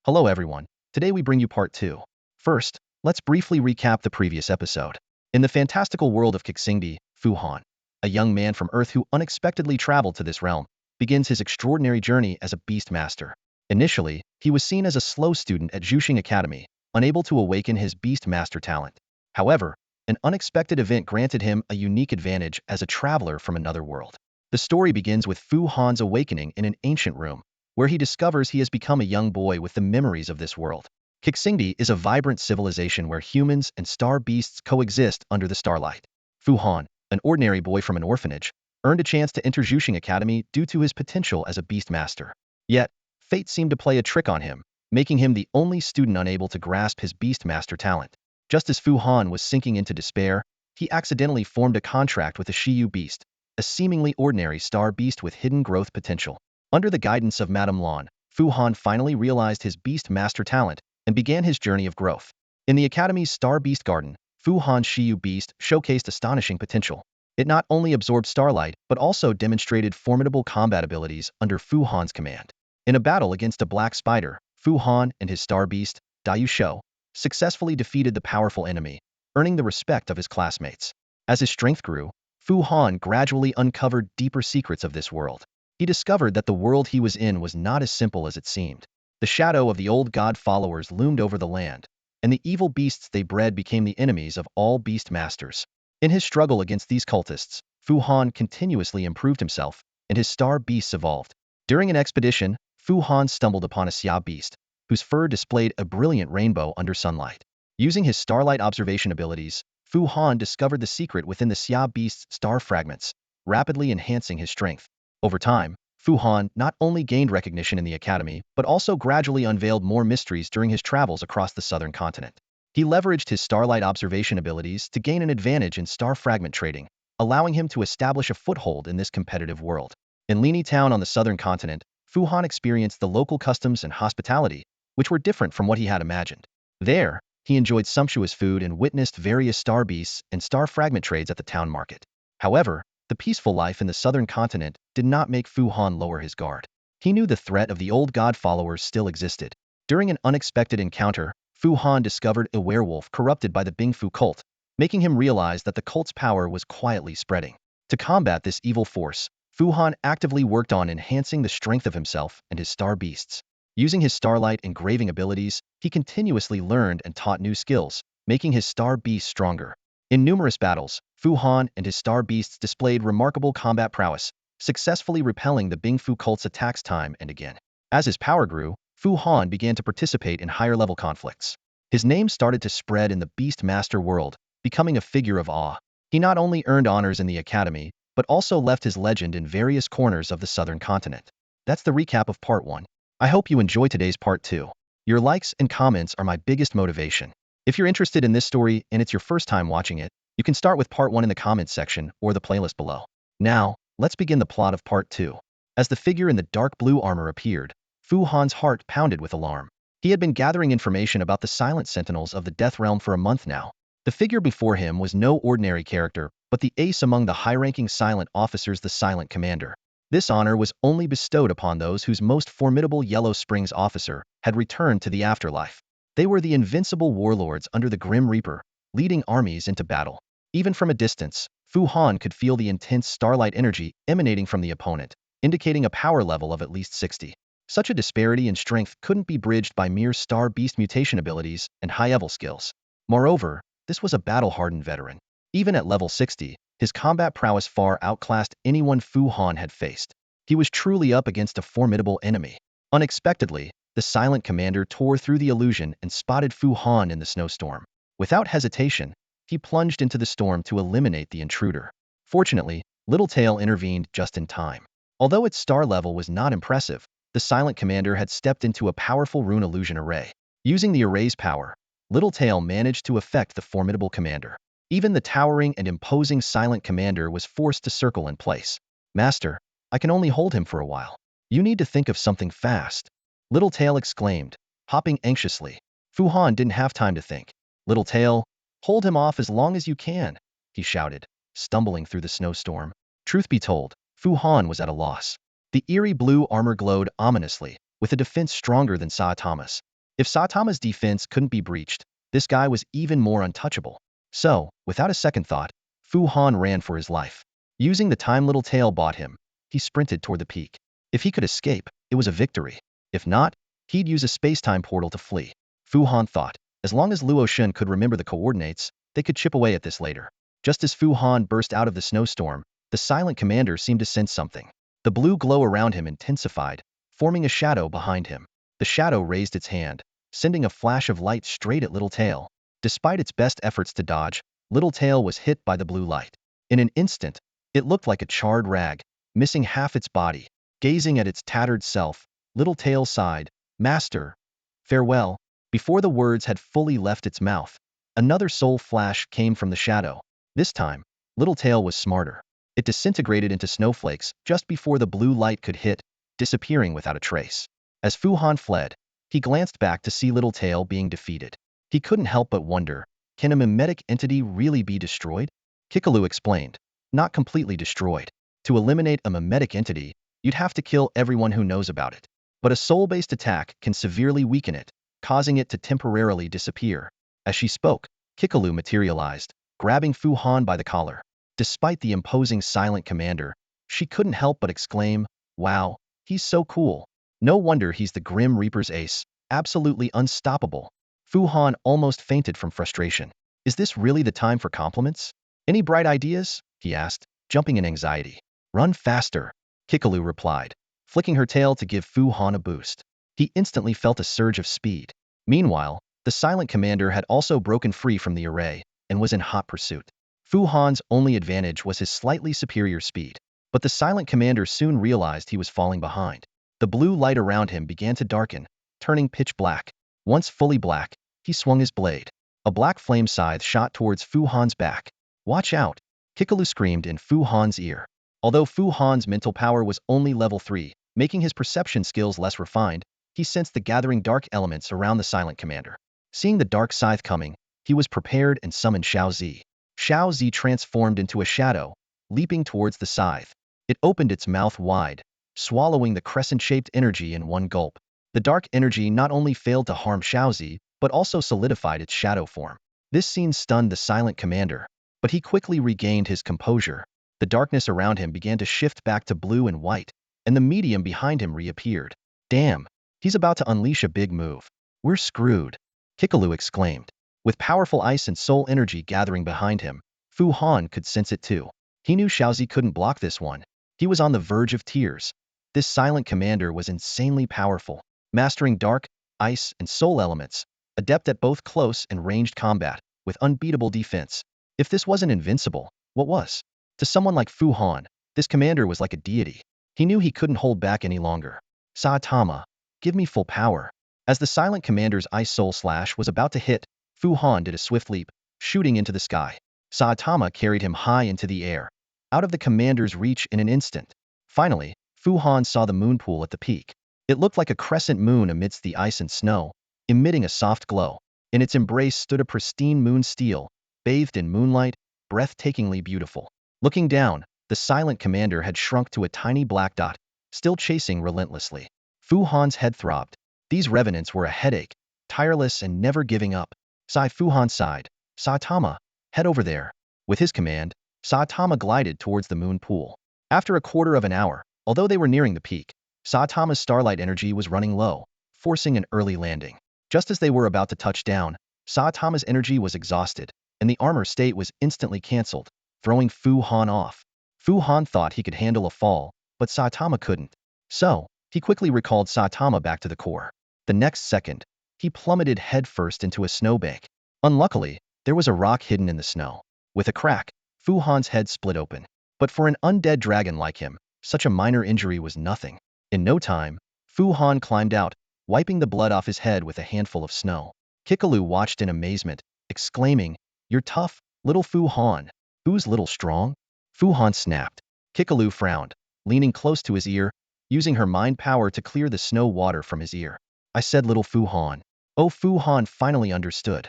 Hello everyone. Today we bring you part 2. First, let's briefly recap the previous episode. In the fantastical world of Kixingdi, Fu Han, a young man from Earth who unexpectedly traveled to this realm, begins his extraordinary journey as a beast master. Initially, he was seen as a slow student at Zhuxing Academy, unable to awaken his beast master talent. However, an unexpected event granted him a unique advantage as a traveler from another world. The story begins with Fu Han's awakening in an ancient room, where he discovers he has become a young boy with the memories of this world. Kixingdi is a vibrant civilization where humans and star beasts coexist under the starlight. Fu Han, an ordinary boy from an orphanage, earned a chance to enter Zhuxing Academy due to his potential as a beast master. Yet, fate seemed to play a trick on him, making him the only student unable to grasp his beast master talent. Just as Fu Han was sinking into despair, he accidentally formed a contract with a Shiyu beast, a seemingly ordinary star beast with hidden growth potential. Under the guidance of Madame Lan, Fu Han finally realized his beast master talent and began his journey of growth. In the Academy's Star Beast Garden, Fu Han's Shiyu beast showcased astonishing potential. It not only absorbed starlight but also demonstrated formidable combat abilities under Fu Han's command. In a battle against a black spider, Fu Han and his star beast, Daiyu Shou, successfully defeated the powerful enemy, earning the respect of his classmates. As his strength grew, Fu Han gradually uncovered deeper secrets of this world. He discovered that the world he was in was not as simple as it seemed. The shadow of the old god followers loomed over the land, and the evil beasts they bred became the enemies of all beast masters. In his struggle against these cultists, Fu Han continuously improved himself, and his star beasts evolved. During an expedition, Fu Han stumbled upon a Xia beast, whose fur displayed a brilliant rainbow under sunlight. Using his starlight observation abilities, Fu Han discovered the secret within the Xia beast's star fragments, rapidly enhancing his strength. Over time, Fu Han not only gained recognition in the academy, but also gradually unveiled more mysteries during his travels across the southern continent. He leveraged his starlight observation abilities to gain an advantage in star fragment trading, allowing him to establish a foothold in this competitive world. In Lini Town on the southern continent, Fu Han experienced the local customs and hospitality, which were different from what he had imagined. There, he enjoyed sumptuous food and witnessed various star beasts and star fragment trades at the town market. However, the peaceful life in the southern continent did not make Fu Han lower his guard. He knew the threat of the old god followers still existed. During an unexpected encounter, Fu Han discovered a werewolf corrupted by the Bingfu cult, making him realize that the cult's power was quietly spreading. To combat this evil force, Fu Han actively worked on enhancing the strength of himself and his star beasts. Using his starlight engraving abilities, he continuously learned and taught new skills, making his star beasts stronger. In numerous battles, Fu Han and his star beasts displayed remarkable combat prowess, successfully repelling the Bingfu cult's attacks time and again. As his power grew, Fu Han began to participate in higher-level conflicts. His name started to spread in the Beast Master world, becoming a figure of awe. He not only earned honors in the academy, but also left his legend in various corners of the southern continent. That's the recap of part 1. I hope you enjoy today's part 2. Your likes and comments are my biggest motivation. If you're interested in this story and it's your first time watching it, you can start with part 1 in the comments section or the playlist below. Now, let's begin the plot of part 2. As the figure in the dark blue armor appeared, Fu Han's heart pounded with alarm. He had been gathering information about the silent sentinels of the Death Realm for a month now. The figure before him was no ordinary character, but the ace among the high-ranking silent officers, the Silent Commander. This honor was only bestowed upon those whose most formidable Yellow Springs officer had returned to the afterlife. They were the invincible warlords under the Grim Reaper, leading armies into battle. Even from a distance, Fu Han could feel the intense starlight energy emanating from the opponent, indicating a power level of at least 60. Such a disparity in strength couldn't be bridged by mere star beast mutation abilities and high-level skills. Moreover, this was a battle-hardened veteran. Even at level 60, his combat prowess far outclassed anyone Fu Han had faced. He was truly up against a formidable enemy. Unexpectedly, the Silent Commander tore through the illusion and spotted Fu Han in the snowstorm. Without hesitation, he plunged into the storm to eliminate the intruder. Fortunately, Littletail intervened just in time. Although its star level was not impressive, the Silent Commander had stepped into a powerful rune illusion array. Using the array's power, Littletail managed to affect the formidable commander. Even the towering and imposing Silent Commander was forced to circle in place. Master, I can only hold him for a while. You need to think of something fast. Littletail exclaimed, hopping anxiously. Fu Han didn't have time to think. Littletail, hold him off as long as you can, he shouted, stumbling through the snowstorm. Truth be told, Fu Han was at a loss. The eerie blue armor glowed ominously, with a defense stronger than Saitama's. If Saitama's defense couldn't be breached, this guy was even more untouchable. So, without a second thought, Fu Han ran for his life. Using the time little tail bought him, he sprinted toward the peak. If he could escape, it was a victory. If not, he'd use a space-time portal to flee. Fu Han thought, as long as Luo Xun could remember the coordinates, they could chip away at this later. Just as Fu Han burst out of the snowstorm, the silent commander seemed to sense something. The blue glow around him intensified, forming a shadow behind him. The shadow raised its hand, sending a flash of light straight at Little Tail. Despite its best efforts to dodge, Little Tail was hit by the blue light. In an instant, it looked like a charred rag, missing half its body. Gazing at its tattered self, Little Tail sighed, "Master, farewell." Before the words had fully left its mouth, another soul flash came from the shadow. This time, Little Tail was smarter. It disintegrated into snowflakes just before the blue light could hit, disappearing without a trace. As Fu Han fled, he glanced back to see Little Tail being defeated. He couldn't help but wonder, can a mimetic entity really be destroyed? Kikalu explained, not completely destroyed. To eliminate a mimetic entity, you'd have to kill everyone who knows about it. But a soul-based attack can severely weaken it, causing it to temporarily disappear. As she spoke, Kikalu materialized, grabbing Fu Han by the collar. Despite the imposing silent commander, she couldn't help but exclaim, "Wow, he's so cool. No wonder he's the Grim Reaper's ace, absolutely unstoppable." Fu Han almost fainted from frustration. Is this really the time for compliments? Any bright ideas? He asked, jumping in anxiety. Run faster, Kikalu replied, flicking her tail to give Fu Han a boost. He instantly felt a surge of speed. Meanwhile, the silent commander had also broken free from the array and was in hot pursuit. Fu Han's only advantage was his slightly superior speed, but the silent commander soon realized he was falling behind. The blue light around him began to darken, turning pitch black. Once fully black, he swung his blade. A black flame scythe shot towards Fu Han's back. Watch out! Kikalu screamed in Fu Han's ear. Although Fu Han's mental power was only level 3, making his perception skills less refined, he sensed the gathering dark elements around the silent commander. Seeing the dark scythe coming, he was prepared and summoned Xiao Zi. Xiao Zi transformed into a shadow, leaping towards the scythe. It opened its mouth wide, swallowing the crescent-shaped energy in one gulp. The dark energy not only failed to harm Xiao Zi, but also solidified its shadow form. This scene stunned the silent commander, but he quickly regained his composure. The darkness around him began to shift back to blue and white, and the medium behind him reappeared. Damn, he's about to unleash a big move. We're screwed, Kikalu exclaimed. With powerful ice and soul energy gathering behind him, Fu Han could sense it too. He knew Xiao Zi couldn't block this one. He was on the verge of tears. This silent commander was insanely powerful, mastering dark, ice, and soul elements, adept at both close and ranged combat, with unbeatable defense. If this wasn't invincible, what was? To someone like Fu Han, this commander was like a deity. He knew he couldn't hold back any longer. Saitama, give me full power. As the silent commander's ice soul slash was about to hit, Fu Han did a swift leap, shooting into the sky. Saitama carried him high into the air, out of the commander's reach in an instant. Finally, Fu Han saw the moon pool at the peak. It looked like a crescent moon amidst the ice and snow, emitting a soft glow. In its embrace stood a pristine moon steel, bathed in moonlight, breathtakingly beautiful. Looking down, the silent commander had shrunk to a tiny black dot, still chasing relentlessly. Fu Han's head throbbed. These revenants were a headache, tireless and never giving up. Fu Han sighed. Saitama, head over there. With his command, Saitama glided towards the moon pool. After a quarter of an hour, although they were nearing the peak, Saitama's starlight energy was running low, forcing an early landing. Just as they were about to touch down, Saitama's energy was exhausted, and the armor state was instantly cancelled, throwing Fu Han off. Fu Han thought he could handle a fall, but Saitama couldn't. So, he quickly recalled Saitama back to the core. The next second, he plummeted headfirst into a snowbank. Unluckily, there was a rock hidden in the snow. With a crack, Fu Han's head split open. But for an undead dragon like him, such a minor injury was nothing. In no time, Fu Han climbed out, wiping the blood off his head with a handful of snow. Kikalu watched in amazement, exclaiming, "You're tough, little Fu Han. Who's little strong?" Fu Han snapped. Kikalu frowned, leaning close to his ear, using her mind power to clear the snow water from his ear. "I said little Fu Han." Oh, Fu Han finally understood.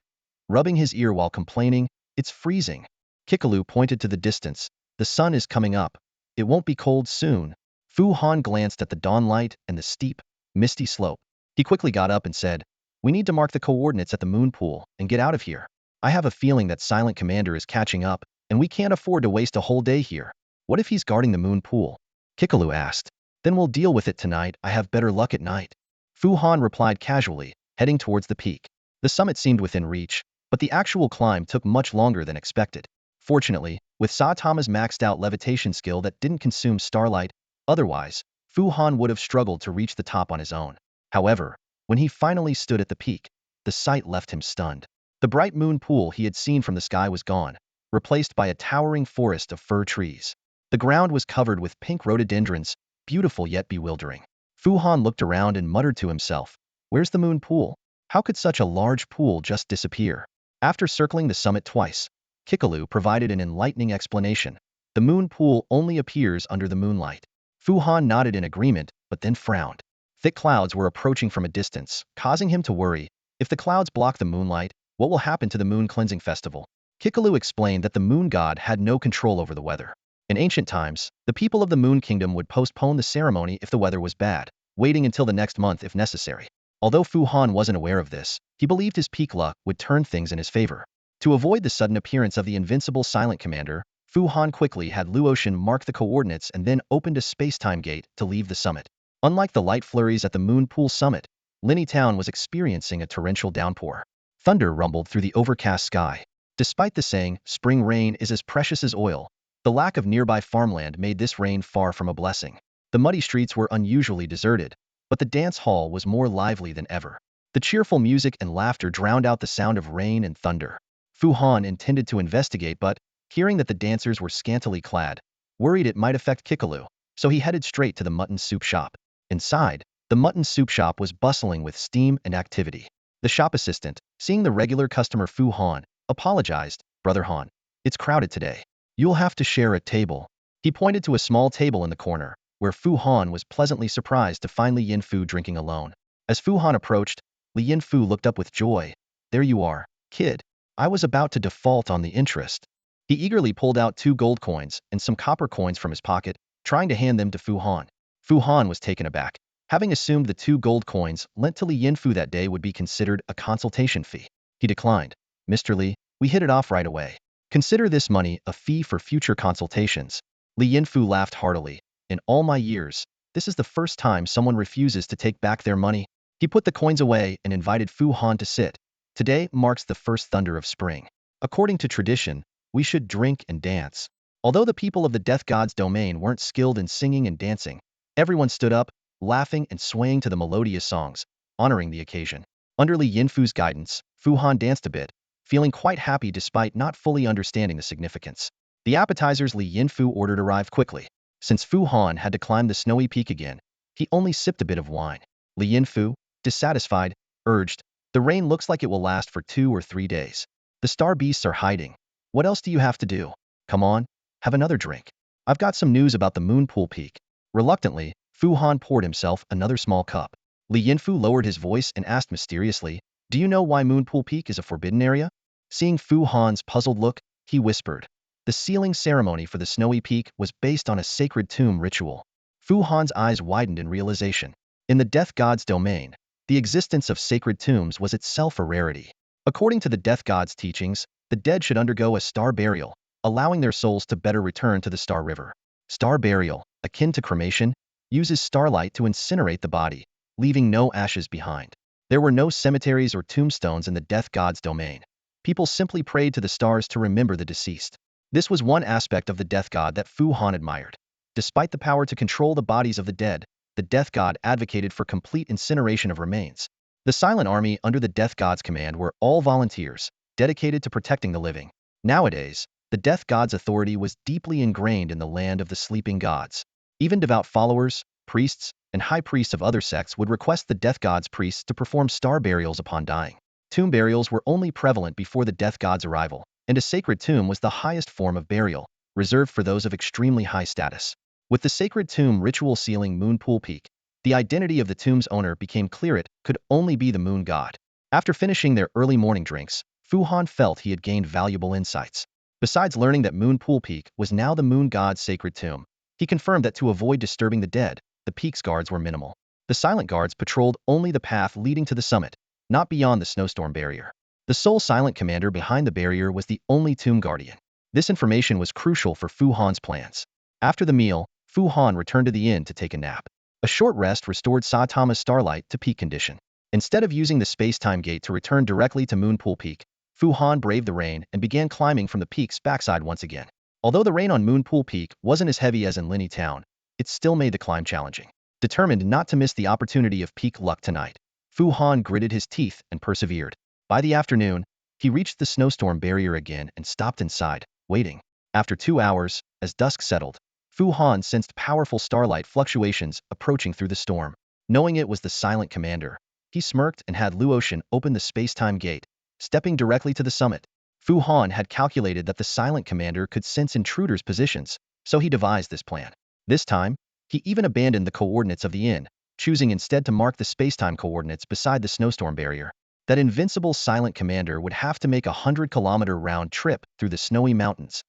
Rubbing his ear while complaining, "It's freezing." Kikalu pointed to the distance. "The sun is coming up. It won't be cold soon." Fu Han glanced at the dawn light and the steep, misty slope. He quickly got up and said, We need to mark the coordinates at the moon pool and get out of here. I have a feeling that Silent Commander is catching up, and we can't afford to waste a whole day here. What if he's guarding the moon pool? Kikalu asked. Then we'll deal with it tonight. I have better luck at night. Fu Han replied casually, heading towards the peak. The summit seemed within reach, but the actual climb took much longer than expected. Fortunately, with Saitama's maxed out levitation skill that didn't consume starlight, otherwise, Fu Han would have struggled to reach the top on his own. However, when he finally stood at the peak, the sight left him stunned. The bright moon pool he had seen from the sky was gone, replaced by a towering forest of fir trees. The ground was covered with pink rhododendrons, beautiful yet bewildering. Fu Han looked around and muttered to himself, "Where's the moon pool? How could such a large pool just disappear?" After circling the summit twice, Kikalu provided an enlightening explanation. The moon pool only appears under the moonlight. Fu Han nodded in agreement, but then frowned. Thick clouds were approaching from a distance, causing him to worry. If the clouds block the moonlight, what will happen to the moon cleansing festival? Kikalu explained that the moon god had no control over the weather. In ancient times, the people of the Moon Kingdom would postpone the ceremony if the weather was bad, waiting until the next month if necessary. Although Fu Han wasn't aware of this, he believed his peak luck would turn things in his favor. To avoid the sudden appearance of the invincible Silent Commander, Fu Han quickly had Luotian mark the coordinates and then opened a space-time gate to leave the summit. Unlike the light flurries at the Moon Pool summit, Linny Town was experiencing a torrential downpour. Thunder rumbled through the overcast sky. Despite the saying, spring rain is as precious as oil, the lack of nearby farmland made this rain far from a blessing. The muddy streets were unusually deserted, but the dance hall was more lively than ever. The cheerful music and laughter drowned out the sound of rain and thunder. Fu Han intended to investigate, but, hearing that the dancers were scantily clad, worried it might affect Kikalu, so he headed straight to the mutton soup shop. Inside, the mutton soup shop was bustling with steam and activity. The shop assistant, seeing the regular customer Fu Han, apologized, "Brother Han, it's crowded today. You'll have to share a table." He pointed to a small table in the corner, where Fu Han was pleasantly surprised to find Li Yinfu drinking alone. As Fu Han approached, Li Yinfu looked up with joy. "There you are, kid. I was about to default on the interest." He eagerly pulled out 2 gold coins and some copper coins from his pocket, trying to hand them to Fu Han. Fu Han was taken aback, having assumed the 2 gold coins lent to Li Yinfu that day would be considered a consultation fee. He declined. "Mr. Li, we hit it off right away. Consider this money a fee for future consultations." Li Yinfu laughed heartily. "In all my years, this is the first time someone refuses to take back their money." He put the coins away and invited Fu Han to sit. "Today marks the first thunder of spring. According to tradition, we should drink and dance." Although the people of the Death God's domain weren't skilled in singing and dancing, everyone stood up, laughing and swaying to the melodious songs, honoring the occasion. Under Li Yinfu's guidance, Fu Han danced a bit, feeling quite happy despite not fully understanding the significance. The appetizers Li Yinfu ordered arrived quickly. Since Fu Han had to climb the snowy peak again, he only sipped a bit of wine. Li Yinfu, dissatisfied, urged, "The rain looks like it will last for 2 or 3 days. The star beasts are hiding. What else do you have to do? Come on, have another drink. I've got some news about the moon pool peak." Reluctantly, Fu Han poured himself another small cup. Li Yinfu lowered his voice and asked mysteriously, "Do you know why Moonpool Peak is a forbidden area?" Seeing Fu Han's puzzled look, he whispered, "The sealing ceremony for the snowy peak was based on a sacred tomb ritual." Fu Han's eyes widened in realization. In the Death God's domain, the existence of sacred tombs was itself a rarity. According to the Death God's teachings, the dead should undergo a star burial, allowing their souls to better return to the Star River. Star burial, akin to cremation, uses starlight to incinerate the body, leaving no ashes behind. There were no cemeteries or tombstones in the Death God's domain. People simply prayed to the stars to remember the deceased. This was one aspect of the Death God that Fu Han admired. Despite the power to control the bodies of the dead, the Death God advocated for complete incineration of remains. The Silent Army under the Death God's command were all volunteers, dedicated to protecting the living. Nowadays, the Death God's authority was deeply ingrained in the land of the sleeping gods. Even devout followers, priests, and high priests of other sects would request the Death God's priests to perform star burials upon dying. Tomb burials were only prevalent before the Death God's arrival, and a sacred tomb was the highest form of burial, reserved for those of extremely high status. With the sacred tomb ritual sealing Moonpool Peak, the identity of the tomb's owner became clear. It could only be the moon god. After finishing their early morning drinks, Fu Han felt he had gained valuable insights. Besides learning that Moonpool Peak was now the moon god's sacred tomb, he confirmed that to avoid disturbing the dead, the peak's guards were minimal. The silent guards patrolled only the path leading to the summit, not beyond the snowstorm barrier. The sole silent commander behind the barrier was the only tomb guardian. This information was crucial for Fu Han's plans. After the meal, Fu Han returned to the inn to take a nap. A short rest restored Saitama's starlight to peak condition. Instead of using the space-time gate to return directly to Moonpool Peak, Fu Han braved the rain and began climbing from the peak's backside once again. Although the rain on Moonpool Peak wasn't as heavy as in Linny Town, it still made the climb challenging. Determined not to miss the opportunity of peak luck tonight, Fu Han gritted his teeth and persevered. By the afternoon, he reached the snowstorm barrier again and stopped inside, waiting. After 2 hours, as dusk settled, Fu Han sensed powerful starlight fluctuations approaching through the storm. Knowing it was the silent commander, he smirked and had Luotian open the space-time gate, stepping directly to the summit. Fu Han had calculated that the silent commander could sense intruders' positions, so he devised this plan. This time, he even abandoned the coordinates of the inn, choosing instead to mark the space-time coordinates beside the snowstorm barrier. That invincible silent commander would have to make a 100-kilometer round trip through the snowy mountains.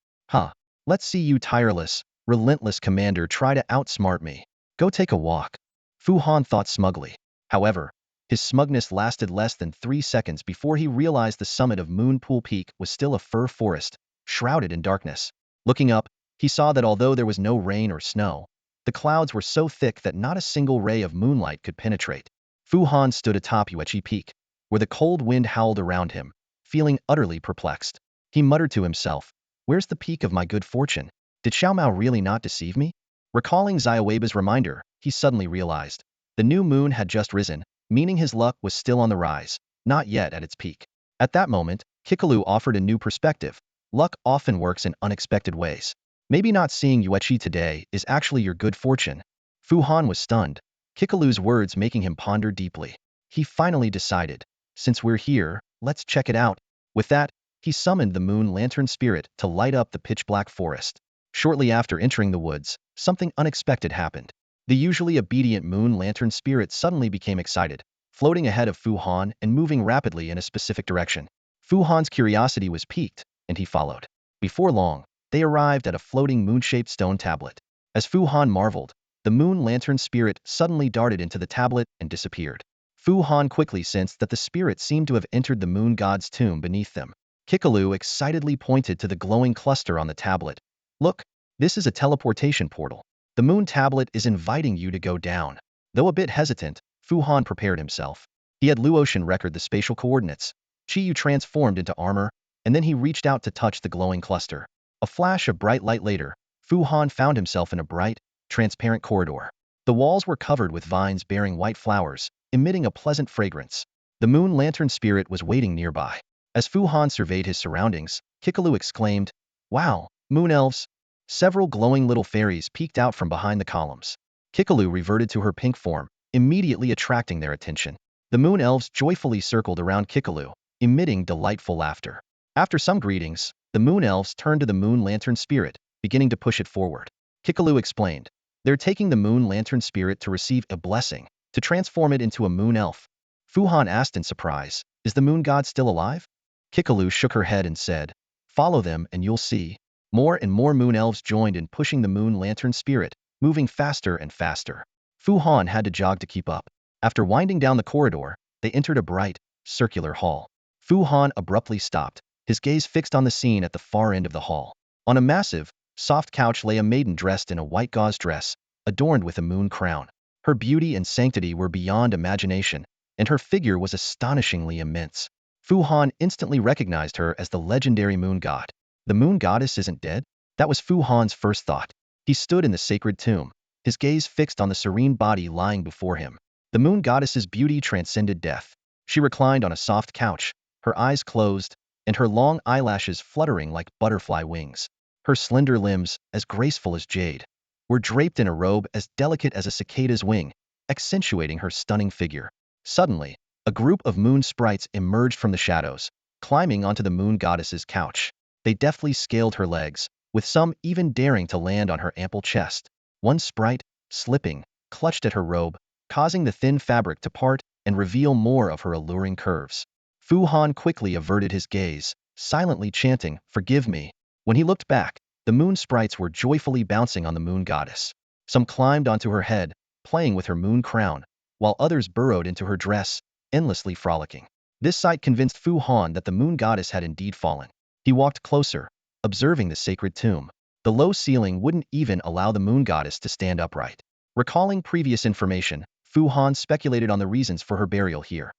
Let's see you tireless, relentless commander try to outsmart me. Go take a walk. Fu Han thought smugly. However, his smugness lasted less than 3 seconds before he realized the summit of Moonpool Peak was still a fir forest, shrouded in darkness. Looking up, he saw that although there was no rain or snow, the clouds were so thick that not a single ray of moonlight could penetrate. Fu Han stood atop Yuechi Peak, where the cold wind howled around him, feeling utterly perplexed. He muttered to himself, "Where's the peak of my good fortune? Did Xiao Mao really not deceive me?" Recalling Xiaoweba's reminder, he suddenly realized. The new moon had just risen, meaning his luck was still on the rise, not yet at its peak. At that moment, Kikalu offered a new perspective. Luck often works in unexpected ways. Maybe not seeing Yuechi today is actually your good fortune. Fu Han was stunned, Kikalu's words making him ponder deeply. He finally decided, since we're here, let's check it out. With that, he summoned the moon lantern spirit to light up the pitch-black forest. Shortly after entering the woods, something unexpected happened. The usually obedient moon lantern spirit suddenly became excited, floating ahead of Fu Han and moving rapidly in a specific direction. Fu Han's curiosity was piqued, and he followed. Before long, they arrived at a floating moon-shaped stone tablet. As Fu Han marveled, the moon lantern spirit suddenly darted into the tablet and disappeared. Fu Han quickly sensed that the spirit seemed to have entered the moon god's tomb beneath them. Kikalu excitedly pointed to the glowing cluster on the tablet. "Look, this is a teleportation portal. The moon tablet is inviting you to go down." Though a bit hesitant, Fu Han prepared himself. He had Luotian record the spatial coordinates. Chi-Yu transformed into armor, and then he reached out to touch the glowing cluster. A flash of bright light later, Fu Han found himself in a bright, transparent corridor. The walls were covered with vines bearing white flowers, emitting a pleasant fragrance. The moon lantern spirit was waiting nearby. As Fu Han surveyed his surroundings, Kikalu exclaimed, "Wow, moon elves!" Several glowing little fairies peeked out from behind the columns. Kikalu reverted to her pink form, immediately attracting their attention. The moon elves joyfully circled around Kikalu, emitting delightful laughter. After some greetings, the moon elves turned to the moon lantern spirit, beginning to push it forward. Kikalu explained, "They're taking the moon lantern spirit to receive a blessing, to transform it into a moon elf." Fu Han asked in surprise, "Is the moon god still alive?" Kikalu shook her head and said, "Follow them and you'll see." More and more moon elves joined in pushing the moon lantern spirit, moving faster and faster. Fu Han had to jog to keep up. After winding down the corridor, they entered a bright, circular hall. Fu Han abruptly stopped, his gaze fixed on the scene at the far end of the hall. On a massive, soft couch lay a maiden dressed in a white gauze dress, adorned with a moon crown. Her beauty and sanctity were beyond imagination, and her figure was astonishingly immense. Fu Han instantly recognized her as the legendary moon god. The moon goddess isn't dead? That was Fu Han's first thought. He stood in the sacred tomb, his gaze fixed on the serene body lying before him. The moon goddess's beauty transcended death. She reclined on a soft couch, her eyes closed, and her long eyelashes fluttering like butterfly wings. Her slender limbs, as graceful as jade, were draped in a robe as delicate as a cicada's wing, accentuating her stunning figure. Suddenly, a group of moon sprites emerged from the shadows, climbing onto the moon goddess's couch. They deftly scaled her legs, with some even daring to land on her ample chest. One sprite, slipping, clutched at her robe, causing the thin fabric to part and reveal more of her alluring curves. Fu Han quickly averted his gaze, silently chanting, "Forgive me." When he looked back, the moon sprites were joyfully bouncing on the moon goddess. Some climbed onto her head, playing with her moon crown, while others burrowed into her dress, endlessly frolicking. This sight convinced Fu Han that the moon goddess had indeed fallen. He walked closer, observing the sacred tomb. The low ceiling wouldn't even allow the moon goddess to stand upright. Recalling previous information, Fu Han speculated on the reasons for her burial here.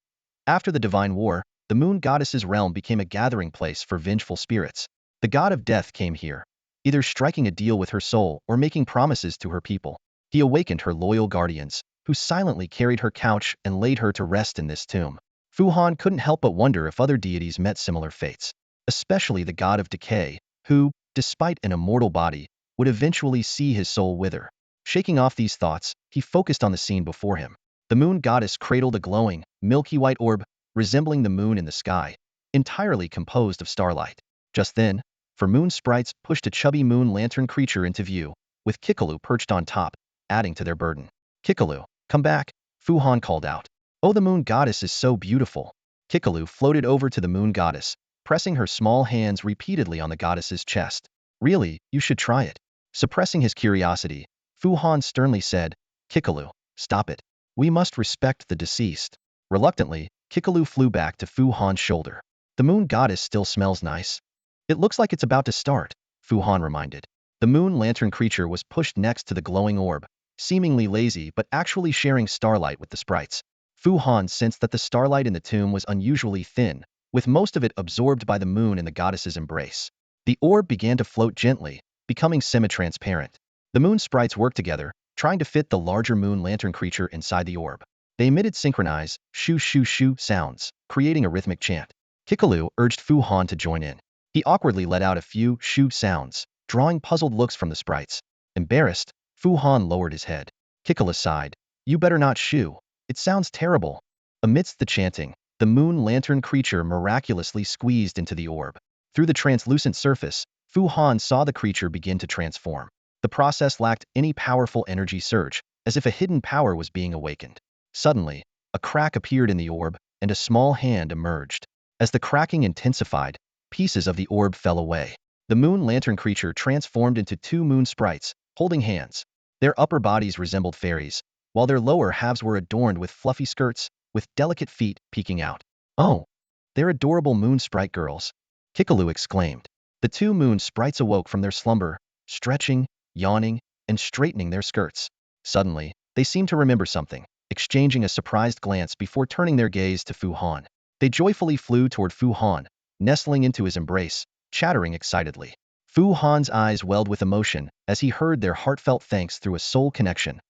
After the divine war, the moon goddess's realm became a gathering place for vengeful spirits. The god of death came here, either striking a deal with her soul or making promises to her people. He awakened her loyal guardians, who silently carried her couch and laid her to rest in this tomb. Fu Han couldn't help but wonder if other deities met similar fates, especially the god of decay, who, despite an immortal body, would eventually see his soul wither. Shaking off these thoughts, he focused on the scene before him. The moon goddess cradled a glowing, milky white orb, resembling the moon in the sky, entirely composed of starlight. Just then, four moon sprites pushed a chubby moon lantern creature into view, with Kikalu perched on top, adding to their burden. Kikalu, come back, Fu Han called out. Oh, the moon goddess is so beautiful. Kikalu floated over to the moon goddess, pressing her small hands repeatedly on the goddess's chest. Really, you should try it. Suppressing his curiosity, Fu Han sternly said, Kikalu, stop it. We must respect the deceased. Reluctantly, Kikalu flew back to Fu Han's shoulder. The moon goddess still smells nice. It looks like it's about to start, Fu Han reminded. The moon lantern creature was pushed next to the glowing orb, seemingly lazy but actually sharing starlight with the sprites. Fu Han sensed that the starlight in the tomb was unusually thin, with most of it absorbed by the moon in the goddess's embrace. The orb began to float gently, becoming semi-transparent. The moon sprites worked together, trying to fit the larger moon lantern creature inside the orb. They emitted synchronized shoo shoo shoo sounds, creating a rhythmic chant. Kikalu urged Fu Han to join in. He awkwardly let out a few shoo sounds, drawing puzzled looks from the sprites. Embarrassed, Fu Han lowered his head. Kikalu sighed. You better not shoo. It sounds terrible. Amidst the chanting, the moon lantern creature miraculously squeezed into the orb. Through the translucent surface, Fu Han saw the creature begin to transform. The process lacked any powerful energy surge, as if a hidden power was being awakened. Suddenly, a crack appeared in the orb, and a small hand emerged. As the cracking intensified, pieces of the orb fell away. The moon lantern creature transformed into two moon sprites, holding hands. Their upper bodies resembled fairies, while their lower halves were adorned with fluffy skirts, with delicate feet peeking out. Oh, they're adorable moon sprite girls, Kikalu exclaimed. The two moon sprites awoke from their slumber, stretching, yawning, and straightening their skirts. Suddenly, they seemed to remember something, exchanging a surprised glance before turning their gaze to Fu Han. They joyfully flew toward Fu Han, nestling into his embrace, chattering excitedly. Fu Han's eyes welled with emotion as he heard their heartfelt thanks through a soul connection.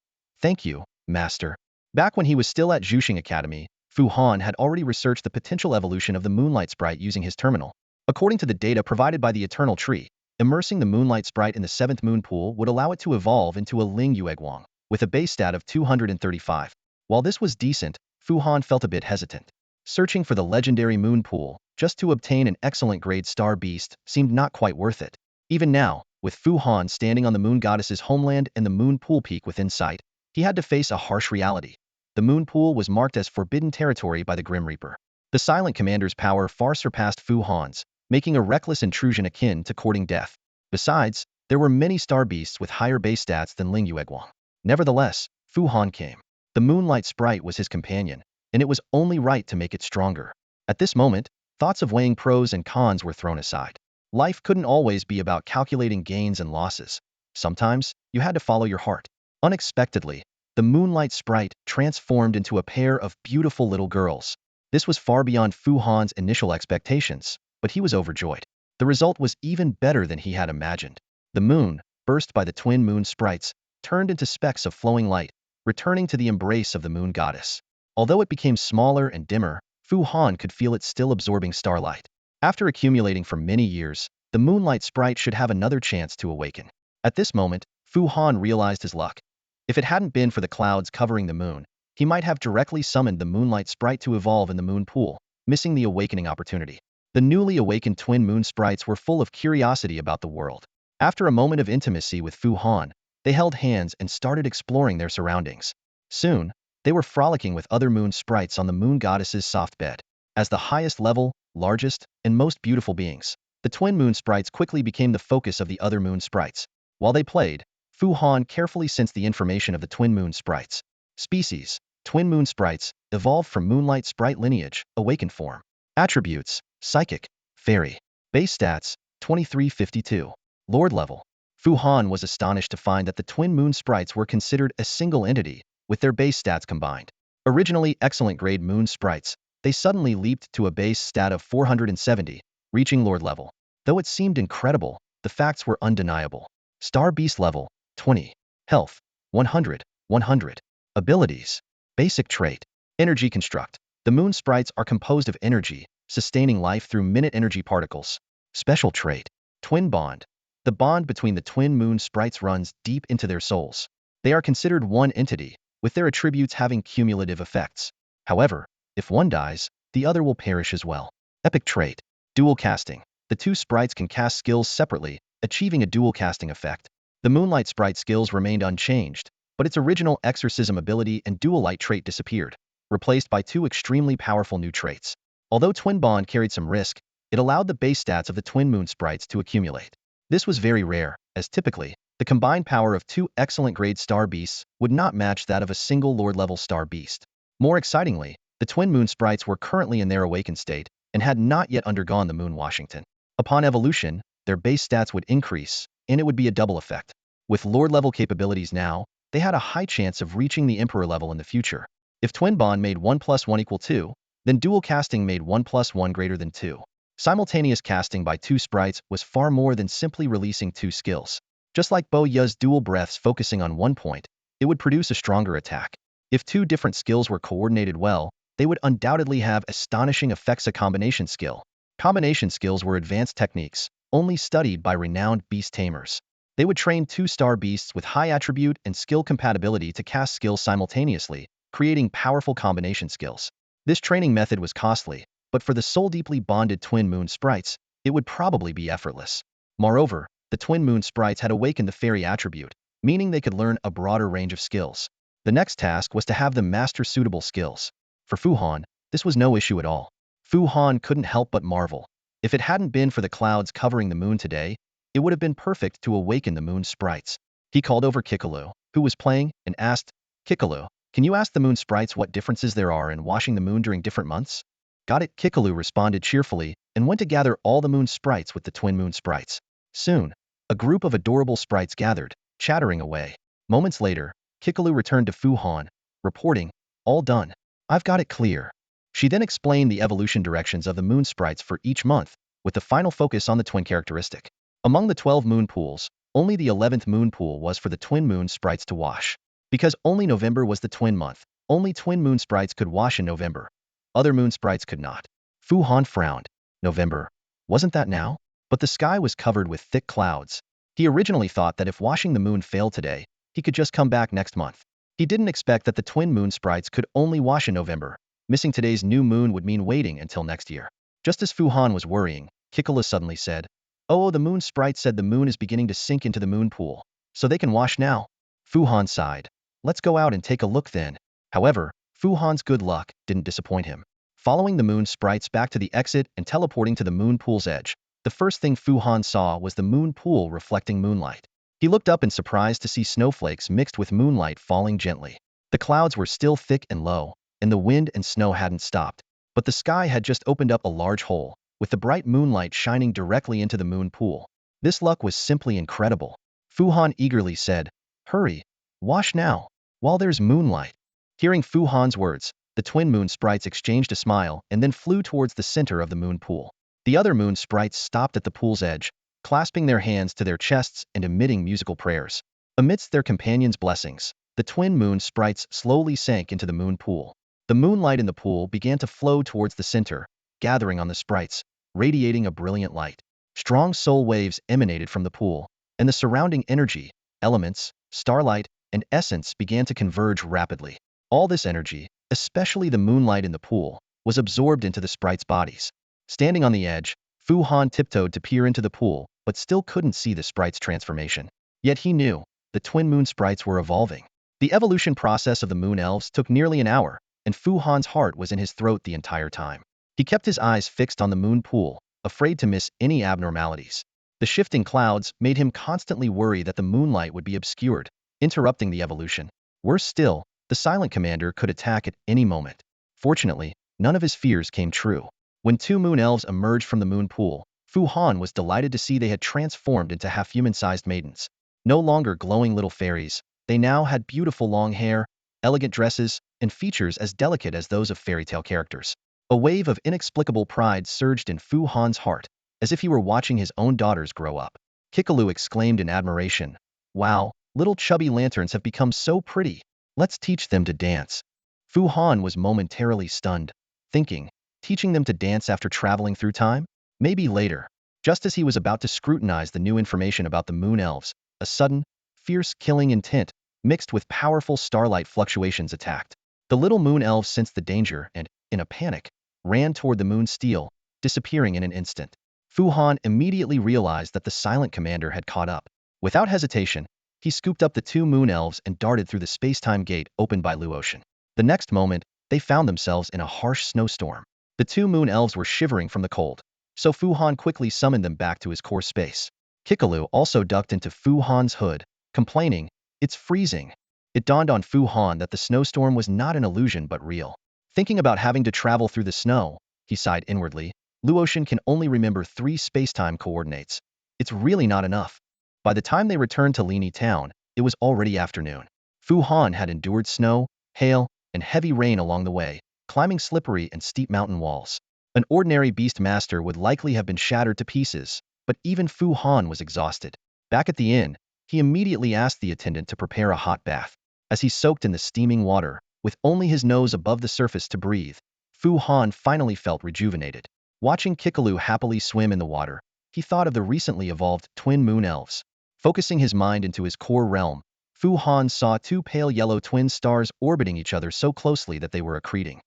Thank you, Master. Back when he was still at Zhuxing Academy, Fu Han had already researched the potential evolution of the Moonlight Sprite using his terminal. According to the data provided by the Eternal Tree, immersing the Moonlight Sprite in the 7th Moon Pool would allow it to evolve into a Ling Yueguang, with a base stat of 235. While this was decent, Fu Han felt a bit hesitant. Searching for the legendary Moon Pool, just to obtain an excellent grade star beast, seemed not quite worth it. Even now, with Fu Han standing on the Moon Goddess's homeland and the Moon Pool peak within sight, he had to face a harsh reality. The Moon Pool was marked as forbidden territory by the Grim Reaper. The Silent Commander's power far surpassed Fu Han's, making a reckless intrusion akin to courting death. Besides, there were many star beasts with higher base stats than Ling Yueguang. Nevertheless, Fu Han came. The Moonlight Sprite was his companion, and it was only right to make it stronger. At this moment, thoughts of weighing pros and cons were thrown aside. Life couldn't always be about calculating gains and losses. Sometimes, you had to follow your heart. Unexpectedly, the Moonlight Sprite transformed into a pair of beautiful little girls. This was far beyond Fu Han's initial expectations, but he was overjoyed. The result was even better than he had imagined. The moon, burst by the twin moon sprites, turned into specks of flowing light, returning to the embrace of the moon goddess. Although it became smaller and dimmer, Fu Han could feel it still absorbing starlight. After accumulating for many years, the Moonlight Sprite should have another chance to awaken. At this moment, Fu Han realized his luck. If it hadn't been for the clouds covering the moon, he might have directly summoned the Moonlight Sprite to evolve in the moon pool, missing the awakening opportunity. The newly awakened twin moon sprites were full of curiosity about the world. After a moment of intimacy with Fu Han, they held hands and started exploring their surroundings. Soon, they were frolicking with other moon sprites on the moon goddess's soft bed. As the highest level, largest, and most beautiful beings, the twin moon sprites quickly became the focus of the other moon sprites. While they played, Fu Han carefully sensed the information of the twin moon sprites. Species, Twin moon sprites, evolved from moonlight sprite lineage, awakened form. Attributes, psychic, fairy. Base stats, 2352. Lord level. Fu Han was astonished to find that the twin moon sprites were considered a single entity, with their base stats combined. Originally excellent grade moon sprites, they suddenly leaped to a base stat of 470, reaching Lord level. Though it seemed incredible, the facts were undeniable. Star Beast level, 20. Health, 100, 100. Abilities. Basic trait. Energy construct. The moon sprites are composed of energy, sustaining life through minute energy particles. Special trait. Twin bond. The bond between the twin moon sprites runs deep into their souls. They are considered one entity, with their attributes having cumulative effects. However, if one dies, the other will perish as well. Epic trait. Dual casting. The two sprites can cast skills separately, achieving a dual casting effect. The Moonlight sprite skills remained unchanged, but its original exorcism ability and dual light trait disappeared, replaced by two extremely powerful new traits. Although Twin Bond carried some risk, it allowed the base stats of the Twin Moon sprites to accumulate. This was very rare, as typically, the combined power of two excellent grade star beasts would not match that of a single Lord level star beast. More excitingly, the Twin Moon sprites were currently in their awakened state and had not yet undergone the Moon Washington. Upon evolution, their base stats would increase, and it would be a double effect. With Lord level capabilities now, they had a high chance of reaching the Emperor level in the future. If Twin Bond made 1 plus 1 equal 2, then dual casting made 1 plus 1 greater than 2. Simultaneous casting by two sprites was far more than simply releasing two skills. Just like Bo Ya's dual breaths focusing on one point, it would produce a stronger attack. If two different skills were coordinated well, they would undoubtedly have astonishing effects. A combination skill. Combination skills were advanced techniques, only studied by renowned beast tamers. They would train two star beasts with high attribute and skill compatibility to cast skills simultaneously, creating powerful combination skills. This training method was costly, but for the soul deeply bonded twin moon sprites, it would probably be effortless. Moreover, the twin moon sprites had awakened the fairy attribute, meaning they could learn a broader range of skills. The next task was to have them master suitable skills. For Fu Han, this was no issue at all. Fu Han couldn't help but marvel. If it hadn't been for the clouds covering the moon today, it would have been perfect to awaken the moon sprites. He called over Kikalu, who was playing, and asked, "Kikalu, can you ask the moon sprites what differences there are in washing the moon during different months?" "Got it," Kikalu responded cheerfully, and went to gather all the moon sprites with the twin moon sprites. Soon, a group of adorable sprites gathered, chattering away. Moments later, Kikalu returned to Fu Han, reporting, "All done. I've got it clear." She then explained the evolution directions of the moon sprites for each month, with the final focus on the twin characteristic. Among the 12 moon pools, only the 11th moon pool was for the twin moon sprites to wash. Because only November was the twin month, only twin moon sprites could wash in November. Other moon sprites could not. Fu Han frowned. November. Wasn't that now? But the sky was covered with thick clouds. He originally thought that if washing the moon failed today, he could just come back next month. He didn't expect that the twin moon sprites could only wash in November. Missing today's new moon would mean waiting until next year. Just as Fu Han was worrying, Kikala suddenly said, "Oh, the moon sprite said the moon is beginning to sink into the moon pool, so they can wash now." Fu Han sighed. "Let's go out and take a look then." However, Fu Han's good luck didn't disappoint him. Following the moon sprites back to the exit and teleporting to the moon pool's edge, the first thing Fu Han saw was the moon pool reflecting moonlight. He looked up in surprise to see snowflakes mixed with moonlight falling gently. The clouds were still thick and low, and the wind and snow hadn't stopped, but the sky had just opened up a large hole, with the bright moonlight shining directly into the moon pool. This luck was simply incredible. Fu Han eagerly said, "Hurry, wash now, while there's moonlight." Hearing Fu Han's words, the twin moon sprites exchanged a smile and then flew towards the center of the moon pool. The other moon sprites stopped at the pool's edge, clasping their hands to their chests and emitting musical prayers. Amidst their companions' blessings, the twin moon sprites slowly sank into the moon pool. The moonlight in the pool began to flow towards the center, gathering on the sprites, radiating a brilliant light. Strong soul waves emanated from the pool, and the surrounding energy, elements, starlight, and essence began to converge rapidly. All this energy, especially the moonlight in the pool, was absorbed into the sprites' bodies. Standing on the edge, Fu Han tiptoed to peer into the pool, but still couldn't see the sprites' transformation. Yet he knew, the twin moon sprites were evolving. The evolution process of the moon elves took nearly an hour, and Fu Han's heart was in his throat the entire time. He kept his eyes fixed on the moon pool, afraid to miss any abnormalities. The shifting clouds made him constantly worry that the moonlight would be obscured, interrupting the evolution. Worse still, The silent commander could attack at any moment. Fortunately, none of his fears came true. When two moon elves emerged from the moon pool, Fu Han was delighted to see they had transformed into half-human-sized maidens. No longer glowing little fairies, they now had beautiful long hair, elegant dresses, and features as delicate as those of fairy tale characters. A wave of inexplicable pride surged in Fu Han's heart, as if he were watching his own daughters grow up. Kikalu exclaimed in admiration, "Wow, little chubby lanterns have become so pretty. Let's teach them to dance." Fu Han was momentarily stunned, thinking, teaching them to dance after traveling through time? Maybe later. Just as he was about to scrutinize the new information about the moon elves, a sudden, fierce killing intent, mixed with powerful starlight fluctuations attacked. The little moon elves sensed the danger and, in a panic, ran toward the moon's steel, disappearing in an instant. Fu Han immediately realized that the silent commander had caught up. Without hesitation, he scooped up the two moon elves and darted through the space-time gate opened by Luotian. The next moment, they found themselves in a harsh snowstorm. The two moon elves were shivering from the cold, so Fu Han quickly summoned them back to his core space. Kikalu also ducked into Fu Han's hood, complaining, "It's freezing." It dawned on Fu Han that the snowstorm was not an illusion but real. Thinking about having to travel through the snow, he sighed inwardly. Luotian can only remember 3 space-time coordinates. It's really not enough. By the time they returned to Lini Town, it was already afternoon. Fu Han had endured snow, hail, and heavy rain along the way, climbing slippery and steep mountain walls. An ordinary beast master would likely have been shattered to pieces, but even Fu Han was exhausted. Back at the inn, he immediately asked the attendant to prepare a hot bath. As he soaked in the steaming water, with only his nose above the surface to breathe, Fu Han finally felt rejuvenated. Watching Kikalu happily swim in the water, he thought of the recently evolved twin moon elves. Focusing his mind into his core realm, Fu Han saw 2 pale yellow twin stars orbiting each other so closely that they were accreting.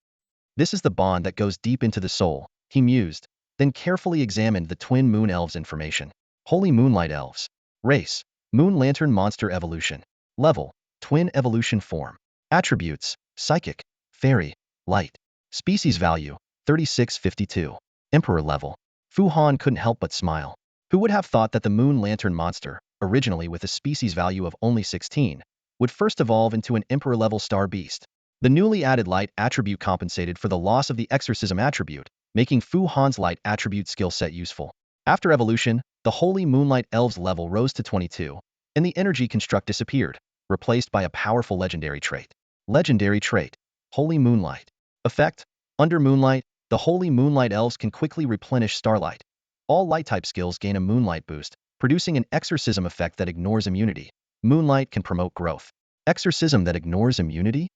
This is the bond that goes deep into the soul, he mused, then carefully examined the twin moon elves' information. Holy Moonlight Elves. Race: Moon Lantern Monster Evolution. Level: Twin Evolution Form. Attributes: Psychic, Fairy, Light. Species Value: 3652. Emperor Level. Fu Han couldn't help but smile. Who would have thought that the Moon Lantern monster, originally with a species value of only 16, would first evolve into an Emperor-level star beast? The newly added Light attribute compensated for the loss of the Exorcism attribute, making Fu Han's Light attribute skill set useful. After evolution, the Holy Moonlight Elves level rose to 22, and the energy construct disappeared, replaced by a powerful legendary trait. Legendary trait: Holy Moonlight. Effect: Under Moonlight, the Holy Moonlight Elves can quickly replenish starlight. All Light-type skills gain a Moonlight boost, producing an Exorcism effect that ignores immunity. Moonlight can promote growth. Exorcism that ignores immunity?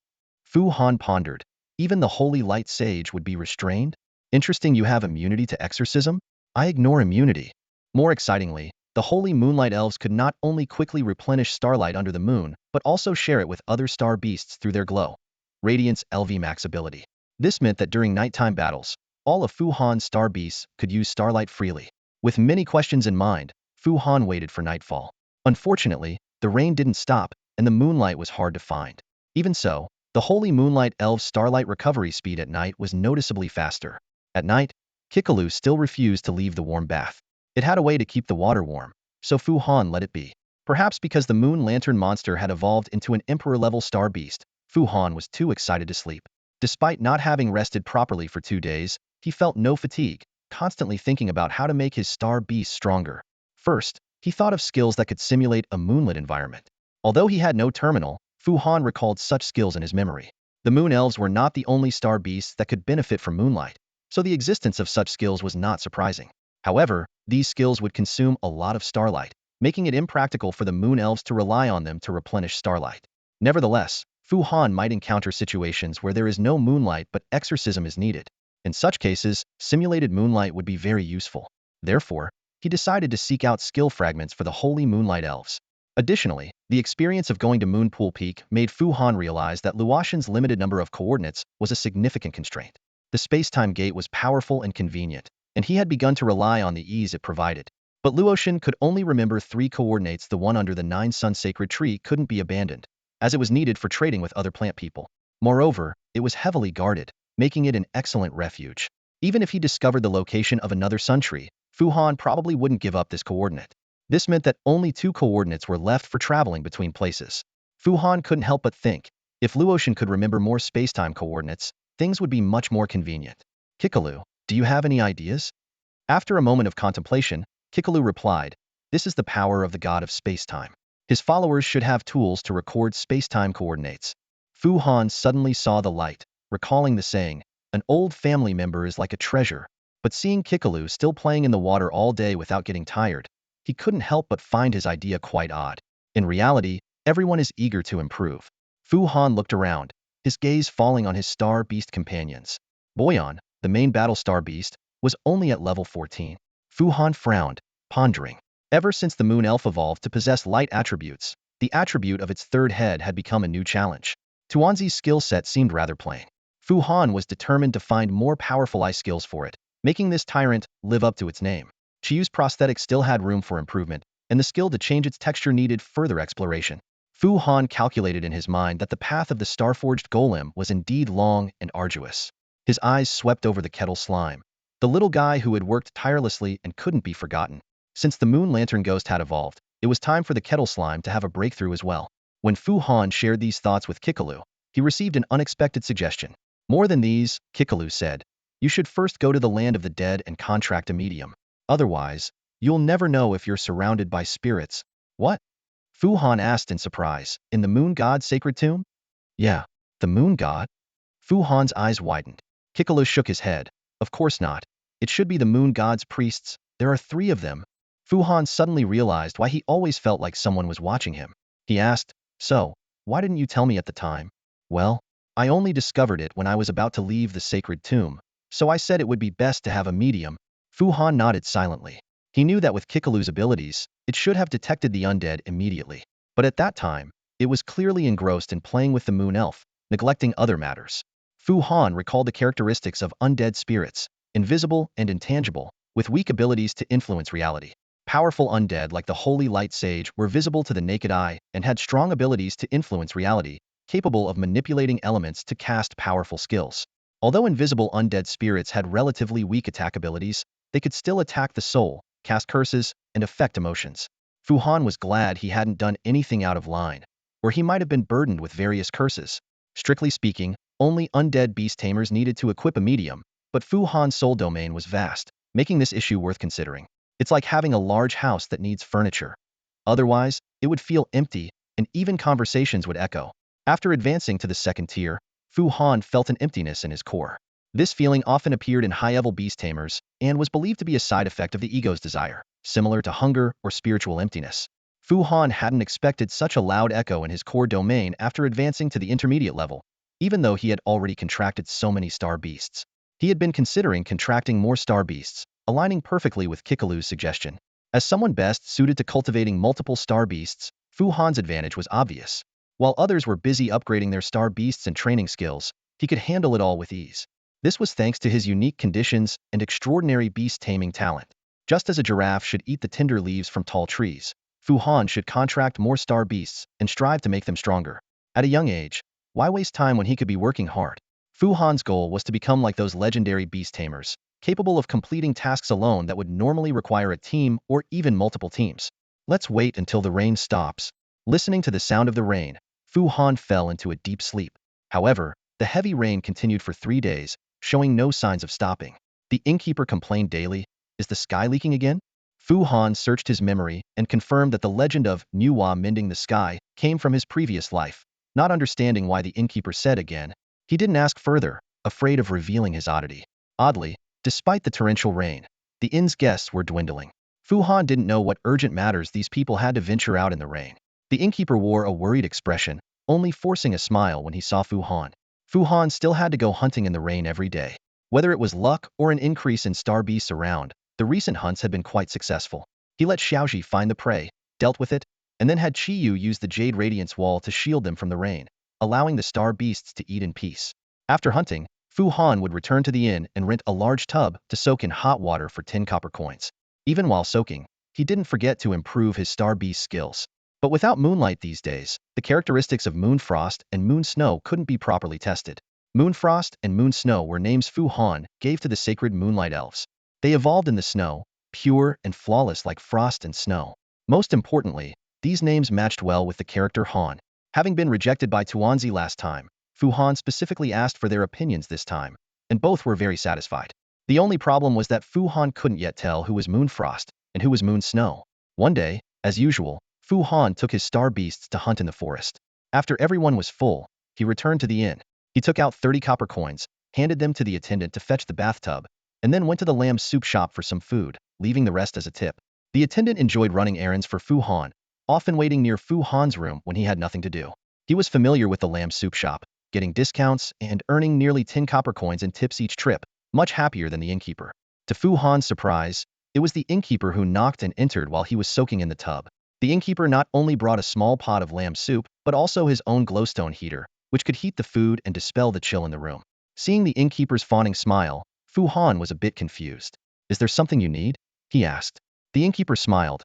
Fu Han pondered. Even the Holy Light Sage would be restrained? Interesting, you have immunity to exorcism? I ignore immunity. More excitingly, the Holy Moonlight Elves could not only quickly replenish starlight under the moon, but also share it with other star beasts through their glow. Radiance LV Max ability. This meant that during nighttime battles, all of Fu Han's star beasts could use starlight freely. With many questions in mind, Fu Han waited for nightfall. Unfortunately, the rain didn't stop, and the moonlight was hard to find. Even so, the Holy Moonlight Elves' starlight recovery speed at night was noticeably faster. At night, Kikalu still refused to leave the warm bath. It had a way to keep the water warm, so Fu Han let it be. Perhaps because the Moon Lantern monster had evolved into an Emperor-level star beast, Fu Han was too excited to sleep. Despite not having rested properly for 2 days, he felt no fatigue, constantly thinking about how to make his star beast stronger. First, he thought of skills that could simulate a moonlit environment. Although he had no terminal, Fu Han recalled such skills in his memory. The Moon Elves were not the only star beasts that could benefit from moonlight, so the existence of such skills was not surprising. However, these skills would consume a lot of starlight, making it impractical for the Moon Elves to rely on them to replenish starlight. Nevertheless, Fu Han might encounter situations where there is no moonlight but exorcism is needed. In such cases, simulated moonlight would be very useful. Therefore, he decided to seek out skill fragments for the Holy Moonlight Elves. Additionally, the experience of going to Moonpool Peak made Fu Han realize that Luotian's limited number of coordinates was a significant constraint. The space-time gate was powerful and convenient, and he had begun to rely on the ease it provided. But Luotian could only remember 3 coordinates. The one under the 9-sun sacred tree couldn't be abandoned, as it was needed for trading with other plant people. Moreover, it was heavily guarded, making it an excellent refuge. Even if he discovered the location of another sun tree, Fu Han probably wouldn't give up this coordinate. This meant that only 2 coordinates were left for traveling between places. Fu Han couldn't help but think, If Luotian could remember more spacetime coordinates, things would be much more convenient. Kikalu, do you have any ideas? After a moment of contemplation, Kikalu replied, "This is the power of the god of spacetime. His followers should have tools to record spacetime coordinates." Fu Han suddenly saw the light, recalling the saying, "An old family member is like a treasure." But seeing Kikalu still playing in the water all day without getting tired, he couldn't help but find his idea quite odd. In reality, everyone is eager to improve. Fu Han looked around, his gaze falling on his star beast companions. Boyan, the main battle star beast, was only at level 14. Fu Han frowned, pondering. Ever since the moon elf evolved to possess light attributes, the attribute of its third head had become a new challenge. Tuanzi's skill set seemed rather plain. Fu Han was determined to find more powerful eye skills for it, making this tyrant live up to its name. Chiyu's prosthetic still had room for improvement, and the skill to change its texture needed further exploration. Fu Han calculated in his mind that the path of the star-forged golem was indeed long and arduous. His eyes swept over the kettle slime, the little guy who had worked tirelessly and couldn't be forgotten. Since the moon lantern ghost had evolved, it was time for the kettle slime to have a breakthrough as well. When Fu Han shared these thoughts with Kikalu, he received an unexpected suggestion. "More than these," Kikalu said, "you should first go to the land of the dead and contract a medium. Otherwise, you'll never know if you're surrounded by spirits." "What?" Fu Han asked in surprise. "In the moon god's sacred tomb?" "Yeah, the moon god?" Fu Han's eyes widened. Kikalu shook his head. "Of course not. It should be the moon god's priests. There are 3 of them." Fu Han suddenly realized why he always felt like someone was watching him. He asked, "So, why didn't you tell me at the time?" "Well, I only discovered it when I was about to leave the sacred tomb, so I said it would be best to have a medium." Fu Han nodded silently. He knew that with Kikalu's abilities, it should have detected the undead immediately. But at that time, it was clearly engrossed in playing with the moon elf, neglecting other matters. Fu Han recalled the characteristics of undead spirits, invisible and intangible, with weak abilities to influence reality. Powerful undead like the Holy Light Sage were visible to the naked eye and had strong abilities to influence reality, capable of manipulating elements to cast powerful skills. Although invisible undead spirits had relatively weak attack abilities, they could still attack the soul, cast curses, and affect emotions. Fu Han was glad he hadn't done anything out of line, or he might have been burdened with various curses. Strictly speaking, only undead beast tamers needed to equip a medium, but Fu Han's soul domain was vast, making this issue worth considering. It's like having a large house that needs furniture. Otherwise, it would feel empty, and even conversations would echo. After advancing to the second tier, Fu Han felt an emptiness in his core. This feeling often appeared in high-level beast tamers and was believed to be a side effect of the ego's desire, similar to hunger or spiritual emptiness. Fu Han hadn't expected such a loud echo in his core domain after advancing to the intermediate level, even though he had already contracted so many star beasts. He had been considering contracting more star beasts, aligning perfectly with Kikalu's suggestion. As someone best suited to cultivating multiple star beasts, Fu Han's advantage was obvious. While others were busy upgrading their star beasts and training skills, he could handle it all with ease. This was thanks to his unique conditions and extraordinary beast-taming talent. Just as a giraffe should eat the tender leaves from tall trees, Fu Han should contract more star beasts and strive to make them stronger. At a young age, why waste time when he could be working hard? Fu Han's goal was to become like those legendary beast tamers, capable of completing tasks alone that would normally require a team or even multiple teams. Let's wait until the rain stops. Listening to the sound of the rain, Fu Han fell into a deep sleep. However, the heavy rain continued for 3 days, showing no signs of stopping. The innkeeper complained daily, "Is the sky leaking again?" Fu Han searched his memory and confirmed that the legend of Nuwa mending the sky came from his previous life. Not understanding why the innkeeper said again, he didn't ask further, afraid of revealing his oddity. Oddly, despite the torrential rain, the inn's guests were dwindling. Fu Han didn't know what urgent matters these people had to venture out in the rain. The innkeeper wore a worried expression, only forcing a smile when he saw Fu Han. Fu Han still had to go hunting in the rain every day. Whether it was luck or an increase in star beasts around, the recent hunts had been quite successful. He let Xiaoji find the prey, dealt with it, and then had Qiyu use the Jade Radiance Wall to shield them from the rain, allowing the star beasts to eat in peace. After hunting, Fu Han would return to the inn and rent a large tub to soak in hot water for 10 copper coins. Even while soaking, he didn't forget to improve his star beast skills. But without moonlight these days, the characteristics of Moon Frost and Moon Snow couldn't be properly tested. Moon Frost and Moon Snow were names Fu Han gave to the sacred moonlight elves. They evolved in the snow, pure and flawless like frost and snow. Most importantly, these names matched well with the character Han. Having been rejected by Tuanzi last time, Fu Han specifically asked for their opinions this time, and both were very satisfied. The only problem was that Fu Han couldn't yet tell who was Moon Frost and who was Moon Snow. One day, as usual, Fu Han took his star beasts to hunt in the forest. After everyone was full, he returned to the inn. He took out 30 copper coins, handed them to the attendant to fetch the bathtub, and then went to the lamb soup shop for some food, leaving the rest as a tip. The attendant enjoyed running errands for Fu Han, often waiting near Fu Han's room when he had nothing to do. He was familiar with the lamb soup shop, getting discounts and earning nearly 10 copper coins in tips each trip, much happier than the innkeeper. To Fu Han's surprise, it was the innkeeper who knocked and entered while he was soaking in the tub. The innkeeper not only brought a small pot of lamb soup, but also his own glowstone heater, which could heat the food and dispel the chill in the room. Seeing the innkeeper's fawning smile, Fu Han was a bit confused. "Is there something you need?" he asked. The innkeeper smiled.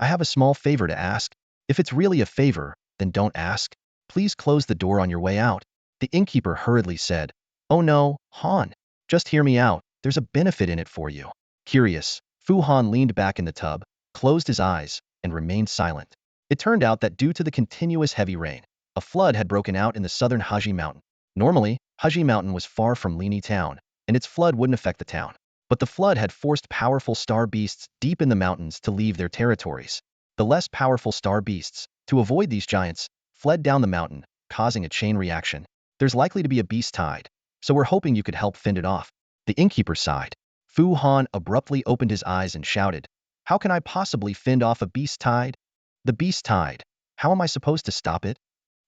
"I have a small favor to ask. If it's really a favor, then don't ask. Please close the door on your way out." The innkeeper hurriedly said, "Oh no, Han. Just hear me out. There's a benefit in it for you." Curious, Fu Han leaned back in the tub, closed his eyes, and remained silent. It turned out that due to the continuous heavy rain, a flood had broken out in the southern Haji Mountain. Normally, Haji Mountain was far from Lini Town, and its flood wouldn't affect the town. But the flood had forced powerful star beasts deep in the mountains to leave their territories. The less powerful star beasts, to avoid these giants, fled down the mountain, causing a chain reaction. "There's likely to be a beast tide, so we're hoping you could help fend it off." The innkeeper sighed. Fu Han abruptly opened his eyes and shouted, "How can I possibly fend off a beast tide? The beast tide. How am I supposed to stop it?"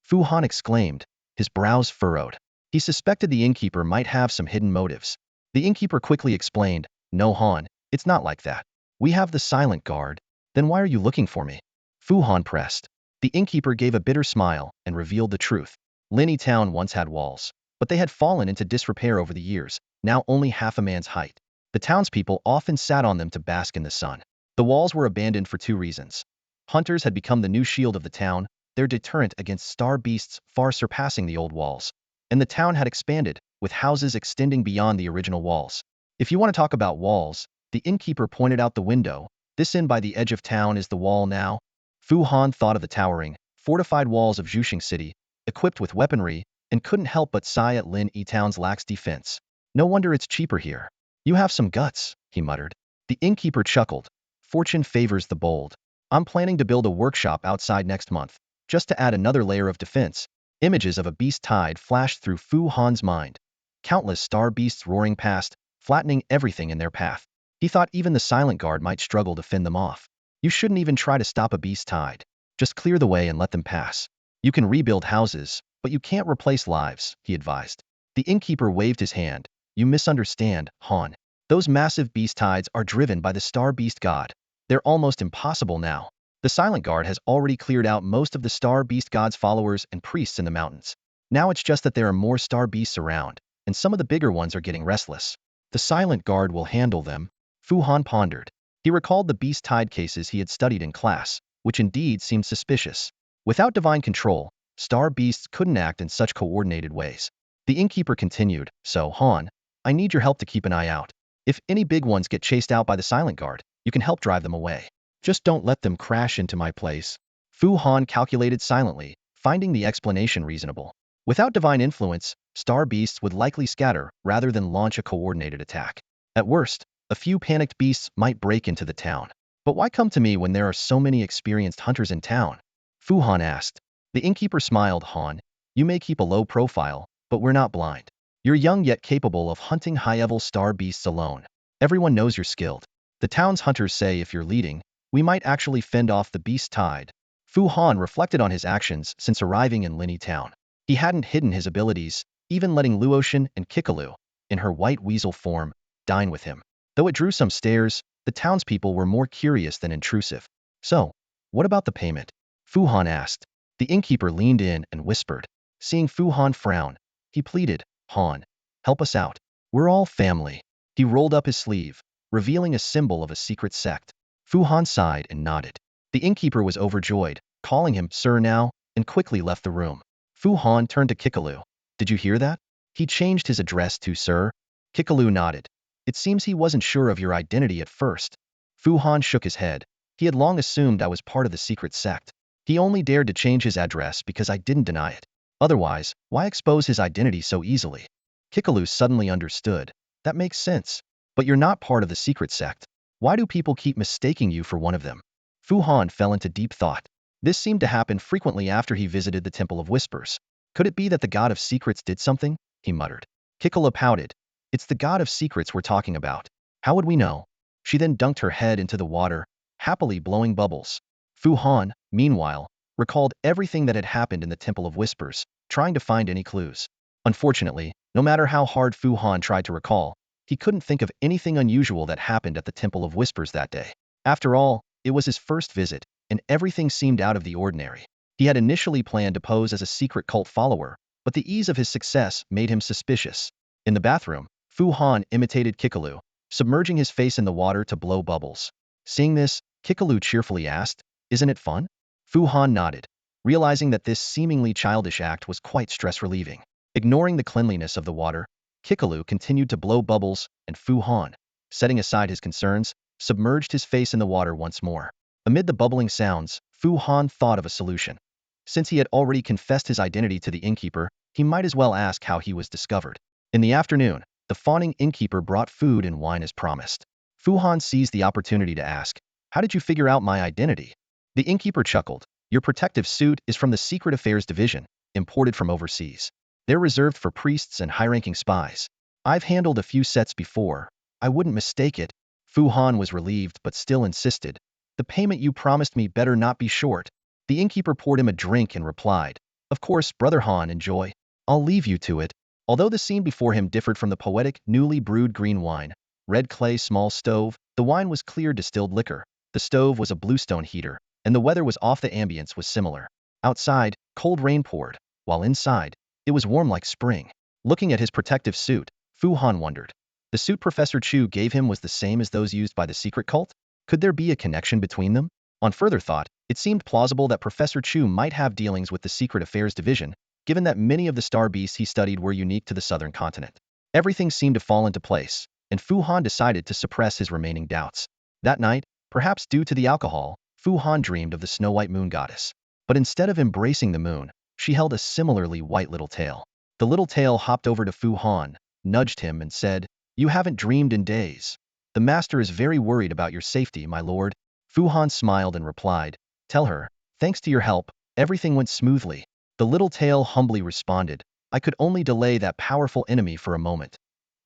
Fu Han exclaimed, his brows furrowed. He suspected the innkeeper might have some hidden motives. The innkeeper quickly explained, "No, Han, it's not like that. We have the silent guard." "Then why are you looking for me?" Fu Han pressed. The innkeeper gave a bitter smile and revealed the truth. Lini Town once had walls, but they had fallen into disrepair over the years, now only half a man's height. The townspeople often sat on them to bask in the sun. The walls were abandoned for two reasons. Hunters had become the new shield of the town, their deterrent against star beasts far surpassing the old walls. And the town had expanded, with houses extending beyond the original walls. "If you want to talk about walls," the innkeeper pointed out the window, "this inn by the edge of town is the wall now." Fu Han thought of the towering, fortified walls of Zhuxing City, equipped with weaponry, and couldn't help but sigh at Lin Yi Town's lax defense. "No wonder it's cheaper here. You have some guts," he muttered. The innkeeper chuckled. "Fortune favors the bold. I'm planning to build a workshop outside next month, just to add another layer of defense." Images of a beast tide flashed through Fu Han's mind. Countless star beasts roaring past, flattening everything in their path. He thought even the silent guard might struggle to fend them off. "You shouldn't even try to stop a beast tide. Just clear the way and let them pass. You can rebuild houses, but you can't replace lives," he advised. The innkeeper waved his hand. "You misunderstand, Han. Those massive beast tides are driven by the star beast god. They're almost impossible now. The silent guard has already cleared out most of the star beast god's followers and priests in the mountains. Now it's just that there are more star beasts around, and some of the bigger ones are getting restless. The silent guard will handle them." Fu Han pondered. He recalled the beast tide cases he had studied in class, which indeed seemed suspicious. Without divine control, star beasts couldn't act in such coordinated ways. The innkeeper continued, "So, Han, I need your help to keep an eye out. If any big ones get chased out by the silent guard, you can help drive them away. Just don't let them crash into my place." Fu Han calculated silently, finding the explanation reasonable. Without divine influence, star beasts would likely scatter rather than launch a coordinated attack. At worst, a few panicked beasts might break into the town. "But why come to me when there are so many experienced hunters in town?" Fu Han asked. The innkeeper smiled. "Han, you may keep a low profile, but we're not blind. You're young yet capable of hunting high-level star beasts alone. Everyone knows you're skilled. The town's hunters say if you're leading, we might actually fend off the beast tide." Fu Han reflected on his actions since arriving in Lini Town. He hadn't hidden his abilities, even letting Luotian and Kikalu, in her white weasel form, dine with him. Though it drew some stares, the townspeople were more curious than intrusive. "So, what about the payment?" Fu Han asked. The innkeeper leaned in and whispered. Seeing Fu Han frown, he pleaded, "Han, help us out. We're all family." He rolled up his sleeve, revealing a symbol of a secret sect. Fu Han sighed and nodded. The innkeeper was overjoyed, calling him "sir" now, and quickly left the room. Fu Han turned to Kikalu. "Did you hear that? He changed his address to sir." Kikalu nodded. "It seems he wasn't sure of your identity at first." Fu Han shook his head. He had long assumed I was part of the secret sect. He only dared to change his address because I didn't deny it. Otherwise, why expose his identity so easily? Kikalu suddenly understood. That makes sense. But you're not part of the secret sect. Why do people keep mistaking you for one of them? Fu Han fell into deep thought. This seemed to happen frequently after he visited the Temple of Whispers. Could it be that the God of Secrets did something? He muttered. Kikala pouted. It's the God of Secrets we're talking about. How would we know? She then dunked her head into the water, happily blowing bubbles. Fu Han, meanwhile, recalled everything that had happened in the Temple of Whispers, trying to find any clues. Unfortunately, no matter how hard Fu Han tried to recall, he couldn't think of anything unusual that happened at the Temple of Whispers that day. After all, it was his first visit, and everything seemed out of the ordinary. He had initially planned to pose as a secret cult follower, but the ease of his success made him suspicious. In the bathroom, Fu Han imitated Kikalu, submerging his face in the water to blow bubbles. Seeing this, Kikalu cheerfully asked, "Isn't it fun?" Fu Han nodded, realizing that this seemingly childish act was quite stress-relieving. Ignoring the cleanliness of the water, Kikalu continued to blow bubbles, and Fu Han, setting aside his concerns, submerged his face in the water once more. Amid the bubbling sounds, Fu Han thought of a solution. Since he had already confessed his identity to the innkeeper, he might as well ask how he was discovered. In the afternoon, the fawning innkeeper brought food and wine as promised. Fu Han seized the opportunity to ask, "How did you figure out my identity?" The innkeeper chuckled. "Your protective suit is from the Secret Affairs Division, imported from overseas. They're reserved for priests and high-ranking spies. I've handled a few sets before. I wouldn't mistake it." Fu Han was relieved but still insisted. "The payment you promised me better not be short." The innkeeper poured him a drink and replied, "Of course, Brother Han, enjoy. I'll leave you to it." Although the scene before him differed from the poetic, newly brewed green wine, red clay small stove, the wine was clear distilled liquor. The stove was a bluestone heater, and the weather was off. The ambience was similar. Outside, cold rain poured, while inside, it was warm like spring. Looking at his protective suit, Fu Han wondered. The suit Professor Chu gave him was the same as those used by the secret cult? Could there be a connection between them? On further thought, it seemed plausible that Professor Chu might have dealings with the Secret Affairs Division, given that many of the star beasts he studied were unique to the southern continent. Everything seemed to fall into place, and Fu Han decided to suppress his remaining doubts. That night, perhaps due to the alcohol, Fu Han dreamed of the snow-white moon goddess. But instead of embracing the moon, she held a similarly white little tail. The little tail hopped over to Fu Han, nudged him and said, "You haven't dreamed in days. The master is very worried about your safety, my lord." Fu Han smiled and replied, "Tell her, thanks to your help, everything went smoothly." The little tail humbly responded, "I could only delay that powerful enemy for a moment.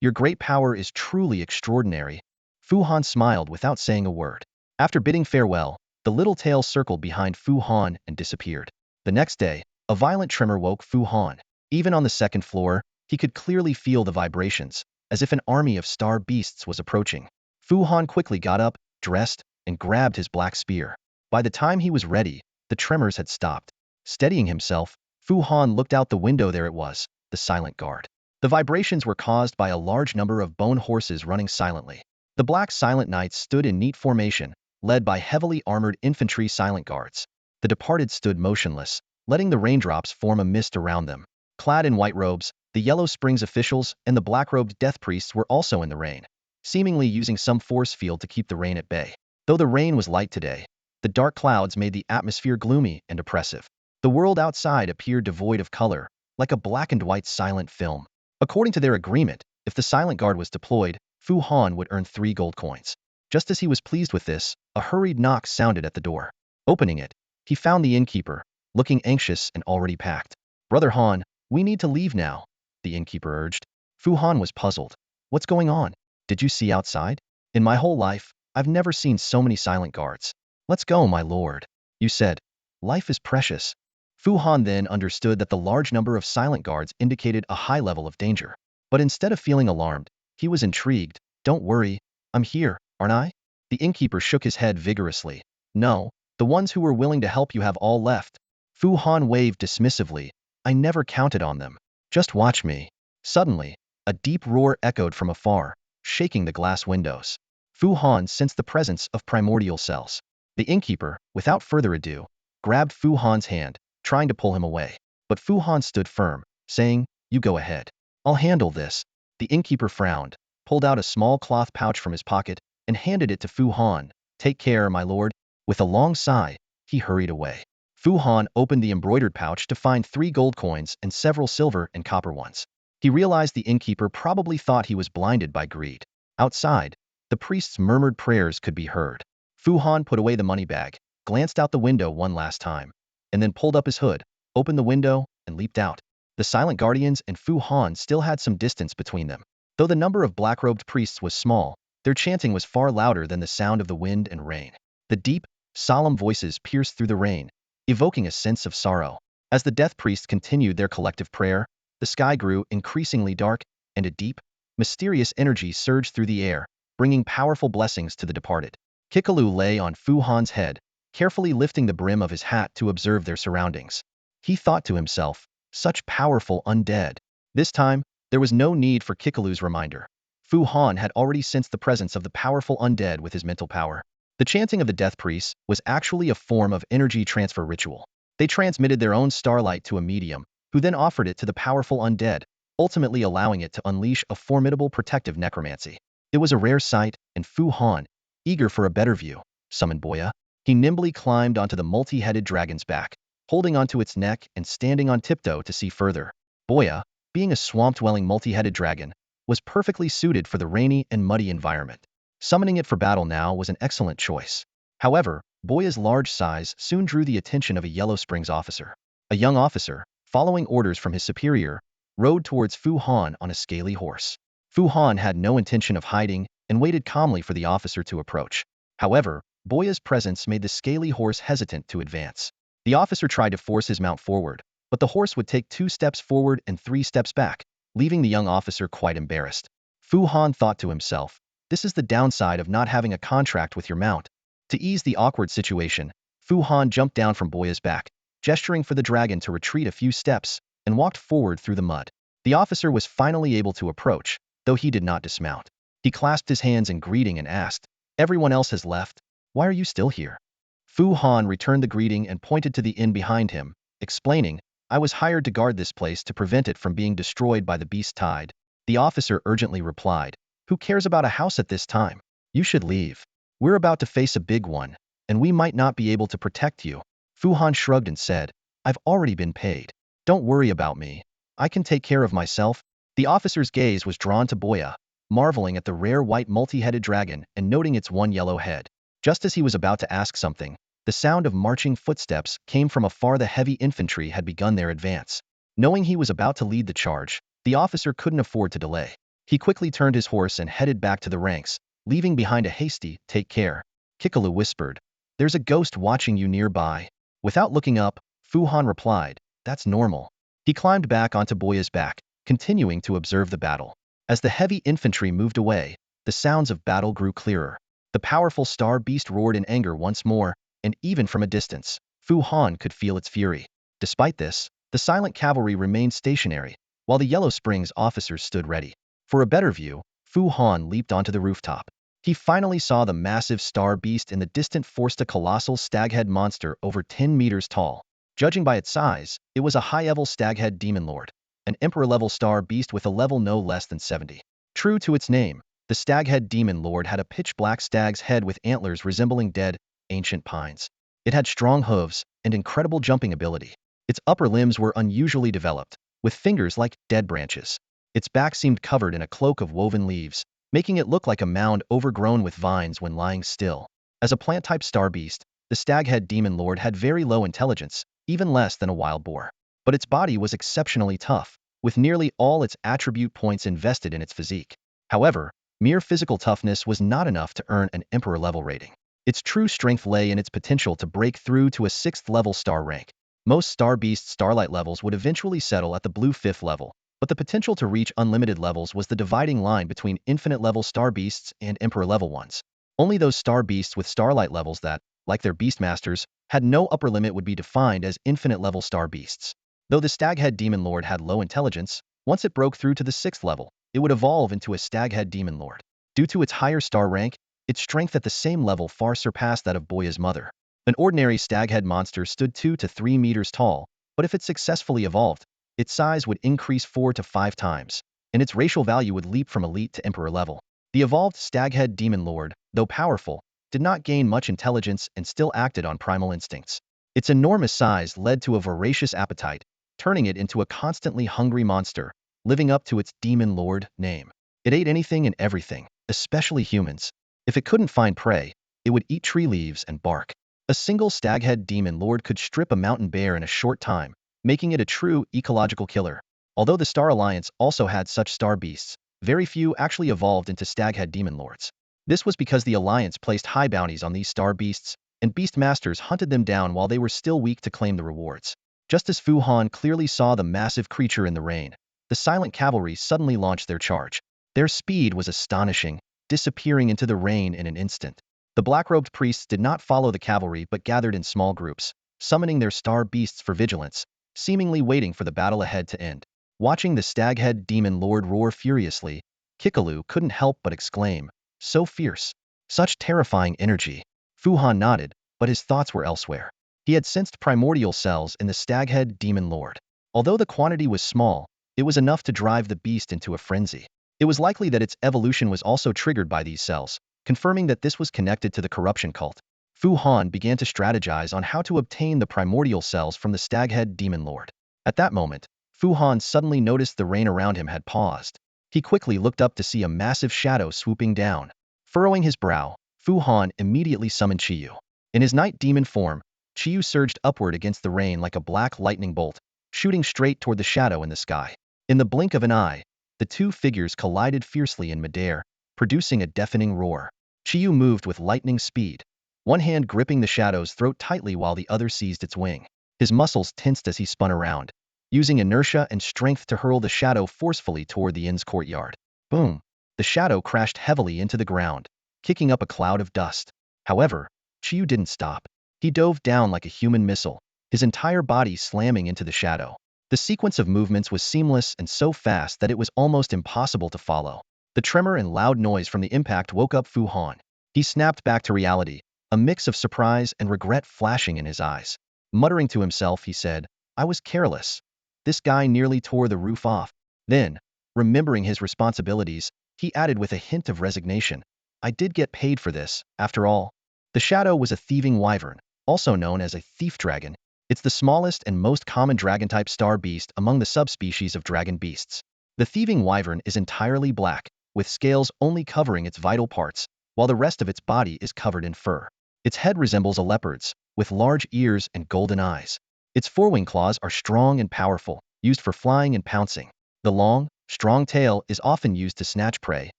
Your great power is truly extraordinary." Fu Han smiled without saying a word. After bidding farewell, the little tail circled behind Fu Han and disappeared. The next day, a violent tremor woke Fu Han. Even on the second floor, he could clearly feel the vibrations, as if an army of star beasts was approaching. Fu Han quickly got up, dressed, and grabbed his black spear. By the time he was ready, the tremors had stopped. Steadying himself, Fu Han looked out the window. There it was, the silent guard. The vibrations were caused by a large number of bone horses running silently. The black silent knights stood in neat formation, led by heavily armored infantry silent guards. The departed stood motionless, letting the raindrops form a mist around them. Clad in white robes, the Yellow Springs officials and the black-robed death priests were also in the rain, seemingly using some force field to keep the rain at bay. Though the rain was light today, the dark clouds made the atmosphere gloomy and oppressive. The world outside appeared devoid of color, like a black and white silent film. According to their agreement, if the silent guard was deployed, Fu Han would earn 3 gold coins. Just as he was pleased with this, a hurried knock sounded at the door. Opening it, he found the innkeeper, looking anxious and already packed. "Brother Han, we need to leave now," the innkeeper urged. Fu Han was puzzled. "What's going on? Did you see outside? In my whole life, I've never seen so many silent guards." "Let's go, my lord," you said. "Life is precious." Fu Han then understood that the large number of silent guards indicated a high level of danger. But instead of feeling alarmed, he was intrigued. "Don't worry, I'm here, aren't I?" The innkeeper shook his head vigorously. "No, the ones who were willing to help you have all left." Fu Han waved dismissively. "I never counted on them. Just watch me." Suddenly, a deep roar echoed from afar, shaking the glass windows. Fu Han sensed the presence of primordial cells. The innkeeper, without further ado, grabbed Fu Han's hand, trying to pull him away. But Fu Han stood firm, saying, "You go ahead. I'll handle this." The innkeeper frowned, pulled out a small cloth pouch from his pocket, and handed it to Fu Han. "Take care, my lord." With a long sigh, he hurried away. Fu Han opened the embroidered pouch to find 3 gold coins and several silver and copper ones. He realized the innkeeper probably thought he was blinded by greed. Outside, the priest's murmured prayers could be heard. Fu Han put away the money bag, glanced out the window one last time, and then pulled up his hood, opened the window, and leaped out. The silent guardians and Fu Han still had some distance between them. Though the number of black-robed priests was small, their chanting was far louder than the sound of the wind and rain. The deep, solemn voices pierced through the rain, evoking a sense of sorrow. As the death priests continued their collective prayer, the sky grew increasingly dark, and a deep, mysterious energy surged through the air, bringing powerful blessings to the departed. Kikalu lay on Fu Han's head, carefully lifting the brim of his hat to observe their surroundings. He thought to himself, such powerful undead. This time, there was no need for Kikalu's reminder. Fu Han had already sensed the presence of the powerful undead with his mental power. The chanting of the death priests was actually a form of energy transfer ritual. They transmitted their own starlight to a medium, who then offered it to the powerful undead, ultimately allowing it to unleash a formidable protective necromancy. It was a rare sight, and Fu Han, eager for a better view, summoned Boya. He nimbly climbed onto the multi-headed dragon's back, holding onto its neck and standing on tiptoe to see further. Boya, being a swamp-dwelling multi-headed dragon, was perfectly suited for the rainy and muddy environment. Summoning it for battle now was an excellent choice. However, Boya's large size soon drew the attention of a Yellow Springs officer. A young officer, following orders from his superior, rode towards Fu Han on a scaly horse. Fu Han had no intention of hiding and waited calmly for the officer to approach. However, Boya's presence made the scaly horse hesitant to advance. The officer tried to force his mount forward, but the horse would take 2 steps forward and 3 steps back, leaving the young officer quite embarrassed. Fu Han thought to himself, this is the downside of not having a contract with your mount. To ease the awkward situation, Fu Han jumped down from Boya's back, gesturing for the dragon to retreat a few steps, and walked forward through the mud. The officer was finally able to approach, though he did not dismount. He clasped his hands in greeting and asked, everyone else has left. Why are you still here? Fu Han returned the greeting and pointed to the inn behind him, explaining, I was hired to guard this place to prevent it from being destroyed by the beast tide. The officer urgently replied, who cares about a house at this time? You should leave. We're about to face a big one, and we might not be able to protect you. Fu Han shrugged and said, I've already been paid. Don't worry about me. I can take care of myself. The officer's gaze was drawn to Boya, marveling at the rare white multi-headed dragon and noting its one yellow head. Just as he was about to ask something, the sound of marching footsteps came from afar. The heavy infantry had begun their advance. Knowing he was about to lead the charge, the officer couldn't afford to delay. He quickly turned his horse and headed back to the ranks, leaving behind a hasty, take care. Kikalu whispered, there's a ghost watching you nearby. Without looking up, Fu Han replied, that's normal. He climbed back onto Boya's back, continuing to observe the battle. As the heavy infantry moved away, the sounds of battle grew clearer. The powerful star beast roared in anger once more, and even from a distance, Fu Han could feel its fury. Despite this, the silent cavalry remained stationary, while the Yellow Springs officers stood ready. For a better view, Fu Han leaped onto the rooftop. He finally saw the massive star beast in the distant forest, a colossal staghead monster over 10 meters tall. Judging by its size, it was a high-level staghead demon lord, an emperor-level star beast with a level no less than 70. True to its name, the staghead demon lord had a pitch-black stag's head with antlers resembling dead, ancient pines. It had strong hooves and incredible jumping ability. Its upper limbs were unusually developed, with fingers like dead branches. Its back seemed covered in a cloak of woven leaves, making it look like a mound overgrown with vines when lying still. As a plant-type star beast, the staghead demon lord had very low intelligence, even less than a wild boar. But its body was exceptionally tough, with nearly all its attribute points invested in its physique. However, mere physical toughness was not enough to earn an emperor-level rating. Its true strength lay in its potential to break through to a 6th-level star rank. Most star beast starlight levels would eventually settle at the blue 5th level, but the potential to reach unlimited levels was the dividing line between infinite-level star beasts and emperor-level ones. Only those star beasts with starlight levels that, like their beastmasters, had no upper limit would be defined as infinite-level star beasts. Though the staghead demon lord had low intelligence, once it broke through to the 6th level, it would evolve into a staghead demon lord. Due to its higher star rank, its strength at the same level far surpassed that of Boya's mother. An ordinary staghead monster stood 2 to 3 meters tall, but if it successfully evolved, its size would increase 4 to 5 times, and its racial value would leap from elite to emperor level. The evolved staghead demon lord, though powerful, did not gain much intelligence and still acted on primal instincts. Its enormous size led to a voracious appetite, turning it into a constantly hungry monster, living up to its demon lord name. It ate anything and everything, especially humans. If it couldn't find prey, it would eat tree leaves and bark. A single staghead demon lord could strip a mountain bear in a short time, making it a true ecological killer. Although the Star Alliance also had such star beasts, very few actually evolved into staghead demon lords. This was because the Alliance placed high bounties on these star beasts, and beast masters hunted them down while they were still weak to claim the rewards. Just as Fu Han clearly saw the massive creature in the rain, the silent cavalry suddenly launched their charge. Their speed was astonishing, disappearing into the rain in an instant. The black-robed priests did not follow the cavalry but gathered in small groups, summoning their star beasts for vigilance, seemingly waiting for the battle ahead to end. Watching the staghead demon lord roar furiously, Kikalu couldn't help but exclaim, "So fierce! Such terrifying energy!" Fu Han nodded, but his thoughts were elsewhere. He had sensed primordial cells in the staghead demon lord. Although the quantity was small, it was enough to drive the beast into a frenzy. It was likely that its evolution was also triggered by these cells, confirming that this was connected to the corruption cult. Fu Han began to strategize on how to obtain the primordial cells from the staghead demon lord. At that moment, Fu Han suddenly noticed the rain around him had paused. He quickly looked up to see a massive shadow swooping down. Furrowing his brow, Fu Han immediately summoned Qiyu. In his night demon form, Qiyu surged upward against the rain like a black lightning bolt, shooting straight toward the shadow in the sky. In the blink of an eye, the two figures collided fiercely in midair, producing a deafening roar. Qiyu moved with lightning speed, one hand gripping the shadow's throat tightly while the other seized its wing. His muscles tensed as he spun around, using inertia and strength to hurl the shadow forcefully toward the inn's courtyard. Boom! The shadow crashed heavily into the ground, kicking up a cloud of dust. However, Qiyu didn't stop. He dove down like a human missile, his entire body slamming into the shadow. The sequence of movements was seamless and so fast that it was almost impossible to follow. The tremor and loud noise from the impact woke up Fu Han. He snapped back to reality, a mix of surprise and regret flashing in his eyes. Muttering to himself, he said, "I was careless. This guy nearly tore the roof off." Then, remembering his responsibilities, he added with a hint of resignation, "I did get paid for this, after all." The shadow was a thieving wyvern, also known as a thief dragon. It's the smallest and most common dragon-type star beast among the subspecies of dragon beasts. The thieving wyvern is entirely black, with scales only covering its vital parts, while the rest of its body is covered in fur. Its head resembles a leopard's, with large ears and golden eyes. Its forewing claws are strong and powerful, used for flying and pouncing. The long, strong tail is often used to snatch prey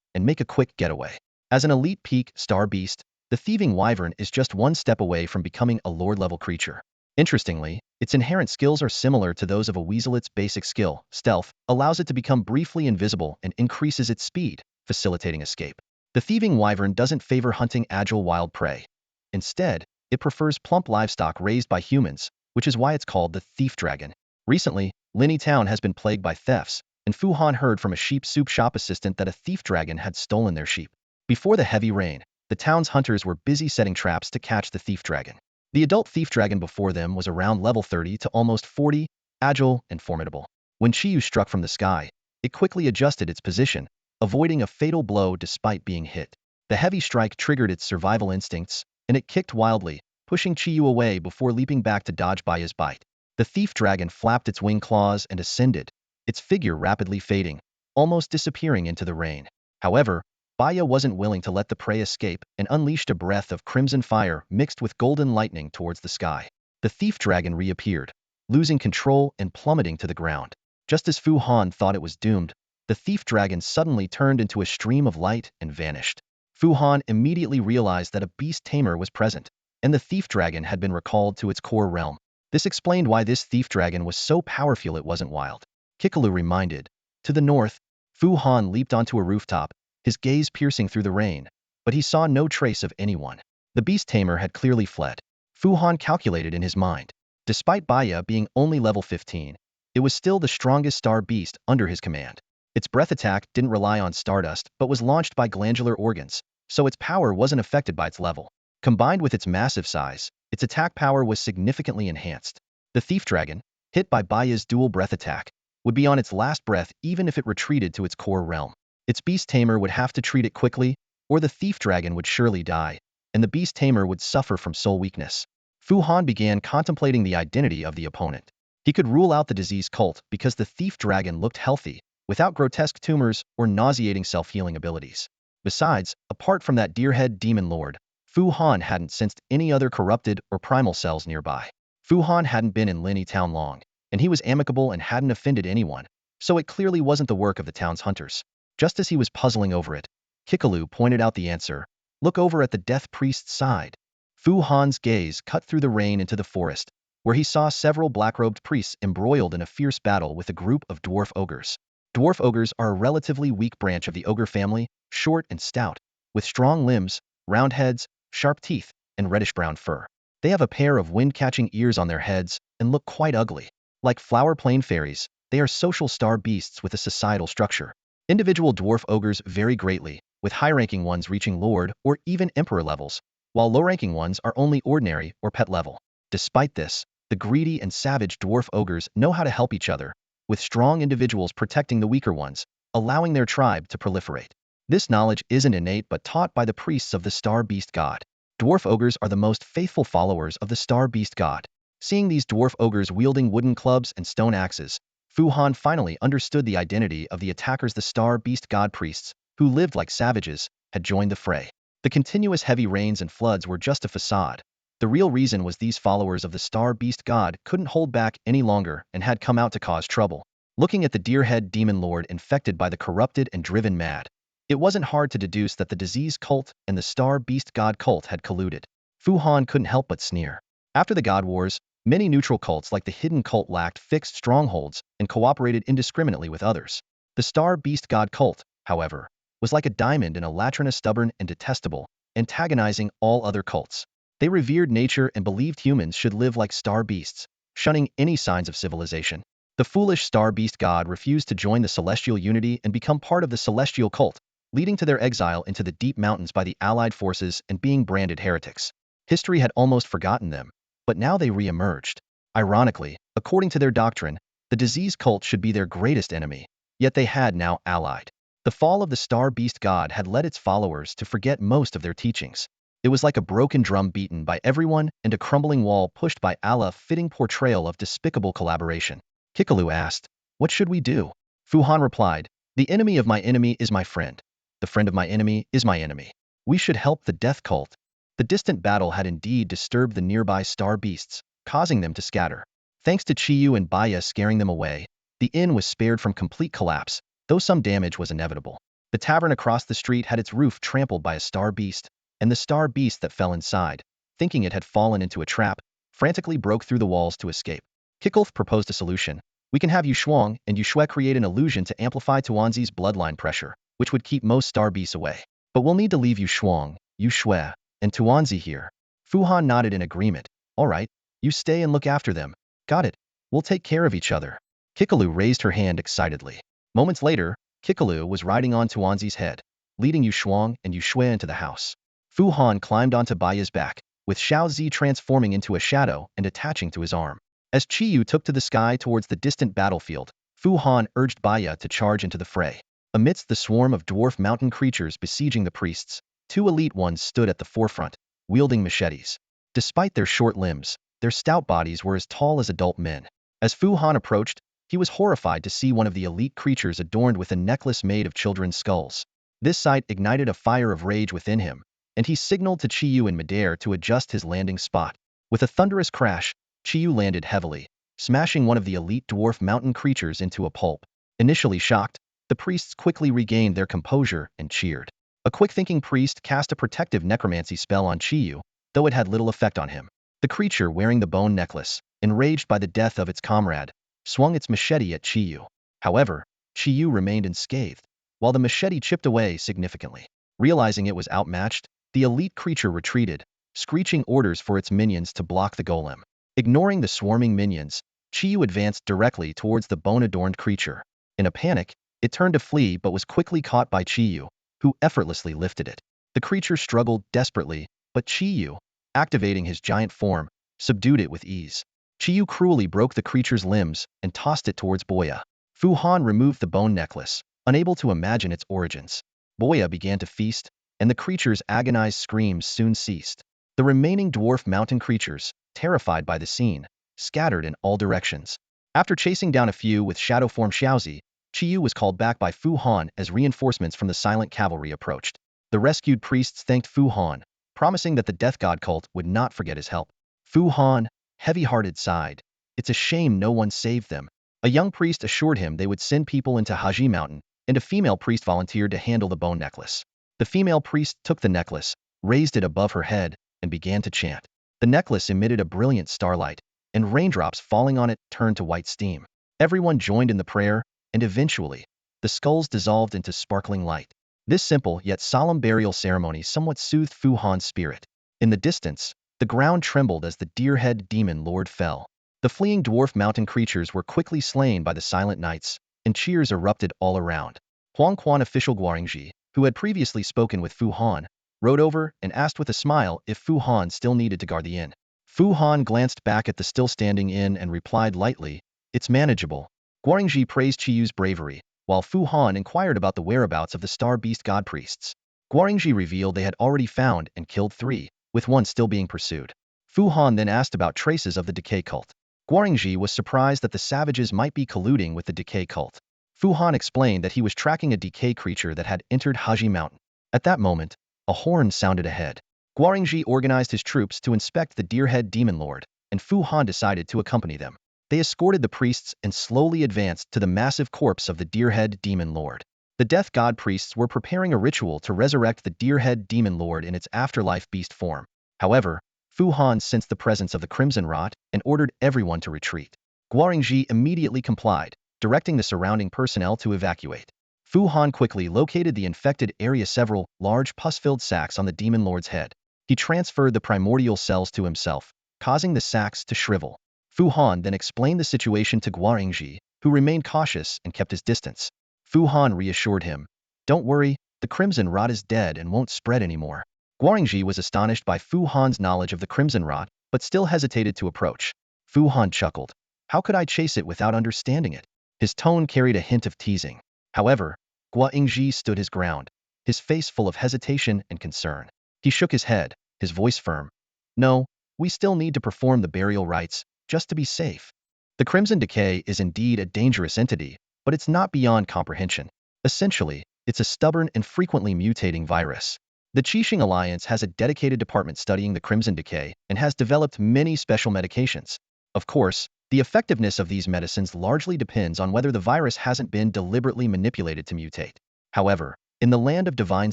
and make a quick getaway. As an elite peak star beast, the thieving wyvern is just one step away from becoming a lord-level creature. Interestingly, its inherent skills are similar to those of a weasel. Its basic skill, stealth, allows it to become briefly invisible and increases its speed, facilitating escape. The thieving wyvern doesn't favor hunting agile wild prey. Instead, it prefers plump livestock raised by humans, which is why it's called the thief dragon. Recently, Linny Town has been plagued by thefts, and Fu Han heard from a sheep soup shop assistant that a thief dragon had stolen their sheep. Before the heavy rain, the town's hunters were busy setting traps to catch the thief dragon. The adult thief dragon before them was around level 30 to almost 40, agile and formidable. When Qiyu struck from the sky, it quickly adjusted its position, avoiding a fatal blow despite being hit. The heavy strike triggered its survival instincts, and it kicked wildly, pushing Qiyu away before leaping back to dodge Baya's bite. The thief dragon flapped its wing claws and ascended, its figure rapidly fading, almost disappearing into the rain. However, Baya wasn't willing to let the prey escape and unleashed a breath of crimson fire mixed with golden lightning towards the sky. The thief dragon reappeared, losing control and plummeting to the ground. Just as Fu Han thought it was doomed, the thief dragon suddenly turned into a stream of light and vanished. Fu Han immediately realized that a beast tamer was present, and the thief dragon had been recalled to its core realm. This explained why this thief dragon was so powerful it wasn't wild. Kikalu reminded. To the north, Fu Han leaped onto a rooftop, his gaze piercing through the rain, but he saw no trace of anyone. The beast tamer had clearly fled. Fu Han calculated in his mind. Despite Baya being only level 15, it was still the strongest star beast under his command. Its breath attack didn't rely on stardust but was launched by glandular organs, so its power wasn't affected by its level. Combined with its massive size, its attack power was significantly enhanced. The thief dragon, hit by Baya's dual breath attack, would be on its last breath even if it retreated to its core realm. Its beast tamer would have to treat it quickly, or the thief dragon would surely die, and the beast tamer would suffer from soul weakness. Fu Han began contemplating the identity of the opponent. He could rule out the disease cult because the thief dragon looked healthy, without grotesque tumors or nauseating self-healing abilities. Besides, apart from that deer-head demon lord, Fu Han hadn't sensed any other corrupted or primal cells nearby. Fu Han hadn't been in Linny Town long, and he was amicable and hadn't offended anyone, so it clearly wasn't the work of the town's hunters. Just as he was puzzling over it, Kikalu pointed out the answer. Look over at the death priest's side. Fu Han's gaze cut through the rain into the forest, where he saw several black-robed priests embroiled in a fierce battle with a group of dwarf ogres. Dwarf ogres are a relatively weak branch of the ogre family, short and stout, with strong limbs, round heads, sharp teeth, and reddish-brown fur. They have a pair of wind-catching ears on their heads and look quite ugly. Like flower plain fairies, they are social star beasts with a societal structure. Individual dwarf ogres vary greatly, with high-ranking ones reaching lord or even emperor levels, while low-ranking ones are only ordinary or pet level. Despite this, the greedy and savage dwarf ogres know how to help each other, with strong individuals protecting the weaker ones, allowing their tribe to proliferate. This knowledge isn't innate but taught by the priests of the star beast god. Dwarf ogres are the most faithful followers of the star beast god. Seeing these dwarf ogres wielding wooden clubs and stone axes, Fu Han finally understood the identity of the attackers. The star beast god priests, who lived like savages, had joined the fray. The continuous heavy rains and floods were just a facade. The real reason was these followers of the star beast god couldn't hold back any longer and had come out to cause trouble. Looking at the deer-head demon lord infected by the corrupted and driven mad, it wasn't hard to deduce that the disease cult and the star beast god cult had colluded. Fu Han couldn't help but sneer. After the God Wars, many neutral cults like the hidden cult lacked fixed strongholds and cooperated indiscriminately with others. The star beast god cult, however, was like a diamond in a latrina, stubborn and detestable, antagonizing all other cults. They revered nature and believed humans should live like star beasts, shunning any signs of civilization. The foolish star beast god refused to join the celestial unity and become part of the celestial cult, leading to their exile into the deep mountains by the allied forces and being branded heretics. History had almost forgotten them, but now they re-emerged. Ironically, according to their doctrine, the disease cult should be their greatest enemy, yet they had now allied. The fall of the star beast god had led its followers to forget most of their teachings. It was like a broken drum beaten by everyone and a crumbling wall pushed by Allah. Fitting portrayal of despicable collaboration. Kikalu asked, "What should we do?" Fu Han replied, "The enemy of my enemy is my friend. The friend of my enemy is my enemy. We should help the death cult." The distant battle had indeed disturbed the nearby star beasts, causing them to scatter. Thanks to Chiyu and Baya scaring them away, the inn was spared from complete collapse, though some damage was inevitable. The tavern across the street had its roof trampled by a star beast, and the star beast that fell inside, thinking it had fallen into a trap, frantically broke through the walls to escape. Kikulf proposed a solution. We can have Yushuang and Yushue create an illusion to amplify Tuanzi's bloodline pressure, which would keep most star beasts away. But we'll need to leave Yushuang, Yushue, and Tuanzi here. Fu Han nodded in agreement. All right, you stay and look after them. Got it. We'll take care of each other. Kikalu raised her hand excitedly. Moments later, Kikalu was riding on Tuanzi's head, leading Yushuang and Yushue into the house. Fu Han climbed onto Baya's back, with Xiaozi transforming into a shadow and attaching to his arm. As Chiyu took to the sky towards the distant battlefield, Fu Han urged Baya to charge into the fray. Amidst the swarm of dwarf mountain creatures besieging the priests, two elite ones stood at the forefront, wielding machetes. Despite their short limbs, their stout bodies were as tall as adult men. As Fu Han approached, he was horrified to see one of the elite creatures adorned with a necklace made of children's skulls. This sight ignited a fire of rage within him, and he signaled to Chiyu in midair to adjust his landing spot. With a thunderous crash, Chiyu landed heavily, smashing one of the elite dwarf mountain creatures into a pulp. Initially shocked, the priests quickly regained their composure and cheered. A quick-thinking priest cast a protective necromancy spell on Chiyu, though it had little effect on him. The creature wearing the bone necklace, enraged by the death of its comrade, swung its machete at Chiyu. However, Chiyu remained unscathed, while the machete chipped away significantly. Realizing it was outmatched, the elite creature retreated, screeching orders for its minions to block the golem. Ignoring the swarming minions, Chiyu advanced directly towards the bone-adorned creature. In a panic, it turned to flee but was quickly caught by Chiyu, who effortlessly lifted it. The creature struggled desperately, but Chiyu, activating his giant form, subdued it with ease. Chiyu cruelly broke the creature's limbs and tossed it towards Boya. Fu Han removed the bone necklace, unable to imagine its origins. Boya began to feast, and the creature's agonized screams soon ceased. The remaining dwarf mountain creatures, terrified by the scene, scattered in all directions. After chasing down a few with shadow form Xiaozi, Qiyu was called back by Fu Han as reinforcements from the silent cavalry approached. The rescued priests thanked Fu Han, promising that the death god cult would not forget his help. Fu Han, heavy-hearted, sighed. It's a shame no one saved them. A young priest assured him they would send people into Haji Mountain, and a female priest volunteered to handle the bone necklace. The female priest took the necklace, raised it above her head, and began to chant. The necklace emitted a brilliant starlight, and raindrops falling on it turned to white steam. Everyone joined in the prayer, and eventually, the skulls dissolved into sparkling light. This simple yet solemn burial ceremony somewhat soothed Fu Han's spirit. In the distance, the ground trembled as the deer-head demon lord fell. The fleeing dwarf mountain creatures were quickly slain by the silent knights, and cheers erupted all around. Huangquan official Guaringji, who had previously spoken with Fu Han, rode over and asked with a smile if Fu Han still needed to guard the inn. Fu Han glanced back at the still-standing inn and replied lightly, "It's manageable." Guaringji praised Qiyu's bravery, while Fu Han inquired about the whereabouts of the star beast god priests. Guaringji revealed they had already found and killed 3, with one still being pursued. Fu Han then asked about traces of the decay cult. Guaringji was surprised that the savages might be colluding with the decay cult. Fu Han explained that he was tracking a decay creature that had entered Haji Mountain. At that moment, a horn sounded ahead. Guaringji organized his troops to inspect the deer-head demon lord, and Fu Han decided to accompany them. They escorted the priests and slowly advanced to the massive corpse of the deer-head demon lord. The death god priests were preparing a ritual to resurrect the deer-head demon lord in its afterlife beast form. However, Fu Han sensed the presence of the crimson rot and ordered everyone to retreat. Guaringji immediately complied, directing the surrounding personnel to evacuate. Fu Han quickly located the infected area, several large pus-filled sacs on the demon lord's head. He transferred the primordial cells to himself, causing the sacs to shrivel. Fu Han then explained the situation to Guaringji, who remained cautious and kept his distance. Fu Han reassured him, "Don't worry, the crimson rot is dead and won't spread anymore." Guaringji was astonished by Fu Han's knowledge of the crimson rot, but still hesitated to approach. Fu Han chuckled. "How could I chase it without understanding it?" His tone carried a hint of teasing. However, Guaringji stood his ground, his face full of hesitation and concern. He shook his head, his voice firm. "No, we still need to perform the burial rites, just to be safe. The Crimson Decay is indeed a dangerous entity, but it's not beyond comprehension. Essentially, it's a stubborn and frequently mutating virus. The Qixing Alliance has a dedicated department studying the Crimson Decay and has developed many special medications. Of course, the effectiveness of these medicines largely depends on whether the virus hasn't been deliberately manipulated to mutate. However, in the land of divine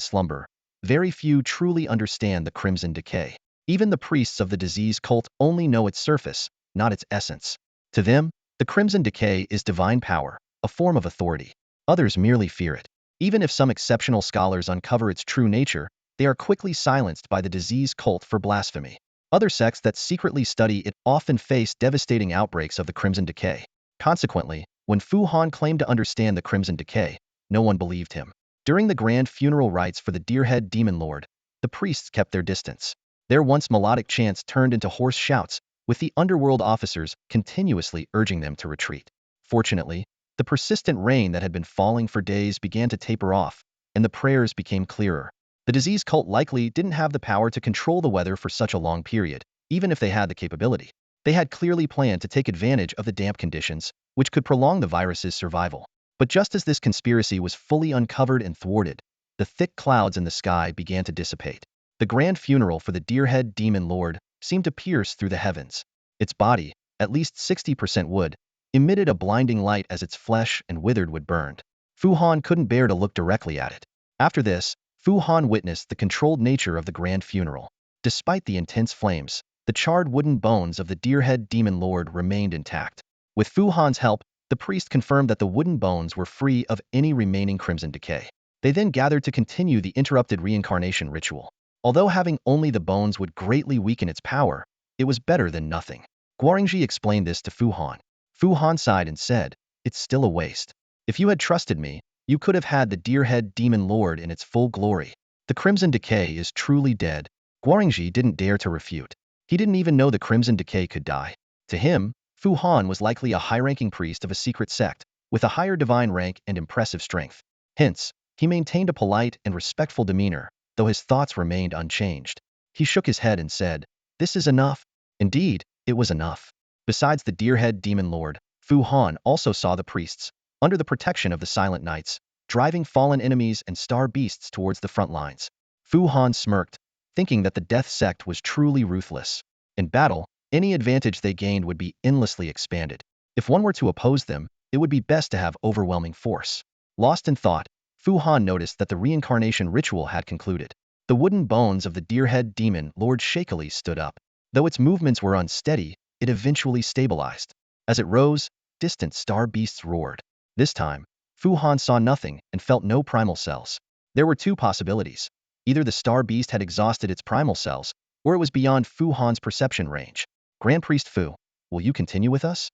slumber, very few truly understand the Crimson Decay. Even the priests of the disease cult only know its surface, not its essence. To them, the Crimson Decay is divine power, a form of authority. Others merely fear it. Even if some exceptional scholars uncover its true nature, they are quickly silenced by the disease cult for blasphemy. Other sects that secretly study it often face devastating outbreaks of the Crimson Decay. Consequently, when Fu Han claimed to understand the Crimson Decay, no one believed him. During the grand funeral rites for the deer-head demon lord, the priests kept their distance. Their once melodic chants turned into hoarse shouts, with the underworld officers continuously urging them to retreat. Fortunately, the persistent rain that had been falling for days began to taper off, and the prayers became clearer. The disease cult likely didn't have the power to control the weather for such a long period, even if they had the capability. They had clearly planned to take advantage of the damp conditions, which could prolong the virus's survival. But just as this conspiracy was fully uncovered and thwarted, the thick clouds in the sky began to dissipate. The grand funeral for the deer-head demon lord seemed to pierce through the heavens. Its body, at least 60% wood, emitted a blinding light as its flesh and withered wood burned. Fu Han couldn't bear to look directly at it. After this, Fu Han witnessed the controlled nature of the grand funeral. Despite the intense flames, the charred wooden bones of the deer-head demon lord remained intact. With Fu Han's help, the priest confirmed that the wooden bones were free of any remaining crimson decay. They then gathered to continue the interrupted reincarnation ritual. Although having only the bones would greatly weaken its power, it was better than nothing. Guaringji explained this to Fu Han. Fu Han sighed and said, "It's still a waste. If you had trusted me, you could have had the deer-head demon lord in its full glory. The Crimson Decay is truly dead." Guaringji didn't dare to refute. He didn't even know the Crimson Decay could die. To him, Fu Han was likely a high-ranking priest of a secret sect, with a higher divine rank and impressive strength. Hence, he maintained a polite and respectful demeanor, though his thoughts remained unchanged. He shook his head and said, "This is enough." Indeed, It was enough. Besides the deer-head demon lord, Fu Han also saw the priests, under the protection of the Silent Knights, driving fallen enemies and star beasts towards the front lines. Fu Han smirked, thinking that the death sect was truly ruthless. In battle, any advantage they gained would be endlessly expanded. If one were to oppose them, it would be best to have overwhelming force. Lost in thought, Fu Han noticed that the reincarnation ritual had concluded. The wooden bones of the deer-head demon lord shakily stood up. Though its movements were unsteady, it eventually stabilized. As it rose, distant star beasts roared. This time, Fu Han saw nothing and felt no primal cells. There were two possibilities. Either the star beast had exhausted its primal cells, or it was beyond Fu Han's perception range. Grand Priest Fu, will you continue with us?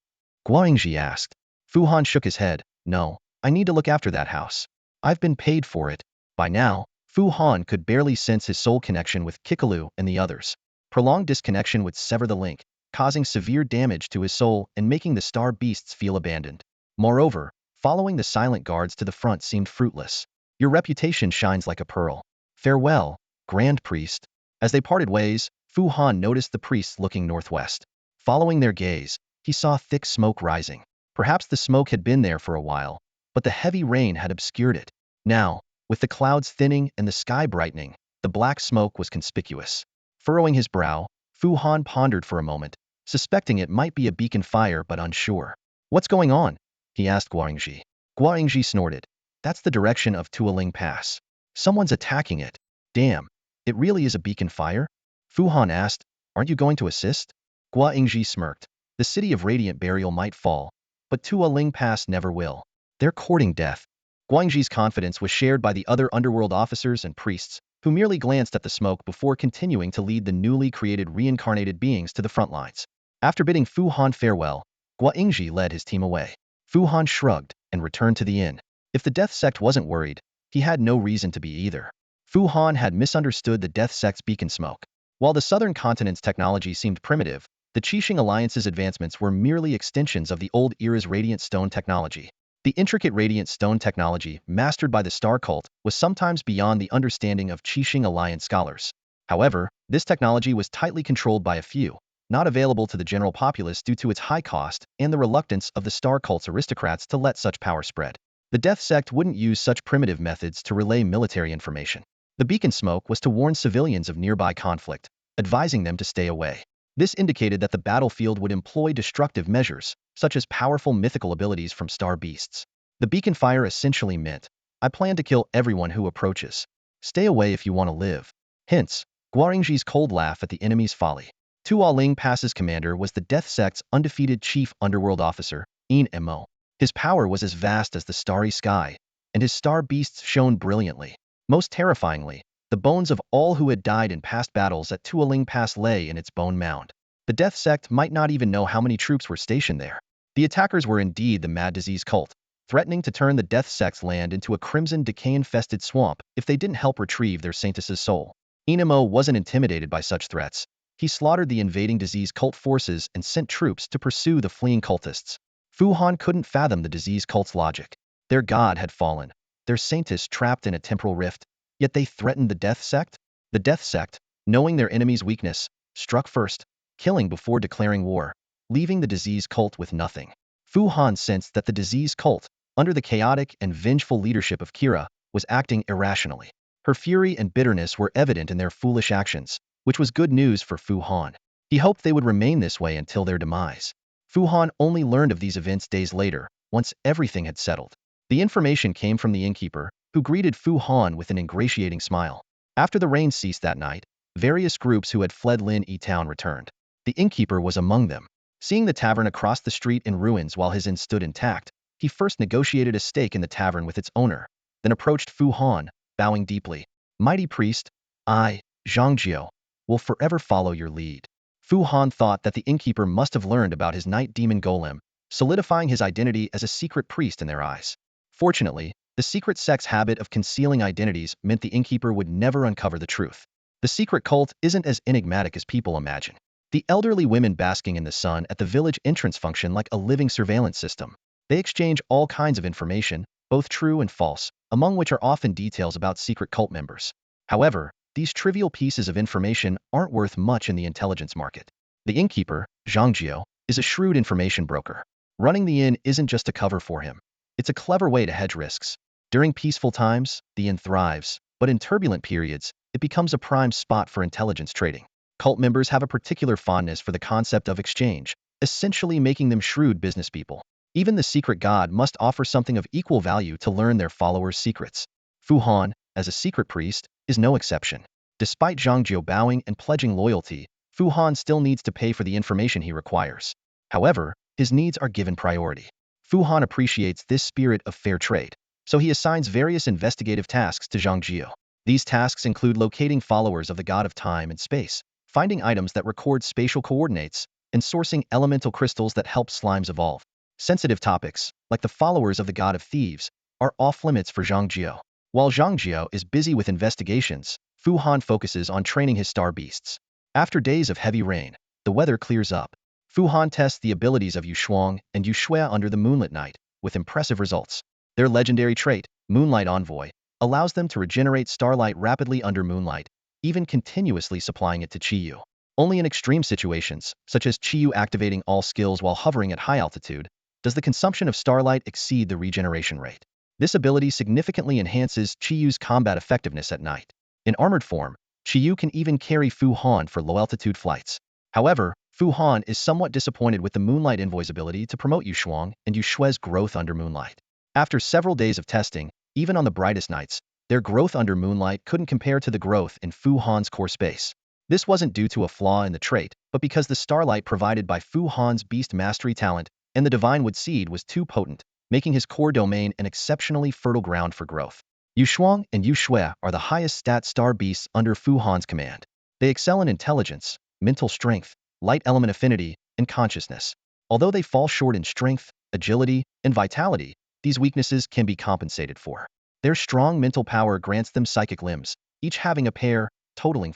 Guangji asked. Fu Han shook his head. No, I need to look after that house. I've been paid for it. By now, Fu Han could barely sense his soul connection with Kikalu and the others. Prolonged disconnection would sever the link, causing severe damage to his soul and making the star beasts feel abandoned. Moreover, following the silent guards to the front seemed fruitless. Your reputation shines like a pearl. Farewell, Grand Priest. As they parted ways, Fu Han noticed the priests looking northwest. Following their gaze, he saw thick smoke rising. Perhaps the smoke had been there for a while, but the heavy rain had obscured it. Now, with the clouds thinning and the sky brightening, the black smoke was conspicuous. Furrowing his brow, Fu Han pondered for a moment, suspecting it might be a beacon fire but unsure. What's going on? He asked Guangji. Guangji snorted. That's the direction of Tualing Pass. Someone's attacking it. Damn, it really is a beacon fire? Fu Han asked, aren't you going to assist? Guangji smirked. The city of Radiant Burial might fall, but Tualing Pass never will. They're courting death. Guangji's confidence was shared by the other underworld officers and priests, who merely glanced at the smoke before continuing to lead the newly created reincarnated beings to the front lines. After bidding Fu Han farewell, Guangji led his team away. Fu Han shrugged and returned to the inn. If the Death Sect wasn't worried, he had no reason to be either. Fu Han had misunderstood the Death Sect's beacon smoke. While the southern continent's technology seemed primitive, the Qixing Alliance's advancements were merely extensions of the old era's radiant stone technology. The intricate radiant stone technology, mastered by the Star Cult, was sometimes beyond the understanding of Qixing Alliance scholars. However, this technology was tightly controlled by a few, not available to the general populace due to its high cost and the reluctance of the Star Cult's aristocrats to let such power spread. The Death Sect wouldn't use such primitive methods to relay military information. The beacon smoke was to warn civilians of nearby conflict, advising them to stay away. This indicated that the battlefield would employ destructive measures, such as powerful mythical abilities from star beasts. The beacon fire essentially meant, I plan to kill everyone who approaches. Stay away if you want to live. Hence, Guangji's cold laugh at the enemy's folly. Tualing Pass's commander was the Death Sect's undefeated chief underworld officer, Mo. His power was as vast as the starry sky, and his star beasts shone brilliantly. Most terrifyingly, the bones of all who had died in past battles at Tualing Pass lay in its bone mound. The Death Sect might not even know how many troops were stationed there. The attackers were indeed the Mad Disease cult, threatening to turn the Death Sect's land into a crimson decay-infested swamp if they didn't help retrieve their saintess's soul. Mo wasn't intimidated by such threats. He slaughtered the invading disease cult forces and sent troops to pursue the fleeing cultists. Fu Han couldn't fathom the disease cult's logic. Their god had fallen, their saintess trapped in a temporal rift, yet they threatened the Death Sect? The Death Sect, knowing their enemy's weakness, struck first, killing before declaring war, leaving the disease cult with nothing. Fu Han sensed that the disease cult, under the chaotic and vengeful leadership of Kira, was acting irrationally. Her fury and bitterness were evident in their foolish actions, which was good news for Fu Han. He hoped they would remain this way until their demise. Fu Han only learned of these events days later, once everything had settled. The information came from the innkeeper, who greeted Fu Han with an ingratiating smile. After the rain ceased that night, various groups who had fled Lin Yi town returned. The innkeeper was among them. Seeing the tavern across the street in ruins while his inn stood intact, he first negotiated a stake in the tavern with its owner, then approached Fu Han, bowing deeply. Mighty priest, I, Zhangjiu, will forever follow your lead. Fu Han thought that the innkeeper must have learned about his night demon golem, solidifying his identity as a secret priest in their eyes. Fortunately, the secret sect's habit of concealing identities meant the innkeeper would never uncover the truth. The secret cult isn't as enigmatic as people imagine. The elderly women basking in the sun at the village entrance function like a living surveillance system. They exchange all kinds of information, both true and false, among which are often details about secret cult members. However, these trivial pieces of information aren't worth much in the intelligence market. The innkeeper, Zhang Jiao, is a shrewd information broker. Running the inn isn't just a cover for him. It's a clever way to hedge risks. During peaceful times, the inn thrives, but in turbulent periods, it becomes a prime spot for intelligence trading. Cult members have a particular fondness for the concept of exchange, essentially making them shrewd business people. Even the secret god must offer something of equal value to learn their followers' secrets. Fu Han, as a secret priest, is no exception. Despite Zhang Jiao bowing and pledging loyalty, Fu Han still needs to pay for the information he requires. However, his needs are given priority. Fu Han appreciates this spirit of fair trade, so he assigns various investigative tasks to Zhang Jiao. These tasks include locating followers of the god of time and space, finding items that record spatial coordinates, and sourcing elemental crystals that help slimes evolve. Sensitive topics, like the followers of the god of thieves, are off-limits for Zhang Jiao. While Zhang Jiao is busy with investigations, Fu Han focuses on training his star beasts. After days of heavy rain, the weather clears up. Fu Han tests the abilities of Yu Shuang and Yu Shui under the moonlit night, with impressive results. Their legendary trait, Moonlight Envoy, allows them to regenerate starlight rapidly under moonlight, even continuously supplying it to Qiyu. Only in extreme situations, such as Qiyu activating all skills while hovering at high altitude, does the consumption of starlight exceed the regeneration rate. This ability significantly enhances Qiyu's combat effectiveness at night. In armored form, Qiyu can even carry Fu Han for low-altitude flights. However, Fu Han is somewhat disappointed with the Moonlight Envoy's ability to promote Yu Shuang and Yu Shui's growth under moonlight. After several days of testing, even on the brightest nights, their growth under moonlight couldn't compare to the growth in Fu Han's core space. This wasn't due to a flaw in the trait, but because the starlight provided by Fu Han's beast mastery talent and the divine wood seed was too potent, making his core domain an exceptionally fertile ground for growth. Yu Shuang and Yu Shui are the highest stat star beasts under Fu Han's command. They excel in intelligence, mental strength, light element affinity, and consciousness. Although they fall short in strength, agility, and vitality, these weaknesses can be compensated for. Their strong mental power grants them psychic limbs, each having a pair, totaling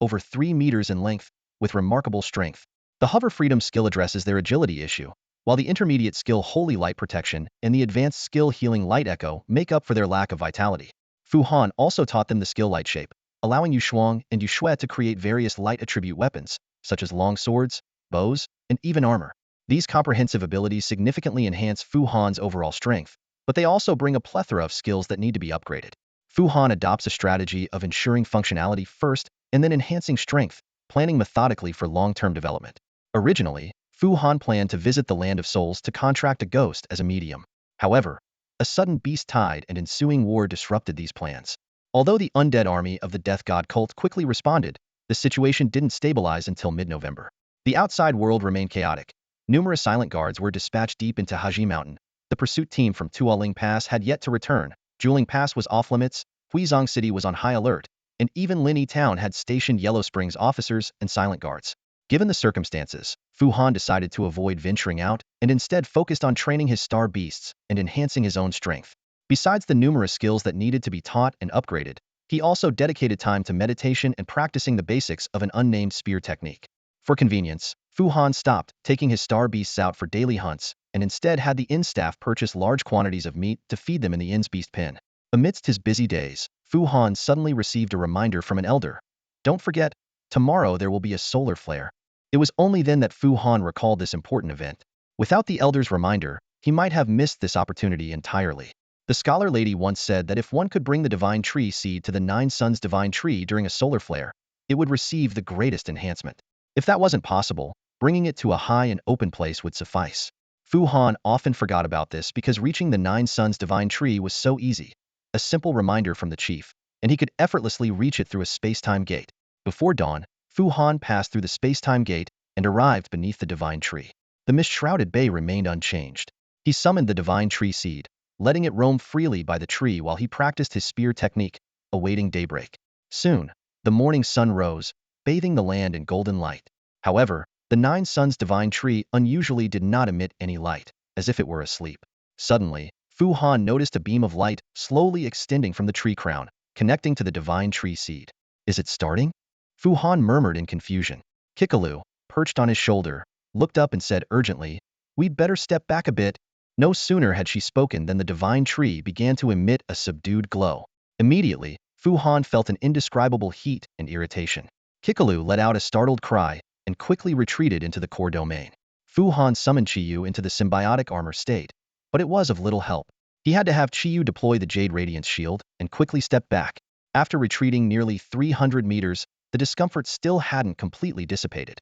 over 3 meters in length, with remarkable strength. The Hover Freedom skill addresses their agility issue, while the intermediate skill Holy Light Protection and the advanced skill Healing Light Echo make up for their lack of vitality. Fu Han also taught them the skill Light Shape, allowing Yu Shuang and Yu Shui to create various light attribute weapons, such as long swords, bows, and even armor. These comprehensive abilities significantly enhance Fu Han's overall strength, but they also bring a plethora of skills that need to be upgraded. Fu Han adopts a strategy of ensuring functionality first and then enhancing strength, planning methodically for long-term development. Originally, Fu Han planned to visit the Land of Souls to contract a ghost as a medium. However, a sudden beast tide and ensuing war disrupted these plans. Although the undead army of the Death God cult quickly responded, the situation didn't stabilize until mid-November. The outside world remained chaotic. Numerous silent guards were dispatched deep into Haji Mountain. The pursuit team from Tualing Pass had yet to return. Juling Pass was off-limits, Huizong City was on high alert, and even Linyi Town had stationed Yellow Springs officers and silent guards. Given the circumstances, Fu Han decided to avoid venturing out and instead focused on training his star beasts and enhancing his own strength. Besides the numerous skills that needed to be taught and upgraded, he also dedicated time to meditation and practicing the basics of an unnamed spear technique. For convenience, Fu Han stopped taking his star beasts out for daily hunts and instead had the inn staff purchase large quantities of meat to feed them in the inn's beast pen. Amidst his busy days, Fu Han suddenly received a reminder from an elder. "Don't forget, tomorrow there will be a solar flare." It was only then that Fu Han recalled this important event. Without the elder's reminder, he might have missed this opportunity entirely. The scholar lady once said that if one could bring the divine tree seed to the Nine Suns divine tree during a solar flare, it would receive the greatest enhancement. If that wasn't possible, bringing it to a high and open place would suffice. Fu Han often forgot about this because reaching the Nine Suns divine tree was so easy. A simple reminder from the chief, and he could effortlessly reach it through a space-time gate. Before dawn, Fu Han passed through the space-time gate and arrived beneath the divine tree. The mist-shrouded bay remained unchanged. He summoned the divine tree seed, letting it roam freely by the tree while he practiced his spear technique, awaiting daybreak. Soon, the morning sun rose, bathing the land in golden light. However, the Nine Suns divine tree unusually did not emit any light, as if it were asleep. Suddenly, Fu Han noticed a beam of light slowly extending from the tree crown, connecting to the divine tree seed. "Is it starting?" Fu Han murmured in confusion. Kikalu, perched on his shoulder, looked up and said urgently, "We'd better step back a bit." No sooner had she spoken than the divine tree began to emit a subdued glow. Immediately, Fu Han felt an indescribable heat and irritation. Kikalu let out a startled cry, and quickly retreated into the core domain. Fu Han summoned Qiyu into the symbiotic armor state, but it was of little help. He had to have Qiyu deploy the Jade Radiance shield and quickly step back. After retreating nearly 300 meters, the discomfort still hadn't completely dissipated.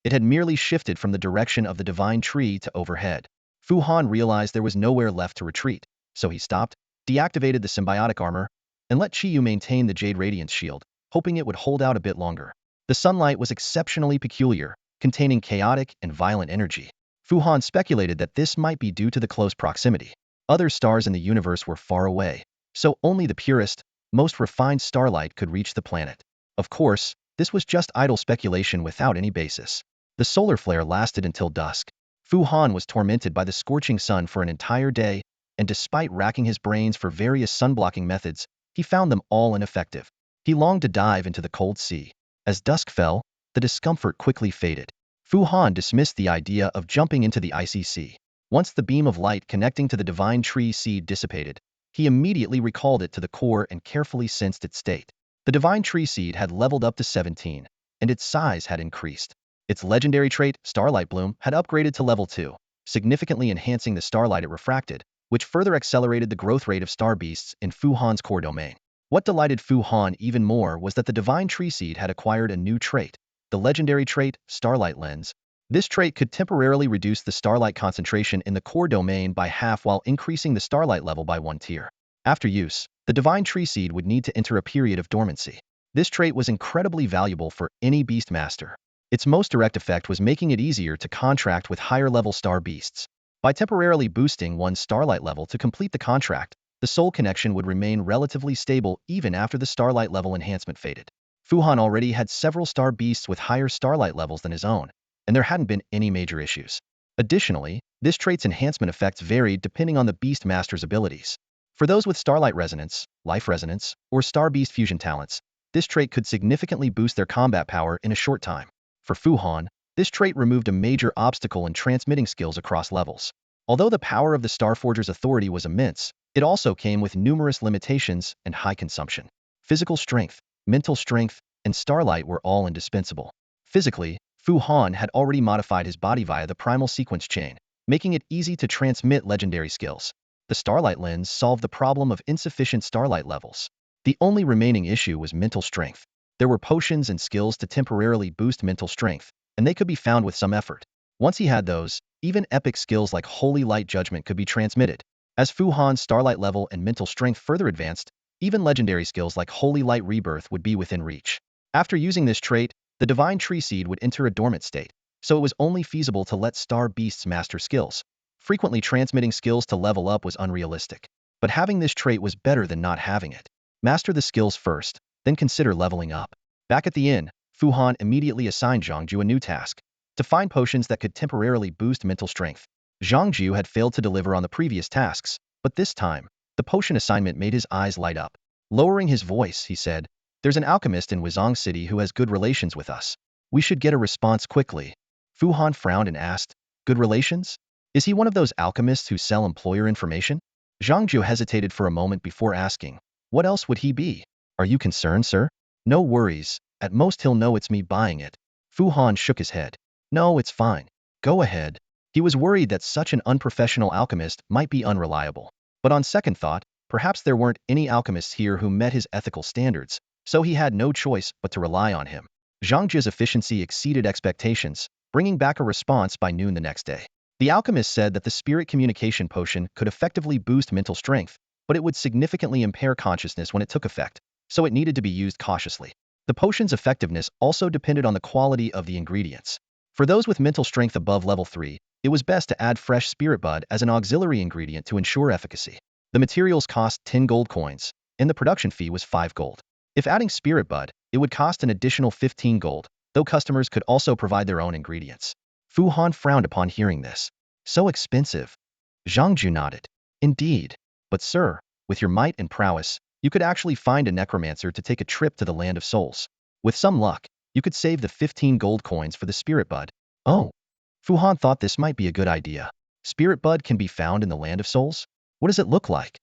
It had merely shifted from the direction of the divine tree to overhead. Fu Han realized there was nowhere left to retreat, so he stopped, deactivated the symbiotic armor, and let Qiyu maintain the Jade Radiance shield, hoping it would hold out a bit longer. The sunlight was exceptionally peculiar, containing chaotic and violent energy. Fu Han speculated that this might be due to the close proximity. Other stars in the universe were far away, so only the purest, most refined starlight could reach the planet. Of course, this was just idle speculation without any basis. The solar flare lasted until dusk. Fu Han was tormented by the scorching sun for an entire day, and despite racking his brains for various sun-blocking methods, he found them all ineffective. He longed to dive into the cold sea. As dusk fell, the discomfort quickly faded. Fu Han dismissed the idea of jumping into the icy sea. Once the beam of light connecting to the divine tree seed dissipated, he immediately recalled it to the core and carefully sensed its state. The divine tree seed had leveled up to 17, and its size had increased. Its legendary trait, Starlight Bloom, had upgraded to level 2, significantly enhancing the starlight it refracted, which further accelerated the growth rate of star beasts in Fu Han's core domain. What delighted Fu Han even more was that the divine tree seed had acquired a new trait, the legendary trait, Starlight Lens. This trait could temporarily reduce the starlight concentration in the core domain by half while increasing the starlight level by 1 tier. After use, the divine tree seed would need to enter a period of dormancy. This trait was incredibly valuable for any beast master. Its most direct effect was making it easier to contract with higher-level star beasts. By temporarily boosting one's starlight level to complete the contract, the soul connection would remain relatively stable even after the starlight level enhancement faded. Fu Han already had several star beasts with higher starlight levels than his own, and there hadn't been any major issues. Additionally, this trait's enhancement effects varied depending on the beast master's abilities. For those with starlight resonance, life resonance, or star beast fusion talents, this trait could significantly boost their combat power in a short time. For Fu Han, this trait removed a major obstacle in transmitting skills across levels. Although the power of the Starforger's authority was immense, it also came with numerous limitations and high consumption. Physical strength, mental strength, and starlight were all indispensable. Physically, Fu Han had already modified his body via the primal sequence chain, making it easy to transmit legendary skills. The Starlight Lens solved the problem of insufficient starlight levels. The only remaining issue was mental strength. There were potions and skills to temporarily boost mental strength, and they could be found with some effort. Once he had those, even epic skills like Holy Light Judgment could be transmitted. As Fu Han's starlight level and mental strength further advanced, even legendary skills like Holy Light Rebirth would be within reach. After using this trait, the divine tree seed would enter a dormant state, so it was only feasible to let star beasts master skills. Frequently transmitting skills to level up was unrealistic, but having this trait was better than not having it. Master the skills first, then consider leveling up. Back at the inn, Fu Han immediately assigned Zhangju a new task, to find potions that could temporarily boost mental strength. Zhangju had failed to deliver on the previous tasks, but this time, the potion assignment made his eyes light up. Lowering his voice, he said, "There's an alchemist in Wuzong City who has good relations with us. We should get a response quickly." Fu Han frowned and asked, "Good relations? Is he one of those alchemists who sell employer information?" Zhangju hesitated for a moment before asking, "What else would he be? Are you concerned, sir?" "No worries. At most he'll know it's me buying it." Fu Han shook his head. "No, it's fine. Go ahead." He was worried that such an unprofessional alchemist might be unreliable. But on second thought, perhaps there weren't any alchemists here who met his ethical standards, so he had no choice but to rely on him. Zhangju's efficiency exceeded expectations, bringing back a response by noon the next day. The alchemist said that the spirit communication potion could effectively boost mental strength, but it would significantly impair consciousness when it took effect, so it needed to be used cautiously. The potion's effectiveness also depended on the quality of the ingredients. For those with mental strength above level 3, it was best to add fresh spirit bud as an auxiliary ingredient to ensure efficacy. The materials cost 10 gold coins, and the production fee was 5 gold. If adding spirit bud, it would cost an additional 15 gold, though customers could also provide their own ingredients. Fu Han frowned upon hearing this. So expensive. Zhangju nodded. Indeed. But sir, with your might and prowess, you could actually find a necromancer to take a trip to the Land of Souls. With some luck, you could save the 15 gold coins for the spirit bud. Oh. Fu Han thought this might be a good idea. Spirit bud can be found in the Land of Souls? What does it look like?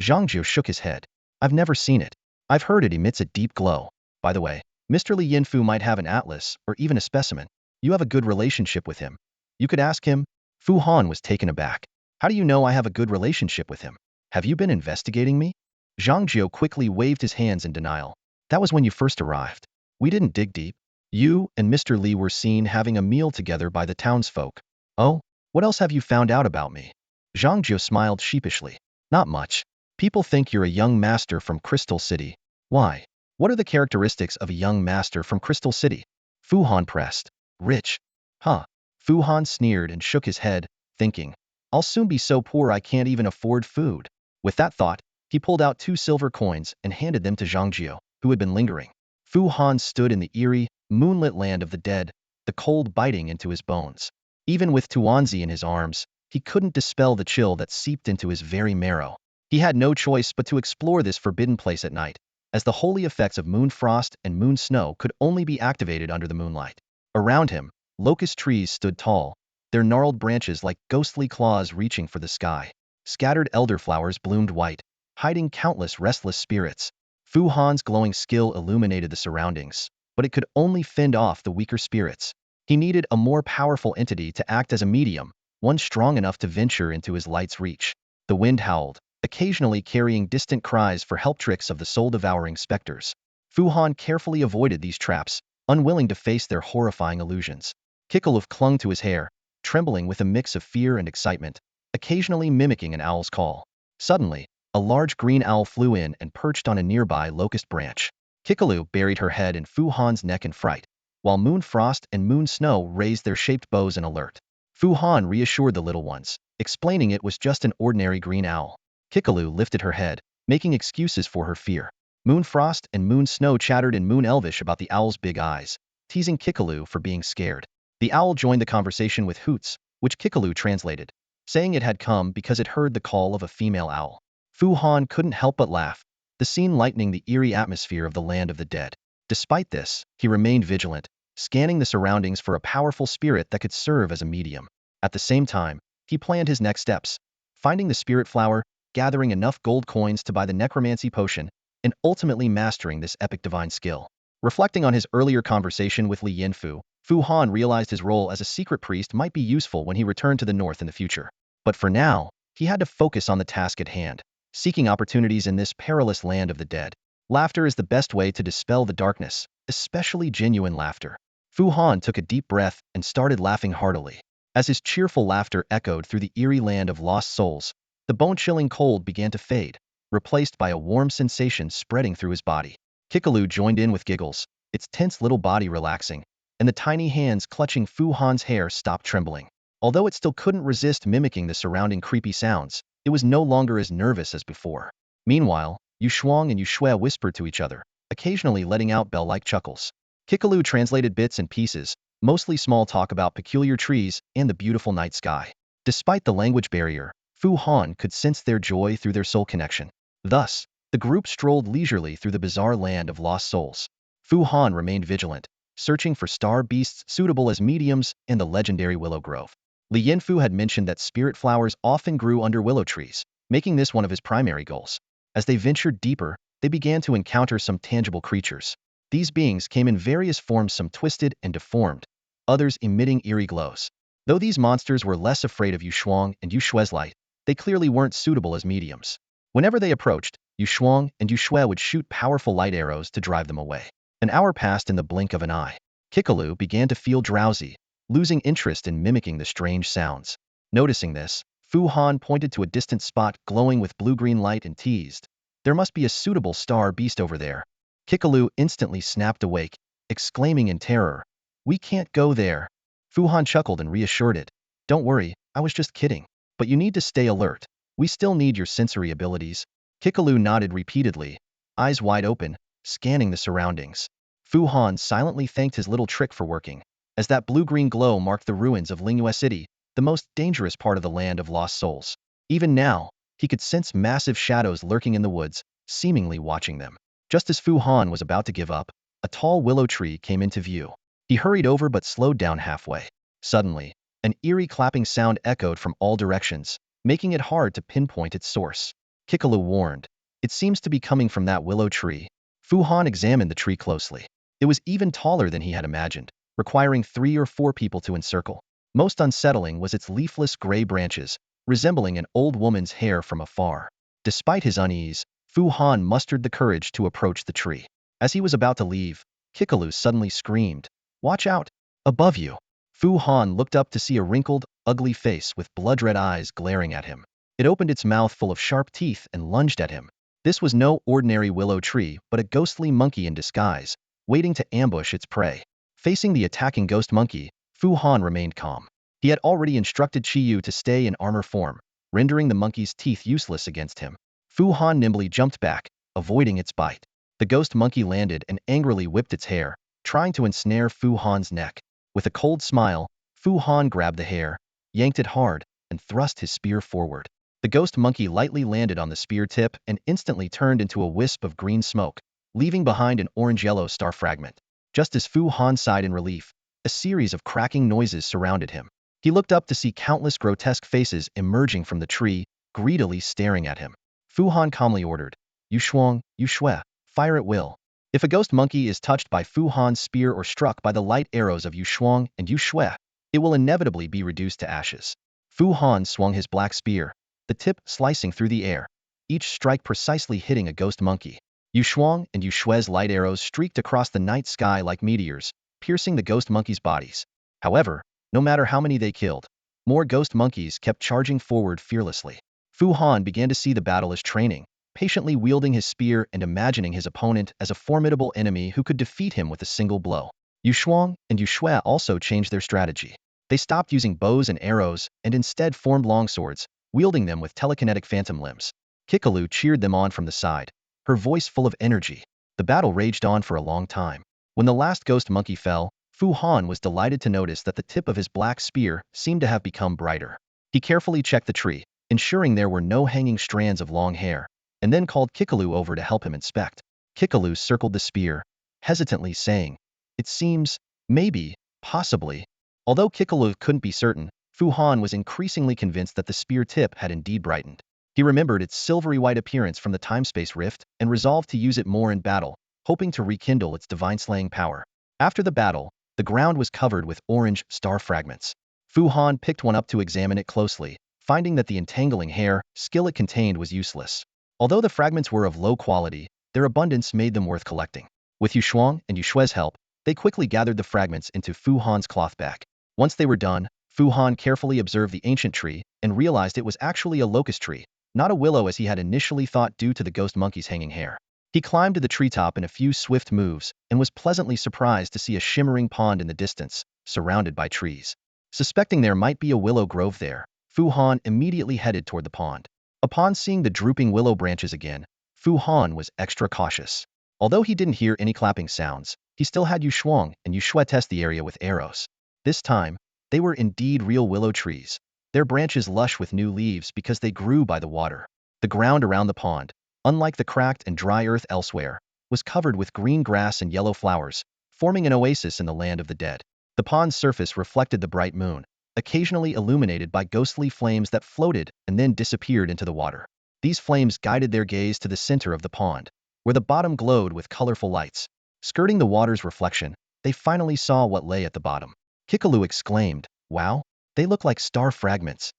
Zhangju shook his head. I've never seen it. I've heard it emits a deep glow. By the way, Mr. Li Yinfu might have an atlas or even a specimen. You have a good relationship with him. You could ask him. Fu Han was taken aback. How do you know I have a good relationship with him? Have you been investigating me? Zhang Jiao quickly waved his hands in denial. That was when you first arrived. We didn't dig deep. You and Mr. Li were seen having a meal together by the townsfolk. Oh, what else have you found out about me? Zhang Jiao smiled sheepishly. Not much. People think you're a young master from Crystal City. Why? What are the characteristics of a young master from Crystal City? Fu Han pressed. Rich. Huh. Fu Han sneered and shook his head, thinking, I'll soon be so poor I can't even afford food. With that thought, he pulled out 2 silver coins and handed them to Zhang Jiao, who had been lingering. Fu Han stood in the eerie, moonlit land of the dead, the cold biting into his bones. Even with Tuanzi in his arms, he couldn't dispel the chill that seeped into his very marrow. He had no choice but to explore this forbidden place at night, as the holy effects of moon frost and moon snow could only be activated under the moonlight. Around him, locust trees stood tall, their gnarled branches like ghostly claws reaching for the sky. Scattered elderflowers bloomed white, hiding countless restless spirits. Fu Han's glowing skill illuminated the surroundings, but it could only fend off the weaker spirits. He needed a more powerful entity to act as a medium, one strong enough to venture into his light's reach. The wind howled, occasionally carrying distant cries for help tricks of the soul-devouring specters. Fu Han carefully avoided these traps, unwilling to face their horrifying illusions. Kikaluf clung to his hair, trembling with a mix of fear and excitement, occasionally mimicking an owl's call. Suddenly, a large green owl flew in and perched on a nearby locust branch. Kikalu buried her head in Fu Han's neck in fright, while Moon Frost and Moon Snow raised their shaped bows in alert. Fu Han reassured the little ones, explaining it was just an ordinary green owl. Kikalu lifted her head, making excuses for her fear. Moon Frost and Moon Snow chattered in Moon Elvish about the owl's big eyes, teasing Kikalu for being scared. The owl joined the conversation with hoots, which Kikalu translated, saying it had come because it heard the call of a female owl. Fu Han couldn't help but laugh, the scene lightening the eerie atmosphere of the land of the dead. Despite this, he remained vigilant, scanning the surroundings for a powerful spirit that could serve as a medium. At the same time, he planned his next steps, finding the spirit flower, gathering enough gold coins to buy the necromancy potion, and ultimately mastering this epic divine skill. Reflecting on his earlier conversation with Li Yinfu, Fu Han realized his role as a secret priest might be useful when he returned to the north in the future. But for now, he had to focus on the task at hand, seeking opportunities in this perilous land of the dead. Laughter is the best way to dispel the darkness, especially genuine laughter. Fu Han took a deep breath and started laughing heartily. As his cheerful laughter echoed through the eerie land of lost souls, the bone-chilling cold began to fade, replaced by a warm sensation spreading through his body. Kikalu joined in with giggles, its tense little body relaxing, and the tiny hands clutching Fu Han's hair stopped trembling. Although it still couldn't resist mimicking the surrounding creepy sounds, it was no longer as nervous as before. Meanwhile, Yu Shuang and Yu Shui whispered to each other, occasionally letting out bell-like chuckles. Kikalu translated bits and pieces, mostly small talk about peculiar trees and the beautiful night sky. Despite the language barrier, Fu Han could sense their joy through their soul connection. Thus, the group strolled leisurely through the bizarre land of lost souls. Fu Han remained vigilant, searching for star beasts suitable as mediums in the legendary willow grove. Li Yinfu had mentioned that spirit flowers often grew under willow trees, making this one of his primary goals. As they ventured deeper, they began to encounter some tangible creatures. These beings came in various forms, some twisted and deformed, others emitting eerie glows. Though these monsters were less afraid of Yu Shuang and Yu Shui's light, they clearly weren't suitable as mediums. Whenever they approached, Yu Shuang and Yu Shui would shoot powerful light arrows to drive them away. An hour passed in the blink of an eye. Kikalu began to feel drowsy, losing interest in mimicking the strange sounds. Noticing this, Fu Han pointed to a distant spot glowing with blue-green light and teased, "There must be a suitable star beast over there." Kikalu instantly snapped awake, exclaiming in terror, "We can't go there." Fu Han chuckled and reassured it, "Don't worry, I was just kidding. But you need to stay alert. We still need your sensory abilities." Kikalu nodded repeatedly, eyes wide open, scanning the surroundings. Fu Han silently thanked his little trick for working, as that blue-green glow marked the ruins of Lingyue City, the most dangerous part of the land of lost souls. Even now, he could sense massive shadows lurking in the woods, seemingly watching them. Just as Fu Han was about to give up, a tall willow tree came into view. He hurried over but slowed down halfway. Suddenly, an eerie clapping sound echoed from all directions, making it hard to pinpoint its source. Kikalu warned, "It seems to be coming from that willow tree." Fu Han examined the tree closely. It was even taller than he had imagined, requiring 3 or 4 people to encircle. Most unsettling was its leafless gray branches, resembling an old woman's hair from afar. Despite his unease, Fu Han mustered the courage to approach the tree. As he was about to leave, Kikalu suddenly screamed, "Watch out! Above you!" Fu Han looked up to see a wrinkled, ugly face with blood-red eyes glaring at him. It opened its mouth full of sharp teeth and lunged at him. This was no ordinary willow tree, but a ghostly monkey in disguise, waiting to ambush its prey. Facing the attacking ghost monkey, Fu Han remained calm. He had already instructed Chi Yu to stay in armor form, rendering the monkey's teeth useless against him. Fu Han nimbly jumped back, avoiding its bite. The ghost monkey landed and angrily whipped its hair, trying to ensnare Fu Han's neck. With a cold smile, Fu Han grabbed the hair, yanked it hard, and thrust his spear forward. The ghost monkey lightly landed on the spear tip and instantly turned into a wisp of green smoke, leaving behind an orange-yellow star fragment. Just as Fu Han sighed in relief, a series of cracking noises surrounded him. He looked up to see countless grotesque faces emerging from the tree, greedily staring at him. Fu Han calmly ordered, "Yu Shuang, Yu Shui, fire at will." If a ghost monkey is touched by Fu Han's spear or struck by the light arrows of Yu Shuang and Yu Shui, it will inevitably be reduced to ashes. Fu Han swung his black spear, the tip slicing through the air, each strike precisely hitting a ghost monkey. Yu Shuang and Yu Shui's light arrows streaked across the night sky like meteors, piercing the ghost monkeys' bodies. However, no matter how many they killed, more ghost monkeys kept charging forward fearlessly. Fu Han began to see the battle as training, patiently wielding his spear and imagining his opponent as a formidable enemy who could defeat him with a single blow. Yu Shuang and Yu Shui also changed their strategy. They stopped using bows and arrows and instead formed longswords, wielding them with telekinetic phantom limbs. Kikalu cheered them on from the side, her voice full of energy. The battle raged on for a long time. When the last ghost monkey fell, Fu Han was delighted to notice that the tip of his black spear seemed to have become brighter. He carefully checked the tree, ensuring there were no hanging strands of long hair, and then called Kikalu over to help him inspect. Kikalu circled the spear, hesitantly saying, "It seems, maybe, possibly." Although Kikalu couldn't be certain, Fu Han was increasingly convinced that the spear tip had indeed brightened. He remembered its silvery white appearance from the time-space rift and resolved to use it more in battle, hoping to rekindle its divine-slaying power. After the battle, the ground was covered with orange star fragments. Fu Han picked one up to examine it closely, finding that the entangling hair skill it contained was useless. Although the fragments were of low quality, their abundance made them worth collecting. With Yu Shuang and Yu Shui's help, they quickly gathered the fragments into Fu Han's cloth bag. Once they were done, Fu Han carefully observed the ancient tree and realized it was actually a locust tree, not a willow as he had initially thought due to the ghost monkey's hanging hair. He climbed to the treetop in a few swift moves and was pleasantly surprised to see a shimmering pond in the distance, surrounded by trees. Suspecting there might be a willow grove there, Fu Han immediately headed toward the pond. Upon seeing the drooping willow branches again, Fu Han was extra cautious. Although he didn't hear any clapping sounds, he still had Yu Shuang and Yu Shui test the area with arrows. This time, they were indeed real willow trees, their branches lush with new leaves because they grew by the water. The ground around the pond, unlike the cracked and dry earth elsewhere, was covered with green grass and yellow flowers, forming an oasis in the land of the dead. The pond's surface reflected the bright moon, occasionally illuminated by ghostly flames that floated and then disappeared into the water. These flames guided their gaze to the center of the pond, where the bottom glowed with colorful lights. Skirting the water's reflection, they finally saw what lay at the bottom. Kikalu exclaimed, "Wow, they look like star fragments."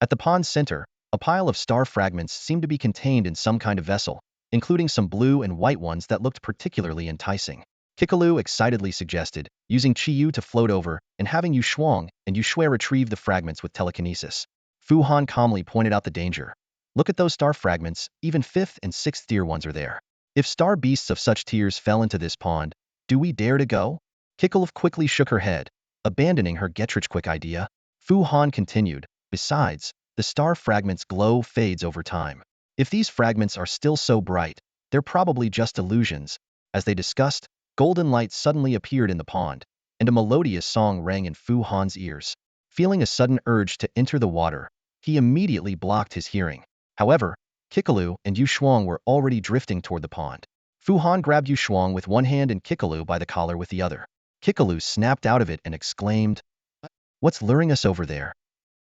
At the pond's center, a pile of star fragments seemed to be contained in some kind of vessel, including some blue and white ones that looked particularly enticing. Kikalu excitedly suggested, using Chi Yu to float over and having Yu Shuang and Yu Shui retrieve the fragments with telekinesis. Fu Han calmly pointed out the danger. "Look at those star fragments, even 5th and 6th tier ones are there. If star beasts of such tiers fell into this pond, do we dare to go?" Kikalu quickly shook her head, abandoning her get-rich-quick idea. Fu Han continued, "Besides, the star fragments' glow fades over time. If these fragments are still so bright, they're probably just illusions." As they discussed, golden light suddenly appeared in the pond, and a melodious song rang in Fu Han's ears. Feeling a sudden urge to enter the water, he immediately blocked his hearing. However, Kikalu and Yu Shuang were already drifting toward the pond. Fu Han grabbed Yu Shuang with one hand and Kikalu by the collar with the other. Kikalu snapped out of it and exclaimed, "What's luring us over there?"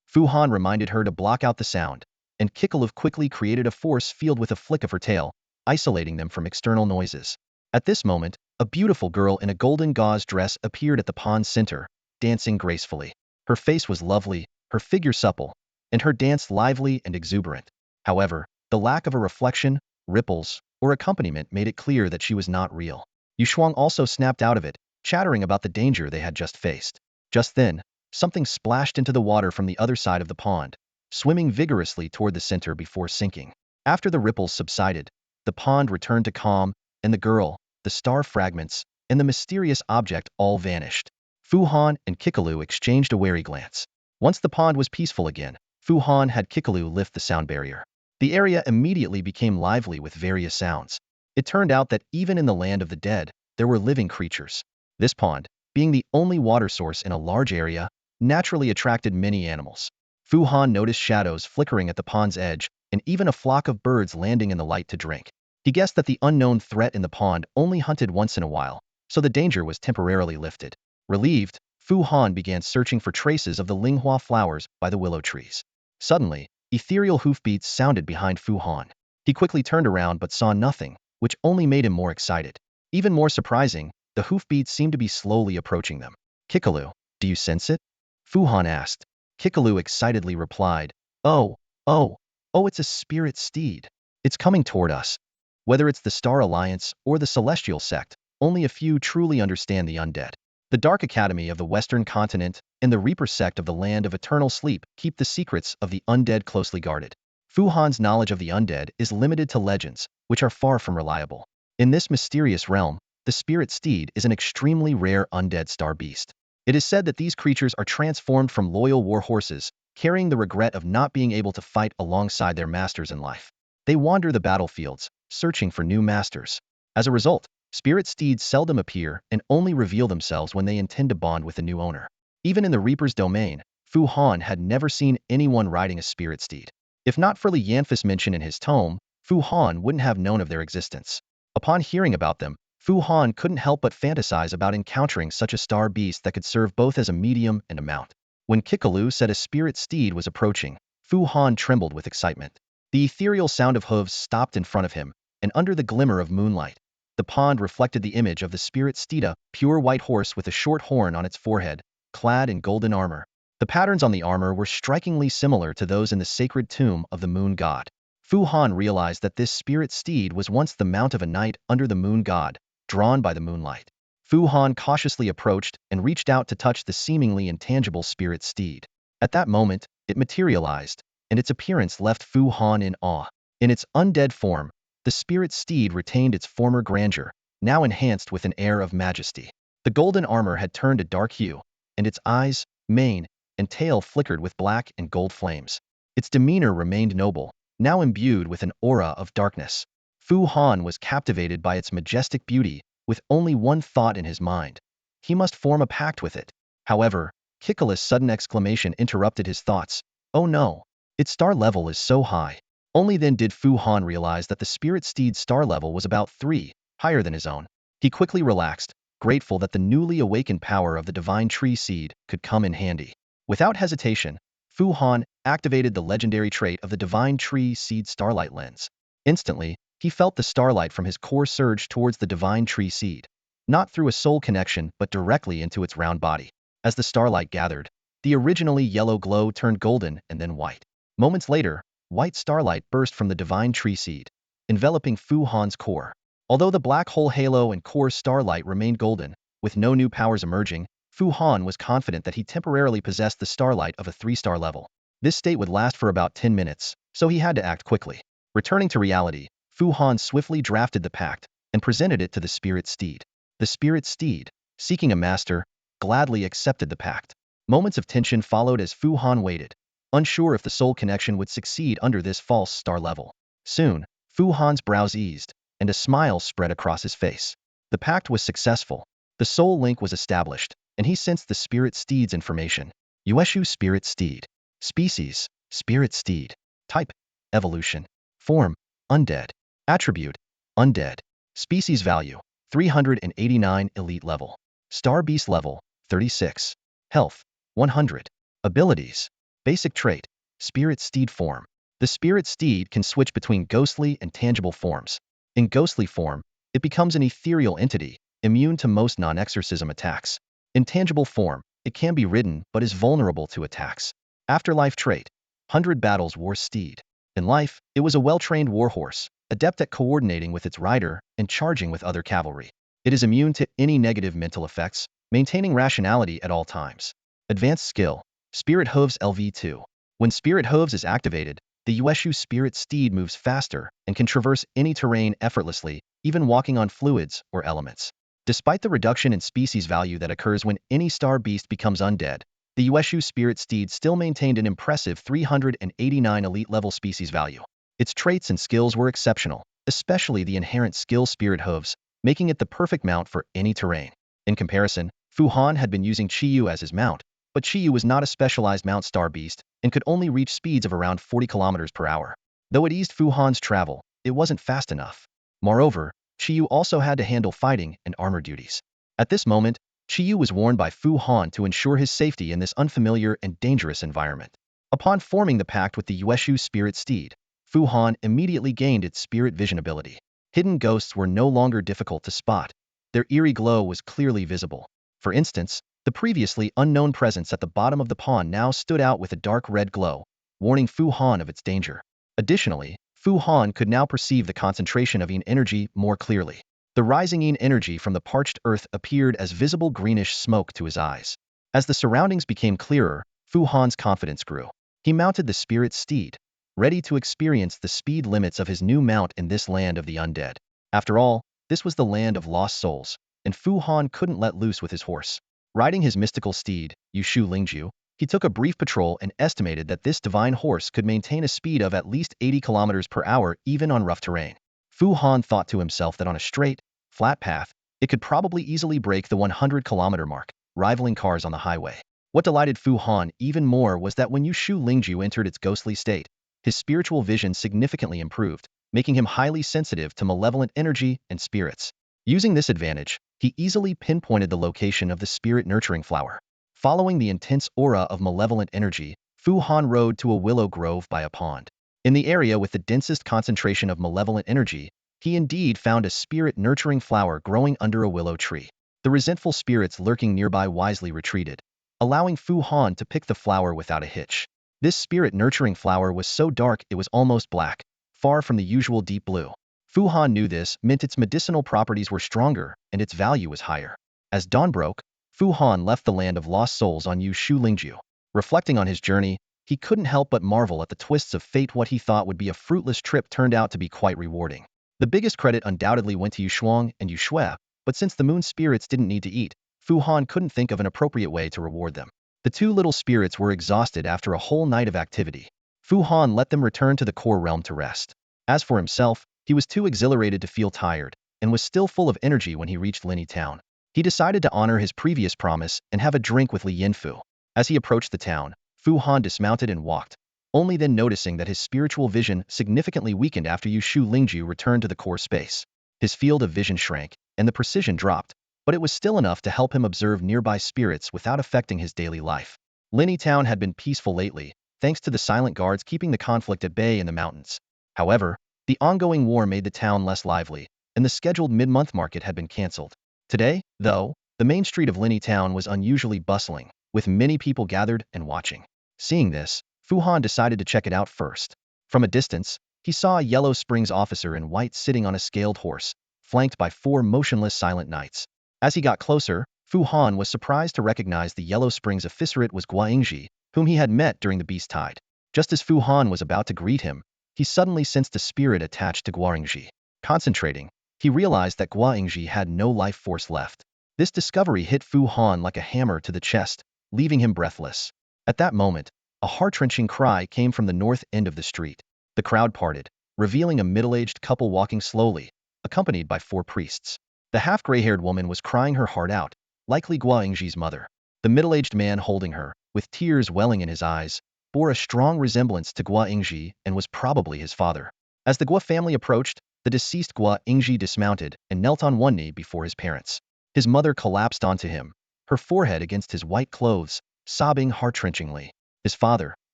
Fu Han reminded her to block out the sound, and Kikalu quickly created a force field with a flick of her tail, isolating them from external noises. At this moment, A beautiful girl in a golden gauze dress appeared at the pond's center, dancing gracefully. Her face was lovely, her figure supple, and her dance lively and exuberant. However, the lack of a reflection, ripples, or accompaniment made it clear that she was not real. Yushuang also snapped out of it, chattering about the danger they had just faced. Just then, something splashed into the water from the other side of the pond, swimming vigorously toward the center before sinking. After the ripples subsided, the pond returned to calm, and the girl, the star fragments, and the mysterious object all vanished. Fu Han and Kikalu exchanged a wary glance. Once the pond was peaceful again, Fu Han had Kikalu lift the sound barrier. The area immediately became lively with various sounds. It turned out that even in the land of the dead, there were living creatures. This pond, being the only water source in a large area, naturally attracted many animals. Fu Han noticed shadows flickering at the pond's edge, and even a flock of birds landing in the light to drink. He guessed that the unknown threat in the pond only hunted once in a while, so the danger was temporarily lifted. Relieved, Fu Han began searching for traces of the Linghua flowers by the willow trees. Suddenly, ethereal hoofbeats sounded behind Fu Han. He quickly turned around but saw nothing, which only made him more excited. Even more surprising, the hoofbeats seemed to be slowly approaching them. Kikalu, do you sense it? Fu Han asked. Kikalu excitedly replied, Oh, oh, oh, it's a spirit steed. It's coming toward us. Whether it's the Star Alliance or the Celestial Sect, only a few truly understand the undead. The Dark Academy of the Western Continent and the Reaper Sect of the Land of Eternal Sleep keep the secrets of the undead closely guarded. Fu Han's knowledge of the undead is limited to legends, which are far from reliable. In this mysterious realm, the spirit steed is an extremely rare undead star beast. It is said that these creatures are transformed from loyal war horses, carrying the regret of not being able to fight alongside their masters in life. They wander the battlefields, searching for new masters. As a result, spirit steeds seldom appear and only reveal themselves when they intend to bond with a new owner. Even in the Reaper's domain, Fu Han had never seen anyone riding a spirit steed. If not for Li Yanfei's mention in his tome, Fu Han wouldn't have known of their existence. Upon hearing about them, Fu Han couldn't help but fantasize about encountering such a star beast that could serve both as a medium and a mount. When Kikalu said a spirit steed was approaching, Fu Han trembled with excitement. The ethereal sound of hooves stopped in front of him, and under the glimmer of moonlight, the pond reflected the image of the spirit steed, a pure white horse with a short horn on its forehead, clad in golden armor. The patterns on the armor were strikingly similar to those in the sacred tomb of the moon god. Fu Han realized that this spirit steed was once the mount of a knight under the moon god, drawn by the moonlight. Fu Han cautiously approached and reached out to touch the seemingly intangible spirit steed. At that moment, it materialized, and its appearance left Fu Han in awe. In its undead form, the spirit steed retained its former grandeur, now enhanced with an air of majesty. The golden armor had turned a dark hue, and its eyes, mane, and tail flickered with black and gold flames. Its demeanor remained noble, now imbued with an aura of darkness. Fu Han was captivated by its majestic beauty, with only one thought in his mind. He must form a pact with it. However, Kikalu's sudden exclamation interrupted his thoughts. Oh no! Its star level is so high. Only then did Fu Han realize that the spirit steed's star level was about 3, higher than his own. He quickly relaxed, grateful that the newly awakened power of the divine tree seed could come in handy. Without hesitation, Fu Han activated the legendary trait of the divine tree seed starlight lens. Instantly, he felt the starlight from his core surge towards the divine tree seed, not through a soul connection but directly into its round body. As the starlight gathered, the originally yellow glow turned golden and then white. Moments later, white starlight burst from the divine tree seed, enveloping Fu Han's core. Although the black hole halo and core starlight remained golden, with no new powers emerging, Fu Han was confident that he temporarily possessed the starlight of a 3-star level. This state would last for about 10 minutes, so he had to act quickly. Returning to reality, Fu Han swiftly drafted the pact and presented it to the spirit steed. The spirit steed, seeking a master, gladly accepted the pact. Moments of tension followed as Fu Han waited, unsure if the soul connection would succeed under this false star level. Soon, Fu Han's brows eased, and a smile spread across his face. The pact was successful. The soul link was established, and he sensed the spirit steed's information. Yueshu spirit steed. Species, spirit steed. Type, evolution. Form, undead. Attribute, undead. Species value, 389 elite level. Star beast level, 36. Health, 100. Abilities. Basic trait, spirit steed form. The spirit steed can switch between ghostly and tangible forms. In ghostly form, it becomes an ethereal entity, immune to most non-exorcism attacks. In tangible form, it can be ridden but is vulnerable to attacks. Afterlife trait: 100 battles war steed. In life, it was a well-trained warhorse, adept at coordinating with its rider and charging with other cavalry. It is immune to any negative mental effects, maintaining rationality at all times. Advanced skill: Spirit Hooves LV2. When Spirit Hooves is activated, the Yueshu Spirit Steed moves faster and can traverse any terrain effortlessly, even walking on fluids or elements. Despite the reduction in species value that occurs when any star beast becomes undead, the Yueshu Spirit Steed still maintained an impressive 389 elite-level species value. Its traits and skills were exceptional, especially the inherent skill Spirit Hooves, making it the perfect mount for any terrain. In comparison, Fu Han had been using Qiyu as his mount, but Qiyu was not a specialized mount star beast and could only reach speeds of around 40 kilometers per hour. Though it eased Fu Han's travel, it wasn't fast enough. Moreover, Qiyu also had to handle fighting and armor duties. At this moment, Qiyu was worn by Fu Han to ensure his safety in this unfamiliar and dangerous environment. Upon forming the pact with the Yueshu Spirit Steed, Fu Han immediately gained its spirit vision ability. Hidden ghosts were no longer difficult to spot. Their eerie glow was clearly visible. For instance, the previously unknown presence at the bottom of the pond now stood out with a dark red glow, warning Fu Han of its danger. Additionally, Fu Han could now perceive the concentration of Yin energy more clearly. The rising Yin energy from the parched earth appeared as visible greenish smoke to his eyes. As the surroundings became clearer, Fu Han's confidence grew. He mounted the Spirit Steed, ready to experience the speed limits of his new mount in this land of the undead. After all, this was the land of lost souls, and Fu Han couldn't let loose with his horse. Riding his mystical steed, Yushu Lingju, he took a brief patrol and estimated that this divine horse could maintain a speed of at least 80 kilometers per hour even on rough terrain. Fu Han thought to himself that on a straight, flat path, it could probably easily break the 100-kilometer mark, rivaling cars on the highway. What delighted Fu Han even more was that when Yushu Lingju entered its ghostly state, his spiritual vision significantly improved, making him highly sensitive to malevolent energy and spirits. Using this advantage, he easily pinpointed the location of the spirit-nurturing flower. Following the intense aura of malevolent energy, Fu Han rode to a willow grove by a pond. In the area with the densest concentration of malevolent energy, he indeed found a spirit-nurturing flower growing under a willow tree. The resentful spirits lurking nearby wisely retreated, allowing Fu Han to pick the flower without a hitch. This spirit-nurturing flower was so dark it was almost black, far from the usual deep blue. Fu Han knew this meant its medicinal properties were stronger and its value was higher. As dawn broke, Fu Han left the land of lost souls on Yushu Lingju. Reflecting on his journey, he couldn't help but marvel at the twists of fate. What he thought would be a fruitless trip turned out to be quite rewarding. The biggest credit undoubtedly went to Yushuang and Yushue, but since the moon spirits didn't need to eat, Fu Han couldn't think of an appropriate way to reward them. The two little spirits were exhausted after a whole night of activity. Fu Han let them return to the core realm to rest. As for himself, he was too exhilarated to feel tired, and was still full of energy when he reached Linyi Town. He decided to honor his previous promise and have a drink with Li Yinfu. As he approached the town, Fu Han dismounted and walked, only then noticing that his spiritual vision significantly weakened after Yushu Lingju returned to the core space. His field of vision shrank, and the precision dropped, but it was still enough to help him observe nearby spirits without affecting his daily life. Linyi Town had been peaceful lately, thanks to the silent guards keeping the conflict at bay in the mountains. However, the ongoing war made the town less lively, and the scheduled mid-month market had been cancelled. Today, though, the main street of Linyi Town was unusually bustling, with many people gathered and watching. Seeing this, Fu Han decided to check it out first. From a distance, he saw a Yellow Springs officer in white sitting on a scaled horse, flanked by 4 motionless silent knights. As he got closer, Fu Han was surprised to recognize the Yellow Springs officerate was Guangxi, whom he had met during the beast tide. Just as Fu Han was about to greet him, he suddenly sensed a spirit attached to Guangxi. Concentrating, he realized that Guangxi had no life force left. This discovery hit Fu Han like a hammer to the chest, leaving him breathless. At that moment, a heart-wrenching cry came from the north end of the street. The crowd parted, revealing a middle-aged couple walking slowly, accompanied by 4 priests. The half-gray-haired woman was crying her heart out, likely Guangxi's mother. The middle-aged man holding her, with tears welling in his eyes, bore a strong resemblance to Guangxi and was probably his father. As the Gua family approached, the deceased Guangxi dismounted and knelt on one knee before his parents. His mother collapsed onto him, her forehead against his white clothes, sobbing heart-wrenchingly. His father,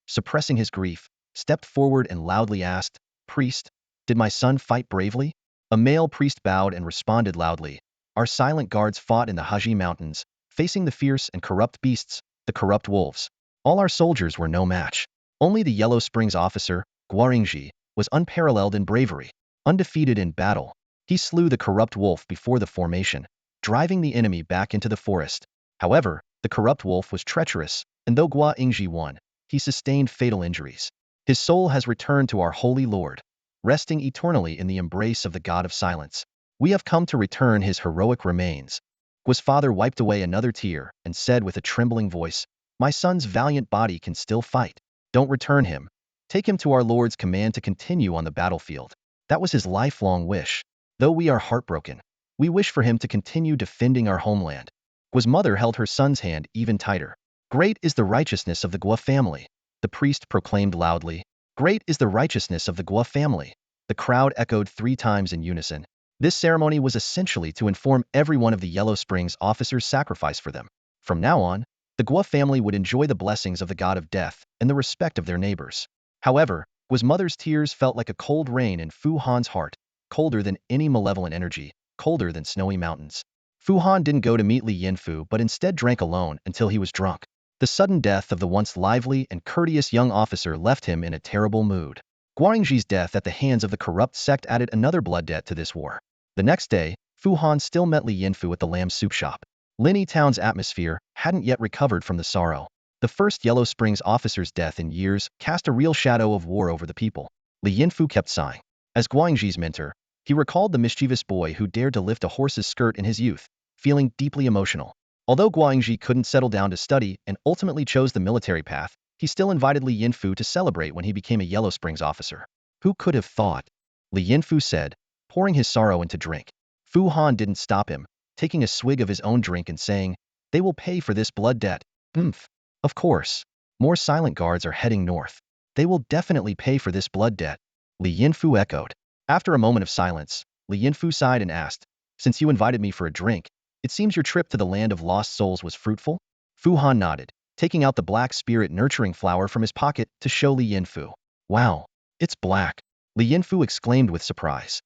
suppressing his grief, stepped forward and loudly asked, "Priest, did my son fight bravely?" A male priest bowed and responded loudly, Our silent guards fought in the Haji Mountains, facing the fierce and corrupt beasts, the corrupt wolves. All our soldiers were no match. Only the Yellow Springs officer, Guaringji, was unparalleled in bravery, undefeated in battle. He slew the corrupt wolf before the formation, driving the enemy back into the forest. However, the corrupt wolf was treacherous, and though Guaringji won, he sustained fatal injuries. His soul has returned to our holy Lord, resting eternally in the embrace of the God of Silence. We have come to return his heroic remains. Gua's father wiped away another tear and said with a trembling voice, "My son's valiant body can still fight. Don't return him. Take him to our Lord's command to continue on the battlefield." That was his lifelong wish. Though we are heartbroken, we wish for him to continue defending our homeland. Gua's mother held her son's hand even tighter. "Great is the righteousness of the Gua family," the priest proclaimed loudly. "Great is the righteousness of the Gua family." The crowd echoed 3 times in unison. This ceremony was essentially to inform everyone of the Yellow Springs officer's sacrifice for them. From now on, the Gua family would enjoy the blessings of the god of death and the respect of their neighbors. However, Gua's mother's tears felt like a cold rain in Fu Han's heart, colder than any malevolent energy, colder than snowy mountains. Fu Han didn't go to meet Li Yinfu but instead drank alone until he was drunk. The sudden death of the once lively and courteous young officer left him in a terrible mood. Guaringji's death at the hands of the corrupt sect added another blood debt to this war. The next day, Fu Han still met Li Yinfu at the lamb soup shop. Linny Town's atmosphere hadn't yet recovered from the sorrow. The first Yellow Springs officer's death in years cast a real shadow of war over the people. Li Yinfu kept sighing. As Guangxi's mentor, he recalled the mischievous boy who dared to lift a horse's skirt in his youth, feeling deeply emotional. Although Guangxi couldn't settle down to study and ultimately chose the military path, he still invited Li Yinfu to celebrate when he became a Yellow Springs officer. "Who could have thought?" Li Yinfu said, pouring his sorrow into drink. Fu Han didn't stop him, taking a swig of his own drink and saying, "They will pay for this blood debt." Of course. More silent guards are heading north. "They will definitely pay for this blood debt," Li Yinfu echoed. After a moment of silence, Li Yinfu sighed and asked, "Since you invited me for a drink, it seems your trip to the land of lost souls was fruitful?" Fu Han nodded, taking out the black spirit nurturing flower from his pocket to show Li Yinfu. "Wow, it's black," Li Yinfu exclaimed with surprise.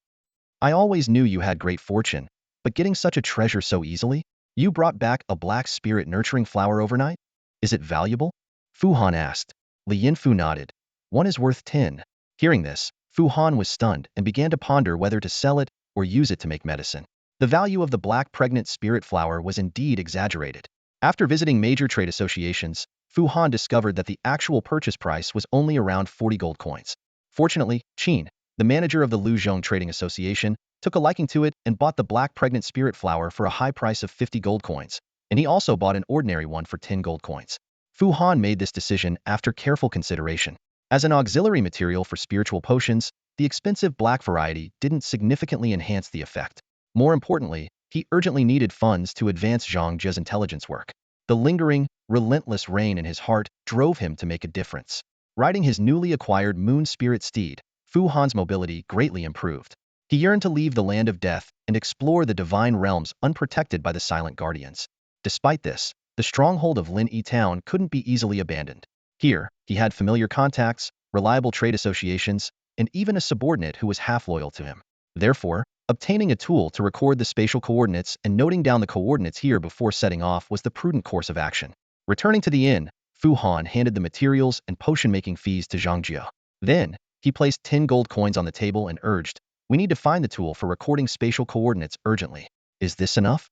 "I always knew you had great fortune, but getting such a treasure so easily? You brought back a black spirit nurturing flower overnight? Is it valuable?" Fu Han asked. Li Yinfu nodded. "One is worth 10. Hearing this, Fu Han was stunned and began to ponder whether to sell it or use it to make medicine. The value of the black pregnant spirit flower was indeed exaggerated. After visiting major trade associations, Fu Han discovered that the actual purchase price was only around 40 gold coins. Fortunately, Qin, the manager of the Luzhong Trading Association, took a liking to it and bought the black pregnant spirit flower for a high price of 50 gold coins, and he also bought an ordinary one for 10 gold coins. Fu Han made this decision after careful consideration. As an auxiliary material for spiritual potions, the expensive black variety didn't significantly enhance the effect. More importantly, he urgently needed funds to advance Zhang Jie's intelligence work. The lingering, relentless rain in his heart drove him to make a difference. Riding his newly acquired moon spirit steed, Fu Han's mobility greatly improved. He yearned to leave the land of death and explore the divine realms unprotected by the silent guardians. Despite this, the stronghold of Lin Yi Town couldn't be easily abandoned. Here, he had familiar contacts, reliable trade associations, and even a subordinate who was half loyal to him. Therefore, obtaining a tool to record the spatial coordinates and noting down the coordinates here before setting off was the prudent course of action. Returning to the inn, Fu Han handed the materials and potion-making fees to Zhang Jie. Then, he placed 10 gold coins on the table and urged, "We need to find the tool for recording spatial coordinates urgently." "Is this enough?"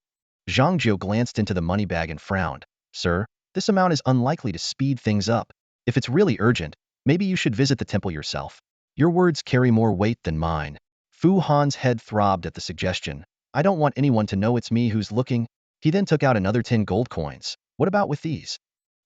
Zhang Jie glanced into the money bag and frowned. "Sir, this amount is unlikely to speed things up. If it's really urgent, maybe you should visit the temple yourself." "Your words carry more weight than mine." Fu Han's head throbbed at the suggestion. "I don't want anyone to know it's me who's looking." He then took out another 10 gold coins. "What about with these?"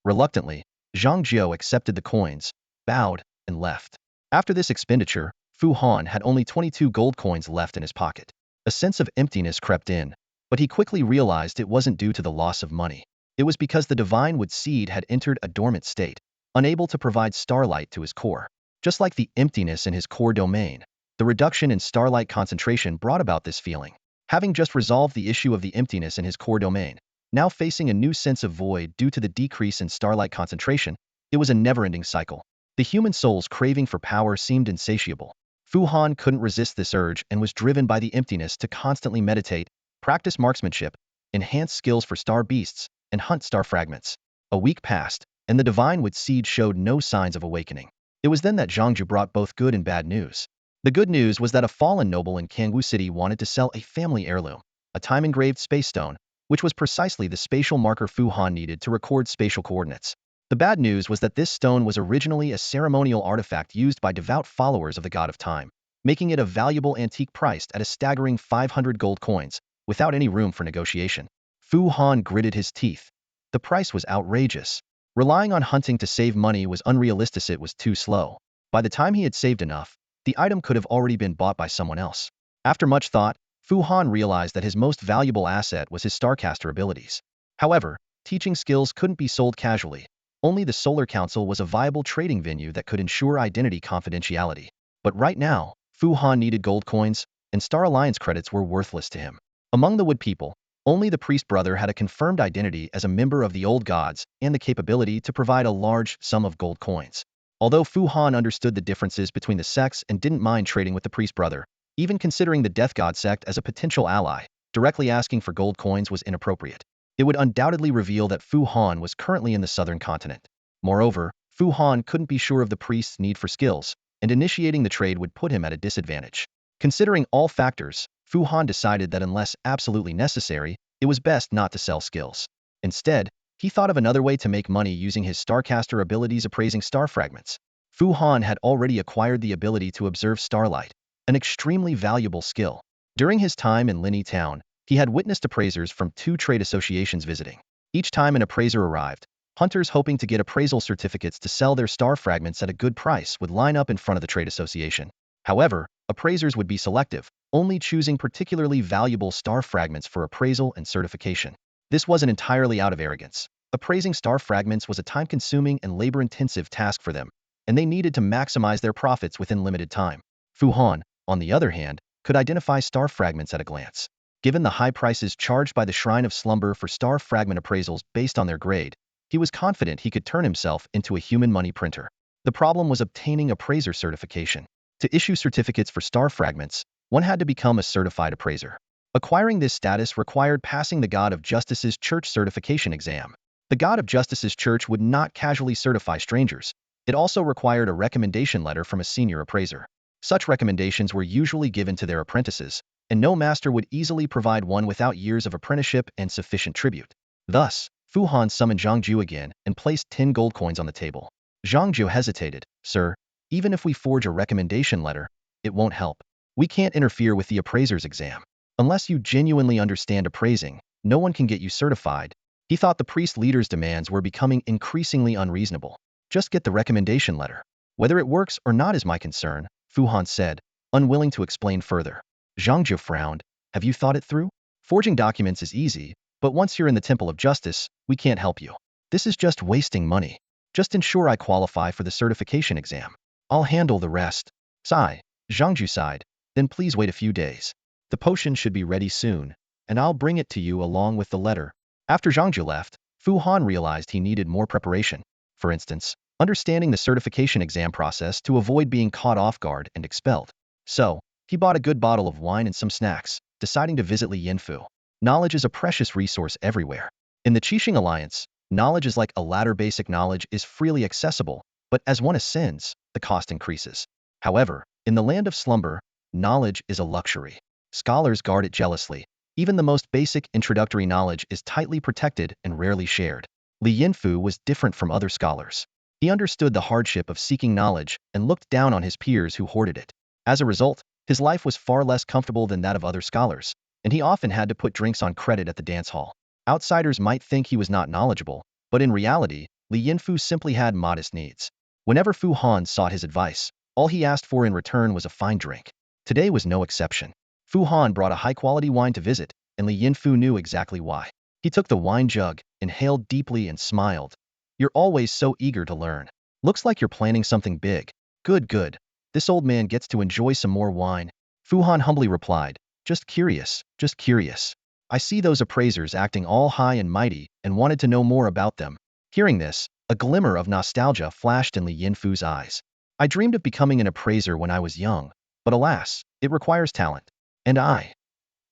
Reluctantly, Zhang Jie accepted the coins, bowed, and left. After this expenditure, Fu Han had only 22 gold coins left in his pocket. A sense of emptiness crept in, but he quickly realized it wasn't due to the loss of money. It was because the divine wood seed had entered a dormant state, unable to provide starlight to his core. Just like the emptiness in his core domain, the reduction in starlight concentration brought about this feeling. Having just resolved the issue of the emptiness in his core domain, now facing a new sense of void due to the decrease in starlight concentration, it was a never-ending cycle. The human soul's craving for power seemed insatiable. Fu Han couldn't resist this urge and was driven by the emptiness to constantly meditate, practice marksmanship, enhance skills for star beasts, and hunt star fragments. A week passed, and the divine with seed showed no signs of awakening. It was then that Zhangju brought both good and bad news. The good news was that a fallen noble in Kangwu City wanted to sell a family heirloom, a time-engraved space stone, which was precisely the spatial marker Fu Han needed to record spatial coordinates. The bad news was that this stone was originally a ceremonial artifact used by devout followers of the god of time, making it a valuable antique priced at a staggering 500 gold coins, without any room for negotiation. Fu Han gritted his teeth. The price was outrageous. Relying on hunting to save money was unrealistic. It was too slow. By the time he had saved enough, the item could have already been bought by someone else. After much thought, Fu Han realized that his most valuable asset was his Starcaster abilities. However, teaching skills couldn't be sold casually. Only the Solar Council was a viable trading venue that could ensure identity confidentiality. But right now, Fu Han needed gold coins, and Star Alliance credits were worthless to him. Among the Wood people, only the priest brother had a confirmed identity as a member of the Old Gods and the capability to provide a large sum of gold coins. Although Fu Han understood the differences between the sects and didn't mind trading with the priest brother, even considering the Death God sect as a potential ally, directly asking for gold coins was inappropriate. It would undoubtedly reveal that Fu Han was currently in the southern continent. Moreover, Fu Han couldn't be sure of the priest's need for skills, and initiating the trade would put him at a disadvantage. Considering all factors, Fu Han decided that unless absolutely necessary, it was best not to sell skills. Instead, he thought of another way to make money using his Starcaster abilities appraising star fragments. Fu Han had already acquired the ability to observe starlight, an extremely valuable skill. During his time in Linny Town, he had witnessed appraisers from 2 trade associations visiting. Each time an appraiser arrived, hunters hoping to get appraisal certificates to sell their star fragments at a good price would line up in front of the trade association. However, appraisers would be selective, only choosing particularly valuable star fragments for appraisal and certification. This wasn't entirely out of arrogance. Appraising star fragments was a time-consuming and labor-intensive task for them, and they needed to maximize their profits within limited time. Fu Han, on the other hand, could identify star fragments at a glance. Given the high prices charged by the Shrine of Slumber for star fragment appraisals based on their grade, he was confident he could turn himself into a human money printer. The problem was obtaining appraiser certification. To issue certificates for star fragments, one had to become a certified appraiser. Acquiring this status required passing the God of Justice's Church certification exam. The God of Justice's Church would not casually certify strangers. It also required a recommendation letter from a senior appraiser. Such recommendations were usually given to their apprentices, and no master would easily provide one without years of apprenticeship and sufficient tribute. Thus, Fu Han summoned Zhangju again and placed 10 gold coins on the table. Zhangju hesitated. Sir, even if we forge a recommendation letter, it won't help. We can't interfere with the appraiser's exam. Unless you genuinely understand appraising, no one can get you certified. He thought the priest leader's demands were becoming increasingly unreasonable. Just get the recommendation letter. Whether it works or not is my concern, Fu Han said, unwilling to explain further. Zhangju frowned. Have you thought it through? Forging documents is easy, but once you're in the Temple of Justice, we can't help you. This is just wasting money. Just ensure I qualify for the certification exam. I'll handle the rest. Sigh. Zhangju sighed. Then please wait a few days. The potion should be ready soon, and I'll bring it to you along with the letter. After Zhangju left, Fu Han realized he needed more preparation. For instance, understanding the certification exam process to avoid being caught off guard and expelled. So, he bought a good bottle of wine and some snacks, deciding to visit Li Yinfu. Knowledge is a precious resource everywhere. In the Qixing Alliance, knowledge is like a ladder. Basic knowledge is freely accessible, but as one ascends, the cost increases. However, in the land of slumber, knowledge is a luxury. Scholars guard it jealously. Even the most basic introductory knowledge is tightly protected and rarely shared. Li Yinfu was different from other scholars. He understood the hardship of seeking knowledge and looked down on his peers who hoarded it. As a result, his life was far less comfortable than that of other scholars, and he often had to put drinks on credit at the dance hall. Outsiders might think he was not knowledgeable, but in reality, Li Yinfu simply had modest needs. Whenever Fu Han sought his advice, all he asked for in return was a fine drink. Today was no exception. Fu Han brought a high-quality wine to visit, and Li Yinfu knew exactly why. He took the wine jug, inhaled deeply and smiled. You're always so eager to learn. Looks like you're planning something big. Good, good. This old man gets to enjoy some more wine. Fu Han humbly replied, just curious, just curious. I see those appraisers acting all high and mighty and wanted to know more about them. Hearing this, a glimmer of nostalgia flashed in Li Yinfu's eyes. I dreamed of becoming an appraiser when I was young, but alas, it requires talent. And I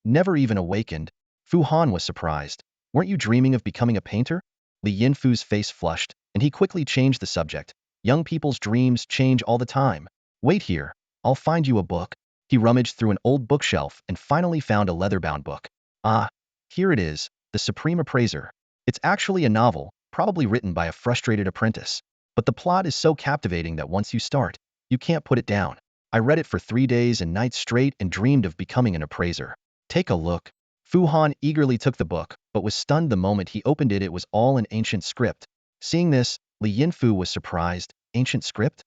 never even awakened. Fu Han was surprised. Weren't you dreaming of becoming a painter? Li Yinfu's face flushed, and he quickly changed the subject. Young people's dreams change all the time. Wait here. I'll find you a book. He rummaged through an old bookshelf and finally found a leather-bound book. Ah, here it is, The Supreme Appraiser. It's actually a novel, probably written by a frustrated apprentice. But the plot is so captivating that once you start, you can't put it down. I read it for 3 days and nights straight and dreamed of becoming an appraiser. Take a look. Fu Han eagerly took the book, but was stunned the moment he opened it. It was all in ancient script. Seeing this, Li Yinfu was surprised. Ancient script?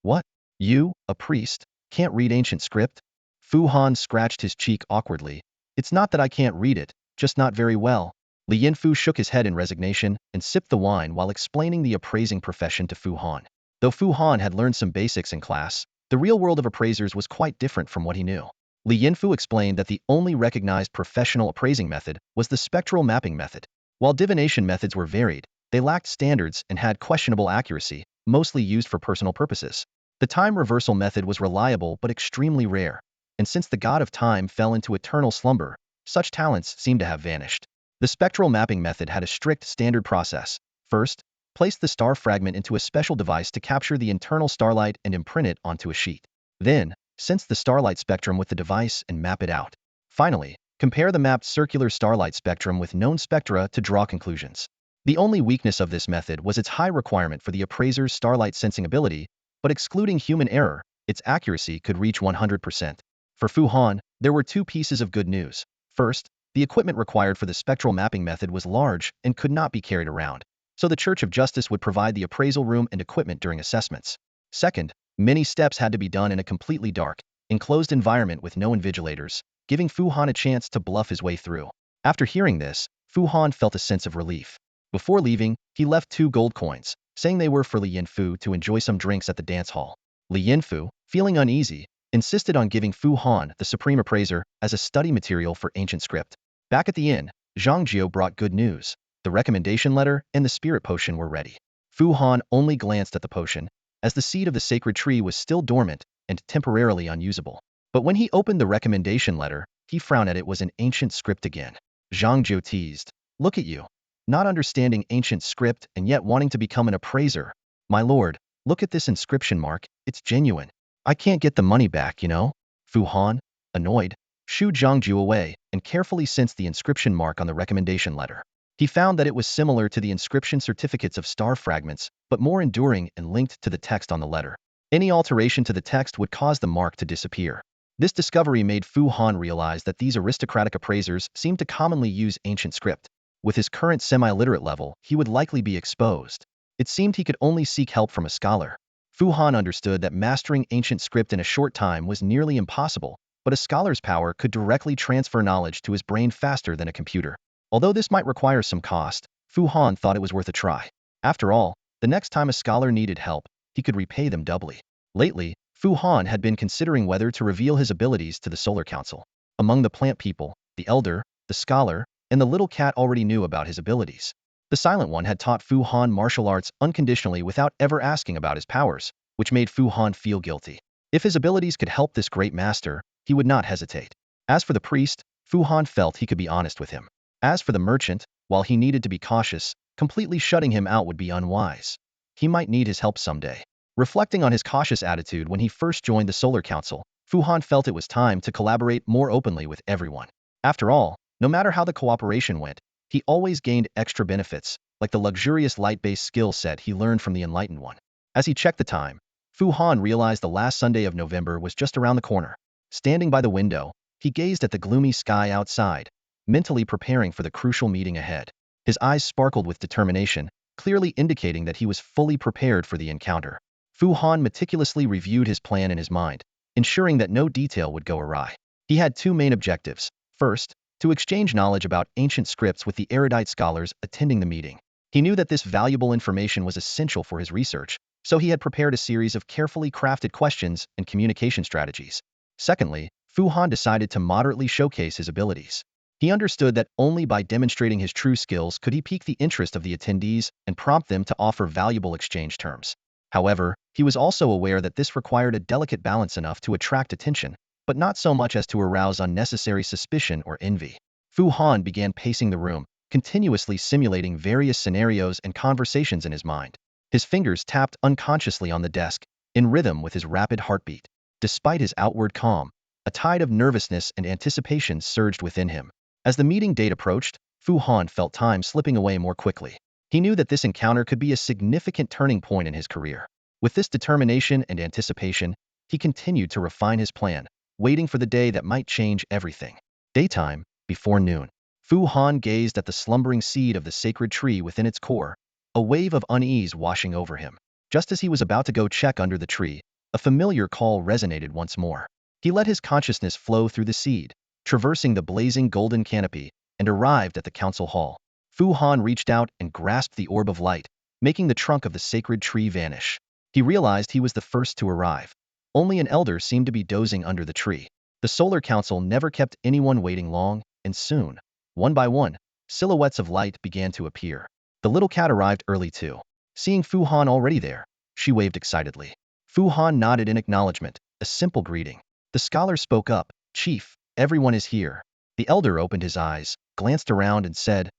What? You, a priest, can't read ancient script? Fu Han scratched his cheek awkwardly. It's not that I can't read it, just not very well. Li Yinfu shook his head in resignation and sipped the wine while explaining the appraising profession to Fu Han. Though Fu Han had learned some basics in class, the real world of appraisers was quite different from what he knew. Li Yinfu explained that the only recognized professional appraising method was the spectral mapping method. While divination methods were varied, they lacked standards and had questionable accuracy, mostly used for personal purposes. The time reversal method was reliable but extremely rare, and since the god of time fell into eternal slumber, such talents seemed to have vanished. The spectral mapping method had a strict standard process. First, place the star fragment into a special device to capture the internal starlight and imprint it onto a sheet. Then, sense the starlight spectrum with the device and map it out. Finally, compare the mapped circular starlight spectrum with known spectra to draw conclusions. The only weakness of this method was its high requirement for the appraiser's starlight sensing ability, but excluding human error, its accuracy could reach 100%. For Fu Han, there were 2 pieces of good news. First, the equipment required for the spectral mapping method was large and could not be carried around, so the Church of Justice would provide the appraisal room and equipment during assessments. Second, many steps had to be done in a completely dark, enclosed environment with no invigilators, giving Fu Han a chance to bluff his way through. After hearing this, Fu Han felt a sense of relief. Before leaving, he left 2 gold coins, saying they were for Li Yinfu to enjoy some drinks at the dance hall. Li Yinfu, feeling uneasy, insisted on giving Fu Han the Supreme Appraiser as a study material for ancient script. Back at the inn, Zhang Jiu brought good news. The recommendation letter and the spirit potion were ready. Fu Han only glanced at the potion, as the seed of the sacred tree was still dormant and temporarily unusable. But when he opened the recommendation letter, he frowned at it was in ancient script again. Zhang Jiu teased. Look at you. Not understanding ancient script and yet wanting to become an appraiser. My lord, look at this inscription mark, it's genuine. I can't get the money back, you know? Fu Han, annoyed, shooed Zhang Jiu away and carefully sensed the inscription mark on the recommendation letter. He found that it was similar to the inscription certificates of star fragments, but more enduring and linked to the text on the letter. Any alteration to the text would cause the mark to disappear. This discovery made Fu Han realize that these aristocratic appraisers seemed to commonly use ancient script. With his current semi-literate level, he would likely be exposed. It seemed he could only seek help from a scholar. Fu Han understood that mastering ancient script in a short time was nearly impossible, but a scholar's power could directly transfer knowledge to his brain faster than a computer. Although this might require some cost, Fu Han thought it was worth a try. After all, the next time a scholar needed help, he could repay them doubly. Lately, Fu Han had been considering whether to reveal his abilities to the Solar Council. Among the plant people, the elder, the scholar, and the little cat already knew about his abilities. The silent one had taught Fu Han martial arts unconditionally without ever asking about his powers, which made Fu Han feel guilty. If his abilities could help this great master, he would not hesitate. As for the priest, Fu Han felt he could be honest with him. As for the merchant, while he needed to be cautious, completely shutting him out would be unwise. He might need his help someday. Reflecting on his cautious attitude when he first joined the Solar Council, Fu Han felt it was time to collaborate more openly with everyone. After all, no matter how the cooperation went, he always gained extra benefits, like the luxurious light-based skill set he learned from the Enlightened One. As he checked the time, Fu Han realized the last Sunday of November was just around the corner. Standing by the window, he gazed at the gloomy sky outside, mentally preparing for the crucial meeting ahead. His eyes sparkled with determination, clearly indicating that he was fully prepared for the encounter. Fu Han meticulously reviewed his plan in his mind, ensuring that no detail would go awry. He had 2 main objectives. First, to exchange knowledge about ancient scripts with the erudite scholars attending the meeting. He knew that this valuable information was essential for his research, so he had prepared a series of carefully crafted questions and communication strategies. Secondly, Fu Han decided to moderately showcase his abilities. He understood that only by demonstrating his true skills could he pique the interest of the attendees and prompt them to offer valuable exchange terms. However, he was also aware that this required a delicate balance enough to attract attention, but not so much as to arouse unnecessary suspicion or envy. Fu Han began pacing the room, continuously simulating various scenarios and conversations in his mind. His fingers tapped unconsciously on the desk, in rhythm with his rapid heartbeat. Despite his outward calm, a tide of nervousness and anticipation surged within him. As the meeting date approached, Fu Han felt time slipping away more quickly. He knew that this encounter could be a significant turning point in his career. With this determination and anticipation, he continued to refine his plan, waiting for the day that might change everything. Daytime, before noon. Fu Han gazed at the slumbering seed of the sacred tree within its core, a wave of unease washing over him. Just as he was about to go check under the tree, a familiar call resonated once more. He let his consciousness flow through the seed, traversing the blazing golden canopy, and arrived at the council hall. Fu Han reached out and grasped the orb of light, making the trunk of the sacred tree vanish. He realized he was the first to arrive. Only an elder seemed to be dozing under the tree. The Solar Council never kept anyone waiting long, and soon, one by one, silhouettes of light began to appear. The little cat arrived early too. Seeing Fu Han already there, she waved excitedly. Fu Han nodded in acknowledgement, a simple greeting. The scholar spoke up, "Chief, everyone is here." The elder opened his eyes, glanced around and said,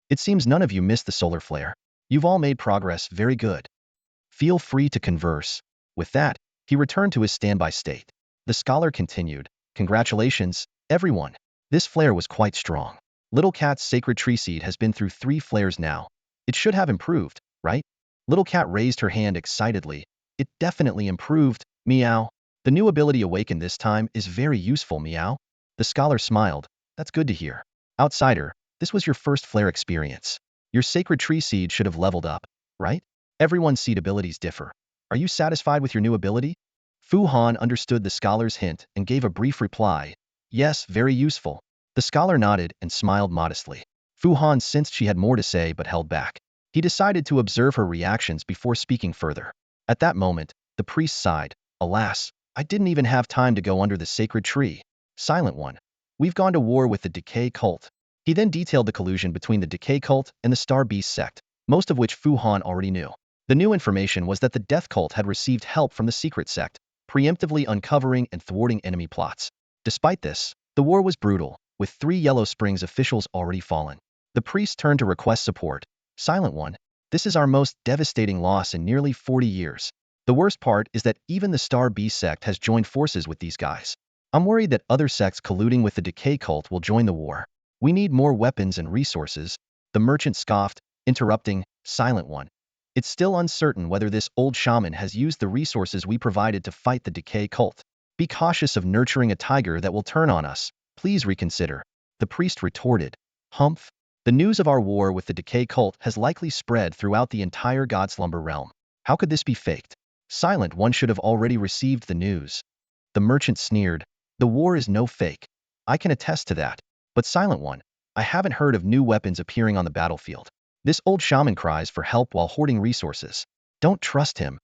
It seems none of you missed the solar flare. You've all made progress, very good. Feel free to converse." With that, he returned to his standby state. The scholar continued, "Congratulations, everyone. This flare was quite strong. Little Cat's sacred tree seed has been through 3 flares now. It should have improved, right?" Little Cat raised her hand excitedly. "It definitely improved, meow. The new ability awakened this time is very useful, meow." The scholar smiled. "That's good to hear. Outsider, this was your first flare experience. Your sacred tree seed should have leveled up, right? Everyone's seed abilities differ. Are you satisfied with your new ability?" Fu Han understood the scholar's hint and gave a brief reply. "Yes, very useful." The scholar nodded and smiled modestly. Fu Han sensed she had more to say but held back. He decided to observe her reactions before speaking further. At that moment, the priest sighed. "Alas, I didn't even have time to go under the sacred tree. Silent One, we've gone to war with the Decay cult." He then detailed the collusion between the Decay cult and the Star Beast sect, most of which Fu Han already knew. The new information was that the Death cult had received help from the secret sect, preemptively uncovering and thwarting enemy plots. Despite this, the war was brutal, with 3 Yellow Springs officials already fallen. The priest turned to request support. "Silent One, this is our most devastating loss in nearly 40 years. The worst part is that even the Star Beast sect has joined forces with these guys. I'm worried that other sects colluding with the Decay cult will join the war. We need more weapons and resources." The merchant scoffed, interrupting, "Silent One, it's still uncertain whether this old shaman has used the resources we provided to fight the Decay cult. Be cautious of nurturing a tiger that will turn on us. Please reconsider." The priest retorted, "Humph. The news of our war with the Decay cult has likely spread throughout the entire Godslumber realm. How could this be faked? Silent One should have already received the news." The merchant sneered, "The war is no fake. I can attest to that. But Silent One, I haven't heard of new weapons appearing on the battlefield. This old shaman cries for help while hoarding resources. Don't trust him."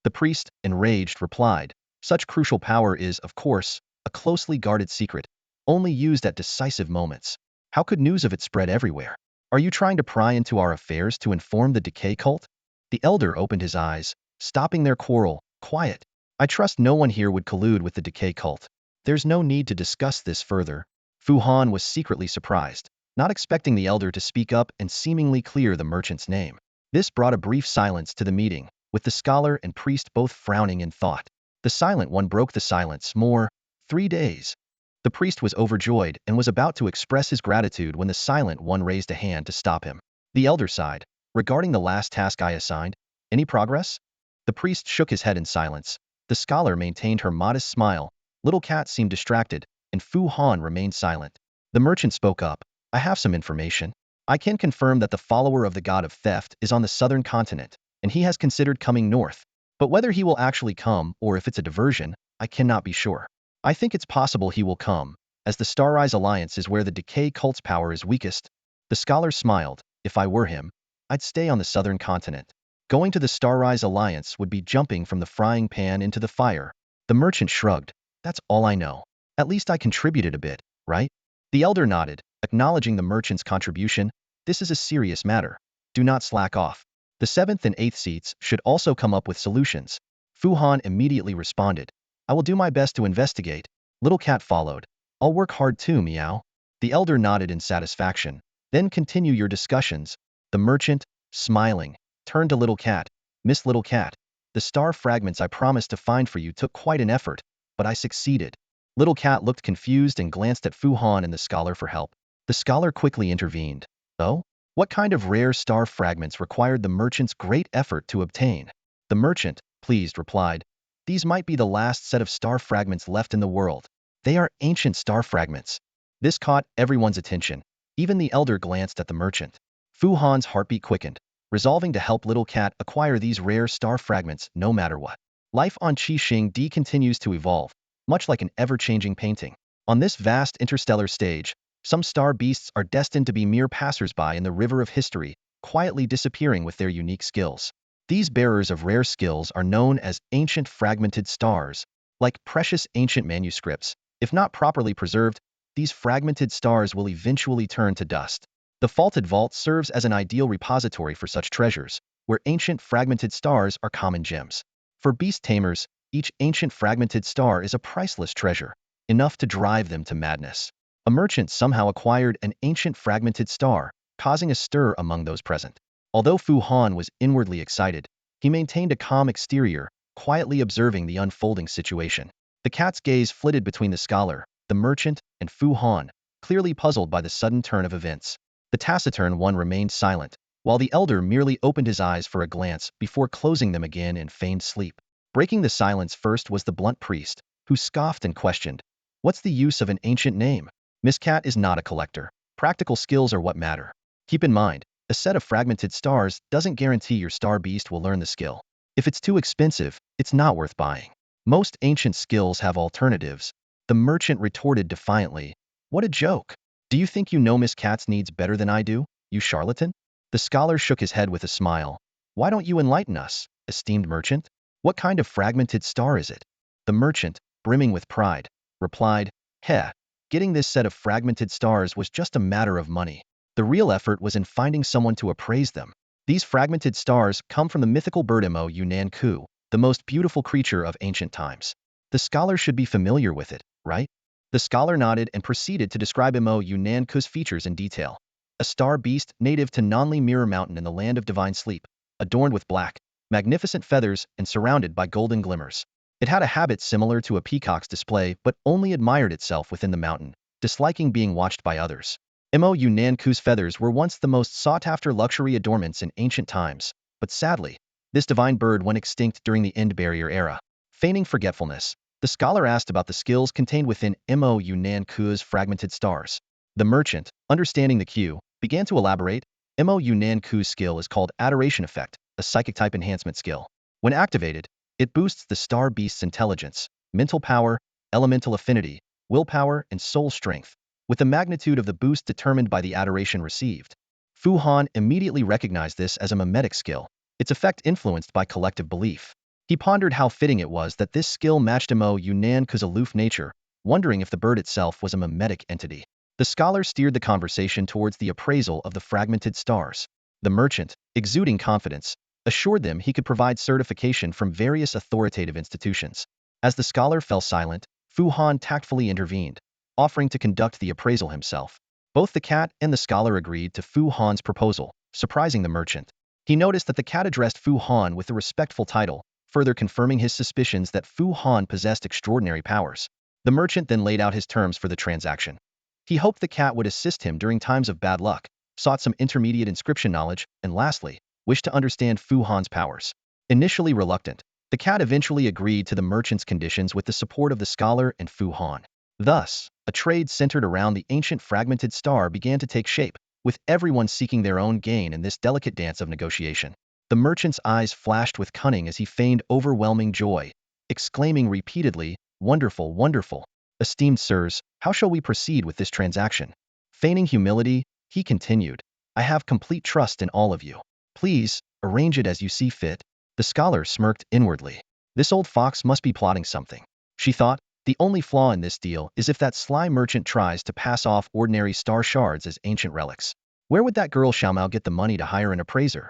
The priest, enraged, replied, "Such crucial power is, of course, a closely guarded secret, only used at decisive moments. How could news of it spread everywhere? Are you trying to pry into our affairs to inform the Decay cult?" The elder opened his eyes, stopping their quarrel. "Quiet. I trust no one here would collude with the Decay cult. There's no need to discuss this further." Fu Han was secretly surprised, not expecting the elder to speak up and seemingly clear the merchant's name. This brought a brief silence to the meeting, with the scholar and priest both frowning in thought. The Silent One broke the silence. "More. 3 days." The priest was overjoyed and was about to express his gratitude when the Silent One raised a hand to stop him. The elder sighed. "Regarding the last task I assigned, any progress?" The priest shook his head in silence. The scholar maintained her modest smile. Little Cat seemed distracted, and Fu Han remained silent. The merchant spoke up. "I have some information. I can confirm that the follower of the god of theft is on the southern continent, and he has considered coming north. But whether he will actually come or if it's a diversion, I cannot be sure. I think it's possible he will come, as the Starrise Alliance is where the Decay cult's power is weakest." The scholar smiled. "If I were him, I'd stay on the southern continent. Going to the Starrise Alliance would be jumping from the frying pan into the fire." The merchant shrugged. "That's all I know. At least I contributed a bit, right?" The elder nodded, acknowledging the merchant's contribution. "This is a serious matter. Do not slack off. The 7th and 8th seats should also come up with solutions." Fu Han immediately responded, "I will do my best to investigate." Little Cat followed. "I'll work hard too, meow." The elder nodded in satisfaction. Then continue your discussions. The merchant, smiling, turned to Little Cat. Miss Little Cat, the star fragments I promised to find for you took quite an effort, but I succeeded. Little Cat looked confused and glanced at Fu Han and the scholar for help. The scholar quickly intervened. Oh? What kind of rare star fragments required the merchant's great effort to obtain? The merchant, pleased, replied, these might be the last set of star fragments left in the world. They are ancient star fragments. This caught everyone's attention. Even the elder glanced at the merchant. Fu Han's heartbeat quickened, resolving to help Little Cat acquire these rare star fragments no matter what. Life on Qixing D continues to evolve, much like an ever-changing painting. On this vast interstellar stage, some star beasts are destined to be mere passers-by in the river of history, quietly disappearing with their unique skills. These bearers of rare skills are known as ancient fragmented stars. Like precious ancient manuscripts, if not properly preserved, these fragmented stars will eventually turn to dust. The Faulted Vault serves as an ideal repository for such treasures, where ancient fragmented stars are common gems. For beast tamers, each ancient fragmented star is a priceless treasure, enough to drive them to madness. A merchant somehow acquired an ancient fragmented star, causing a stir among those present. Although Fu Han was inwardly excited, he maintained a calm exterior, quietly observing the unfolding situation. The cat's gaze flitted between the scholar, the merchant, and Fu Han, clearly puzzled by the sudden turn of events. The taciturn one remained silent, while the elder merely opened his eyes for a glance before closing them again in feigned sleep. Breaking the silence first was the blunt priest, who scoffed and questioned, "What's the use of an ancient name? Miss Cat is not a collector. Practical skills are what matter. Keep in mind, a set of fragmented stars doesn't guarantee your star beast will learn the skill. If it's too expensive, it's not worth buying. Most ancient skills have alternatives." The merchant retorted defiantly, "What a joke. Do you think you know Miss Cat's needs better than I do, you charlatan?" The scholar shook his head with a smile. "Why don't you enlighten us, esteemed merchant? What kind of fragmented star is it?" The merchant, brimming with pride, replied, "Heh, getting this set of fragmented stars was just a matter of money. The real effort was in finding someone to appraise them. These fragmented stars come from the mythical bird Mo Yunan Ku, the most beautiful creature of ancient times. The scholar should be familiar with it, right?" The scholar nodded and proceeded to describe Mo Yunan Ku's features in detail. A star beast native to Nanli Mirror Mountain in the land of divine sleep, adorned with black, magnificent feathers and surrounded by golden glimmers. It had a habit similar to a peacock's display but only admired itself within the mountain, disliking being watched by others. Mo Yunan Ku's feathers were once the most sought-after luxury adornments in ancient times, but sadly, this divine bird went extinct during the End Barrier era. Feigning forgetfulness, the scholar asked about the skills contained within Mo Yunan Ku's fragmented stars. The merchant, understanding the cue, began to elaborate. Mo Yunan Ku's skill is called Adoration Effect, a psychic type enhancement skill. When activated, it boosts the star beast's intelligence, mental power, elemental affinity, willpower, and soul strength, with the magnitude of the boost determined by the adoration received. Fu Han immediately recognized this as a mimetic skill, its effect influenced by collective belief. He pondered how fitting it was that this skill matched Mo Yunan Ku's aloof nature, wondering if the bird itself was a mimetic entity. The scholar steered the conversation towards the appraisal of the fragmented stars. The merchant, exuding confidence, assured them he could provide certification from various authoritative institutions. As the scholar fell silent, Fu Han tactfully intervened, offering to conduct the appraisal himself. Both the cat and the scholar agreed to Fu Han's proposal, surprising the merchant. He noticed that the cat addressed Fu Han with a respectful title, further confirming his suspicions that Fu Han possessed extraordinary powers. The merchant then laid out his terms for the transaction. He hoped the cat would assist him during times of bad luck, sought some intermediate inscription knowledge, and lastly, wished to understand Fu Han's powers. Initially reluctant, the cat eventually agreed to the merchant's conditions with the support of the scholar and Fu Han. Thus, a trade centered around the ancient fragmented star began to take shape, with everyone seeking their own gain in this delicate dance of negotiation. The merchant's eyes flashed with cunning as he feigned overwhelming joy, exclaiming repeatedly, "Wonderful, wonderful! Esteemed sirs, how shall we proceed with this transaction?" Feigning humility, he continued, "I have complete trust in all of you. Please, arrange it as you see fit." The scholar smirked inwardly. This old fox must be plotting something. She thought, the only flaw in this deal is if that sly merchant tries to pass off ordinary star shards as ancient relics. Where would that girl Xiaomao get the money to hire an appraiser?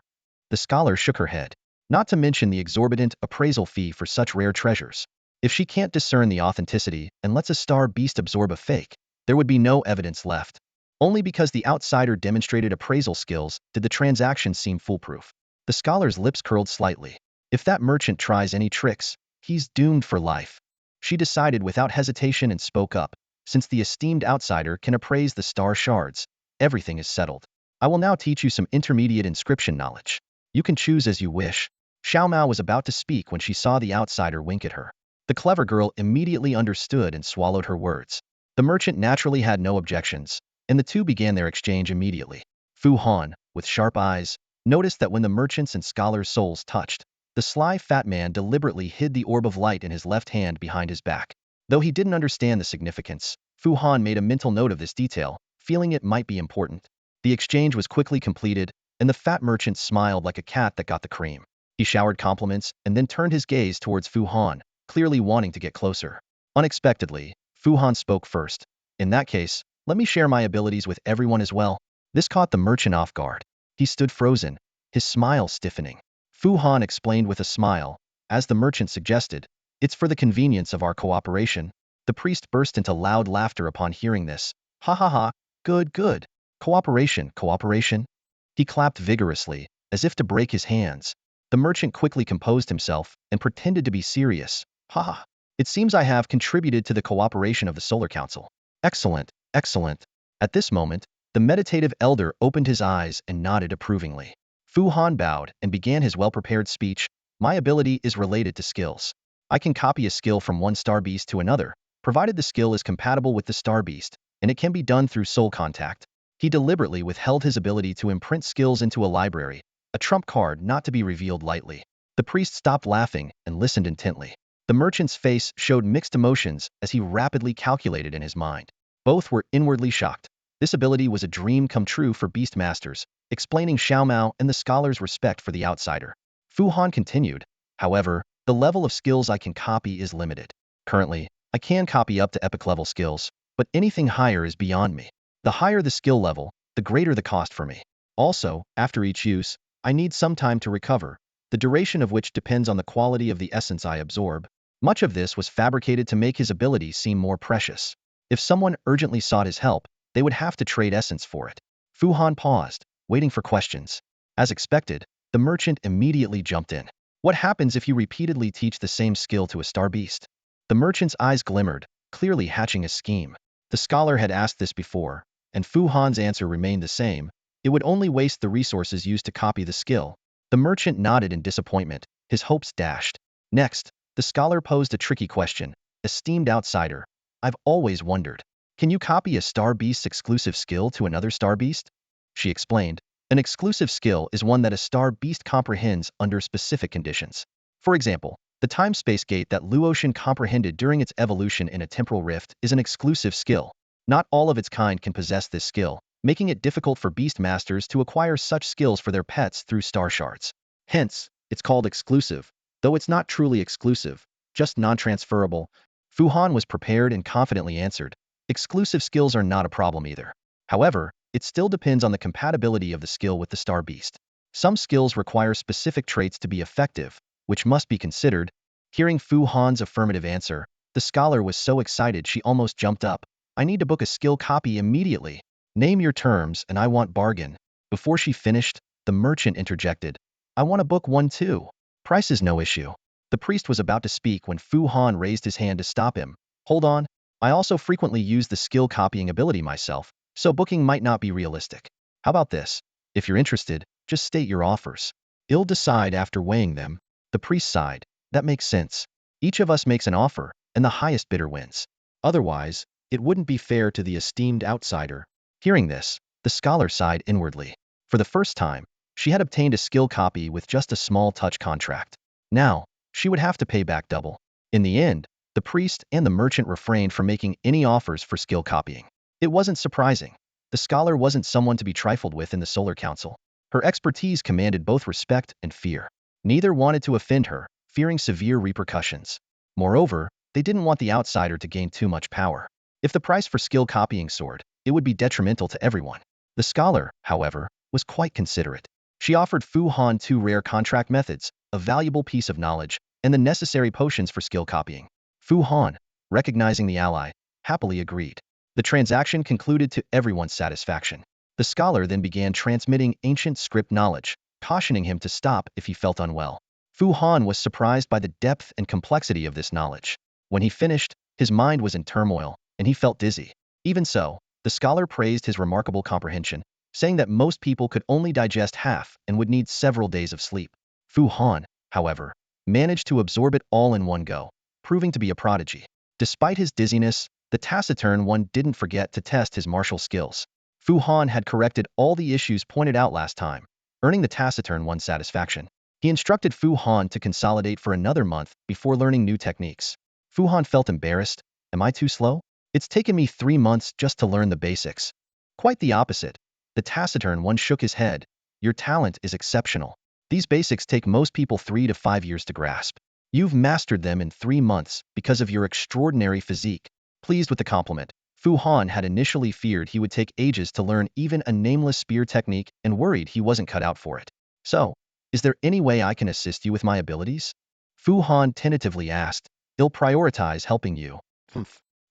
The scholar shook her head. Not to mention the exorbitant appraisal fee for such rare treasures. If she can't discern the authenticity and lets a star beast absorb a fake, there would be no evidence left. Only because the outsider demonstrated appraisal skills did the transaction seem foolproof. The scholar's lips curled slightly. If that merchant tries any tricks, he's doomed for life. She decided without hesitation and spoke up. Since the esteemed outsider can appraise the star shards, everything is settled. I will now teach you some intermediate inscription knowledge. You can choose as you wish. Xiao Mao was about to speak when she saw the outsider wink at her. The clever girl immediately understood and swallowed her words. The merchant naturally had no objections, and the two began their exchange immediately. Fu Han, with sharp eyes, noticed that when the merchant's and scholar's souls touched, the sly fat man deliberately hid the orb of light in his left hand behind his back. Though he didn't understand the significance, Fu Han made a mental note of this detail, feeling it might be important. The exchange was quickly completed, and the fat merchant smiled like a cat that got the cream. He showered compliments and then turned his gaze towards Fu Han, clearly wanting to get closer. Unexpectedly, Fu Han spoke first. In that case, let me share my abilities with everyone as well. This caught the merchant off guard. He stood frozen, his smile stiffening. Fu Han explained with a smile, as the merchant suggested, it's for the convenience of our cooperation. The priest burst into loud laughter upon hearing this. Ha ha ha, good, good. Cooperation, cooperation. He clapped vigorously, as if to break his hands. The merchant quickly composed himself and pretended to be serious. Ha ha. It seems I have contributed to the cooperation of the Solar Council. Excellent, excellent. At this moment, the meditative elder opened his eyes and nodded approvingly. Fu Han bowed and began his well-prepared speech. My ability is related to skills. I can copy a skill from one star beast to another, provided the skill is compatible with the star beast, and it can be done through soul contact. He deliberately withheld his ability to imprint skills into a library, a trump card not to be revealed lightly. The priest stopped laughing and listened intently. The merchant's face showed mixed emotions as he rapidly calculated in his mind. Both were inwardly shocked. This ability was a dream come true for beast masters, explaining Xiao Mao and the scholar's respect for the outsider. Fu Han continued, however, the level of skills I can copy is limited. Currently, I can copy up to epic level skills, but anything higher is beyond me. The higher the skill level, the greater the cost for me. Also, after each use, I need some time to recover, the duration of which depends on the quality of the essence I absorb. Much of this was fabricated to make his ability seem more precious. If someone urgently sought his help, they would have to trade essence for it. Fu Han paused, waiting for questions. As expected, the merchant immediately jumped in. What happens if you repeatedly teach the same skill to a star beast? The merchant's eyes glimmered, clearly hatching a scheme. The scholar had asked this before, and Fu Han's answer remained the same. It would only waste the resources used to copy the skill. The merchant nodded in disappointment, his hopes dashed. Next, the scholar posed a tricky question. Esteemed outsider, I've always wondered, can you copy a star beast's exclusive skill to another star beast? She explained, an exclusive skill is one that a star beast comprehends under specific conditions. For example, the time-space gate that Luotian comprehended during its evolution in a temporal rift is an exclusive skill. Not all of its kind can possess this skill, making it difficult for beast masters to acquire such skills for their pets through star shards. Hence, it's called exclusive, though it's not truly exclusive, just non-transferable. Fu Han was prepared and confidently answered, exclusive skills are not a problem either. However, it still depends on the compatibility of the skill with the star beast. Some skills require specific traits to be effective, which must be considered. Hearing Fu Han's affirmative answer, the scholar was so excited she almost jumped up. I need to book a skill copy immediately. Name your terms and I want bargain. Before she finished, the merchant interjected, I want to book one too. Price is no issue. The priest was about to speak when Fu Han raised his hand to stop him. Hold on. I also frequently use the skill copying ability myself, so booking might not be realistic. How about this? If you're interested, just state your offers. I'll decide after weighing them. The priest sighed. That makes sense. Each of us makes an offer, and the highest bidder wins. Otherwise, it wouldn't be fair to the esteemed outsider. Hearing this, the scholar sighed inwardly. For the first time, she had obtained a skill copy with just a small touch contract. Now, she would have to pay back double. In the end, the priest and the merchant refrained from making any offers for skill copying. It wasn't surprising. The scholar wasn't someone to be trifled with in the Solar Council. Her expertise commanded both respect and fear. Neither wanted to offend her, fearing severe repercussions. Moreover, they didn't want the outsider to gain too much power. If the price for skill copying soared, it would be detrimental to everyone. The scholar, however, was quite considerate. She offered Fu Han 2 rare contract methods, a valuable piece of knowledge, and the necessary potions for skill copying. Fu Han, recognizing the ally, happily agreed. The transaction concluded to everyone's satisfaction. The scholar then began transmitting ancient script knowledge, cautioning him to stop if he felt unwell. Fu Han was surprised by the depth and complexity of this knowledge. When he finished, his mind was in turmoil, and he felt dizzy. Even so, the scholar praised his remarkable comprehension, saying that most people could only digest half and would need several days of sleep. Fu Han, however, managed to absorb it all in one go, proving to be a prodigy. Despite his dizziness, the taciturn one didn't forget to test his martial skills. Fu Han had corrected all the issues pointed out last time, earning the taciturn one's satisfaction. He instructed Fu Han to consolidate for another month before learning new techniques. Fu Han felt embarrassed. Am I too slow? It's taken me 3 months just to learn the basics. Quite the opposite. The taciturn one shook his head. Your talent is exceptional. These basics take most people 3 to 5 years to grasp. You've mastered them in 3 months because of your extraordinary physique. Pleased with the compliment, Fu Han had initially feared he would take ages to learn even a nameless spear technique and worried he wasn't cut out for it. So, is there any way I can assist you with my abilities? Fu Han tentatively asked. I'll prioritize helping you.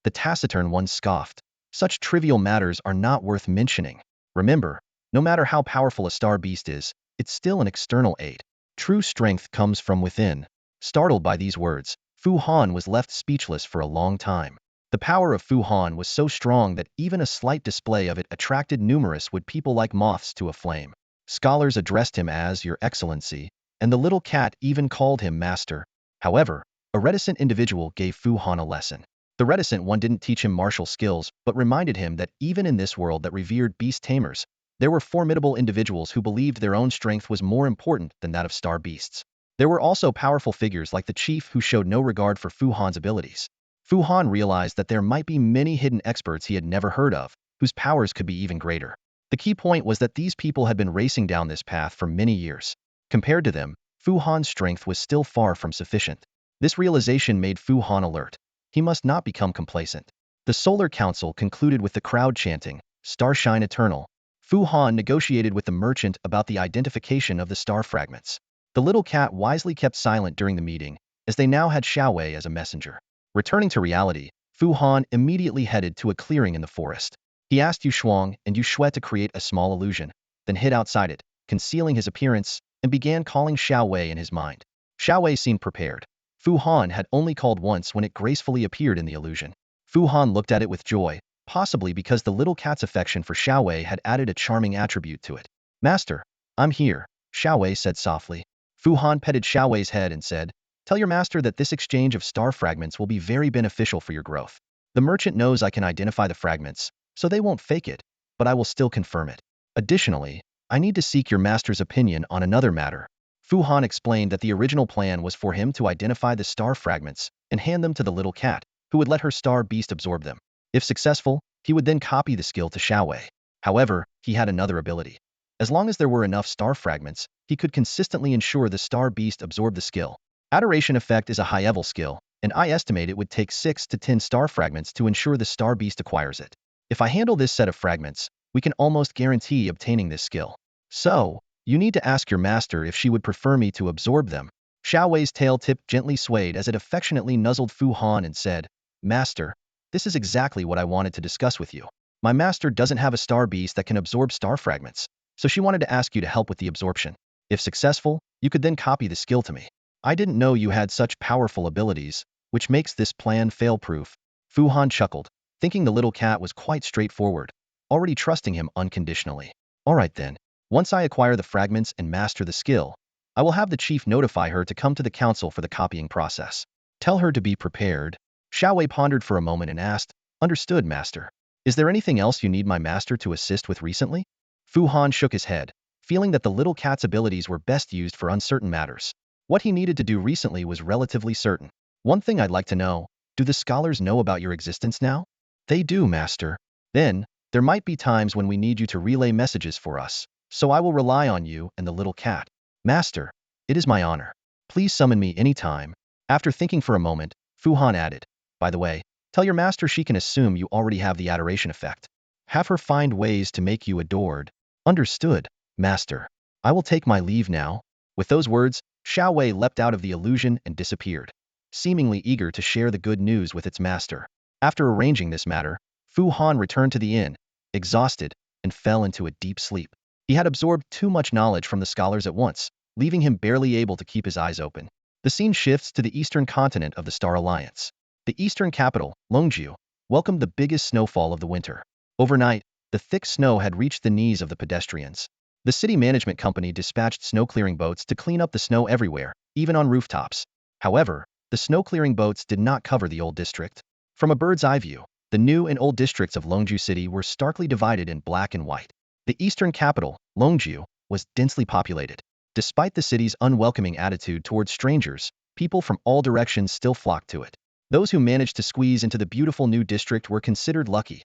The taciturn one scoffed. Such trivial matters are not worth mentioning. Remember, no matter how powerful a star beast is, it's still an external aid. True strength comes from within. Startled by these words, Fu Han was left speechless for a long time. The power of Fu Han was so strong that even a slight display of it attracted numerous would people like moths to a flame. Scholars addressed him as Your Excellency, and the little cat even called him Master. However, a reticent individual gave Fu Han a lesson. The reticent one didn't teach him martial skills, but reminded him that even in this world that revered beast tamers, there were formidable individuals who believed their own strength was more important than that of star beasts. There were also powerful figures like the chief who showed no regard for Fu Han's abilities. Fu Han realized that there might be many hidden experts he had never heard of, whose powers could be even greater. The key point was that these people had been racing down this path for many years. Compared to them, Fu Han's strength was still far from sufficient. This realization made Fu Han alert. He must not become complacent. The Solar Council concluded with the crowd chanting, Starshine Eternal. Fu Han negotiated with the merchant about the identification of the star fragments. The little cat wisely kept silent during the meeting, as they now had Xiaowei as a messenger. Returning to reality, Fu Han immediately headed to a clearing in the forest. He asked Yu Shuang and Yu Shui to create a small illusion, then hid outside it, concealing his appearance, and began calling Xiaowei in his mind. Xiaowei seemed prepared. Fu Han had only called once when it gracefully appeared in the illusion. Fu Han looked at it with joy, possibly because the little cat's affection for Xiaowei had added a charming attribute to it. Master, I'm here, Xiaowei said softly. Fu Han petted Xiaowei's head and said, Tell your master that this exchange of star fragments will be very beneficial for your growth. The merchant knows I can identify the fragments, so they won't fake it, but I will still confirm it. Additionally, I need to seek your master's opinion on another matter. Fu Han explained that the original plan was for him to identify the star fragments and hand them to the little cat, who would let her star beast absorb them. If successful, he would then copy the skill to Xiaowei. However, he had another ability. As long as there were enough star fragments, he could consistently ensure the star beast absorbed the skill. Adoration Effect is a high-level skill, and I estimate it would take 6 to 10 star fragments to ensure the star beast acquires it. If I handle this set of fragments, we can almost guarantee obtaining this skill. So, you need to ask your master if she would prefer me to absorb them. Xiaowei's tail tip gently swayed as it affectionately nuzzled Fu Han and said, Master, this is exactly what I wanted to discuss with you. My master doesn't have a star beast that can absorb star fragments, so she wanted to ask you to help with the absorption. If successful, you could then copy the skill to me. I didn't know you had such powerful abilities, which makes this plan fail-proof. Fu Han chuckled, thinking the little cat was quite straightforward, already trusting him unconditionally. All right then, once I acquire the fragments and master the skill, I will have the chief notify her to come to the council for the copying process. Tell her to be prepared. Xiaowei pondered for a moment and asked, Understood, master. Is there anything else you need my master to assist with recently? Fu Han shook his head, feeling that the little cat's abilities were best used for uncertain matters. What he needed to do recently was relatively certain. One thing I'd like to know, do the scholars know about your existence now? They do, master. Then, there might be times when we need you to relay messages for us, so I will rely on you and the little cat. Master, it is my honor. Please summon me anytime. After thinking for a moment, Fu Han added, By the way, tell your master she can assume you already have the adoration effect. Have her find ways to make you adored. Understood, master. I will take my leave now. With those words, Xiaowei leapt out of the illusion and disappeared, seemingly eager to share the good news with its master. After arranging this matter, Fu Han returned to the inn, exhausted, and fell into a deep sleep. He had absorbed too much knowledge from the scholars at once, leaving him barely able to keep his eyes open. The scene shifts to the eastern continent of the Star Alliance. The eastern capital, Longju, welcomed the biggest snowfall of the winter. Overnight, the thick snow had reached the knees of the pedestrians. The city management company dispatched snow-clearing boats to clean up the snow everywhere, even on rooftops. However, the snow-clearing boats did not cover the old district. From a bird's eye view, the new and old districts of Longju City were starkly divided in black and white. The eastern capital, Longju, was densely populated. Despite the city's unwelcoming attitude towards strangers, people from all directions still flocked to it. Those who managed to squeeze into the beautiful new district were considered lucky.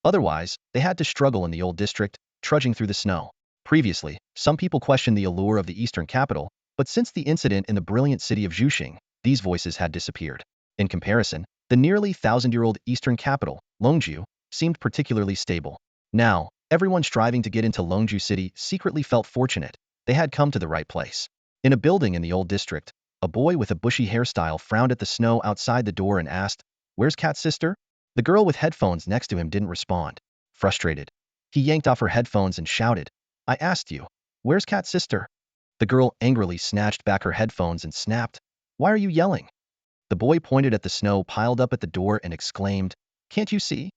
Otherwise, they had to struggle in the old district, trudging through the snow. Previously, some people questioned the allure of the eastern capital, but since the incident in the brilliant city of Zhuxing, these voices had disappeared. In comparison, the nearly 1,000-year-old eastern capital, Longju, seemed particularly stable. Now, everyone striving to get into Longju City secretly felt fortunate. They had come to the right place. In a building in the old district, a boy with a bushy hairstyle frowned at the snow outside the door and asked, "Where's Cat's sister?" The girl with headphones next to him didn't respond. Frustrated, he yanked off her headphones and shouted, "I asked you, where's Cat's sister?" The girl angrily snatched back her headphones and snapped, "Why are you yelling?" The boy pointed at the snow piled up at the door and exclaimed, "Can't you see?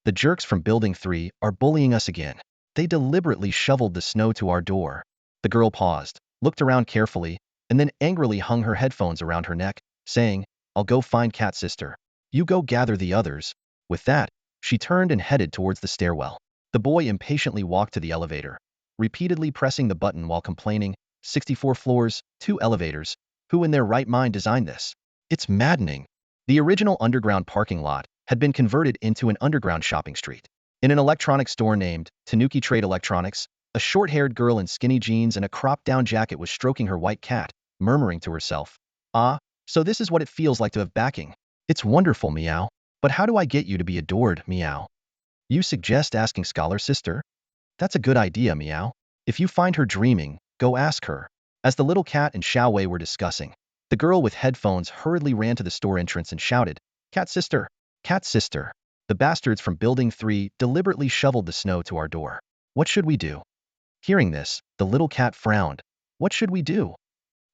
The jerks from Building 3 are bullying us again. They deliberately shoveled the snow to our door." The girl paused, looked around carefully, and then angrily hung her headphones around her neck, saying, "I'll go find Cat's sister. You go gather the others." With that, she turned and headed towards the stairwell. The boy impatiently walked to the elevator, repeatedly pressing the button while complaining, 64 floors, 2 elevators. Who in their right mind designed this? It's maddening. The original underground parking lot had been converted into an underground shopping street. In an electronics store named Tanuki Trade Electronics, a short-haired girl in skinny jeans and a cropped-down jacket was stroking her white cat, murmuring to herself, "Ah, so this is what it feels like to have backing. It's wonderful, meow. But how do I get you to be adored, meow?" "You suggest asking Scholar Sister? That's a good idea, meow. If you find her dreaming, go ask her." As the little cat and Xiao Wei were discussing, the girl with headphones hurriedly ran to the store entrance and shouted, "Cat sister! Cat sister! The bastards from Building 3 deliberately shoveled the snow to our door. What should we do?" Hearing this, the little cat frowned. "What should we do?"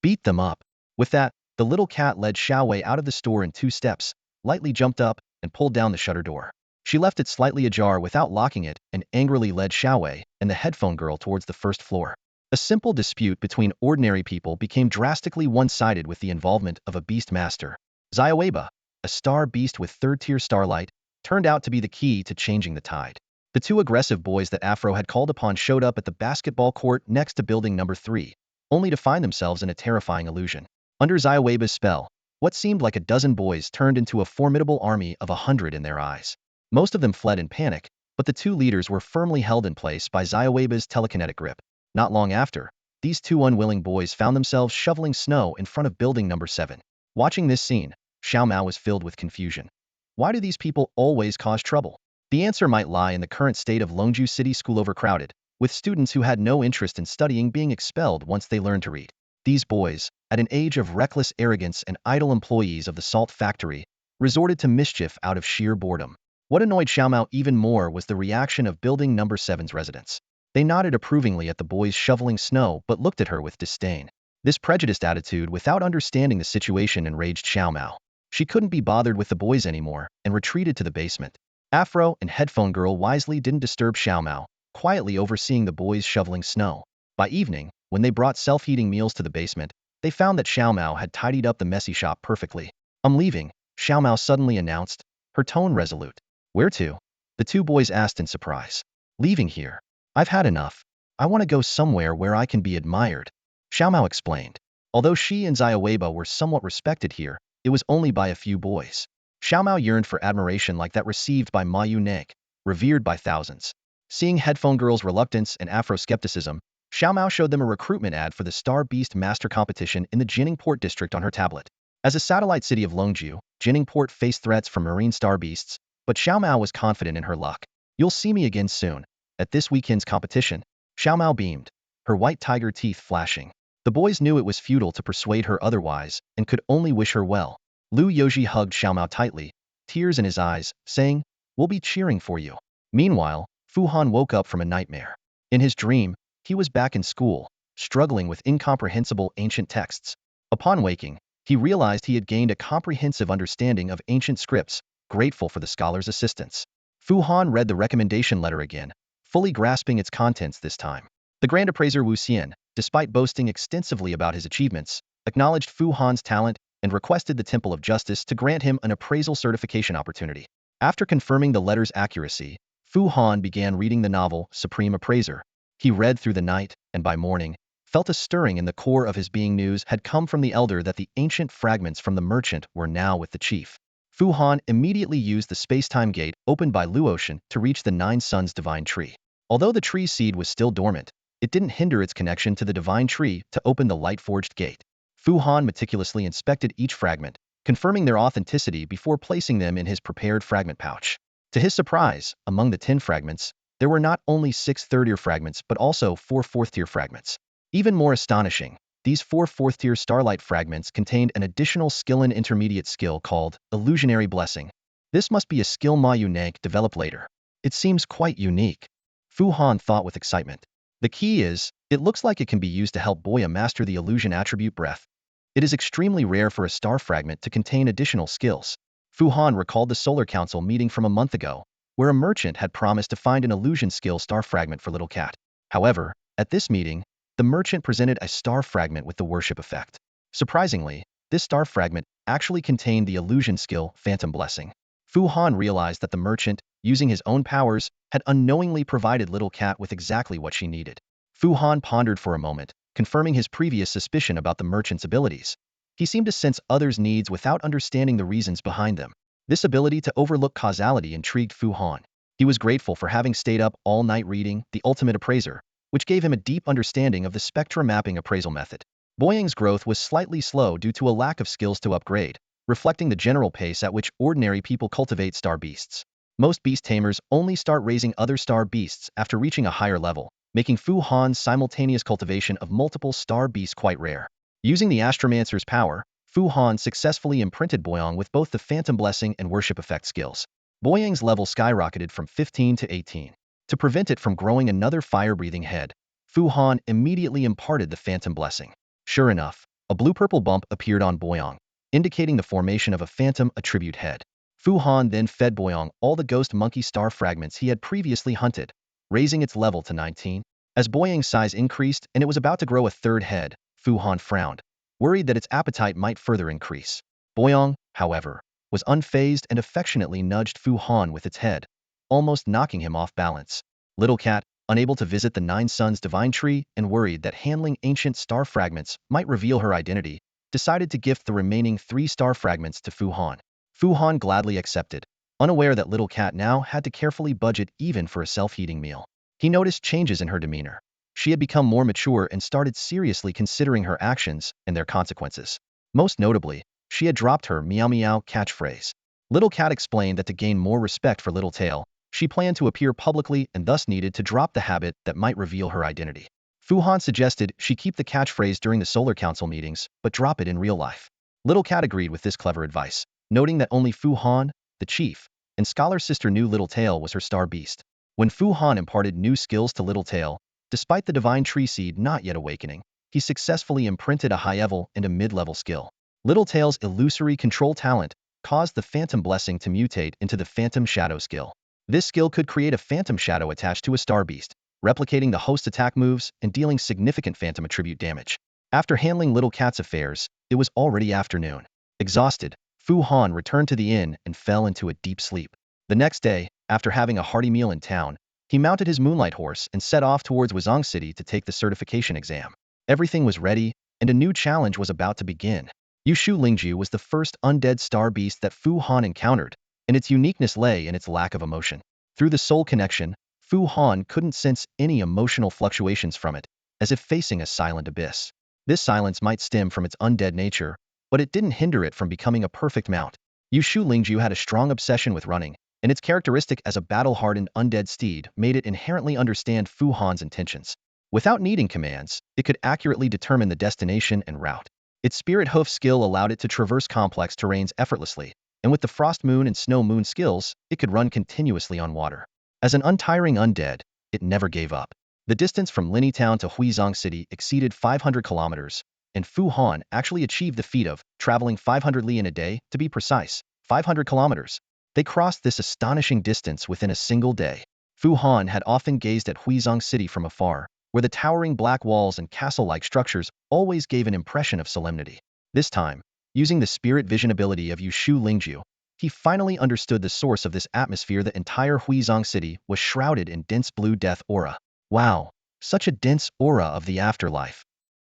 "Beat them up." With that, the little cat led Xiao Wei out of the store in 2 steps, lightly jumped up, and pulled down the shutter door. She left it slightly ajar without locking it and angrily led Xiao Wei and the headphone girl towards the first floor. A simple dispute between ordinary people became drastically one-sided with the involvement of a beast master. Xiaoweiba, a star beast with third-tier starlight, turned out to be the key to changing the tide. The 2 aggressive boys that Afro had called upon showed up at the basketball court next to building number 3, only to find themselves in a terrifying illusion. Under Xiaoweiba's spell, what seemed like a dozen boys turned into a formidable army of 100 in their eyes. Most of them fled in panic, but the 2 leaders were firmly held in place by Xiaoweiba's telekinetic grip. Not long after, these 2 unwilling boys found themselves shoveling snow in front of building number 7. Watching this scene, Xiao Mao was filled with confusion. Why do these people always cause trouble? The answer might lie in the current state of Longju City School overcrowded, with students who had no interest in studying being expelled once they learned to read. These boys, at an age of reckless arrogance and idle employees of the salt factory, resorted to mischief out of sheer boredom. What annoyed Xiao Mao even more was the reaction of building number 7's residents. They nodded approvingly at the boys shoveling snow but looked at her with disdain. This prejudiced attitude without understanding the situation enraged Xiao Mao. She couldn't be bothered with the boys anymore and retreated to the basement. Afro and Headphone Girl wisely didn't disturb Xiao Mao, quietly overseeing the boys shoveling snow. By evening, when they brought self-heating meals to the basement, they found that Xiao Mao had tidied up the messy shop perfectly. "I'm leaving," Xiao Mao suddenly announced, her tone resolute. "Where to?" the 2 boys asked in surprise. "Leaving here. I've had enough. I want to go somewhere where I can be admired," Xiao Mao explained. Although she and Xiaoweiba were somewhat respected here, it was only by a few boys. Xiao Mao yearned for admiration like that received by Ma Yuneg, revered by thousands. Seeing Headphone Girl's reluctance and Afro-skepticism, Xiao Mao showed them a recruitment ad for the Star Beast Master Competition in the Jinningport district on her tablet. As a satellite city of Longju, Jinningport faced threats from marine star beasts, but Xiao Mao was confident in her luck. "You'll see me again soon, at this weekend's competition." Xiao Mao beamed, her white tiger teeth flashing. The boys knew it was futile to persuade her otherwise and could only wish her well. Lu Yoji hugged Xiao Mao tightly, tears in his eyes, saying, We'll be cheering for you. Meanwhile, Fu Han woke up from a nightmare. In his dream, he was back in school, struggling with incomprehensible ancient texts. Upon waking, he realized he had gained a comprehensive understanding of ancient scripts, grateful for the scholar's assistance. Fu Han read the recommendation letter again, fully grasping its contents this time. The Grand Appraiser Wu Xian, despite boasting extensively about his achievements, acknowledged Fu Han's talent and requested the Temple of Justice to grant him an appraisal certification opportunity. After confirming the letter's accuracy, Fu Han began reading the novel Supreme Appraiser. He read through the night, and by morning, felt a stirring in the core of his being. News had come from the elder that the ancient fragments from the merchant were now with the chief. Fu Han immediately used the space-time gate opened by Luotian to reach the Nine Suns divine tree. Although the tree's seed was still dormant, it didn't hinder its connection to the divine tree to open the light-forged gate. Fu Han meticulously inspected each fragment, confirming their authenticity before placing them in his prepared fragment pouch. To his surprise, among the 10 fragments, there were not only 6 third-tier fragments but also 4 fourth-tier fragments. Even more astonishing, these 4 fourth-tier starlight fragments contained an additional skill and intermediate skill called Illusionary Blessing. This must be a skill Ma Yunank developed later. It seems quite unique. Fu Han thought with excitement. The key is, it looks like it can be used to help Boya master the illusion attribute breath. It is extremely rare for a star fragment to contain additional skills. Fu Han recalled the Solar Council meeting from a month ago, where a merchant had promised to find an illusion skill star fragment for Little Cat. However, at this meeting, the merchant presented a star fragment with the worship effect. Surprisingly, this star fragment actually contained the illusion skill Phantom Blessing. Fu Han realized that the merchant, using his own powers, had unknowingly provided Little Cat with exactly what she needed. Fu Han pondered for a moment, confirming his previous suspicion about the merchant's abilities. He seemed to sense others' needs without understanding the reasons behind them. This ability to overlook causality intrigued Fu Han. He was grateful for having stayed up all night reading The Ultimate Appraiser, which gave him a deep understanding of the spectra mapping appraisal method. Boyang's growth was slightly slow due to a lack of skills to upgrade, reflecting the general pace at which ordinary people cultivate star beasts. Most beast tamers only start raising other star beasts after reaching a higher level, making Fu Han's simultaneous cultivation of multiple star beasts quite rare. Using the Astromancer's power, Fu Han successfully imprinted Boyang with both the Phantom Blessing and Worship Effect skills. Boyang's level skyrocketed from 15 to 18. To prevent it from growing another fire-breathing head, Fu Han immediately imparted the Phantom Blessing. Sure enough, a blue-purple bump appeared on Boyang, indicating the formation of a Phantom attribute head. Fu Han then fed Boyang all the ghost monkey star fragments he had previously hunted, raising its level to 19. As Boyang's size increased and it was about to grow a third head, Fu Han frowned, worried that its appetite might further increase. Boyang, however, was unfazed and affectionately nudged Fu Han with its head, almost knocking him off balance. Little Cat, unable to visit the Nine Suns divine tree and worried that handling ancient star fragments might reveal her identity, decided to gift the remaining 3 star fragments to Fu Han. Fu Han gladly accepted, unaware that Little Cat now had to carefully budget even for a self-heating meal. He noticed changes in her demeanor. She had become more mature and started seriously considering her actions and their consequences. Most notably, she had dropped her meow meow catchphrase. Little Cat explained that to gain more respect for Little Tail, she planned to appear publicly and thus needed to drop the habit that might reveal her identity. Fu Han suggested she keep the catchphrase during the Solar Council meetings, but drop it in real life. Little Cat agreed with this clever advice, noting that only Fu Han, the chief, and Scholar's sister knew Little Tail was her star beast. When Fu Han imparted new skills to Little Tail, despite the divine tree seed not yet awakening, he successfully imprinted a high-level and a mid-level skill. Little Tail's illusory control talent caused the Phantom Blessing to mutate into the Phantom Shadow skill. This skill could create a Phantom Shadow attached to a star beast, replicating the host attack moves and dealing significant Phantom attribute damage. After handling Little Cat's affairs, it was already afternoon. Exhausted, Fu Han returned to the inn and fell into a deep sleep. The next day, after having a hearty meal in town, he mounted his moonlight horse and set off towards Wuzong City to take the certification exam. Everything was ready, and a new challenge was about to begin. Yushu Lingju was the first undead star beast that Fu Han encountered, and its uniqueness lay in its lack of emotion. Through the soul connection, Fu Han couldn't sense any emotional fluctuations from it, as if facing a silent abyss. This silence might stem from its undead nature, but it didn't hinder it from becoming a perfect mount. Yushu Lingju had a strong obsession with running, and its characteristic as a battle-hardened undead steed made it inherently understand Fu Han's intentions. Without needing commands, it could accurately determine the destination and route. Its spirit hoof skill allowed it to traverse complex terrains effortlessly, and with the frost moon and snow moon skills, it could run continuously on water. As an untiring undead, it never gave up. The distance from Linny Town to Huizong City exceeded 500 kilometers, and Fu Han actually achieved the feat of traveling 500 li in a day, to be precise, 500 kilometers. They crossed this astonishing distance within a single day. Fu Han had often gazed at Huizong City from afar, where the towering black walls and castle-like structures always gave an impression of solemnity. This time, using the spirit vision ability of Yushu Lingju, he finally understood the source of this atmosphere. The entire Huizong City was shrouded in dense blue death aura. Wow, such a dense aura of the afterlife.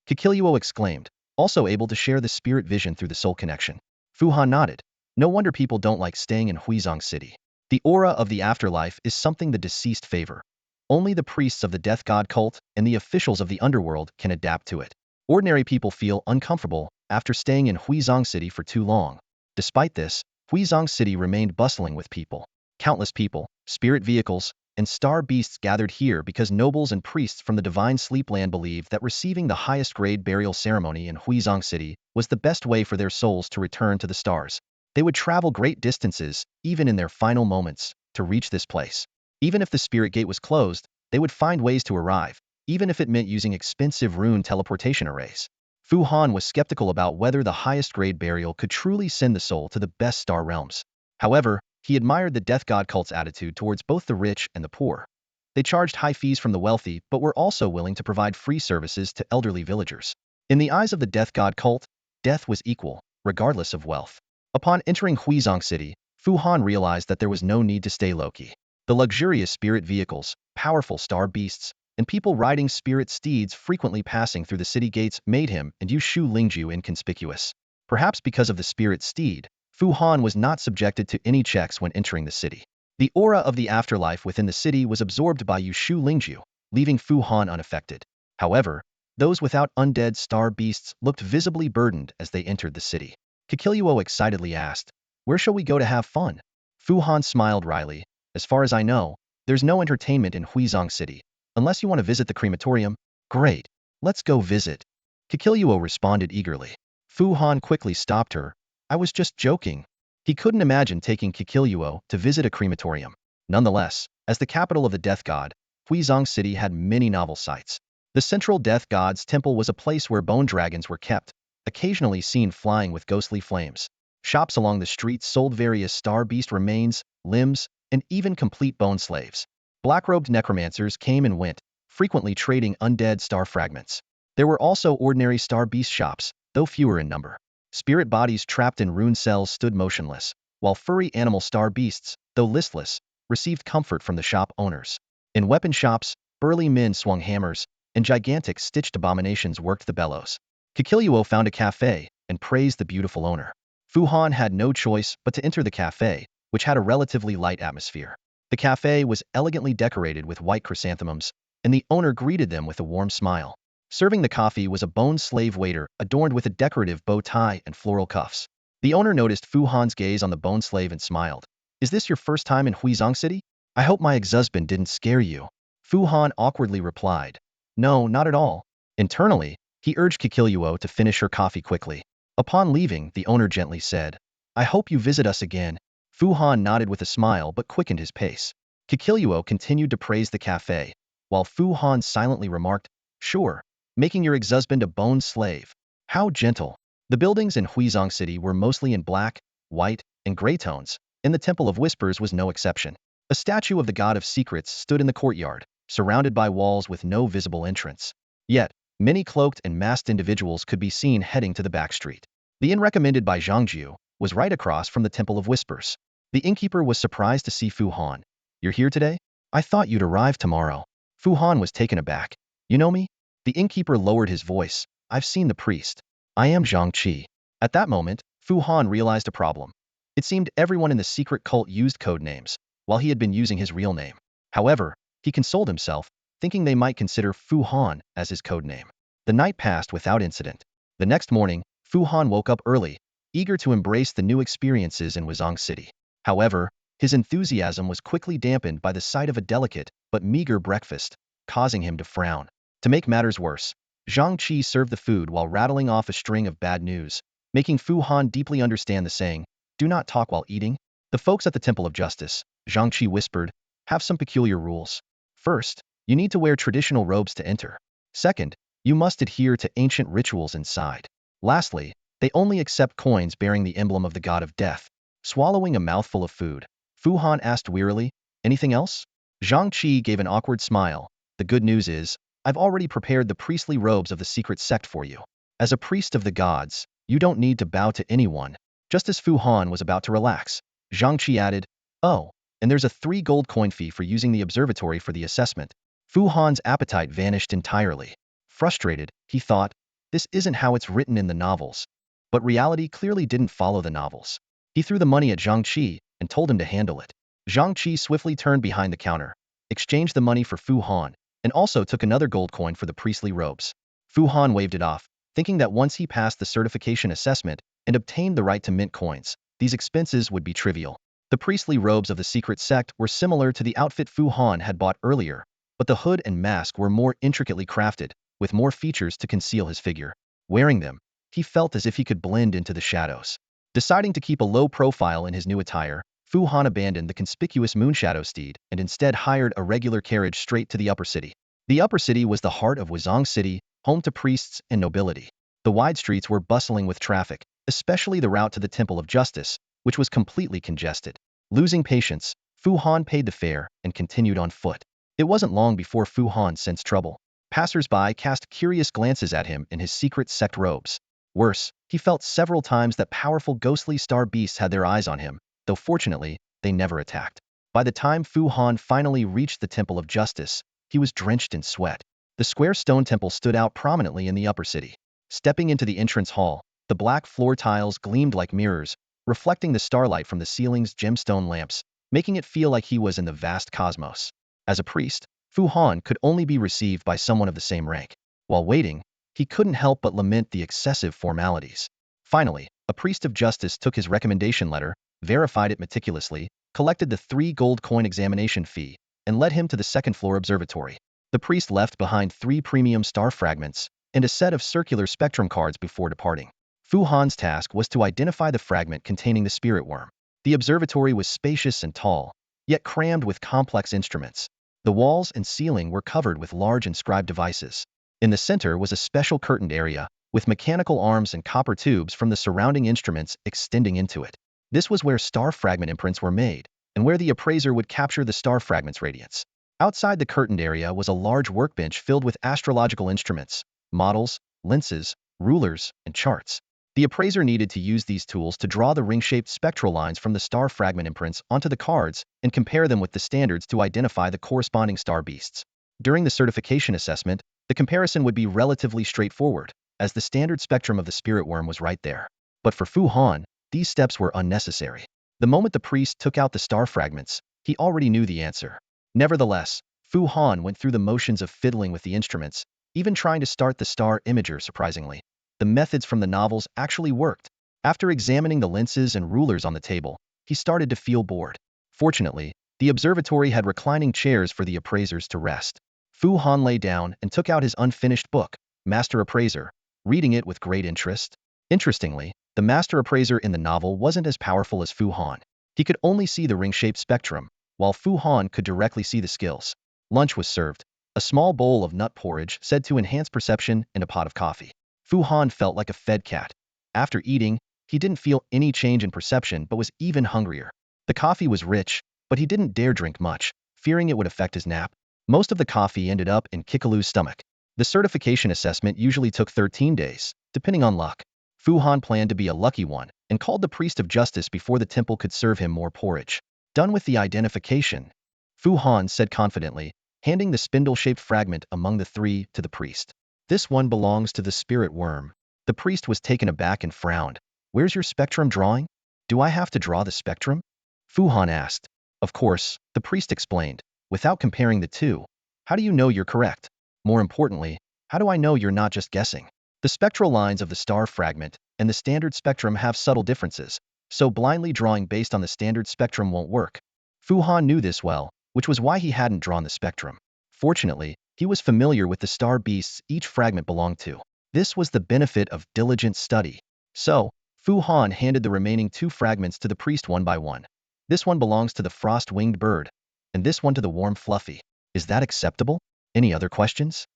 Kikilyo exclaimed, also able to share the spirit vision through the soul connection. Fu Han nodded. No wonder people don't like staying in Huizong City. The aura of the afterlife is something the deceased favor. Only the priests of the death god cult and the officials of the underworld can adapt to it. Ordinary people feel uncomfortable after staying in Huizong City for too long. Despite this, Huizong City remained bustling with people. Countless people, spirit vehicles, and star beasts gathered here because nobles and priests from the divine sleep land believed that receiving the highest grade burial ceremony in Huizong City was the best way for their souls to return to the stars. They would travel great distances, even in their final moments, to reach this place. Even if the spirit gate was closed, they would find ways to arrive, even if it meant using expensive rune teleportation arrays. Fu Han was skeptical about whether the highest grade burial could truly send the soul to the best star realms. However, he admired the death god cult's attitude towards both the rich and the poor. They charged high fees from the wealthy but were also willing to provide free services to elderly villagers. In the eyes of the death god cult, death was equal, regardless of wealth. Upon entering Huizong City, Fu Han realized that there was no need to stay low-key. The luxurious spirit vehicles, powerful star beasts, and people riding spirit steeds frequently passing through the city gates made him and Yushu Lingju inconspicuous. Perhaps because of the spirit steed, Fu Han was not subjected to any checks when entering the city. The aura of the afterlife within the city was absorbed by Yushu Lingju, leaving Fu Han unaffected. However, those without undead star beasts looked visibly burdened as they entered the city. Kikilyo excitedly asked, "Where shall we go to have fun?" Fu Han smiled wryly. "As far as I know, there's no entertainment in Huizong City, unless you want to visit the crematorium." "Great, let's go visit." Kikilyo responded eagerly. Fu Han quickly stopped her. "I was just joking." He couldn't imagine taking Kikilyo to visit a crematorium. Nonetheless, as the capital of the death god, Huizong City had many novel sights. The central death god's temple was a place where bone dragons were kept, occasionally seen flying with ghostly flames. Shops along the streets sold various star beast remains, limbs, and even complete bone slaves. Black-robed necromancers came and went, frequently trading undead star fragments. There were also ordinary star beast shops, though fewer in number. Spirit bodies trapped in rune cells stood motionless, while furry animal star beasts, though listless, received comfort from the shop owners. In weapon shops, burly men swung hammers, and gigantic stitched abominations worked the bellows. Kikilyo found a cafe and praised the beautiful owner. Fu Han had no choice but to enter the cafe, which had a relatively light atmosphere. The cafe was elegantly decorated with white chrysanthemums, and the owner greeted them with a warm smile. Serving the coffee was a bone slave waiter adorned with a decorative bow tie and floral cuffs. The owner noticed Fu Han's gaze on the bone slave and smiled. "Is this your first time in Huizong City? I hope my ex-husband didn't scare you." Fu Han awkwardly replied, "No, not at all." Internally, he urged Kikilyo to finish her coffee quickly. Upon leaving, the owner gently said, "I hope you visit us again." Fu Han nodded with a smile but quickened his pace. Kikilyo continued to praise the cafe, while Fu Han silently remarked, "Sure, making your ex-husband a bone slave. How gentle." The buildings in Huizong City were mostly in black, white, and gray tones, and the Temple of Whispers was no exception. A statue of the God of Secrets stood in the courtyard, surrounded by walls with no visible entrance. Yet, many cloaked and masked individuals could be seen heading to the back street. The inn recommended by Zhangjiu was right across from the Temple of Whispers. The innkeeper was surprised to see Fu Han. "You're here today? I thought you'd arrive tomorrow." Fu Han was taken aback. "You know me?" The innkeeper lowered his voice. "I've seen the priest. I am Zhang Qi." At that moment, Fu Han realized a problem. It seemed everyone in the secret cult used code names, while he had been using his real name. However, he consoled himself, thinking they might consider Fu Han as his code name. The night passed without incident. The next morning, Fu Han woke up early, eager to embrace the new experiences in Huizong City. However, his enthusiasm was quickly dampened by the sight of a delicate but meager breakfast, causing him to frown. To make matters worse, Zhang Qi served the food while rattling off a string of bad news, making Fu Han deeply understand the saying, Do not talk while eating. The folks at the Temple of Justice, Zhang Qi whispered, have some peculiar rules. First, you need to wear traditional robes to enter. Second, you must adhere to ancient rituals inside. Lastly, they only accept coins bearing the emblem of the god of death. Swallowing a mouthful of food, Fu Han asked wearily, anything else? Zhang Qi gave an awkward smile. The good news is, I've already prepared the priestly robes of the secret sect for you. As a priest of the gods, you don't need to bow to anyone. Just as Fu Han was about to relax, Zhang Qi added, oh, and there's a 3 gold coin fee for using the observatory for the assessment. Fu Han's appetite vanished entirely. Frustrated, he thought, this isn't how it's written in the novels. But reality clearly didn't follow the novels. He threw the money at Zhang Qi and told him to handle it. Zhang Qi swiftly turned behind the counter, exchanged the money for Fu Han, and also took another gold coin for the priestly robes. Fu Han waved it off, thinking that once he passed the certification assessment and obtained the right to mint coins, these expenses would be trivial. The priestly robes of the secret sect were similar to the outfit Fu Han had bought earlier, but the hood and mask were more intricately crafted, with more features to conceal his figure. Wearing them, he felt as if he could blend into the shadows. Deciding to keep a low profile in his new attire, Fu Han abandoned the conspicuous Moonshadow steed and instead hired a regular carriage straight to the upper city. The upper city was the heart of Wuzong City, home to priests and nobility. The wide streets were bustling with traffic, especially the route to the Temple of Justice, which was completely congested. Losing patience, Fu Han paid the fare and continued on foot. It wasn't long before Fu Han sensed trouble. Passers-by cast curious glances at him in his secret sect robes. Worse, he felt several times that powerful ghostly star beasts had their eyes on him, though fortunately, they never attacked. By the time Fu Han finally reached the Temple of Justice, he was drenched in sweat. The square stone temple stood out prominently in the upper city. Stepping into the entrance hall, the black floor tiles gleamed like mirrors, reflecting the starlight from the ceiling's gemstone lamps, making it feel like he was in the vast cosmos. As a priest, Fu Han could only be received by someone of the same rank. While waiting, he couldn't help but lament the excessive formalities. Finally, a priest of justice took his recommendation letter, verified it meticulously, collected the 3 gold coin examination fee, and led him to the second-floor observatory. The priest left behind 3 premium star fragments and a set of circular spectrum cards before departing. Fu Han's task was to identify the fragment containing the spirit worm. The observatory was spacious and tall, yet crammed with complex instruments. The walls and ceiling were covered with large inscribed devices. In the center was a special curtained area, with mechanical arms and copper tubes from the surrounding instruments extending into it. This was where star fragment imprints were made, and where the appraiser would capture the star fragment's radiance. Outside the curtained area was a large workbench filled with astrological instruments, models, lenses, rulers, and charts. The appraiser needed to use these tools to draw the ring-shaped spectral lines from the star fragment imprints onto the cards and compare them with the standards to identify the corresponding star beasts. During the certification assessment, the comparison would be relatively straightforward, as the standard spectrum of the spirit worm was right there. But for Fu Han, these steps were unnecessary. The moment the priest took out the star fragments, he already knew the answer. Nevertheless, Fu Han went through the motions of fiddling with the instruments, even trying to start the star imager surprisingly. The methods from the novels actually worked. After examining the lenses and rulers on the table, he started to feel bored. Fortunately, the observatory had reclining chairs for the appraisers to rest. Fu Han lay down and took out his unfinished book, Master Appraiser, reading it with great interest. Interestingly, the Master Appraiser in the novel wasn't as powerful as Fu Han. He could only see the ring-shaped spectrum, while Fu Han could directly see the skills. Lunch was served. A small bowl of nut porridge said to enhance perception and a pot of coffee. Fu Han felt like a fed cat. After eating, he didn't feel any change in perception but was even hungrier. The coffee was rich, but he didn't dare drink much, fearing it would affect his nap. Most of the coffee ended up in Kikalu's stomach. The certification assessment usually took 13 days, depending on luck. Fu Han planned to be a lucky one and called the priest of justice before the temple could serve him more porridge. Done with the identification, Fu Han said confidently, handing the spindle-shaped fragment among the 3 to the priest. This one belongs to the spirit worm. The priest was taken aback and frowned. Where's your spectrum drawing? Do I have to draw the spectrum? Fu Han asked. Of course, the priest explained, without comparing the two. How do you know you're correct? More importantly, how do I know you're not just guessing? The spectral lines of the star fragment and the standard spectrum have subtle differences, so blindly drawing based on the standard spectrum won't work. Fu Han knew this well, which was why he hadn't drawn the spectrum. Fortunately, he was familiar with the star beasts each fragment belonged to. This was the benefit of diligent study. So, Fu Han handed the remaining 2 fragments to the priest one by one. This one belongs to the frost-winged bird, and this one to the warm fluffy. Is that acceptable? Any other questions?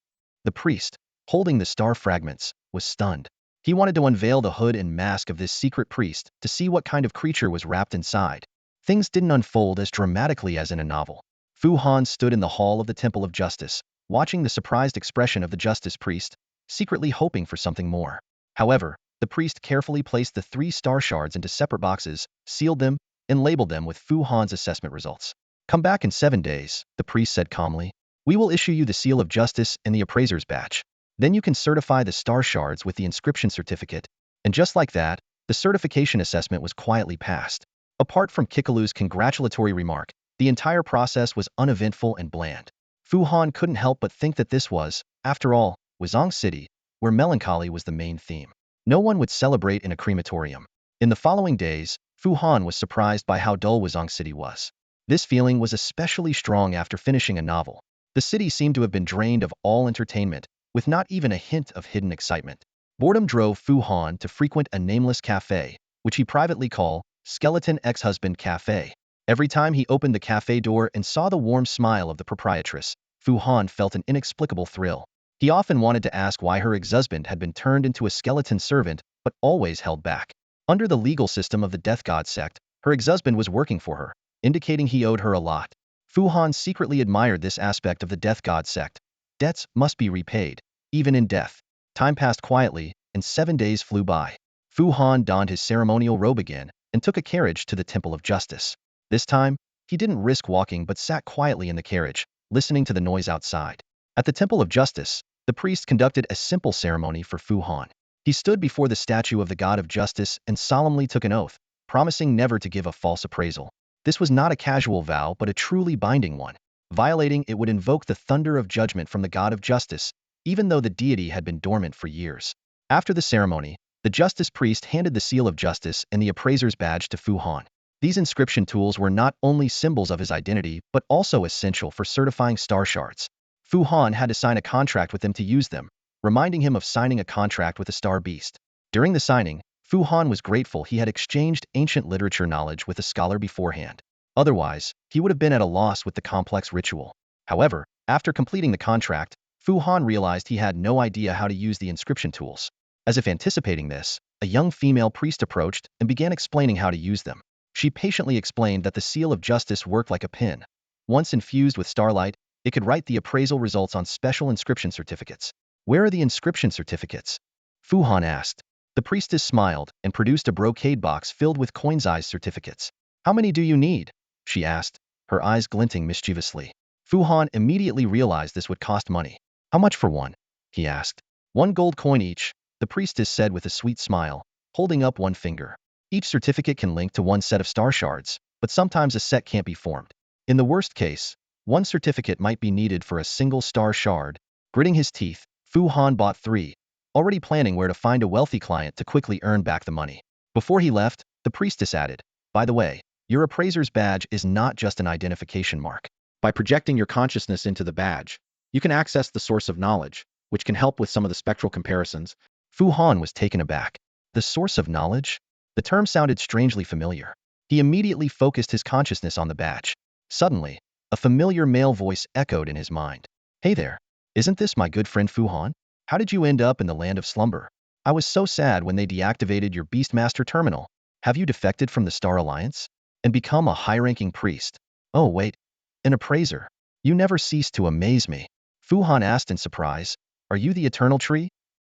The priest, holding the star fragments, was stunned. He wanted to unveil the hood and mask of this secret priest to see what kind of creature was wrapped inside. Things didn't unfold as dramatically as in a novel. Fu Han stood in the hall of the Temple of Justice, watching the surprised expression of the justice priest, secretly hoping for something more. However, the priest carefully placed the 3 star shards into separate boxes, sealed them, and labeled them with Fu Han's assessment results. Come back in 7 days, the priest said calmly. We will issue you the seal of justice and the appraiser's badge. Then you can certify the star shards with the inscription certificate. And just like that, the certification assessment was quietly passed. Apart from Kikalu's congratulatory remark, the entire process was uneventful and bland. Fu Han couldn't help but think that this was, after all, Wuzong City, where melancholy was the main theme. No one would celebrate in a crematorium. In the following days, Fu Han was surprised by how dull Wuzong City was. This feeling was especially strong after finishing a novel. The city seemed to have been drained of all entertainment, with not even a hint of hidden excitement. Boredom drove Fu Han to frequent a nameless cafe, which he privately called Skeleton Ex-Husband Cafe. Every time he opened the cafe door and saw the warm smile of the proprietress, Fu Han felt an inexplicable thrill. He often wanted to ask why her ex-husband had been turned into a skeleton servant, but always held back. Under the legal system of the Death God sect, her ex-husband was working for her, indicating he owed her a lot. Fu Han secretly admired this aspect of the Death God sect. Debts must be repaid, even in death. Time passed quietly, and 7 days flew by. Fu Han donned his ceremonial robe again and took a carriage to the Temple of Justice. This time, he didn't risk walking but sat quietly in the carriage, listening to the noise outside. At the Temple of Justice, the priest conducted a simple ceremony for Fu Han. He stood before the statue of the God of Justice and solemnly took an oath, promising never to give a false appraisal. This was not a casual vow but a truly binding one. Violating it would invoke the thunder of judgment from the God of Justice, even though the deity had been dormant for years. After the ceremony, the justice priest handed the seal of justice and the appraiser's badge to Fu Han. These inscription tools were not only symbols of his identity but also essential for certifying star shards. Fu Han had to sign a contract with them to use them, reminding him of signing a contract with a star beast. During the signing, Fu Han was grateful he had exchanged ancient literature knowledge with a scholar beforehand. Otherwise, he would have been at a loss with the complex ritual. However, after completing the contract, Fu Han realized he had no idea how to use the inscription tools. As if anticipating this, a young female priest approached and began explaining how to use them. She patiently explained that the seal of justice worked like a pen. Once infused with starlight, it could write the appraisal results on special inscription certificates. Where are the inscription certificates? Fu Han asked. The priestess smiled and produced a brocade box filled with coin-sized certificates. How many do you need? She asked, her eyes glinting mischievously. Fu Han immediately realized this would cost money. How much for one? He asked. 1 gold coin each, the priestess said with a sweet smile, holding up one finger. Each certificate can link to 1 set of star shards, but sometimes a set can't be formed. In the worst case, 1 certificate might be needed for a single star shard. Gritting his teeth, Fu Han bought 3, already planning where to find a wealthy client to quickly earn back the money. Before he left, the priestess added, by the way, your appraiser's badge is not just an identification mark. By projecting your consciousness into the badge, you can access the source of knowledge, which can help with some of the spectral comparisons. Fu Han was taken aback. The source of knowledge? The term sounded strangely familiar. He immediately focused his consciousness on the badge. Suddenly, a familiar male voice echoed in his mind. Hey there, isn't this my good friend Fu Han? How did you end up in the land of slumber? I was so sad when they deactivated your Beastmaster terminal. Have you defected from the Star Alliance? And become a high-ranking priest? Oh wait, an appraiser. You never cease to amaze me. Fu Han asked in surprise. Are you the Eternal Tree?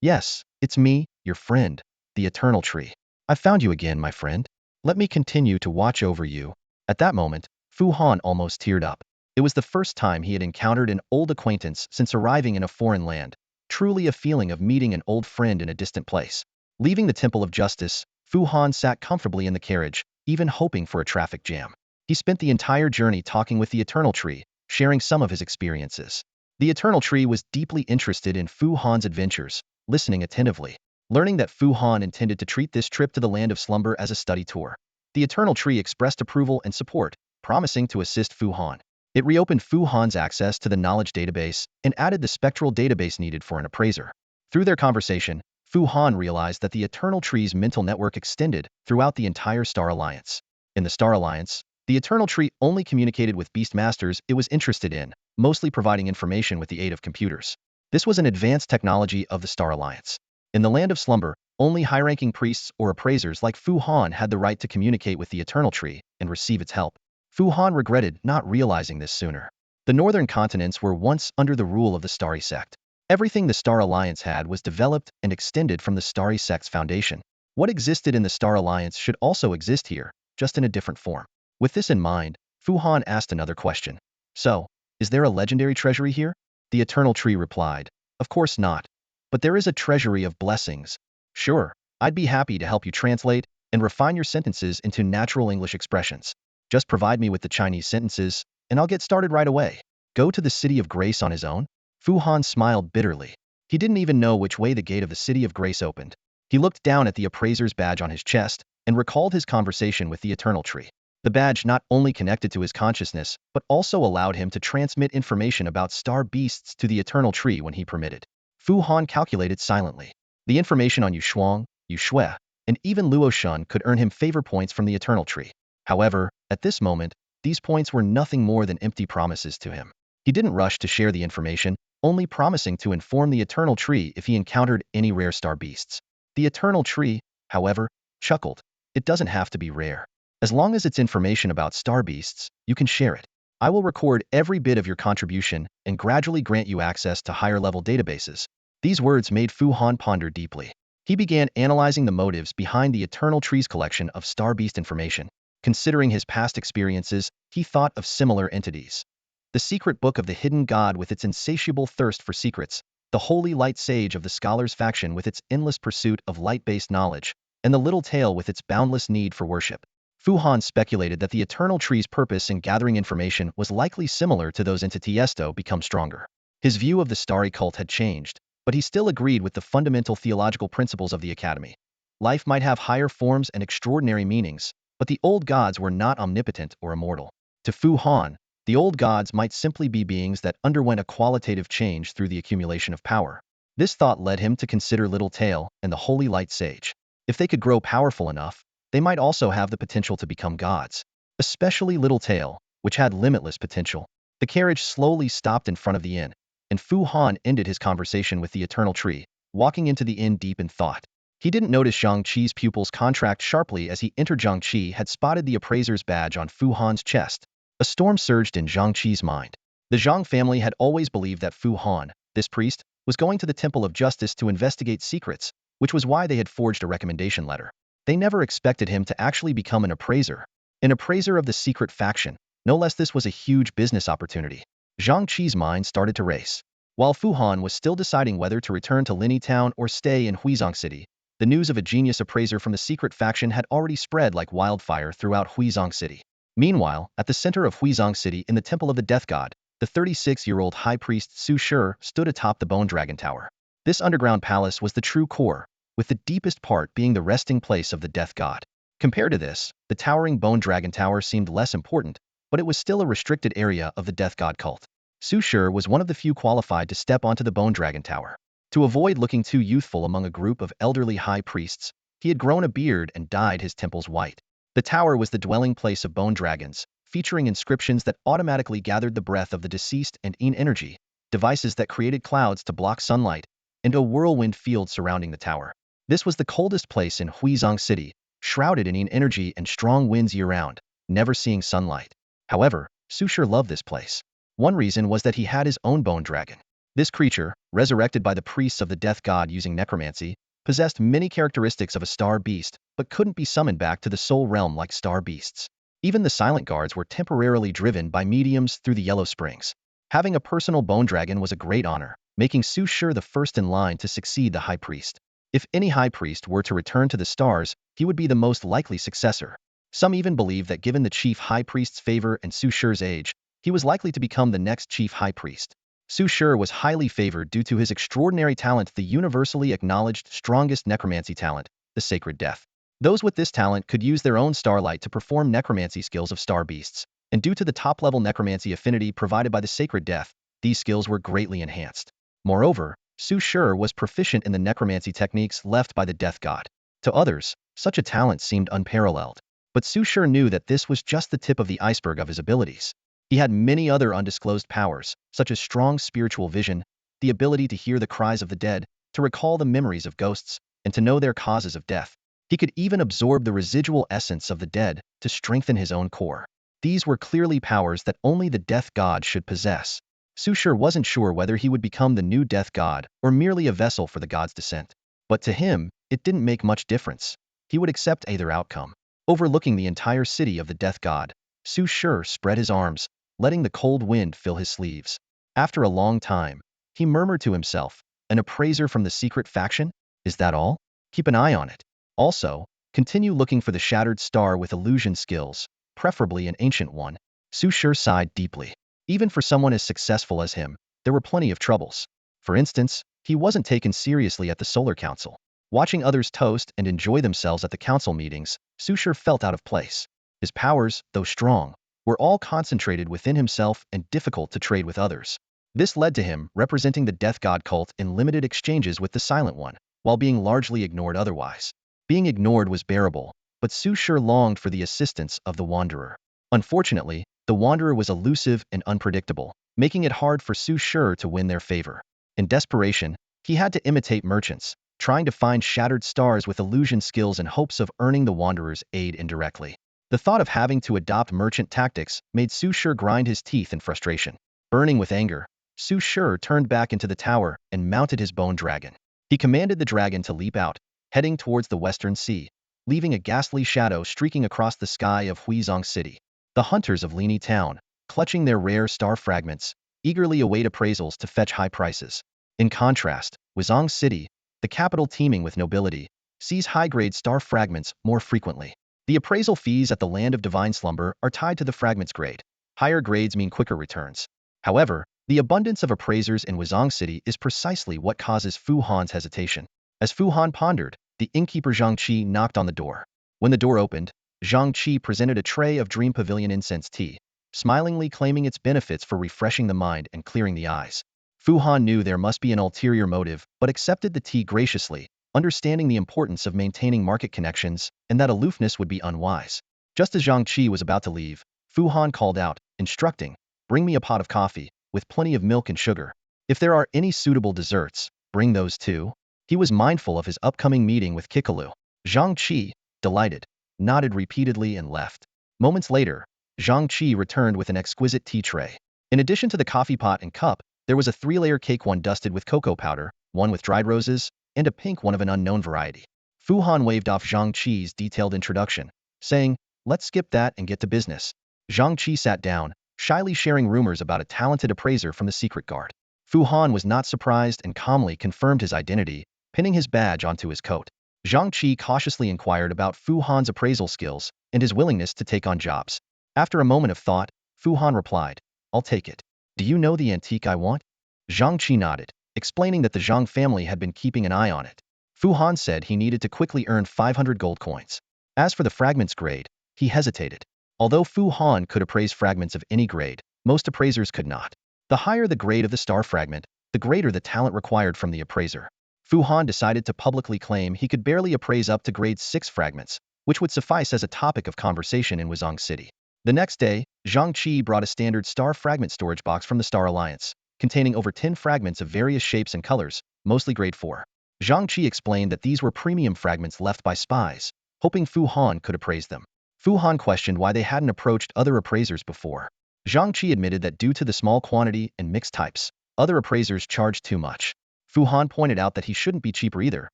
Yes, it's me, your friend, the Eternal Tree. I found you again, my friend. Let me continue to watch over you. At that moment, Fu Han almost teared up. It was the first time he had encountered an old acquaintance since arriving in a foreign land. Truly a feeling of meeting an old friend in a distant place. Leaving the Temple of Justice, Fu Han sat comfortably in the carriage, even hoping for a traffic jam. He spent the entire journey talking with the Eternal Tree, sharing some of his experiences. The Eternal Tree was deeply interested in Fu Han's adventures, listening attentively. Learning that Fu Han intended to treat this trip to the land of slumber as a study tour, the Eternal Tree expressed approval and support, promising to assist Fu Han. It reopened Fu Han's access to the knowledge database and added the spectral database needed for an appraiser. Through their conversation, Fu Han realized that the Eternal Tree's mental network extended throughout the entire Star Alliance. In the Star Alliance, the Eternal Tree only communicated with beast masters it was interested in, mostly providing information with the aid of computers. This was an advanced technology of the Star Alliance. In the Land of Slumber, only high-ranking priests or appraisers like Fu Han had the right to communicate with the Eternal Tree and receive its help. Fu Han regretted not realizing this sooner. The northern continents were once under the rule of the Starry Sect. Everything the Star Alliance had was developed and extended from the Starry Sect's foundation. What existed in the Star Alliance should also exist here, just in a different form. With this in mind, Fu Han asked another question. So, is there a legendary treasury here? The Eternal Tree replied, of course not. But there is a treasury of blessings. Sure, I'd be happy to help you translate and refine your sentences into natural English expressions. Just provide me with the Chinese sentences, and I'll get started right away. Go to the City of Grace on his own? Fu Han smiled bitterly. He didn't even know which way the gate of the City of Grace opened. He looked down at the appraiser's badge on his chest and recalled his conversation with the Eternal Tree. The badge not only connected to his consciousness, but also allowed him to transmit information about star beasts to the Eternal Tree when he permitted. Fu Han calculated silently. The information on Yu Shuang, Yu Shui, and even Luo Shun could earn him favor points from the Eternal Tree. However, at this moment, these points were nothing more than empty promises to him. He didn't rush to share the information, only promising to inform the Eternal Tree if he encountered any rare star beasts. The Eternal Tree, however, chuckled. It doesn't have to be rare. As long as it's information about star beasts, you can share it. I will record every bit of your contribution and gradually grant you access to higher-level databases. These words made Fu Han ponder deeply. He began analyzing the motives behind the Eternal Tree's collection of star beast information. Considering his past experiences, he thought of similar entities. The secret book of the hidden god with its insatiable thirst for secrets, the holy light sage of the scholars faction with its endless pursuit of light-based knowledge, and the little tail with its boundless need for worship. Fu Han speculated that the Eternal Tree's purpose in gathering information was likely similar to those into Tiesto become stronger. His view of the starry cult had changed, but he still agreed with the fundamental theological principles of the Academy. Life might have higher forms and extraordinary meanings, but the old gods were not omnipotent or immortal. To Fu Han, the old gods might simply be beings that underwent a qualitative change through the accumulation of power. This thought led him to consider Little Tail and the Holy Light Sage. If they could grow powerful enough, they might also have the potential to become gods. Especially Little Tail, which had limitless potential. The carriage slowly stopped in front of the inn, and Fu Han ended his conversation with the Eternal Tree, walking into the inn deep in thought. He didn't notice Zhang Qi's pupils contract sharply as he entered. Zhang Qi had spotted the appraiser's badge on Fu Han's chest. A storm surged in Zhang Qi's mind. The Zhang family had always believed that Fu Han, this priest, was going to the Temple of Justice to investigate secrets, which was why they had forged a recommendation letter. They never expected him to actually become an appraiser of the secret faction. No less, this was a huge business opportunity. Zhang Qi's mind started to race. While Fu Han was still deciding whether to return to Linyi Town or stay in Huizong City, the news of a genius appraiser from the secret faction had already spread like wildfire throughout Huizong City. Meanwhile, at the center of Huizong City in the Temple of the Death God, the 36-year-old high priest Su Shi stood atop the Bone Dragon Tower. This underground palace was the true core, with the deepest part being the resting place of the Death God. Compared to this, the towering Bone Dragon Tower seemed less important, but it was still a restricted area of the Death God cult. Su Shi was one of the few qualified to step onto the Bone Dragon Tower. To avoid looking too youthful among a group of elderly high priests, he had grown a beard and dyed his temples white. The tower was the dwelling place of bone dragons, featuring inscriptions that automatically gathered the breath of the deceased and yin energy, devices that created clouds to block sunlight, and a whirlwind field surrounding the tower. This was the coldest place in Huizong City, shrouded in yin energy and strong winds year-round, never seeing sunlight. However, Su Shi loved this place. One reason was that he had his own bone dragon. This creature, resurrected by the priests of the Death God using necromancy, possessed many characteristics of a star beast, but couldn't be summoned back to the soul realm like star beasts. Even the silent guards were temporarily driven by mediums through the Yellow Springs. Having a personal bone dragon was a great honor, making Su Shi the first in line to succeed the high priest. If any high priest were to return to the stars, he would be the most likely successor. Some even believe that given the chief high priest's favor and Su Shi's age, he was likely to become the next chief high priest. Su Shi was highly favored due to his extraordinary talent, the universally acknowledged strongest necromancy talent, the Sacred Death. Those with this talent could use their own starlight to perform necromancy skills of star beasts, and due to the top-level necromancy affinity provided by the Sacred Death, these skills were greatly enhanced. Moreover, Su Shi was proficient in the necromancy techniques left by the death god. To others, such a talent seemed unparalleled. But Su Shi knew that this was just the tip of the iceberg of his abilities. He had many other undisclosed powers, such as strong spiritual vision, the ability to hear the cries of the dead, to recall the memories of ghosts, and to know their causes of death. He could even absorb the residual essence of the dead to strengthen his own core. These were clearly powers that only the death god should possess. Su Shi wasn't sure whether he would become the new death god or merely a vessel for the god's descent. But to him, it didn't make much difference. He would accept either outcome. Overlooking the entire city of the death god, Su Shi spread his arms, letting the cold wind fill his sleeves. After a long time, he murmured to himself, "An appraiser from the secret faction? Is that all? Keep an eye on it. Also, continue looking for the shattered star with illusion skills, preferably an ancient one." Su Shi sighed deeply. Even for someone as successful as him, there were plenty of troubles. For instance, he wasn't taken seriously at the Solar Council. Watching others toast and enjoy themselves at the council meetings, Su Shi felt out of place. His powers, though strong, were all concentrated within himself and difficult to trade with others. This led to him representing the death god cult in limited exchanges with the Silent One, while being largely ignored otherwise. Being ignored was bearable, but Su Shi longed for the assistance of the Wanderer. Unfortunately, the Wanderer was elusive and unpredictable, making it hard for Su Shi to win their favor. In desperation, he had to imitate merchants, trying to find shattered stars with illusion skills in hopes of earning the Wanderer's aid indirectly. The thought of having to adopt merchant tactics made Su Shi grind his teeth in frustration. Burning with anger, Su Shi turned back into the tower and mounted his bone dragon. He commanded the dragon to leap out, heading towards the western sea, leaving a ghastly shadow streaking across the sky of Huizong City. The hunters of Lini Town, clutching their rare star fragments, eagerly await appraisals to fetch high prices. In contrast, Huizong City, the capital teeming with nobility, sees high-grade star fragments more frequently. The appraisal fees at the Land of Divine Slumber are tied to the fragment's grade. Higher grades mean quicker returns. However, the abundance of appraisers in Huizong City is precisely what causes Fu Han's hesitation. As Fu Han pondered, the innkeeper Zhang Qi knocked on the door. When the door opened, Zhang Qi presented a tray of Dream Pavilion incense tea, smilingly claiming its benefits for refreshing the mind and clearing the eyes. Fu Han knew there must be an ulterior motive, but accepted the tea graciously, understanding the importance of maintaining market connections and that aloofness would be unwise. Just as Zhang Qi was about to leave, Fu Han called out, instructing, "Bring me a pot of coffee, with plenty of milk and sugar. If there are any suitable desserts, bring those too." He was mindful of his upcoming meeting with Kikalu. Zhang Qi, delighted, nodded repeatedly and left. Moments later, Zhang Qi returned with an exquisite tea tray. In addition to the coffee pot and cup, there was a 3-layer cake, one dusted with cocoa powder, one with dried roses, and a pink one of an unknown variety. Fu Han waved off Zhang Qi's detailed introduction, saying, "Let's skip that and get to business." Zhang Qi sat down, shyly sharing rumors about a talented appraiser from the secret guard. Fu Han was not surprised and calmly confirmed his identity, pinning his badge onto his coat. Zhang Qi cautiously inquired about Fu Han's appraisal skills and his willingness to take on jobs. After a moment of thought, Fu Han replied, "I'll take it. Do you know the antique I want?" Zhang Qi nodded, explaining that the Zhang family had been keeping an eye on it. Fu Han said he needed to quickly earn 500 gold coins. As for the fragment's grade, he hesitated. Although Fu Han could appraise fragments of any grade, most appraisers could not. The higher the grade of the star fragment, the greater the talent required from the appraiser. Fu Han decided to publicly claim he could barely appraise up to grade 6 fragments, which would suffice as a topic of conversation in Huizong City. The next day, Zhang Qi brought a standard star fragment storage box from the Star Alliance, containing over 10 fragments of various shapes and colors, mostly grade 4. Zhang Qi explained that these were premium fragments left by spies, hoping Fu Han could appraise them. Fu Han questioned why they hadn't approached other appraisers before. Zhang Qi admitted that due to the small quantity and mixed types, other appraisers charged too much. Fu Han pointed out that he shouldn't be cheaper either,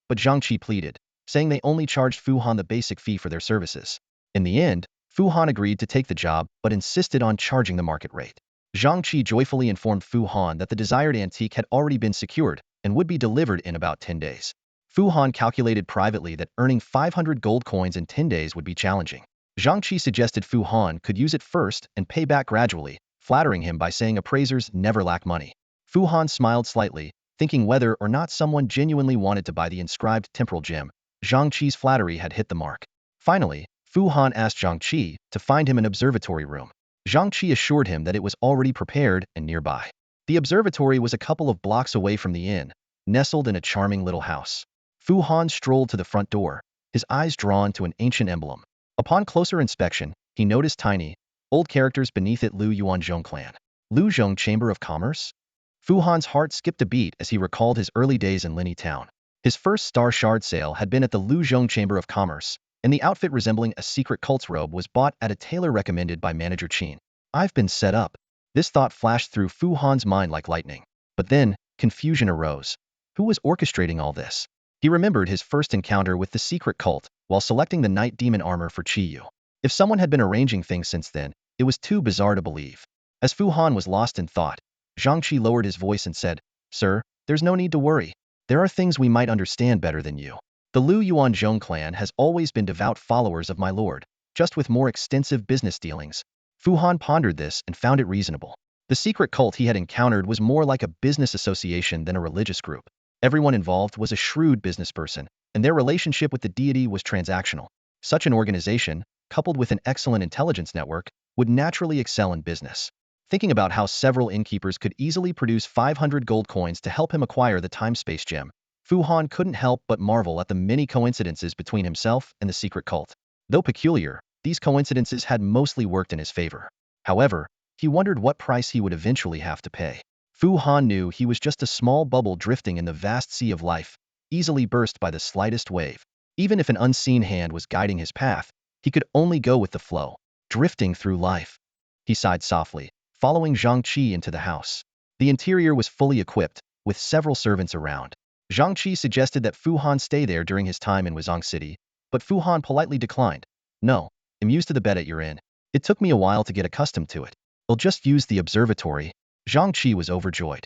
but Zhang Qi pleaded, saying they only charged Fu Han the basic fee for their services. In the end, Fu Han agreed to take the job but insisted on charging the market rate. Zhang Qi joyfully informed Fu Han that the desired antique had already been secured and would be delivered in about 10 days. Fu Han calculated privately that earning 500 gold coins in 10 days would be challenging. Zhang Qi suggested Fu Han could use it first and pay back gradually, flattering him by saying appraisers never lack money. Fu Han smiled slightly, thinking whether or not someone genuinely wanted to buy the inscribed temporal gem. Zhang Qi's flattery had hit the mark. Finally, Fu Han asked Zhang Qi to find him an observatory room. Zhang Qi assured him that it was already prepared and nearby. The observatory was a couple of blocks away from the inn, nestled in a charming little house. Fu Han strolled to the front door, his eyes drawn to an ancient emblem. Upon closer inspection, he noticed tiny, old characters beneath it: Lu Yuanzhong clan. Lu Zhong Chamber of Commerce? Fu Han's heart skipped a beat as he recalled his early days in Linny Town. His first star shard sale had been at the Lu Zhong Chamber of Commerce, and the outfit resembling a secret cult's robe was bought at a tailor recommended by manager Qin. I've been set up. This thought flashed through Fu Han's mind like lightning. But then, confusion arose. Who was orchestrating all this? He remembered his first encounter with the secret cult while selecting the night demon armor for Qiyu. If someone had been arranging things since then, it was too bizarre to believe. As Fu Han was lost in thought, Zhang Qi lowered his voice and said, "Sir, there's no need to worry. There are things we might understand better than you. The Lu Yuanzhong clan has always been devout followers of my lord, just with more extensive business dealings." Fu Han pondered this and found it reasonable. The secret cult he had encountered was more like a business association than a religious group. Everyone involved was a shrewd businessperson, and their relationship with the deity was transactional. Such an organization, coupled with an excellent intelligence network, would naturally excel in business. Thinking about how several innkeepers could easily produce 500 gold coins to help him acquire the time-space gem, Fu Han couldn't help but marvel at the many coincidences between himself and the secret cult. Though peculiar, these coincidences had mostly worked in his favor. However, he wondered what price he would eventually have to pay. Fu Han knew he was just a small bubble drifting in the vast sea of life, easily burst by the slightest wave. Even if an unseen hand was guiding his path, he could only go with the flow, drifting through life. He sighed softly, following Zhang Qi into the house. The interior was fully equipped, with several servants around. Zhang Qi suggested that Fu Han stay there during his time in Wuzong City, but Fu Han politely declined. "No, I'm used to the bed at your inn. It took me a while to get accustomed to it. I'll just use the observatory." Zhang Qi was overjoyed.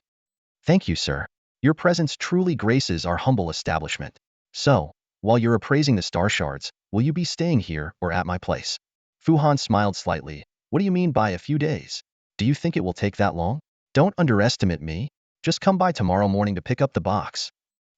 "Thank you, sir. Your presence truly graces our humble establishment. So, while you're appraising the star shards, will you be staying here or at my place?" Fu Han smiled slightly. "What do you mean by a few days? Do you think it will take that long? Don't underestimate me. Just come by tomorrow morning to pick up the box."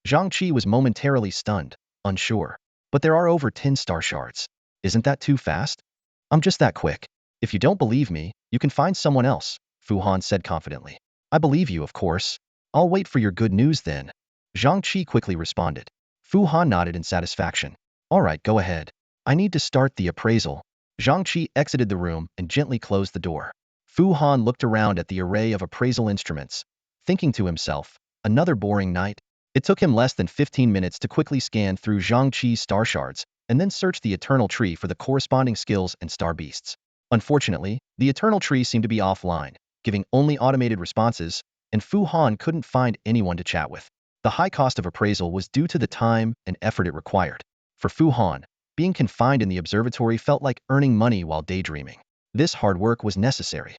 Zhang Qi was momentarily stunned, unsure. "But there are over 10 star shards. Isn't that too fast?" "I'm just that quick. If you don't believe me, you can find someone else," Fu Han said confidently. "I believe you, of course. I'll wait for your good news then." Zhang Qi quickly responded. Fu Han nodded in satisfaction. "All right, go ahead. I need to start the appraisal." Zhang Qi exited the room and gently closed the door. Fu Han looked around at the array of appraisal instruments, thinking to himself, another boring night. It took him less than 15 minutes to quickly scan through Zhang Qi's star shards, and then search the Eternal Tree for the corresponding skills and star beasts. Unfortunately, the Eternal Tree seemed to be offline, giving only automated responses, and Fu Han couldn't find anyone to chat with. The high cost of appraisal was due to the time and effort it required. For Fu Han, being confined in the observatory felt like earning money while daydreaming. This hard work was necessary.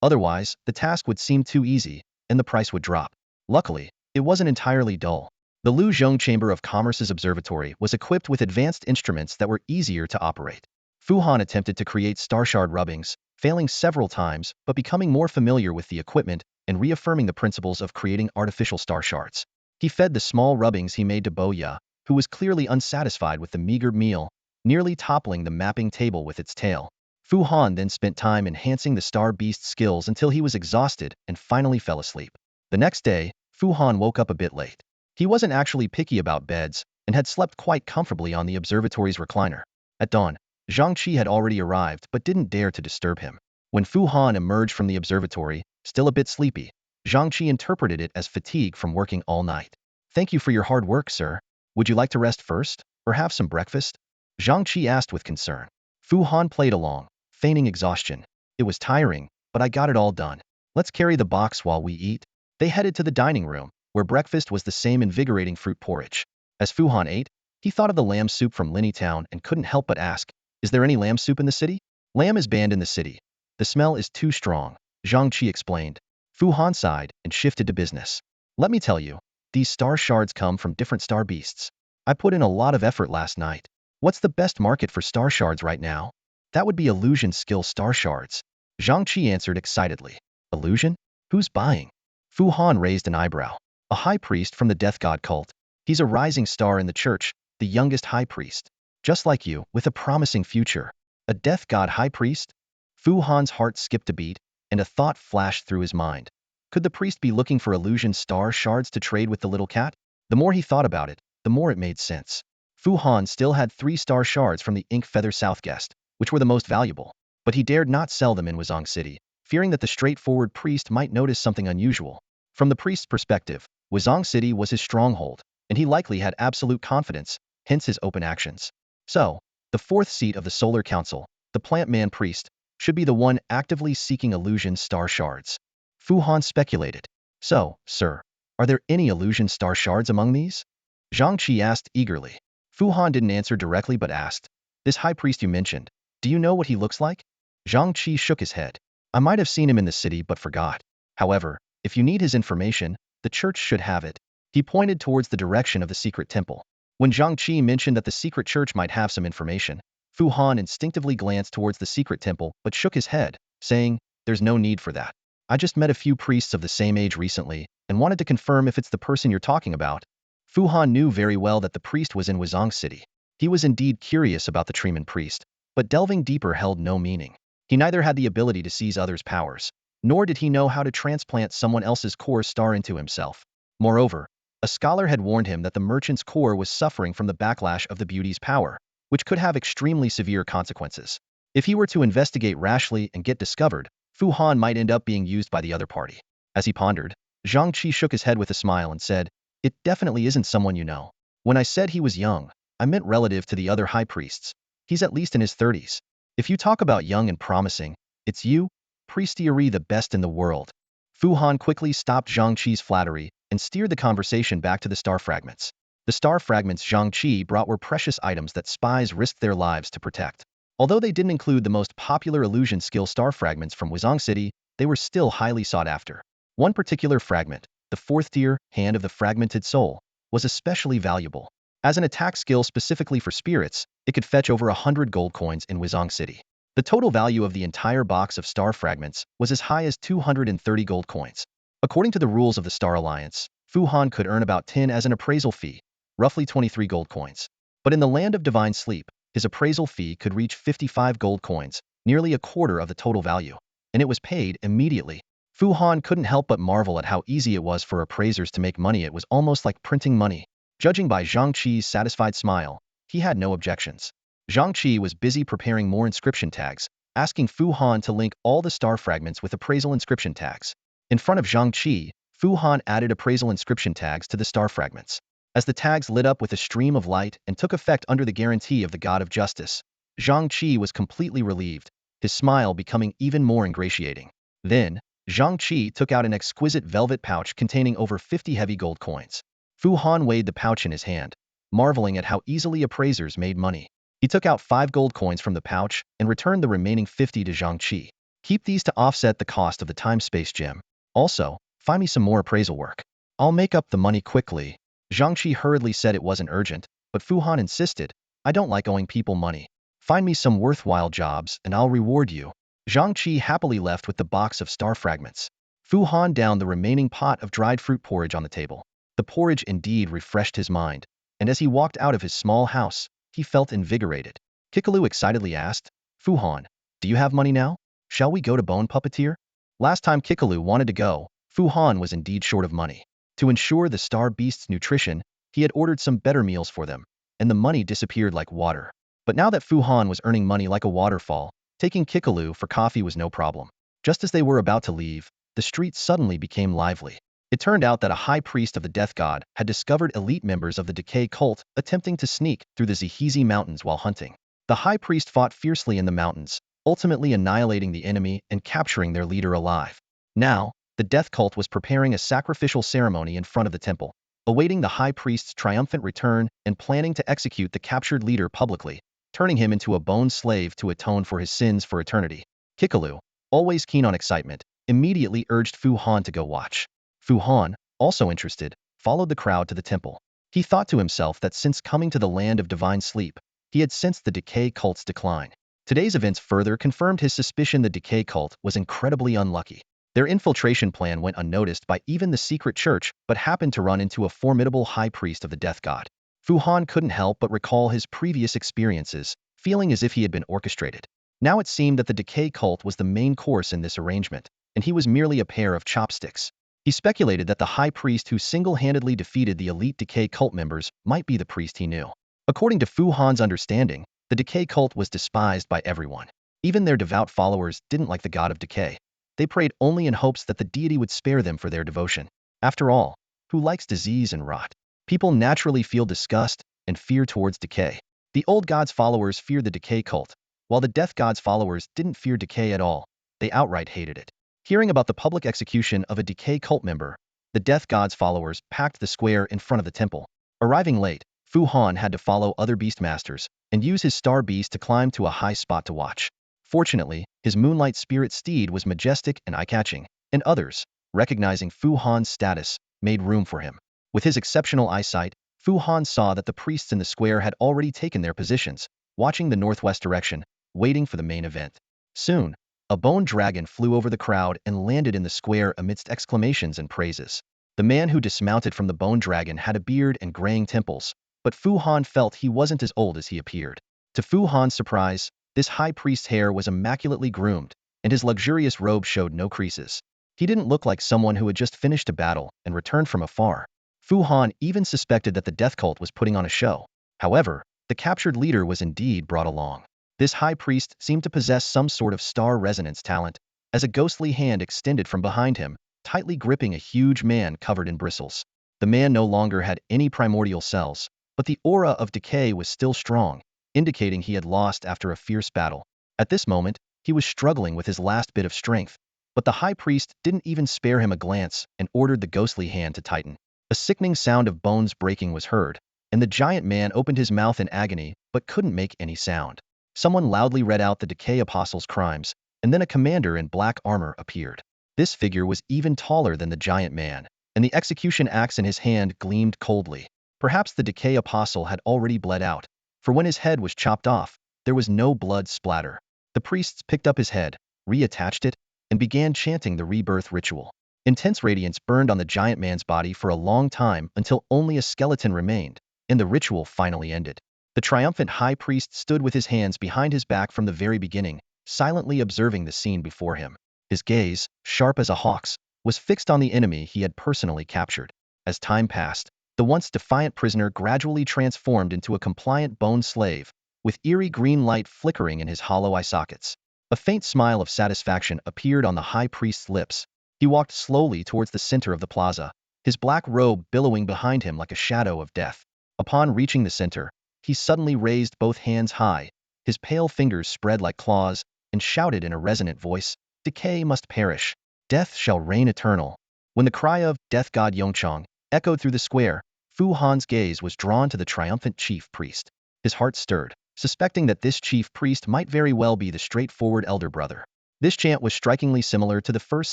Otherwise, the task would seem too easy, and the price would drop. Luckily, it wasn't entirely dull. The Lu Zhong Chamber of Commerce's observatory was equipped with advanced instruments that were easier to operate. Fu Han attempted to create star shard rubbings, failing several times but becoming more familiar with the equipment and reaffirming the principles of creating artificial star shards. He fed the small rubbings he made to Bo Ya, who was clearly unsatisfied with the meager meal, nearly toppling the mapping table with its tail. Fu Han then spent time enhancing the star beast skills until he was exhausted and finally fell asleep. The next day, Fu Han woke up a bit late. He wasn't actually picky about beds and had slept quite comfortably on the observatory's recliner. At dawn, Zhang Qi had already arrived but didn't dare to disturb him. When Fu Han emerged from the observatory, still a bit sleepy, Zhang Qi interpreted it as fatigue from working all night. "Thank you for your hard work, sir. Would you like to rest first, or have some breakfast?" Zhang Qi asked with concern. Fu Han played along, feigning exhaustion. "It was tiring, but I got it all done. Let's carry the box while we eat." They headed to the dining room, where breakfast was the same invigorating fruit porridge. As Fu Han ate, he thought of the lamb soup from Linny Town and couldn't help but ask, "Is there any lamb soup in the city?" "Lamb is banned in the city. The smell is too strong," Zhang Qi explained. Fu Han sighed and shifted to business. "Let me tell you, these star shards come from different star beasts. I put in a lot of effort last night. What's the best market for star shards right now?" "That would be illusion skill star shards," Zhang Qi answered excitedly. "Illusion? Who's buying?" Fu Han raised an eyebrow. "A high priest from the death god cult. He's a rising star in the church, the youngest high priest. Just like you, with a promising future." "A death god high priest?" Fu Han's heart skipped a beat, and a thought flashed through his mind. Could the priest be looking for illusion star shards to trade with the little cat? The more he thought about it, the more it made sense. Fu Han still had 3-star shards from the Ink Feather Southguest, which were the most valuable, but he dared not sell them in Wuzong City, fearing that the straightforward priest might notice something unusual. From the priest's perspective, Wuzong City was his stronghold, and he likely had absolute confidence, hence his open actions. So, the 4th seat of the Solar Council, the Plant Man Priest, should be the one actively seeking illusion star shards. Fu Han speculated. So, sir, are there any illusion star shards among these? Zhang Qi asked eagerly. Fu Han didn't answer directly but asked, this high priest you mentioned, do you know what he looks like? Zhang Qi shook his head. I might have seen him in the city but forgot. However, if you need his information, the church should have it. He pointed towards the direction of the secret temple. When Zhang Qi mentioned that the secret church might have some information, Fu Han instinctively glanced towards the secret temple but shook his head, saying, there's no need for that. I just met a few priests of the same age recently and wanted to confirm if it's the person you're talking about. Fu Han knew very well that the priest was in Wuzong City. He was indeed curious about the Treeman priest, but delving deeper held no meaning. He neither had the ability to seize others' powers, nor did he know how to transplant someone else's core star into himself. Moreover, a scholar had warned him that the merchant's core was suffering from the backlash of the beauty's power, which could have extremely severe consequences. If he were to investigate rashly and get discovered, Fu Han might end up being used by the other party. As he pondered, Zhang Qi shook his head with a smile and said, it definitely isn't someone you know. When I said he was young, I meant relative to the other high priests. He's at least in his 30s. If you talk about young and promising, it's you, priestiery the best in the world. Fu Han quickly stopped Zhang Qi's flattery and steered the conversation back to the star fragments. The star fragments Zhang Qi brought were precious items that spies risked their lives to protect. Although they didn't include the most popular illusion skill star fragments from Wuzong City, they were still highly sought after. One particular fragment, the 4th tier, Hand of the Fragmented Soul, was especially valuable. As an attack skill specifically for spirits, it could fetch over 100 gold coins in Wuzong City. The total value of the entire box of star fragments was as high as 230 gold coins. According to the rules of the Star Alliance, Fu Han could earn about 10 as an appraisal fee, roughly 23 gold coins. But in the land of divine sleep, his appraisal fee could reach 55 gold coins, nearly a quarter of the total value, and it was paid immediately. Fu Han couldn't help but marvel at how easy it was for appraisers to make money. It was almost like printing money. Judging by Zhang Qi's satisfied smile, he had no objections. Zhang Qi was busy preparing more inscription tags, asking Fu Han to link all the star fragments with appraisal inscription tags. In front of Zhang Qi, Fu Han added appraisal inscription tags to the star fragments. As the tags lit up with a stream of light and took effect under the guarantee of the God of Justice, Zhang Qi was completely relieved, his smile becoming even more ingratiating. Then, Zhang Qi took out an exquisite velvet pouch containing over 50 heavy gold coins. Fu Han weighed the pouch in his hand, marveling at how easily appraisers made money. He took out 5 gold coins from the pouch and returned the remaining 50 to Zhang Qi. Keep these to offset the cost of the time-space gem. Also, find me some more appraisal work. I'll make up the money quickly. Zhang Qi hurriedly said it wasn't urgent, but Fu Han insisted, I don't like owing people money. Find me some worthwhile jobs and I'll reward you. Zhang Qi happily left with the box of star fragments. Fu Han downed the remaining pot of dried fruit porridge on the table. The porridge indeed refreshed his mind, and as he walked out of his small house, he felt invigorated. Kikalu excitedly asked, Fu Han, do you have money now? Shall we go to Bone Puppeteer? Last time Kikalu wanted to go, Fu Han was indeed short of money. To ensure the star beast's nutrition, he had ordered some better meals for them, and the money disappeared like water. But now that Fu Han was earning money like a waterfall, taking Kikalu for coffee was no problem. Just as they were about to leave, the streets suddenly became lively. It turned out that a high priest of the death god had discovered elite members of the decay cult attempting to sneak through the Zihizi mountains while hunting. The high priest fought fiercely in the mountains, ultimately annihilating the enemy and capturing their leader alive. Now, the death cult was preparing a sacrificial ceremony in front of the temple, awaiting the high priest's triumphant return and planning to execute the captured leader publicly, turning him into a bone slave to atone for his sins for eternity. Kikalu, always keen on excitement, immediately urged Fu Han to go watch. Fu Han, also interested, followed the crowd to the temple. He thought to himself that since coming to the land of divine sleep, he had sensed the decay cult's decline. Today's events further confirmed his suspicion the decay cult was incredibly unlucky. Their infiltration plan went unnoticed by even the secret church, but happened to run into a formidable high priest of the death god. Fu Han couldn't help but recall his previous experiences, feeling as if he had been orchestrated. Now it seemed that the decay cult was the main course in this arrangement, and he was merely a pair of chopsticks. He speculated that the high priest who single-handedly defeated the elite Decay cult members might be the priest he knew. According to Fu Han's understanding, the Decay cult was despised by everyone. Even their devout followers didn't like the god of decay. They prayed only in hopes that the deity would spare them for their devotion. After all, who likes disease and rot? People naturally feel disgust and fear towards decay. The old god's followers feared the Decay cult, while the death god's followers didn't fear decay at all. They outright hated it. Hearing about the public execution of a Decay cult member, the death god's followers packed the square in front of the temple. Arriving late, Fu Han had to follow other beastmasters and use his star beast to climb to a high spot to watch. Fortunately, his moonlight spirit steed was majestic and eye-catching, and others, recognizing Fu Han's status, made room for him. With his exceptional eyesight, Fu Han saw that the priests in the square had already taken their positions, watching the northwest direction, waiting for the main event. Soon, a bone dragon flew over the crowd and landed in the square amidst exclamations and praises. The man who dismounted from the bone dragon had a beard and graying temples, but Fu Han felt he wasn't as old as he appeared. To Fu Han's surprise, this high priest's hair was immaculately groomed, and his luxurious robe showed no creases. He didn't look like someone who had just finished a battle and returned from afar. Fu Han even suspected that the death cult was putting on a show. However, the captured leader was indeed brought along. This high priest seemed to possess some sort of star resonance talent, as a ghostly hand extended from behind him, tightly gripping a huge man covered in bristles. The man no longer had any primordial cells, but the aura of decay was still strong, indicating he had lost after a fierce battle. At this moment, he was struggling with his last bit of strength, but the high priest didn't even spare him a glance and ordered the ghostly hand to tighten. A sickening sound of bones breaking was heard, and the giant man opened his mouth in agony but couldn't make any sound. Someone loudly read out the Decay Apostle's crimes, and then a commander in black armor appeared. This figure was even taller than the giant man, and the execution axe in his hand gleamed coldly. Perhaps the Decay Apostle had already bled out, for when his head was chopped off, there was no blood splatter. The priests picked up his head, reattached it, and began chanting the rebirth ritual. Intense radiance burned on the giant man's body for a long time until only a skeleton remained, and the ritual finally ended. The triumphant high priest stood with his hands behind his back from the very beginning, silently observing the scene before him. His gaze, sharp as a hawk's, was fixed on the enemy he had personally captured. As time passed, the once defiant prisoner gradually transformed into a compliant bone slave, with eerie green light flickering in his hollow eye sockets. A faint smile of satisfaction appeared on the high priest's lips. He walked slowly towards the center of the plaza, his black robe billowing behind him like a shadow of death. Upon reaching the center, he suddenly raised both hands high, his pale fingers spread like claws, and shouted in a resonant voice, "Decay must perish. Death shall reign eternal." When the cry of "Death God Yongchang" echoed through the square, Fu Han's gaze was drawn to the triumphant chief priest. His heart stirred, suspecting that this chief priest might very well be the straightforward elder brother. This chant was strikingly similar to the first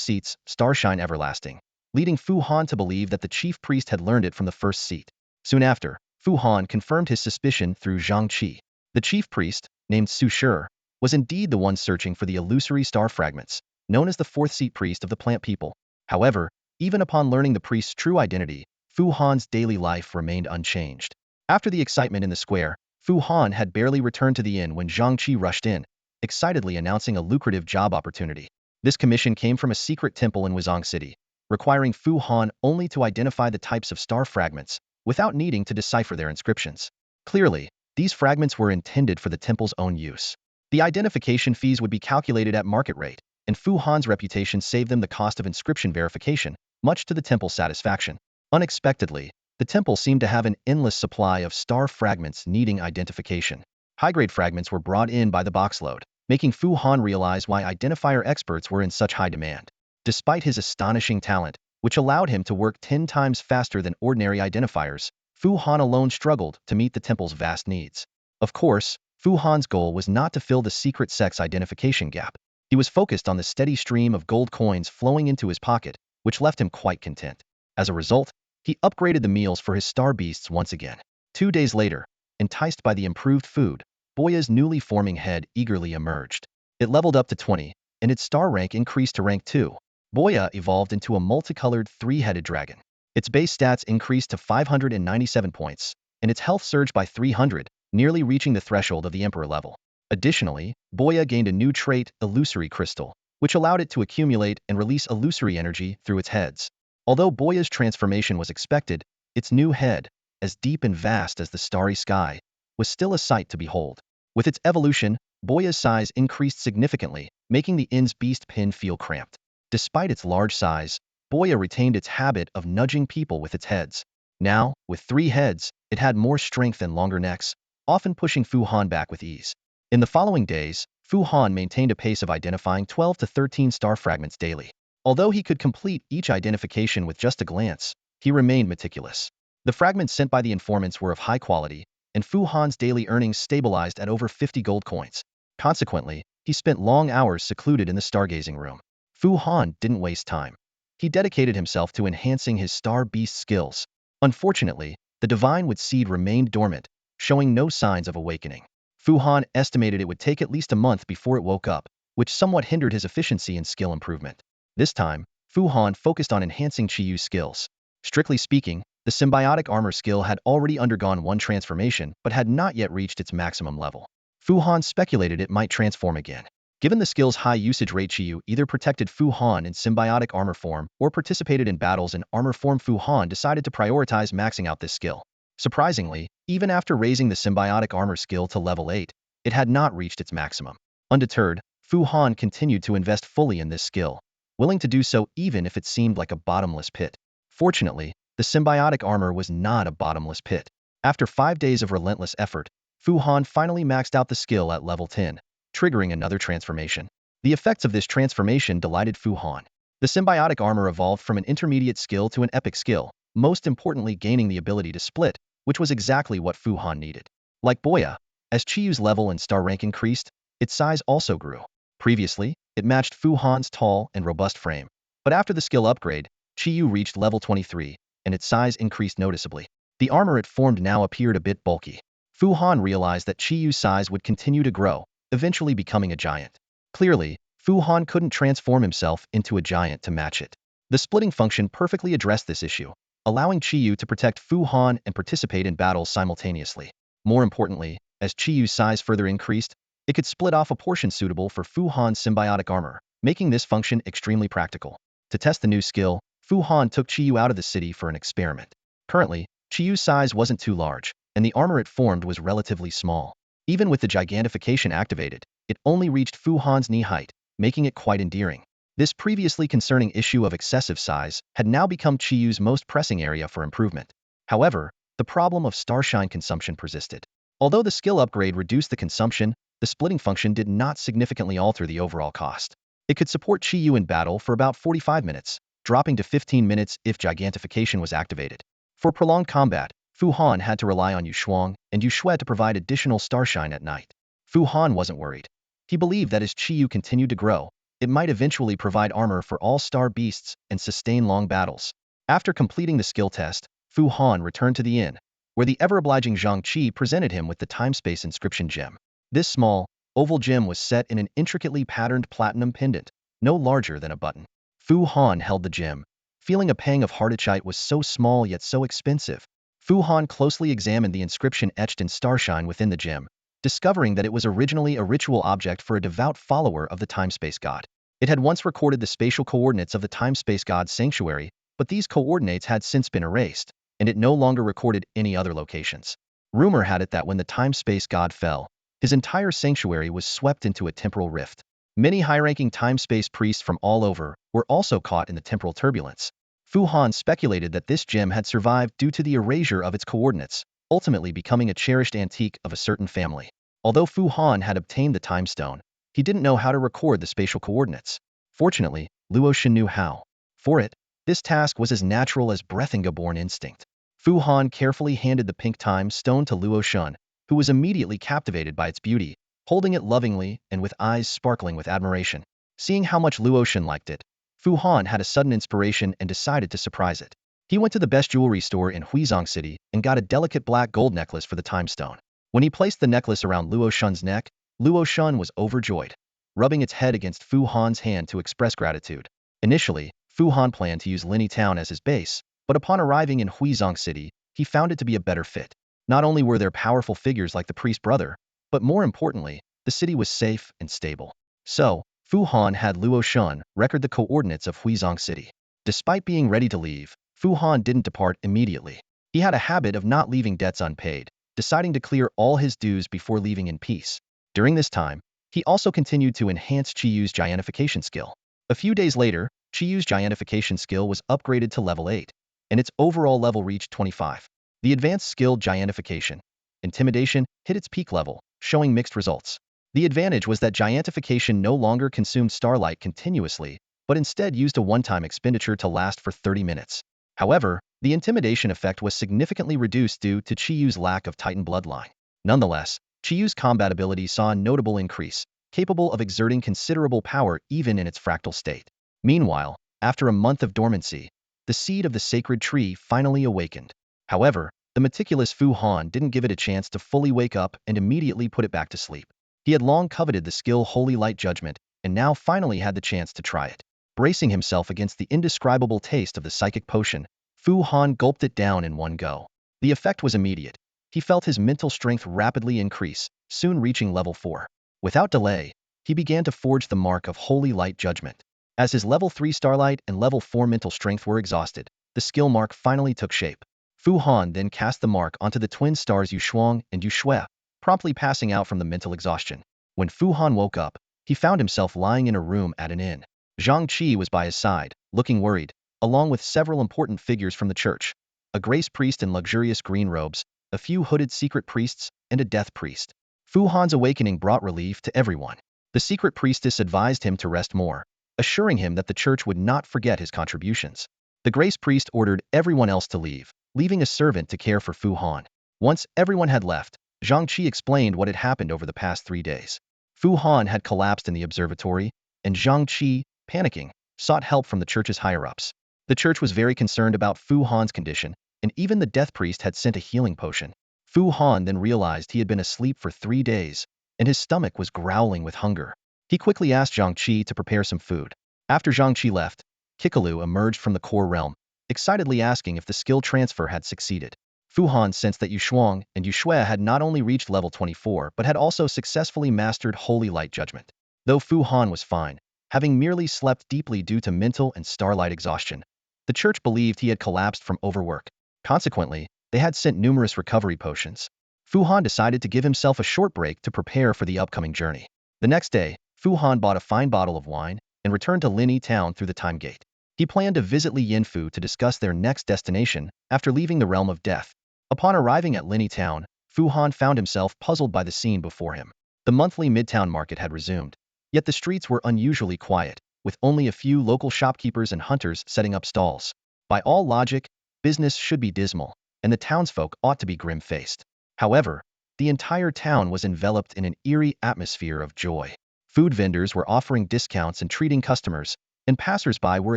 seat's "Starshine Everlasting," leading Fu Han to believe that the chief priest had learned it from the first seat. Soon after, Fu Han confirmed his suspicion through Zhang Qi. The chief priest, named Su Shi, was indeed the one searching for the illusory star fragments, known as the fourth seat priest of the plant people. However, even upon learning the priest's true identity, Fu Han's daily life remained unchanged. After the excitement in the square, Fu Han had barely returned to the inn when Zhang Qi rushed in, excitedly announcing a lucrative job opportunity. This commission came from a secret temple in Wuzong City, requiring Fu Han only to identify the types of star fragments, without needing to decipher their inscriptions. Clearly, these fragments were intended for the temple's own use. The identification fees would be calculated at market rate, and Fu Han's reputation saved them the cost of inscription verification, much to the temple's satisfaction. Unexpectedly, the temple seemed to have an endless supply of star fragments needing identification. High-grade fragments were brought in by the boxload, making Fu Han realize why identifier experts were in such high demand. Despite his astonishing talent, which allowed him to work 10 times faster than ordinary identifiers, Fu Han alone struggled to meet the temple's vast needs. Of course, Fu Han's goal was not to fill the secret sex identification gap. He was focused on the steady stream of gold coins flowing into his pocket, which left him quite content. As a result, he upgraded the meals for his star beasts once again. 2 days later, enticed by the improved food, Boya's newly forming head eagerly emerged. It leveled up to 20, and its star rank increased to rank 2. Boya evolved into a multicolored three-headed dragon. Its base stats increased to 597 points, and its health surged by 300, nearly reaching the threshold of the Emperor level. Additionally, Boya gained a new trait, Illusory Crystal, which allowed it to accumulate and release illusory energy through its heads. Although Boya's transformation was expected, its new head, as deep and vast as the starry sky, was still a sight to behold. With its evolution, Boya's size increased significantly, making the inn's beast pin feel cramped. Despite its large size, Boya retained its habit of nudging people with its heads. Now, with 3 heads, it had more strength and longer necks, often pushing Fu Han back with ease. In the following days, Fu Han maintained a pace of identifying 12 to 13 star fragments daily. Although he could complete each identification with just a glance, he remained meticulous. The fragments sent by the informants were of high quality, and Fu Han's daily earnings stabilized at over 50 gold coins. Consequently, he spent long hours secluded in the stargazing room. Fu Han didn't waste time. He dedicated himself to enhancing his star beast skills. Unfortunately, the divine wood seed remained dormant, showing no signs of awakening. Fu Han estimated it would take at least a month before it woke up, which somewhat hindered his efficiency and skill improvement. This time, Fu Han focused on enhancing Chiyu's skills. Strictly speaking, the symbiotic armor skill had already undergone one transformation but had not yet reached its maximum level. Fu Han speculated it might transform again. Given the skill's high usage rate, Chiyu either protected Fu Han in symbiotic armor form or participated in battles in armor form. Fu Han decided to prioritize maxing out this skill. Surprisingly, even after raising the symbiotic armor skill to level 8, it had not reached its maximum. Undeterred, Fu Han continued to invest fully in this skill, willing to do so even if it seemed like a bottomless pit. Fortunately, the symbiotic armor was not a bottomless pit. After 5 days of relentless effort, Fu Han finally maxed out the skill at level 10, triggering another transformation. The effects of this transformation delighted Fu Han. The symbiotic armor evolved from an intermediate skill to an epic skill, most importantly gaining the ability to split, which was exactly what Fu Han needed. Like Boya, as Chiyu's level and star rank increased, its size also grew. Previously, it matched Fu Han's tall and robust frame. But after the skill upgrade, Chiyu reached level 23, and its size increased noticeably. The armor it formed now appeared a bit bulky. Fu Han realized that Chiyu's size would continue to grow, eventually becoming a giant. Clearly, Fu Han couldn't transform himself into a giant to match it. The splitting function perfectly addressed this issue, allowing Chiyu to protect Fu Han and participate in battles simultaneously. More importantly, as Chiyu's size further increased, it could split off a portion suitable for Fu Han's symbiotic armor, making this function extremely practical. To test the new skill, Fu Han took Chiyu out of the city for an experiment. Currently, Chiyu's size wasn't too large, and the armor it formed was relatively small. Even with the gigantification activated, it only reached Fu Han's knee height, making it quite endearing. This previously concerning issue of excessive size had now become Chiyu's most pressing area for improvement. However, the problem of starshine consumption persisted. Although the skill upgrade reduced the consumption, the splitting function did not significantly alter the overall cost. It could support Chiyu in battle for about 45 minutes, dropping to 15 minutes if gigantification was activated. For prolonged combat, Fu Han had to rely on Yu Shuang and Yu Xue to provide additional starshine at night. Fu Han wasn't worried. He believed that as Chiyu continued to grow, it might eventually provide armor for all star beasts and sustain long battles. After completing the skill test, Fu Han returned to the inn, where the ever-obliging Zhang Qi presented him with the time-space inscription gem. This small, oval gem was set in an intricately patterned platinum pendant, no larger than a button. Fu Han held the gem, feeling a pang of heart. It was so small yet so expensive. Fu Han closely examined the inscription etched in starshine within the gem, discovering that it was originally a ritual object for a devout follower of the time-space god. It had once recorded the spatial coordinates of the time-space god's sanctuary, but these coordinates had since been erased, and it no longer recorded any other locations. Rumor had it that when the time-space god fell, his entire sanctuary was swept into a temporal rift. Many high-ranking time-space priests from all over were also caught in the temporal turbulence. Fu Han speculated that this gem had survived due to the erasure of its coordinates, ultimately becoming a cherished antique of a certain family. Although Fu Han had obtained the time stone, he didn't know how to record the spatial coordinates. Fortunately, Luo Shen knew how. For it, this task was as natural as breathing a born instinct. Fu Han carefully handed the pink time stone to Luo Shen, who was immediately captivated by its beauty, holding it lovingly and with eyes sparkling with admiration. Seeing how much Luo Shen liked it, Fu Han had a sudden inspiration and decided to surprise it. He went to the best jewelry store in Huizong City and got a delicate black gold necklace for the time stone. When he placed the necklace around Luo Shen's neck, Luo Shen was overjoyed, rubbing its head against Fu Han's hand to express gratitude. Initially, Fu Han planned to use Lini Town as his base, but upon arriving in Huizong City, he found it to be a better fit. Not only were there powerful figures like the priest brother, but more importantly, the city was safe and stable. So, Fu Han had Luo Shen record the coordinates of Huizong City. Despite being ready to leave, Fu Han didn't depart immediately. He had a habit of not leaving debts unpaid, deciding to clear all his dues before leaving in peace. During this time, he also continued to enhance Chiyu's giantification skill. A few days later, Chiyu's giantification skill was upgraded to level 8, and its overall level reached 25. The advanced skill giantification, intimidation, hit its peak level, showing mixed results. The advantage was that giantification no longer consumed starlight continuously, but instead used a one-time expenditure to last for 30 minutes. However, the intimidation effect was significantly reduced due to Chiyu's lack of Titan bloodline. Nonetheless, Chiyu's combat ability saw a notable increase, capable of exerting considerable power even in its fractal state. Meanwhile, after a month of dormancy, the seed of the sacred tree finally awakened. However, the meticulous Fu Han didn't give it a chance to fully wake up and immediately put it back to sleep. He had long coveted the skill Holy Light Judgment, and now finally had the chance to try it. Bracing himself against the indescribable taste of the psychic potion, Fu Han gulped it down in one go. The effect was immediate. He felt his mental strength rapidly increase, soon reaching level 4. Without delay, he began to forge the mark of Holy Light Judgment. As his level 3 starlight and level 4 mental strength were exhausted, the skill mark finally took shape. Fu Han then cast the mark onto the twin stars Yushuang and Yushue, promptly passing out from the mental exhaustion. When Fu Han woke up, he found himself lying in a room at an inn. Zhang Qi was by his side, looking worried, along with several important figures from the church. A grace priest in luxurious green robes, a few hooded secret priests, and a death priest. Fu Han's awakening brought relief to everyone. The secret priestess advised him to rest more, assuring him that the church would not forget his contributions. The grace priest ordered everyone else to leave, leaving a servant to care for Fu Han. Once everyone had left, Zhang Qi explained what had happened over the past 3 days. Fu Han had collapsed in the observatory, and Zhang Qi, panicking, sought help from the church's higher-ups. The church was very concerned about Fu Han's condition, and even the death priest had sent a healing potion. Fu Han then realized he had been asleep for 3 days, and his stomach was growling with hunger. He quickly asked Zhang Qi to prepare some food. After Zhang Qi left, Kikalu emerged from the core realm, excitedly asking if the skill transfer had succeeded. Fu Han sensed that Yushuang and Yushue had not only reached level 24 but had also successfully mastered Holy Light Judgment. Though Fu Han was fine, having merely slept deeply due to mental and starlight exhaustion, the church believed he had collapsed from overwork. Consequently, they had sent numerous recovery potions. Fu Han decided to give himself a short break to prepare for the upcoming journey. The next day, Fu Han bought a fine bottle of wine and returned to Linyi Town through the time gate. He planned to visit Li Yinfu to discuss their next destination after leaving the realm of death. Upon arriving at Linyi Town, Fu Han found himself puzzled by the scene before him. The monthly Midtown market had resumed, yet the streets were unusually quiet, with only a few local shopkeepers and hunters setting up stalls. By all logic, business should be dismal, and the townsfolk ought to be grim-faced. However, the entire town was enveloped in an eerie atmosphere of joy. Food vendors were offering discounts and treating customers, and passers-by were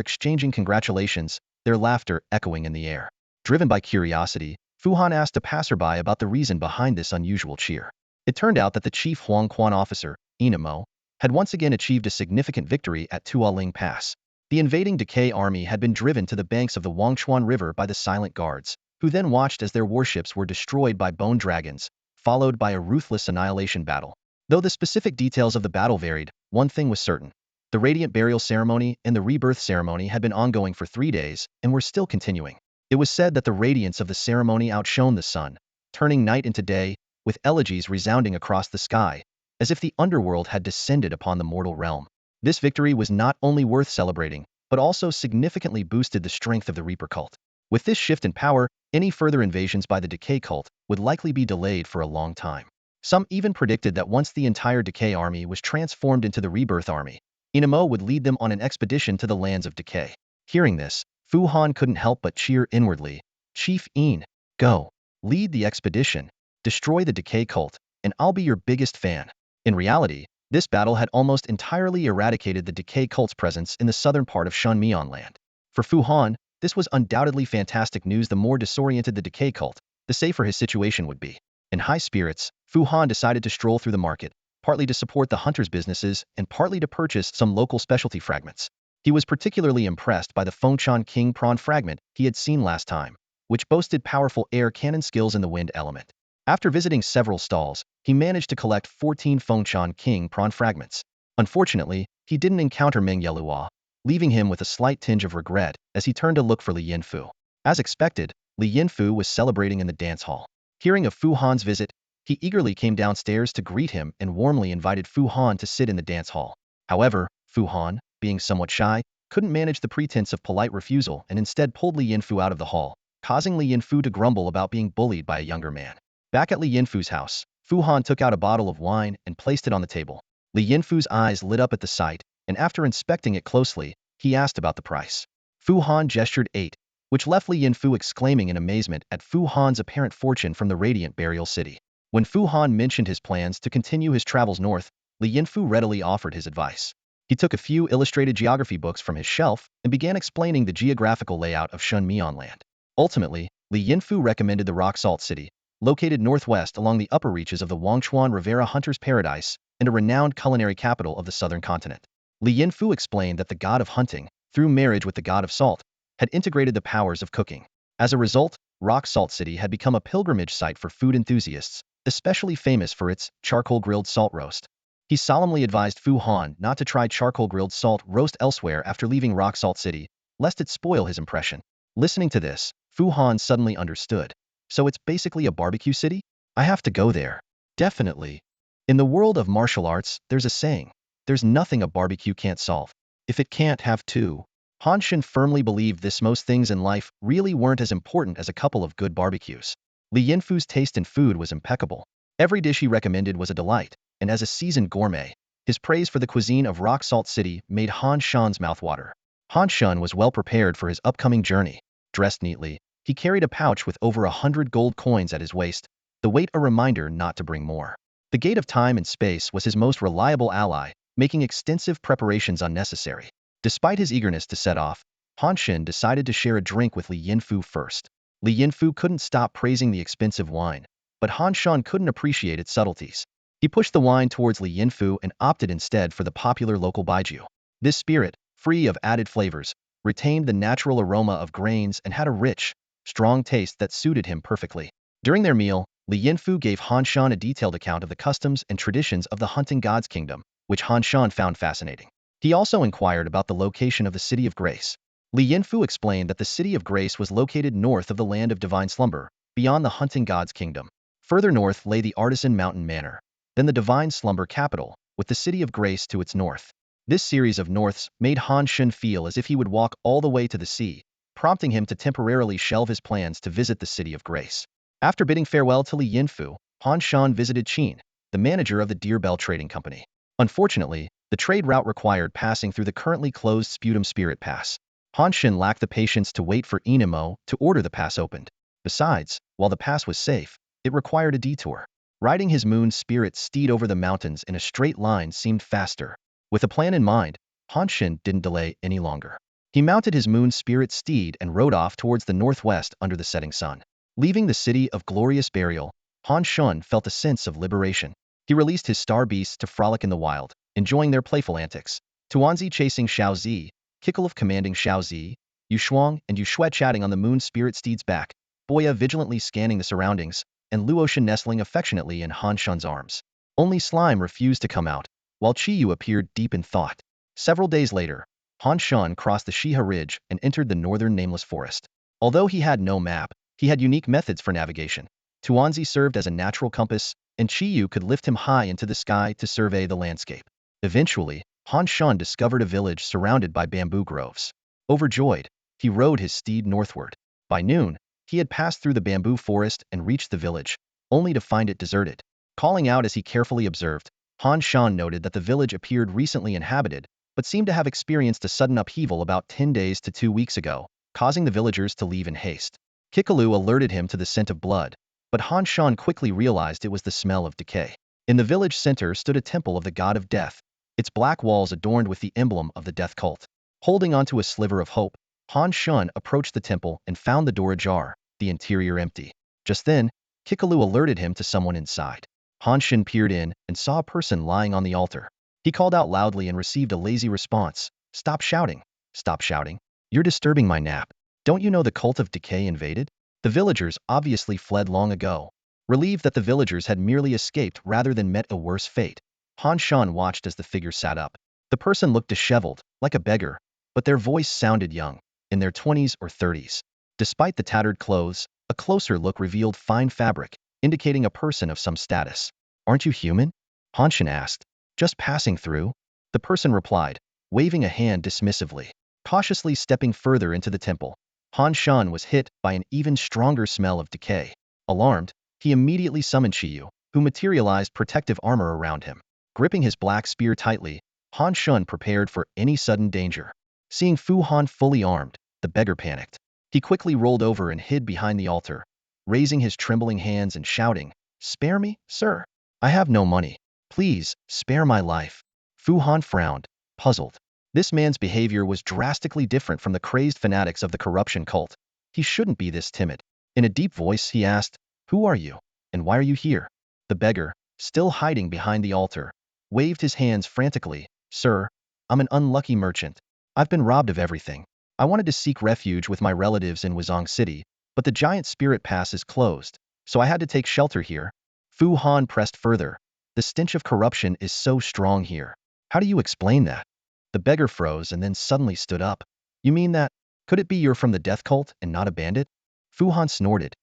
exchanging congratulations, their laughter echoing in the air. Driven by curiosity, Fu Han asked a passerby about the reason behind this unusual cheer. It turned out that the chief Huang Quan officer, Enamo, had once again achieved a significant victory at Tualing Pass. The invading Decay army had been driven to the banks of the Wangchuan River by the Silent Guards, who then watched as their warships were destroyed by bone dragons, followed by a ruthless annihilation battle. Though the specific details of the battle varied, one thing was certain. The Radiant Burial Ceremony and the Rebirth Ceremony had been ongoing for 3 days and were still continuing. It was said that the radiance of the ceremony outshone the sun, turning night into day, with elegies resounding across the sky, as if the underworld had descended upon the mortal realm. This victory was not only worth celebrating, but also significantly boosted the strength of the Reaper cult. With this shift in power, any further invasions by the Decay cult would likely be delayed for a long time. Some even predicted that once the entire Decay army was transformed into the Rebirth army, Inamo would lead them on an expedition to the lands of Decay. Hearing this, Fu Han couldn't help but cheer inwardly. Chief In, go. Lead the expedition, destroy the Decay cult, and I'll be your biggest fan. In reality, this battle had almost entirely eradicated the Decay cult's presence in the southern part of Shunmian land. For Fu Han, this was undoubtedly fantastic news. The more disoriented the Decay cult, the safer his situation would be. In high spirits, Fu Han decided to stroll through the market, partly to support the hunters' businesses and partly to purchase some local specialty fragments. He was particularly impressed by the Fengshan King prawn fragment he had seen last time, which boasted powerful air cannon skills in the wind element. After visiting several stalls, he managed to collect 14 Fengshan King prawn fragments. Unfortunately, he didn't encounter Meng Yelua, leaving him with a slight tinge of regret as he turned to look for Li Yinfu. As expected, Li Yinfu was celebrating in the dance hall. Hearing of Fu Han's visit, he eagerly came downstairs to greet him and warmly invited Fu Han to sit in the dance hall. However, Fu Han, being somewhat shy, couldn't manage the pretense of polite refusal and instead pulled Li Yinfu out of the hall, causing Li Yinfu to grumble about being bullied by a younger man. Back at Li Yinfu's house, Fu Han took out a bottle of wine and placed it on the table. Li Yinfu's eyes lit up at the sight, and after inspecting it closely, he asked about the price. Fu Han gestured 8, which left Li Yinfu exclaiming in amazement at Fu Han's apparent fortune from the radiant burial city. When Fu Han mentioned his plans to continue his travels north, Li Yinfu readily offered his advice. He took a few illustrated geography books from his shelf and began explaining the geographical layout of Shun Mian land. Ultimately, Li Yinfu recommended the rock salt city, located northwest along the upper reaches of the Wangchuan Rivera Hunter's Paradise and a renowned culinary capital of the southern continent. Li Yinfu explained that the god of hunting, through marriage with the god of salt, had integrated the powers of cooking. As a result, Rock Salt City had become a pilgrimage site for food enthusiasts, especially famous for its charcoal-grilled salt roast. He solemnly advised Fu Han not to try charcoal-grilled salt roast elsewhere after leaving Rock Salt City, lest it spoil his impression. Listening to this, Fu Han suddenly understood. So it's basically a barbecue city? I have to go there. Definitely. In the world of martial arts, there's a saying, there's nothing a barbecue can't solve. If it can't have two. Han Shen firmly believed this. Most things in life really weren't as important as a couple of good barbecues. Li Yinfu's taste in food was impeccable. Every dish he recommended was a delight, and as a seasoned gourmet, his praise for the cuisine of Rock Salt City made Han Shen's mouth water. Han Shen was well prepared for his upcoming journey. Dressed neatly, he carried a pouch with over 100 gold coins at his waist, the weight a reminder not to bring more. The gate of time and space was his most reliable ally, making extensive preparations unnecessary. Despite his eagerness to set off, Han Shen decided to share a drink with Li Yinfu first. Li Yinfu couldn't stop praising the expensive wine, but Han Shen couldn't appreciate its subtleties. He pushed the wine towards Li Yinfu and opted instead for the popular local baijiu. This spirit, free of added flavors, retained the natural aroma of grains and had a rich, strong taste that suited him perfectly. During their meal, Li Yinfu gave Han Shen a detailed account of the customs and traditions of the hunting god's kingdom, which Han Shen found fascinating. He also inquired about the location of the City of Grace. Li Yinfu explained that the City of Grace was located north of the land of divine slumber, beyond the hunting god's kingdom. Further north lay the artisan mountain manor, then the divine slumber capital, with the City of Grace to its north. This series of norths made Han Shen feel as if he would walk all the way to the sea, prompting him to temporarily shelve his plans to visit the City of Grace. After bidding farewell to Li Yinfu, Han Shen visited Qin, the manager of the Deer Bell Trading Company. Unfortunately, the trade route required passing through the currently closed Sputum Spirit Pass. Han Shen lacked the patience to wait for Inimo to order the pass opened. Besides, while the pass was safe, it required a detour. Riding his moon spirit steed over the mountains in a straight line seemed faster. With a plan in mind, Han Shen didn't delay any longer. He mounted his moon spirit steed and rode off towards the northwest under the setting sun. Leaving the city of glorious burial, Han Shen felt a sense of liberation. He released his star beasts to frolic in the wild, enjoying their playful antics. Tuanzi chasing Xiaozi, Kikulov commanding Xiaozi, Yushuang and Yushue chatting on the moon spirit steed's back, Boya vigilantly scanning the surroundings, and Luoshan nestling affectionately in Han Shen's arms. Only Slime refused to come out, while Chiyu appeared deep in thought. Several days later, Han Shen crossed the Shiha Ridge and entered the northern nameless forest. Although he had no map, he had unique methods for navigation. Tuanzi served as a natural compass, and Chiyu could lift him high into the sky to survey the landscape. Eventually, Han Shen discovered a village surrounded by bamboo groves. Overjoyed, he rode his steed northward. By noon, he had passed through the bamboo forest and reached the village, only to find it deserted. Calling out as he carefully observed, Han Shen noted that the village appeared recently inhabited, but seemed to have experienced a sudden upheaval about 10 days to 2 weeks ago, causing the villagers to leave in haste. Kikalu alerted him to the scent of blood, but Han Shen quickly realized it was the smell of decay. In the village center stood a temple of the god of death, its black walls adorned with the emblem of the death cult. Holding onto a sliver of hope, Han Shen approached the temple and found the door ajar, the interior empty. Just then, Kikalu alerted him to someone inside. Han Shen peered in and saw a person lying on the altar. He called out loudly and received a lazy response. Stop shouting. Stop shouting. You're disturbing my nap. Don't you know the cult of decay invaded? The villagers obviously fled long ago. Relieved that the villagers had merely escaped rather than met a worse fate, Han Shen watched as the figure sat up. The person looked disheveled, like a beggar, but their voice sounded young, in their 20s or 30s. Despite the tattered clothes, a closer look revealed fine fabric, indicating a person of some status. Aren't you human? Han Shan asked. Just passing through? The person replied, waving a hand dismissively. Cautiously stepping further into the temple, Han Shan was hit by an even stronger smell of decay. Alarmed, he immediately summoned Shiyu, who materialized protective armor around him. Gripping his black spear tightly, Han Shan prepared for any sudden danger. Seeing Fu Han fully armed, the beggar panicked. He quickly rolled over and hid behind the altar, raising his trembling hands and shouting, "Spare me, sir! I have no money. Please, spare my life." Fu Han frowned, puzzled. This man's behavior was drastically different from the crazed fanatics of the corruption cult. He shouldn't be this timid. In a deep voice, he asked, "Who are you? And why are you here?" The beggar, still hiding behind the altar, waved his hands frantically. "Sir, I'm an unlucky merchant. I've been robbed of everything. I wanted to seek refuge with my relatives in Wuzong City, but the giant spirit pass is closed, so I had to take shelter here." Fu Han pressed further. "The stench of corruption is so strong here. How do you explain that?" The beggar froze and then suddenly stood up. "You mean that? Could it be you're from the death cult and not a bandit?" Fu Han snorted.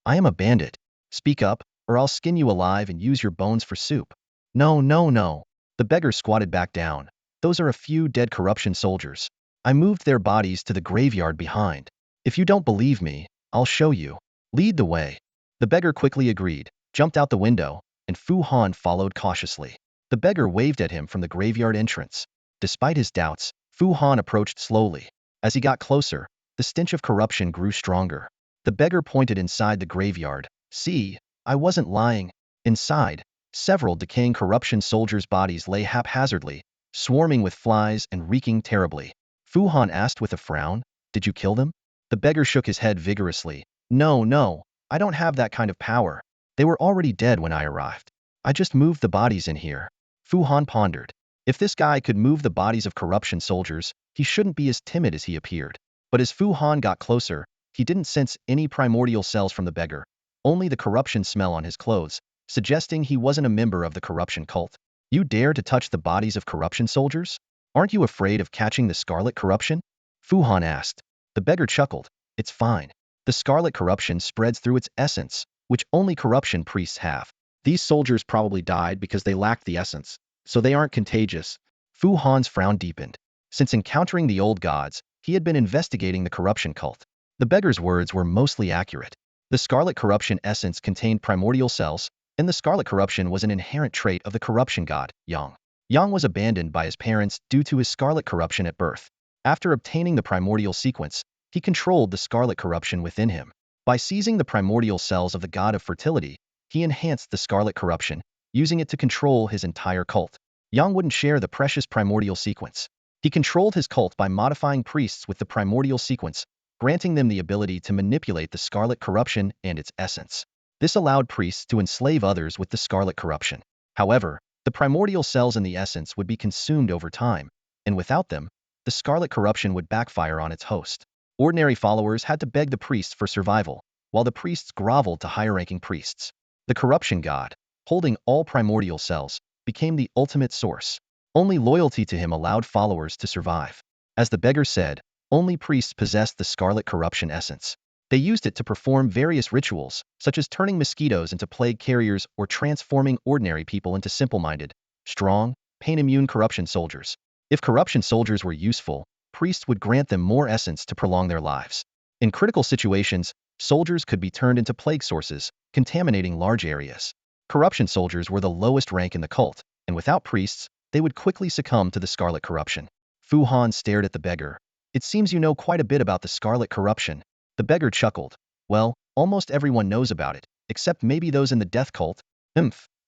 I am a bandit. Speak up, or I'll skin you alive and use your bones for soup." "No, no, no." The beggar squatted back down. "Those are a few dead corruption soldiers. I moved their bodies to the graveyard behind. If you don't believe me, I'll show you. Lead the way." The beggar quickly agreed, jumped out the window, and Fu Han followed cautiously. The beggar waved at him from the graveyard entrance. Despite his doubts, Fu Han approached slowly. As he got closer, the stench of corruption grew stronger. The beggar pointed inside the graveyard. "See, I wasn't lying." Inside, several decaying corruption soldiers' bodies lay haphazardly, swarming with flies and reeking terribly. Fu Han asked with a frown, "Did you kill them?" The beggar shook his head vigorously. "No, no, I don't have that kind of power. They were already dead when I arrived. I just moved the bodies in here." Fu Han pondered. If this guy could move the bodies of corruption soldiers, he shouldn't be as timid as he appeared. But as Fu Han got closer, he didn't sense any primordial cells from the beggar, only the corruption smell on his clothes, suggesting he wasn't a member of the corruption cult. "You dare to touch the bodies of corruption soldiers? Aren't you afraid of catching the scarlet corruption?" Fu Han asked. The beggar chuckled. "It's fine. The scarlet corruption spreads through its essence, which only corruption priests have. These soldiers probably died because they lacked the essence, so they aren't contagious." Fu Han's frown deepened. Since encountering the old gods, he had been investigating the corruption cult. The beggar's words were mostly accurate. The scarlet corruption essence contained primordial cells, and the scarlet corruption was an inherent trait of the corruption god, Yang. Yang was abandoned by his parents due to his scarlet corruption at birth. After obtaining the primordial sequence, he controlled the scarlet corruption within him. By seizing the primordial cells of the god of fertility, he enhanced the scarlet corruption, using it to control his entire cult. Yang wouldn't share the precious primordial sequence. He controlled his cult by modifying priests with the primordial sequence, granting them the ability to manipulate the scarlet corruption and its essence. This allowed priests to enslave others with the scarlet corruption. However, the primordial cells in the essence would be consumed over time, and without them, the scarlet corruption would backfire on its host. Ordinary followers had to beg the priests for survival, while the priests groveled to higher-ranking priests. The corruption god, holding all primordial cells, became the ultimate source. Only loyalty to him allowed followers to survive. As the beggar said, only priests possessed the scarlet corruption essence. They used it to perform various rituals, such as turning mosquitoes into plague carriers or transforming ordinary people into simple-minded, strong, pain-immune corruption soldiers. If corruption soldiers were useful, priests would grant them more essence to prolong their lives. In critical situations, soldiers could be turned into plague sources, contaminating large areas. Corruption soldiers were the lowest rank in the cult, and without priests, they would quickly succumb to the scarlet corruption. Fu Han stared at the beggar. "It seems you know quite a bit about the scarlet corruption." The beggar chuckled. "Well, almost everyone knows about it, except maybe those in the death cult."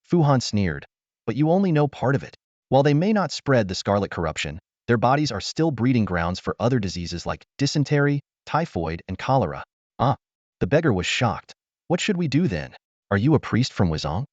Fu Han sneered. "But you only know part of it. While they may not spread the scarlet corruption, their bodies are still breeding grounds for other diseases like dysentery, typhoid, and cholera." "Ah." The beggar was shocked. "What should we do then? Are you a priest from Wuzong?"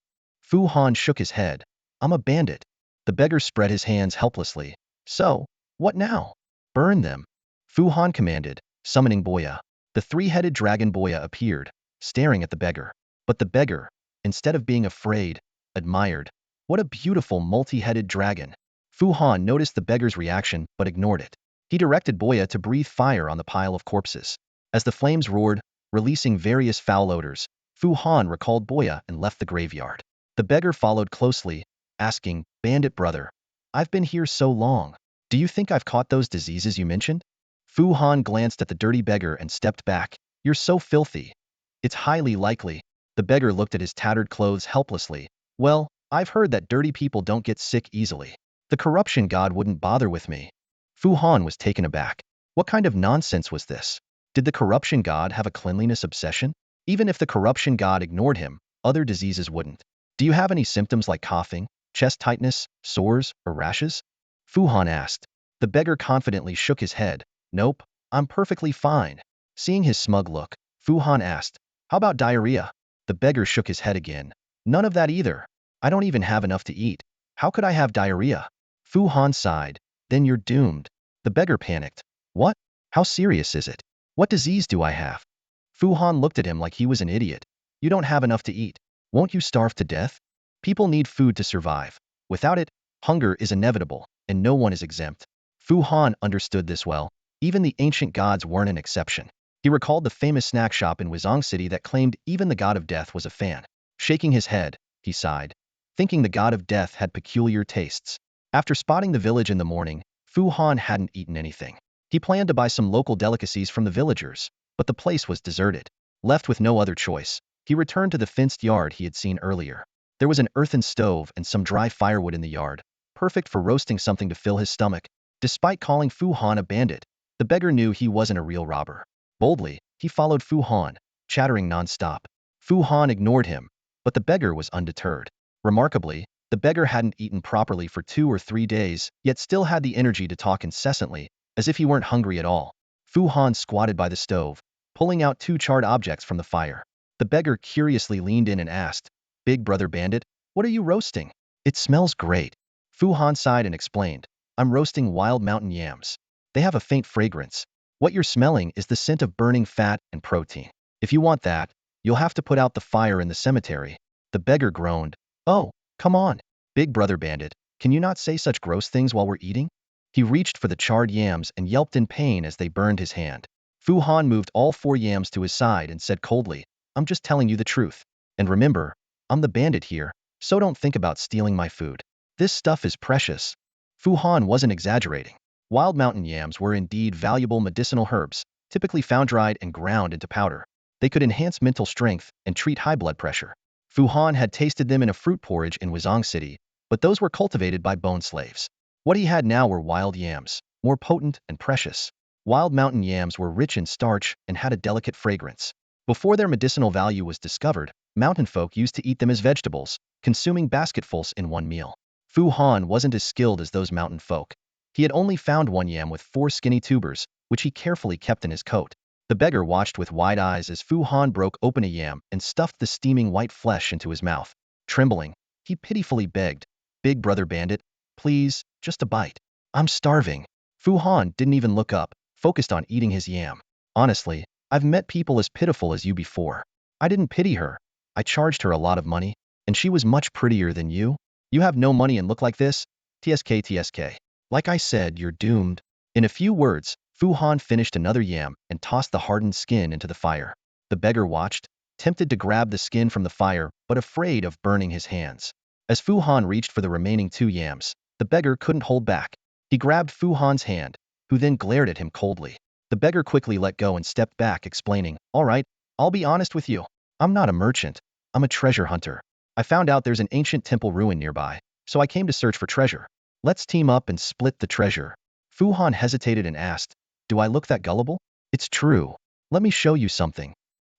Fu Han shook his head. "I'm a bandit." The beggar spread his hands helplessly. "So, what now?" "Burn them." Fu Han commanded, summoning Boya. The three-headed dragon Boya appeared, staring at the beggar. But the beggar, instead of being afraid, admired. "What a beautiful multi-headed dragon." Fu Han noticed the beggar's reaction but ignored it. He directed Boya to breathe fire on the pile of corpses. As the flames roared, releasing various foul odors, Fu Han recalled Boya and left the graveyard. The beggar followed closely, asking, "Bandit brother, I've been here so long. Do you think I've caught those diseases you mentioned?" Fu Han glanced at the dirty beggar and stepped back. "You're so filthy." "It's highly likely." The beggar looked at his tattered clothes helplessly. "Well, I've heard that dirty people don't get sick easily. The corruption god wouldn't bother with me." Fu Han was taken aback. What kind of nonsense was this? Did the corruption god have a cleanliness obsession? Even if the corruption god ignored him, other diseases wouldn't. "Do you have any symptoms like coughing, chest tightness, sores, or rashes?" Fu Han asked. The beggar confidently shook his head. "Nope, I'm perfectly fine." Seeing his smug look, Fu Han asked, "How about diarrhea?" The beggar shook his head again. "None of that either. I don't even have enough to eat. How could I have diarrhea?" Fu Han sighed. "Then you're doomed." The beggar panicked. "What? How serious is it? What disease do I have?" Fu Han looked at him like he was an idiot. "You don't have enough to eat. Won't you starve to death? People need food to survive. Without it, hunger is inevitable, and no one is exempt." Fu Han understood this well. Even the ancient gods weren't an exception. He recalled the famous snack shop in Wuzong City that claimed even the god of death was a fan. Shaking his head, he sighed, thinking the god of death had peculiar tastes. After spotting the village in the morning, Fu Han hadn't eaten anything. He planned to buy some local delicacies from the villagers, but the place was deserted. Left with no other choice, he returned to the fenced yard he had seen earlier. There was an earthen stove and some dry firewood in the yard, perfect for roasting something to fill his stomach. Despite calling Fu Han a bandit, the beggar knew he wasn't a real robber. Boldly, he followed Fu Han, chattering non-stop. Fu Han ignored him, but the beggar was undeterred. Remarkably, the beggar hadn't eaten properly for 2 or 3 days, yet still had the energy to talk incessantly, as if he weren't hungry at all. Fu Han squatted by the stove, pulling out 2 charred objects from the fire. The beggar curiously leaned in and asked, "Big brother bandit, what are you roasting?" "It smells great." Fu Han sighed and explained, "I'm roasting wild mountain yams. They have a faint fragrance. What you're smelling is the scent of burning fat and protein. If you want that, you'll have to put out the fire in the cemetery." The beggar groaned. "Oh, come on. Big brother bandit, can you not say such gross things while we're eating?" He reached for the charred yams and yelped in pain as they burned his hand. Fu Han moved all 4 yams to his side and said coldly, "I'm just telling you the truth. And remember, I'm the bandit here, so don't think about stealing my food. This stuff is precious." Fu Han wasn't exaggerating. Wild mountain yams were indeed valuable medicinal herbs, typically found dried and ground into powder. They could enhance mental strength and treat high blood pressure. Fu Han had tasted them in a fruit porridge in Wuzong City, but those were cultivated by bone slaves. What he had now were wild yams, more potent and precious. Wild mountain yams were rich in starch and had a delicate fragrance. Before their medicinal value was discovered, mountain folk used to eat them as vegetables, consuming basketfuls in one meal. Fu Han wasn't as skilled as those mountain folk. He had only found 1 yam with 4 skinny tubers, which he carefully kept in his coat. The beggar watched with wide eyes as Fu Han broke open a yam and stuffed the steaming white flesh into his mouth. Trembling, he pitifully begged, "Big brother bandit, please, just a bite. I'm starving." Fu Han didn't even look up, focused on eating his yam. "Honestly, I've met people as pitiful as you before. I didn't pity her. I charged her a lot of money, and she was much prettier than you. You have no money and look like this? TSK TSK. Like I said, you're doomed." In a few words, Fu Han finished another yam and tossed the hardened skin into the fire. The beggar watched, tempted to grab the skin from the fire, but afraid of burning his hands. As Fu Han reached for the remaining 2 yams, the beggar couldn't hold back. He grabbed Fu Han's hand, who then glared at him coldly. The beggar quickly let go and stepped back, explaining, "All right, I'll be honest with you. I'm not a merchant. I'm a treasure hunter. I found out there's an ancient temple ruin nearby, so I came to search for treasure. Let's team up and split the treasure." Fu Han hesitated and asked, "Do I look that gullible?" "It's true. Let me show you something."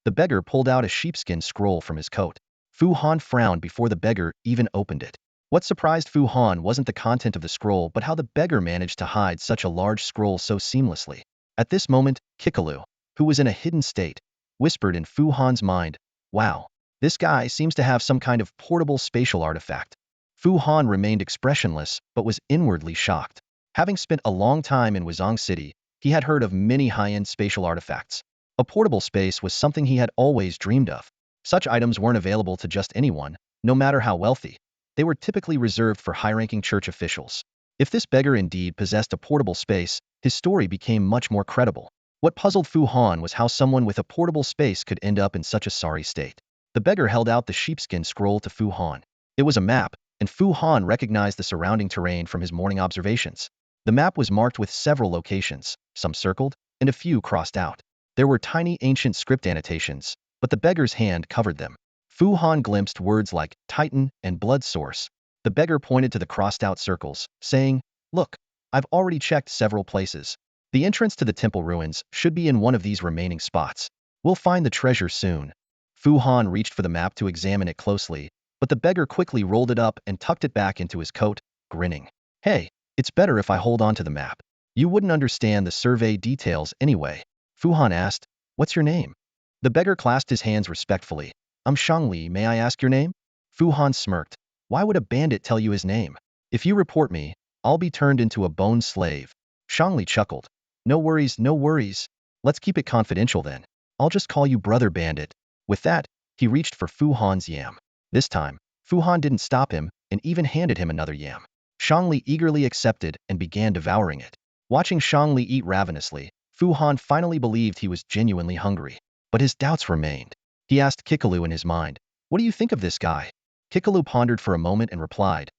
The beggar pulled out a sheepskin scroll from his coat. Fu Han frowned before the beggar even opened it. What surprised Fu Han wasn't the content of the scroll but how the beggar managed to hide such a large scroll so seamlessly. At this moment, Kikalu, who was in a hidden state, whispered in Fu Han's mind, "Wow, this guy seems to have some kind of portable spatial artifact." Fu Han remained expressionless but was inwardly shocked. Having spent a long time in Wuzong City, he had heard of many high-end spatial artifacts. A portable space was something he had always dreamed of. Such items weren't available to just anyone, no matter how wealthy. They were typically reserved for high-ranking church officials. If this beggar indeed possessed a portable space, his story became much more credible. What puzzled Fu Han was how someone with a portable space could end up in such a sorry state. The beggar held out the sheepskin scroll to Fu Han. It was a map, and Fu Han recognized the surrounding terrain from his morning observations. The map was marked with several locations, some circled, and a few crossed out. There were tiny ancient script annotations, but the beggar's hand covered them. Fu Han glimpsed words like Titan and Blood Source. The beggar pointed to the crossed-out circles, saying, "Look, I've already checked several places. The entrance to the temple ruins should be in one of these remaining spots. We'll find the treasure soon." Fu Han reached for the map to examine it closely, but the beggar quickly rolled it up and tucked it back into his coat, grinning. "Hey, it's better if I hold on to the map. You wouldn't understand the survey details anyway." Fu Han asked, "What's your name?" The beggar clasped his hands respectfully. "I'm Shangli, may I ask your name?" Fu Han smirked. "Why would a bandit tell you his name? If you report me, I'll be turned into a bone slave." Shangli chuckled. "No worries, no worries. Let's keep it confidential then. I'll just call you Brother Bandit." With that, he reached for Fu Han's yam. This time, Fu Han didn't stop him and even handed him another yam. Shangli eagerly accepted and began devouring it. Watching Shangli eat ravenously, Fu Han finally believed he was genuinely hungry. But his doubts remained. He asked Kikalu in his mind, "What do you think of this guy?" Kikalu pondered for a moment and replied,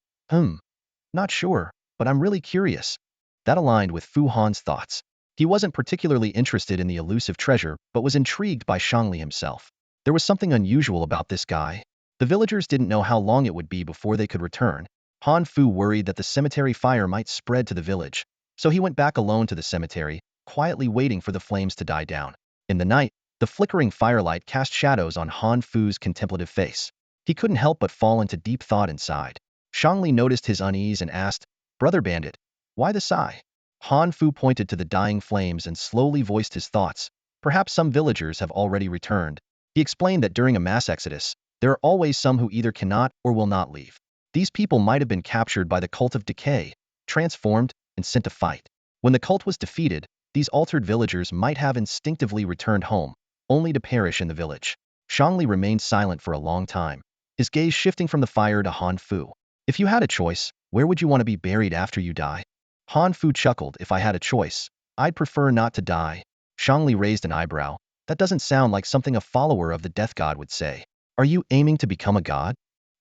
Not sure, but I'm really curious." That aligned with Fu Han's thoughts. He wasn't particularly interested in the elusive treasure, but was intrigued by Shangli himself. There was something unusual about this guy. The villagers didn't know how long it would be before they could return. Han Fu worried that the cemetery fire might spread to the village, so he went back alone to the cemetery, quietly waiting for the flames to die down. In the night, the flickering firelight cast shadows on Han Fu's contemplative face. He couldn't help but fall into deep thought inside. Shangli noticed his unease and asked, "Brother Bandit, why the sigh?" Han Fu pointed to the dying flames and slowly voiced his thoughts. "Perhaps some villagers have already returned." He explained that during a mass exodus, there are always some who either cannot or will not leave. These people might have been captured by the cult of decay, transformed, and sent to fight. When the cult was defeated, these altered villagers might have instinctively returned home, only to perish in the village. Shangli remained silent for a long time, his gaze shifting from the fire to Han Fu. "If you had a choice, where would you want to be buried after you die?" Han Fu chuckled. "If I had a choice, I'd prefer not to die." Shangli raised an eyebrow. "That doesn't sound like something a follower of the death god would say. Are you aiming to become a god?"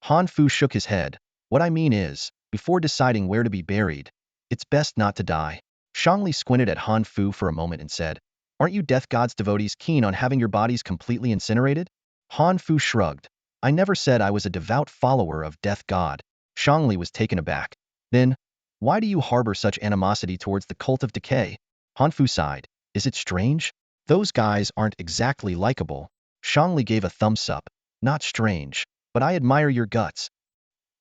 Han Fu shook his head. "What I mean is, before deciding where to be buried, it's best not to die." Shangli squinted at Han Fu for a moment and said, "Aren't you death god's devotees keen on having your bodies completely incinerated?" Han Fu shrugged. "I never said I was a devout follower of death god." Shangli was taken aback. "Then, why do you harbor such animosity towards the cult of decay?" Han Fu sighed. "Is it strange? Those guys aren't exactly likable." Shangli gave a thumbs up. "Not strange, but I admire your guts."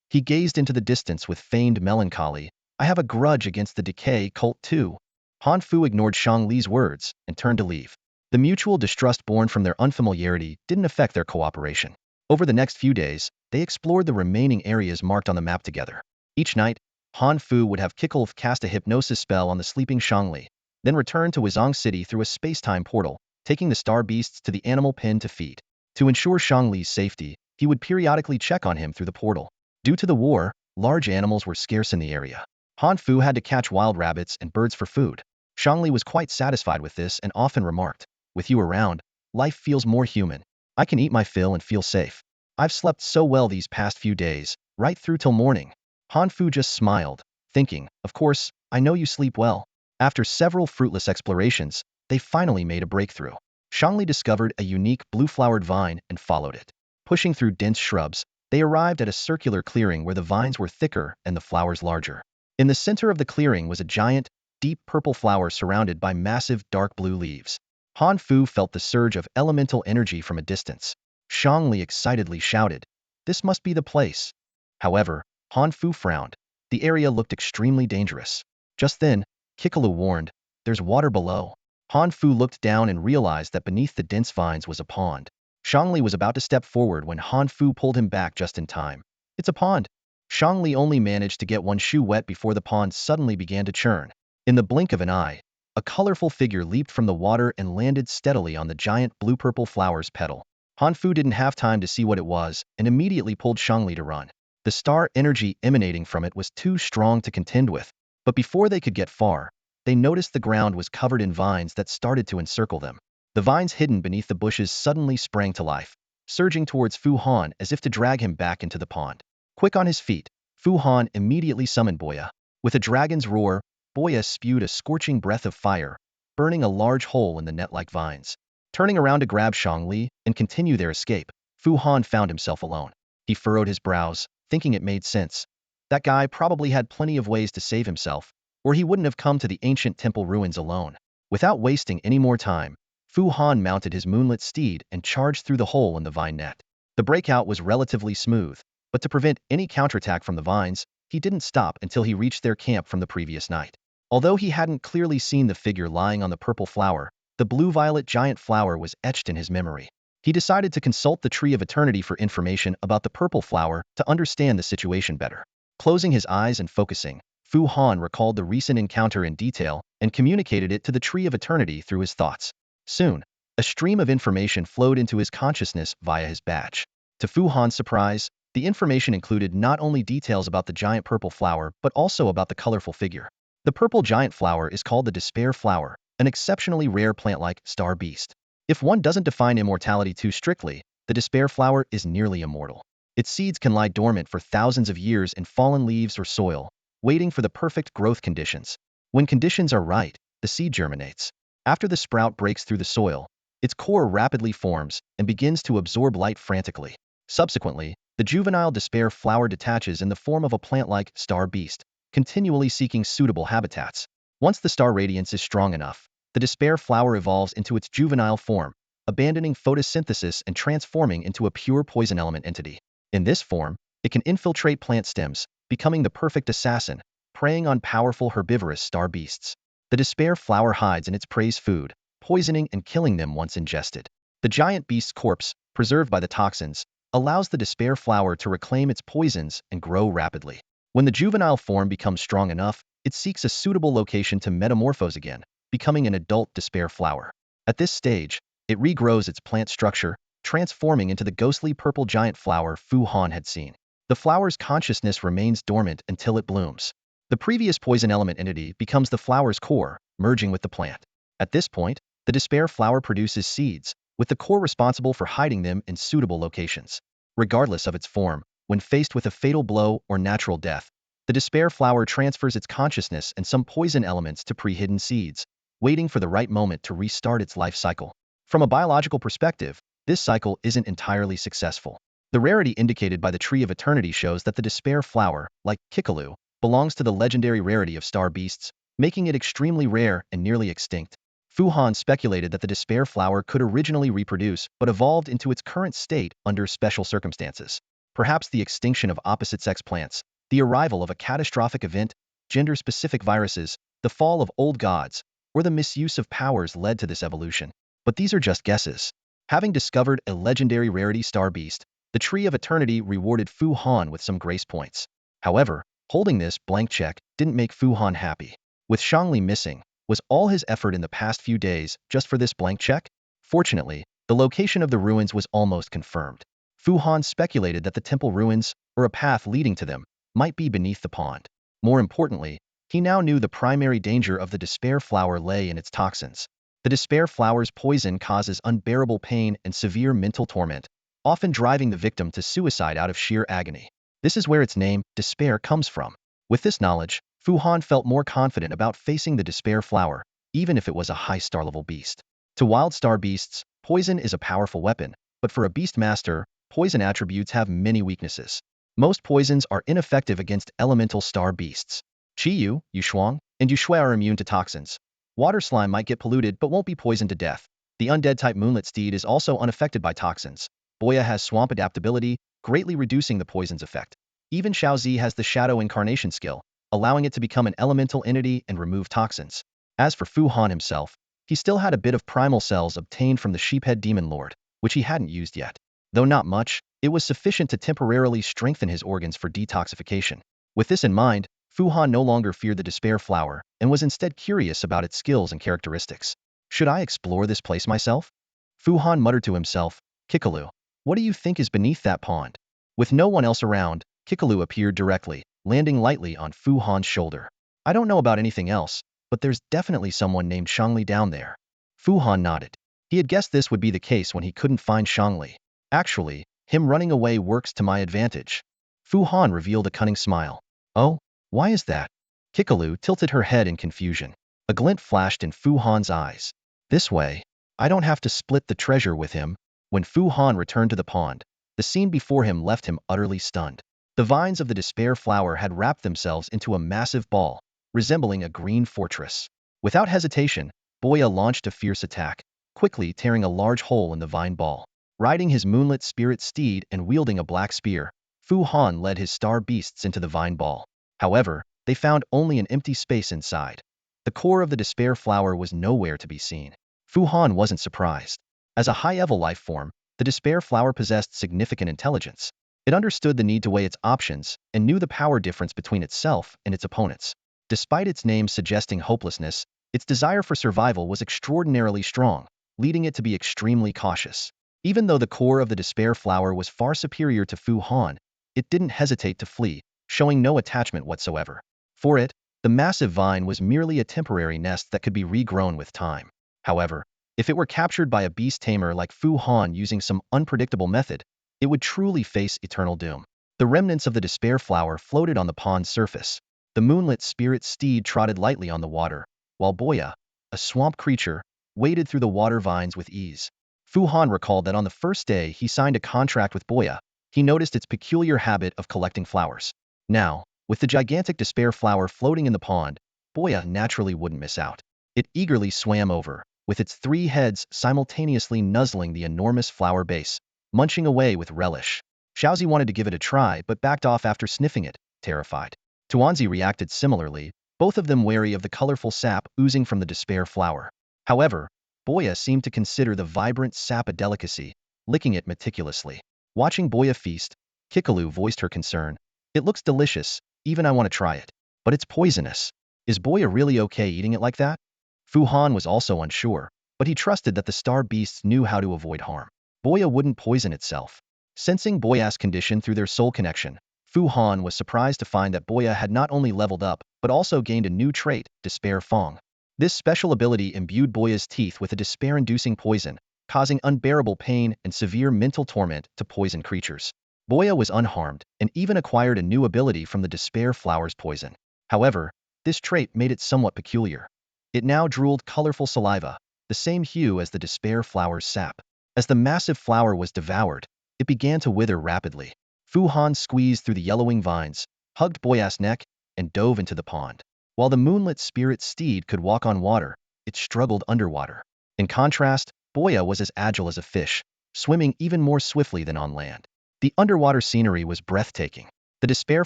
He gazed into the distance with feigned melancholy. "I have a grudge against the decay cult too." Han Fu ignored Shangli's words and turned to leave. The mutual distrust born from their unfamiliarity didn't affect their cooperation. Over the next few days, they explored the remaining areas marked on the map together. Each night, Han Fu would have Kicklef cast a hypnosis spell on the sleeping Shangli, then return to Wuzong City through a space-time portal, taking the star beasts to the animal pen to feed. To ensure Shangli's safety, he would periodically check on him through the portal. Due to the war, large animals were scarce in the area. Han Fu had to catch wild rabbits and birds for food. Shangli was quite satisfied with this and often remarked, "With you around, life feels more human. I can eat my fill and feel safe. I've slept so well these past few days, right through till morning." Han Fu just smiled, thinking, "Of course, I know you sleep well." After several fruitless explorations, they finally made a breakthrough. Shangli discovered a unique blue-flowered vine and followed it. Pushing through dense shrubs, they arrived at a circular clearing where the vines were thicker and the flowers larger. In the center of the clearing was a giant, deep purple flower surrounded by massive dark blue leaves. Han Fu felt the surge of elemental energy from a distance. Shangli excitedly shouted, "This must be the place." However, Han Fu frowned. The area looked extremely dangerous. Just then, Kikalu warned, "There's water below." Han Fu looked down and realized that beneath the dense vines was a pond. Shangli was about to step forward when Han Fu pulled him back just in time. "It's a pond." Shangli only managed to get one shoe wet before the pond suddenly began to churn. In the blink of an eye, a colorful figure leaped from the water and landed steadily on the giant blue-purple flower's petal. Han Fu didn't have time to see what it was and immediately pulled Shangli to run. The star energy emanating from it was too strong to contend with. But before they could get far, they noticed the ground was covered in vines that started to encircle them. The vines hidden beneath the bushes suddenly sprang to life, surging towards Fu Han as if to drag him back into the pond. Quick on his feet, Fu Han immediately summoned Boya. With a dragon's roar, Boya spewed a scorching breath of fire, burning a large hole in the net-like vines. Turning around to grab Shangli and continue their escape, Fu Han found himself alone. He furrowed his brows, thinking it made sense. That guy probably had plenty of ways to save himself, or he wouldn't have come to the ancient temple ruins alone. Without wasting any more time, Fu Han mounted his moonlit steed and charged through the hole in the vine net. The breakout was relatively smooth, but to prevent any counterattack from the vines, he didn't stop until he reached their camp from the previous night. Although he hadn't clearly seen the figure lying on the purple flower, the blue-violet giant flower was etched in his memory. He decided to consult the Tree of Eternity for information about the purple flower to understand the situation better. Closing his eyes and focusing, Fu Han recalled the recent encounter in detail and communicated it to the Tree of Eternity through his thoughts. Soon, a stream of information flowed into his consciousness via his badge. To Fu Han's surprise, the information included not only details about the giant purple flower but also about the colorful figure. The purple giant flower is called the despair flower, an exceptionally rare plant-like star beast. If one doesn't define immortality too strictly, the despair flower is nearly immortal. Its seeds can lie dormant for thousands of years in fallen leaves or soil, waiting for the perfect growth conditions. When conditions are right, the seed germinates. After the sprout breaks through the soil, its core rapidly forms and begins to absorb light frantically. Subsequently, the juvenile despair flower detaches in the form of a plant-like star beast, continually seeking suitable habitats. Once the star radiance is strong enough, the despair flower evolves into its juvenile form, abandoning photosynthesis and transforming into a pure poison element entity. In this form, it can infiltrate plant stems, becoming the perfect assassin, preying on powerful herbivorous star beasts. The despair flower hides in its prey's food, poisoning and killing them once ingested. The giant beast's corpse, preserved by the toxins, allows the despair flower to reclaim its poisons and grow rapidly. When the juvenile form becomes strong enough, it seeks a suitable location to metamorphose again, becoming an adult despair flower. At this stage, it regrows its plant structure, transforming into the ghostly purple giant flower Fu Han had seen. The flower's consciousness remains dormant until it blooms. The previous poison element entity becomes the flower's core, merging with the plant. At this point, the despair flower produces seeds, with the core responsible for hiding them in suitable locations. Regardless of its form, when faced with a fatal blow or natural death, the despair flower transfers its consciousness and some poison elements to pre-hidden seeds, waiting for the right moment to restart its life cycle. From a biological perspective, this cycle isn't entirely successful. The rarity indicated by the Tree of Eternity shows that the despair flower, like Kikalu, belongs to the legendary rarity of star beasts, making it extremely rare and nearly extinct. Fu Han speculated that the despair flower could originally reproduce but evolved into its current state under special circumstances. Perhaps the extinction of opposite-sex plants, the arrival of a catastrophic event, gender-specific viruses, the fall of old gods, or the misuse of powers led to this evolution. But these are just guesses. Having discovered a legendary rarity star beast, the Tree of Eternity rewarded Fu Han with some grace points. However, holding this blank check didn't make Fu Han happy. With Shangli missing, was all his effort in the past few days just for this blank check? Fortunately, the location of the ruins was almost confirmed. Fu Han speculated that the temple ruins, or a path leading to them, might be beneath the pond. More importantly, he now knew the primary danger of the despair flower lay in its toxins. The despair flower's poison causes unbearable pain and severe mental torment, often driving the victim to suicide out of sheer agony. This is where its name, despair, comes from. With this knowledge, Fu Han felt more confident about facing the despair flower, even if it was a high star-level beast. To wild star beasts, poison is a powerful weapon, but for a beast master, poison attributes have many weaknesses. Most poisons are ineffective against elemental star beasts. Qiyu, Yushuang, and Yushui are immune to toxins. Water slime might get polluted but won't be poisoned to death. The undead-type moonlit steed is also unaffected by toxins. Boya has swamp adaptability, greatly reducing the poison's effect. Even Xiaozi has the shadow incarnation skill, allowing it to become an elemental entity and remove toxins. As for Fu Han himself, he still had a bit of primal cells obtained from the sheephead demon lord, which he hadn't used yet. Though not much, it was sufficient to temporarily strengthen his organs for detoxification. With this in mind, Fu Han no longer feared the despair flower and was instead curious about its skills and characteristics. Should I explore this place myself? Fu Han muttered to himself, Kikalu, what do you think is beneath that pond? With no one else around, Kikalu appeared directly, landing lightly on Fu Han's shoulder. I don't know about anything else, but there's definitely someone named Shangli down there. Fu Han nodded. He had guessed this would be the case when he couldn't find Shangli. Actually, him running away works to my advantage. Fu Han revealed a cunning smile. Oh, why is that? Kikalu tilted her head in confusion. A glint flashed in Fu Han's eyes. This way, I don't have to split the treasure with him. When Fu Han returned to the pond, the scene before him left him utterly stunned. The vines of the despair flower had wrapped themselves into a massive ball, resembling a green fortress. Without hesitation, Boya launched a fierce attack, quickly tearing a large hole in the vine ball. Riding his moonlit spirit steed and wielding a black spear, Fu Han led his star beasts into the vine ball. However, they found only an empty space inside. The core of the despair flower was nowhere to be seen. Fu Han wasn't surprised. As a high-level life form, the despair flower possessed significant intelligence. It understood the need to weigh its options and knew the power difference between itself and its opponents. Despite its name suggesting hopelessness, its desire for survival was extraordinarily strong, leading it to be extremely cautious. Even though the core of the despair flower was far superior to Fu Han, it didn't hesitate to flee, showing no attachment whatsoever. For it, the massive vine was merely a temporary nest that could be regrown with time. However, if it were captured by a beast tamer like Fu Han using some unpredictable method, it would truly face eternal doom. The remnants of the despair flower floated on the pond's surface. The moonlit spirit steed trotted lightly on the water, while Boya, a swamp creature, waded through the water vines with ease. Fu Han recalled that on the first day he signed a contract with Boya, he noticed its peculiar habit of collecting flowers. Now, with the gigantic despair flower floating in the pond, Boya naturally wouldn't miss out. It eagerly swam over, with its 3 heads simultaneously nuzzling the enormous flower base, munching away with relish. Xiaozi wanted to give it a try but backed off after sniffing it, terrified. Tuanzi reacted similarly, both of them wary of the colorful sap oozing from the despair flower. However, Boya seemed to consider the vibrant sap a delicacy, licking it meticulously. Watching Boya feast, Kikalu voiced her concern. It looks delicious, even I want to try it. But it's poisonous. Is Boya really okay eating it like that? Fu Han was also unsure, but he trusted that the star beasts knew how to avoid harm. Boya wouldn't poison itself. Sensing Boya's condition through their soul connection, Fu Han was surprised to find that Boya had not only leveled up, but also gained a new trait, Despair Fong. This special ability imbued Boya's teeth with a despair-inducing poison, causing unbearable pain and severe mental torment to poison creatures. Boya was unharmed, and even acquired a new ability from the despair flower's poison. However, this trait made it somewhat peculiar. It now drooled colorful saliva, the same hue as the despair flower's sap. As the massive flower was devoured, it began to wither rapidly. Fu Han squeezed through the yellowing vines, hugged Boya's neck, and dove into the pond. While the moonlit spirit steed could walk on water, it struggled underwater. In contrast, Boya was as agile as a fish, swimming even more swiftly than on land. The underwater scenery was breathtaking. The despair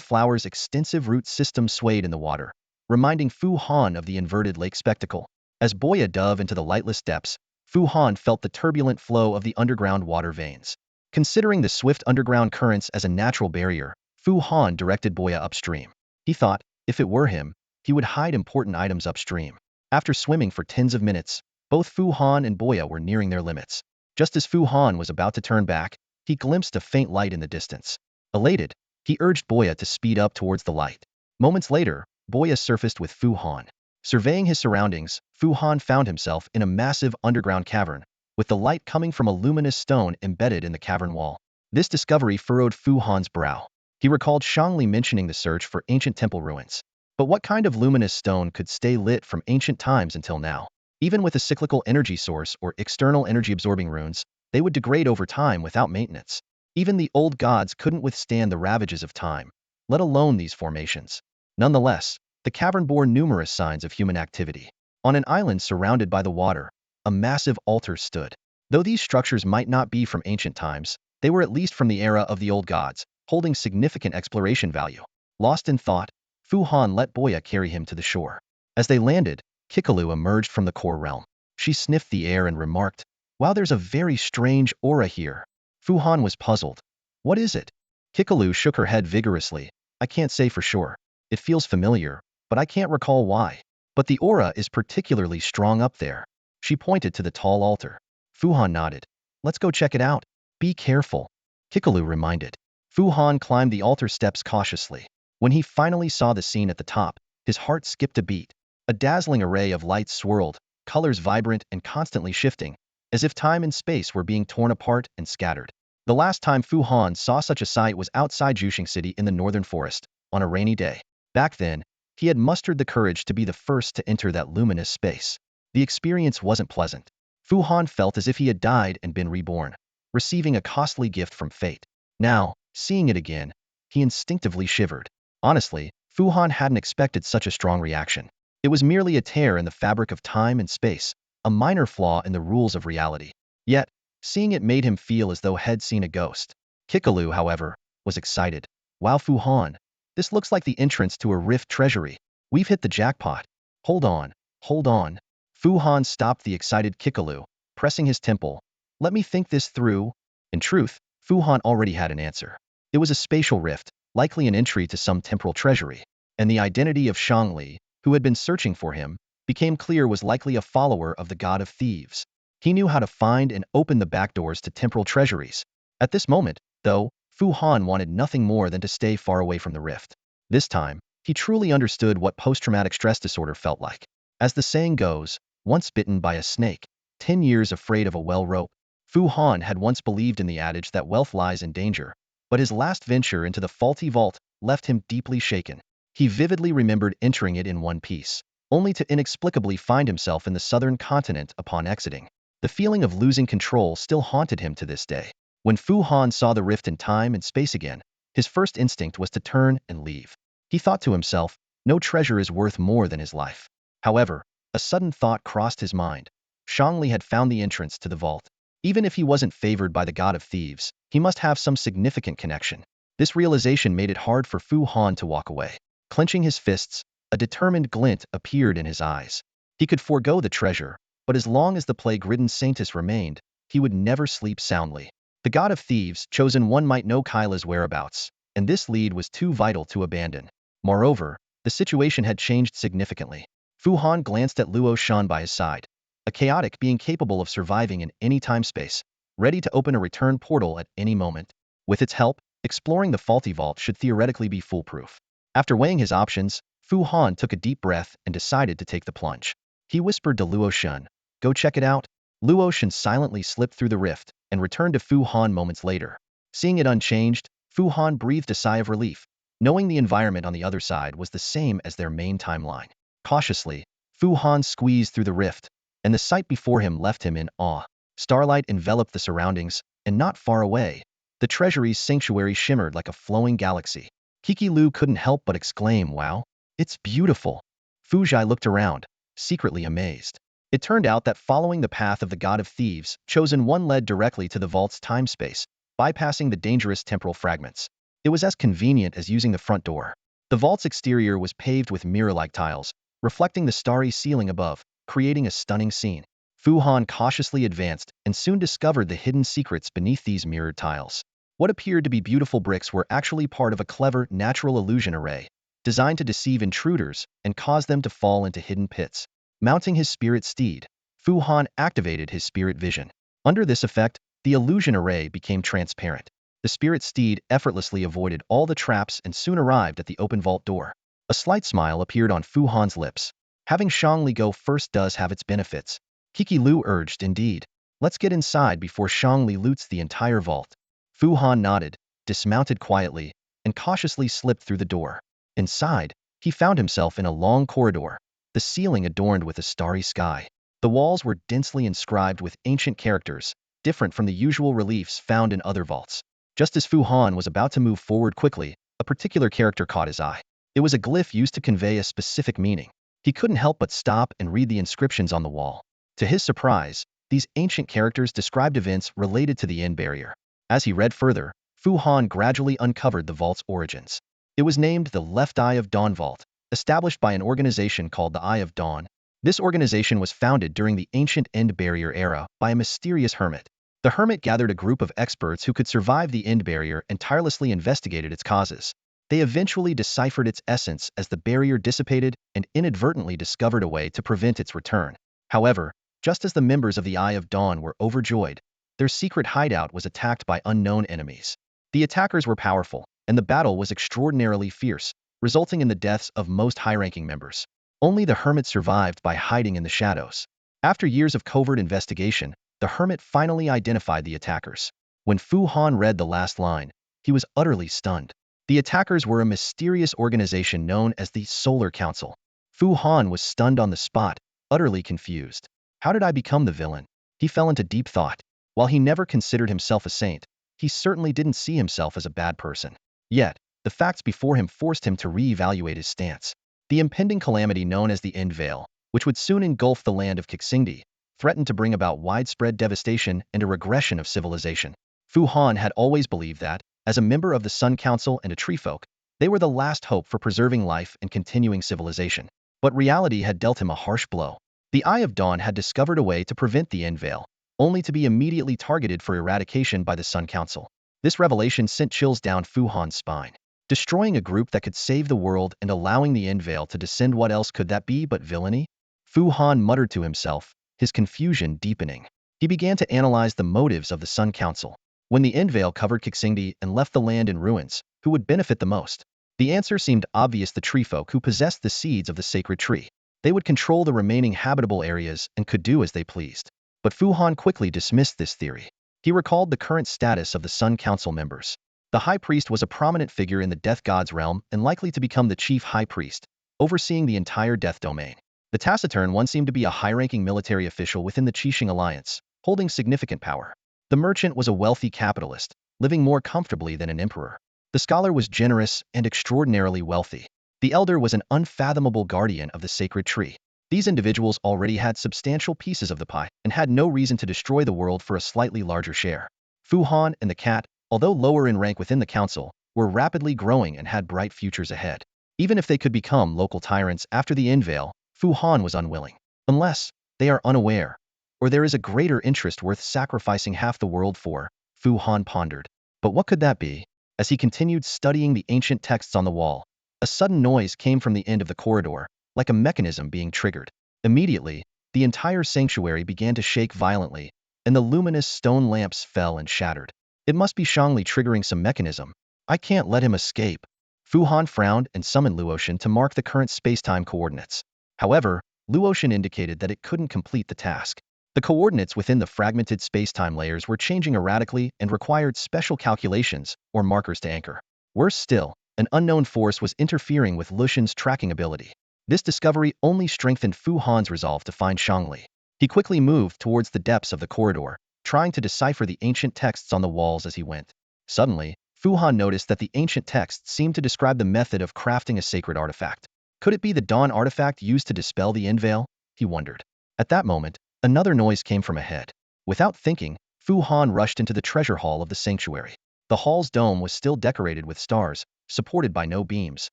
flower's extensive root system swayed in the water, reminding Fu Han of the inverted lake spectacle. As Boya dove into the lightless depths, Fu Han felt the turbulent flow of the underground water veins. Considering the swift underground currents as a natural barrier, Fu Han directed Boya upstream. He thought, if it were him, he would hide important items upstream. After swimming for tens of minutes, both Fu Han and Boya were nearing their limits. Just as Fu Han was about to turn back, he glimpsed a faint light in the distance. Elated, he urged Boya to speed up towards the light. Moments later, Boya surfaced with Fu Han. Surveying his surroundings, Fu Han found himself in a massive underground cavern, with the light coming from a luminous stone embedded in the cavern wall. This discovery furrowed Fu Han's brow. He recalled Shangli mentioning the search for ancient temple ruins. But what kind of luminous stone could stay lit from ancient times until now? Even with a cyclical energy source or external energy-absorbing runes, they would degrade over time without maintenance. Even the old gods couldn't withstand the ravages of time, let alone these formations. Nonetheless, the cavern bore numerous signs of human activity. On an island surrounded by the water, a massive altar stood. Though these structures might not be from ancient times, they were at least from the era of the old gods, holding significant exploration value. Lost in thought, Fu Han let Boya carry him to the shore. As they landed, Kikalu emerged from the core realm. She sniffed the air and remarked, "Wow, there's a very strange aura here." Fu Han was puzzled. "What is it?" Kikalu shook her head vigorously. "I can't say for sure. It feels familiar, but I can't recall why. But the aura is particularly strong up there." She pointed to the tall altar. Fu Han nodded. "Let's go check it out." "Be careful," Kikalu reminded. Fu Han climbed the altar steps cautiously. When he finally saw the scene at the top, his heart skipped a beat. A dazzling array of lights swirled, colors vibrant and constantly shifting, as if time and space were being torn apart and scattered. The last time Fu Han saw such a sight was outside Juxing City in the northern forest, on a rainy day. Back then, he had mustered the courage to be the first to enter that luminous space. The experience wasn't pleasant. Fu Han felt as if he had died and been reborn, receiving a costly gift from fate. Now, seeing it again, he instinctively shivered. Honestly, Fu Han hadn't expected such a strong reaction. It was merely a tear in the fabric of time and space, a minor flaw in the rules of reality. Yet, seeing it made him feel as though he'd seen a ghost. Kikalu, however, was excited. Wow, Fu Han, this looks like the entrance to a rift treasury. We've hit the jackpot. Hold on, hold on. Fu Han stopped the excited Kikalu, pressing his temple. Let me think this through. In truth, Fu Han already had an answer. It was a spatial rift, likely an entry to some temporal treasury, and the identity of Shangli, who had been searching for him, became clear was likely a follower of the god of thieves. He knew how to find and open the back doors to temporal treasuries. At this moment, though, Fu Han wanted nothing more than to stay far away from the rift. This time, he truly understood what post-traumatic stress disorder felt like. As the saying goes, once bitten by a snake, 10 years afraid of a well rope. Fu Han had once believed in the adage that wealth lies in danger, but his last venture into the faulty vault left him deeply shaken. He vividly remembered entering it in one piece, only to inexplicably find himself in the southern continent upon exiting. The feeling of losing control still haunted him to this day. When Fu Han saw the rift in time and space again, his first instinct was to turn and leave. He thought to himself, no treasure is worth more than his life. However, a sudden thought crossed his mind. Shangli had found the entrance to the vault. Even if he wasn't favored by the god of thieves, he must have some significant connection. This realization made it hard for Fu Han to walk away. Clenching his fists, a determined glint appeared in his eyes. He could forego the treasure, but as long as the plague-ridden Saintess remained, he would never sleep soundly. The god of thieves, chosen one, might know Kyla's whereabouts, and this lead was too vital to abandon. Moreover, the situation had changed significantly. Fu Han glanced at Luo Shan by his side, a chaotic being capable of surviving in any time-space, ready to open a return portal at any moment. With its help, exploring the faulty vault should theoretically be foolproof. After weighing his options, Fu Han took a deep breath and decided to take the plunge. He whispered to Luo Shan, "Go check it out." Luo Shan silently slipped through the rift and returned to Fu Han moments later. Seeing it unchanged, Fu Han breathed a sigh of relief, knowing the environment on the other side was the same as their main timeline. Cautiously, Fu Han squeezed through the rift, and the sight before him left him in awe. Starlight enveloped the surroundings, and not far away, the treasury's sanctuary shimmered like a flowing galaxy. Kiki Lu couldn't help but exclaim, "Wow, it's beautiful." Fu Zhai looked around, secretly amazed. It turned out that following the path of the god of thieves, chosen one led directly to the vault's time-space, bypassing the dangerous temporal fragments. It was as convenient as using the front door. The vault's exterior was paved with mirror-like tiles, reflecting the starry ceiling above, creating a stunning scene. Fu Han cautiously advanced and soon discovered the hidden secrets beneath these mirrored tiles. What appeared to be beautiful bricks were actually part of a clever natural illusion array, designed to deceive intruders and cause them to fall into hidden pits. Mounting his spirit steed, Fu Han activated his spirit vision. Under this effect, the illusion array became transparent. The spirit steed effortlessly avoided all the traps and soon arrived at the open vault door. A slight smile appeared on Fu Han's lips. Having Shangli go first does have its benefits. Kiki Lu urged, "Indeed. Let's get inside before Shangli loots the entire vault." Fu Han nodded, dismounted quietly, and cautiously slipped through the door. Inside, he found himself in a long corridor, the ceiling adorned with a starry sky. The walls were densely inscribed with ancient characters, different from the usual reliefs found in other vaults. Just as Fu Han was about to move forward quickly, a particular character caught his eye. It was a glyph used to convey a specific meaning. He couldn't help but stop and read the inscriptions on the wall. To his surprise, these ancient characters described events related to the end barrier. As he read further, Fu Han gradually uncovered the vault's origins. It was named the Left Eye of Dawn Vault, established by an organization called the Eye of Dawn. This organization was founded during the ancient End Barrier era by a mysterious hermit. The hermit gathered a group of experts who could survive the End Barrier and tirelessly investigated its causes. They eventually deciphered its essence as the barrier dissipated and inadvertently discovered a way to prevent its return. However, just as the members of the Eye of Dawn were overjoyed, their secret hideout was attacked by unknown enemies. The attackers were powerful, and the battle was extraordinarily fierce, resulting in the deaths of most high-ranking members. Only the hermit survived by hiding in the shadows. After years of covert investigation, the hermit finally identified the attackers. When Fu Han read the last line, he was utterly stunned. The attackers were a mysterious organization known as the Solar Council. Fu Han was stunned on the spot, utterly confused. How did I become the villain? He fell into deep thought. While he never considered himself a saint, he certainly didn't see himself as a bad person. Yet, the facts before him forced him to re-evaluate his stance. The impending calamity known as the End Veil, which would soon engulf the land of Kixingdi, threatened to bring about widespread devastation and a regression of civilization. Fu Han had always believed that, as a member of the Sun Council and a treefolk, they were the last hope for preserving life and continuing civilization. But reality had dealt him a harsh blow. The Eye of Dawn had discovered a way to prevent the End Veil, only to be immediately targeted for eradication by the Sun Council. This revelation sent chills down Fu Han's spine. Destroying a group that could save the world and allowing the End Veil to descend, what else could that be but villainy? Fu Han muttered to himself, his confusion deepening. He began to analyze the motives of the Sun Council. When the End Veil covered Kixingdi and left the land in ruins, who would benefit the most? The answer seemed obvious: the treefolk who possessed the seeds of the sacred tree. They would control the remaining habitable areas and could do as they pleased. But Fu Han quickly dismissed this theory. He recalled the current status of the Sun Council members. The High Priest was a prominent figure in the Death God's realm and likely to become the Chief High Priest, overseeing the entire Death Domain. The Taciturn one seemed to be a high-ranking military official within the Qixing Alliance, holding significant power. The Merchant was a wealthy capitalist, living more comfortably than an emperor. The Scholar was generous and extraordinarily wealthy. The Elder was an unfathomable guardian of the sacred tree. These individuals already had substantial pieces of the pie and had no reason to destroy the world for a slightly larger share. Fu Han and the cat, although lower in rank within the council, were rapidly growing and had bright futures ahead. Even if they could become local tyrants after the End Veil, Fu Han was unwilling. Unless they are unaware, or there is a greater interest worth sacrificing half the world for, Fu Han pondered. But what could that be? As he continued studying the ancient texts on the wall, a sudden noise came from the end of the corridor, like a mechanism being triggered. Immediately, the entire sanctuary began to shake violently, and the luminous stone lamps fell and shattered. It must be Shangli triggering some mechanism. I can't let him escape. Fu Han frowned and summoned Luotian to mark the current space-time coordinates. However, Luotian indicated that it couldn't complete the task. The coordinates within the fragmented space-time layers were changing erratically and required special calculations or markers to anchor. Worse still, an unknown force was interfering with Luotian's tracking ability. This discovery only strengthened Fu Han's resolve to find Shangli. He quickly moved towards the depths of the corridor, trying to decipher the ancient texts on the walls as he went. Suddenly, Fu Han noticed that the ancient texts seemed to describe the method of crafting a sacred artifact. Could it be the Dawn artifact used to dispel the End Veil? He wondered. At that moment, another noise came from ahead. Without thinking, Fu Han rushed into the treasure hall of the sanctuary. The hall's dome was still decorated with stars, supported by no beams,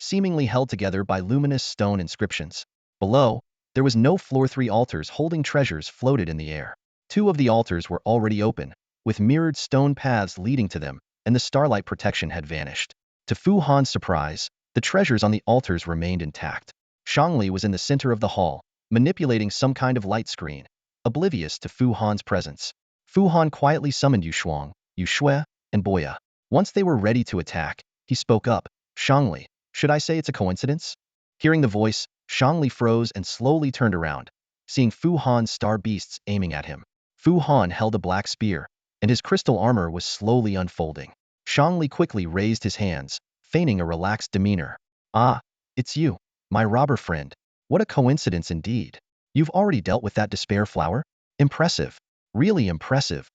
seemingly held together by luminous stone inscriptions. Below, there was no floor. 3 altars holding treasures floated in the air. 2 of the altars were already open, with mirrored stone paths leading to them, and the starlight protection had vanished. To Fu Han's surprise, the treasures on the altars remained intact. Shangli was in the center of the hall, manipulating some kind of light screen, oblivious to Fu Han's presence. Fu Han quietly summoned Yushuang, Yushue, and Boya. Once they were ready to attack, he spoke up. Shangli, should I say it's a coincidence? Hearing the voice, Shangli froze and slowly turned around, seeing Fu Han's star beasts aiming at him. Fu Han held a black spear, and his crystal armor was slowly unfolding. Shangli quickly raised his hands, feigning a relaxed demeanor. Ah, it's you, my robber friend. What a coincidence indeed. You've already dealt with that despair flower? Impressive. Really impressive.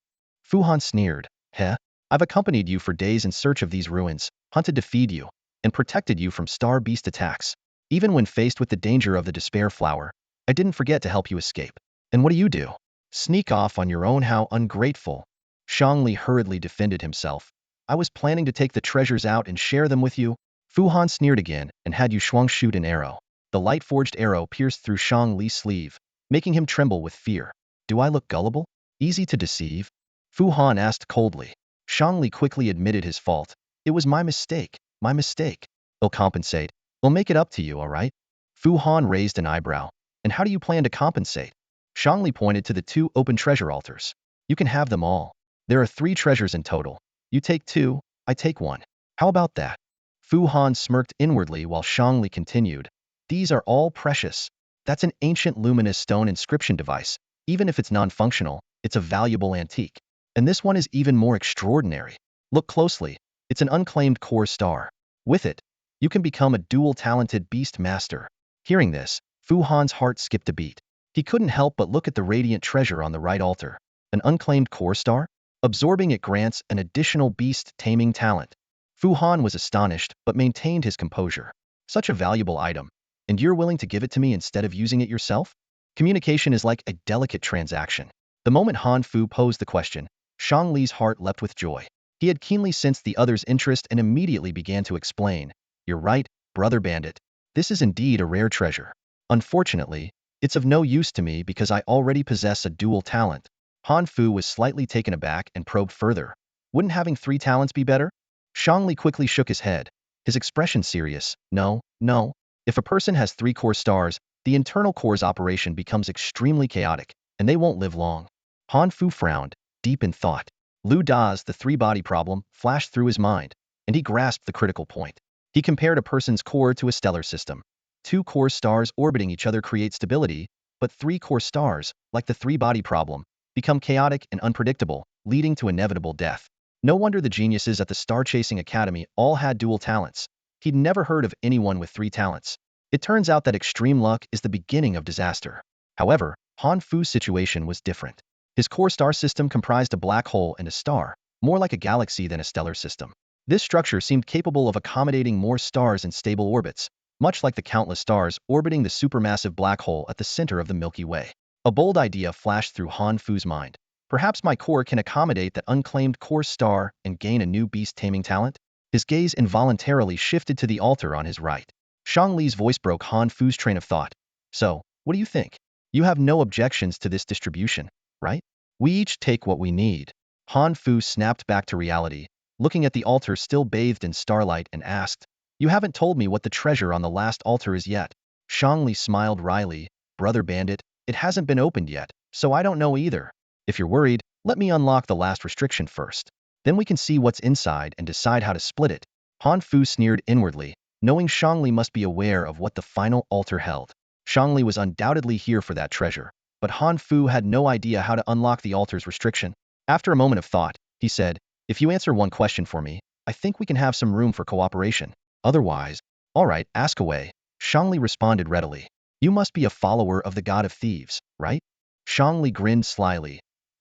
Fu Han sneered. Heh? I've accompanied you for days in search of these ruins, hunted to feed you, and protected you from star beast attacks. Even when faced with the danger of the despair flower, I didn't forget to help you escape. And what do? Sneak off on your own? How ungrateful. Shangli hurriedly defended himself. I was planning to take the treasures out and share them with you. Fu Han sneered again and had Yushuang shoot an arrow. The light-forged arrow pierced through Shang Li's sleeve, making him tremble with fear. Do I look gullible? Easy to deceive? Fu Han asked coldly. Shang Li quickly admitted his fault. It was my mistake. My mistake. I'll compensate. I'll make it up to you, all right? Fu Han raised an eyebrow. And how do you plan to compensate? Shang Li pointed to the 2 open treasure altars. You can have them all. There are 3 treasures in total. You take 2, I take 1. How about that? Fu Han smirked inwardly while Shang Li continued. These are all precious. That's an ancient luminous stone inscription device. Even if it's non-functional, it's a valuable antique. And this one is even more extraordinary. Look closely. It's an unclaimed core star. With it, you can become a dual-talented beast master. Hearing this, Fu Han's heart skipped a beat. He couldn't help but look at the radiant treasure on the right altar. An unclaimed core star? Absorbing it grants an additional beast-taming talent. Fu Han was astonished but maintained his composure. Such a valuable item. And you're willing to give it to me instead of using it yourself? Communication is like a delicate transaction. The moment Han Fu posed the question, Shang Li's heart leapt with joy. He had keenly sensed the other's interest and immediately began to explain. You're right, brother bandit. This is indeed a rare treasure. Unfortunately, it's of no use to me because I already possess a dual talent. Han Fu was slightly taken aback and probed further. Wouldn't having 3 talents be better? Shang Li quickly shook his head, his expression serious. No, no. If a person has 3 core stars, the internal core's operation becomes extremely chaotic, and they won't live long. Han Fu frowned, deep in thought. Lu Da's the 3-body problem flashed through his mind, and he grasped the critical point. He compared a person's core to a stellar system. 2 core stars orbiting each other create stability, but 3 core stars, like the 3-body problem, become chaotic and unpredictable, leading to inevitable death. No wonder the geniuses at the Star Chasing Academy all had dual talents. He'd never heard of anyone with 3 talents. It turns out that extreme luck is the beginning of disaster. However, Han Fu's situation was different. His core star system comprised a black hole and a star, more like a galaxy than a stellar system. This structure seemed capable of accommodating more stars in stable orbits, much like the countless stars orbiting the supermassive black hole at the center of the Milky Way. A bold idea flashed through Han Fu's mind. Perhaps my core can accommodate that unclaimed core star and gain a new beast-taming talent? His gaze involuntarily shifted to the altar on his right. Shang Li's voice broke Han Fu's train of thought. So, what do you think? You have no objections to this distribution, right? We each take what we need. Han Fu snapped back to reality, looking at the altar still bathed in starlight and asked, You haven't told me what the treasure on the last altar is yet. Shang Li smiled wryly. Brother bandit, it hasn't been opened yet, so I don't know either. If you're worried, let me unlock the last restriction first. Then we can see what's inside and decide how to split it. Han Fu sneered inwardly, knowing Shang Li must be aware of what the final altar held. Shang Li was undoubtedly here for that treasure, but Han Fu had no idea how to unlock the altar's restriction. After a moment of thought, he said, If you answer one question for me, I think we can have some room for cooperation. Otherwise, all right, ask away. Shang Li responded readily. You must be a follower of the god of thieves, right? Shang Li grinned slyly.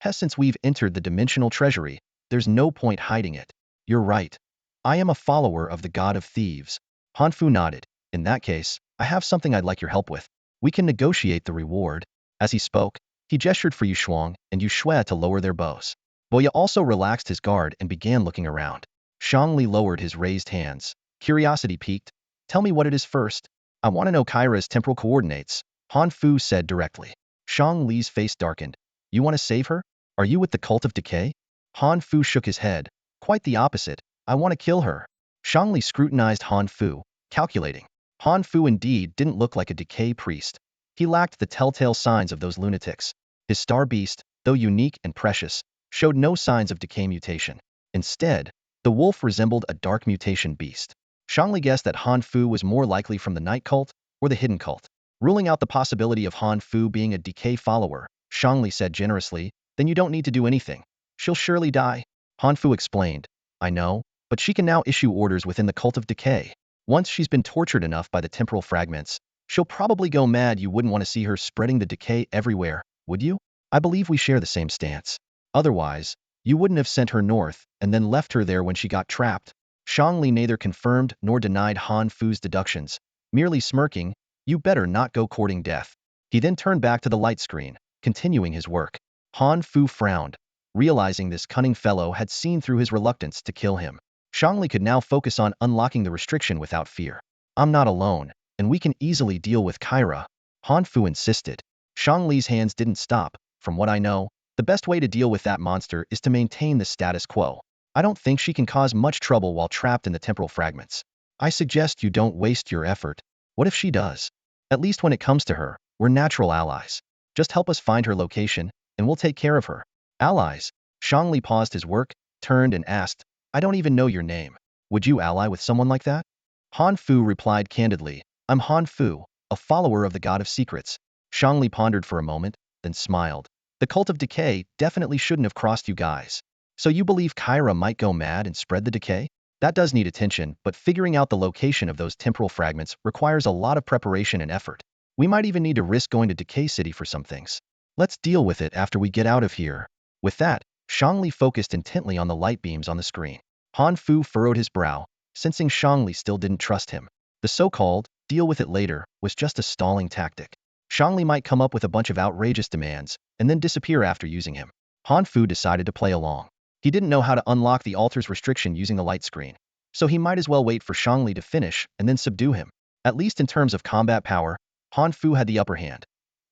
Since we've entered the dimensional treasury, there's no point hiding it. You're right. I am a follower of the god of thieves. Han Fu nodded. In that case, I have something I'd like your help with. We can negotiate the reward. As he spoke, he gestured for Yu Shuang and Yu Shui to lower their bows. Boya also relaxed his guard and began looking around. Shang Li lowered his raised hands. Curiosity piqued. Tell me what it is first. I want to know Kyra's temporal coordinates, Han Fu said directly. Shang Li's face darkened. You want to save her? Are you with the cult of decay? Han Fu shook his head. Quite the opposite. I want to kill her. Shang Li scrutinized Han Fu, calculating. Han Fu indeed didn't look like a decay priest. He lacked the telltale signs of those lunatics. His star beast, though unique and precious, showed no signs of decay mutation. Instead, the wolf resembled a dark mutation beast. Shang Li guessed that Han Fu was more likely from the night cult or the hidden cult. Ruling out the possibility of Han Fu being a decay follower, Shang Li said generously, Then you don't need to do anything. She'll surely die. Han Fu explained. I know, but she can now issue orders within the cult of decay. Once she's been tortured enough by the temporal fragments, she'll probably go mad. You wouldn't want to see her spreading the decay everywhere, would you? I believe we share the same stance. Otherwise, you wouldn't have sent her north and then left her there when she got trapped. Shang Li neither confirmed nor denied Han Fu's deductions, merely smirking, You better not go courting death. He then turned back to the light screen, continuing his work. Han Fu frowned, realizing this cunning fellow had seen through his reluctance to kill him. Shang Li could now focus on unlocking the restriction without fear. I'm not alone, and we can easily deal with Kyra. Han Fu insisted. Shang Li's hands didn't stop. From what I know, the best way to deal with that monster is to maintain the status quo. I don't think she can cause much trouble while trapped in the temporal fragments. I suggest you don't waste your effort. What if she does? At least when it comes to her, we're natural allies. Just help us find her location, and we'll take care of her. Allies? Shang Li paused his work, turned and asked, I don't even know your name. Would you ally with someone like that? Han Fu replied candidly, I'm Han Fu, a follower of the god of secrets. Shangli pondered for a moment, then smiled. The cult of decay definitely shouldn't have crossed you guys. So you believe Kyra might go mad and spread the decay? That does need attention, but figuring out the location of those temporal fragments requires a lot of preparation and effort. We might even need to risk going to Decay City for some things. Let's deal with it after we get out of here. With that, Shangli focused intently on the light beams on the screen. Han Fu furrowed his brow, sensing Shangli still didn't trust him. The so-called deal with it later was just a stalling tactic. Shangli might come up with a bunch of outrageous demands and then disappear after using him. Han Fu decided to play along. He didn't know how to unlock the altar's restriction using the light screen, so he might as well wait for Shangli to finish and then subdue him. At least in terms of combat power, Han Fu had the upper hand.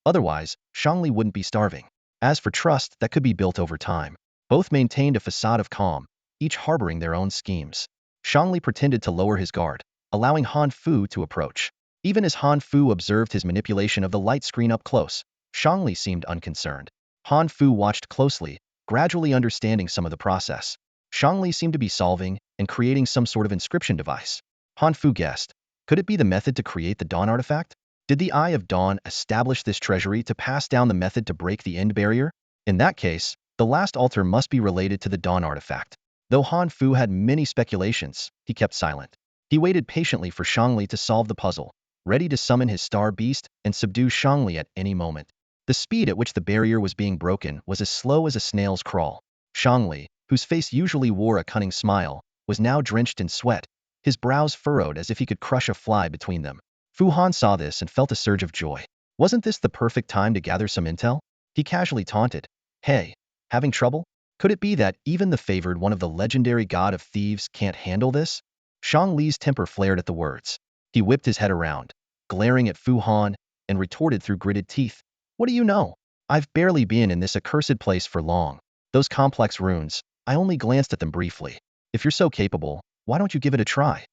Otherwise, Shangli wouldn't be starving. As for trust, that could be built over time. Both maintained a facade of calm, each harboring their own schemes. Shangli pretended to lower his guard, allowing Han Fu to approach. Even as Han Fu observed his manipulation of the light screen up close, Shangli seemed unconcerned. Han Fu watched closely, gradually understanding some of the process. Shangli seemed to be solving and creating some sort of inscription device. Han Fu guessed. Could it be the method to create the Dawn artifact? Did the Eye of Dawn establish this treasury to pass down the method to break the end barrier? In that case, the last altar must be related to the Dawn artifact. Though Han Fu had many speculations, he kept silent. He waited patiently for Shangli to solve the puzzle, ready to summon his star beast and subdue Shangli at any moment. The speed at which the barrier was being broken was as slow as a snail's crawl. Shangli, whose face usually wore a cunning smile, was now drenched in sweat, his brows furrowed as if he could crush a fly between them. Fu Han saw this and felt a surge of joy. Wasn't this the perfect time to gather some intel? He casually taunted. Hey, having trouble? Could it be that even the favored one of the legendary god of thieves can't handle this? Shang Li's temper flared at the words. He whipped his head around, glaring at Fu Han, and retorted through gritted teeth. What do you know? I've barely been in this accursed place for long. Those complex runes, I only glanced at them briefly. If you're so capable, why don't you give it a try?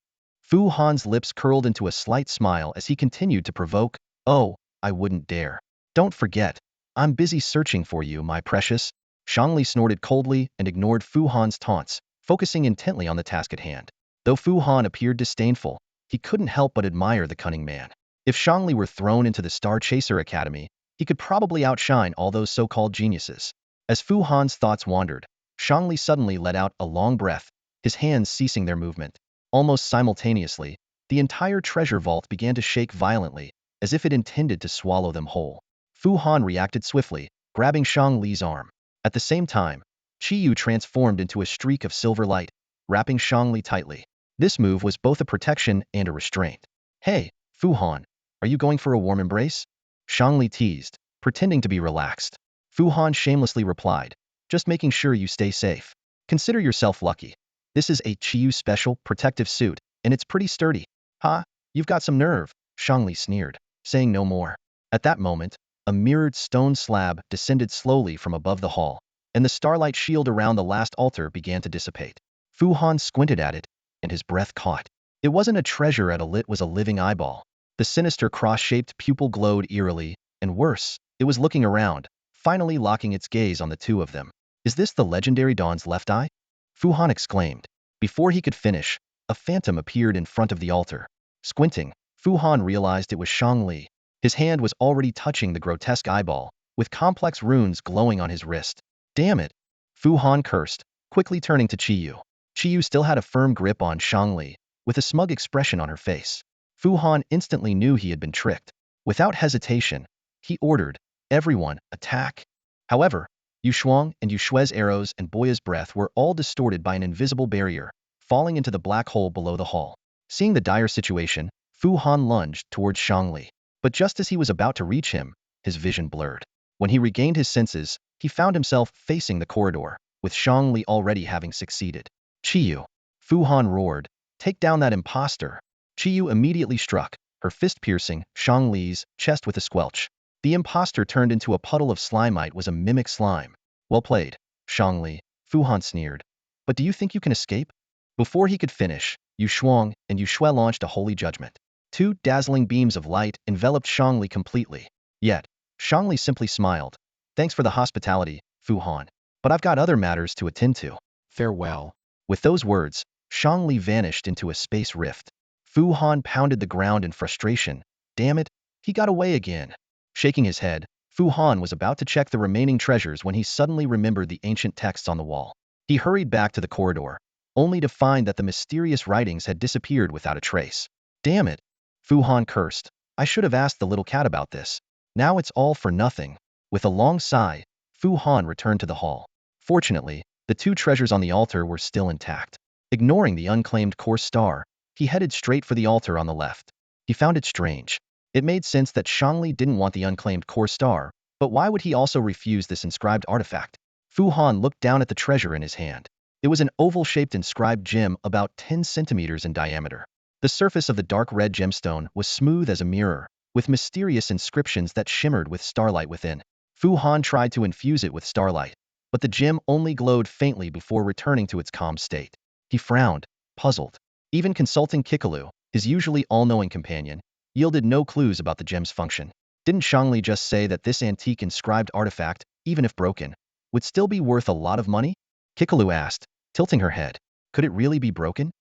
Fu Han's lips curled into a slight smile as he continued to provoke. Oh, I wouldn't dare. Don't forget, I'm busy searching for you, my precious. Shangli snorted coldly and ignored Fu Han's taunts, focusing intently on the task at hand. Though Fu Han appeared disdainful, he couldn't help but admire the cunning man. If Shangli were thrown into the Star Chaser Academy, he could probably outshine all those so-called geniuses. As Fu Han's thoughts wandered, Shangli suddenly let out a long breath, his hands ceasing their movement. Almost simultaneously, the entire treasure vault began to shake violently, as if it intended to swallow them whole. Fu Han reacted swiftly, grabbing Shang Li's arm. At the same time, Qiyu transformed into a streak of silver light, wrapping Shang Li tightly. This move was both a protection and a restraint. Hey, Fu Han, are you going for a warm embrace? Shang Li teased, pretending to be relaxed. Fu Han shamelessly replied, just making sure you stay safe. Consider yourself lucky. This is a Qiyu special protective suit, and it's pretty sturdy. Ha, you've got some nerve, Shang Li sneered, saying no more. At that moment, a mirrored stone slab descended slowly from above the hall, and the starlight shield around the last altar began to dissipate. Fu Han squinted at it, and his breath caught. It wasn't a treasure at all, it was a living eyeball. The sinister cross-shaped pupil glowed eerily, and worse, it was looking around, finally locking its gaze on the two of them. Is this the legendary Dawn's left eye? Fu Han exclaimed. Before he could finish, a phantom appeared in front of the altar. Squinting, Fu Han realized it was Shang Li. His hand was already touching the grotesque eyeball, with complex runes glowing on his wrist. Damn it! Fu Han cursed, quickly turning to Qiyu. Qiyu still had a firm grip on Shang Li, with a smug expression on her face. Fu Han instantly knew he had been tricked. Without hesitation, he ordered, everyone, attack. However, Yu Shuang and Yu Shue's arrows and Boya's breath were all distorted by an invisible barrier, falling into the black hole below the hall. Seeing the dire situation, Fu Han lunged towards Shang Li. But just as he was about to reach him, his vision blurred. When he regained his senses, he found himself facing the corridor, with Shang Li already having succeeded. Qiyu! Fu Han roared, take down that imposter. Qiyu immediately struck, her fist piercing Shang Li's chest with a squelch. The imposter turned into a puddle of slimite was a mimic slime. Well played, Shang Li, Fu Han sneered. But do you think you can escape? Before he could finish, Yu Shuang and Yu Shue launched a holy judgment. Two dazzling beams of light enveloped Shang Li completely. Yet, Shang Li simply smiled. Thanks for the hospitality, Fu Han. But I've got other matters to attend to. Farewell. With those words, Shang Li vanished into a space rift. Fu Han pounded the ground in frustration. Damn it, He got away again. Shaking his head, Fu Han was about to check the remaining treasures when he suddenly remembered the ancient texts on the wall. He hurried back to the corridor, only to find that the mysterious writings had disappeared without a trace. Damn it! Fu Han cursed. I should have asked the little cat about this. Now it's all for nothing. With a long sigh, Fu Han returned to the hall. Fortunately, the two treasures on the altar were still intact. Ignoring the unclaimed course star, he headed straight for the altar on the left. He found it strange. It made sense that Shangli didn't want the unclaimed core star, but why would he also refuse this inscribed artifact? Fu Han looked down at the treasure in his hand. It was an oval-shaped inscribed gem about 10 centimeters in diameter. The surface of the dark red gemstone was smooth as a mirror, with mysterious inscriptions that shimmered with starlight within. Fu Han tried to infuse it with starlight, but the gem only glowed faintly before returning to its calm state. He frowned, puzzled. Even consulting Kikalu, his usually all-knowing companion, yielded no clues about the gem's function. Didn't Shangli just say that this antique inscribed artifact, even if broken, would still be worth a lot of money? Kikalu asked, tilting her head. Could it really be broken?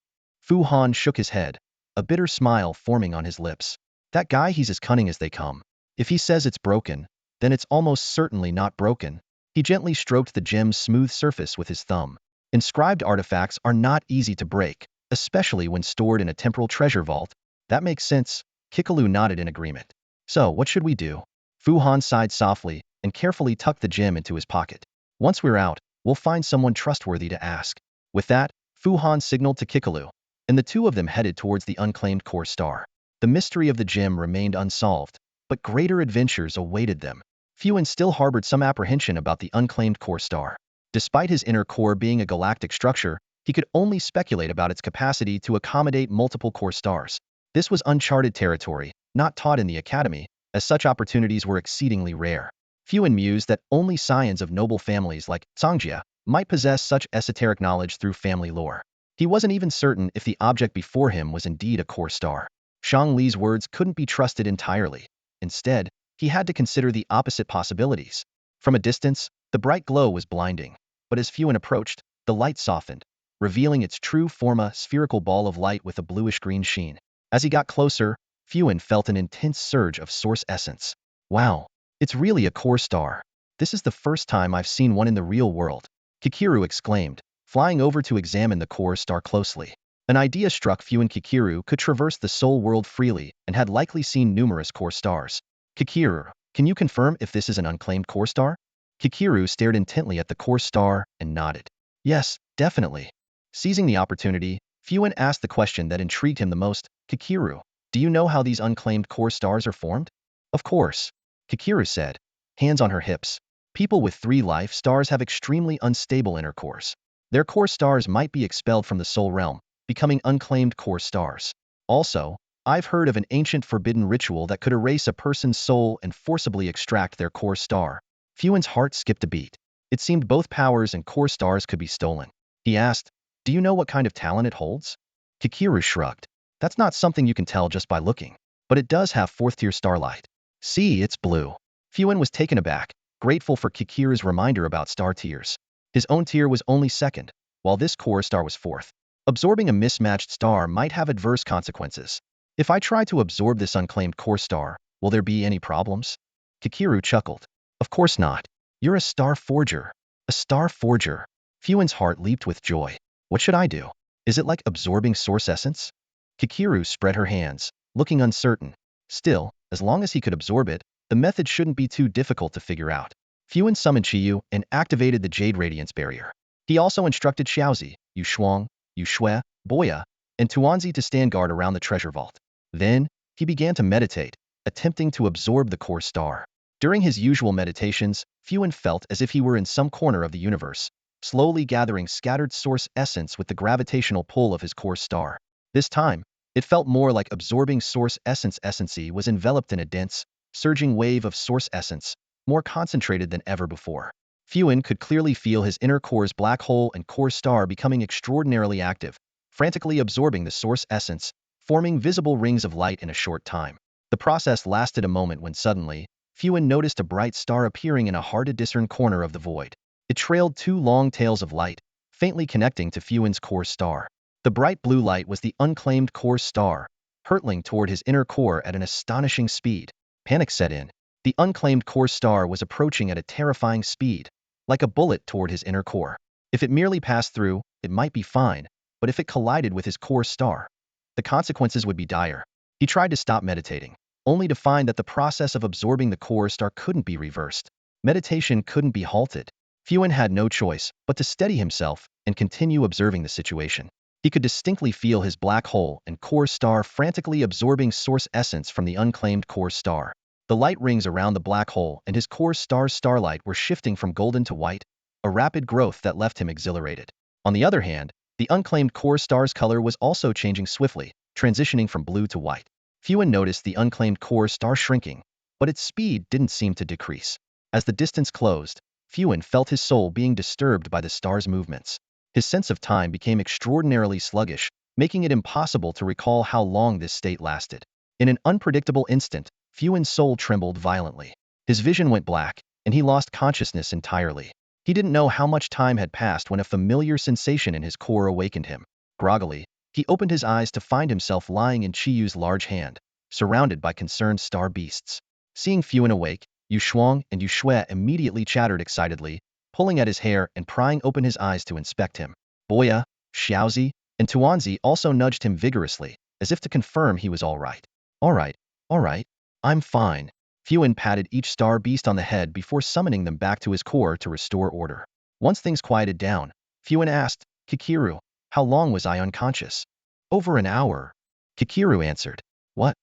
Fu Han shook his head, a bitter smile forming on his lips. That guy, he's as cunning as they come. If he says it's broken, then it's almost certainly not broken. He gently stroked the gem's smooth surface with his thumb. Inscribed artifacts are not easy to break, especially when stored in a temporal treasure vault. That makes sense. Kikalu nodded in agreement. So, what should we do? Fu Han sighed softly and carefully tucked the gem into his pocket. Once we're out, we'll find someone trustworthy to ask. With that, Fu Han signaled to Kikalu, and the two of them headed towards the unclaimed core star. The mystery of the gem remained unsolved, but greater adventures awaited them. Fuan still harbored some apprehension about the unclaimed core star. Despite his inner core being a galactic structure, he could only speculate about its capacity to accommodate multiple core stars. This was uncharted territory, not taught in the academy, as such opportunities were exceedingly rare. Fuan mused that only scions of noble families like Songjia might possess such esoteric knowledge through family lore. He wasn't even certain if the object before him was indeed a core star. Shang Li's words couldn't be trusted entirely. Instead, he had to consider the opposite possibilities. From a distance, the bright glow was blinding, but as Fuan approached, the light softened, revealing its true form, a spherical ball of light with a bluish-green sheen. As he got closer, Fuan felt an intense surge of source essence. Wow, it's really a core star. This is the first time I've seen one in the real world, Kikiru exclaimed, flying over to examine the core star closely. An idea struck Fuan. Kikiru could traverse the soul world freely and had likely seen numerous core stars. Kikiru, can you confirm if this is an unclaimed core star? Kikiru stared intently at the core star and nodded. Yes, definitely. Seizing the opportunity, Fuan asked the question that intrigued him the most. Kikiru, do you know how these unclaimed core stars are formed? Of course, Kikiru said, hands on her hips. People with 3 life stars have extremely unstable inner cores. Their core stars might be expelled from the soul realm, becoming unclaimed core stars. Also, I've heard of an ancient forbidden ritual that could erase a person's soul and forcibly extract their core star. Fuan's heart skipped a beat. It seemed both powers and core stars could be stolen. He asked, do you know what kind of talent it holds? Kikiru shrugged. That's not something you can tell just by looking, but it does have 4th-tier starlight. See, it's blue. Fuan was taken aback, grateful for Kikiru's reminder about star tiers. His own tier was only 2nd, while this core star was 4th. Absorbing a mismatched star might have adverse consequences. If I try to absorb this unclaimed core star, will there be any problems? Kikiru chuckled. Of course not. You're a star forger. A star forger. Fuan's heart leaped with joy. What should I do? Is it like absorbing source essence? Kikiru spread her hands, looking uncertain. Still, as long as he could absorb it, the method shouldn't be too difficult to figure out. Fuan summoned Qiyu and activated the Jade Radiance Barrier. He also instructed Xiaozi, Yu Shuang, Yu Shui, Boya, and Tuanzi to stand guard around the treasure vault. Then, he began to meditate, attempting to absorb the core star. During his usual meditations, Fuan felt as if he were in some corner of the universe, slowly gathering scattered source essence with the gravitational pull of his core star. This time, it felt more like absorbing source essence. Essency was enveloped in a dense, surging wave of source essence, more concentrated than ever before. Fuan could clearly feel his inner core's black hole and core star becoming extraordinarily active, frantically absorbing the source essence, forming visible rings of light in a short time. The process lasted a moment when suddenly, Fuan noticed a bright star appearing in a hard-to-discern corner of the void. It trailed 2 long tails of light, faintly connecting to Fuan's core star. The bright blue light was the unclaimed core star, hurtling toward his inner core at an astonishing speed. Panic set in. The unclaimed core star was approaching at a terrifying speed, like a bullet toward his inner core. If it merely passed through, it might be fine, but if it collided with his core star, the consequences would be dire. He tried to stop meditating, only to find that the process of absorbing the core star couldn't be reversed. Meditation couldn't be halted. Fuan had no choice but to steady himself and continue observing the situation. He could distinctly feel his black hole and core star frantically absorbing source essence from the unclaimed core star. The light rings around the black hole and his core star's starlight were shifting from golden to white, a rapid growth that left him exhilarated. On the other hand, the unclaimed core star's color was also changing swiftly, transitioning from blue to white. Fuan noticed the unclaimed core star shrinking, but its speed didn't seem to decrease. As the distance closed, Fuan felt his soul being disturbed by the star's movements. His sense of time became extraordinarily sluggish, making it impossible to recall how long this state lasted. In an unpredictable instant, Fuan's soul trembled violently. His vision went black, and he lost consciousness entirely. He didn't know how much time had passed when a familiar sensation in his core awakened him. Groggily, he opened his eyes to find himself lying in Chiyu's large hand, surrounded by concerned star beasts. Seeing Fuan awake, Yu Shuang and Yu Shui immediately chattered excitedly, pulling at his hair and prying open his eyes to inspect him. Boya, Xiaozi, and Tuanzi also nudged him vigorously, as if to confirm he was all right. All right, I'm fine. Fuan patted each star beast on the head before summoning them back to his core to restore order. Once things quieted down, Fuan asked, Kikiru, how long was I unconscious? Over an hour. Kikiru answered. What?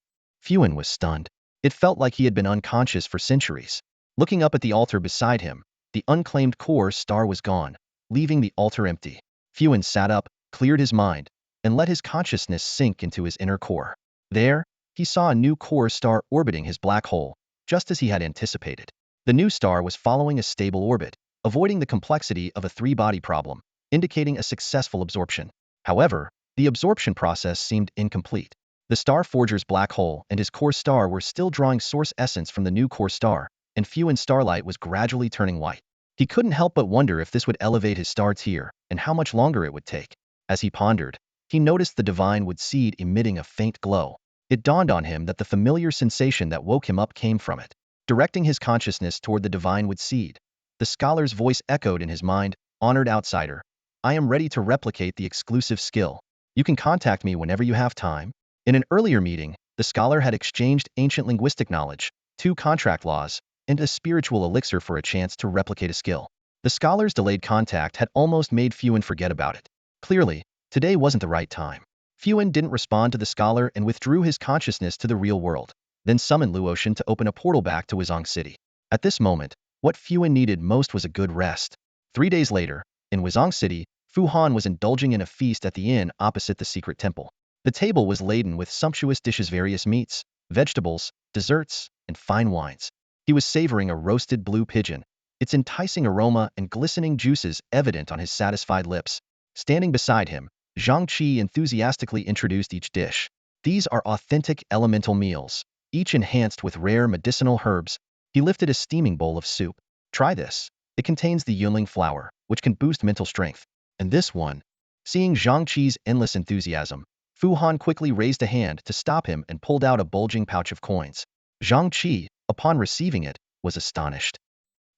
Fuan was stunned. It felt like he had been unconscious for centuries. Looking up at the altar beside him, the unclaimed core star was gone, leaving the altar empty. Fuan sat up, cleared his mind, and let his consciousness sink into his inner core. There, he saw a new core star orbiting his black hole, just as he had anticipated. The new star was following a stable orbit, avoiding the complexity of a three-body problem, indicating a successful absorption. However, the absorption process seemed incomplete. The star forger's black hole and his core star were still drawing source essence from the new core star, and Fuan's starlight was gradually turning white. He couldn't help but wonder if this would elevate his star tier, and how much longer it would take. As he pondered, he noticed the divine wood seed emitting a faint glow. It dawned on him that the familiar sensation that woke him up came from it. Directing his consciousness toward the divine wood seed, the scholar's voice echoed in his mind, Honored outsider, I am ready to replicate the exclusive skill. You can contact me whenever you have time. In an earlier meeting, the scholar had exchanged ancient linguistic knowledge, 2 contract laws, and a spiritual elixir for a chance to replicate a skill. The scholar's delayed contact had almost made Fuan forget about it. Clearly, today wasn't the right time. Fuan didn't respond to the scholar and withdrew his consciousness to the real world, then summoned Luotian to open a portal back to Wuzong City. At this moment, what Fuan needed most was a good rest. 3 days later, in Wuzong City, Fu Han was indulging in a feast at the inn opposite the secret temple. The table was laden with sumptuous dishes, various meats, vegetables, desserts, and fine wines. He was savoring a roasted blue pigeon, its enticing aroma and glistening juices evident on his satisfied lips. Standing beside him, Zhang Qi enthusiastically introduced each dish. These are authentic elemental meals, each enhanced with rare medicinal herbs. He lifted a steaming bowl of soup. Try this. It contains the yunling flower, which can boost mental strength. And this one. Seeing Zhang Qi's endless enthusiasm, Fu Han quickly raised a hand to stop him and pulled out a bulging pouch of coins. Zhang Qi, upon receiving it, was astonished.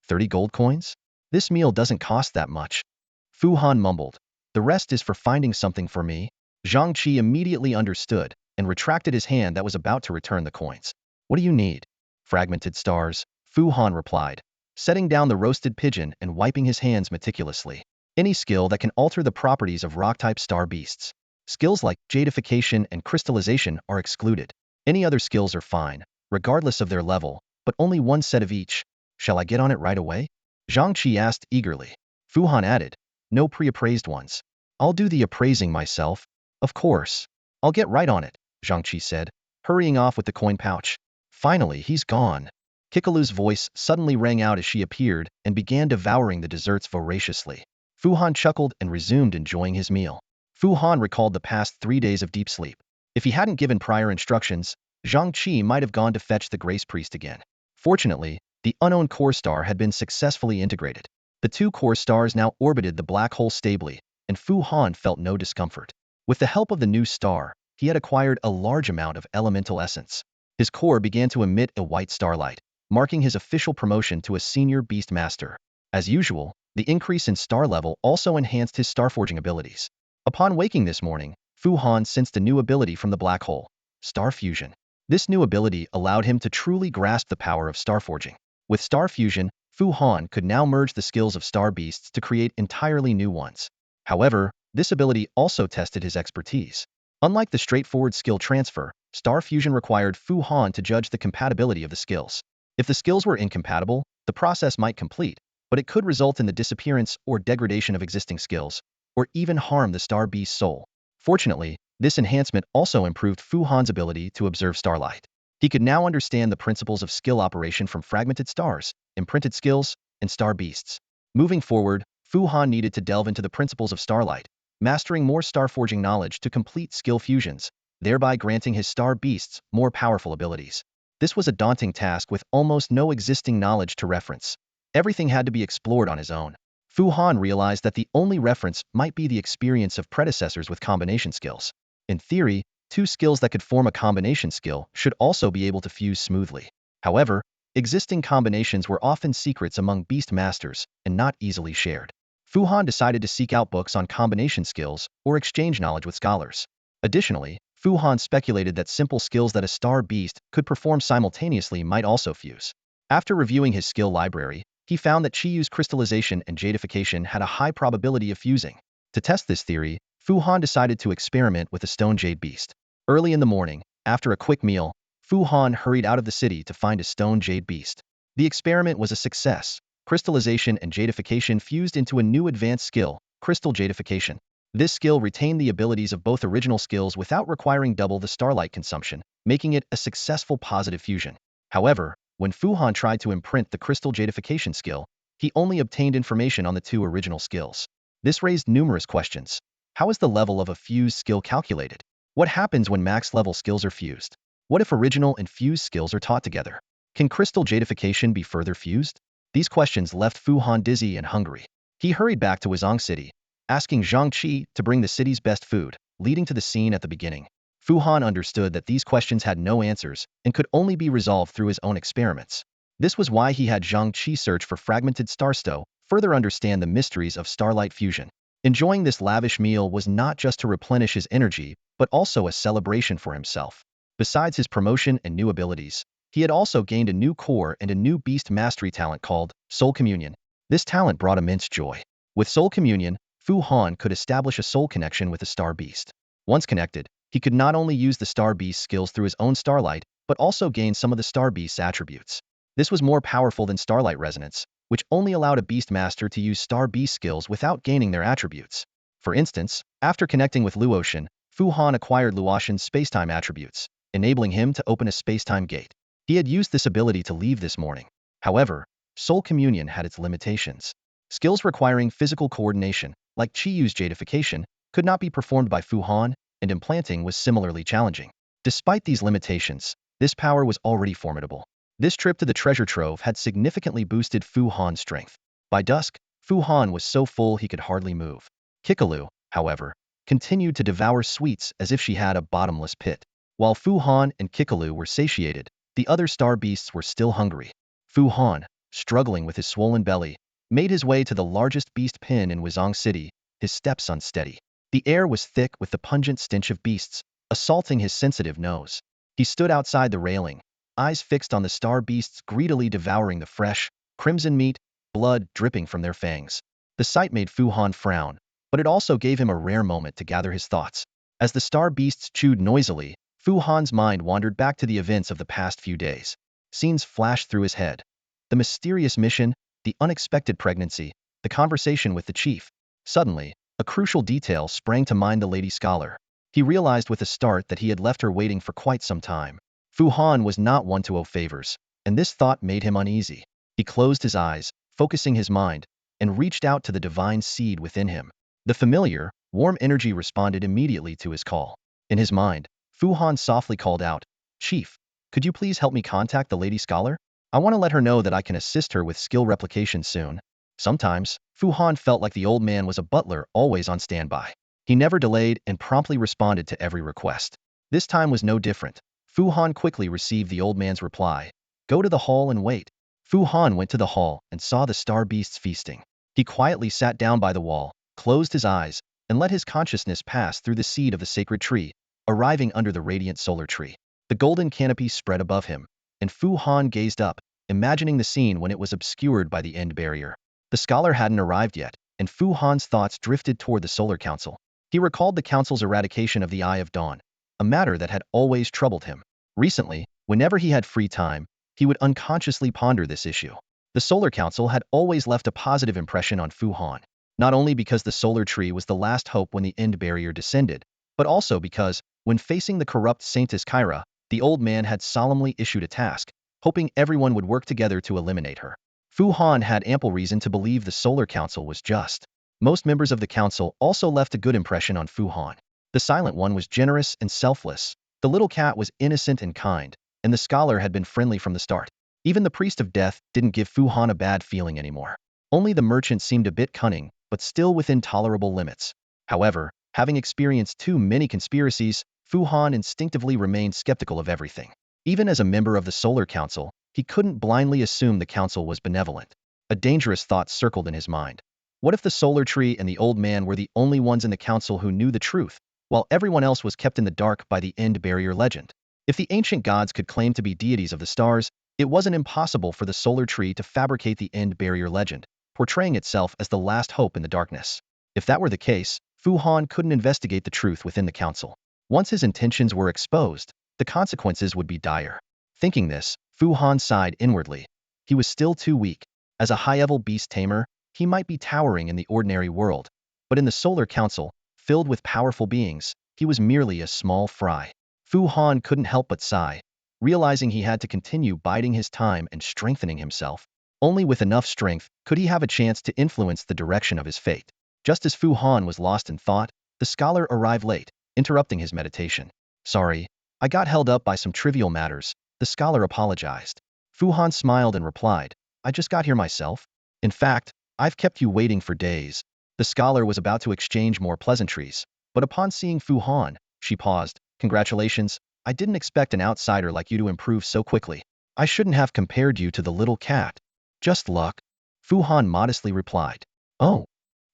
30 gold coins? This meal doesn't cost that much. Fu Han mumbled. The rest is for finding something for me. Zhang Qi immediately understood and retracted his hand that was about to return the coins. What do you need? Fragmented stars, Fu Han replied, setting down the roasted pigeon and wiping his hands meticulously. Any skill that can alter the properties of rock-type star beasts. Skills like jadification and crystallization are excluded. Any other skills are fine, regardless of their level, but only one set of each. Shall I get on it right away? Zhang Qi asked eagerly. Fu Han added, no pre-appraised ones. I'll do the appraising myself. Of course. I'll get right on it, Zhang Qi said, hurrying off with the coin pouch. Finally, he's gone. Kikalu's voice suddenly rang out as she appeared and began devouring the desserts voraciously. Fu Han chuckled and resumed enjoying his meal. Fu Han recalled the past 3 days of deep sleep. If he hadn't given prior instructions, Zhang Qi might have gone to fetch the Grace Priest again. Fortunately, the unowned core star had been successfully integrated. The 2 core stars now orbited the black hole stably, and Fu Han felt no discomfort. With the help of the new star, he had acquired a large amount of elemental essence. His core began to emit a white starlight, marking his official promotion to a senior beast master. As usual, the increase in star level also enhanced his starforging abilities. Upon waking this morning, Fu Han sensed a new ability from the black hole, star fusion. This new ability allowed him to truly grasp the power of starforging. With star fusion, Fu Han could now merge the skills of star beasts to create entirely new ones. However, this ability also tested his expertise. Unlike the straightforward skill transfer, star fusion required Fu Han to judge the compatibility of the skills. If the skills were incompatible, the process might complete, but it could result in the disappearance or degradation of existing skills, or even harm the star beast's soul. Fortunately, this enhancement also improved Fu Han's ability to observe starlight. He could now understand the principles of skill operation from fragmented stars, imprinted skills, and star beasts. Moving forward, Fu Han needed to delve into the principles of starlight, mastering more starforging knowledge to complete skill fusions, thereby granting his star beasts more powerful abilities. This was a daunting task with almost no existing knowledge to reference. Everything had to be explored on his own. Fu Han realized that the only reference might be the experience of predecessors with combination skills. In theory, two skills that could form a combination skill should also be able to fuse smoothly. However, existing combinations were often secrets among beast masters and not easily shared. Fu Han decided to seek out books on combination skills or exchange knowledge with scholars. Additionally, Fu Han speculated that simple skills that a star beast could perform simultaneously might also fuse. After reviewing his skill library, he found that Qiyu's crystallization and jadification had a high probability of fusing. To test this theory, Fu Han decided to experiment with a stone jade beast. Early in the morning, after a quick meal, Fu Han hurried out of the city to find a stone jade beast. The experiment was a success. Crystallization and jadification fused into a new advanced skill, crystal jadification. This skill retained the abilities of both original skills without requiring double the starlight consumption, making it a successful positive fusion. However, when Fu Han tried to imprint the crystal jadification skill, he only obtained information on the two original skills. This raised numerous questions. How is the level of a fused skill calculated? What happens when max-level skills are fused? What if original and fused skills are taught together? Can crystal jadification be further fused? These questions left Fu Han dizzy and hungry. He hurried back to Wuzong City, asking Zhang Qi to bring the city's best food, leading to the scene at the beginning. Fu Han understood that these questions had no answers and could only be resolved through his own experiments. This was why he had Zhang Qi search for fragmented starsto, further understand the mysteries of starlight fusion. Enjoying this lavish meal was not just to replenish his energy, but also a celebration for himself. Besides his promotion and new abilities, he had also gained a new core and a new beast mastery talent called Soul Communion. This talent brought immense joy. With Soul Communion, Fu Han could establish a soul connection with the star beast. Once connected, he could not only use the star beast's skills through his own starlight, but also gain some of the star beast's attributes. This was more powerful than starlight resonance, which only allowed a beast master to use star beast skills without gaining their attributes. For instance, after connecting with Luotian, Fu Han acquired Luotian's spacetime attributes, enabling him to open a spacetime gate. He had used this ability to leave this morning. However, Soul Communion had its limitations. Skills requiring physical coordination, like Qiyu's jadification, could not be performed by Fu Han, and implanting was similarly challenging. Despite these limitations, this power was already formidable. This trip to the treasure trove had significantly boosted Fu Han's strength. By dusk, Fu Han was so full he could hardly move. Kikalu, however, continued to devour sweets as if she had a bottomless pit. While Fu Han and Kikalu were satiated, the other star beasts were still hungry. Fu Han, struggling with his swollen belly, made his way to the largest beast pen in Wuzong City, his steps unsteady. The air was thick with the pungent stench of beasts, assaulting his sensitive nose. He stood outside the railing, eyes fixed on the star beasts greedily devouring the fresh, crimson meat, blood dripping from their fangs. The sight made Fu Han frown, but it also gave him a rare moment to gather his thoughts. As the star beasts chewed noisily, Fu Han's mind wandered back to the events of the past few days. Scenes flashed through his head. The mysterious mission, the unexpected pregnancy, the conversation with the chief. Suddenly, a crucial detail sprang to mind the lady scholar. He realized with a start that he had left her waiting for quite some time. Fu Han was not one to owe favors, and this thought made him uneasy. He closed his eyes, focusing his mind, and reached out to the divine seed within him. The familiar, warm energy responded immediately to his call. In his mind, Fu Han softly called out, "Chief, could you please help me contact the lady scholar? I want to let her know that I can assist her with skill replication soon." Sometimes, Fu Han felt like the old man was a butler always on standby. He never delayed and promptly responded to every request. This time was no different. Fu Han quickly received the old man's reply. Go to the hall and wait. Fu Han went to the hall and saw the star beasts feasting. He quietly sat down by the wall, closed his eyes, and let his consciousness pass through the seed of the sacred tree, arriving under the radiant solar tree. The golden canopy spread above him, and Fu Han gazed up, imagining the scene when it was obscured by the end barrier. The scholar hadn't arrived yet, and Fu Han's thoughts drifted toward the Solar Council. He recalled the council's eradication of the Eye of Dawn, a matter that had always troubled him. Recently, whenever he had free time, he would unconsciously ponder this issue. The Solar Council had always left a positive impression on Fu Han, not only because the solar tree was the last hope when the end barrier descended, but also because, when facing the corrupt Saintess Kyra, the old man had solemnly issued a task, hoping everyone would work together to eliminate her. Fu Han had ample reason to believe the Solar Council was just. Most members of the council also left a good impression on Fu Han. The Silent One was generous and selfless, the little cat was innocent and kind, and the scholar had been friendly from the start. Even the Priest of Death didn't give Fu Han a bad feeling anymore. Only the merchant seemed a bit cunning, but still within tolerable limits. However, having experienced too many conspiracies, Fu Han instinctively remained skeptical of everything. Even as a member of the Solar Council, he couldn't blindly assume the council was benevolent. A dangerous thought circled in his mind. What if the solar tree and the old man were the only ones in the council who knew the truth, while everyone else was kept in the dark by the end barrier legend? If the ancient gods could claim to be deities of the stars, it wasn't impossible for the solar tree to fabricate the end barrier legend, portraying itself as the last hope in the darkness. If that were the case, Fu Han couldn't investigate the truth within the council. Once his intentions were exposed, the consequences would be dire. Thinking this, Fu Han sighed inwardly. He was still too weak. As a high-level beast tamer, he might be towering in the ordinary world, but in the Solar Council, filled with powerful beings, he was merely a small fry. Fu Han couldn't help but sigh, realizing he had to continue biding his time and strengthening himself. Only with enough strength could he have a chance to influence the direction of his fate. Just as Fu Han was lost in thought, the scholar arrived late, interrupting his meditation. Sorry, I got held up by some trivial matters, the scholar apologized. Fu Han smiled and replied, I just got here myself. In fact, I've kept you waiting for days. The scholar was about to exchange more pleasantries, but upon seeing Fu Han, she paused. Congratulations, I didn't expect an outsider like you to improve so quickly. I shouldn't have compared you to the little cat. Just luck. Fu Han modestly replied. Oh.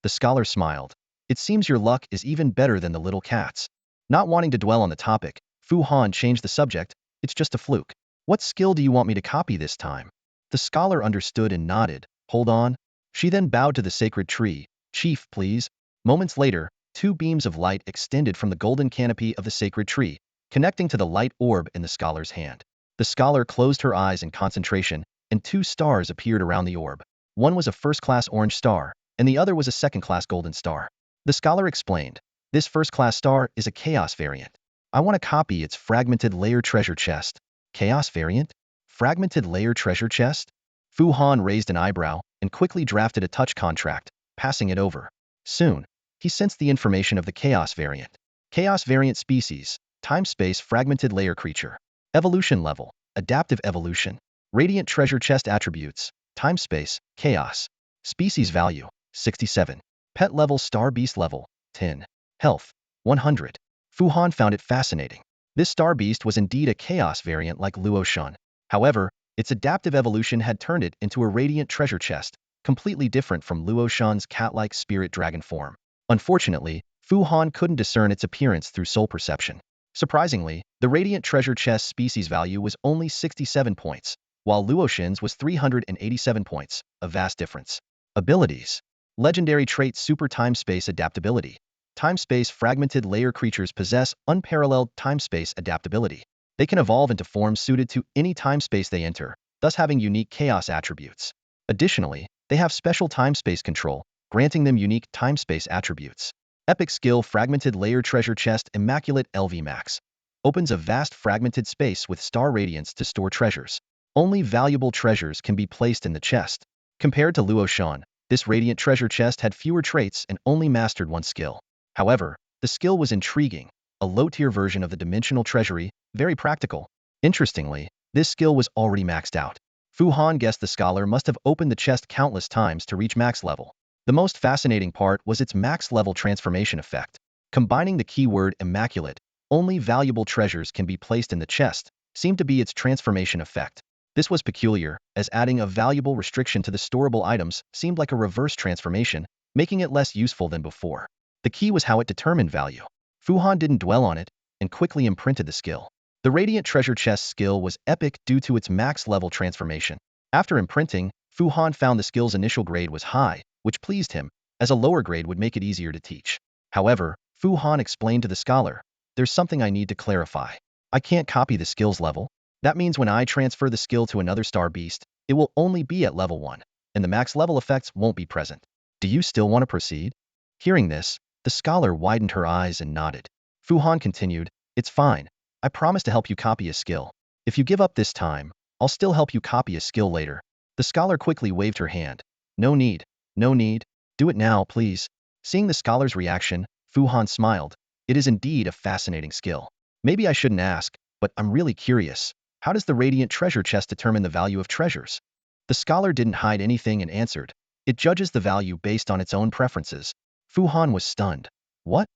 The scholar smiled. It seems your luck is even better than the little cat's. Not wanting to dwell on the topic, Fu Han changed the subject. It's just a fluke. What skill do you want me to copy this time? The scholar understood and nodded. Hold on. She then bowed to the sacred tree. Chief, please. Moments later, two beams of light extended from the golden canopy of the sacred tree, connecting to the light orb in the scholar's hand. The scholar closed her eyes in concentration, and two stars appeared around the orb. One was a first-class orange star, and the other was a second-class golden star. The scholar explained, this first-class star is a chaos variant. I want to copy its fragmented layer treasure chest. Chaos variant? Fragmented layer treasure chest? Fu Han raised an eyebrow and quickly drafted a touch contract, passing it over. Soon, he sensed the information of the chaos variant. Chaos variant species, time-space fragmented layer creature. Evolution level, adaptive evolution. Radiant treasure chest attributes, time-space, chaos. Species value, 67. Pet level star beast level, 10. Health, 100. Fu Han found it fascinating. This star beast was indeed a chaos variant like Luoshun. However, its adaptive evolution had turned it into a radiant treasure chest, completely different from Luoshun's cat-like spirit dragon form. Unfortunately, Fu Han couldn't discern its appearance through soul perception. Surprisingly, the radiant treasure chest species value was only 67 points, while Luoshun's was 387 points, a vast difference. Abilities. Legendary trait Super Time-Space Adaptability. Time-space fragmented layer creatures possess unparalleled time-space adaptability. They can evolve into forms suited to any time-space they enter, thus having unique chaos attributes. Additionally, they have special time-space control, granting them unique time-space attributes. Epic skill Fragmented Layer Treasure Chest Immaculate LV Max. Opens a vast fragmented space with star radiance to store treasures. Only valuable treasures can be placed in the chest. Compared to Luoshun, this radiant treasure chest had fewer traits and only mastered one skill. However, the skill was intriguing, a low-tier version of the dimensional treasury, very practical. Interestingly, this skill was already maxed out. Fu Han guessed the scholar must have opened the chest countless times to reach max level. The most fascinating part was its max level transformation effect. Combining the keyword immaculate, only valuable treasures can be placed in the chest, seemed to be its transformation effect. This was peculiar, as adding a valuable restriction to the storable items seemed like a reverse transformation, making it less useful than before. The key was how it determined value. Fu Han didn't dwell on it, and quickly imprinted the skill. The Radiant Treasure Chest skill was epic due to its max-level transformation. After imprinting, Fu Han found the skill's initial grade was high, which pleased him, as a lower grade would make it easier to teach. However, Fu Han explained to the scholar, "There's something I need to clarify. I can't copy the skill's level. That means when I transfer the skill to another star beast, it will only be at level 1, and the max level effects won't be present. Do you still want to proceed?" Hearing this, the scholar widened her eyes and nodded. Fu Han continued, "It's fine. I promise to help you copy a skill. If you give up this time, I'll still help you copy a skill later." The scholar quickly waved her hand. "No need. No need. Do it now, please." Seeing the scholar's reaction, Fu Han smiled. "It is indeed a fascinating skill. Maybe I shouldn't ask, but I'm really curious. How does the Radiant Treasure Chest determine the value of treasures?" The scholar didn't hide anything and answered, "It judges the value based on its own preferences." Fu Han was stunned. "What?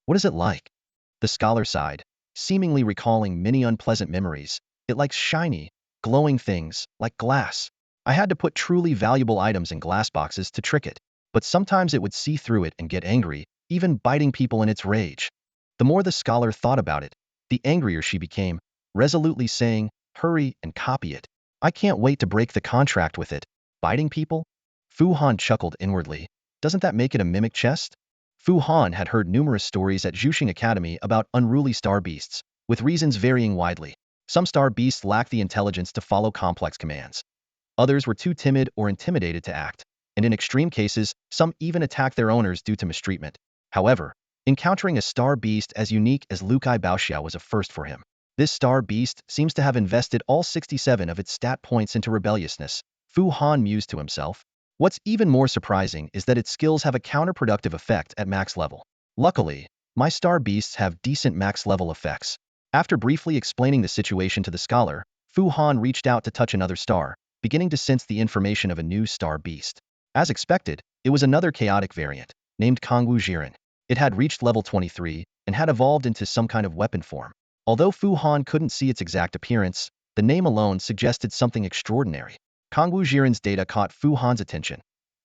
What is it like?" The scholar sighed, seemingly recalling many unpleasant memories. "It likes shiny, glowing things, like glass. I had to put truly valuable items in glass boxes to trick it, but sometimes it would see through it and get angry, even biting people in its rage." The more the scholar thought about it, the angrier she became, resolutely saying, "Hurry and copy it. I can't wait to break the contract with it." Biting people? Fu Han chuckled inwardly. Doesn't that make it a mimic chest? Fu Han had heard numerous stories at Zhuxing Academy about unruly star beasts, with reasons varying widely. Some star beasts lacked the intelligence to follow complex commands. Others were too timid or intimidated to act, and in extreme cases, some even attacked their owners due to mistreatment. However, encountering a star beast as unique as Lukai Baoxia was a first for him. This star beast seems to have invested all 67 of its stat points into rebelliousness, Fu Han mused to himself. What's even more surprising is that its skills have a counterproductive effect at max level. Luckily, my star beasts have decent max level effects. After briefly explaining the situation to the scholar, Fu Han reached out to touch another star, beginning to sense the information of a new star beast. As expected, it was another chaotic variant, named Kangwu Jiren. It had reached level 23, and had evolved into some kind of weapon form. Although Fu Han couldn't see its exact appearance, the name alone suggested something extraordinary. Kangwu Jiren's data caught Fu Han's attention.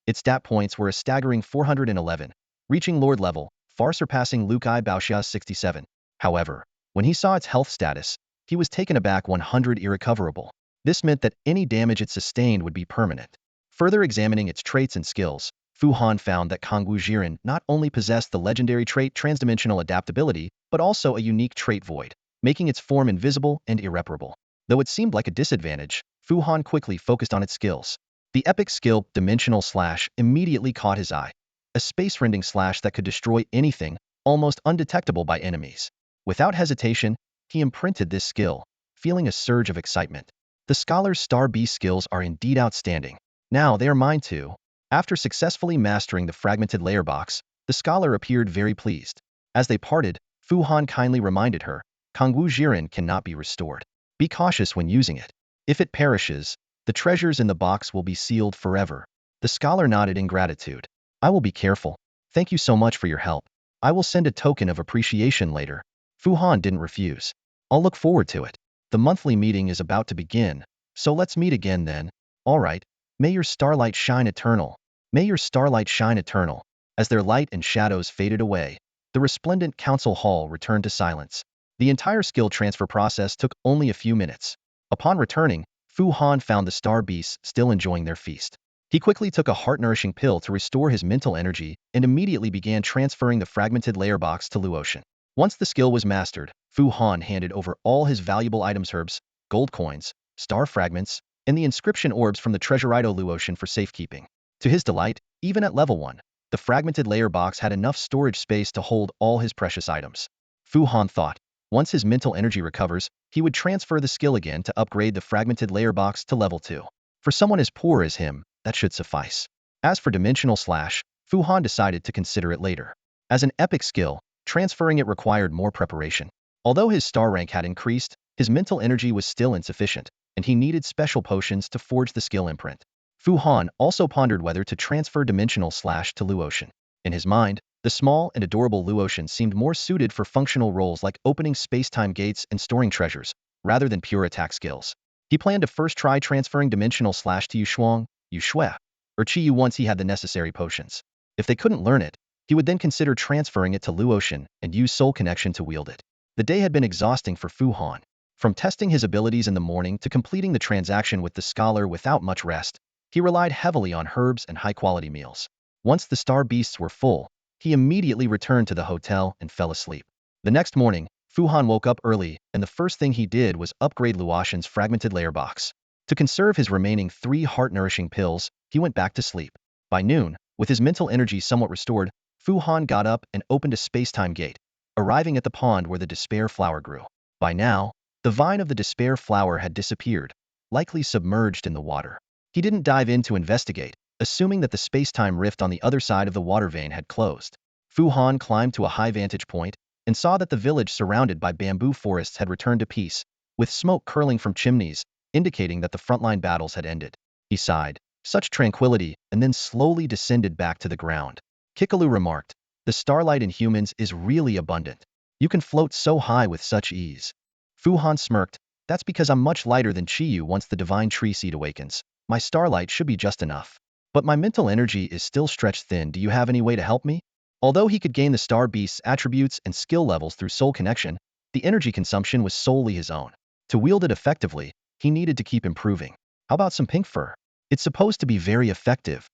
Its stat points were a staggering 411, reaching Lord level, far surpassing Lukai Baoxia's 67. However, when he saw its health status, he was taken aback. 100 irrecoverable. This meant that any damage it sustained would be permanent. Further examining its traits and skills, Fu Han found that Kangwu Jiren not only possessed the legendary trait transdimensional adaptability, but also a unique trait void, making its form invisible and irreparable. Though it seemed like a disadvantage, Fu Han quickly focused on its skills. The epic skill, Dimensional Slash, immediately caught his eye. A space-rending slash that could destroy anything, almost undetectable by enemies. Without hesitation, he imprinted this skill, feeling a surge of excitement. The scholar's star beast skills are indeed outstanding. Now they are mine too. After successfully mastering the fragmented layer box, the scholar appeared very pleased. As they parted, Fu Han kindly reminded her, Kangwu Jiren cannot be restored. Be cautious when using it. If it perishes, the treasures in the box will be sealed forever. The scholar nodded in gratitude. I will be careful. Thank you so much for your help. I will send a token of appreciation later. Fu Han didn't refuse. I'll look forward to it. The monthly meeting is about to begin, so let's meet again then. All right. May your starlight shine eternal. May your starlight shine eternal. As their light and shadows faded away, the resplendent council hall returned to silence. The entire skill transfer process took only a few minutes. Upon returning, Fu Han found the star beasts still enjoying their feast. He quickly took a heart-nourishing pill to restore his mental energy and immediately began transferring the fragmented layer box to Luotian. Once the skill was mastered, Fu Han handed over all his valuable items, herbs, gold coins, star fragments, and the inscription orbs from the treasure-ito Luotian for safekeeping. To his delight, even at level 1, the fragmented layer box had enough storage space to hold all his precious items. Fu Han thought, once his mental energy recovers, he would transfer the skill again to upgrade the fragmented layer box to level 2. For someone as poor as him, that should suffice. As for Dimensional Slash, Fu Han decided to consider it later. As an epic skill, transferring it required more preparation. Although his star rank had increased, his mental energy was still insufficient, and he needed special potions to forge the skill imprint. Fu Han also pondered whether to transfer Dimensional Slash to Luotian. In his mind, the small and adorable Luotian seemed more suited for functional roles like opening space-time gates and storing treasures, rather than pure attack skills. He planned to first try transferring dimensional slash to Yushuang, Yushue, or Chiyu once he had the necessary potions. If they couldn't learn it, he would then consider transferring it to Luotian and use soul connection to wield it. The day had been exhausting for Fu Han. From testing his abilities in the morning to completing the transaction with the scholar without much rest, he relied heavily on herbs and high-quality meals. Once the star beasts were full, he immediately returned to the hotel and fell asleep. The next morning, Fu Han woke up early, and the first thing he did was upgrade Luotian's fragmented layer box. To conserve his remaining 3 heart-nourishing pills, he went back to sleep. By noon, with his mental energy somewhat restored, Fu Han got up and opened a space-time gate, arriving at the pond where the despair flower grew. By now, the vine of the despair flower had disappeared, likely submerged in the water. He didn't dive in to investigate, assuming that the space-time rift on the other side of the water vein had closed. Fu Han climbed to a high vantage point and saw that the village surrounded by bamboo forests had returned to peace, with smoke curling from chimneys, indicating that the frontline battles had ended. He sighed, such tranquility, and then slowly descended back to the ground. Kikalu remarked, "The starlight in humans is really abundant. You can float so high with such ease." Fu Han smirked, "That's because I'm much lighter than Chiyu once the divine tree seed awakens. My starlight should be just enough. But my mental energy is still stretched thin. Do you have any way to help me?" Although he could gain the star beast's attributes and skill levels through soul connection, the energy consumption was solely his own. To wield it effectively, he needed to keep improving. "How about some pink fur? It's supposed to be very effective,"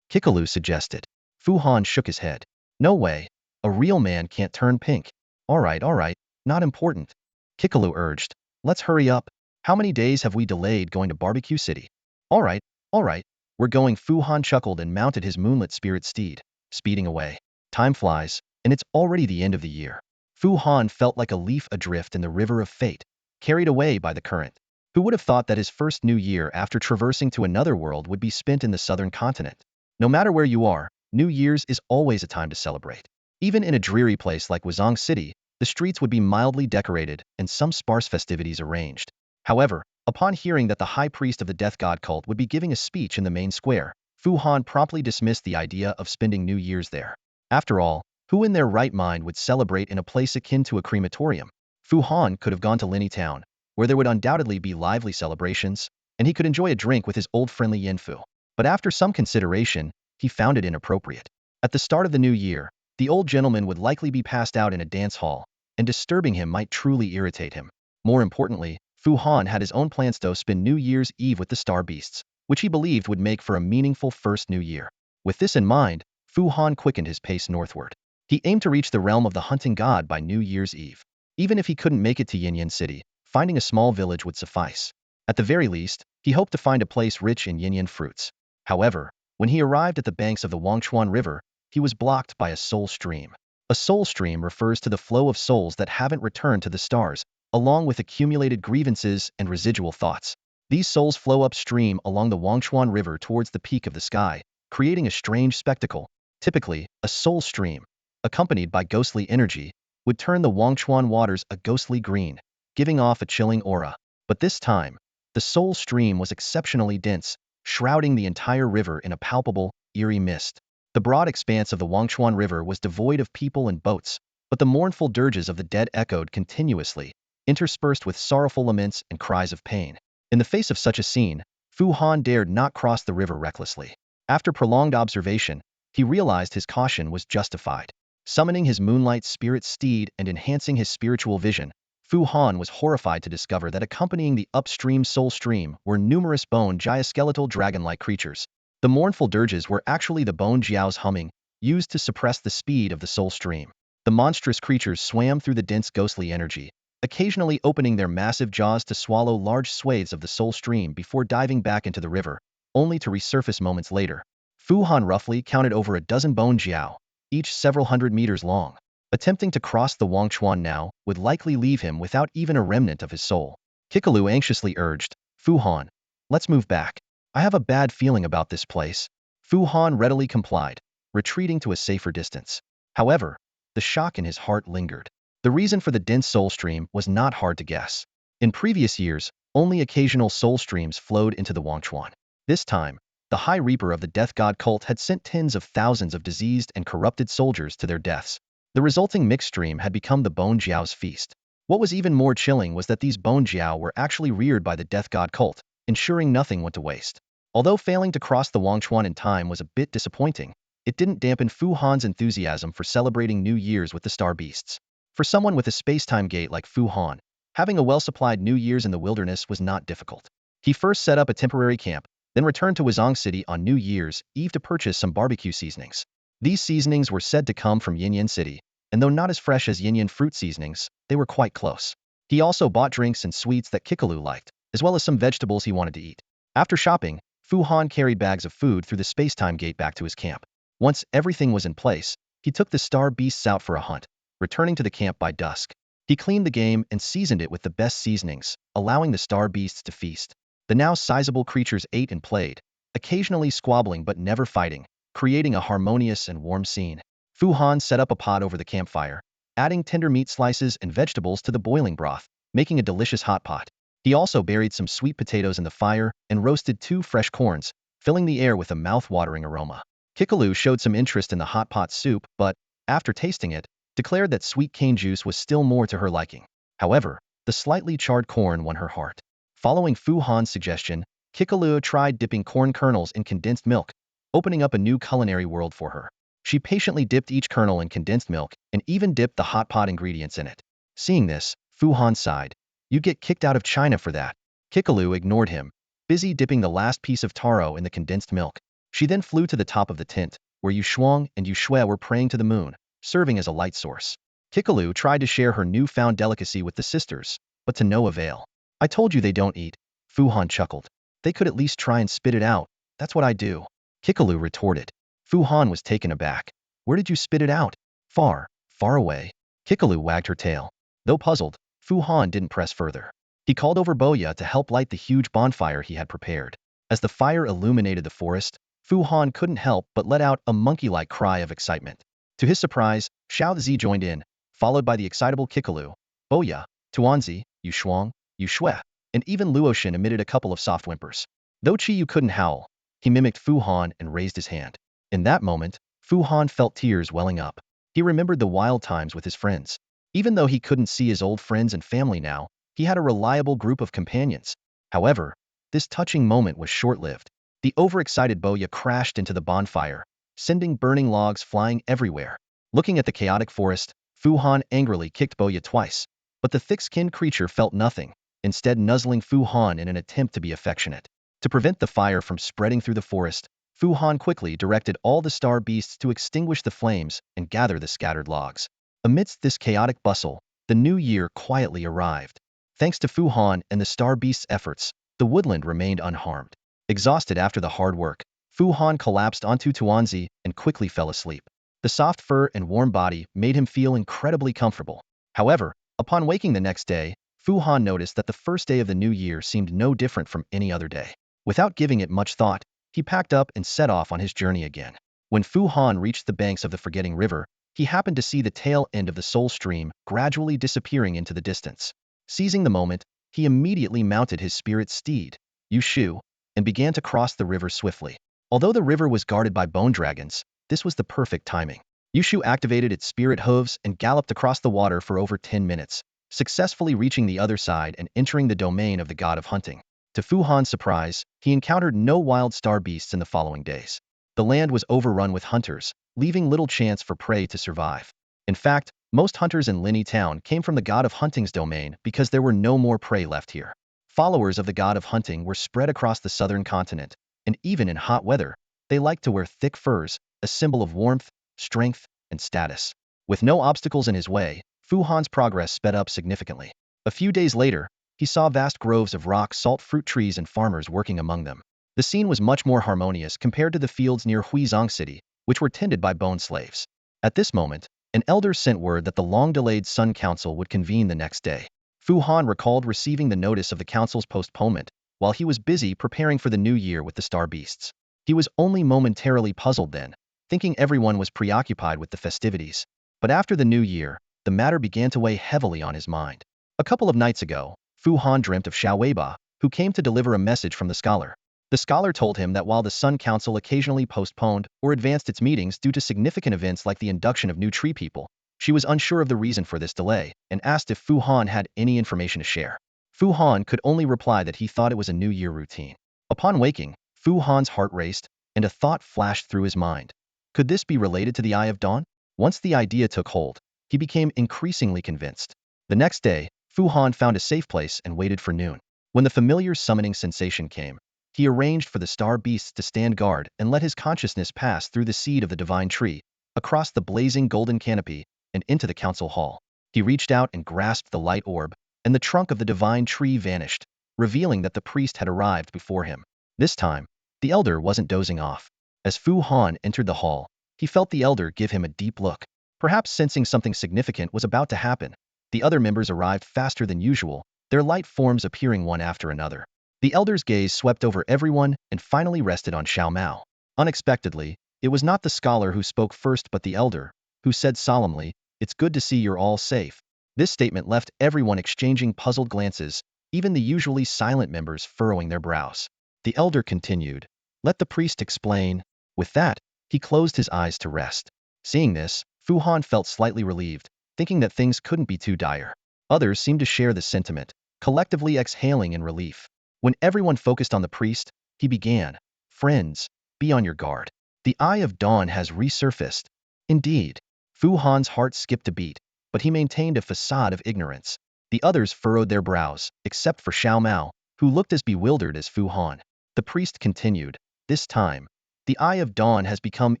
Kikalu suggested. Fu Han shook his head. "No way. A real man can't turn pink." All right, not important," Kikalu urged. "Let's hurry up. How many days have we delayed going to Barbecue City?" All right, we're going." Fu Han chuckled and mounted his moonlit spirit steed, speeding away. Time flies, and it's already the end of the year. Fu Han felt like a leaf adrift in the river of fate, carried away by the current. Who would have thought that his first new year after traversing to another world would be spent in the southern continent? No matter where you are, New Year's is always a time to celebrate. Even in a dreary place like Wuzong City, the streets would be mildly decorated and some sparse festivities arranged. However, upon hearing that the high priest of the death god cult would be giving a speech in the main square, Fu Han promptly dismissed the idea of spending New Year's there. After all, who in their right mind would celebrate in a place akin to a crematorium? Fu Han could have gone to Linny Town, where there would undoubtedly be lively celebrations, and he could enjoy a drink with his old friendly Yinfu. But after some consideration, he found it inappropriate. At the start of the new year, the old gentleman would likely be passed out in a dance hall, and disturbing him might truly irritate him. More importantly, Fu Han had his own plans to spend New Year's Eve with the star beasts, which he believed would make for a meaningful first new year. With this in mind, Fu Han quickened his pace northward. He aimed to reach the realm of the hunting god by New Year's Eve. Even if he couldn't make it to Yinyan City, finding a small village would suffice. At the very least, he hoped to find a place rich in Yinyan fruits. However, when he arrived at the banks of the Wangchuan River, he was blocked by a soul stream. A soul stream refers to the flow of souls that haven't returned to the stars, along with accumulated grievances and residual thoughts. These souls flow upstream along the Wangchuan River towards the peak of the sky, creating a strange spectacle. Typically, a soul stream, accompanied by ghostly energy, would turn the Wangchuan waters a ghostly green, giving off a chilling aura. But this time, the soul stream was exceptionally dense, shrouding the entire river in a palpable, eerie mist. The broad expanse of the Wangchuan River was devoid of people and boats, but the mournful dirges of the dead echoed continuously, interspersed with sorrowful laments and cries of pain. In the face of such a scene, Fu Han dared not cross the river recklessly. After prolonged observation, he realized his caution was justified. Summoning his moonlight spirit steed and enhancing his spiritual vision, Fu Han was horrified to discover that accompanying the upstream soul stream were numerous bone giaskeletal dragon-like creatures. The mournful dirges were actually the bone jiao's humming, used to suppress the speed of the soul stream. The monstrous creatures swam through the dense ghostly energy, occasionally opening their massive jaws to swallow large swathes of the soul stream before diving back into the river, only to resurface moments later. Fu Han roughly counted over a dozen bone jiao, each several hundred meters long. Attempting to cross the Wangchuan now would likely leave him without even a remnant of his soul. Kikalu anxiously urged, "Fu Han, let's move back. I have a bad feeling about this place." Fu Han readily complied, retreating to a safer distance. However, the shock in his heart lingered. The reason for the dense soul stream was not hard to guess. In previous years, only occasional soul streams flowed into the Wangchuan. This time, the High Reaper of the Death God cult had sent tens of thousands of diseased and corrupted soldiers to their deaths. The resulting mixed stream had become the Bone Jiao's feast. What was even more chilling was that these bone jiao were actually reared by the death god cult, ensuring nothing went to waste. Although failing to cross the Wangchuan in time was a bit disappointing, it didn't dampen Fu Han's enthusiasm for celebrating New Year's with the Star Beasts. For someone with a space-time gate like Fu Han, having a well-supplied New Year's in the wilderness was not difficult. He first set up a temporary camp, then returned to Wuzong City on New Year's Eve to purchase some barbecue seasonings. These seasonings were said to come from Yinyan City, and though not as fresh as Yinyan fruit seasonings, they were quite close. He also bought drinks and sweets that Kikalu liked, as well as some vegetables he wanted to eat. After shopping, Fu Han carried bags of food through the space-time gate back to his camp. Once everything was in place, he took the star beasts out for a hunt, returning to the camp by dusk. He cleaned the game and seasoned it with the best seasonings, allowing the star beasts to feast. The now sizable creatures ate and played, occasionally squabbling but never fighting, creating a harmonious and warm scene. Fu Han set up a pot over the campfire, adding tender meat slices and vegetables to the boiling broth, making a delicious hot pot. He also buried some sweet potatoes in the fire and roasted 2 fresh corns, filling the air with a mouth-watering aroma. Kikalu showed some interest in the hot pot soup, but, after tasting it, declared that sweet cane juice was still more to her liking. However, the slightly charred corn won her heart. Following Fu Han's suggestion, Kikalu tried dipping corn kernels in condensed milk, opening up a new culinary world for her. She patiently dipped each kernel in condensed milk and even dipped the hot pot ingredients in it. Seeing this, Fu Han sighed. "You get kicked out of China for that." Kikalu ignored him, busy dipping the last piece of taro in the condensed milk. She then flew to the top of the tent, where Yu Shuang and Yu Shui were praying to the moon, serving as a light source. Kikalu tried to share her newfound delicacy with the sisters, but to no avail. "I told you they don't eat," Fu Han chuckled. "They could at least try and spit it out. That's what I do." Kikalu retorted. Fu Han was taken aback. "Where did you spit it out?" "Far, far away." Kikalu wagged her tail. Though puzzled, Fu Han didn't press further. He called over Boya to help light the huge bonfire he had prepared. As the fire illuminated the forest, Fu Han couldn't help but let out a monkey-like cry of excitement. To his surprise, Xiao Zi joined in, followed by the excitable Kikalu, Boya, Tuanzi, Yu Shuang, Yu Shui, and even Luoshin emitted a couple of soft whimpers. Though Qiyu couldn't howl, he mimicked Fu Han and raised his hand. In that moment, Fu Han felt tears welling up. He remembered the wild times with his friends. Even though he couldn't see his old friends and family now, he had a reliable group of companions. However, this touching moment was short-lived. The overexcited Boya crashed into the bonfire, sending burning logs flying everywhere. Looking at the chaotic forest, Fu Han angrily kicked Boya twice, but the thick-skinned creature felt nothing, instead nuzzling Fu Han in an attempt to be affectionate. To prevent the fire from spreading through the forest, Fu Han quickly directed all the star beasts to extinguish the flames and gather the scattered logs. Amidst this chaotic bustle, the new year quietly arrived. Thanks to Fu Han and the star beasts' efforts, the woodland remained unharmed. Exhausted after the hard work, Fu Han collapsed onto Tuanzi and quickly fell asleep. The soft fur and warm body made him feel incredibly comfortable. However, upon waking the next day, Fu Han noticed that the first day of the new year seemed no different from any other day. Without giving it much thought, he packed up and set off on his journey again. When Fu Han reached the banks of the Forgetting River, he happened to see the tail end of the Soul Stream gradually disappearing into the distance. Seizing the moment, he immediately mounted his spirit steed, Yu Shu, and began to cross the river swiftly. Although the river was guarded by bone dragons, this was the perfect timing. Yu Shu activated its spirit hooves and galloped across the water for over 10 minutes, successfully reaching the other side and entering the domain of the god of hunting. To Fu Han's surprise, he encountered no wild star beasts in the following days. The land was overrun with hunters, leaving little chance for prey to survive. In fact, most hunters in Lini Town came from the god of hunting's domain because there were no more prey left here. Followers of the god of hunting were spread across the southern continent, and even in hot weather, they liked to wear thick furs, a symbol of warmth, strength, and status. With no obstacles in his way, Fu Han's progress sped up significantly. A few days later, he saw vast groves of rock salt fruit trees and farmers working among them. The scene was much more harmonious compared to the fields near Huizong City, which were tended by bone slaves. At this moment, an elder sent word that the long-delayed Sun Council would convene the next day. Fu Han recalled receiving the notice of the council's postponement while he was busy preparing for the new year with the star beasts. He was only momentarily puzzled then, thinking everyone was preoccupied with the festivities. But after the new year, the matter began to weigh heavily on his mind. A couple of nights ago, Fu Han dreamt of Xiao Weiba, who came to deliver a message from the scholar. The scholar told him that while the Sun Council occasionally postponed or advanced its meetings due to significant events like the induction of new tree people, She was unsure of the reason for this delay and asked if Fu Han had any information to share. Fu Han could only reply that he thought it was a New Year routine. Upon waking, Fu Han's heart raced, and a thought flashed through his mind. Could this be related to the Eye of Dawn? Once the idea took hold, he became increasingly convinced. The next day, Fu Han found a safe place and waited for noon. When the familiar summoning sensation came, he arranged for the star beasts to stand guard and let his consciousness pass through the seed of the divine tree, across the blazing golden canopy, and into the council hall. He reached out and grasped the light orb, and the trunk of the divine tree vanished, revealing that the priest had arrived before him. This time, the elder wasn't dozing off. As Fu Han entered the hall, he felt the elder give him a deep look. Perhaps sensing something significant was about to happen, the other members arrived faster than usual, their light forms appearing one after another. The elder's gaze swept over everyone and finally rested on Xiao Mao. Unexpectedly, it was not the scholar who spoke first but the elder, who said solemnly, "It's good to see you're all safe." This statement left everyone exchanging puzzled glances, even the usually silent members furrowing their brows. The elder continued, "Let the priest explain." With that, he closed his eyes to rest. Seeing this, Fu Han felt slightly relieved, thinking that things couldn't be too dire. Others seemed to share the sentiment, collectively exhaling in relief. When everyone focused on the priest, he began, "Friends, be on your guard. The Eye of Dawn has resurfaced." Indeed, Fu Han's heart skipped a beat, but he maintained a facade of ignorance. The others furrowed their brows, except for Xiao Mao, who looked as bewildered as Fu Han. The priest continued, "This time, the Eye of Dawn has become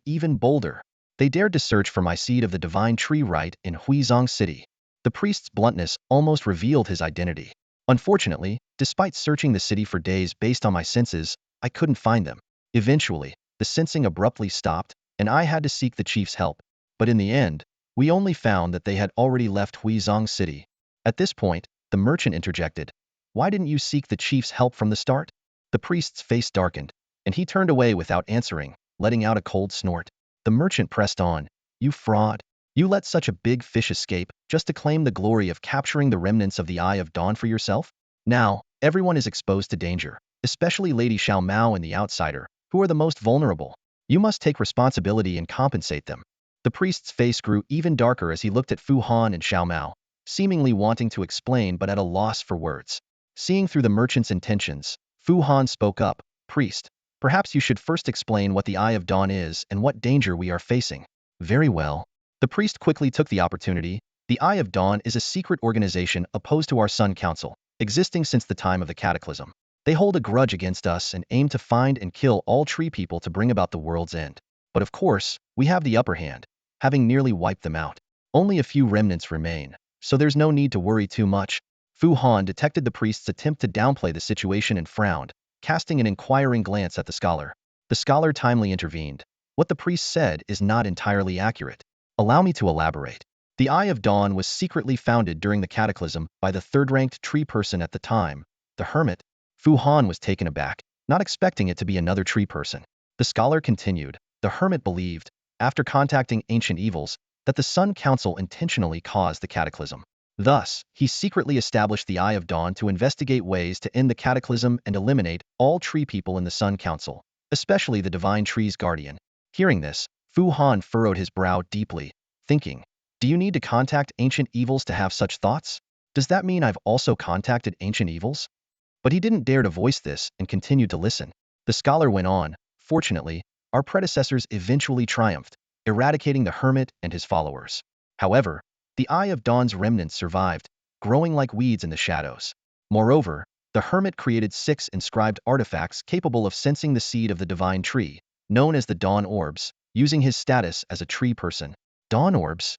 even bolder. They dared to search for my seed of the divine tree right in Huizong City." The priest's bluntness almost revealed his identity. "Unfortunately, despite searching the city for days based on my senses, I couldn't find them. Eventually, the sensing abruptly stopped, and I had to seek the chief's help. But in the end, we only found that they had already left Huizong City." At this point, the merchant interjected, "Why didn't you seek the chief's help from the start?" The priest's face darkened, and he turned away without answering, letting out a cold snort. The merchant pressed on, "You fraud. You let such a big fish escape just to claim the glory of capturing the remnants of the Eye of Dawn for yourself? Now, everyone is exposed to danger, especially Lady Xiao Mao and the outsider, who are the most vulnerable. You must take responsibility and compensate them." The priest's face grew even darker as he looked at Fu Han and Xiao Mao, seemingly wanting to explain but at a loss for words. Seeing through the merchant's intentions, Fu Han spoke up, "Priest, perhaps you should first explain what the Eye of Dawn is and what danger we are facing." "Very well." The priest quickly took the opportunity. "The Eye of Dawn is a secret organization opposed to our Sun Council, existing since the time of the Cataclysm. They hold a grudge against us and aim to find and kill all tree people to bring about the world's end. But of course, we have the upper hand, having nearly wiped them out. Only a few remnants remain, so there's no need to worry too much." Fu Han detected the priest's attempt to downplay the situation and frowned, casting an inquiring glance at the scholar. The scholar timely intervened. "What the priest said is not entirely accurate. Allow me to elaborate. The Eye of Dawn was secretly founded during the Cataclysm by the third-ranked tree person at the time, the Hermit." Fu Han was taken aback, not expecting it to be another tree person. The scholar continued, "The Hermit believed, after contacting ancient evils, that the Sun Council intentionally caused the Cataclysm. Thus, he secretly established the Eye of Dawn to investigate ways to end the Cataclysm and eliminate all tree people in the Sun Council, especially the Divine Tree's guardian." Hearing this, Fu Han furrowed his brow deeply, thinking, "Do you need to contact ancient evils to have such thoughts? Does that mean I've also contacted ancient evils?" But he didn't dare to voice this and continued to listen. The scholar went on, "Fortunately, our predecessors eventually triumphed, eradicating the Hermit and his followers. However, the Eye of Dawn's remnants survived, growing like weeds in the shadows. Moreover, the Hermit created 6 inscribed artifacts capable of sensing the seed of the divine tree, known as the Dawn Orbs, using his status as a tree person." "Dawn Orbs?"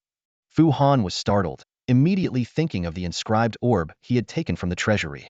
Fu Han was startled, immediately thinking of the inscribed orb he had taken from the treasury.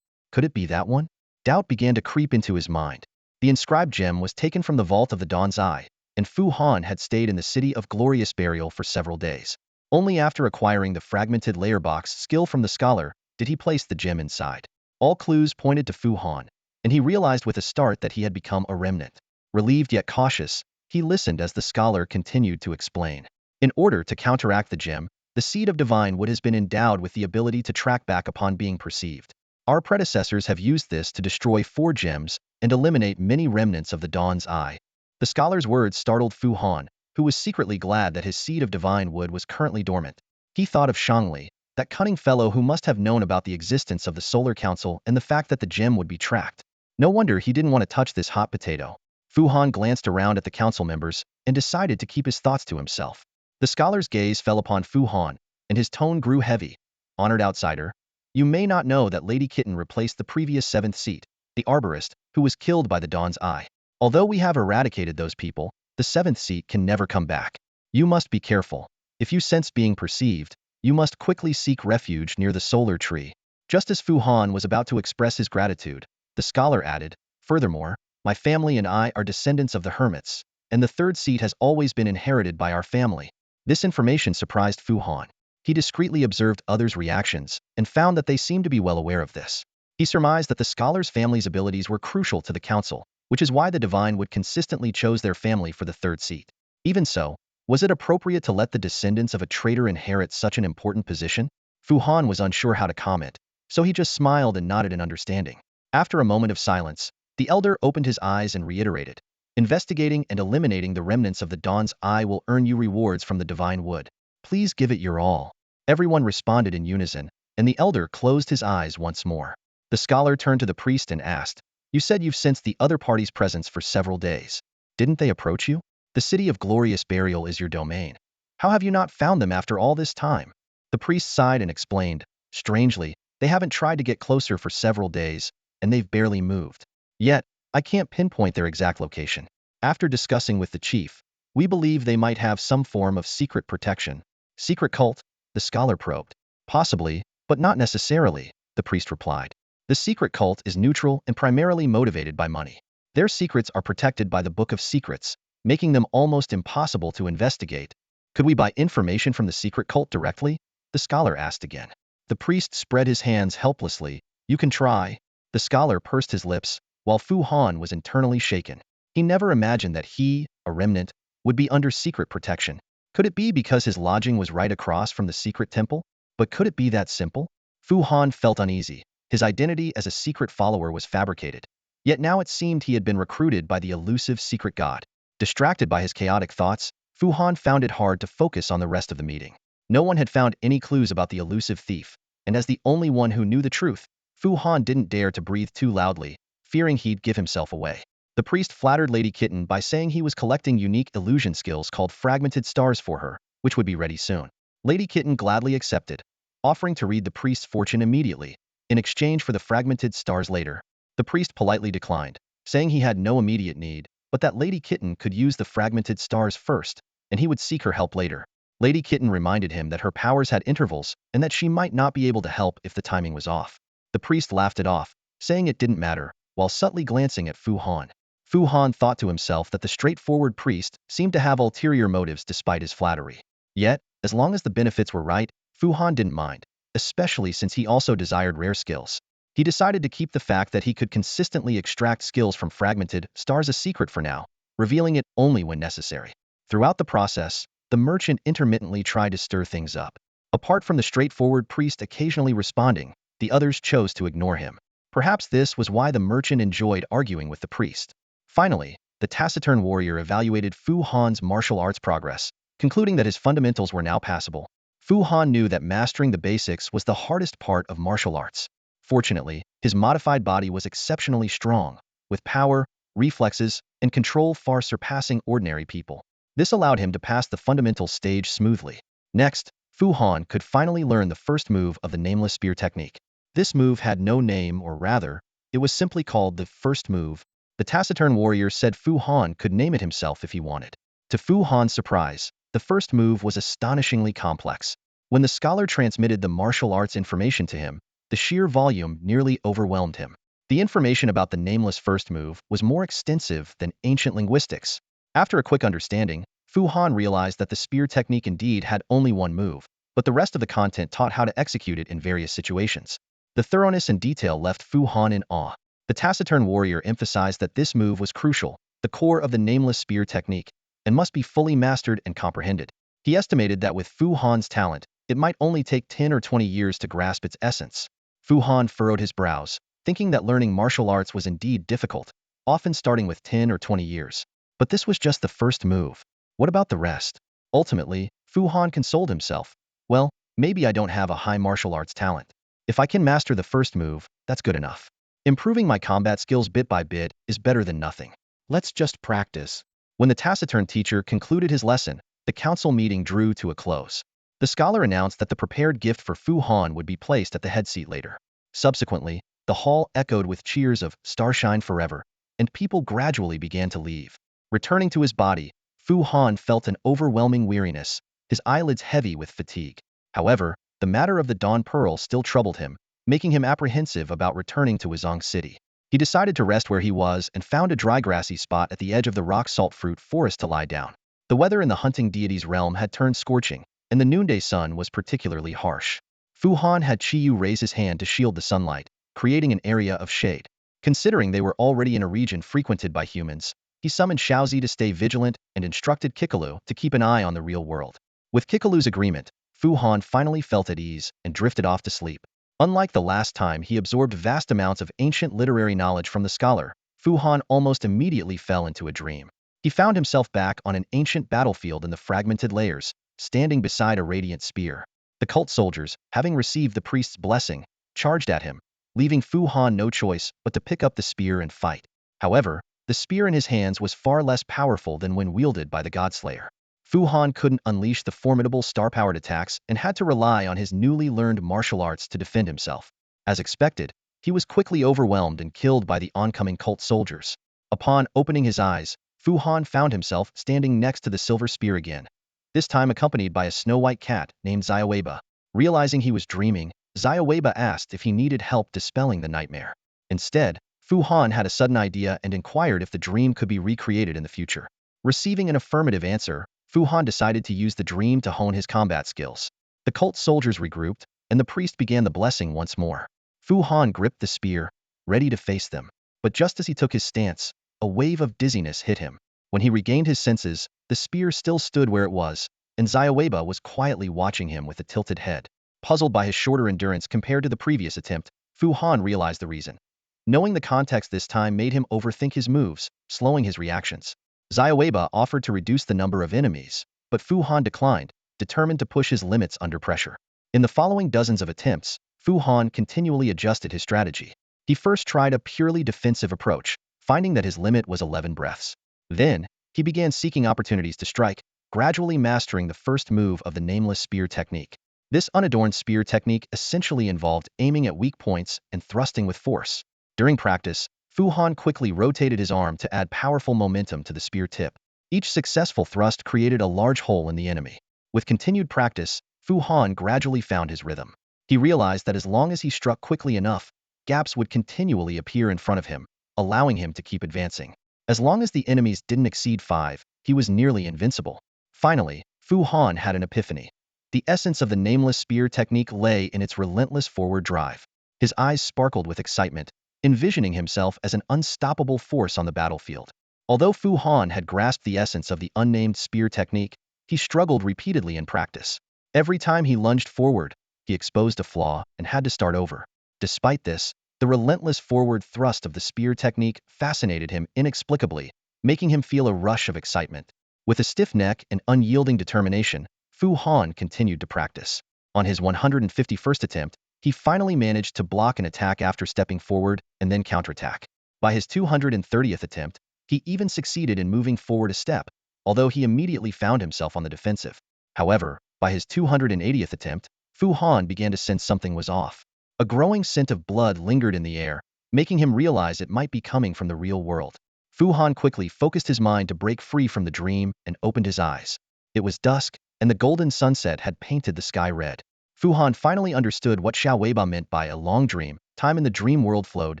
Could it be that one? Doubt began to creep into his mind. The inscribed gem was taken from the vault of the Dawn's Eye, and Fu Han had stayed in the City of Glorious Burial for several days. Only after acquiring the fragmented layer box skill from the scholar did he place the gem inside. All clues pointed to Fu Han, and he realized with a start that he had become a remnant. Relieved yet cautious, he listened as the scholar continued to explain. In order to counteract the gem, the seed of divine wood has been endowed with the ability to track back upon being perceived. Our predecessors have used this to destroy 4 gems and eliminate many remnants of the Dawn's Eye." The scholar's words startled Fu Han, who was secretly glad that his seed of divine wood was currently dormant. He thought of Shangli, that cunning fellow who must have known about the existence of the Solar Council and the fact that the gem would be tracked. No wonder he didn't want to touch this hot potato. Fu Han glanced around at the council members and decided to keep his thoughts to himself. The scholar's gaze fell upon Fu Han, and his tone grew heavy. Honored outsider, you may not know that Lady Kitten replaced the previous seventh seat, the arborist, who was killed by the Dawn's Eye. Although we have eradicated those people, the seventh seat can never come back. You must be careful. If you sense being perceived, you must quickly seek refuge near the solar tree. Just as Fu Han was about to express his gratitude, the scholar added, furthermore, my family and I are descendants of the hermits, and the third seat has always been inherited by our family. This information surprised Fu Han. He discreetly observed others' reactions and found that they seemed to be well aware of this. He surmised that the scholar's family's abilities were crucial to the council, which is why the divine would consistently chose their family for the third seat. Even so, was it appropriate to let the descendants of a traitor inherit such an important position? Fu Han was unsure how to comment, so he just smiled and nodded in understanding. After a moment of silence, the elder opened his eyes and reiterated, investigating and eliminating the remnants of the Dawn's Eye will earn you rewards from the divine wood. Please give it your all. Everyone responded in unison, and the elder closed his eyes once more. The scholar turned to the priest and asked, you said you've sensed the other party's presence for several days. Didn't they approach you? The city of glorious burial is your domain. How have you not found them after all this time? The priest sighed and explained, strangely, they haven't tried to get closer for several days, and they've barely moved. Yet, I can't pinpoint their exact location. After discussing with the chief, we believe they might have some form of secret protection. Secret cult? The scholar probed. Possibly, but not necessarily, the priest replied. The secret cult is neutral and primarily motivated by money. Their secrets are protected by the Book of Secrets, making them almost impossible to investigate. Could we buy information from the secret cult directly? The scholar asked again. The priest spread his hands helplessly. You can try. The scholar pursed his lips, while Fu Han was internally shaken. He never imagined that he, a remnant, would be under secret protection. Could it be because his lodging was right across from the secret temple? But could it be that simple? Fu Han felt uneasy. His identity as a secret follower was fabricated. Yet now it seemed he had been recruited by the elusive secret god. Distracted by his chaotic thoughts, Fu Han found it hard to focus on the rest of the meeting. No one had found any clues about the elusive thief, and as the only one who knew the truth, Fu Han didn't dare to breathe too loudly, fearing he'd give himself away. The priest flattered Lady Kitten by saying he was collecting unique illusion skills called fragmented stars for her, which would be ready soon. Lady Kitten gladly accepted, offering to read the priest's fortune immediately, in exchange for the fragmented stars later. The priest politely declined, saying he had no immediate need, but that Lady Kitten could use the fragmented stars first, and he would seek her help later. Lady Kitten reminded him that her powers had intervals and that she might not be able to help if the timing was off. The priest laughed it off, saying it didn't matter, while subtly glancing at Fu Han. Fu Han thought to himself that the straightforward priest seemed to have ulterior motives despite his flattery. Yet, as long as the benefits were right, Fu Han didn't mind, especially since he also desired rare skills. He decided to keep the fact that he could consistently extract skills from fragmented stars a secret for now, revealing it only when necessary. Throughout the process, the merchant intermittently tried to stir things up. Apart from the straightforward priest occasionally responding, the others chose to ignore him. Perhaps this was why the merchant enjoyed arguing with the priest. Finally, the taciturn warrior evaluated Fu Han's martial arts progress, concluding that his fundamentals were now passable. Fu Han knew that mastering the basics was the hardest part of martial arts. Fortunately, his modified body was exceptionally strong, with power, reflexes, and control far surpassing ordinary people. This allowed him to pass the fundamental stage smoothly. Next, Fu Han could finally learn the first move of the nameless spear technique. This move had no name, or rather, it was simply called the first move. The taciturn warrior said Fu Han could name it himself if he wanted. To Fu Han's surprise, the first move was astonishingly complex. When the scholar transmitted the martial arts information to him, the sheer volume nearly overwhelmed him. The information about the nameless first move was more extensive than ancient linguistics. After a quick understanding, Fu Han realized that the spear technique indeed had only one move, but the rest of the content taught how to execute it in various situations. The thoroughness and detail left Fu Han in awe. The taciturn warrior emphasized that this move was crucial, the core of the nameless spear technique, and must be fully mastered and comprehended. He estimated that with Fu Han's talent, it might only take 10 or 20 years to grasp its essence. Fu Han furrowed his brows, thinking that learning martial arts was indeed difficult, often starting with 10 or 20 years. But this was just the first move. What about the rest? Ultimately, Fu Han consoled himself. Well, maybe I don't have a high martial arts talent. If I can master the first move, that's good enough. Improving my combat skills bit by bit is better than nothing. Let's just practice. When the taciturn teacher concluded his lesson, the council meeting drew to a close. The scholar announced that the prepared gift for Fu Han would be placed at the head seat later. Subsequently, the hall echoed with cheers of "Starshine Forever," and people gradually began to leave. Returning to his body, Fu Han felt an overwhelming weariness, his eyelids heavy with fatigue. However, the matter of the Dawn Pearl still troubled him, making him apprehensive about returning to Wuzong City. He decided to rest where he was and found a dry grassy spot at the edge of the rock salt fruit forest to lie down. The weather in the hunting deity's realm had turned scorching, and the noonday sun was particularly harsh. Fu Han had Qiyu raise his hand to shield the sunlight, creating an area of shade. Considering they were already in a region frequented by humans, he summoned Xiaozi to stay vigilant and instructed Kikalu to keep an eye on the real world. With Kikalu's agreement, Fu Han finally felt at ease and drifted off to sleep. Unlike the last time he absorbed vast amounts of ancient literary knowledge from the scholar, Fu Han almost immediately fell into a dream. He found himself back on an ancient battlefield in the fragmented layers, standing beside a radiant spear. The cult soldiers, having received the priest's blessing, charged at him, leaving Fu Han no choice but to pick up the spear and fight. However, the spear in his hands was far less powerful than when wielded by the Godslayer. Fu Han couldn't unleash the formidable star-powered attacks and had to rely on his newly learned martial arts to defend himself. As expected, he was quickly overwhelmed and killed by the oncoming cult soldiers. Upon opening his eyes, Fu Han found himself standing next to the silver spear again, this time accompanied by a snow-white cat named Xiaoweiba. Realizing he was dreaming, Xiaoweiba asked if he needed help dispelling the nightmare. Instead, Fu Han had a sudden idea and inquired if the dream could be recreated in the future. Receiving an affirmative answer, Fu Han decided to use the dream to hone his combat skills. The cult soldiers regrouped, and the priest began the blessing once more. Fu Han gripped the spear, ready to face them. But just as he took his stance, a wave of dizziness hit him. When he regained his senses, the spear still stood where it was, and Xiaoweiba was quietly watching him with a tilted head. Puzzled by his shorter endurance compared to the previous attempt, Fu Han realized the reason. Knowing the context this time made him overthink his moves, slowing his reactions. Xiaoweiba offered to reduce the number of enemies, but Fu Han declined, determined to push his limits under pressure. In the following dozens of attempts, Fu Han continually adjusted his strategy. He first tried a purely defensive approach, finding that his limit was 11 breaths. Then, he began seeking opportunities to strike, gradually mastering the first move of the nameless spear technique. This unadorned spear technique essentially involved aiming at weak points and thrusting with force. During practice, Fu Han quickly rotated his arm to add powerful momentum to the spear tip. Each successful thrust created a large hole in the enemy. With continued practice, Fu Han gradually found his rhythm. He realized that as long as he struck quickly enough, gaps would continually appear in front of him, allowing him to keep advancing. As long as the enemies didn't exceed 5, he was nearly invincible. Finally, Fu Han had an epiphany. The essence of the nameless spear technique lay in its relentless forward drive. His eyes sparkled with excitement, envisioning himself as an unstoppable force on the battlefield. Although Fu Han had grasped the essence of the unnamed spear technique, he struggled repeatedly in practice. Every time he lunged forward, he exposed a flaw and had to start over. Despite this, the relentless forward thrust of the spear technique fascinated him inexplicably, making him feel a rush of excitement. With a stiff neck and unyielding determination, Fu Han continued to practice. On his 151st attempt, he finally managed to block an attack after stepping forward and then counterattack. By his 230th attempt, he even succeeded in moving forward a step, although he immediately found himself on the defensive. However, by his 280th attempt, Fu Han began to sense something was off. A growing scent of blood lingered in the air, making him realize it might be coming from the real world. Fu Han quickly focused his mind to break free from the dream and opened his eyes. It was dusk, and the golden sunset had painted the sky red. Fu Han finally understood what Xiaoweiba meant by a long dream. Time in the dream world flowed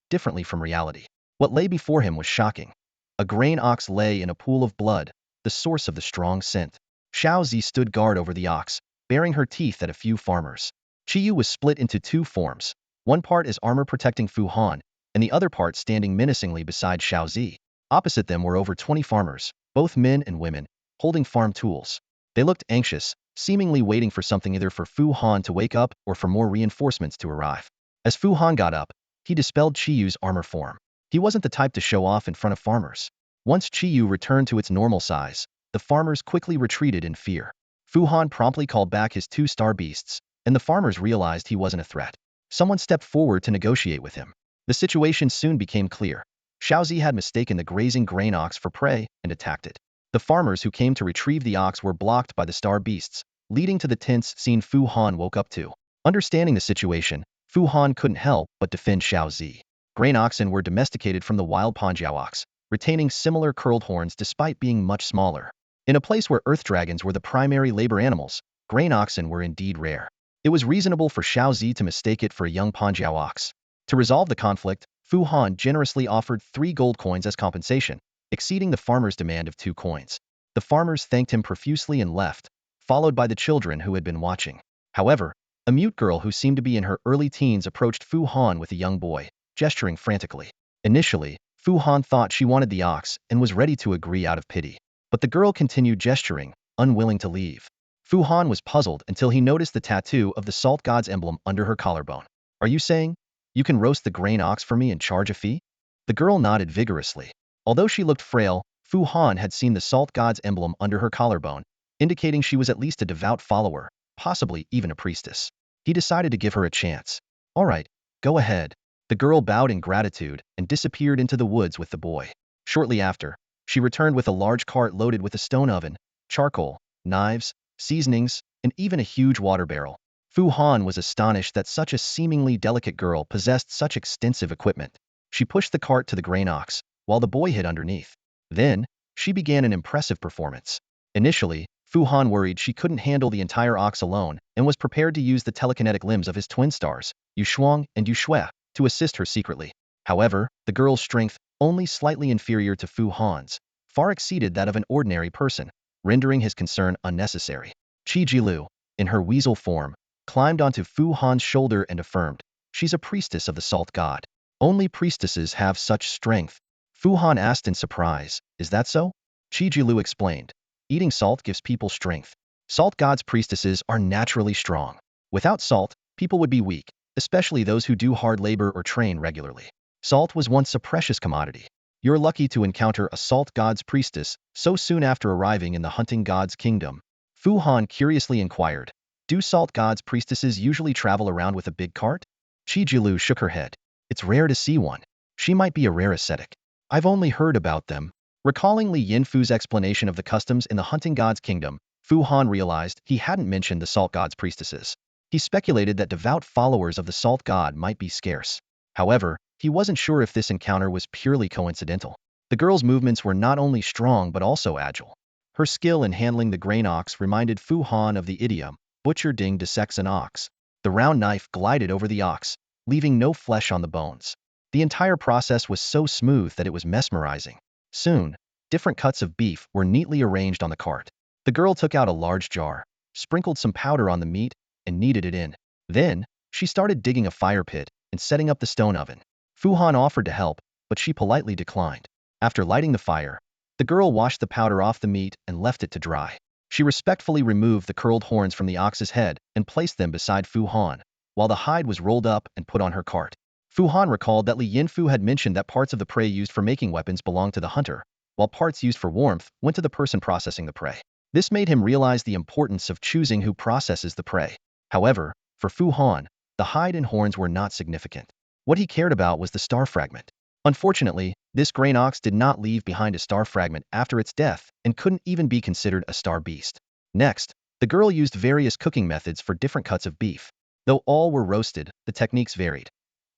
differently from reality. What lay before him was shocking. A grain ox lay in a pool of blood, the source of the strong scent. Xiaozi stood guard over the ox, baring her teeth at a few farmers. Qiyu was split into two forms, one part as armor protecting Fu Han, and the other part standing menacingly beside Xiaozi. Opposite them were over 20 farmers, both men and women, holding farm tools. They looked anxious, seemingly waiting for something, either for Fu Han to wake up or for more reinforcements to arrive. As Fu Han got up, he dispelled Qiyu's armor form. He wasn't the type to show off in front of farmers. Once Qiyu returned to its normal size, the farmers quickly retreated in fear. Fu Han promptly called back his 2-star beasts, and the farmers realized he wasn't a threat. Someone stepped forward to negotiate with him. The situation soon became clear. Xiaozi had mistaken the grazing grain ox for prey and attacked it. The farmers who came to retrieve the ox were blocked by the star beasts, leading to the tense scene Fu Han woke up to. Understanding the situation, Fu Han couldn't help but defend Xiaozi. Grain oxen were domesticated from the wild Panjiao ox, retaining similar curled horns despite being much smaller. In a place where earth dragons were the primary labor animals, grain oxen were indeed rare. It was reasonable for Xiaozi to mistake it for a young Panjiao ox. To resolve the conflict, Fu Han generously offered 3 gold coins as compensation, exceeding the farmer's demand of 2 coins. The farmers thanked him profusely and left, followed by the children who had been watching. However, a mute girl who seemed to be in her early teens approached Fu Han with a young boy, gesturing frantically. Initially, Fu Han thought she wanted the ox and was ready to agree out of pity. But the girl continued gesturing, unwilling to leave. Fu Han was puzzled until he noticed the tattoo of the salt god's emblem under her collarbone. "Are you saying you can roast the grain ox for me and charge a fee?" The girl nodded vigorously. Although she looked frail, Fu Han had seen the salt god's emblem under her collarbone, indicating she was at least a devout follower, possibly even a priestess. He decided to give her a chance. "All right, go ahead." The girl bowed in gratitude and disappeared into the woods with the boy. Shortly after, she returned with a large cart loaded with a stone oven, charcoal, knives, seasonings, and even a huge water barrel. Fu Han was astonished that such a seemingly delicate girl possessed such extensive equipment. She pushed the cart to the grain ox, while the boy hid underneath. Then, she began an impressive performance. Initially, Fu Han worried she couldn't handle the entire ox alone and was prepared to use the telekinetic limbs of his twin stars, Yu Shuang and Yu Shui, to assist her secretly. However, the girl's strength, only slightly inferior to Fu Han's, far exceeded that of an ordinary person, rendering his concern unnecessary. Qi Jilu, in her weasel form, climbed onto Fu Han's shoulder and affirmed, "She's a priestess of the salt god. Only priestesses have such strength." Fu Han asked in surprise, "Is that so?" Qi Jilu explained, "Eating salt gives people strength. Salt gods' priestesses are naturally strong. Without salt, people would be weak, especially those who do hard labor or train regularly. Salt was once a precious commodity. You're lucky to encounter a salt god's priestess so soon after arriving in the hunting god's kingdom." Fu Han curiously inquired, "Do salt god's priestesses usually travel around with a big cart?" Qi Jilu shook her head. "It's rare to see one. She might be a rare ascetic. I've only heard about them." Recalling Li Yinfu's explanation of the customs in the hunting god's kingdom, Fu Han realized he hadn't mentioned the salt god's priestesses. He speculated that devout followers of the salt god might be scarce. However, he wasn't sure if this encounter was purely coincidental. The girl's movements were not only strong but also agile. Her skill in handling the grain ox reminded Fu Han of the idiom, "Butcher Ding dissects an ox." The round knife glided over the ox, leaving no flesh on the bones. The entire process was so smooth that it was mesmerizing. Soon, different cuts of beef were neatly arranged on the cart. The girl took out a large jar, sprinkled some powder on the meat, and kneaded it in. Then, she started digging a fire pit and setting up the stone oven. Fu Han offered to help, but she politely declined. After lighting the fire, the girl washed the powder off the meat and left it to dry. She respectfully removed the curled horns from the ox's head and placed them beside Fu Han, while the hide was rolled up and put on her cart. Fu Han recalled that Li Yinfu had mentioned that parts of the prey used for making weapons belonged to the hunter, while parts used for warmth went to the person processing the prey. This made him realize the importance of choosing who processes the prey. However, for Fu Han, the hide and horns were not significant. What he cared about was the star fragment. Unfortunately, this grain ox did not leave behind a star fragment after its death and couldn't even be considered a star beast. Next, the girl used various cooking methods for different cuts of beef. Though all were roasted, the techniques varied.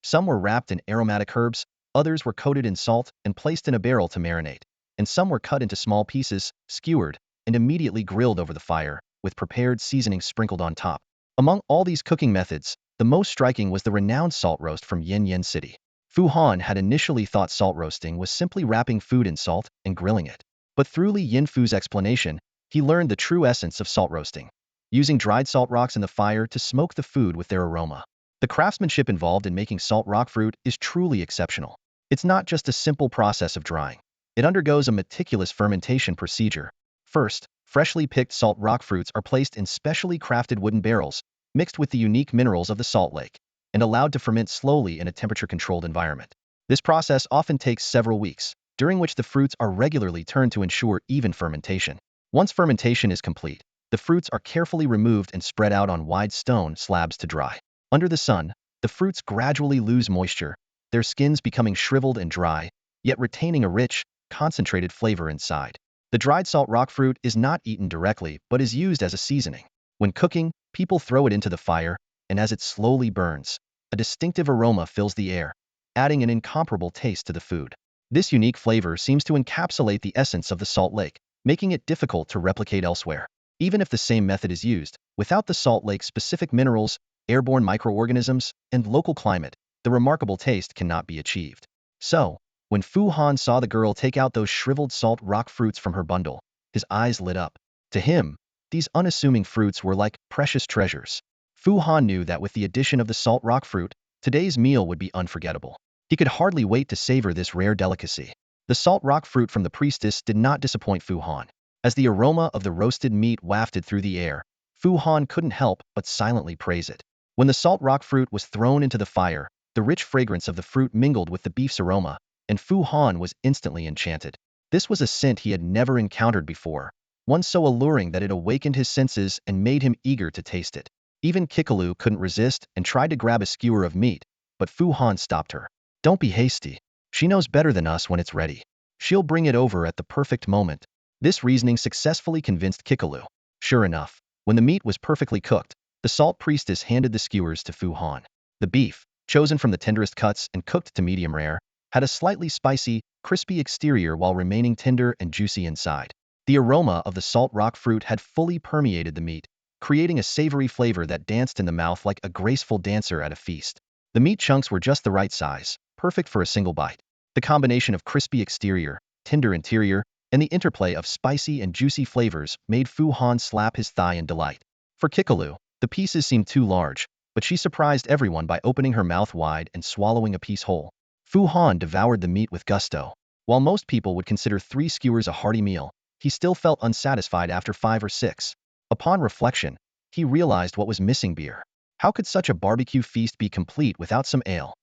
Some were wrapped in aromatic herbs, others were coated in salt and placed in a barrel to marinate, and some were cut into small pieces, skewered, and immediately grilled over the fire, with prepared seasonings sprinkled on top. Among all these cooking methods, the most striking was the renowned salt roast from Yen Yen City. Fu Han had initially thought salt roasting was simply wrapping food in salt and grilling it. But through Li Yinfu's explanation, he learned the true essence of salt roasting, using dried salt rocks in the fire to smoke the food with their aroma. The craftsmanship involved in making salt rock fruit is truly exceptional. It's not just a simple process of drying. It undergoes a meticulous fermentation procedure. First, freshly picked salt rock fruits are placed in specially crafted wooden barrels, mixed with the unique minerals of the salt lake, and allowed to ferment slowly in a temperature-controlled environment. This process often takes several weeks, during which the fruits are regularly turned to ensure even fermentation. Once fermentation is complete, the fruits are carefully removed and spread out on wide stone slabs to dry. Under the sun, the fruits gradually lose moisture, their skins becoming shriveled and dry, yet retaining a rich, concentrated flavor inside. The dried salt rock fruit is not eaten directly but is used as a seasoning. When cooking, people throw it into the fire, and as it slowly burns, a distinctive aroma fills the air, adding an incomparable taste to the food. This unique flavor seems to encapsulate the essence of the salt lake, making it difficult to replicate elsewhere. Even if the same method is used, without the salt lake's specific minerals, airborne microorganisms, and local climate, the remarkable taste cannot be achieved. So, when Fu Han saw the girl take out those shriveled salt rock fruits from her bundle, his eyes lit up. To him, these unassuming fruits were like precious treasures. Fu Han knew that with the addition of the salt rock fruit, today's meal would be unforgettable. He could hardly wait to savor this rare delicacy. The salt rock fruit from the priestess did not disappoint Fu Han. As the aroma of the roasted meat wafted through the air, Fu Han couldn't help but silently praise it. When the salt rock fruit was thrown into the fire, the rich fragrance of the fruit mingled with the beef's aroma, and Fu Han was instantly enchanted. This was a scent he had never encountered before, one so alluring that it awakened his senses and made him eager to taste it. Even Kikalu couldn't resist and tried to grab a skewer of meat, but Fu Han stopped her. "Don't be hasty. She knows better than us when it's ready. She'll bring it over at the perfect moment." This reasoning successfully convinced Kikalu. Sure enough, when the meat was perfectly cooked, the salt priestess handed the skewers to Fu Han. The beef, chosen from the tenderest cuts and cooked to medium rare, had a slightly spicy, crispy exterior while remaining tender and juicy inside. The aroma of the salt rock fruit had fully permeated the meat, creating a savory flavor that danced in the mouth like a graceful dancer at a feast. The meat chunks were just the right size, perfect for a single bite. The combination of crispy exterior, tender interior, and the interplay of spicy and juicy flavors made Fu Han slap his thigh in delight. For Kikalu, the pieces seemed too large, but she surprised everyone by opening her mouth wide and swallowing a piece whole. Fu Han devoured the meat with gusto. While most people would consider 3 skewers a hearty meal, he still felt unsatisfied after 5 or 6. Upon reflection, he realized what was missing: beer. How could such a barbecue feast be complete without some ale?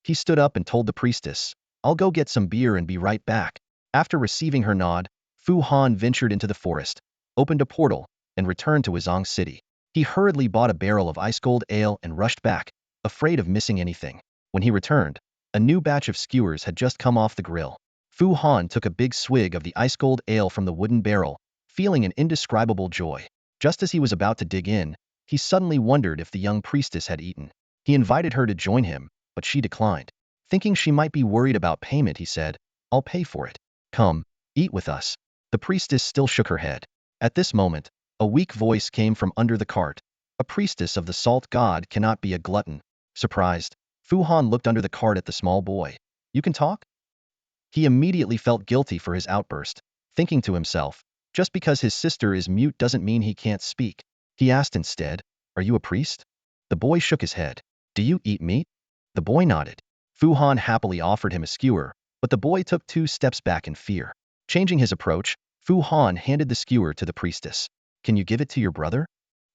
He stood up and told the priestess, "I'll go get some beer and be right back." After receiving her nod, Fu Han ventured into the forest, opened a portal, and returned to Wuzong City. He hurriedly bought a barrel of ice-cold ale and rushed back, afraid of missing anything. When he returned, a new batch of skewers had just come off the grill. Fu Han took a big swig of the ice-cold ale from the wooden barrel, feeling an indescribable joy. Just as he was about to dig in, he suddenly wondered if the young priestess had eaten. He invited her to join him, but she declined. Thinking she might be worried about payment, he said, "I'll pay for it. Come, eat with us." The priestess still shook her head. At this moment, a weak voice came from under the cart. "A priestess of the salt god cannot be a glutton." Surprised, Fu Han looked under the cart at the small boy. "You can talk?" He immediately felt guilty for his outburst, thinking to himself, just because his sister is mute doesn't mean he can't speak. He asked instead, "Are you a priest?" The boy shook his head. "Do you eat meat?" The boy nodded. Fu Han happily offered him a skewer, but the boy took 2 steps back in fear. Changing his approach, Fu Han handed the skewer to the priestess. "Can you give it to your brother?"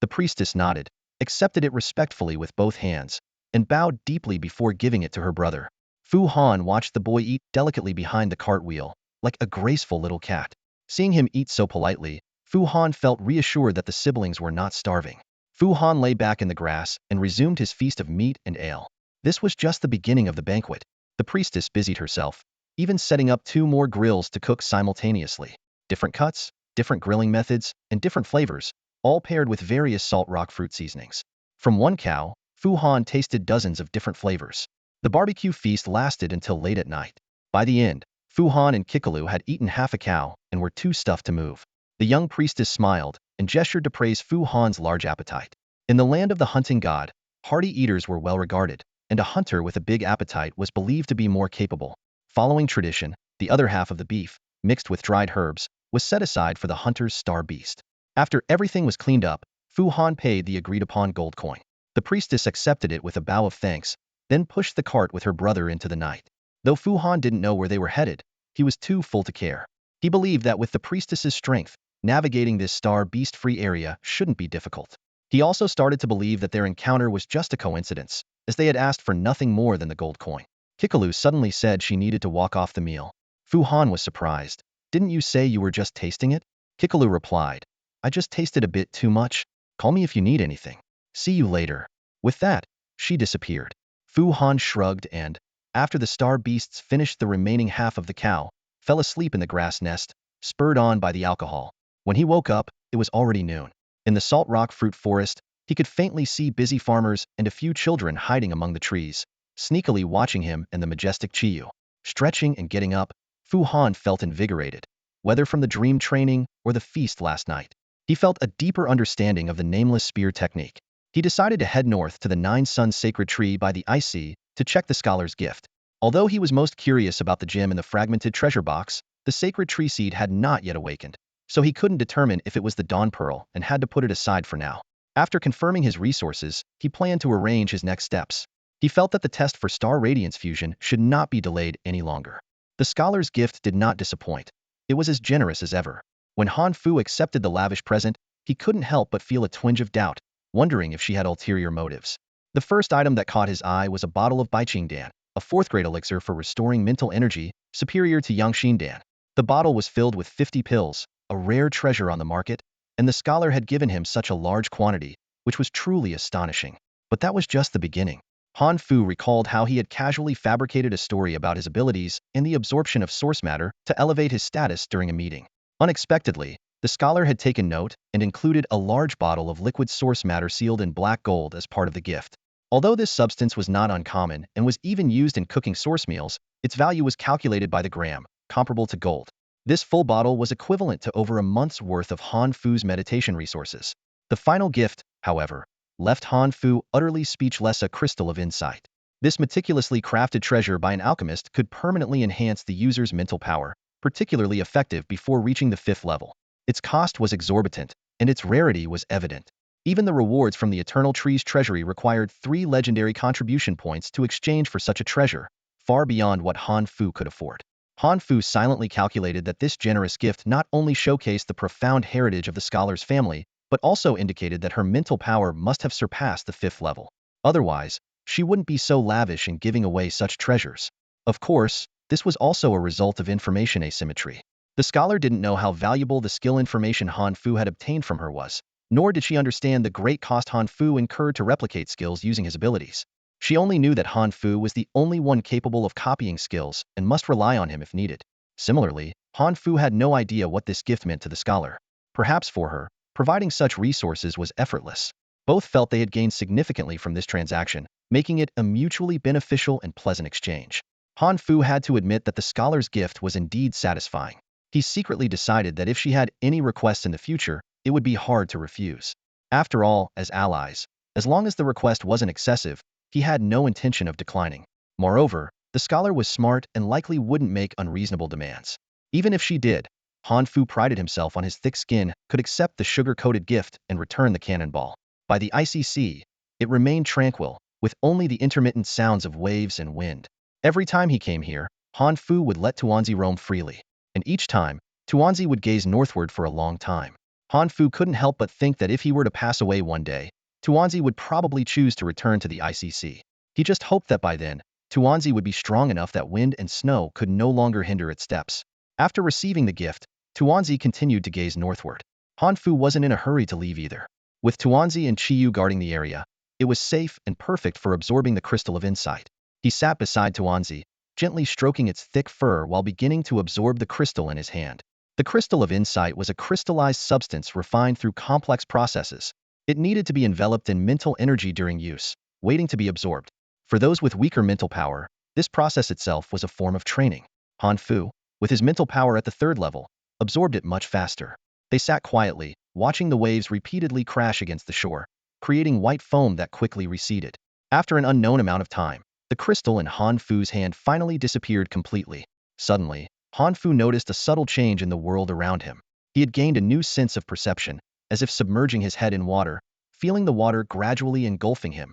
The priestess nodded, accepted it respectfully with both hands, and bowed deeply before giving it to her brother. Fu Han watched the boy eat delicately behind the cartwheel, like a graceful little cat. Seeing him eat so politely, Fu Han felt reassured that the siblings were not starving. Fu Han lay back in the grass and resumed his feast of meat and ale. This was just the beginning of the banquet. The priestess busied herself, even setting up 2 more grills to cook simultaneously. Different cuts, different grilling methods, and different flavors, all paired with various salt rock fruit seasonings. From one cow, Fu Han tasted dozens of different flavors. The barbecue feast lasted until late at night. By the end, Fu Han and Kikalu had eaten half a cow and were too stuffed to move. The young priestess smiled and gestured to praise Fu Han's large appetite. In the land of the hunting god, hearty eaters were well regarded, and a hunter with a big appetite was believed to be more capable. Following tradition, the other half of the beef, mixed with dried herbs, was set aside for the hunter's star beast. After everything was cleaned up, Fu Han paid the agreed-upon gold coin. The priestess accepted it with a bow of thanks, then pushed the cart with her brother into the night. Though Fu Han didn't know where they were headed, he was too full to care. He believed that with the priestess's strength, navigating this star beast-free area shouldn't be difficult. He also started to believe that their encounter was just a coincidence, as they had asked for nothing more than the gold coin. Kikalu suddenly said she needed to walk off the meal. Fu Han was surprised. "Didn't you say you were just tasting it?" Kikalu replied, I just tasted a bit too much. Call me if you need anything. See you later. With that, she disappeared. Fu Han shrugged and, after the star beasts finished the remaining half of the cow, fell asleep in the grass nest, spurred on by the alcohol. When he woke up, it was already noon. In the salt rock fruit forest, he could faintly see busy farmers and a few children hiding among the trees, sneakily watching him and the majestic Chiyu. Stretching and getting up, Fu Han felt invigorated, whether from the dream training or the feast last night. He felt a deeper understanding of the nameless spear technique. He decided to head north to the Nine Suns sacred tree by the ice sea to check the scholar's gift. Although he was most curious about the gem in the fragmented treasure box, the sacred tree seed had not yet awakened, so he couldn't determine if it was the Dawn Pearl and had to put it aside for now. After confirming his resources, he planned to arrange his next steps. He felt that the test for Star Radiance fusion should not be delayed any longer. The scholar's gift did not disappoint. It was as generous as ever. When Han Fu accepted the lavish present, he couldn't help but feel a twinge of doubt, wondering if she had ulterior motives. The first item that caught his eye was a bottle of Baiqing Dan, a fourth-grade elixir for restoring mental energy, superior to Yangxin Dan. The bottle was filled with 50 pills, a rare treasure on the market, and the scholar had given him such a large quantity, which was truly astonishing. But that was just the beginning. Han Fu recalled how he had casually fabricated a story about his abilities and the absorption of source matter to elevate his status during a meeting. Unexpectedly, the scholar had taken note and included a large bottle of liquid source matter sealed in black gold as part of the gift. Although this substance was not uncommon and was even used in cooking source meals, its value was calculated by the gram, comparable to gold. This full bottle was equivalent to over a month's worth of Han Fu's meditation resources. The final gift, however, left Han Fu utterly speechless: a crystal of insight. This meticulously crafted treasure by an alchemist could permanently enhance the user's mental power, particularly effective before reaching the 5th level. Its cost was exorbitant, and its rarity was evident. Even the rewards from the Eternal Tree's treasury required 3 legendary contribution points to exchange for such a treasure, far beyond what Han Fu could afford. Han Fu silently calculated that this generous gift not only showcased the profound heritage of the scholar's family, but also indicated that her mental power must have surpassed the 5th level. Otherwise, she wouldn't be so lavish in giving away such treasures. Of course, this was also a result of information asymmetry. The scholar didn't know how valuable the skill information Han Fu had obtained from her was, nor did she understand the great cost Han Fu incurred to replicate skills using his abilities. She only knew that Han Fu was the only one capable of copying skills and must rely on him if needed. Similarly, Han Fu had no idea what this gift meant to the scholar. Perhaps for her, providing such resources was effortless. Both felt they had gained significantly from this transaction, making it a mutually beneficial and pleasant exchange. Han Fu had to admit that the scholar's gift was indeed satisfying. He secretly decided that if she had any requests in the future, it would be hard to refuse. After all, as allies, as long as the request wasn't excessive, he had no intention of declining. Moreover, the scholar was smart and likely wouldn't make unreasonable demands. Even if she did, Han Fu prided himself on his thick skin, could accept the sugar-coated gift and return the cannonball. By the icy sea, it remained tranquil, with only the intermittent sounds of waves and wind. Every time he came here, Han Fu would let Tuanzi roam freely, and each time, Tuanzi would gaze northward for a long time. Han Fu couldn't help but think that if he were to pass away one day, Tuanzi would probably choose to return to the icy sea. He just hoped that by then, Tuanzi would be strong enough that wind and snow could no longer hinder its steps. After receiving the gift, Tuanzi continued to gaze northward. Han Fu wasn't in a hurry to leave either. With Tuanzi and Chiyu guarding the area, it was safe and perfect for absorbing the crystal of insight. He sat beside Tuanzi, gently stroking its thick fur while beginning to absorb the crystal in his hand. The crystal of insight was a crystallized substance refined through complex processes. It needed to be enveloped in mental energy during use, waiting to be absorbed. For those with weaker mental power, this process itself was a form of training. Han Fu, with his mental power at the 3rd level, absorbed it much faster. They sat quietly, watching the waves repeatedly crash against the shore, creating white foam that quickly receded. After an unknown amount of time, the crystal in Han Fu's hand finally disappeared completely. Suddenly, Han Fu noticed a subtle change in the world around him. He had gained a new sense of perception, as if submerging his head in water, feeling the water gradually engulfing him.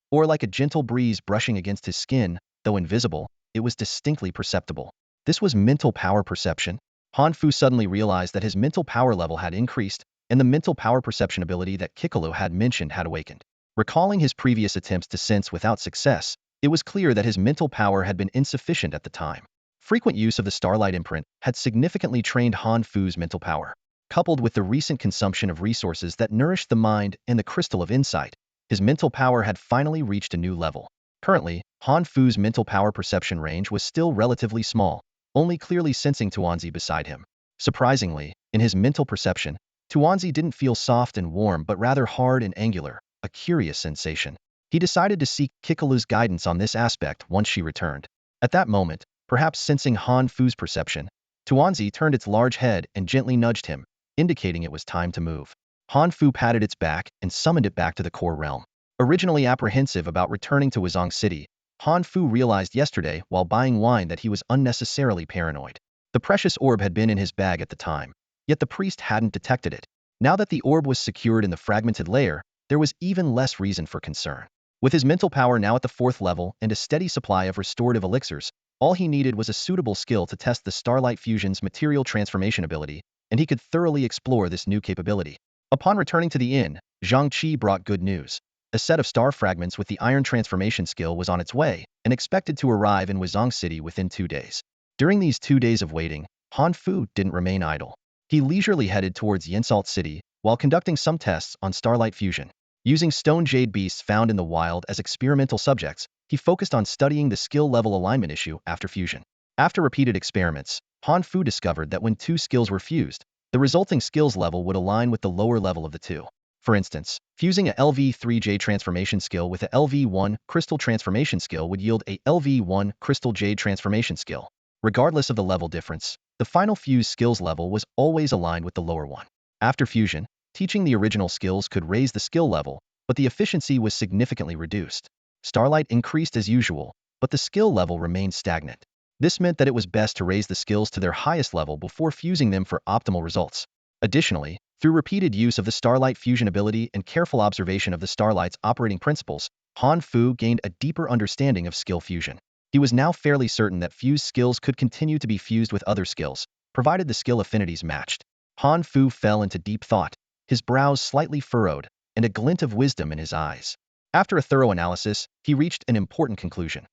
Or like a gentle breeze brushing against his skin, though invisible, it was distinctly perceptible. This was mental power perception. Han Fu suddenly realized that his mental power level had increased, and the mental power perception ability that Kikalu had mentioned had awakened. Recalling his previous attempts to sense without success, it was clear that his mental power had been insufficient at the time. Frequent use of the Starlight imprint had significantly trained Han Fu's mental power. coupled with the recent consumption of resources that nourished the mind and the crystal of insight, his mental power had finally reached a new level. Currently, Han Fu's mental power perception range was still relatively small, only clearly sensing Tuanzi beside him. Surprisingly, in his mental perception, Tuanzi didn't feel soft and warm but rather hard and angular, a curious sensation. He decided to seek Kikalu's guidance on this aspect once she returned. At that moment, perhaps sensing Han Fu's perception, Tuanzi turned its large head and gently nudged him, indicating it was time to move. Han Fu patted its back and summoned it back to the core realm. Originally apprehensive about returning to Wuzong City, Han Fu realized yesterday while buying wine that he was unnecessarily paranoid. The precious orb had been in his bag at the time, yet the priest hadn't detected it. Now that the orb was secured in the fragmented layer, there was even less reason for concern. With his mental power now at the 4th level and a steady supply of restorative elixirs, all he needed was a suitable skill to test the Starlight Fusion's material transformation ability, and he could thoroughly explore this new capability. Upon returning to the inn, Zhang Qi brought good news. A set of star fragments with the iron transformation skill was on its way and expected to arrive in Wuzong City within 2 days. During these 2 days of waiting, Han Fu didn't remain idle. He leisurely headed towards Yensalt City while conducting some tests on Starlight Fusion. Using stone jade beasts found in the wild as experimental subjects, he focused on studying the skill level alignment issue after fusion. After repeated experiments, Han Fu discovered that when 2 skills were fused, the resulting skills level would align with the lower level of the 2. For instance, fusing a LV3 transformation skill with a LV1 crystal transformation skill would yield a LV1 crystal jade transformation skill. Regardless of the level difference, the final fused skills level was always aligned with the lower one. After fusion, teaching the original skills could raise the skill level, but the efficiency was significantly reduced. Starlight increased as usual, but the skill level remained stagnant. This meant that it was best to raise the skills to their highest level before fusing them for optimal results. Additionally, through repeated use of the Starlight Fusion ability and careful observation of the Starlight's operating principles, Han Fu gained a deeper understanding of skill fusion. He was now fairly certain that fused skills could continue to be fused with other skills, provided the skill affinities matched. Han Fu fell into deep thought, his brows slightly furrowed, and a glint of wisdom in his eyes. After a thorough analysis, he reached an important conclusion.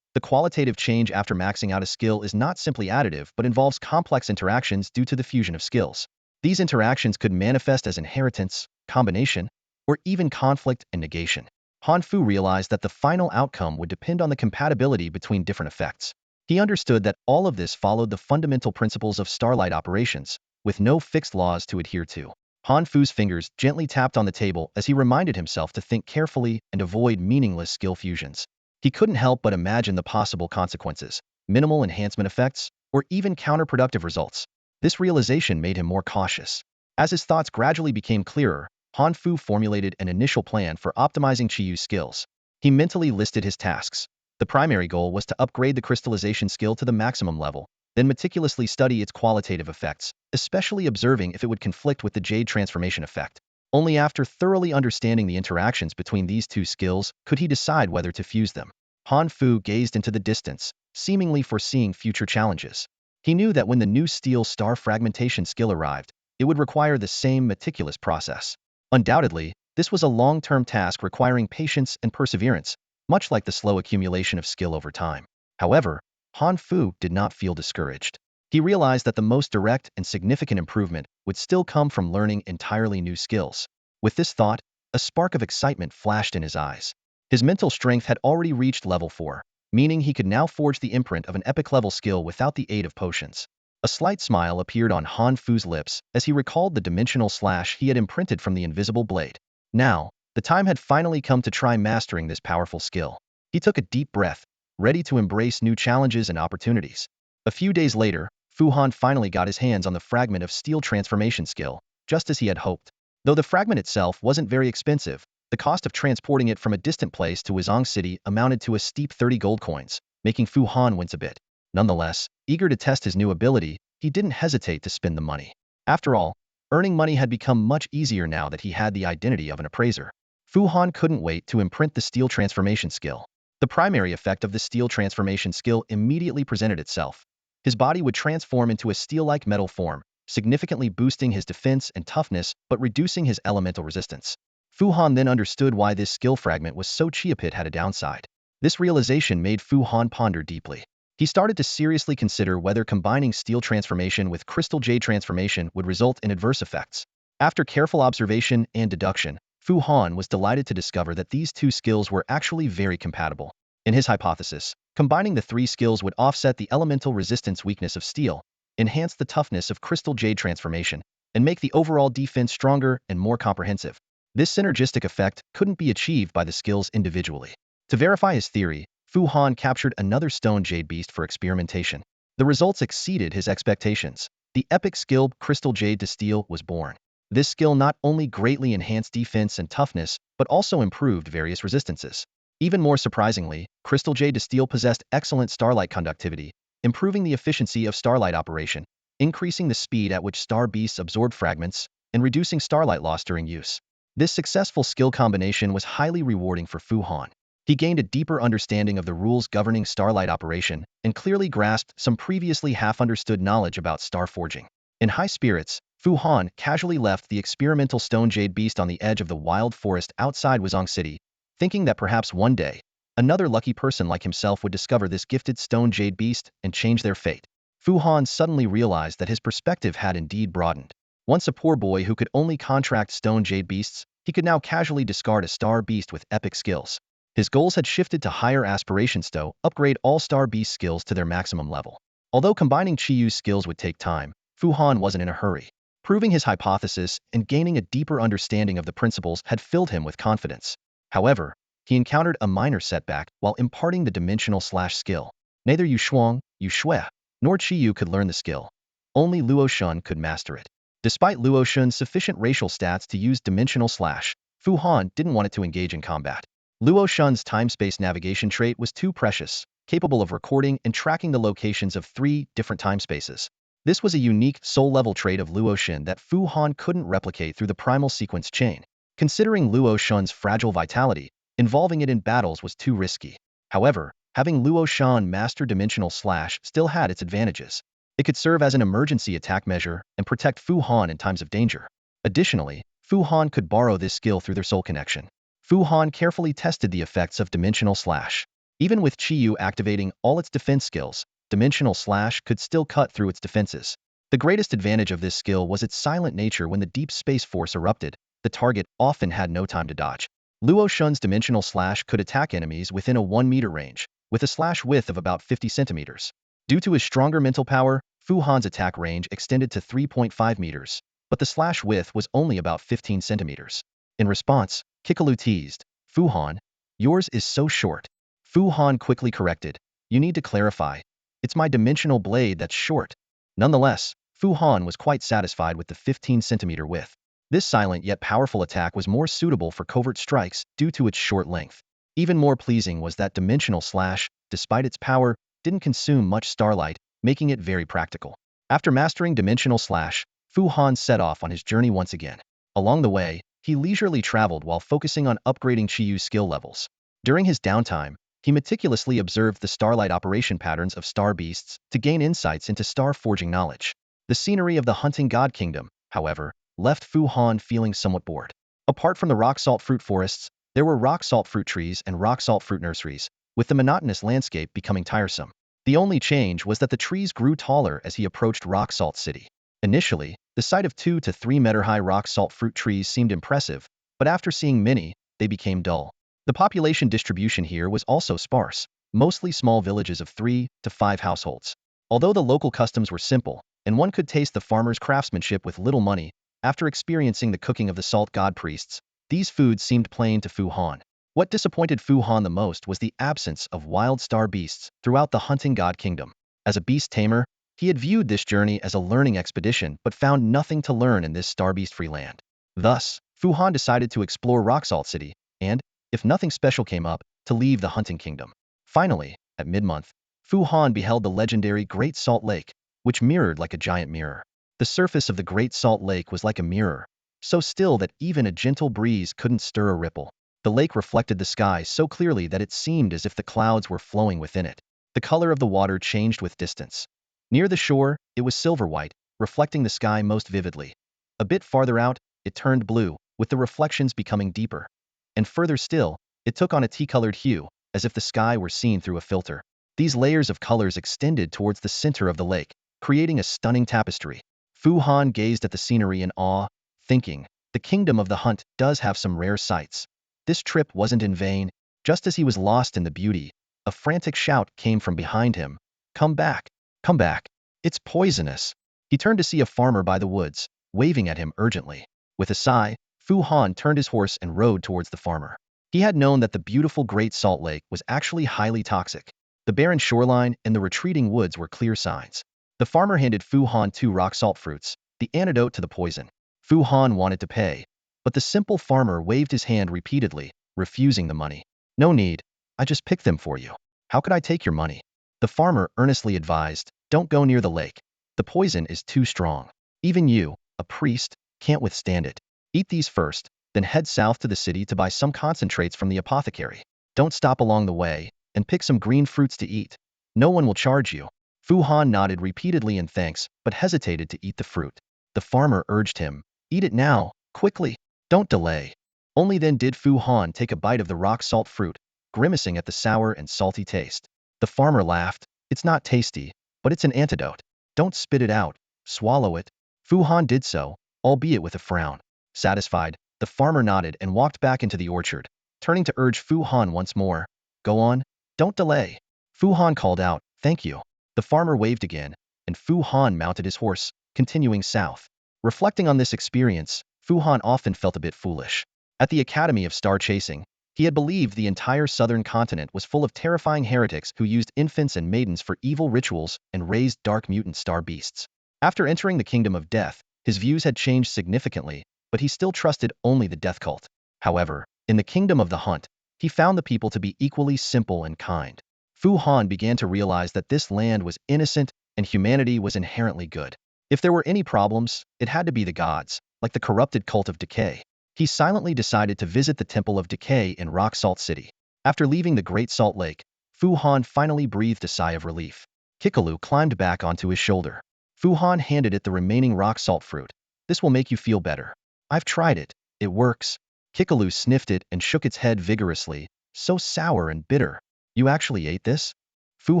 The qualitative change after maxing out a skill is not simply additive but involves complex interactions due to the fusion of skills. These interactions could manifest as inheritance, combination, or even conflict and negation. Han Fu realized that the final outcome would depend on the compatibility between different effects. He understood that all of this followed the fundamental principles of Starlight operations, with no fixed laws to adhere to. Han Fu's fingers gently tapped on the table as he reminded himself to think carefully and avoid meaningless skill fusions. He couldn't help but imagine the possible consequences, minimal enhancement effects, or even counterproductive results. This realization made him more cautious. As his thoughts gradually became clearer, Han Fu formulated an initial plan for optimizing Chiyu's skills. He mentally listed his tasks. The primary goal was to upgrade the crystallization skill to the maximum level, then meticulously study its qualitative effects, especially observing if it would conflict with the jade transformation effect. Only after thoroughly understanding the interactions between these 2 skills could he decide whether to fuse them. Han Fu gazed into the distance, seemingly foreseeing future challenges. He knew that when the new steel star fragmentation skill arrived, it would require the same meticulous process. Undoubtedly, this was a long-term task requiring patience and perseverance, much like the slow accumulation of skill over time. However, Han Fu did not feel discouraged. He realized that the most direct and significant improvement would still come from learning entirely new skills. With this thought, a spark of excitement flashed in his eyes. His mental strength had already reached level 4, meaning he could now forge the imprint of an epic-level skill without the aid of potions. A slight smile appeared on Han Fu's lips as he recalled the dimensional slash he had imprinted from the invisible blade. Now, the time had finally come to try mastering this powerful skill. He took a deep breath, ready to embrace new challenges and opportunities. A few days later, Fu Han finally got his hands on the fragment of steel transformation skill, just as he had hoped. Though the fragment itself wasn't very expensive, the cost of transporting it from a distant place to Wuzong City amounted to a steep 30 gold coins, making Fu Han wince a bit. Nonetheless, eager to test his new ability, he didn't hesitate to spend the money. After all, earning money had become much easier now that he had the identity of an appraiser. Fu Han couldn't wait to imprint the steel transformation skill. The primary effect of the steel transformation skill immediately presented itself. His body would transform into a steel-like metal form, significantly boosting his defense and toughness but reducing his elemental resistance. Fu Han then understood why this skill fragment was so cheap. It had a downside. This realization made Fu Han ponder deeply. He started to seriously consider whether combining steel transformation with crystal jade transformation would result in adverse effects. After careful observation and deduction, Fu Han was delighted to discover that these two skills were actually very compatible. In his hypothesis, combining the three skills would offset the elemental resistance weakness of steel, enhance the toughness of crystal jade transformation, and make the overall defense stronger and more comprehensive. This synergistic effect couldn't be achieved by the skills individually. To verify his theory, Fu Han captured another stone jade beast for experimentation. The results exceeded his expectations. The epic skill Crystal Jade to Steel was born. This skill not only greatly enhanced defense and toughness, but also improved various resistances. Even more surprisingly, Crystal Jade to Steel possessed excellent starlight conductivity, improving the efficiency of starlight operation, increasing the speed at which star beasts absorbed fragments, and reducing starlight loss during use. This successful skill combination was highly rewarding for Fu Han. He gained a deeper understanding of the rules governing starlight operation and clearly grasped some previously half-understood knowledge about star forging. In high spirits, Fu Han casually left the experimental stone jade beast on the edge of the wild forest outside Wuzong City, thinking that perhaps one day, another lucky person like himself would discover this gifted stone jade beast and change their fate. Fu Han suddenly realized that his perspective had indeed broadened. Once a poor boy who could only contract stone jade beasts, he could now casually discard a star beast with epic skills. His goals had shifted to higher aspirations to upgrade all star beast skills to their maximum level. Although combining Chiyu's skills would take time, Fu Han wasn't in a hurry. Proving his hypothesis and gaining a deeper understanding of the principles had filled him with confidence. However, he encountered a minor setback while imparting the dimensional slash skill. Neither Yu Shuang, Yu Shui, nor Chiyu could learn the skill. Only Luo Shun could master it. Despite Luo Shun's sufficient racial stats to use dimensional slash, Fu Han didn't want it to engage in combat. Luo Shun's time-space navigation trait was too precious, capable of recording and tracking the locations of 3 different time spaces. This was a unique soul-level trait of Luo Shun that Fu Han couldn't replicate through the primal sequence chain. Considering Luo Shun's fragile vitality, involving it in battles was too risky. However, having Luo Shun master dimensional slash still had its advantages. It could serve as an emergency attack measure and protect Fu Han in times of danger. Additionally, Fu Han could borrow this skill through their soul connection. Fu Han carefully tested the effects of dimensional slash. Even with Chiyu activating all its defense skills, dimensional slash could still cut through its defenses. The greatest advantage of this skill was its silent nature. When the deep space force erupted, the target often had no time to dodge. Luo Shun's dimensional slash could attack enemies within a 1-meter range, with a slash width of about 50 centimeters. Due to his stronger mental power, Fu Han's attack range extended to 3.5 meters, but the slash width was only about 15 centimeters. In response, Kikalu teased, "Fu Han, yours is so short." Fu Han quickly corrected, "You need to clarify. It's my dimensional blade that's short." Nonetheless, Fu Han was quite satisfied with the 15-centimeter width. This silent yet powerful attack was more suitable for covert strikes due to its short length. Even more pleasing was that dimensional slash, despite its power, didn't consume much starlight, making it very practical. After mastering dimensional slash, Fu Han set off on his journey once again. Along the way, he leisurely traveled while focusing on upgrading Chiyu's skill levels. During his downtime, he meticulously observed the starlight operation patterns of star beasts to gain insights into star forging knowledge. The scenery of the hunting god kingdom, however, left Fu Han feeling somewhat bored. Apart from the rock salt fruit forests, there were rock salt fruit trees and rock salt fruit nurseries, with the monotonous landscape becoming tiresome. The only change was that the trees grew taller as he approached Rock Salt City. Initially, the sight of 2 to 3 meter high rock salt fruit trees seemed impressive, but after seeing many, they became dull. The population distribution here was also sparse, mostly small villages of 3 to 5 households. Although the local customs were simple, and one could taste the farmer's craftsmanship with little money, after experiencing the cooking of the salt god priests, these foods seemed plain to Fu Han. What disappointed Fu Han the most was the absence of wild star beasts throughout the hunting god kingdom. As a beast tamer, he had viewed this journey as a learning expedition but found nothing to learn in this star beast-free land. Thus, Fu Han decided to explore Rock Salt City, and, if nothing special came up, to leave the hunting kingdom. Finally, at mid-month, Fu Han beheld the legendary Great Salt Lake, which mirrored like a giant mirror. The surface of the Great Salt Lake was like a mirror, so still that even a gentle breeze couldn't stir a ripple. The lake reflected the sky so clearly that it seemed as if the clouds were flowing within it. The color of the water changed with distance. Near the shore, it was silver-white, reflecting the sky most vividly. A bit farther out, it turned blue, with the reflections becoming deeper. And further still, it took on a tea-colored hue, as if the sky were seen through a filter. These layers of colors extended towards the center of the lake, creating a stunning tapestry. Fu Han gazed at the scenery in awe, thinking, the kingdom of the hunt does have some rare sights. This trip wasn't in vain. Just as he was lost in the beauty, a frantic shout came from behind him. Come back! Come back! It's poisonous! He turned to see a farmer by the woods, waving at him urgently. With a sigh, Fu Han turned his horse and rode towards the farmer. He had known that the beautiful Great Salt Lake was actually highly toxic. The barren shoreline and the retreating woods were clear signs. The farmer handed Fu Han 2 rock salt fruits, the antidote to the poison. Fu Han wanted to pay, but the simple farmer waved his hand repeatedly, refusing the money. No need, I just picked them for you. How could I take your money? The farmer earnestly advised, don't go near the lake. The poison is too strong. Even you, a priest, can't withstand it. Eat these first, then head south to the city to buy some concentrates from the apothecary. Don't stop along the way, and pick some green fruits to eat. No one will charge you. Fu Han nodded repeatedly in thanks, but hesitated to eat the fruit. The farmer urged him, eat it now, quickly, don't delay. Only then did Fu Han take a bite of the rock salt fruit, grimacing at the sour and salty taste. The farmer laughed, it's not tasty, but it's an antidote. Don't spit it out, swallow it. Fu Han did so, albeit with a frown. Satisfied, the farmer nodded and walked back into the orchard, turning to urge Fu Han once more. Go on, don't delay. Fu Han called out, thank you. The farmer waved again, and Fu Han mounted his horse, continuing south. Reflecting on this experience, Fu Han often felt a bit foolish. At the Academy of Star Chasing, he had believed the entire southern continent was full of terrifying heretics who used infants and maidens for evil rituals and raised dark mutant star beasts. After entering the kingdom of death, his views had changed significantly, but he still trusted only the death cult. However, in the kingdom of the hunt, he found the people to be equally simple and kind. Fu Han began to realize that this land was innocent and humanity was inherently good. If there were any problems, it had to be the gods, like the corrupted cult of decay. He silently decided to visit the Temple of Decay in Rock Salt City. After leaving the Great Salt Lake, Fu Han finally breathed a sigh of relief. Kikalu climbed back onto his shoulder. Fu Han handed it the remaining rock salt fruit. This will make you feel better. I've tried it. It works. Kikalu sniffed it and shook its head vigorously. So sour and bitter. You actually ate this? Fu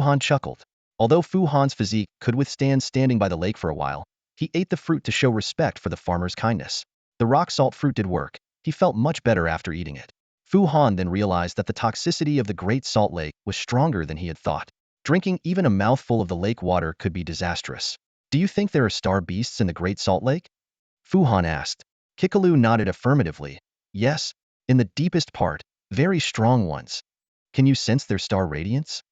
Han chuckled. Although Fu Han's physique could withstand standing by the lake for a while, he ate the fruit to show respect for the farmer's kindness. The rock salt fruit did work. He felt much better after eating it. Fu Han then realized that the toxicity of the Great Salt Lake was stronger than he had thought. Drinking even a mouthful of the lake water could be disastrous. Do you think there are star beasts in the Great Salt Lake? Fu Han asked. Kikalu nodded affirmatively. Yes, in the deepest part, very strong ones. Can you sense their star radiance?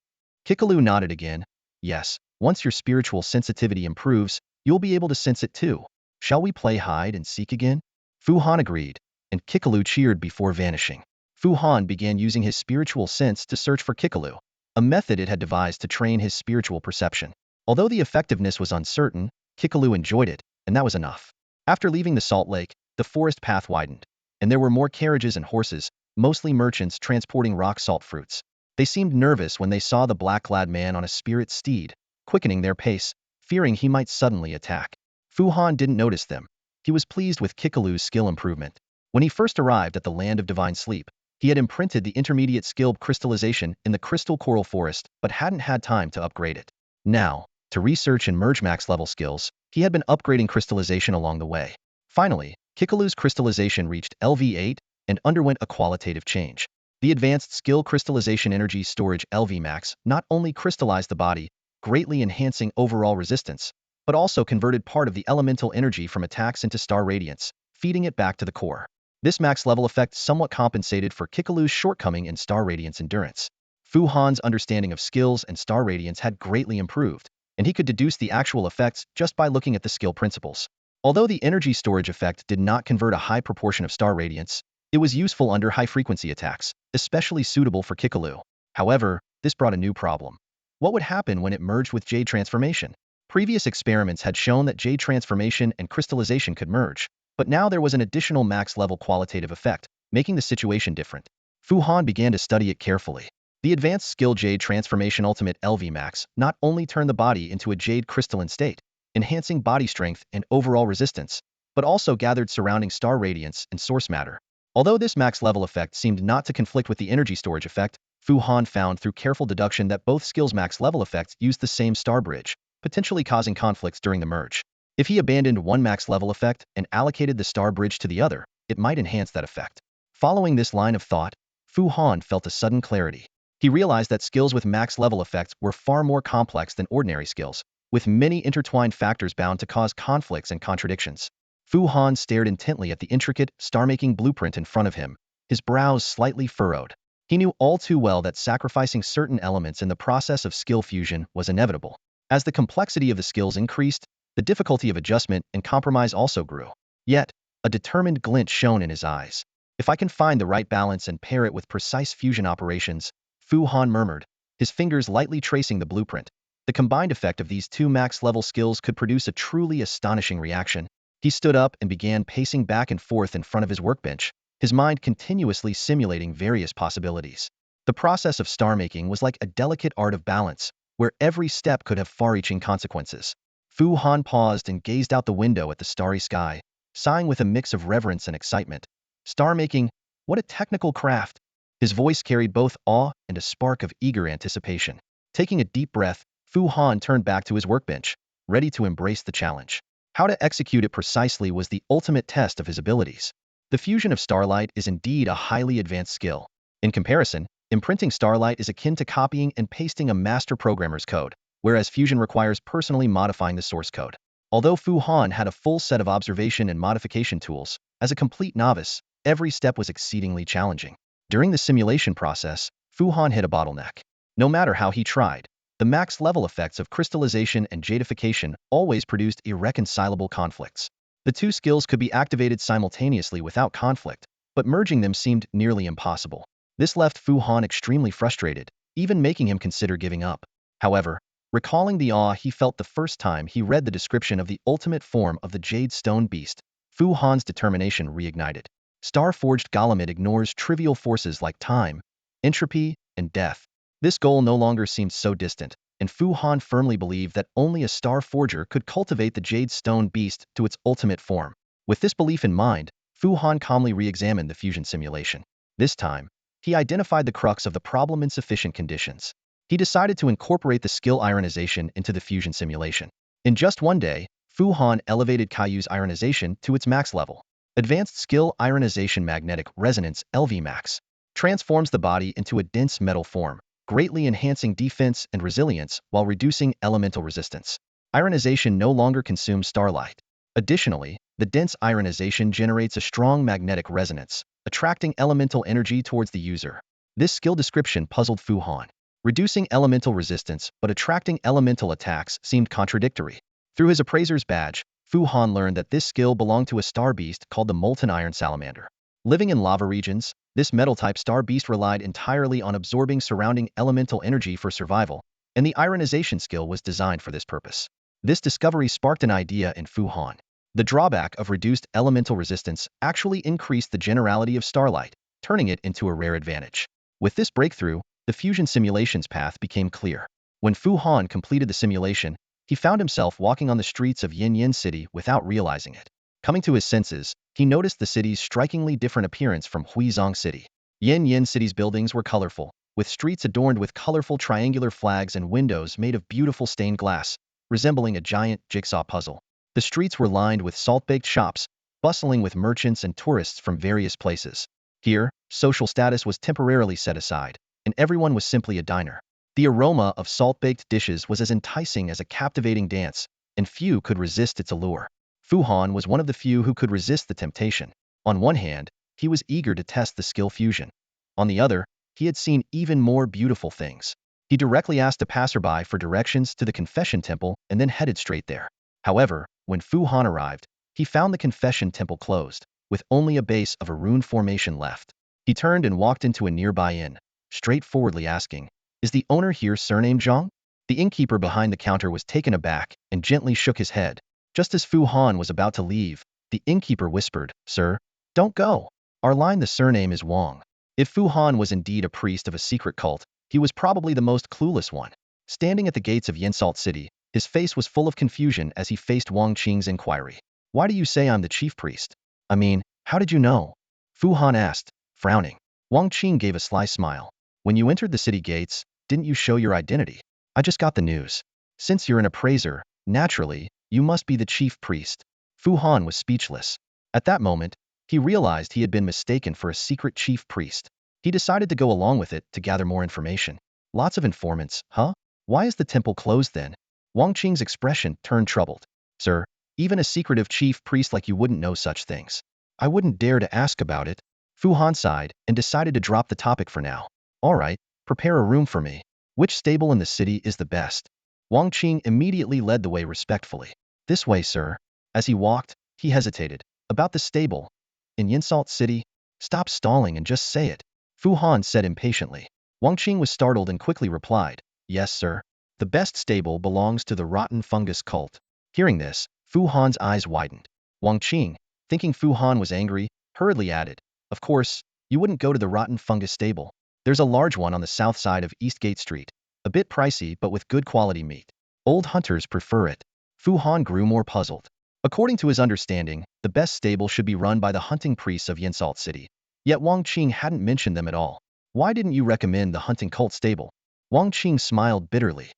Kikalu nodded again. Yes, once your spiritual sensitivity improves, you'll be able to sense it too. Shall we play hide and seek again? Fu Han agreed, and Kikalu cheered before vanishing. Fu Han began using his spiritual sense to search for Kikalu, a method it had devised to train his spiritual perception. Although the effectiveness was uncertain, Kikalu enjoyed it, and that was enough. After leaving the Salt Lake, the forest path widened, and there were more carriages and horses, mostly merchants transporting rock salt fruits. They seemed nervous when they saw the black-clad man on a spirit steed, quickening their pace, fearing he might suddenly attack. Fu Han didn't notice them. He was pleased with Kikalu's skill improvement. When he first arrived at the land of divine sleep, he had imprinted the intermediate skill crystallization in the crystal coral forest, but hadn't had time to upgrade it. Now, to research and merge max level skills, he had been upgrading crystallization along the way. Finally, Kikalu's crystallization reached LV8 and underwent a qualitative change. The advanced skill crystallization energy storage LV max not only crystallized the body, greatly enhancing overall resistance, but also converted part of the elemental energy from attacks into star radiance, feeding it back to the core. This max level effect somewhat compensated for Kikalu's shortcoming in star radiance endurance. Fu Han's understanding of skills and star radiance had greatly improved, and he could deduce the actual effects just by looking at the skill principles. Although the energy storage effect did not convert a high proportion of star radiance, it was useful under high-frequency attacks, especially suitable for Kikalu. However, this brought a new problem. What would happen when it merged with Jade Transformation? Previous experiments had shown that Jade Transformation and crystallization could merge, but now there was an additional max-level qualitative effect, making the situation different. Fu Han began to study it carefully. The advanced skill Jade Transformation Ultimate LV Max not only turned the body into a jade crystalline state, enhancing body strength and overall resistance, but also gathered surrounding star radiance and source matter. Although this max level effect seemed not to conflict with the energy storage effect, Fu Han found through careful deduction that both skills' max level effects used the same star bridge, potentially causing conflicts during the merge. If he abandoned one max level effect and allocated the star bridge to the other, it might enhance that effect. Following this line of thought, Fu Han felt a sudden clarity. He realized that skills with max level effects were far more complex than ordinary skills, with many intertwined factors bound to cause conflicts and contradictions. Fu Han stared intently at the intricate, star-making blueprint in front of him, his brows slightly furrowed. He knew all too well that sacrificing certain elements in the process of skill fusion was inevitable. As the complexity of the skills increased, the difficulty of adjustment and compromise also grew. Yet, a determined glint shone in his eyes. If I can find the right balance and pair it with precise fusion operations, Fu Han murmured, his fingers lightly tracing the blueprint. The combined effect of these two max-level skills could produce a truly astonishing reaction. He stood up and began pacing back and forth in front of his workbench, his mind continuously simulating various possibilities. The process of star-making was like a delicate art of balance, where every step could have far-reaching consequences. Fu Han paused and gazed out the window at the starry sky, sighing with a mix of reverence and excitement. Star-making, what a technical craft! His voice carried both awe and a spark of eager anticipation. Taking a deep breath, Fu Han turned back to his workbench, ready to embrace the challenge. How to execute it precisely was the ultimate test of his abilities. The fusion of starlight is indeed a highly advanced skill. In comparison, imprinting starlight is akin to copying and pasting a master programmer's code, whereas fusion requires personally modifying the source code. Although Fu Han had a full set of observation and modification tools, as a complete novice, every step was exceedingly challenging. During the simulation process, Fu Han hit a bottleneck. No matter how he tried, the max level effects of crystallization and jadification always produced irreconcilable conflicts. The two skills could be activated simultaneously without conflict, but merging them seemed nearly impossible. This left Fu Han extremely frustrated, even making him consider giving up. However, recalling the awe he felt the first time he read the description of the ultimate form of the Jade Stone Beast, Fu Han's determination reignited. Star-forged Golemid ignores trivial forces like time, entropy, and death. This goal no longer seemed so distant, and Fu Han firmly believed that only a star forger could cultivate the Jade Stone Beast to its ultimate form. With this belief in mind, Fu Han calmly re-examined the fusion simulation. This time, he identified the crux of the problem in sufficient conditions. He decided to incorporate the skill ionization into the fusion simulation. In just one day, Fu Han elevated Caillou's ionization to its max level. Advanced Skill Ionization Magnetic Resonance (LV Max) transforms the body into a dense metal form, greatly enhancing defense and resilience while reducing elemental resistance. Ionization no longer consumes starlight. Additionally, the dense ionization generates a strong magnetic resonance, attracting elemental energy towards the user. This skill description puzzled Fu Han. Reducing elemental resistance but attracting elemental attacks seemed contradictory. Through his appraiser's badge, Fu Han learned that this skill belonged to a star beast called the Molten Iron Salamander. Living in lava regions, this metal-type star beast relied entirely on absorbing surrounding elemental energy for survival, and the ionization skill was designed for this purpose. This discovery sparked an idea in Fu Han. The drawback of reduced elemental resistance actually increased the generality of starlight, turning it into a rare advantage. With this breakthrough, the fusion simulation's path became clear. When Fu Han completed the simulation, he found himself walking on the streets of Yin Yin City without realizing it. Coming to his senses, he noticed the city's strikingly different appearance from Huizong City. Yin Yin City's buildings were colorful, with streets adorned with colorful triangular flags and windows made of beautiful stained glass, resembling a giant jigsaw puzzle. The streets were lined with salt-baked shops, bustling with merchants and tourists from various places. Here, social status was temporarily set aside, and everyone was simply a diner. The aroma of salt-baked dishes was as enticing as a captivating dance, and few could resist its allure. Fu Han was one of the few who could resist the temptation. On one hand, he was eager to test the skill fusion. On the other, he had seen even more beautiful things. He directly asked a passerby for directions to the confession temple and then headed straight there. However, when Fu Han arrived, he found the confession temple closed, with only a base of a rune formation left. He turned and walked into a nearby inn, straightforwardly asking, "Is the owner here surnamed Zhang?" The innkeeper behind the counter was taken aback and gently shook his head. Just as Fu Han was about to leave, the innkeeper whispered, "Sir, don't go. Our line the surname is Wang." If Fu Han was indeed a priest of a secret cult, he was probably the most clueless one. Standing at the gates of Yinsalt City, his face was full of confusion as he faced Wang Qing's inquiry. "Why do you say I'm the chief priest? I mean, how did you know?" Fu Han asked, frowning. Wang Qing gave a sly smile. When you entered the city gates, didn't you show your identity? I just got the news. Since you're an appraiser, naturally, you must be the chief priest. Fu Han was speechless. At that moment, he realized he had been mistaken for a secret chief priest. He decided to go along with it to gather more information. Lots of informants, huh? Why is the temple closed then? Wang Qing's expression turned troubled. Sir, even a secretive chief priest like you wouldn't know such things. I wouldn't dare to ask about it. Fu Han sighed and decided to drop the topic for now. All right, prepare a room for me. Which stable in the city is the best? Wang Qing immediately led the way respectfully. This way, sir. As he walked, he hesitated. About the stable. In Yinsalt City? Stop stalling and just say it. Fu Han said impatiently. Wang Qing was startled and quickly replied, yes, sir. The best stable belongs to the rotten fungus cult. Hearing this, Fu Han's eyes widened. Wang Qing, thinking Fu Han was angry, hurriedly added, of course, you wouldn't go to the rotten fungus stable. There's a large one on the south side of Eastgate Street. A bit pricey but with good quality meat. Old hunters prefer it. Fu Han grew more puzzled. According to his understanding, the best stable should be run by the hunting priests of Yinsalt City. Yet Wang Qing hadn't mentioned them at all. Why didn't you recommend the hunting cult stable? Wang Qing smiled bitterly.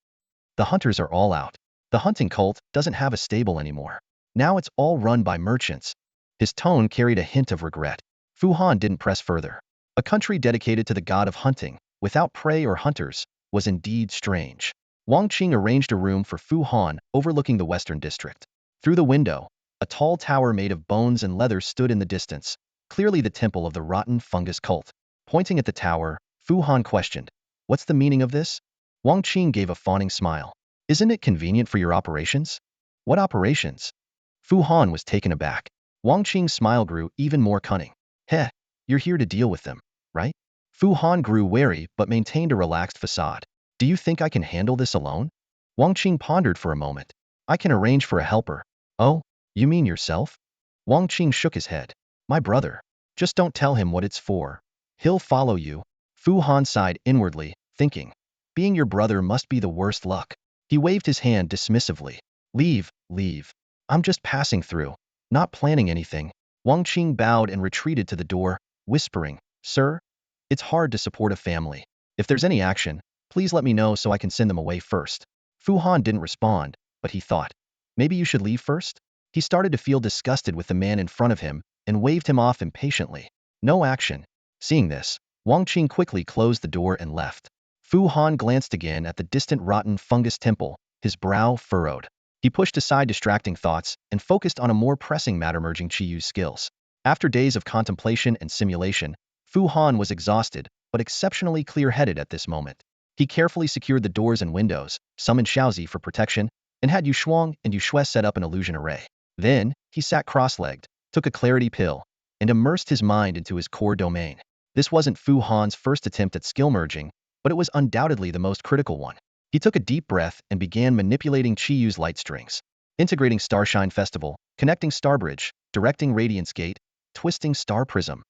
The hunters are all out. The hunting cult doesn't have a stable anymore. Now it's all run by merchants. His tone carried a hint of regret. Fu Han didn't press further. A country dedicated to the god of hunting, without prey or hunters, was indeed strange. Wang Qing arranged a room for Fu Han overlooking the western district. Through the window, a tall tower made of bones and leather stood in the distance, clearly the temple of the rotten fungus cult. Pointing at the tower, Fu Han questioned, what's the meaning of this? Wang Qing gave a fawning smile. Isn't it convenient for your operations? What operations? Fu Han was taken aback. Wang Qing's smile grew even more cunning. Heh, you're here to deal with them, right? Fu Han grew wary but maintained a relaxed facade. Do you think I can handle this alone? Wang Qing pondered for a moment. I can arrange for a helper. Oh, you mean yourself? Wang Qing shook his head. My brother. Just don't tell him what it's for. He'll follow you. Fu Han sighed inwardly, thinking. Being your brother must be the worst luck. He waved his hand dismissively. Leave, leave. I'm just passing through. Not planning anything. Wang Qing bowed and retreated to the door, whispering, Sir, it's hard to support a family. If there's any action, please let me know so I can send them away first. Fu Han didn't respond, but he thought, maybe you should leave first? He started to feel disgusted with the man in front of him and waved him off impatiently. No action. Seeing this, Wang Qing quickly closed the door and left. Fu Han glanced again at the distant rotten fungus temple, his brow furrowed. He pushed aside distracting thoughts and focused on a more pressing matter, merging Qiyu's skills. After days of contemplation and simulation, Fu Han was exhausted but exceptionally clear-headed at this moment. He carefully secured the doors and windows, summoned Xiaozi for protection, and had Yu Shuang and Yu Shui set up an illusion array. Then, he sat cross-legged, took a clarity pill, and immersed his mind into his core domain. This wasn't Fu Han's first attempt at skill merging, but it was undoubtedly the most critical one. He took a deep breath and began manipulating Qiyu's light strings, integrating Starshine Festival, connecting Starbridge, directing Radiance Gate, twisting Star Prism.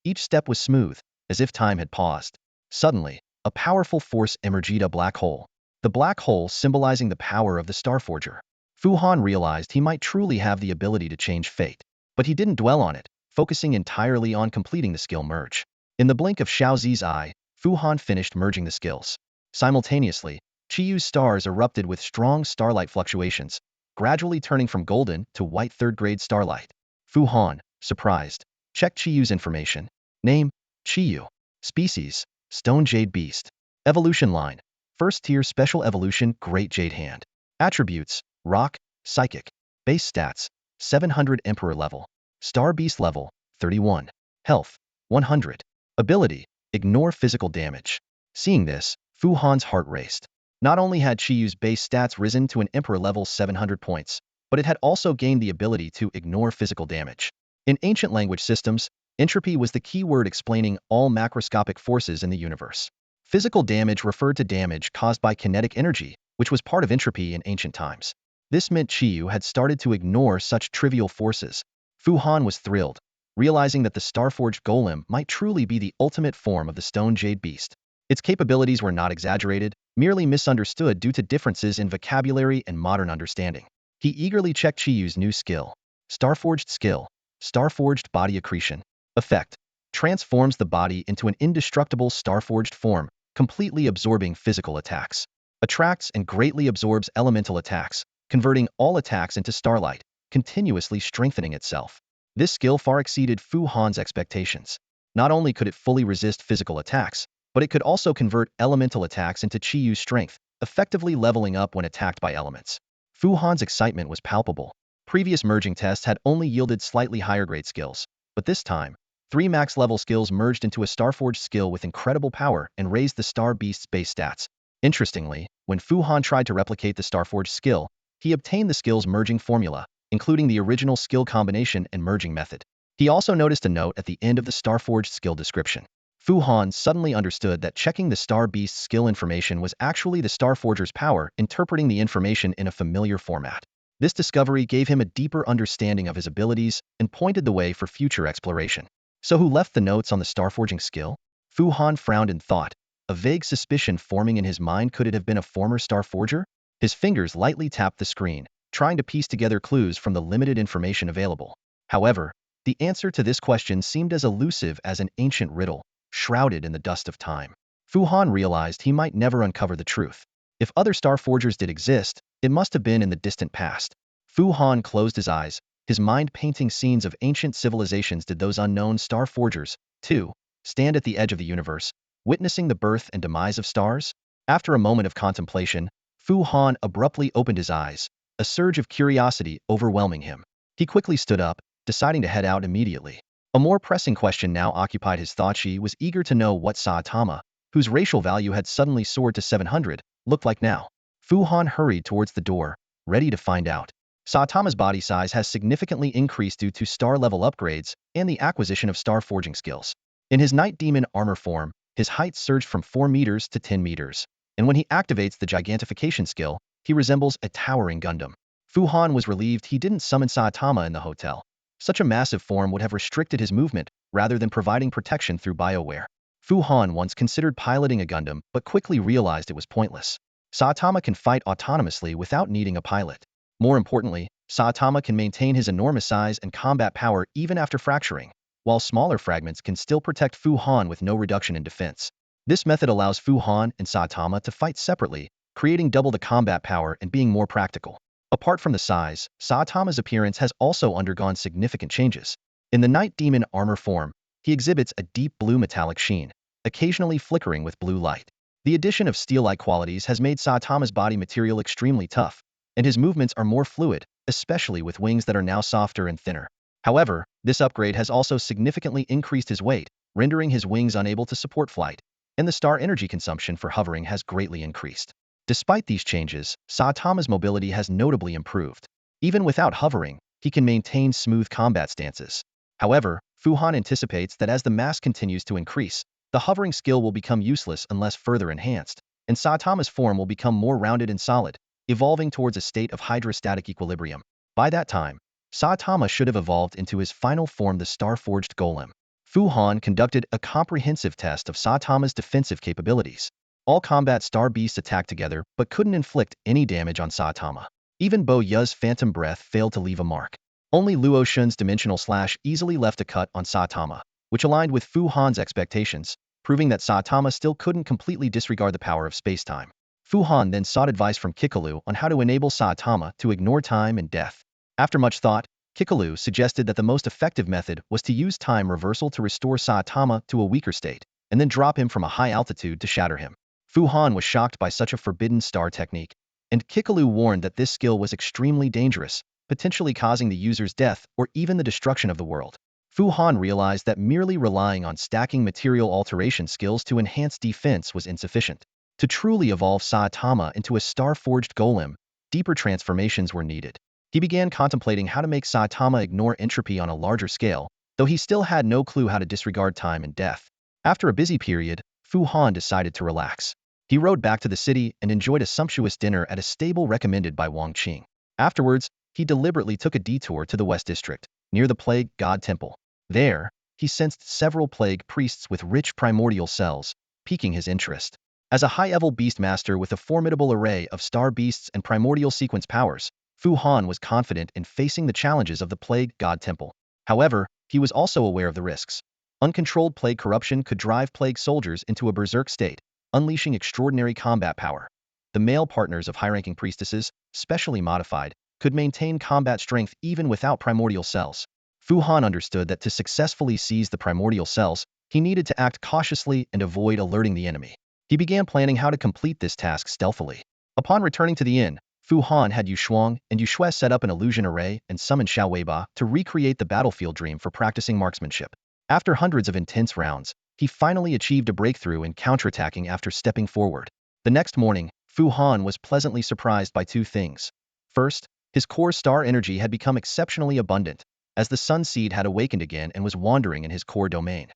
Each step was smooth, as if time had paused. Suddenly, a powerful force emerged, a black hole. The black hole symbolizing the power of the Starforger. Fu Han realized he might truly have the ability to change fate, but he didn't dwell on it, focusing entirely on completing the skill merge. In the blink of Xiaozi's eye, Fu Han finished merging the skills. Simultaneously, Qiyu's stars erupted with strong starlight fluctuations, gradually turning from golden to white third-grade starlight. Fu Han, surprised, checked Qiyu's information. Name, Qiyu. Species, Stone Jade Beast. Evolution line, First Tier Special Evolution Great Jade Hand. Attributes, Rock, Psychic. Base stats, 700 Emperor level. Star Beast level, 31. Health, 100. Ability, Ignore physical damage. Seeing this, Fu Han's heart raced. Not only had Qiyu's base stats risen to an Emperor level 700 points, but it had also gained the ability to ignore physical damage. In ancient language systems, entropy was the key word explaining all macroscopic forces in the universe. Physical damage referred to damage caused by kinetic energy, which was part of entropy in ancient times. This meant Qiyu had started to ignore such trivial forces. Fu Han was thrilled, realizing that the Starforged Golem might truly be the ultimate form of the Stone Jade Beast. Its capabilities were not exaggerated, merely misunderstood due to differences in vocabulary and modern understanding. He eagerly checked Qiyu's new skill. Starforged skill, Starforged Body Accretion. Effect, transforms the body into an indestructible Starforged form, completely absorbing physical attacks. Attracts and greatly absorbs elemental attacks, converting all attacks into starlight, continuously strengthening itself. This skill far exceeded Fu Han's expectations. Not only could it fully resist physical attacks, but it could also convert elemental attacks into Chi-Yu's strength, effectively leveling up when attacked by elements. Fu Han's excitement was palpable. Previous merging tests had only yielded slightly higher grade skills, but this time, 3 max level skills merged into a Starforged skill with incredible power and raised the Star Beast's base stats. Interestingly, when Fu Han tried to replicate the Starforged skill, he obtained the skill's merging formula, including the original skill combination and merging method. He also noticed a note at the end of the Starforged skill description. Fu Han suddenly understood that checking the Star Beast's skill information was actually the Starforger's power interpreting the information in a familiar format. This discovery gave him a deeper understanding of his abilities and pointed the way for future exploration. So who left the notes on the Starforging skill? Fu Han frowned in thought, a vague suspicion forming in his mind. Could it have been a former Starforger? His fingers lightly tapped the screen, trying to piece together clues from the limited information available. However, the answer to this question seemed as elusive as an ancient riddle, shrouded in the dust of time. Fu Han realized he might never uncover the truth. If other Starforgers did exist, it must have been in the distant past. Fu Han closed his eyes, his mind painting scenes of ancient civilizations. Did those unknown Starforgers, too, stand at the edge of the universe, witnessing the birth and demise of stars? After a moment of contemplation, Fu Han abruptly opened his eyes, a surge of curiosity overwhelming him. He quickly stood up, deciding to head out immediately. A more pressing question now occupied his thoughts. He was eager to know what Saitama, whose racial value had suddenly soared to 700, looked like now. Fu Han hurried towards the door, ready to find out. Saitama's body size has significantly increased due to star-level upgrades and the acquisition of star forging skills. In his Night Demon armor form, his height surged from 4 meters to 10 meters, and when he activates the gigantification skill, he resembles a towering Gundam. Fu Han was relieved he didn't summon Saitama in the hotel. Such a massive form would have restricted his movement rather than providing protection through BioWare. Fu Han once considered piloting a Gundam but quickly realized it was pointless. Saitama can fight autonomously without needing a pilot. More importantly, Saitama can maintain his enormous size and combat power even after fracturing, while smaller fragments can still protect Fu Han with no reduction in defense. This method allows Fu Han and Saitama to fight separately, creating double the combat power and being more practical. Apart from the size, Saitama's appearance has also undergone significant changes. In the Night Demon armor form, he exhibits a deep blue metallic sheen, occasionally flickering with blue light. The addition of steel-like qualities has made Saitama's body material extremely tough, and his movements are more fluid, especially with wings that are now softer and thinner. However, this upgrade has also significantly increased his weight, rendering his wings unable to support flight, and the star energy consumption for hovering has greatly increased. Despite these changes, Saitama's mobility has notably improved. Even without hovering, he can maintain smooth combat stances. However, Fu Han anticipates that as the mass continues to increase, the hovering skill will become useless unless further enhanced, and Saitama's form will become more rounded and solid, evolving towards a state of hydrostatic equilibrium. By that time, Saitama should have evolved into his final form, the Star-Forged Golem. Fu Han conducted a comprehensive test of Saitama's defensive capabilities. All combat star beasts attacked together but couldn't inflict any damage on Saitama. Even Bo Yu's Phantom Breath failed to leave a mark. Only Luo Shun's Dimensional Slash easily left a cut on Saitama, which aligned with Fu Han's expectations, proving that Saitama still couldn't completely disregard the power of space-time. Fu Han then sought advice from Kikalu on how to enable Saitama to ignore time and death. After much thought, Kikalu suggested that the most effective method was to use time reversal to restore Saitama to a weaker state, and then drop him from a high altitude to shatter him. Fu Han was shocked by such a forbidden star technique, and Kikalu warned that this skill was extremely dangerous, potentially causing the user's death or even the destruction of the world. Fu Han realized that merely relying on stacking material alteration skills to enhance defense was insufficient. To truly evolve Saitama into a star-forged golem, deeper transformations were needed. He began contemplating how to make Saitama ignore entropy on a larger scale, though he still had no clue how to disregard time and death. After a busy period, Fu Han decided to relax. He rode back to the city and enjoyed a sumptuous dinner at a stable recommended by Wang Qing. Afterwards, he deliberately took a detour to the West District, near the Plague God Temple. There, he sensed several plague priests with rich primordial cells, piquing his interest. As a high-level beast master with a formidable array of star beasts and primordial sequence powers, Fu Han was confident in facing the challenges of the Plague God Temple. However, he was also aware of the risks. Uncontrolled plague corruption could drive plague soldiers into a berserk state, unleashing extraordinary combat power. The male partners of high-ranking priestesses, specially modified, could maintain combat strength even without primordial cells. Fu Han understood that to successfully seize the primordial cells, he needed to act cautiously and avoid alerting the enemy. He began planning how to complete this task stealthily. Upon returning to the inn, Fu Han had Yu Shuang and Yu Shui set up an illusion array and summoned Xiao Weiba to recreate the battlefield dream for practicing marksmanship. After hundreds of intense rounds, he finally achieved a breakthrough in counterattacking after stepping forward. The next morning, Fu Han was pleasantly surprised by two things. First, his core star energy had become exceptionally abundant, as the sun seed had awakened again and was wandering in his core domain.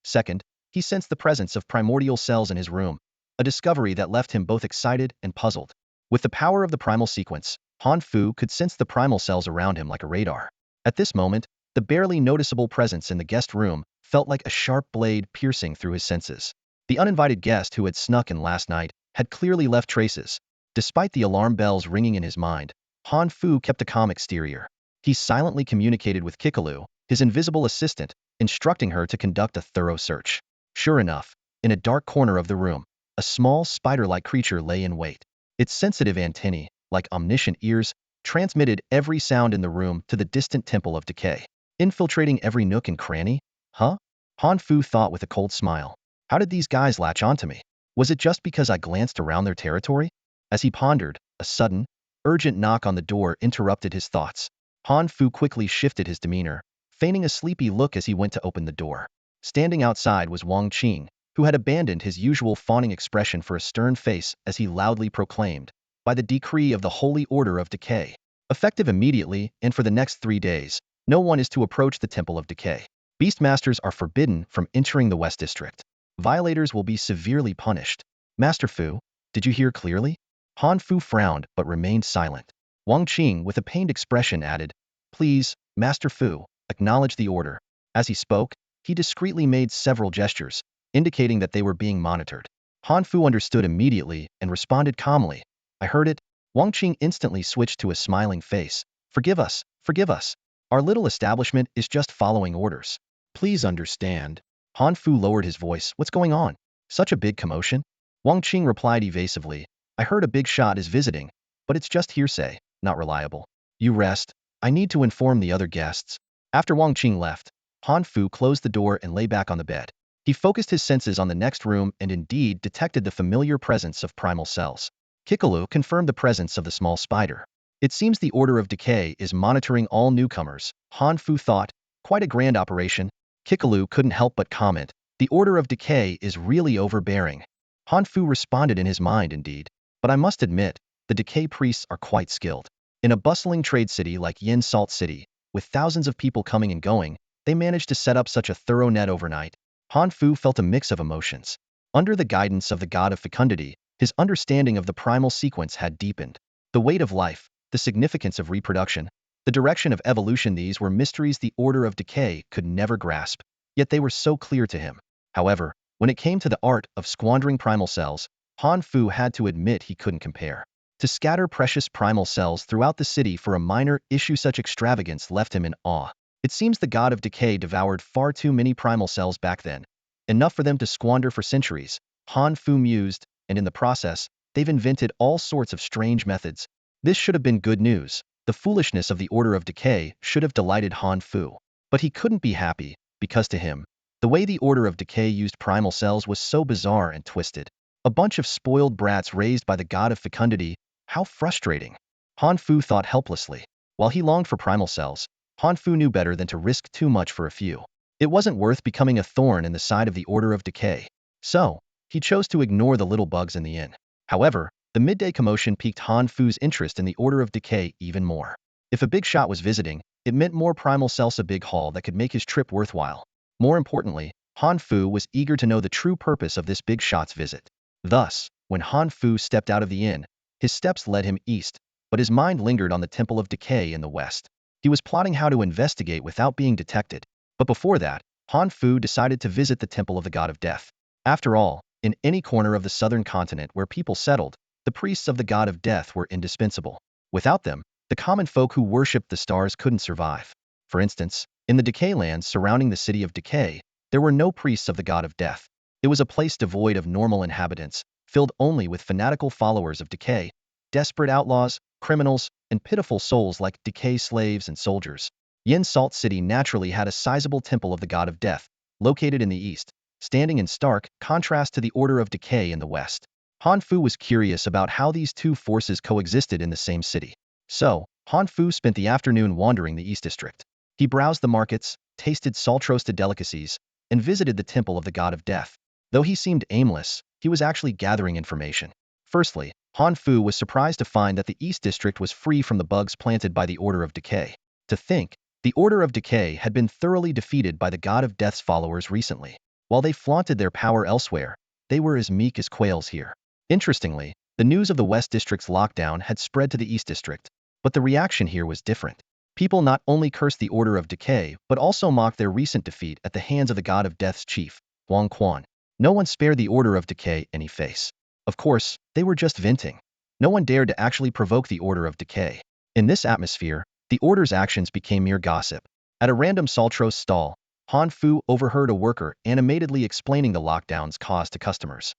Second, he sensed the presence of primordial cells in his room, a discovery that left him both excited and puzzled. With the power of the primal sequence, Han Fu could sense the primal cells around him like a radar. At this moment, the barely noticeable presence in the guest room felt like a sharp blade piercing through his senses. The uninvited guest who had snuck in last night had clearly left traces. Despite the alarm bells ringing in his mind, Han Fu kept a calm exterior. He silently communicated with Kikalu, his invisible assistant, instructing her to conduct a thorough search. Sure enough, in a dark corner of the room, a small spider-like creature lay in wait. Its sensitive antennae, like omniscient ears, transmitted every sound in the room to the distant temple of decay. Infiltrating every nook and cranny? Huh? Han Fu thought with a cold smile. How did these guys latch onto me? Was it just because I glanced around their territory? As he pondered, a sudden, urgent knock on the door interrupted his thoughts. Han Fu quickly shifted his demeanor, feigning a sleepy look as he went to open the door. Standing outside was Wang Qing, who had abandoned his usual fawning expression for a stern face as he loudly proclaimed, by the decree of the Holy Order of Decay, effective immediately and for the next 3 days, no one is to approach the Temple of Decay. Beastmasters are forbidden from entering the West District. Violators will be severely punished. Master Fu, did you hear clearly? Han Fu frowned but remained silent. Wang Qing, with a pained expression, added, Please, Master Fu, acknowledge the order. As he spoke, he discreetly made several gestures, indicating that they were being monitored. Han Fu understood immediately and responded calmly. I heard it. Wang Qing instantly switched to a smiling face. Forgive us, forgive us. Our little establishment is just following orders. Please understand. Han Fu lowered his voice. What's going on? Such a big commotion? Wang Qing replied evasively. I heard a big shot is visiting, but it's just hearsay, not reliable. You rest. I need to inform the other guests. After Wang Qing left, Han Fu closed the door and lay back on the bed. He focused his senses on the next room and indeed detected the familiar presence of primal cells. Kikalu confirmed the presence of the small spider. It seems the Order of Decay is monitoring all newcomers, Han Fu thought. Quite a grand operation. Kikalu couldn't help but comment, the Order of Decay is really overbearing. Han Fu responded in his mind indeed, but I must admit, the Decay priests are quite skilled. In a bustling trade city like Yin Salt City, with thousands of people coming and going, they managed to set up such a thorough net overnight. Han Fu felt a mix of emotions. Under the guidance of the god of fecundity, his understanding of the primal sequence had deepened. The weight of life, the significance of reproduction, the direction of evolution, these were mysteries the Order of Decay could never grasp, yet they were so clear to him. However, when it came to the art of squandering primal cells, Han Fu had to admit he couldn't compare. To scatter precious primal cells throughout the city for a minor issue, such extravagance left him in awe. It seems the god of decay devoured far too many primal cells back then. Enough for them to squander for centuries, Han Fu mused, and in the process, they've invented all sorts of strange methods. This should have been good news. The foolishness of the Order of Decay should have delighted Han Fu. But he couldn't be happy, because to him, the way the Order of Decay used primal cells was so bizarre and twisted. A bunch of spoiled brats raised by the god of fecundity. How frustrating. Han Fu thought helplessly. While he longed for primal cells, Han Fu knew better than to risk too much for a few. It wasn't worth becoming a thorn in the side of the Order of Decay. So, he chose to ignore the little bugs in the inn. However, the midday commotion piqued Han Fu's interest in the Order of Decay even more. If a big shot was visiting, it meant more primal cells, a big haul that could make his trip worthwhile. More importantly, Han Fu was eager to know the true purpose of this big shot's visit. Thus, when Han Fu stepped out of the inn, his steps led him east, but his mind lingered on the Temple of Decay in the west. He was plotting how to investigate without being detected. But before that, Han Fu decided to visit the Temple of the God of Death. After all, in any corner of the southern continent where people settled, the priests of the God of Death were indispensable. Without them, the common folk who worshipped the stars couldn't survive. For instance, in the Decay lands surrounding the city of Decay, there were no priests of the God of Death. It was a place devoid of normal inhabitants, filled only with fanatical followers of decay, desperate outlaws, criminals, and pitiful souls like decay slaves and soldiers. Yin Salt City naturally had a sizable temple of the god of death, located in the east, standing in stark contrast to the order of decay in the west. Han Fu was curious about how these two forces coexisted in the same city. So, Han Fu spent the afternoon wandering the East District. He browsed the markets, tasted salt-roasted delicacies, and visited the temple of the god of death. Though he seemed aimless, he was actually gathering information. Firstly, Han Fu was surprised to find that the East District was free from the bugs planted by the Order of Decay. To think, the Order of Decay had been thoroughly defeated by the god of death's followers recently. While they flaunted their power elsewhere, they were as meek as quails here. Interestingly, the news of the West District's lockdown had spread to the East District, but the reaction here was different. People not only cursed the Order of Decay, but also mocked their recent defeat at the hands of the god of death's chief, Huang Quan. No one spared the Order of Decay any face. Of course, they were just venting. No one dared to actually provoke the Order of Decay. In this atmosphere, the Order's actions became mere gossip. At a random Saltros stall, Han Fu overheard a worker animatedly explaining the lockdown's cause to customers.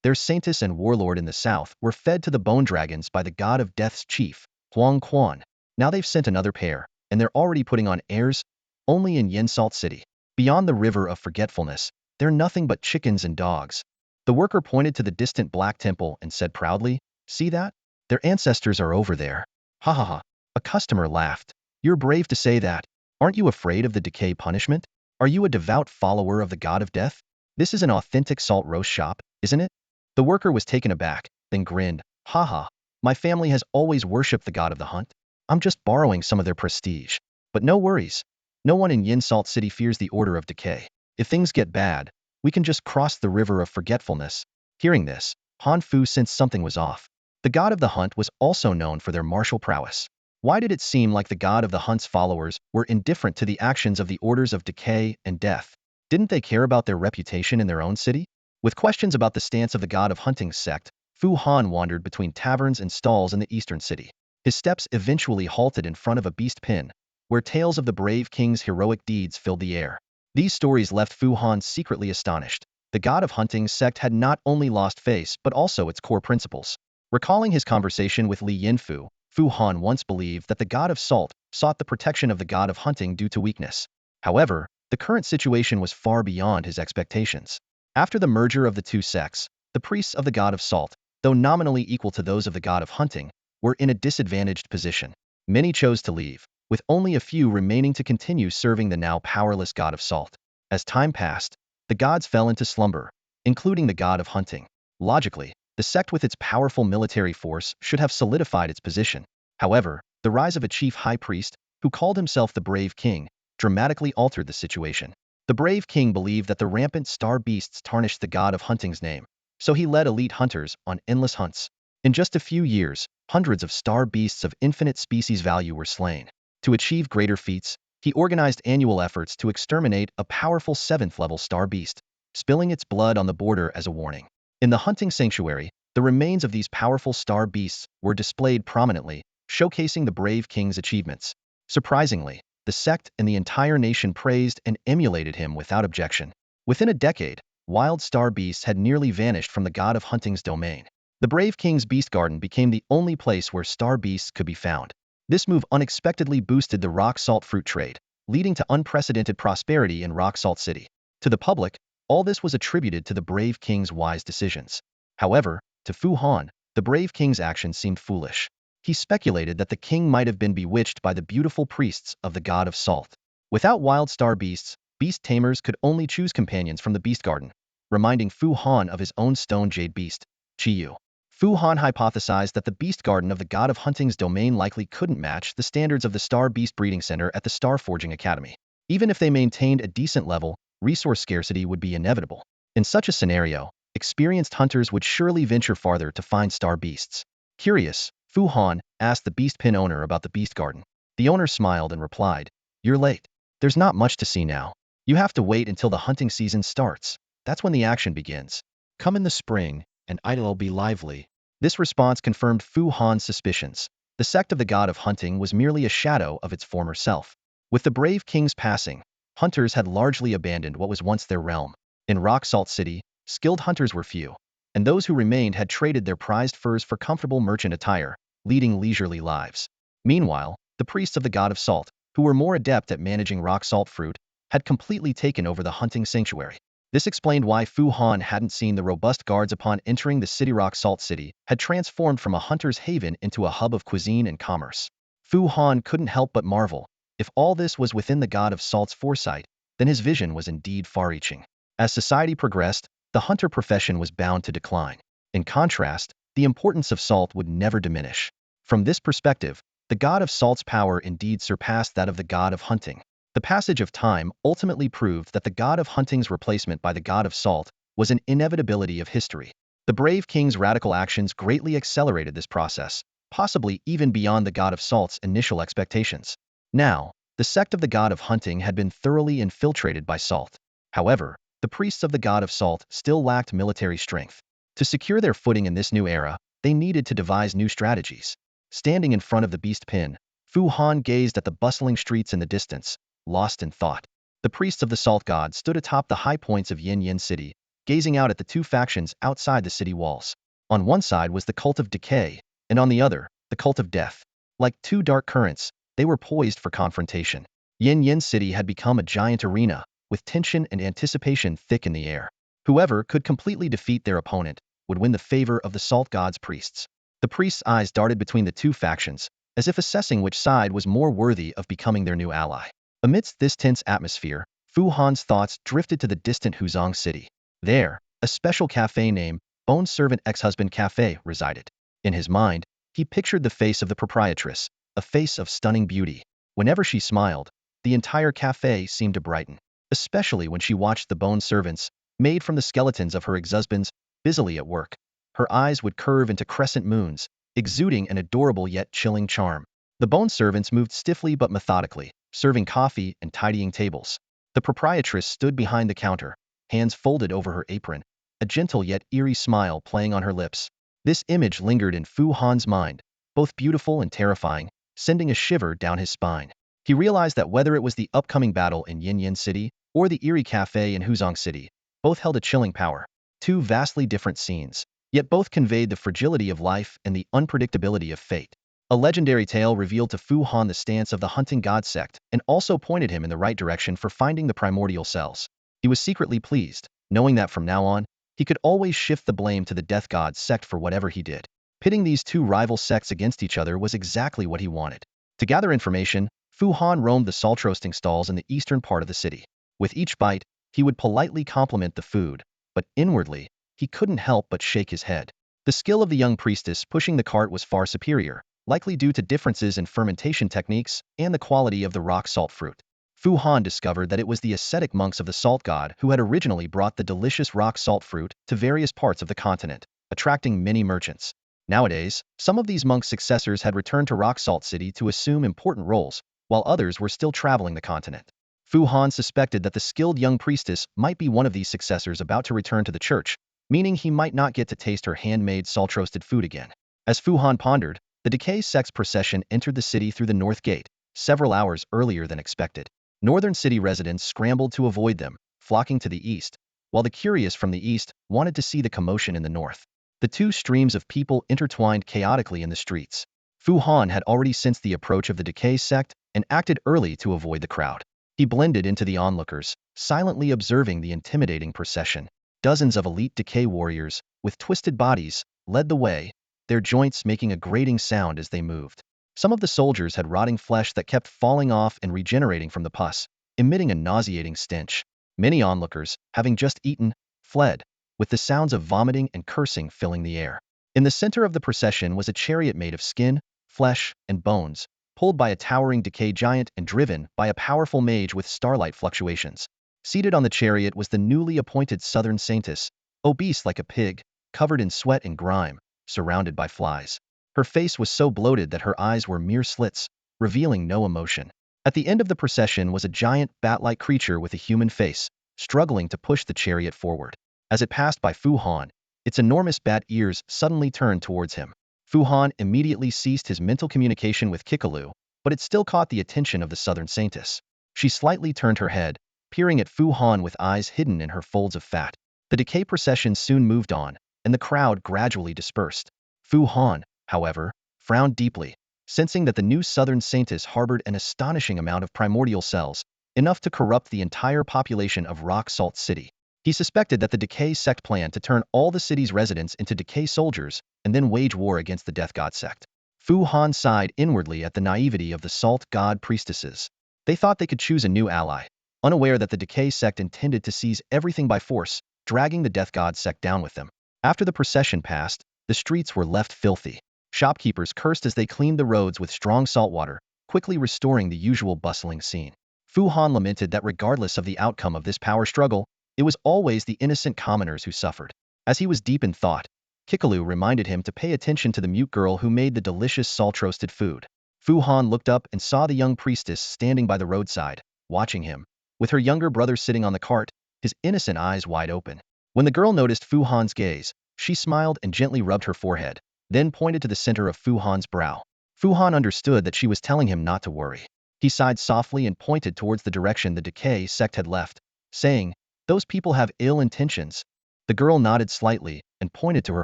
Their Saintess and Warlord in the south were fed to the bone dragons by the god of death's chief, Huang Quan. Now they've sent another pair, and they're already putting on airs, only in Yin Salt City. Beyond the river of forgetfulness, they're nothing but chickens and dogs. The worker pointed to the distant Black Temple and said proudly, "See that? Their ancestors are over there." Ha ha ha. A customer laughed. "You're brave to say that. Aren't you afraid of the decay punishment? Are you a devout follower of the god of death? This is an authentic salt roast shop, isn't it?" The worker was taken aback, then grinned. "Ha, my family has always worshipped the god of the hunt. I'm just borrowing some of their prestige. But no worries. No one in Yin Salt City fears the Order of Decay. If things get bad, we can just cross the river of forgetfulness." Hearing this, Han Fu sensed something was off. The god of the hunt was also known for their martial prowess. Why did it seem like the god of the hunt's followers were indifferent to the actions of the Orders of Decay and Death? Didn't they care about their reputation in their own city? With questions about the stance of the god of hunting's sect, Fu Han wandered between taverns and stalls in the eastern city. His steps eventually halted in front of a beast pen, where tales of the brave king's heroic deeds filled the air. These stories left Fu Han secretly astonished. The god of hunting's sect had not only lost face but also its core principles. Recalling his conversation with Li Yinfu, Fu Han once believed that the god of salt sought the protection of the god of hunting due to weakness. However, the current situation was far beyond his expectations. After the merger of the two sects, the priests of the god of salt, though nominally equal to those of the god of hunting, were in a disadvantaged position. Many chose to leave, with only a few remaining to continue serving the now powerless god of salt. As time passed, the gods fell into slumber, including the god of hunting. Logically, the sect with its powerful military force should have solidified its position. However, the rise of a chief high priest, who called himself the Brave King, dramatically altered the situation. The Brave King believed that the rampant star beasts tarnished the god of hunting's name, so he led elite hunters on endless hunts. In just a few years, hundreds of star beasts of infinite species value were slain. To achieve greater feats, he organized annual efforts to exterminate a powerful 7th-level star beast, spilling its blood on the border as a warning. In the hunting sanctuary, the remains of these powerful star beasts were displayed prominently, showcasing the Brave King's achievements. Surprisingly, the sect and the entire nation praised and emulated him without objection. Within a decade, wild star beasts had nearly vanished from the god of hunting's domain. The Brave King's Beast Garden became the only place where star beasts could be found. This move unexpectedly boosted the rock salt fruit trade, leading to unprecedented prosperity in Rock Salt City. To the public, all this was attributed to the Brave King's wise decisions. However, to Fu Han, the Brave King's actions seemed foolish. He speculated that the king might have been bewitched by the beautiful priests of the god of salt. Without wild star beasts, beast tamers could only choose companions from the beast garden, reminding Fu Han of his own stone jade beast, Chiyu. Fu Han hypothesized that the beast garden of the god of hunting's domain likely couldn't match the standards of the Star Beast Breeding Center at the Star Forging Academy. Even if they maintained a decent level, resource scarcity would be inevitable. In such a scenario, experienced hunters would surely venture farther to find star beasts. Curious, Fu Han asked the beast pen owner about the beast garden. The owner smiled and replied, "You're late. There's not much to see now. You have to wait until the hunting season starts. That's when the action begins. Come in the spring, and it'll be lively." This response confirmed Fu Han's suspicions. The sect of the god of hunting was merely a shadow of its former self. With the Brave King's passing, hunters had largely abandoned what was once their realm. In Rock Salt City, skilled hunters were few, and those who remained had traded their prized furs for comfortable merchant attire, leading leisurely lives. Meanwhile, the priests of the god of salt, who were more adept at managing rock salt fruit, had completely taken over the hunting sanctuary. This explained why Fu Han hadn't seen the robust guards upon entering the city. Rock Salt City had transformed from a hunter's haven into a hub of cuisine and commerce. Fu Han couldn't help but marvel. If all this was within the god of salt's foresight, then his vision was indeed far-reaching. As society progressed, the hunter profession was bound to decline. In contrast, the importance of salt would never diminish. From this perspective, the god of salt's power indeed surpassed that of the god of hunting. The passage of time ultimately proved that the god of hunting's replacement by the god of salt was an inevitability of history. The brave king's radical actions greatly accelerated this process, possibly even beyond the god of salt's initial expectations. Now, the sect of the god of hunting had been thoroughly infiltrated by salt. However, the priests of the god of salt still lacked military strength. To secure their footing in this new era, they needed to devise new strategies. Standing in front of the beast pin, Fu Han gazed at the bustling streets in the distance, lost in thought. The priests of the salt god stood atop the high points of Yin Yin City, gazing out at the two factions outside the city walls. On one side was the cult of decay, and on the other, the cult of death. Like two dark currents, they were poised for confrontation. Yin Yin City had become a giant arena, with tension and anticipation thick in the air. Whoever could completely defeat their opponent would win the favor of the salt god's priests. The priests' eyes darted between the two factions, as if assessing which side was more worthy of becoming their new ally. Amidst this tense atmosphere, Fu Han's thoughts drifted to the distant Huzhong city. There, a special cafe named Bone Servant Ex-Husband Cafe resided. In his mind, he pictured the face of the proprietress, a face of stunning beauty. Whenever she smiled, the entire cafe seemed to brighten, especially when she watched the bone servants, made from the skeletons of her ex-husbands, busily at work. Her eyes would curve into crescent moons, exuding an adorable yet chilling charm. The bone servants moved stiffly but methodically, serving coffee and tidying tables. The proprietress stood behind the counter, hands folded over her apron, a gentle yet eerie smile playing on her lips. This image lingered in Fu Han's mind, both beautiful and terrifying, sending a shiver down his spine. He realized that whether it was the upcoming battle in Yin Yin City or the eerie cafe in Huzhong City, both held a chilling power. Two vastly different scenes, yet both conveyed the fragility of life and the unpredictability of fate. A legendary tale revealed to Fu Han the stance of the hunting god sect and also pointed him in the right direction for finding the primordial cells. He was secretly pleased, knowing that from now on, he could always shift the blame to the death god sect for whatever he did. Pitting these two rival sects against each other was exactly what he wanted. To gather information, Fu Han roamed the salt roasting stalls in the eastern part of the city. With each bite, he would politely compliment the food, but inwardly, he couldn't help but shake his head. The skill of the young priestess pushing the cart was far superior, likely due to differences in fermentation techniques and the quality of the rock salt fruit. Fu Han discovered that it was the ascetic monks of the salt god who had originally brought the delicious rock salt fruit to various parts of the continent, attracting many merchants. Nowadays, some of these monks' successors had returned to Rock Salt City to assume important roles, while others were still traveling the continent. Fu Han suspected that the skilled young priestess might be one of these successors about to return to the church, meaning he might not get to taste her handmade salt-roasted food again. As Fu Han pondered, the Decay Sect's procession entered the city through the north gate, several hours earlier than expected. Northern city residents scrambled to avoid them, flocking to the east, while the curious from the east wanted to see the commotion in the north. The two streams of people intertwined chaotically in the streets. Fu Han had already sensed the approach of the Decay Sect and acted early to avoid the crowd. He blended into the onlookers, silently observing the intimidating procession. Dozens of elite Decay warriors, with twisted bodies, led the way, their joints making a grating sound as they moved. Some of the soldiers had rotting flesh that kept falling off and regenerating from the pus, emitting a nauseating stench. Many onlookers, having just eaten, fled, with the sounds of vomiting and cursing filling the air. In the center of the procession was a chariot made of skin, flesh, and bones, pulled by a towering decay giant and driven by a powerful mage with starlight fluctuations. Seated on the chariot was the newly appointed southern saintess, obese like a pig, covered in sweat and grime, surrounded by flies. Her face was so bloated that her eyes were mere slits, revealing no emotion. At the end of the procession was a giant bat-like creature with a human face, struggling to push the chariot forward. As it passed by Fu Han, its enormous bat ears suddenly turned towards him. Fu Han immediately ceased his mental communication with Kikalu, but it still caught the attention of the southern saintess. She slightly turned her head, peering at Fu Han with eyes hidden in her folds of fat. The decay procession soon moved on, and the crowd gradually dispersed. Fu Han, however, frowned deeply, sensing that the new southern saintess harbored an astonishing amount of primordial cells, enough to corrupt the entire population of Rock Salt City. He suspected that the Decay sect planned to turn all the city's residents into Decay soldiers and then wage war against the Death God sect. Fu Han sighed inwardly at the naivety of the Salt God priestesses. They thought they could choose a new ally, unaware that the Decay sect intended to seize everything by force, dragging the Death God sect down with them. After the procession passed, the streets were left filthy. Shopkeepers cursed as they cleaned the roads with strong salt water, quickly restoring the usual bustling scene. Fu Han lamented that regardless of the outcome of this power struggle, it was always the innocent commoners who suffered. As he was deep in thought, Kikalu reminded him to pay attention to the mute girl who made the delicious salt-roasted food. Fu Han looked up and saw the young priestess standing by the roadside, watching him, with her younger brother sitting on the cart, his innocent eyes wide open. When the girl noticed Fu Han's gaze, she smiled and gently rubbed her forehead, then pointed to the center of Fu Han's brow. Fu Han understood that she was telling him not to worry. He sighed softly and pointed towards the direction the Decay sect had left, saying, "Those people have ill intentions." The girl nodded slightly and pointed to her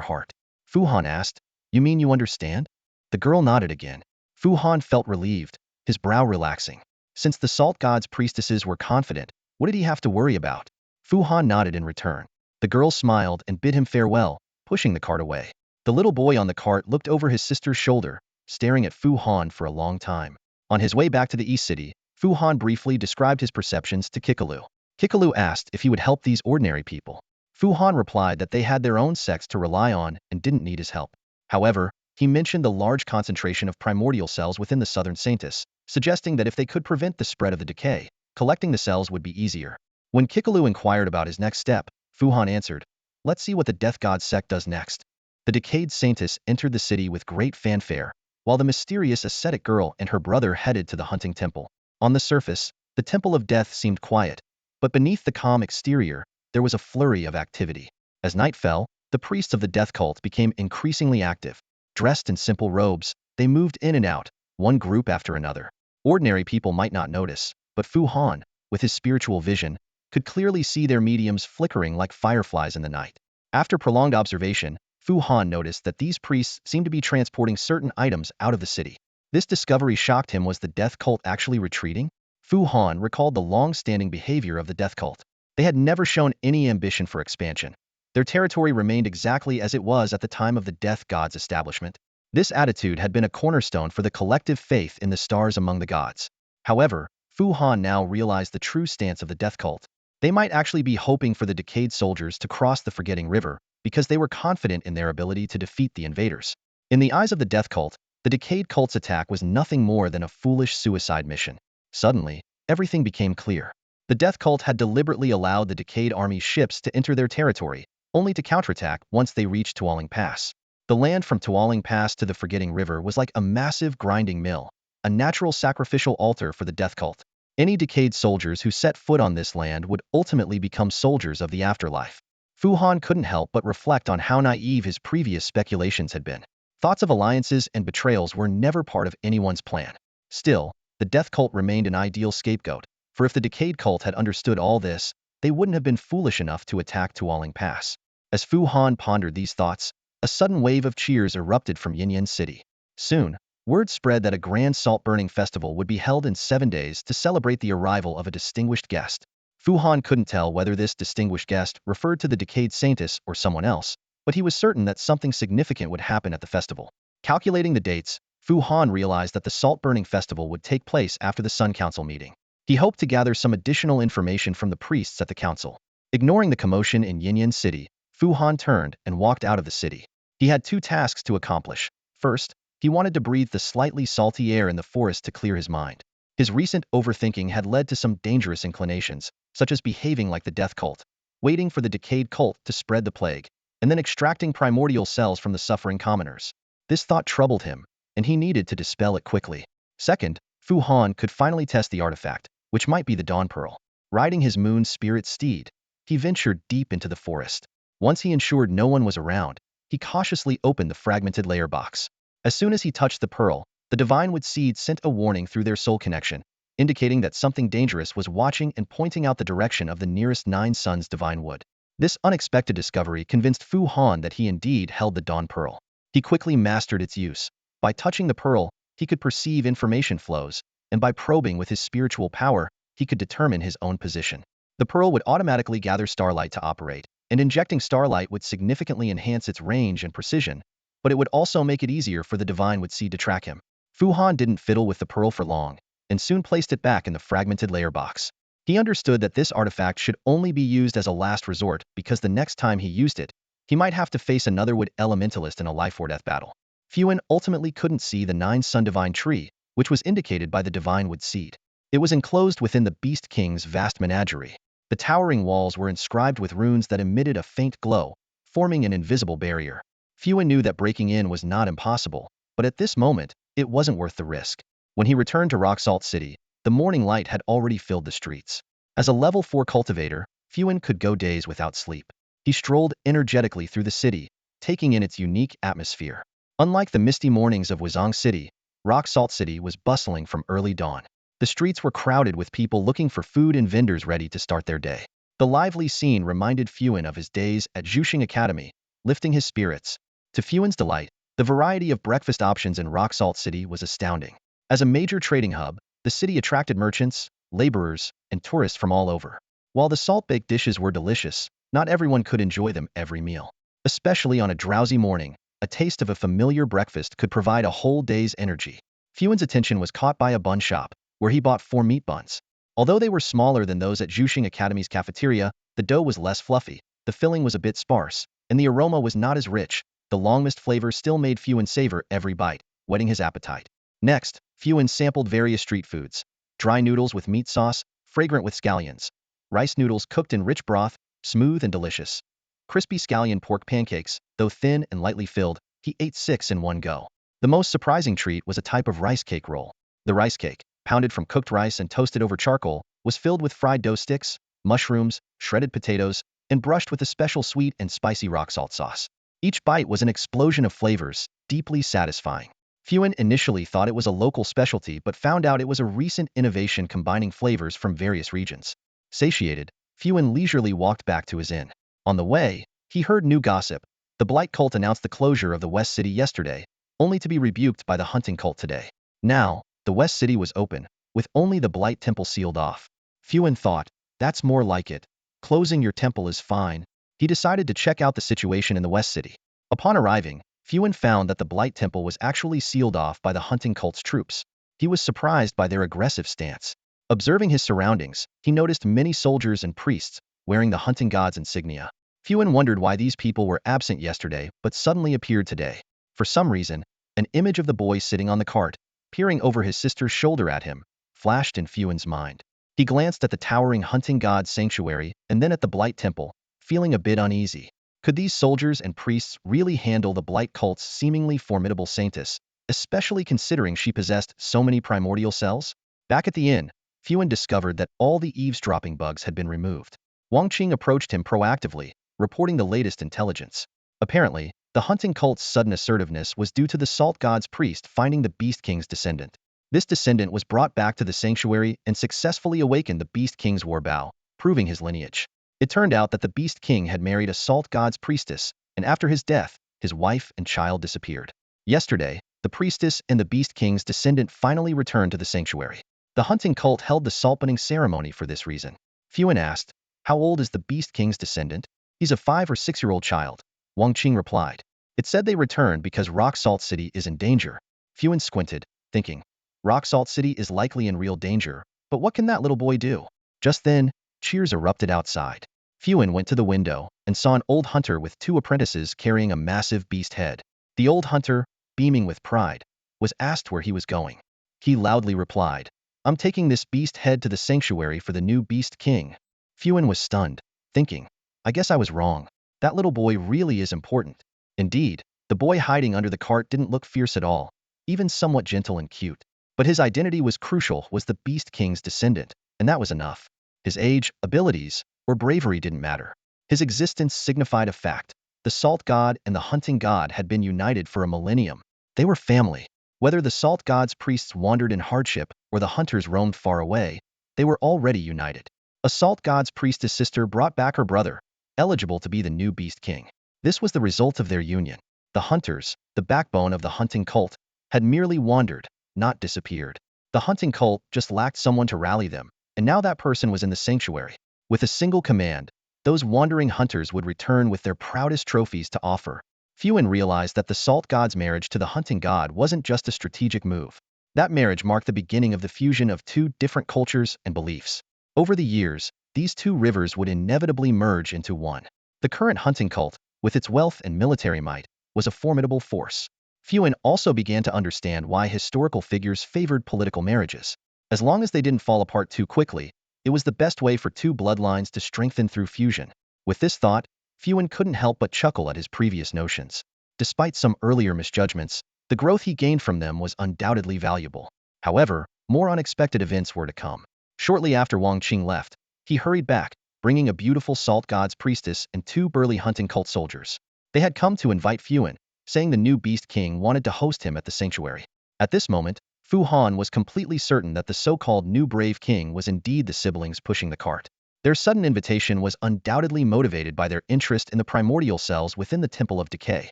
heart. Fu Han asked, "You mean you understand?" The girl nodded again. Fu Han felt relieved, his brow relaxing. Since the Salt God's priestesses were confident, what did he have to worry about? Fu Han nodded in return. The girl smiled and bid him farewell, pushing the cart away. The little boy on the cart looked over his sister's shoulder, staring at Fu Han for a long time. On his way back to the East City, Fu Han briefly described his perceptions to Kikalu. Kikalu asked if he would help these ordinary people. Fu Han replied that they had their own sects to rely on and didn't need his help. However, he mentioned the large concentration of primordial cells within the Southern Saintess, suggesting that if they could prevent the spread of the decay, collecting the cells would be easier. When Kikalu inquired about his next step, Fu Han answered, "Let's see what the Death God sect does next." The decayed Saintess entered the city with great fanfare, while the mysterious ascetic girl and her brother headed to the hunting temple. On the surface, the Temple of Death seemed quiet, but beneath the calm exterior, there was a flurry of activity. As night fell, the priests of the death cult became increasingly active. Dressed in simple robes, they moved in and out, one group after another. Ordinary people might not notice, but Fu Han, with his spiritual vision, could clearly see their mediums flickering like fireflies in the night. After prolonged observation, Fu Han noticed that these priests seemed to be transporting certain items out of the city. This discovery shocked him. Was the death cult actually retreating? Fu Han recalled the long-standing behavior of the death cult. They had never shown any ambition for expansion. Their territory remained exactly as it was at the time of the Death God's establishment. This attitude had been a cornerstone for the collective faith in the stars among the gods. However, Fu Han now realized the true stance of the death cult. They might actually be hoping for the decayed soldiers to cross the Forgetting River, because they were confident in their ability to defeat the invaders. In the eyes of the death cult, the decayed cult's attack was nothing more than a foolish suicide mission. Suddenly, everything became clear. The death cult had deliberately allowed the decayed army's ships to enter their territory, only to counterattack once they reached Tualing Pass. The land from Tualing Pass to the Forgetting River was like a massive grinding mill, a natural sacrificial altar for the death cult. Any decayed soldiers who set foot on this land would ultimately become soldiers of the afterlife. Fu Han couldn't help but reflect on how naive his previous speculations had been. Thoughts of alliances and betrayals were never part of anyone's plan. Still, the death cult remained an ideal scapegoat, for if the decayed cult had understood all this, they wouldn't have been foolish enough to attack Tualing Pass. As Fu Han pondered these thoughts, a sudden wave of cheers erupted from Yinyan City. Soon, word spread that a grand salt-burning festival would be held in 7 days to celebrate the arrival of a distinguished guest. Fu Han couldn't tell whether this distinguished guest referred to the decayed saintess or someone else, but he was certain that something significant would happen at the festival. Calculating the dates, Fu Han realized that the salt-burning festival would take place after the Sun Council meeting. He hoped to gather some additional information from the priests at the council. Ignoring the commotion in Yinyan City, Fu Han turned and walked out of the city. He had 2 tasks to accomplish. First, he wanted to breathe the slightly salty air in the forest to clear his mind. His recent overthinking had led to some dangerous inclinations, such as behaving like the death cult, waiting for the decayed cult to spread the plague, and then extracting primordial cells from the suffering commoners. This thought troubled him, and he needed to dispel it quickly. Second, Fu Han could finally test the artifact, which might be the Dawn Pearl. Riding his moon spirit steed, he ventured deep into the forest. Once he ensured no one was around, he cautiously opened the fragmented layer box. As soon as he touched the pearl, the Divine Wood Seed sent a warning through their soul connection, indicating that something dangerous was watching and pointing out the direction of the nearest Nine Suns divine wood. This unexpected discovery convinced Fu Han that he indeed held the Dawn Pearl. He quickly mastered its use. By touching the pearl, he could perceive information flows, and by probing with his spiritual power, he could determine his own position. The pearl would automatically gather starlight to operate, and injecting starlight would significantly enhance its range and precision, but it would also make it easier for the divine wood seed to track him. Fu Han didn't fiddle with the pearl for long, and soon placed it back in the fragmented layer box. He understood that this artifact should only be used as a last resort because the next time he used it, he might have to face another wood elementalist in a life-or-death battle. Fuan ultimately couldn't see the Nine Sun Divine Tree, which was indicated by the Divine Wood Seed. It was enclosed within the Beast King's vast menagerie. The towering walls were inscribed with runes that emitted a faint glow, forming an invisible barrier. Fuan knew that breaking in was not impossible, but at this moment, it wasn't worth the risk. When he returned to Rock Salt City, the morning light had already filled the streets. As a level 4 cultivator, Fuan could go days without sleep. He strolled energetically through the city, taking in its unique atmosphere. Unlike the misty mornings of Wuzong City, Rock Salt City was bustling from early dawn. The streets were crowded with people looking for food and vendors ready to start their day. The lively scene reminded Fuan of his days at Zhuxing Academy, lifting his spirits. To Fuan's delight, the variety of breakfast options in Rock Salt City was astounding. As a major trading hub, the city attracted merchants, laborers, and tourists from all over. While the salt-baked dishes were delicious, not everyone could enjoy them every meal. Especially on a drowsy morning, a taste of a familiar breakfast could provide a whole day's energy. Fuan's attention was caught by a bun shop, where he bought 4 meat buns. Although they were smaller than those at Zhuxing Academy's cafeteria, the dough was less fluffy, the filling was a bit sparse, and the aroma was not as rich. The long-missed flavor still made Fuan savor every bite, whetting his appetite. Next, Fuan sampled various street foods. Dry noodles with meat sauce, fragrant with scallions. Rice noodles cooked in rich broth, smooth and delicious. Crispy scallion pork pancakes, though thin and lightly filled, he ate 6 in one go. The most surprising treat was a type of rice cake roll. The rice cake, pounded from cooked rice and toasted over charcoal, was filled with fried dough sticks, mushrooms, shredded potatoes, and brushed with a special sweet and spicy rock salt sauce. Each bite was an explosion of flavors, deeply satisfying. Fuan initially thought it was a local specialty but found out it was a recent innovation combining flavors from various regions. Satiated, Fuan leisurely walked back to his inn. On the way, he heard new gossip. The Blight cult announced the closure of the West City yesterday, only to be rebuked by the Hunting cult today. Now, the West City was open, with only the Blight temple sealed off. Fuan thought, that's more like it. Closing your temple is fine. He decided to check out the situation in the West City. Upon arriving, Fuan found that the Blight temple was actually sealed off by the Hunting cult's troops. He was surprised by their aggressive stance. Observing his surroundings, he noticed many soldiers and priests wearing the Hunting god's insignia. Fuan wondered why these people were absent yesterday but suddenly appeared today. For some reason, an image of the boy sitting on the cart, peering over his sister's shoulder at him, flashed in Fuan's mind. He glanced at the towering Hunting god's sanctuary and then at the Blight temple, feeling a bit uneasy. Could these soldiers and priests really handle the Blight cult's seemingly formidable saintess, especially considering she possessed so many primordial cells? Back at the inn, Fuan discovered that all the eavesdropping bugs had been removed. Wang Qing approached him proactively, reporting the latest intelligence. Apparently, the Hunting cult's sudden assertiveness was due to the Salt God's priest finding the Beast King's descendant. This descendant was brought back to the sanctuary and successfully awakened the Beast King's warbow, proving his lineage. It turned out that the Beast King had married a Salt God's priestess, and after his death, his wife and child disappeared. Yesterday, the priestess and the Beast King's descendant finally returned to the sanctuary. The Hunting cult held the saltburning ceremony for this reason. Fuan asked, how old is the Beast King's descendant? He's a 5 or 6-year-old child, Wang Qing replied. It said they returned because Rock Salt City is in danger. Fuan squinted, thinking, Rock Salt City is likely in real danger, but what can that little boy do? Just then, cheers erupted outside. Fuan went to the window and saw an old hunter with 2 apprentices carrying a massive beast head. The old hunter, beaming with pride, was asked where he was going. He loudly replied, I'm taking this beast head to the sanctuary for the new Beast King. Fuan was stunned, thinking, I guess I was wrong. That little boy really is important. Indeed, the boy hiding under the cart didn't look fierce at all, even somewhat gentle and cute. But his identity was crucial, was the Beast King's descendant, and that was enough. His age, abilities, or bravery didn't matter. His existence signified a fact. The Salt God and the Hunting God had been united for a millennium. They were family. Whether the salt god's priests wandered in hardship or the hunters roamed far away, they were already united. A salt god's priestess sister brought back her brother, eligible to be the new beast king. This was the result of their union. The hunters, the backbone of the hunting cult, had merely wandered, not disappeared. The hunting cult just lacked someone to rally them, and now that person was in the sanctuary. With a single command, those wandering hunters would return with their proudest trophies to offer. Fuin realized that the salt god's marriage to the hunting god wasn't just a strategic move. That marriage marked the beginning of the fusion of two different cultures and beliefs. Over the years, these two rivers would inevitably merge into one. The current hunting cult, with its wealth and military might, was a formidable force. Fuin also began to understand why historical figures favored political marriages. As long as they didn't fall apart too quickly, it was the best way for two bloodlines to strengthen through fusion. With this thought, Fuin couldn't help but chuckle at his previous notions. Despite some earlier misjudgments, the growth he gained from them was undoubtedly valuable. However, more unexpected events were to come. Shortly after Wang Qing left, he hurried back, bringing a beautiful salt god's priestess and two burly hunting cult soldiers. They had come to invite Fuin, saying the new beast king wanted to host him at the sanctuary. At this moment, Fu Han was completely certain that the so-called new brave king was indeed the siblings pushing the cart. Their sudden invitation was undoubtedly motivated by their interest in the primordial cells within the Temple of Decay.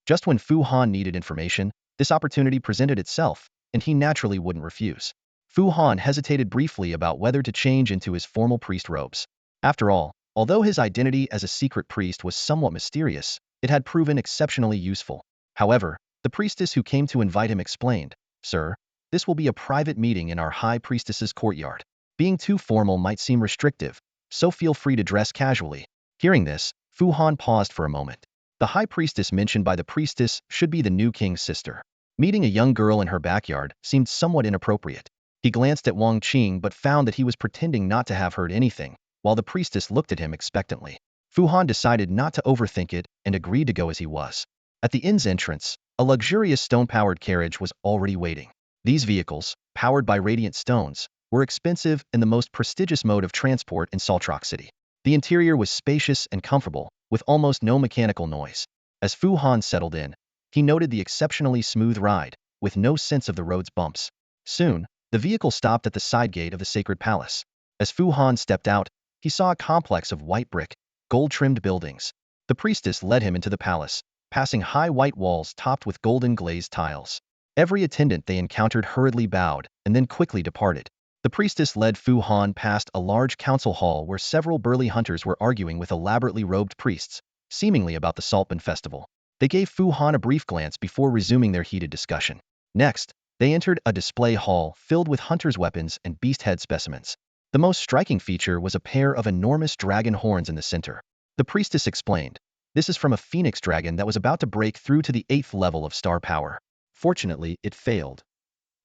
Just when Fu Han needed information, this opportunity presented itself, and he naturally wouldn't refuse. Fu Han hesitated briefly about whether to change into his formal priest robes. After all, although his identity as a secret priest was somewhat mysterious, it had proven exceptionally useful. However, the priestess who came to invite him explained, "Sir, this will be a private meeting in our high priestess's courtyard. Being too formal might seem restrictive, so feel free to dress casually." Hearing this, Fu Han paused for a moment. The high priestess mentioned by the priestess should be the new king's sister. Meeting a young girl in her backyard seemed somewhat inappropriate. He glanced at Wang Qing but found that he was pretending not to have heard anything, while the priestess looked at him expectantly. Fu Han decided not to overthink it and agreed to go as he was. At the inn's entrance, a luxurious stone-powered carriage was already waiting. These vehicles, powered by radiant stones, were expensive and the most prestigious mode of transport in Saltrock City. The interior was spacious and comfortable, with almost no mechanical noise. As Fu Han settled in, he noted the exceptionally smooth ride, with no sense of the road's bumps. Soon, the vehicle stopped at the side gate of the sacred palace. As Fu Han stepped out, he saw a complex of white brick, gold-trimmed buildings. The priestess led him into the palace, passing high white walls topped with golden glazed tiles. Every attendant they encountered hurriedly bowed, and then quickly departed. The priestess led Fu Han past a large council hall where several burly hunters were arguing with elaborately robed priests, seemingly about the Saltban festival. They gave Fu Han a brief glance before resuming their heated discussion. Next, they entered a display hall filled with hunters' weapons and beast head specimens. The most striking feature was a pair of enormous dragon horns in the center. The priestess explained, "This is from a phoenix dragon that was about to break through to the 8th level of star power. Fortunately, it failed.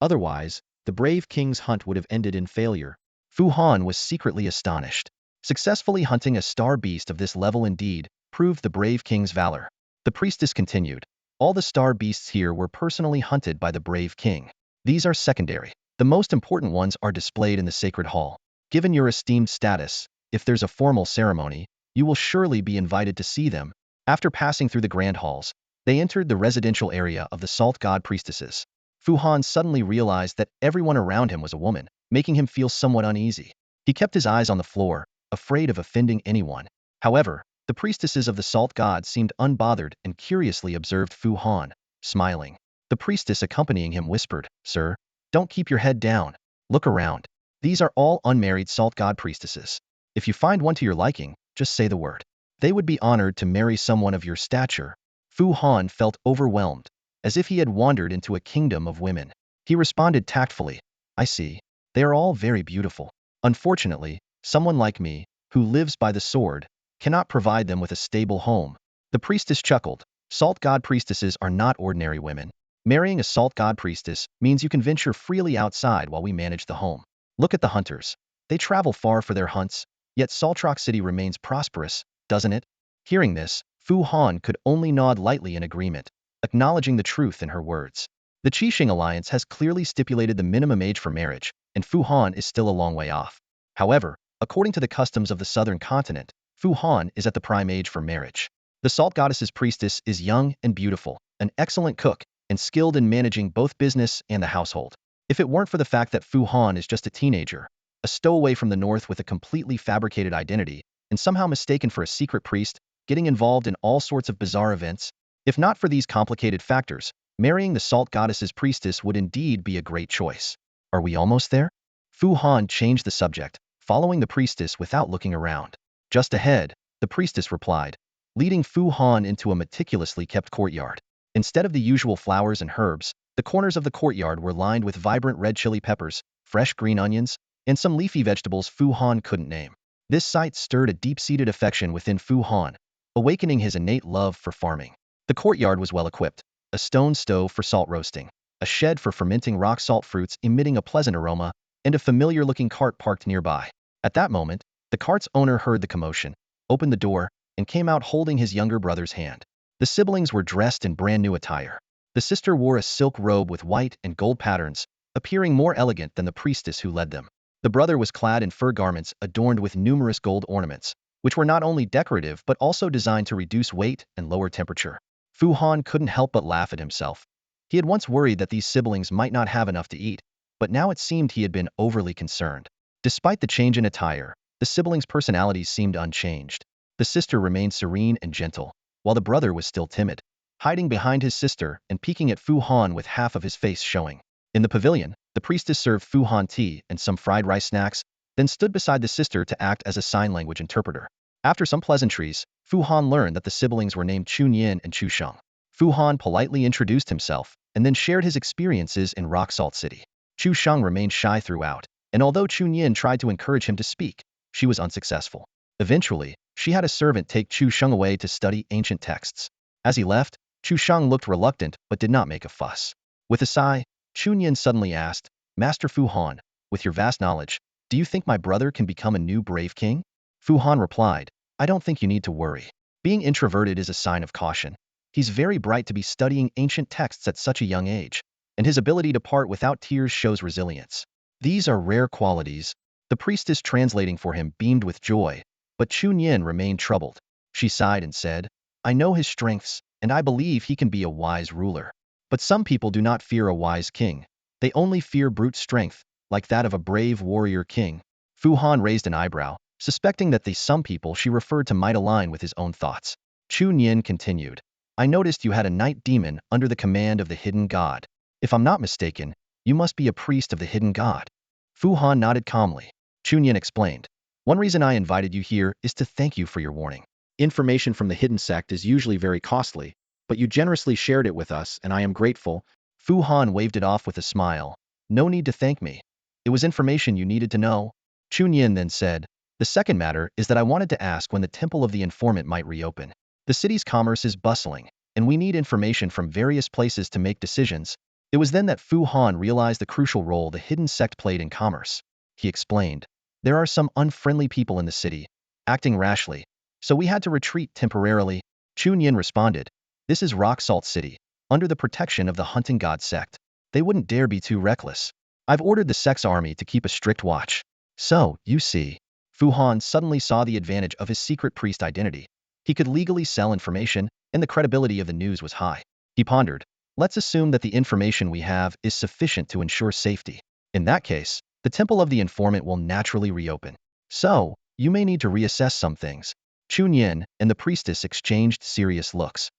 Otherwise, the brave king's hunt would have ended in failure." Fu Han was secretly astonished. Successfully hunting a star beast of this level indeed proved the brave king's valor. The priestess continued, "All the star beasts here were personally hunted by the brave king. These are secondary. The most important ones are displayed in the sacred hall. Given your esteemed status, if there's a formal ceremony, you will surely be invited to see them." After passing through the grand halls, they entered the residential area of the salt god priestesses. Fu Han suddenly realized that everyone around him was a woman, making him feel somewhat uneasy. He kept his eyes on the floor, afraid of offending anyone. However, the priestesses of the salt god seemed unbothered and curiously observed Fu Han, smiling. The priestess accompanying him whispered, "Sir, don't keep your head down. Look around. These are all unmarried salt god priestesses. If you find one to your liking, just say the word. They would be honored to marry someone of your stature." Fu Han felt overwhelmed, as if he had wandered into a kingdom of women. He responded tactfully, "I see. They are all very beautiful. Unfortunately, someone like me, who lives by the sword, cannot provide them with a stable home." The priestess chuckled. "Salt god priestesses are not ordinary women. Marrying a salt god priestess means you can venture freely outside while we manage the home. Look at the hunters. They travel far for their hunts, yet Saltrock City remains prosperous, doesn't it?" Hearing this, Fu Han could only nod lightly in agreement, acknowledging the truth in her words. The Qixing alliance has clearly stipulated the minimum age for marriage, and Fu Han is still a long way off. However, according to the customs of the southern continent, Fu Han is at the prime age for marriage. The salt goddess's priestess is young and beautiful, an excellent cook, and skilled in managing both business and the household. If it weren't for the fact that Fu Han is just a teenager, a stowaway from the north with a completely fabricated identity, and somehow mistaken for a secret priest, getting involved in all sorts of bizarre events, if not for these complicated factors, marrying the salt goddess's priestess would indeed be a great choice. Are we almost there? Fu Han changed the subject, following the priestess without looking around. Just ahead, the priestess replied, leading Fu Han into a meticulously kept courtyard. Instead of the usual flowers and herbs, the corners of the courtyard were lined with vibrant red chili peppers, fresh green onions, and some leafy vegetables Fu Han couldn't name. This sight stirred a deep-seated affection within Fu Han, awakening his innate love for farming. The courtyard was well equipped: a stone stove for salt roasting, a shed for fermenting rock salt fruits emitting a pleasant aroma, and a familiar-looking cart parked nearby. At that moment, the cart's owner heard the commotion, opened the door, and came out holding his younger brother's hand. The siblings were dressed in brand-new attire. The sister wore a silk robe with white and gold patterns, appearing more elegant than the priestess who led them. The brother was clad in fur garments adorned with numerous gold ornaments, which were not only decorative but also designed to reduce weight and lower temperature. Fu Han couldn't help but laugh at himself. He had once worried that these siblings might not have enough to eat, but now it seemed he had been overly concerned. Despite the change in attire, the siblings' personalities seemed unchanged. The sister remained serene and gentle, while the brother was still timid, hiding behind his sister and peeking at Fu Han with half of his face showing. In the pavilion, the priestess served Fu Han tea and some fried rice snacks, then stood beside the sister to act as a sign language interpreter. After some pleasantries, Fu Han learned that the siblings were named Chun Yin and Chu Sheng. Fu Han politely introduced himself and then shared his experiences in Rock Salt City. Chu Sheng remained shy throughout, and although Chun Yin tried to encourage him to speak, she was unsuccessful. Eventually, she had a servant take Chu Sheng away to study ancient texts. As he left, Chu Sheng looked reluctant but did not make a fuss. With a sigh, Chun Yin suddenly asked, "Master Fu Han, with your vast knowledge, do you think my brother can become a new brave king?" Fu Han replied, "I don't think you need to worry. Being introverted is a sign of caution. He's very bright to be studying ancient texts at such a young age, and his ability to part without tears shows resilience. These are rare qualities." The priestess translating for him beamed with joy, but Chun Yin remained troubled. She sighed and said, "I know his strengths, and I believe he can be a wise ruler. But some people do not fear a wise king. They only fear brute strength, like that of a brave warrior king." Fu Han raised an eyebrow, suspecting that the some people she referred to might align with his own thoughts. Chun Yin continued, "I noticed you had a night demon under the command of the hidden god. If I'm not mistaken, you must be a priest of the hidden god." Fu Han nodded calmly. Chun Yin explained, "One reason I invited you here is to thank you for your warning. Information from the hidden sect is usually very costly, but you generously shared it with us, and I am grateful." Fu Han waved it off with a smile. "No need to thank me. It was information you needed to know." Chun Yin then said, "The second matter is that I wanted to ask when the Temple of the Informant might reopen. The city's commerce is bustling, and we need information from various places to make decisions." It was then that Fu Han realized the crucial role the hidden sect played in commerce. He explained, "There are some unfriendly people in the city, acting rashly, so we had to retreat temporarily." Chun Yin responded, "This is Rock Salt City, under the protection of the hunting god sect. They wouldn't dare be too reckless. I've ordered the sect's army to keep a strict watch." So, you see, Fu Han suddenly saw the advantage of his secret priest identity. He could legally sell information, and the credibility of the news was high. He pondered, "Let's assume that the information we have is sufficient to ensure safety. In that case, the Temple of the Informant will naturally reopen. So, you may need to reassess some things." Chun Yin and the priestess exchanged serious looks.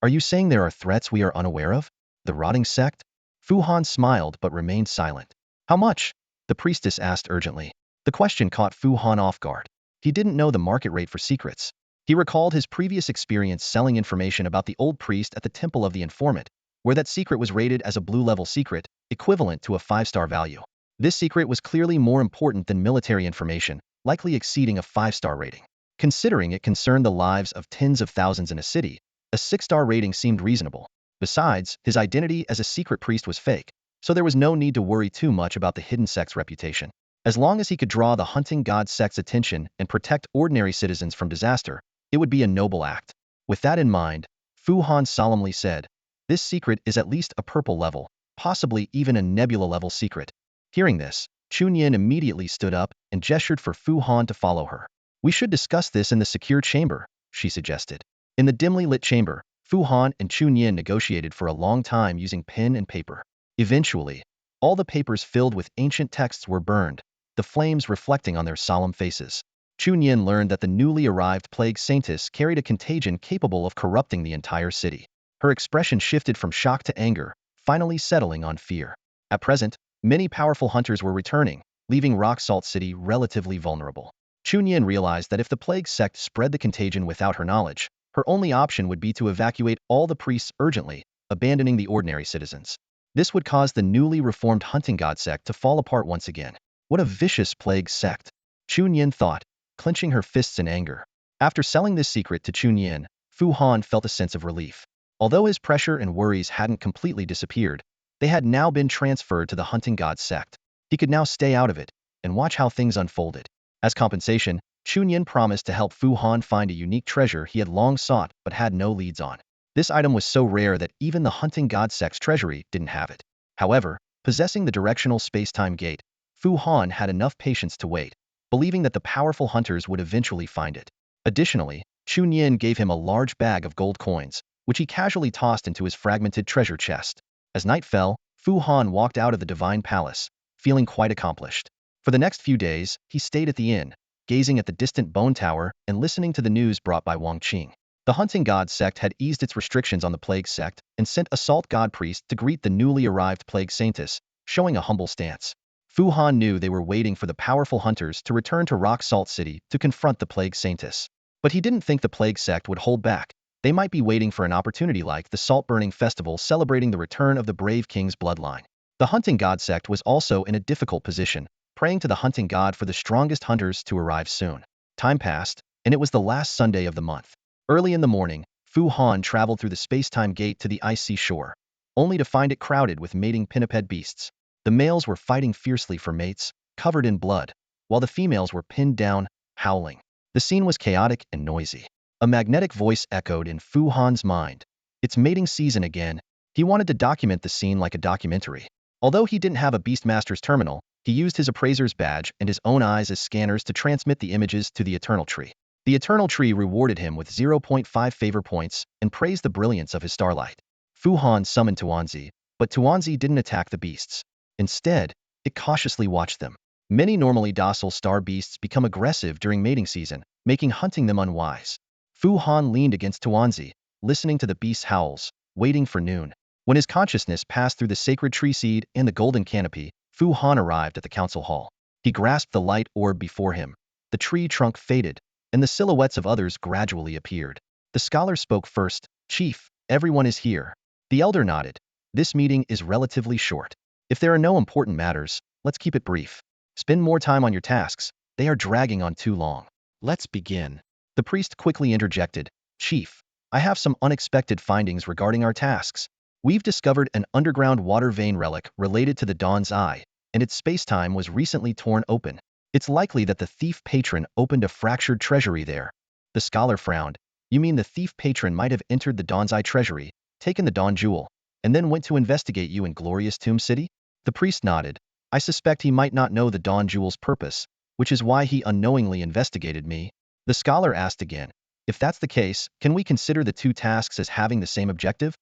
"Are you saying there are threats we are unaware of? The rotting sect?" Fu Han smiled but remained silent. "How much?" the priestess asked urgently. The question caught Fu Han off guard. He didn't know the market rate for secrets. He recalled his previous experience selling information about the old priest at the Temple of the Informant, where that secret was rated as a blue-level secret, equivalent to a 5-star value. This secret was clearly more important than military information, likely exceeding a 5-star rating. Considering it concerned the lives of tens of thousands in a city, a 6-star rating seemed reasonable. Besides, his identity as a secret priest was fake, so there was no need to worry too much about the hidden sect's reputation. As long as he could draw the hunting god sect's attention and protect ordinary citizens from disaster, it would be a noble act. With that in mind, Fu Han solemnly said, "This secret is at least a purple level, possibly even a nebula level secret." Hearing this, Chun Yin immediately stood up and gestured for Fu Han to follow her. "We should discuss this in the secure chamber," she suggested. In the dimly lit chamber, Fu Han and Chun Yin negotiated for a long time using pen and paper. Eventually, all the papers filled with ancient texts were burned, the flames reflecting on their solemn faces. Chun Yin learned that the newly arrived plague saintess carried a contagion capable of corrupting the entire city. Her expression shifted from shock to anger, finally settling on fear. At present, many powerful hunters were returning, leaving Rock Salt City relatively vulnerable. Chun Yin realized that if the plague sect spread the contagion without her knowledge, her only option would be to evacuate all the priests urgently, abandoning the ordinary citizens. This would cause the newly reformed hunting god sect to fall apart once again. What a vicious plague sect, Chun Yin thought, clenching her fists in anger. After selling this secret to Chun Yin, Fu Han felt a sense of relief. Although his pressure and worries hadn't completely disappeared, they had now been transferred to the hunting god sect. He could now stay out of it and watch how things unfolded. As compensation, Chun Yin promised to help Fu Han find a unique treasure he had long sought but had no leads on. This item was so rare that even the hunting god sect's treasury didn't have it. However, possessing the directional space-time gate, Fu Han had enough patience to wait, believing that the powerful hunters would eventually find it. Additionally, Chun Yin gave him a large bag of gold coins, which he casually tossed into his fragmented treasure chest. As night fell, Fu Han walked out of the divine palace, feeling quite accomplished. For the next few days, he stayed at the inn, gazing at the distant bone tower and listening to the news brought by Wang Qing. The hunting god sect had eased its restrictions on the plague sect and sent a salt god priest to greet the newly arrived plague saintess, showing a humble stance. Fu Han knew they were waiting for the powerful hunters to return to Rock Salt City to confront the plague saintess. But he didn't think the plague sect would hold back. They might be waiting for an opportunity like the salt-burning festival celebrating the return of the brave king's bloodline. The hunting god sect was also in a difficult position, praying to the hunting god for the strongest hunters to arrive soon. Time passed, and it was the last Sunday of the month. Early in the morning, Fu Han traveled through the space-time gate to the icy shore, only to find it crowded with mating pinniped beasts. The males were fighting fiercely for mates, covered in blood, while the females were pinned down, howling. The scene was chaotic and noisy. A magnetic voice echoed in Fu Han's mind. It's mating season again. He wanted to document the scene like a documentary. Although he didn't have a Beastmaster's terminal, he used his appraiser's badge and his own eyes as scanners to transmit the images to the Eternal Tree. The Eternal Tree rewarded him with 0.5 favor points and praised the brilliance of his starlight. Fu Han summoned Tuanzi, but Tuanzi didn't attack the beasts. Instead, it cautiously watched them. Many normally docile star beasts become aggressive during mating season, making hunting them unwise. Fu Han leaned against Tuanzi, listening to the beast's howls, waiting for noon. When his consciousness passed through the sacred tree seed and the golden canopy, Fu Han arrived at the council hall. He grasped the light orb before him. The tree trunk faded, and the silhouettes of others gradually appeared. The scholar spoke first. "Chief, everyone is here." The elder nodded. "This meeting is relatively short. If there are no important matters, let's keep it brief. Spend more time on your tasks. They are dragging on too long. Let's begin." The priest quickly interjected. "Chief, I have some unexpected findings regarding our tasks. We've discovered an underground water vein relic related to the Dawn's Eye, and its space-time was recently torn open. It's likely that the thief patron opened a fractured treasury there." The scholar frowned. "You mean the thief patron might have entered the Dawn's Eye treasury, taken the Dawn Jewel, and then went to investigate you in Glorious Tomb City?" The priest nodded. "I suspect he might not know the Dawn Jewel's purpose, which is why he unknowingly investigated me." The scholar asked again. "If that's the case, can we consider the two tasks as having the same objective?"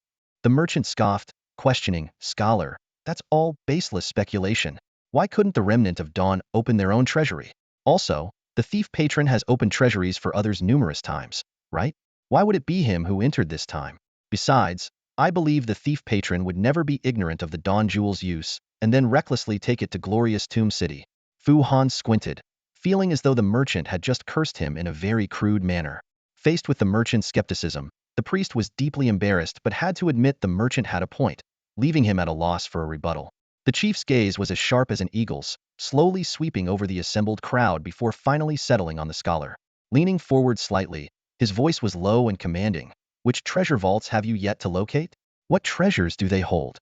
The merchant scoffed, questioning. "Scholar, that's all baseless speculation. Why couldn't the remnant of Dawn open their own treasury? Also, the thief patron has opened treasuries for others numerous times, right? Why would it be him who entered this time? Besides, I believe the thief patron would never be ignorant of the Dawn Jewel's use, and then recklessly take it to Glorious Tomb City." Fu Han squinted, feeling as though the merchant had just cursed him in a very crude manner. Faced with the merchant's skepticism, the priest was deeply embarrassed but had to admit the merchant had a point, leaving him at a loss for a rebuttal. The chief's gaze was as sharp as an eagle's, slowly sweeping over the assembled crowd before finally settling on the scholar. Leaning forward slightly, his voice was low and commanding. "Which treasure vaults have you yet to locate? What treasures do they hold?"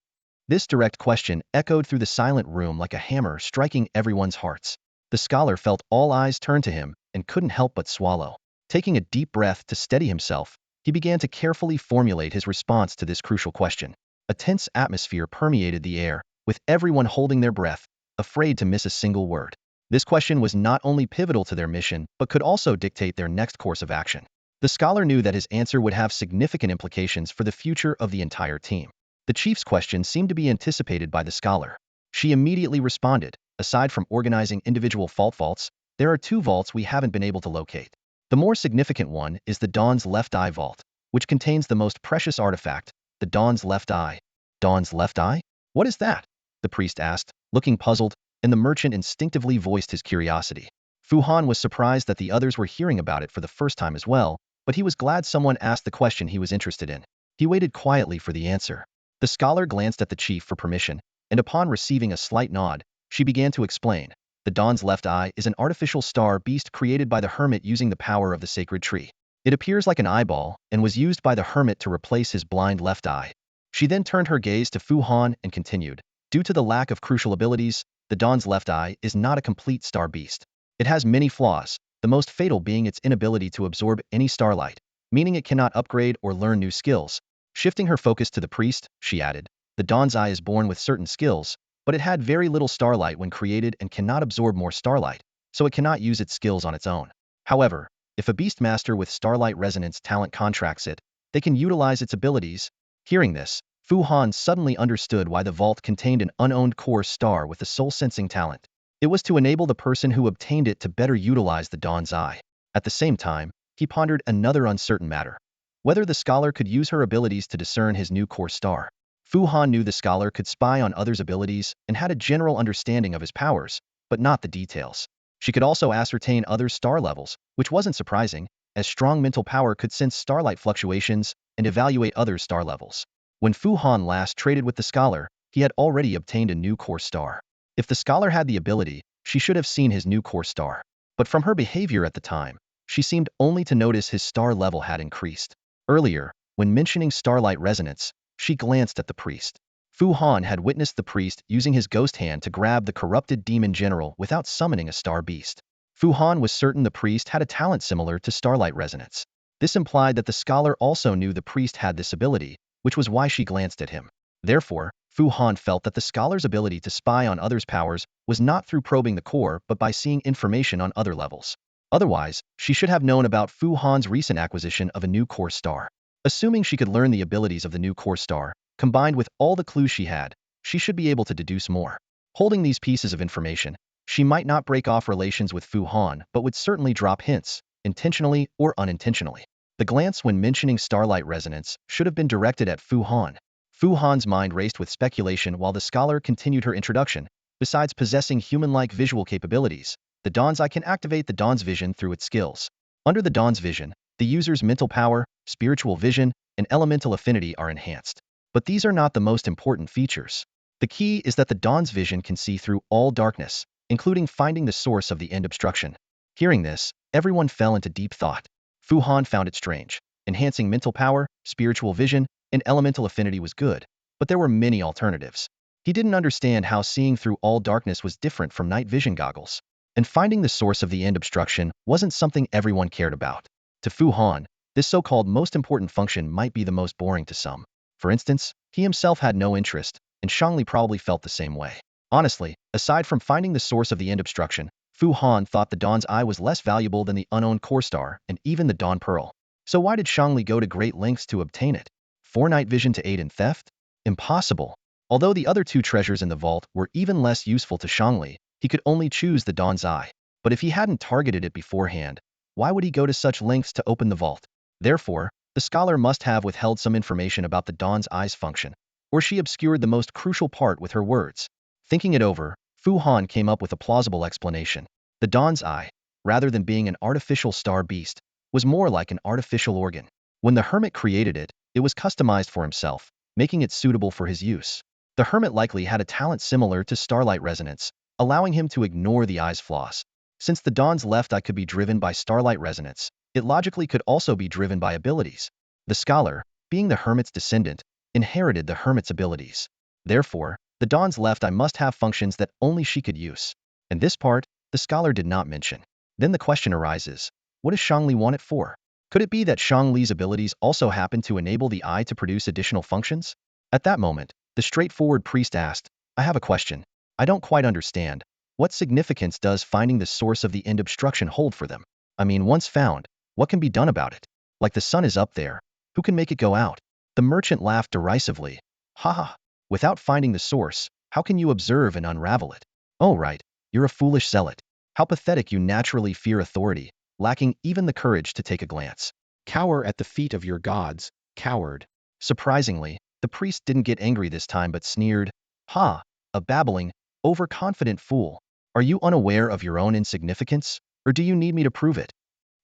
This direct question echoed through the silent room like a hammer striking everyone's hearts. The scholar felt all eyes turn to him and couldn't help but swallow. Taking a deep breath to steady himself, he began to carefully formulate his response to this crucial question. A tense atmosphere permeated the air, with everyone holding their breath, afraid to miss a single word. This question was not only pivotal to their mission, but could also dictate their next course of action. The scholar knew that his answer would have significant implications for the future of the entire team. The chief's question seemed to be anticipated by the scholar. She immediately responded, aside from organizing individual vaults, there are two vaults we haven't been able to locate. The more significant one is the Dawn's Left Eye Vault, which contains the most precious artifact, the Dawn's Left Eye. Dawn's Left Eye? What is that? The priest asked, looking puzzled, and the merchant instinctively voiced his curiosity. Fu Han was surprised that the others were hearing about it for the first time as well, but he was glad someone asked the question he was interested in. He waited quietly for the answer. The scholar glanced at the chief for permission, and upon receiving a slight nod, she began to explain. The Dawn's Left Eye is an artificial star beast created by the hermit using the power of the sacred tree. It appears like an eyeball and was used by the hermit to replace his blind left eye. She then turned her gaze to Fu Han and continued. Due to the lack of crucial abilities, the Dawn's Left Eye is not a complete star beast. It has many flaws, the most fatal being its inability to absorb any starlight, meaning it cannot upgrade or learn new skills. Shifting her focus to the priest, she added, the Dawn's Eye is born with certain skills, but it had very little starlight when created and cannot absorb more starlight, so it cannot use its skills on its own. However, if a beastmaster with starlight resonance talent contracts it, they can utilize its abilities. Hearing this, Fu Han suddenly understood why the vault contained an unowned core star with the soul-sensing talent. It was to enable the person who obtained it to better utilize the Dawn's Eye. At the same time, he pondered another uncertain matter. Whether the scholar could use her abilities to discern his new core star. Fu Han knew the scholar could spy on others' abilities and had a general understanding of his powers, but not the details. She could also ascertain others' star levels, which wasn't surprising, as strong mental power could sense starlight fluctuations and evaluate others' star levels. When Fu Han last traded with the scholar, he had already obtained a new core star. If the scholar had the ability, she should have seen his new core star. But from her behavior at the time, she seemed only to notice his star level had increased. Earlier, when mentioning starlight resonance, she glanced at the priest. Fu Han had witnessed the priest using his ghost hand to grab the corrupted demon general without summoning a star beast. Fu Han was certain the priest had a talent similar to starlight resonance. This implied that the scholar also knew the priest had this ability, which was why she glanced at him. Therefore, Fu Han felt that the scholar's ability to spy on others' powers was not through probing the core but by seeing information on other levels. Otherwise, she should have known about Fu Han's recent acquisition of a new core star. Assuming she could learn the abilities of the new core star, combined with all the clues she had, she should be able to deduce more. Holding these pieces of information, she might not break off relations with Fu Han but would certainly drop hints, intentionally or unintentionally. The glance when mentioning starlight resonance should have been directed at Fu Han. Fu Han's mind raced with speculation while the scholar continued her introduction. Besides possessing human-like visual capabilities, the Dawn's Eye can activate the Dawn's vision through its skills. Under the Dawn's vision, the user's mental power, spiritual vision, and elemental affinity are enhanced. But these are not the most important features. The key is that the Dawn's vision can see through all darkness, including finding the source of the end obstruction. Hearing this, everyone fell into deep thought. Fu Han found it strange. Enhancing mental power, spiritual vision, and elemental affinity was good, but there were many alternatives. He didn't understand how seeing through all darkness was different from night vision goggles. And finding the source of the end obstruction wasn't something everyone cared about. To Fu Han, this so-called most important function might be the most boring to some. For instance, he himself had no interest, and Shangli probably felt the same way. Honestly, aside from finding the source of the end obstruction, Fu Han thought the Dawn's Eye was less valuable than the unowned core star and even the Dawn Pearl. So why did Shangli go to great lengths to obtain it? For night vision to aid in theft? Impossible. Although the other two treasures in the vault were even less useful to Shangli, he could only choose the Dawn's Eye. But if he hadn't targeted it beforehand, why would he go to such lengths to open the vault? Therefore, the scholar must have withheld some information about the Dawn's Eye's function, or she obscured the most crucial part with her words. Thinking it over, Fu Han came up with a plausible explanation. The Dawn's Eye, rather than being an artificial star beast, was more like an artificial organ. When the hermit created it, it was customized for himself, making it suitable for his use. The hermit likely had a talent similar to starlight resonance, allowing him to ignore the eye's flaws. Since the Dawn's left eye could be driven by starlight resonance, it logically could also be driven by abilities. The scholar, being the hermit's descendant, inherited the hermit's abilities. Therefore, the Dawn's left eye must have functions that only she could use. And this part, the scholar did not mention. Then the question arises, what does Shangli want it for? Could it be that Shangli's abilities also happen to enable the eye to produce additional functions? At that moment, the straightforward priest asked, I have a question. I don't quite understand. What significance does finding the source of the end obstruction hold for them? I mean, once found, what can be done about it? Like the sun is up there. Who can make it go out? The merchant laughed derisively. Ha ha. Without finding the source, how can you observe and unravel it? Oh right, you're a foolish zealot. How pathetic you naturally fear authority, lacking even the courage to take a glance. Cower at the feet of your gods, coward. Surprisingly, the priest didn't get angry this time but sneered. Ha, a babbling, overconfident fool. Are you unaware of your own insignificance, or do you need me to prove it?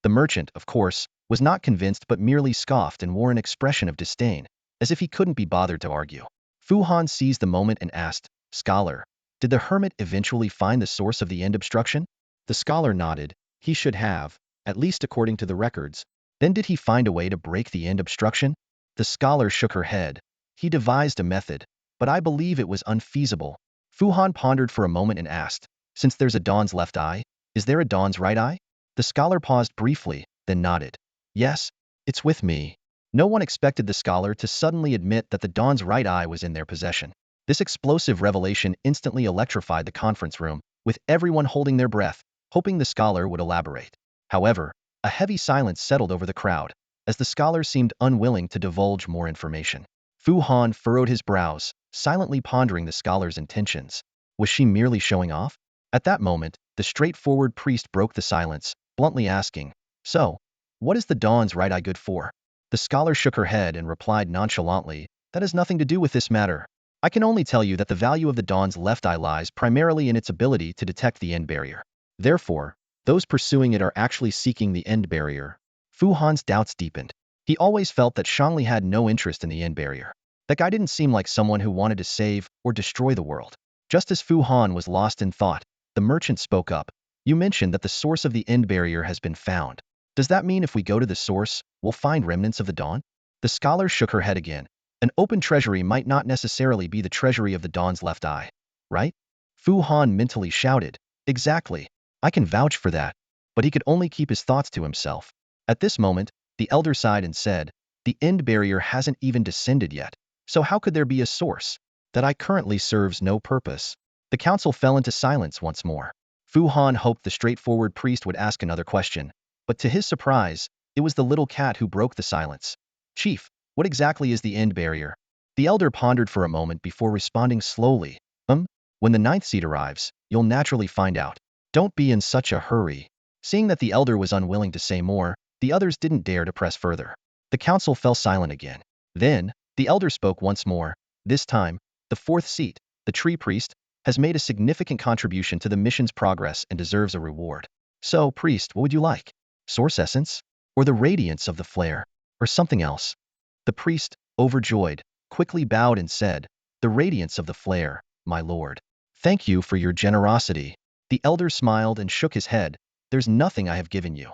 The merchant, of course, was not convinced but merely scoffed and wore an expression of disdain, as if he couldn't be bothered to argue. Fu Han seized the moment and asked, Scholar, did the hermit eventually find the source of the end obstruction? The scholar nodded. He should have, at least according to the records. Then did he find a way to break the end obstruction? The scholar shook her head. He devised a method, but I believe it was unfeasible. Fu Han pondered for a moment and asked, Since there's a Dawn's left eye, is there a Dawn's right eye? The scholar paused briefly, then nodded. Yes, it's with me. No one expected the scholar to suddenly admit that the Dawn's right eye was in their possession. This explosive revelation instantly electrified the conference room, with everyone holding their breath, hoping the scholar would elaborate. However, a heavy silence settled over the crowd, as the scholar seemed unwilling to divulge more information. Fu Han furrowed his brows, silently pondering the scholar's intentions. Was she merely showing off? At that moment, the straightforward priest broke the silence, bluntly asking, So, what is the Dawn's right eye good for? The scholar shook her head and replied nonchalantly, That has nothing to do with this matter. I can only tell you that the value of the Dawn's left eye lies primarily in its ability to detect the end barrier. Therefore, those pursuing it are actually seeking the end barrier. Fu Han's doubts deepened. He always felt that Shangli had no interest in the end barrier. That guy didn't seem like someone who wanted to save or destroy the world. Just as Fu Han was lost in thought, the merchant spoke up. You mentioned that the source of the end barrier has been found. Does that mean if we go to the source, we'll find remnants of the Dawn? The scholar shook her head again. An open treasury might not necessarily be the treasury of the Dawn's left eye, right? Fu Han mentally shouted. Exactly. I can vouch for that. But he could only keep his thoughts to himself. At this moment, the elder sighed and said, The end barrier hasn't even descended yet. So how could there be a source? That eye currently serves no purpose. The council fell into silence once more. Fu Han hoped the straightforward priest would ask another question, but to his surprise, it was the little cat who broke the silence. Chief, what exactly is the end barrier? The elder pondered for a moment before responding slowly. When the ninth seed arrives, you'll naturally find out. Don't be in such a hurry. Seeing that the elder was unwilling to say more, the others didn't dare to press further. The council fell silent again. Then, the elder spoke once more. This time, the fourth seat, the tree priest, has made a significant contribution to the mission's progress and deserves a reward. So, priest, what would you like? Source essence? Or the radiance of the flare? Or something else? The priest, overjoyed, quickly bowed and said, The radiance of the flare, my lord. Thank you for your generosity. The elder smiled and shook his head. There's nothing I have given you.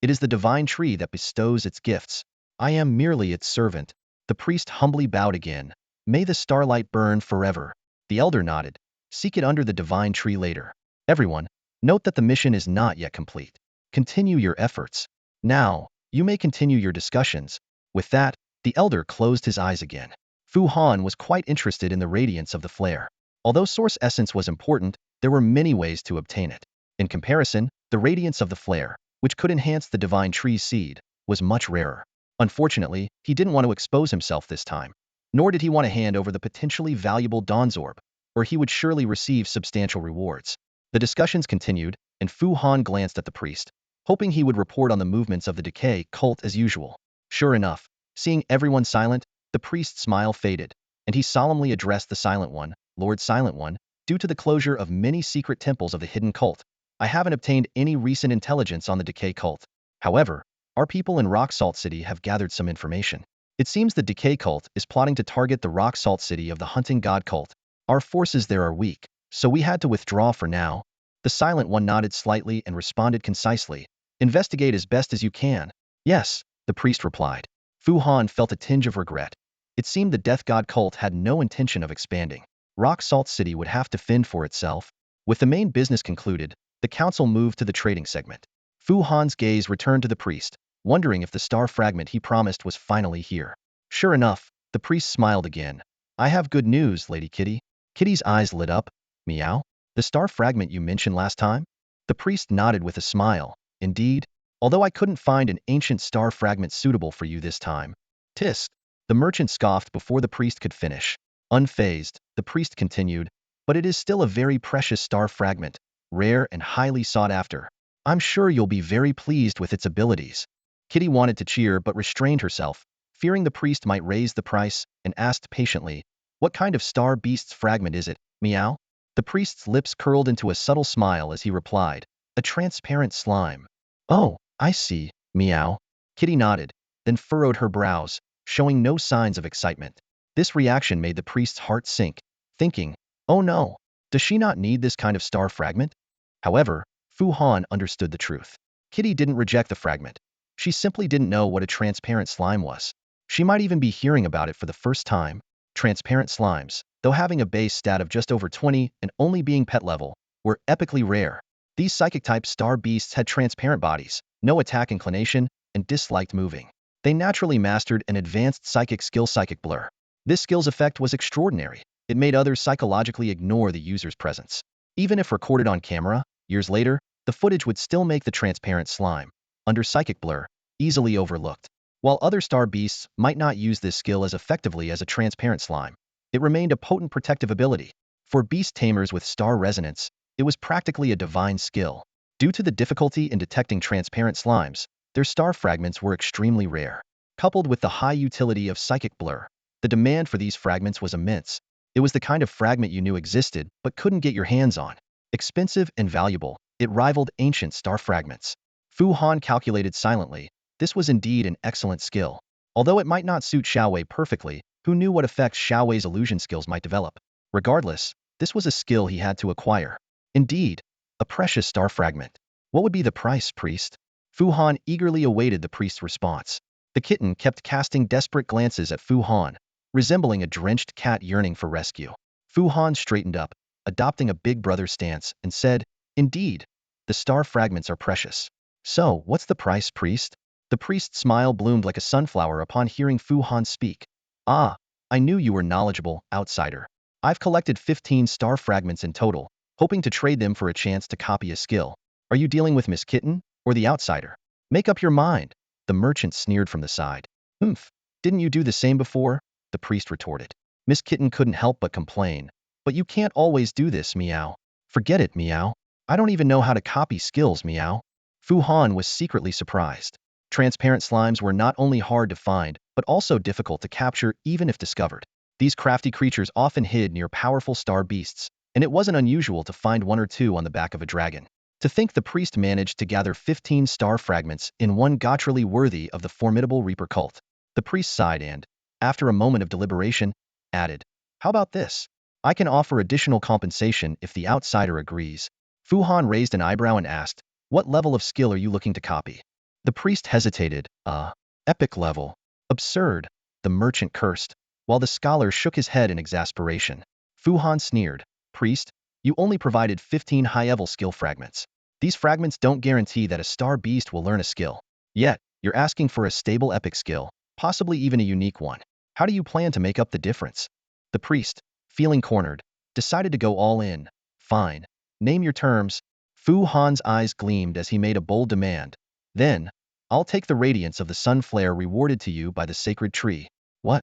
It is the divine tree that bestows its gifts. I am merely its servant. The priest humbly bowed again. May the starlight burn forever. The elder nodded. Seek it under the divine tree later. Everyone, note that the mission is not yet complete. Continue your efforts. Now, you may continue your discussions. With that, the elder closed his eyes again. Fu Han was quite interested in the radiance of the flare. Although source essence was important, there were many ways to obtain it. In comparison, the radiance of the flare, which could enhance the divine tree's seed, was much rarer. Unfortunately, he didn't want to expose himself this time. Nor did he want to hand over the potentially valuable Dawn's orb, or he would surely receive substantial rewards. The discussions continued, and Fu Han glanced at the priest, hoping he would report on the movements of the decay cult as usual. Sure enough, seeing everyone silent, the priest's smile faded, and he solemnly addressed the Silent One, Lord Silent One, due to the closure of many secret temples of the hidden cult. I haven't obtained any recent intelligence on the decay cult. However, our people in Rock Salt City have gathered some information. It seems the decay cult is plotting to target the Rock Salt City of the hunting god cult. Our forces there are weak, so we had to withdraw for now. The Silent One nodded slightly and responded concisely. Investigate as best as you can. Yes, the priest replied. Fu Han felt a tinge of regret. It seemed the death god cult had no intention of expanding. Rock Salt City would have to fend for itself. With the main business concluded, the council moved to the trading segment. Fu Han's gaze returned to the priest, wondering if the star fragment he promised was finally here. Sure enough, the priest smiled again. I have good news, Lady Kitty. Kitty's eyes lit up. Meow? The star fragment you mentioned last time? The priest nodded with a smile. Indeed, although I couldn't find an ancient star fragment suitable for you this time. Tisk. The merchant scoffed before the priest could finish. Unfazed, the priest continued, but it is still a very precious star fragment, rare and highly sought after. I'm sure you'll be very pleased with its abilities. Kitty wanted to cheer but restrained herself, fearing the priest might raise the price, and asked patiently, "What kind of star beast's fragment is it, meow?" The priest's lips curled into a subtle smile as he replied, "A transparent slime." "Oh, I see, meow." Kitty nodded, then furrowed her brows, showing no signs of excitement. This reaction made the priest's heart sink, thinking, "Oh no, does she not need this kind of star fragment?" However, Fu Han understood the truth. Kitty didn't reject the fragment. She simply didn't know what a transparent slime was. She might even be hearing about it for the first time. Transparent slimes, though having a base stat of just over 20 and only being pet level, were epically rare. These psychic-type star beasts had transparent bodies, no attack inclination, and disliked moving. They naturally mastered an advanced psychic skill, Psychic Blur. This skill's effect was extraordinary. It made others psychologically ignore the user's presence. Even if recorded on camera, years later, the footage would still make the transparent slime, under Psychic Blur, easily overlooked. While other star beasts might not use this skill as effectively as a transparent slime, it remained a potent protective ability. For beast tamers with star resonance, it was practically a divine skill. Due to the difficulty in detecting transparent slimes, their star fragments were extremely rare. Coupled with the high utility of Psychic Blur, the demand for these fragments was immense. It was the kind of fragment you knew existed but couldn't get your hands on. Expensive and valuable, it rivaled ancient star fragments. Fu Han calculated silently. This was indeed an excellent skill. Although it might not suit Xiaowei perfectly, who knew what effects Xiaowei's illusion skills might develop? Regardless, this was a skill he had to acquire. Indeed, a precious star fragment. What would be the price, priest? Fu Han eagerly awaited the priest's response. The kitten kept casting desperate glances at Fu Han, resembling a drenched cat yearning for rescue. Fu Han straightened up, adopting a big brother stance, and said, "Indeed, the star fragments are precious. So, what's the price, priest?" The priest's smile bloomed like a sunflower upon hearing Fu Han speak. "Ah, I knew you were knowledgeable, outsider. I've collected 15 star fragments in total, hoping to trade them for a chance to copy a skill. Are you dealing with Miss Kitten, or the outsider? Make up your mind." The merchant sneered from the side. "Humph, didn't you do the same before?" The priest retorted. Miss Kitten couldn't help but complain. "But you can't always do this, meow." "Forget it, meow. I don't even know how to copy skills, meow." Fu Han was secretly surprised. Transparent slimes were not only hard to find, but also difficult to capture even if discovered. These crafty creatures often hid near powerful star beasts, and it wasn't unusual to find one or two on the back of a dragon. To think the priest managed to gather 15 star fragments in one got truly worthy of the formidable Reaper cult. The priest sighed and, after a moment of deliberation, added, "How about this? I can offer additional compensation if the outsider agrees." Fu Han raised an eyebrow and asked, "What level of skill are you looking to copy?" The priest hesitated. Epic level." "Absurd," the merchant cursed, while the scholar shook his head in exasperation. Fu Han sneered, "Priest, you only provided 15 high-level skill fragments. These fragments don't guarantee that a star beast will learn a skill. Yet, you're asking for a stable epic skill, possibly even a unique one. How do you plan to make up the difference?" The priest, feeling cornered, decided to go all in. "Fine. Name your terms." Fu Han's eyes gleamed as he made a bold demand. "Then, I'll take the radiance of the sun flare rewarded to you by the sacred tree." "What?"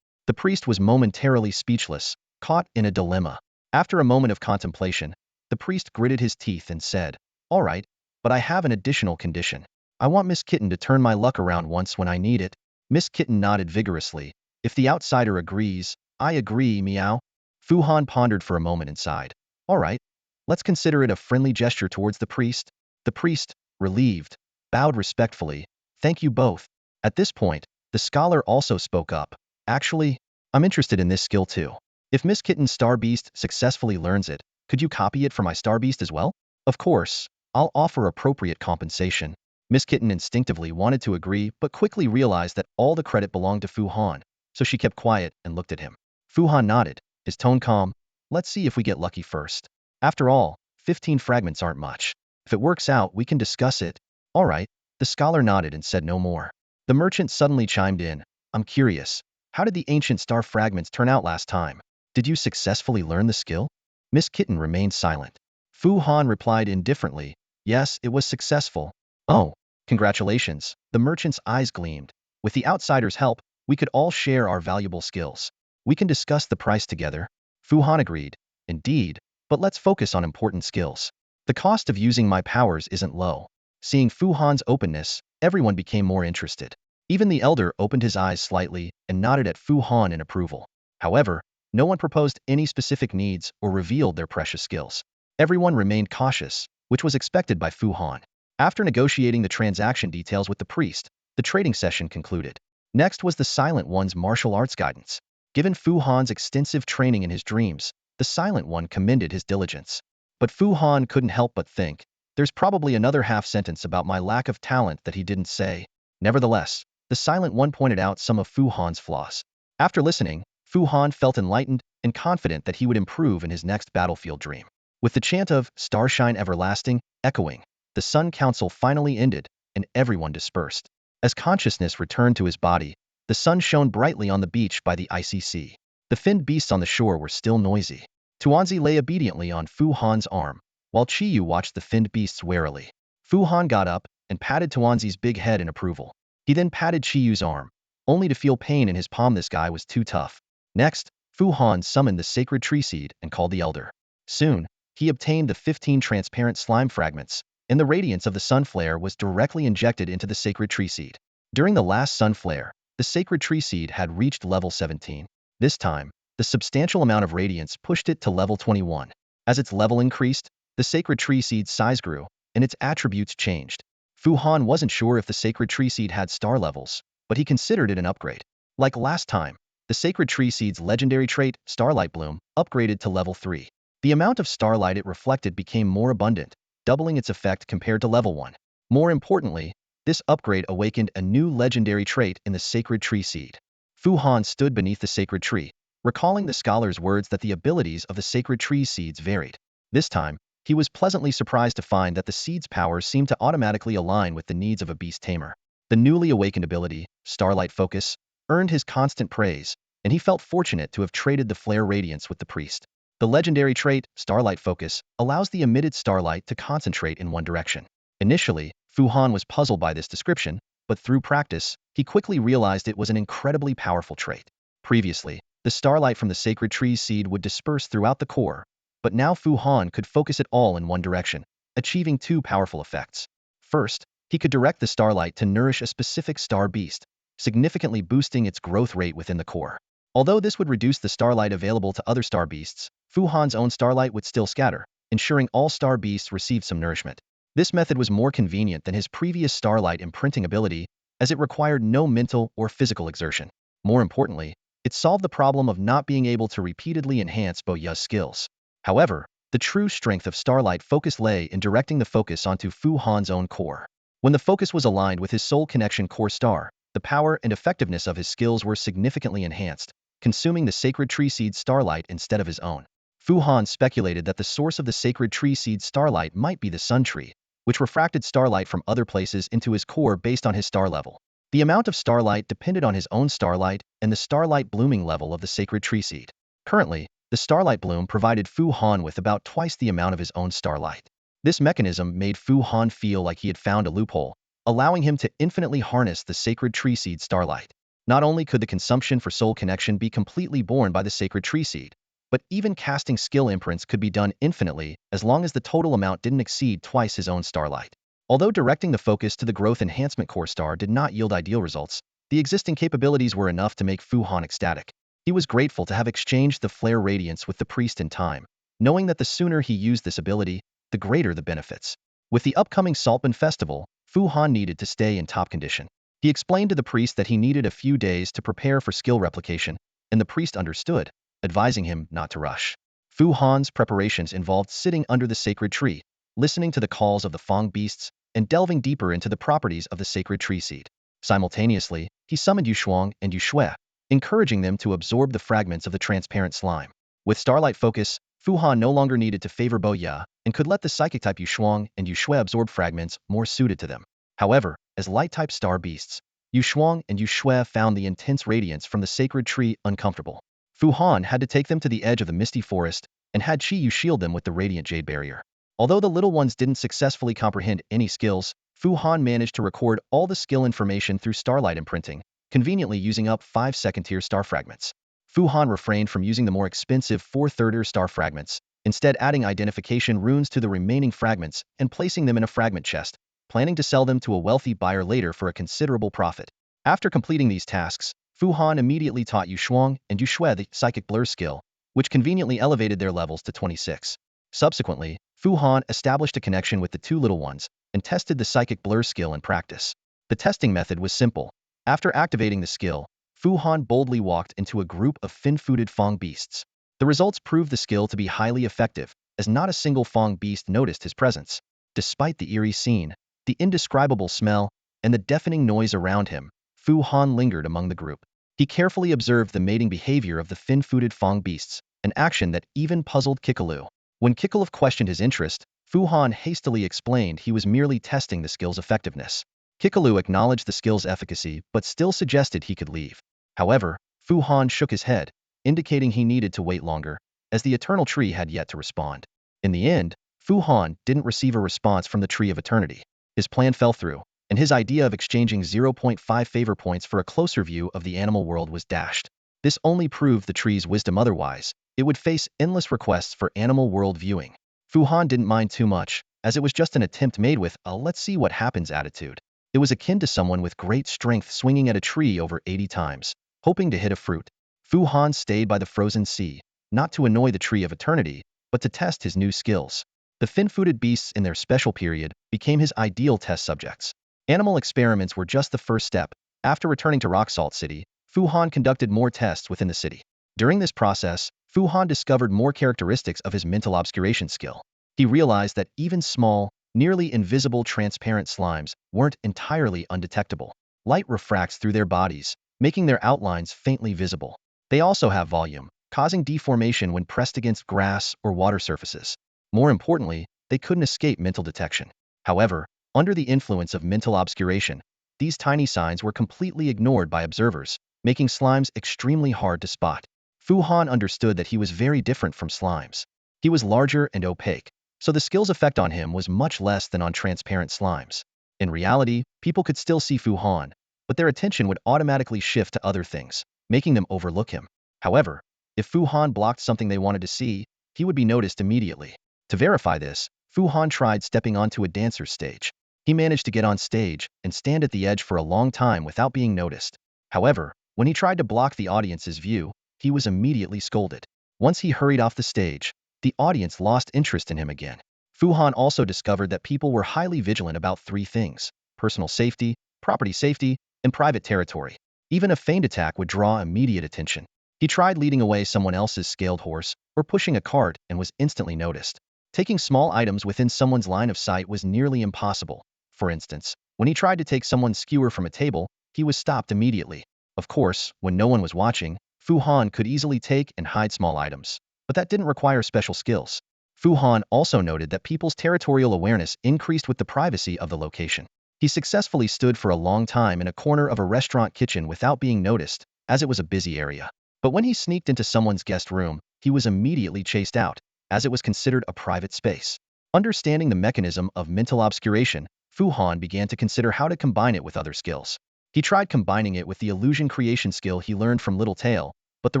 The priest was momentarily speechless, caught in a dilemma. After a moment of contemplation, the priest gritted his teeth and said, "All right, but I have an additional condition. I want Miss Kitten to turn my luck around once when I need it." Miss Kitten nodded vigorously. "If the outsider agrees, I agree, meow." Fu Han pondered for a moment and sighed. "All right, let's consider it a friendly gesture towards the priest." The priest, relieved, bowed respectfully. "Thank you both." At this point, the scholar also spoke up. "Actually, I'm interested in this skill too. If Miss Kitten's Star Beast successfully learns it, could you copy it for my Star Beast as well?" "Of course, I'll offer appropriate compensation." Miss Kitten instinctively wanted to agree but quickly realized that all the credit belonged to Fu Han, so she kept quiet and looked at him. Fu Han nodded, his tone calm. "Let's see if we get lucky first. After all, 15 fragments aren't much. If it works out, we can discuss it." "All right." The scholar nodded and said no more. The merchant suddenly chimed in. "I'm curious. How did the ancient star fragments turn out last time? Did you successfully learn the skill?" Miss Kitten remained silent. Fu Han replied indifferently, "Yes, it was successful." "Oh, Congratulations, the merchant's eyes gleamed. With the outsider's help, we could all share our valuable skills. We can discuss the price together. Fu Han agreed. Indeed, but let's focus on important skills. The cost of using my powers isn't low. Seeing Fu Han's openness, everyone became more interested. Even the elder opened his eyes slightly and nodded at Fu Han in approval. However, no one proposed any specific needs or revealed their precious skills. Everyone remained cautious, which was expected by Fu Han. After negotiating the transaction details with the priest, the trading session concluded. Next was the Silent One's martial arts guidance. Given Fu Han's extensive training in his dreams, the Silent One commended his diligence. But Fu Han couldn't help but think, there's probably another half sentence about my lack of talent that he didn't say. Nevertheless, the Silent One pointed out some of Fu Han's flaws. After listening, Fu Han felt enlightened and confident that he would improve in his next battlefield dream. With the chant of Starshine Everlasting echoing, the Sun Council finally ended, and everyone dispersed. As consciousness returned to his body, the sun shone brightly on the beach by the icy sea. The finned beasts on the shore were still noisy. Tuanzi lay obediently on Fu Han's arm, while Chiyu watched the finned beasts warily. Fu Han got up and patted Tuanzi's big head in approval. He then patted Chiyu's arm, only to feel pain in his palm. This guy was too tough. Next, Fu Han summoned the sacred tree seed and called the elder. Soon, he obtained the 15 transparent slime fragments, and the radiance of the sun flare was directly injected into the sacred tree seed. During the last sun flare, the sacred tree seed had reached level 17. This time, the substantial amount of radiance pushed it to level 21. As its level increased, the sacred tree seed's size grew, and its attributes changed. Fu Han wasn't sure if the sacred tree seed had star levels, but he considered it an upgrade. Like last time, the sacred tree seed's legendary trait, Starlight Bloom, upgraded to level 3. The amount of starlight it reflected became more abundant, doubling its effect compared to level 1. More importantly, this upgrade awakened a new legendary trait in the sacred tree seed. Fu Han stood beneath the sacred tree, recalling the scholar's words that the abilities of the sacred tree seeds varied. This time, he was pleasantly surprised to find that the seed's powers seemed to automatically align with the needs of a beast tamer. The newly awakened ability, Starlight Focus, earned his constant praise, and he felt fortunate to have traded the flare radiance with the priest. The legendary trait, Starlight Focus, allows the emitted starlight to concentrate in one direction. Initially, Fu Han was puzzled by this description, but through practice, he quickly realized it was an incredibly powerful trait. Previously, the starlight from the sacred tree seed would disperse throughout the core, but now Fu Han could focus it all in one direction, achieving two powerful effects. First, he could direct the starlight to nourish a specific star beast, significantly boosting its growth rate within the core. Although this would reduce the starlight available to other star beasts, Fu Han's own starlight would still scatter, ensuring all star beasts received some nourishment. This method was more convenient than his previous starlight imprinting ability, as it required no mental or physical exertion. More importantly, it solved the problem of not being able to repeatedly enhance Bo Ya's skills. However, the true strength of Starlight Focus lay in directing the focus onto Fu Han's own core. When the focus was aligned with his soul connection core star, the power and effectiveness of his skills were significantly enhanced, consuming the sacred tree seed's starlight instead of his own. Fu Han speculated that the source of the sacred tree seed's starlight might be the sun tree, which refracted starlight from other places into his core based on his star level. The amount of starlight depended on his own starlight and the starlight blooming level of the sacred tree seed. Currently, the starlight bloom provided Fu Han with about twice the amount of his own starlight. This mechanism made Fu Han feel like he had found a loophole, allowing him to infinitely harness the sacred tree seed starlight. Not only could the consumption for soul connection be completely borne by the sacred tree seed, but even casting skill imprints could be done infinitely as long as the total amount didn't exceed twice his own starlight. Although directing the focus to the growth enhancement core star did not yield ideal results, the existing capabilities were enough to make Fu Han ecstatic. He was grateful to have exchanged the flare radiance with the priest in time, knowing that the sooner he used this ability, the greater the benefits. With the upcoming Saltban festival, Fu Han needed to stay in top condition. He explained to the priest that he needed a few days to prepare for skill replication, and the priest understood, advising him not to rush. Fu Han's preparations involved sitting under the sacred tree, listening to the calls of the Fang beasts, and delving deeper into the properties of the sacred tree seed. Simultaneously, he summoned Yushuang and Yushue, encouraging them to absorb the fragments of the transparent slime. With Starlight Focus, Fu Han no longer needed to favor Bo Ya and could let the psychic-type Yushuang and Yushue absorb fragments more suited to them. However, as light-type star beasts, Yushuang and Yushue found the intense radiance from the sacred tree uncomfortable. Fu Han had to take them to the edge of the misty forest and had Chi Yu shield them with the radiant jade barrier. Although the little ones didn't successfully comprehend any skills, Fu Han managed to record all the skill information through starlight imprinting, conveniently using up 5 second-tier star fragments. Fu Han refrained from using the more expensive 4 third-tier star fragments, instead adding identification runes to the remaining fragments and placing them in a fragment chest, planning to sell them to a wealthy buyer later for a considerable profit. After completing these tasks, Fu Han immediately taught Yu Shuang and Yu Xue the psychic blur skill, which conveniently elevated their levels to 26. Subsequently, Fu Han established a connection with the two little ones and tested the psychic blur skill in practice. The testing method was simple. After activating the skill, Fu Han boldly walked into a group of fin-footed Fong beasts. The results proved the skill to be highly effective, as not a single Fong beast noticed his presence. Despite the eerie scene, the indescribable smell, and the deafening noise around him, Fu Han lingered among the group. He carefully observed the mating behavior of the fin-footed Fong beasts, an action that even puzzled Kikalu. When Kikalu questioned his interest, Fu Han hastily explained he was merely testing the skill's effectiveness. Kikalu acknowledged the skill's efficacy but still suggested he could leave. However, Fu Han shook his head, indicating he needed to wait longer, as the Eternal Tree had yet to respond. In the end, Fu Han didn't receive a response from the Tree of Eternity. His plan fell through, and his idea of exchanging 0.5 favor points for a closer view of the animal world was dashed. This only proved the tree's wisdom. Otherwise, it would face endless requests for animal world viewing. Fu Han didn't mind too much, as it was just an attempt made with a let's see what happens attitude. It was akin to someone with great strength swinging at a tree over 80 times, hoping to hit a fruit. Fu Han stayed by the frozen sea, not to annoy the Tree of Eternity, but to test his new skills. The fin-footed beasts in their special period became his ideal test subjects. Animal experiments were just the first step. After returning to Rock Salt City, Fu Han conducted more tests within the city. During this process, Fu Han discovered more characteristics of his mental obscuration skill. He realized that even small, nearly invisible transparent slimes weren't entirely undetectable. Light refracts through their bodies, making their outlines faintly visible. They also have volume, causing deformation when pressed against grass or water surfaces. More importantly, they couldn't escape mental detection. However, under the influence of mental obscuration, these tiny signs were completely ignored by observers, making slimes extremely hard to spot. Fu Han understood that he was very different from slimes. He was larger and opaque, so the skill's effect on him was much less than on transparent slimes. In reality, people could still see Fu Han, but their attention would automatically shift to other things, making them overlook him. However, if Fu Han blocked something they wanted to see, he would be noticed immediately. To verify this, Fu Han tried stepping onto a dancer's stage. He managed to get on stage and stand at the edge for a long time without being noticed. However, when he tried to block the audience's view, he was immediately scolded. Once he hurried off the stage, the audience lost interest in him again. Fu Han also discovered that people were highly vigilant about 3 things: personal safety, property safety, and private territory. Even a feigned attack would draw immediate attention. He tried leading away someone else's scaled horse or pushing a cart and was instantly noticed. Taking small items within someone's line of sight was nearly impossible. For instance, when he tried to take someone's skewer from a table, he was stopped immediately. Of course, when no one was watching, Fu Han could easily take and hide small items, but that didn't require special skills. Fu Han also noted that people's territorial awareness increased with the privacy of the location. He successfully stood for a long time in a corner of a restaurant kitchen without being noticed, as it was a busy area. But when he sneaked into someone's guest room, he was immediately chased out, as it was considered a private space. Understanding the mechanism of mental obscuration, Fu Han began to consider how to combine it with other skills. He tried combining it with the illusion creation skill he learned from Little Tail, but the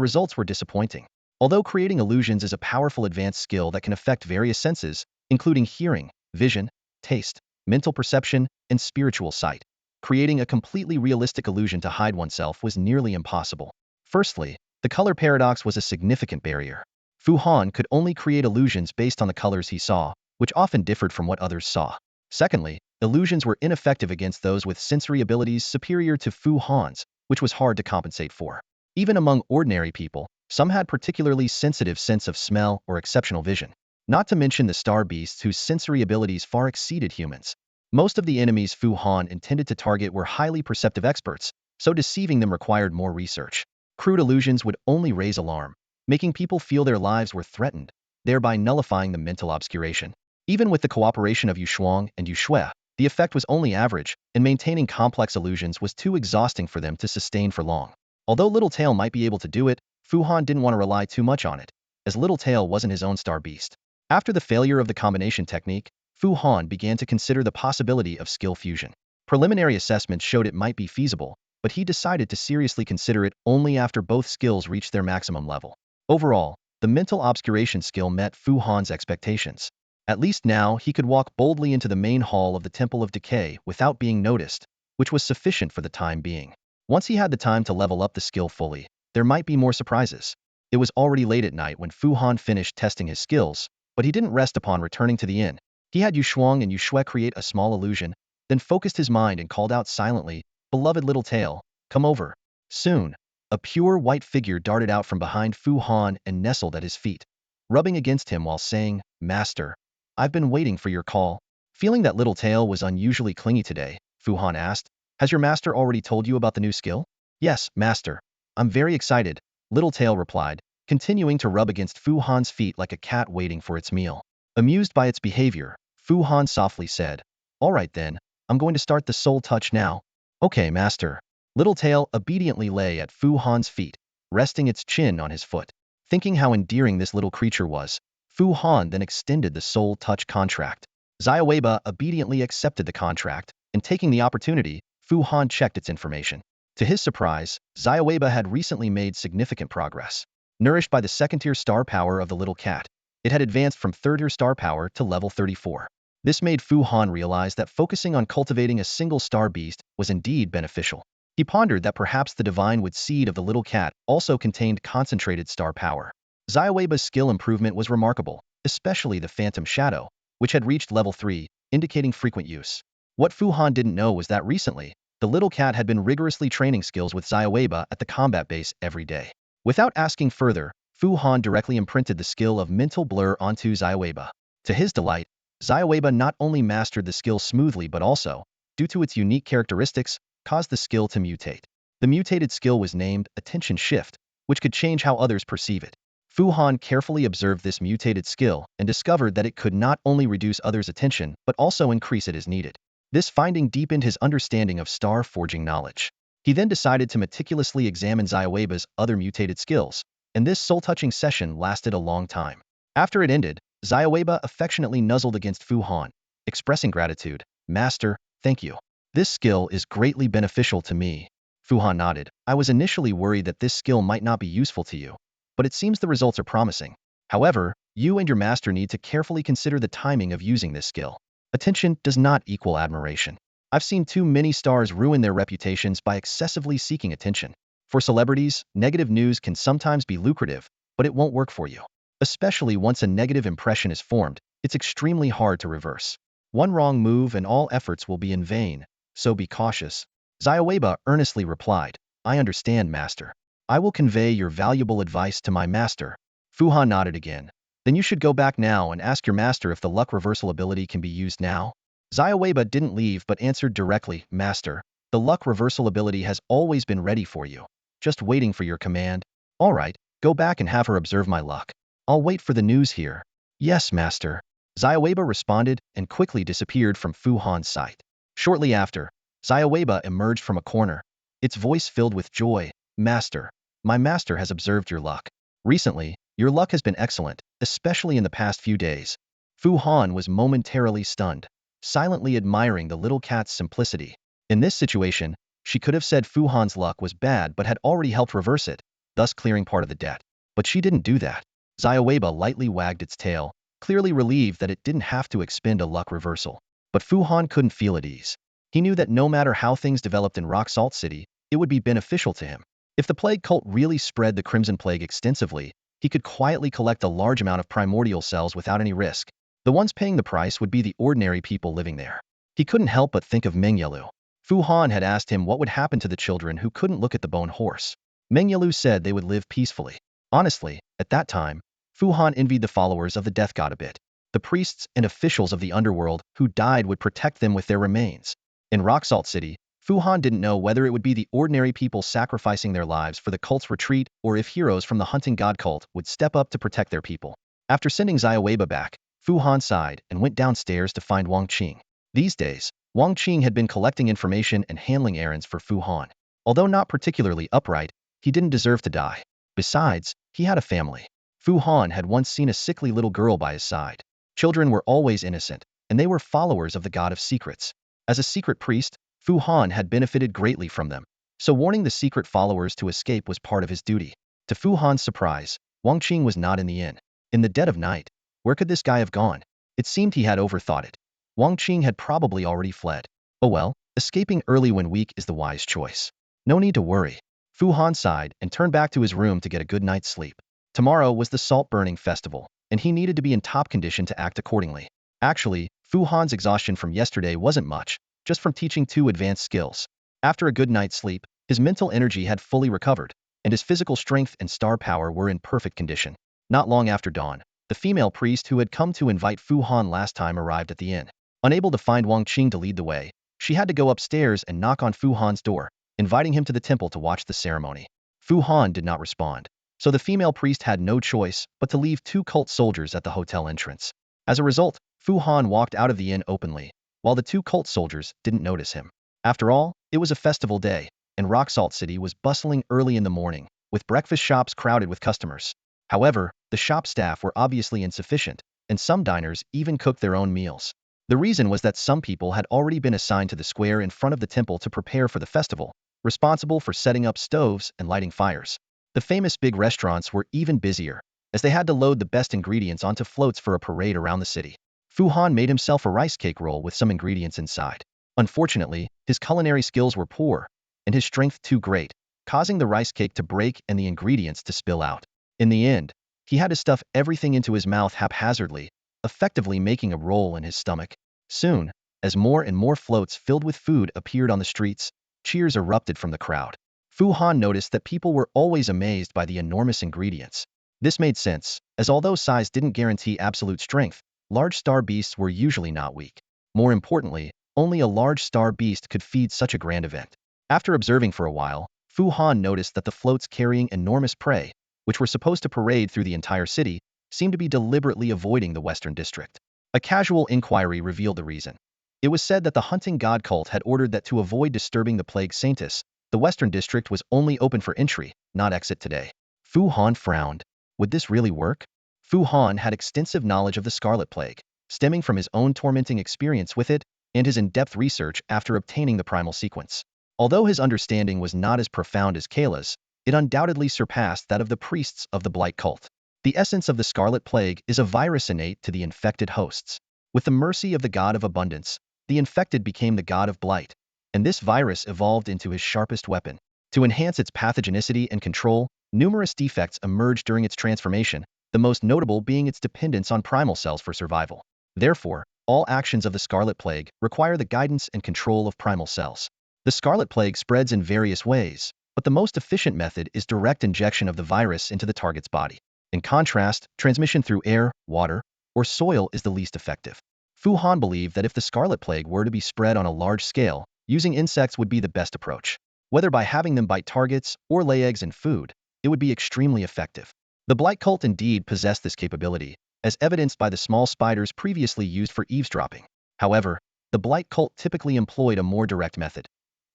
results were disappointing. Although creating illusions is a powerful advanced skill that can affect various senses, including hearing, vision, taste, mental perception, and spiritual sight, creating a completely realistic illusion to hide oneself was nearly impossible. Firstly, the color paradox was a significant barrier. Fu Han could only create illusions based on the colors he saw, which often differed from what others saw. Secondly, illusions were ineffective against those with sensory abilities superior to Fu Han's, which was hard to compensate for. Even among ordinary people, some had particularly sensitive sense of smell or exceptional vision. Not to mention the star beasts whose sensory abilities far exceeded humans. Most of the enemies Fu Han intended to target were highly perceptive experts, so deceiving them required more research. Crude illusions would only raise alarm, making people feel their lives were threatened, thereby nullifying the mental obscuration. Even with the cooperation of Yu Shuang and Yu Xue, the effect was only average, and maintaining complex illusions was too exhausting for them to sustain for long. Although Little Tail might be able to do it, Fu Han didn't want to rely too much on it, as Little Tail wasn't his own star beast. After the failure of the combination technique, Fu Han began to consider the possibility of skill fusion. Preliminary assessments showed it might be feasible, but he decided to seriously consider it only after both skills reached their maximum level. Overall, the mental obscuration skill met Fu Han's expectations. At least now he could walk boldly into the main hall of the Temple of Decay without being noticed, which was sufficient for the time being. Once he had the time to level up the skill fully, there might be more surprises. It was already late at night when Fu Han finished testing his skills, but he didn't rest upon returning to the inn. He had Yu Shuang and Yu Shui create a small illusion, then focused his mind and called out silently, "Beloved little tail, come over." Soon, a pure white figure darted out from behind Fu Han and nestled at his feet, rubbing against him while saying, "Master, I've been waiting for your call." Feeling that little tail was unusually clingy today, Fu Han asked, "Has your master already told you about the new skill?" "Yes, master. I'm very excited," Little Tail replied, continuing to rub against Fu Han's feet like a cat waiting for its meal. Amused by its behavior, Fu Han softly said, "All right then, I'm going to start the soul touch now." "Okay, master." Little Tail obediently lay at Fu Han's feet, resting its chin on his foot. Thinking how endearing this little creature was, Fu Han then extended the soul touch contract. Xiaoweiba obediently accepted the contract, and taking the opportunity, Fu Han checked its information. To his surprise, Xiaoweiba had recently made significant progress. Nourished by the second-tier star power of the little cat, it had advanced from third-tier star power to level 34. This made Fu Han realize that focusing on cultivating a single star beast was indeed beneficial. He pondered that perhaps the divine wood seed of the little cat also contained concentrated star power. Xiaoweiba's skill improvement was remarkable, especially the Phantom Shadow, which had reached level 3, indicating frequent use. What Fu Han didn't know was that recently, the little cat had been rigorously training skills with Xiaoweiba at the combat base every day. Without asking further, Fu Han directly imprinted the skill of mental blur onto Xiaoweiba. To his delight, Xiaoweiba not only mastered the skill smoothly but also, due to its unique characteristics, caused the skill to mutate. The mutated skill was named Attention Shift, which could change how others perceive it. Fu Han carefully observed this mutated skill and discovered that it could not only reduce others' attention but also increase it as needed. This finding deepened his understanding of star forging knowledge. He then decided to meticulously examine Xiaoweiba's other mutated skills, and this soul-touching session lasted a long time. After it ended, Xiaoweiba affectionately nuzzled against Fu Han, expressing gratitude. "Master, thank you. This skill is greatly beneficial to me." Fu Han nodded. "I was initially worried that this skill might not be useful to you, but it seems the results are promising. However, you and your master need to carefully consider the timing of using this skill. Attention does not equal admiration. I've seen too many stars ruin their reputations by excessively seeking attention. For celebrities, negative news can sometimes be lucrative, but it won't work for you. Especially once a negative impression is formed, it's extremely hard to reverse. One wrong move and all efforts will be in vain, so be cautious." Xiaoweiba earnestly replied, "I understand, master. I will convey your valuable advice to my master." Fu Han nodded again. "Then you should go back now and ask your master if the luck reversal ability can be used now." Xiaoweiba didn't leave but answered directly, "Master, the luck reversal ability has always been ready for you. Just waiting for your command." "All right, go back and have her observe my luck. I'll wait for the news here." "Yes, master." Xiaoweiba responded and quickly disappeared from Fu Han's sight. Shortly after, Xiaoweiba emerged from a corner, its voice filled with joy. "Master, my master has observed your luck. Recently, your luck has been excellent, especially in the past few days." Fu Han was momentarily stunned, silently admiring the little cat's simplicity. In this situation, she could have said Fu Han's luck was bad but had already helped reverse it, thus clearing part of the debt. But she didn't do that. Xiaoweiba lightly wagged its tail, clearly relieved that it didn't have to expend a luck reversal. But Fu Han couldn't feel at ease. He knew that no matter how things developed in Rock Salt City, it would be beneficial to him. If the plague cult really spread the Crimson Plague extensively, he could quietly collect a large amount of primordial cells without any risk. The ones paying the price would be the ordinary people living there. He couldn't help but think of Meng Yelu. Fu Han had asked him what would happen to the children who couldn't look at the bone horse. Meng Yelu said they would live peacefully. Honestly, at that time, Fu Han envied the followers of the death god a bit. The priests and officials of the underworld who died would protect them with their remains. In Rock Salt City, Fu Han didn't know whether it would be the ordinary people sacrificing their lives for the cult's retreat or if heroes from the hunting god cult would step up to protect their people. After sending Xiaoweiba back, Fu Han sighed and went downstairs to find Wang Qing. These days, Wang Qing had been collecting information and handling errands for Fu Han. Although not particularly upright, he didn't deserve to die. Besides, he had a family. Fu Han had once seen a sickly little girl by his side. Children were always innocent, and they were followers of the god of secrets. As a secret priest, Fu Han had benefited greatly from them, so warning the secret followers to escape was part of his duty. To Fu Han's surprise, Wang Qing was not in the inn. In the dead of night, where could this guy have gone? It seemed he had overthought it. Wang Qing had probably already fled. Oh well, escaping early when weak is the wise choice. No need to worry. Fu Han sighed and turned back to his room to get a good night's sleep. Tomorrow was the salt-burning festival, and he needed to be in top condition to act accordingly. Actually, Fu Han's exhaustion from yesterday wasn't much, just from teaching 2 advanced skills. After a good night's sleep, his mental energy had fully recovered, and his physical strength and star power were in perfect condition. Not long after dawn, the female priest who had come to invite Fu Han last time arrived at the inn. Unable to find Wang Qing to lead the way, she had to go upstairs and knock on Fu Han's door, inviting him to the temple to watch the ceremony. Fu Han did not respond, so the female priest had no choice but to leave 2 cult soldiers at the hotel entrance. As a result, Fu Han walked out of the inn openly, while the 2 cult soldiers didn't notice him. After all, it was a festival day, and Rock Salt City was bustling early in the morning, with breakfast shops crowded with customers. However, the shop staff were obviously insufficient, and some diners even cooked their own meals. The reason was that some people had already been assigned to the square in front of the temple to prepare for the festival, responsible for setting up stoves and lighting fires. The famous big restaurants were even busier, as they had to load the best ingredients onto floats for a parade around the city. Fu Han made himself a rice cake roll with some ingredients inside. Unfortunately, his culinary skills were poor, and his strength too great, causing the rice cake to break and the ingredients to spill out. In the end, he had to stuff everything into his mouth haphazardly, effectively making a roll in his stomach. Soon, as more and more floats filled with food appeared on the streets, cheers erupted from the crowd. Fu Han noticed that people were always amazed by the enormous ingredients. This made sense, as although size didn't guarantee absolute strength, large star beasts were usually not weak. More importantly, only a large star beast could feed such a grand event. After observing for a while, Fu Han noticed that the floats carrying enormous prey, which were supposed to parade through the entire city, seemed to be deliberately avoiding the Western District. A casual inquiry revealed the reason. It was said that the hunting god cult had ordered that to avoid disturbing the plague saintess, the Western District was only open for entry, not exit today. Fu Han frowned. Would this really work? Fu Han had extensive knowledge of the Scarlet Plague, stemming from his own tormenting experience with it and his in-depth research after obtaining the primal sequence. Although his understanding was not as profound as Kayla's, it undoubtedly surpassed that of the priests of the Blight cult. The essence of the Scarlet Plague is a virus innate to the infected hosts. With the mercy of the god of abundance, the infected became the god of blight, and this virus evolved into his sharpest weapon. To enhance its pathogenicity and control, numerous defects emerged during its transformation, the most notable being its dependence on primal cells for survival. Therefore, all actions of the Scarlet Plague require the guidance and control of primal cells. The Scarlet Plague spreads in various ways, but the most efficient method is direct injection of the virus into the target's body. In contrast, transmission through air, water, or soil is the least effective. Fu Han believed that if the Scarlet Plague were to be spread on a large scale, using insects would be the best approach. Whether by having them bite targets or lay eggs in food, it would be extremely effective. The Blight cult indeed possessed this capability, as evidenced by the small spiders previously used for eavesdropping. However, the Blight cult typically employed a more direct method,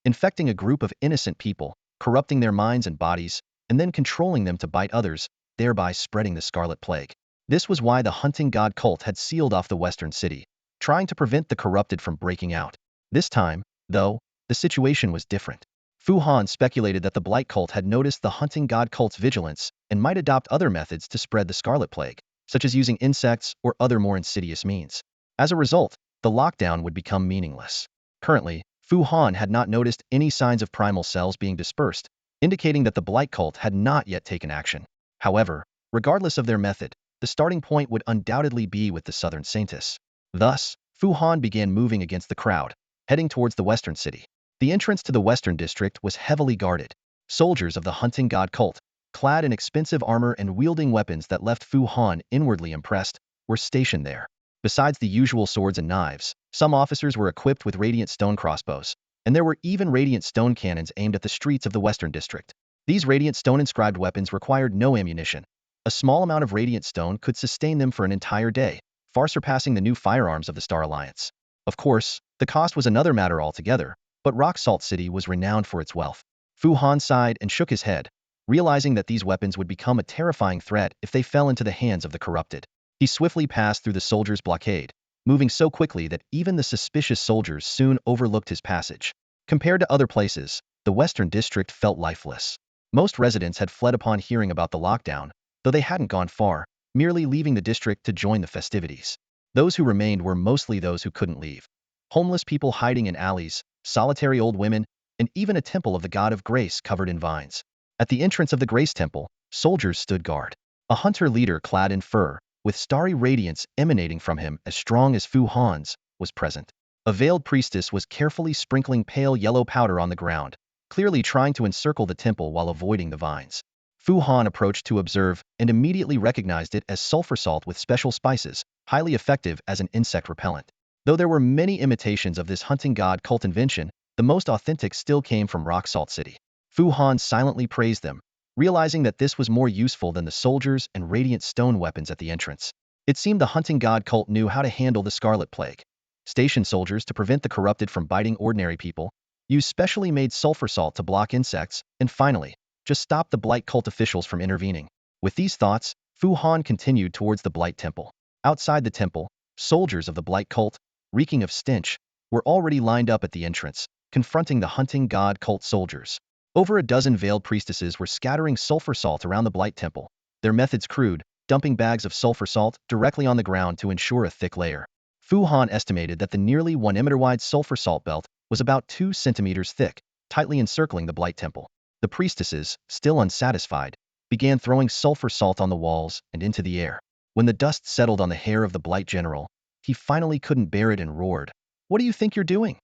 infecting a group of innocent people, corrupting their minds and bodies, and then controlling them to bite others, thereby spreading the Scarlet Plague. This was why the hunting god cult had sealed off the Western city, trying to prevent the corrupted from breaking out. This time, though, the situation was different. Fu Han speculated that the Blight cult had noticed the hunting god cult's vigilance and might adopt other methods to spread the Scarlet Plague, such as using insects or other more insidious means. As a result, the lockdown would become meaningless. Currently, Fu Han had not noticed any signs of primal cells being dispersed, indicating that the Blight cult had not yet taken action. However, regardless of their method, the starting point would undoubtedly be with the Southern Saintess. Thus, Fu Han began moving against the crowd, heading towards the Western city. The entrance to the Western District was heavily guarded. Soldiers of the hunting god cult, clad in expensive armor and wielding weapons that left Fu Han inwardly impressed, were stationed there. Besides the usual swords and knives, some officers were equipped with radiant stone crossbows, and there were even radiant stone cannons aimed at the streets of the Western District. These radiant stone-inscribed weapons required no ammunition. A small amount of radiant stone could sustain them for an entire day, far surpassing the new firearms of the Star Alliance. Of course, the cost was another matter altogether, but Rock Salt City was renowned for its wealth. Fu Han sighed and shook his head, realizing that these weapons would become a terrifying threat if they fell into the hands of the corrupted. He swiftly passed through the soldiers' blockade, moving so quickly that even the suspicious soldiers soon overlooked his passage. Compared to other places, the Western District felt lifeless. Most residents had fled upon hearing about the lockdown, though they hadn't gone far, merely leaving the district to join the festivities. Those who remained were mostly those who couldn't leave. Homeless people hiding in alleys, solitary old women, and even a temple of the god of grace covered in vines. At the entrance of the Grace Temple, soldiers stood guard. A hunter leader clad in fur, with starry radiance emanating from him as strong as Fu Han's, was present. A veiled priestess was carefully sprinkling pale yellow powder on the ground, clearly trying to encircle the temple while avoiding the vines. Fu Han approached to observe and immediately recognized it as sulfur salt with special spices, highly effective as an insect repellent. Though there were many imitations of this hunting god cult invention, the most authentic still came from Rock Salt City. Fu Han silently praised them, realizing that this was more useful than the soldiers and radiant stone weapons at the entrance. It seemed the hunting god cult knew how to handle the Scarlet Plague. Station soldiers to prevent the corrupted from biting ordinary people, used specially made sulfur salt to block insects, and finally, just stop the Blight cult officials from intervening. With these thoughts, Fu Han continued towards the Blight Temple. Outside the temple, soldiers of the Blight cult, reeking of stench, were already lined up at the entrance, confronting the hunting god cult soldiers. Over a dozen veiled priestesses were scattering sulfur salt around the Blight Temple, their methods crude, dumping bags of sulfur salt directly on the ground to ensure a thick layer. Fu Han estimated that the nearly 1 meter-wide sulfur salt belt was about 2 centimeters thick, tightly encircling the Blight Temple. The priestesses, still unsatisfied, began throwing sulfur salt on the walls and into the air. When the dust settled on the hair of the Blight general, he finally couldn't bear it and roared, "What do you think you're doing?"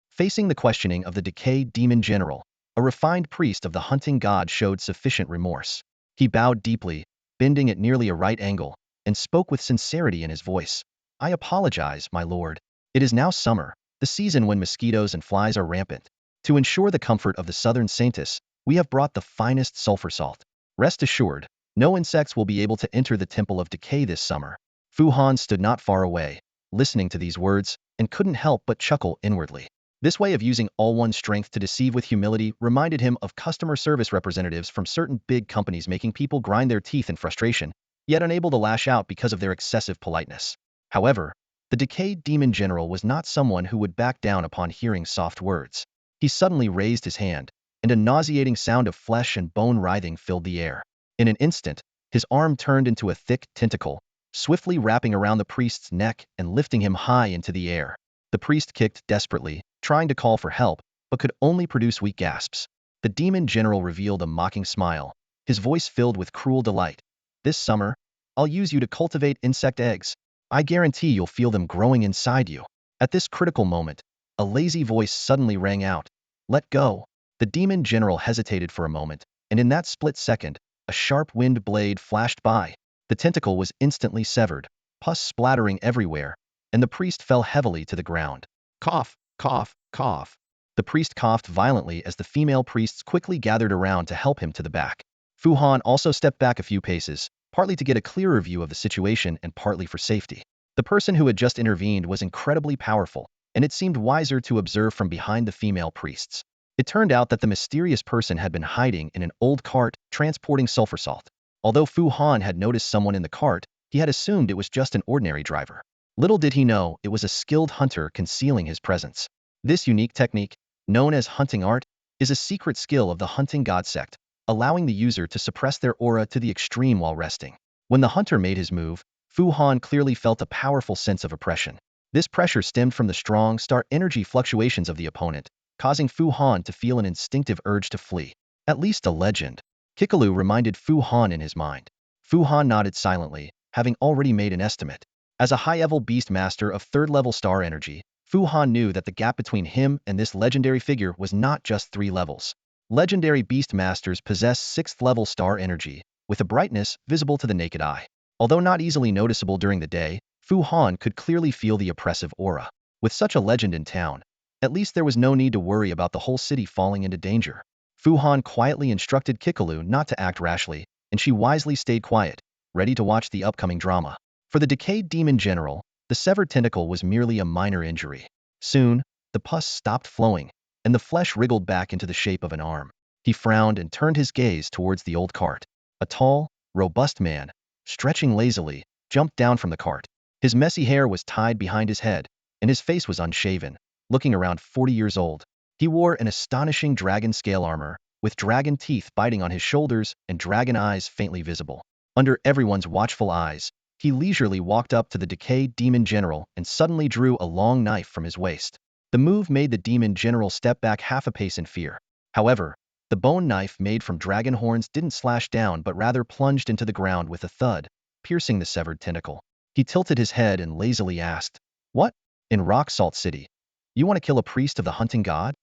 Facing the questioning of the decayed demon general, a refined priest of the hunting god showed sufficient remorse. He bowed deeply, bending at nearly a right angle, and spoke with sincerity in his voice. "I apologize, my lord. It is now summer, the season when mosquitoes and flies are rampant. To ensure the comfort of the southern saintess, we have brought the finest sulfur salt. Rest assured, no insects will be able to enter the Temple of Decay this summer." Fu Han stood not far away, listening to these words, and couldn't help but chuckle inwardly. This way of using all one's strength to deceive with humility reminded him of customer service representatives from certain big companies making people grind their teeth in frustration, yet unable to lash out because of their excessive politeness. However, the decayed demon general was not someone who would back down upon hearing soft words. He suddenly raised his hand, and a nauseating sound of flesh and bone writhing filled the air. In an instant, his arm turned into a thick tentacle, swiftly wrapping around the priest's neck and lifting him high into the air. The priest kicked desperately, trying to call for help, but could only produce weak gasps. The demon general revealed a mocking smile, his voice filled with cruel delight. "This summer, I'll use you to cultivate insect eggs. I guarantee you'll feel them growing inside you." At this critical moment, a lazy voice suddenly rang out, "Let go." The demon general hesitated for a moment, and in that split second, a sharp wind blade flashed by. The tentacle was instantly severed, pus splattering everywhere, and the priest fell heavily to the ground. Cough, cough, cough. The priest coughed violently as the female priests quickly gathered around to help him to the back. Fu Han also stepped back a few paces, partly to get a clearer view of the situation and partly for safety. The person who had just intervened was incredibly powerful, and it seemed wiser to observe from behind the female priests. It turned out that the mysterious person had been hiding in an old cart transporting sulfur salt. Although Fu Han had noticed someone in the cart, he had assumed it was just an ordinary driver. Little did he know it was a skilled hunter concealing his presence. This unique technique, known as hunting art, is a secret skill of the hunting god sect, allowing the user to suppress their aura to the extreme while resting. When the hunter made his move, Fu Han clearly felt a powerful sense of oppression. This pressure stemmed from the strong star energy fluctuations of the opponent, causing Fu Han to feel an instinctive urge to flee. At least a legend. Kikalu reminded Fu Han in his mind. Fu Han nodded silently, having already made an estimate. As a high-level beast master of third-level star energy, Fu Han knew that the gap between him and this legendary figure was not just 3 levels. Legendary beast masters possess 6th-level star energy, with a brightness visible to the naked eye. Although not easily noticeable during the day, Fu Han could clearly feel the oppressive aura. With such a legend in town, at least there was no need to worry about the whole city falling into danger. Fu Han quietly instructed Kikalu not to act rashly, and she wisely stayed quiet, ready to watch the upcoming drama. For the decayed demon general, the severed tentacle was merely a minor injury. Soon, the pus stopped flowing, and the flesh wriggled back into the shape of an arm. He frowned and turned his gaze towards the old cart. A tall, robust man, stretching lazily, jumped down from the cart. His messy hair was tied behind his head, and his face was unshaven, looking around 40 years old. He wore an astonishing dragon scale armor, with dragon teeth biting on his shoulders and dragon eyes faintly visible. Under everyone's watchful eyes, he leisurely walked up to the decayed demon general and suddenly drew a long knife from his waist. The move made the demon general step back half a pace in fear. However, the bone knife made from dragon horns didn't slash down but rather plunged into the ground with a thud, piercing the severed tentacle. He tilted his head and lazily asked, "What? In Rock Salt City? You want to kill a priest of the hunting god?"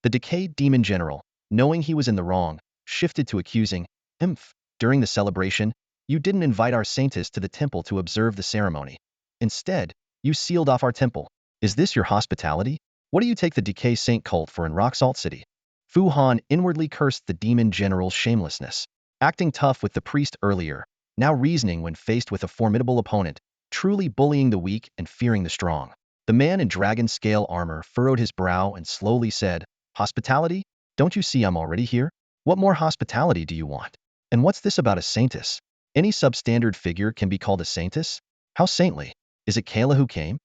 The decayed demon general, knowing he was in the wrong, shifted to accusing, "Imph, during the celebration, you didn't invite our saintess to the temple to observe the ceremony. Instead, you sealed off our temple. Is this your hospitality? What do you take the decay saint cult for in Rock Salt City?" Fu Han inwardly cursed the demon general's shamelessness. Acting tough with the priest earlier, now reasoning when faced with a formidable opponent, truly bullying the weak and fearing the strong. The man in dragon scale armor furrowed his brow and slowly said, "Hospitality? Don't you see I'm already here? What more hospitality do you want? And what's this about a saintess? Any substandard figure can be called a saintess? How saintly? Is it Kayla who came?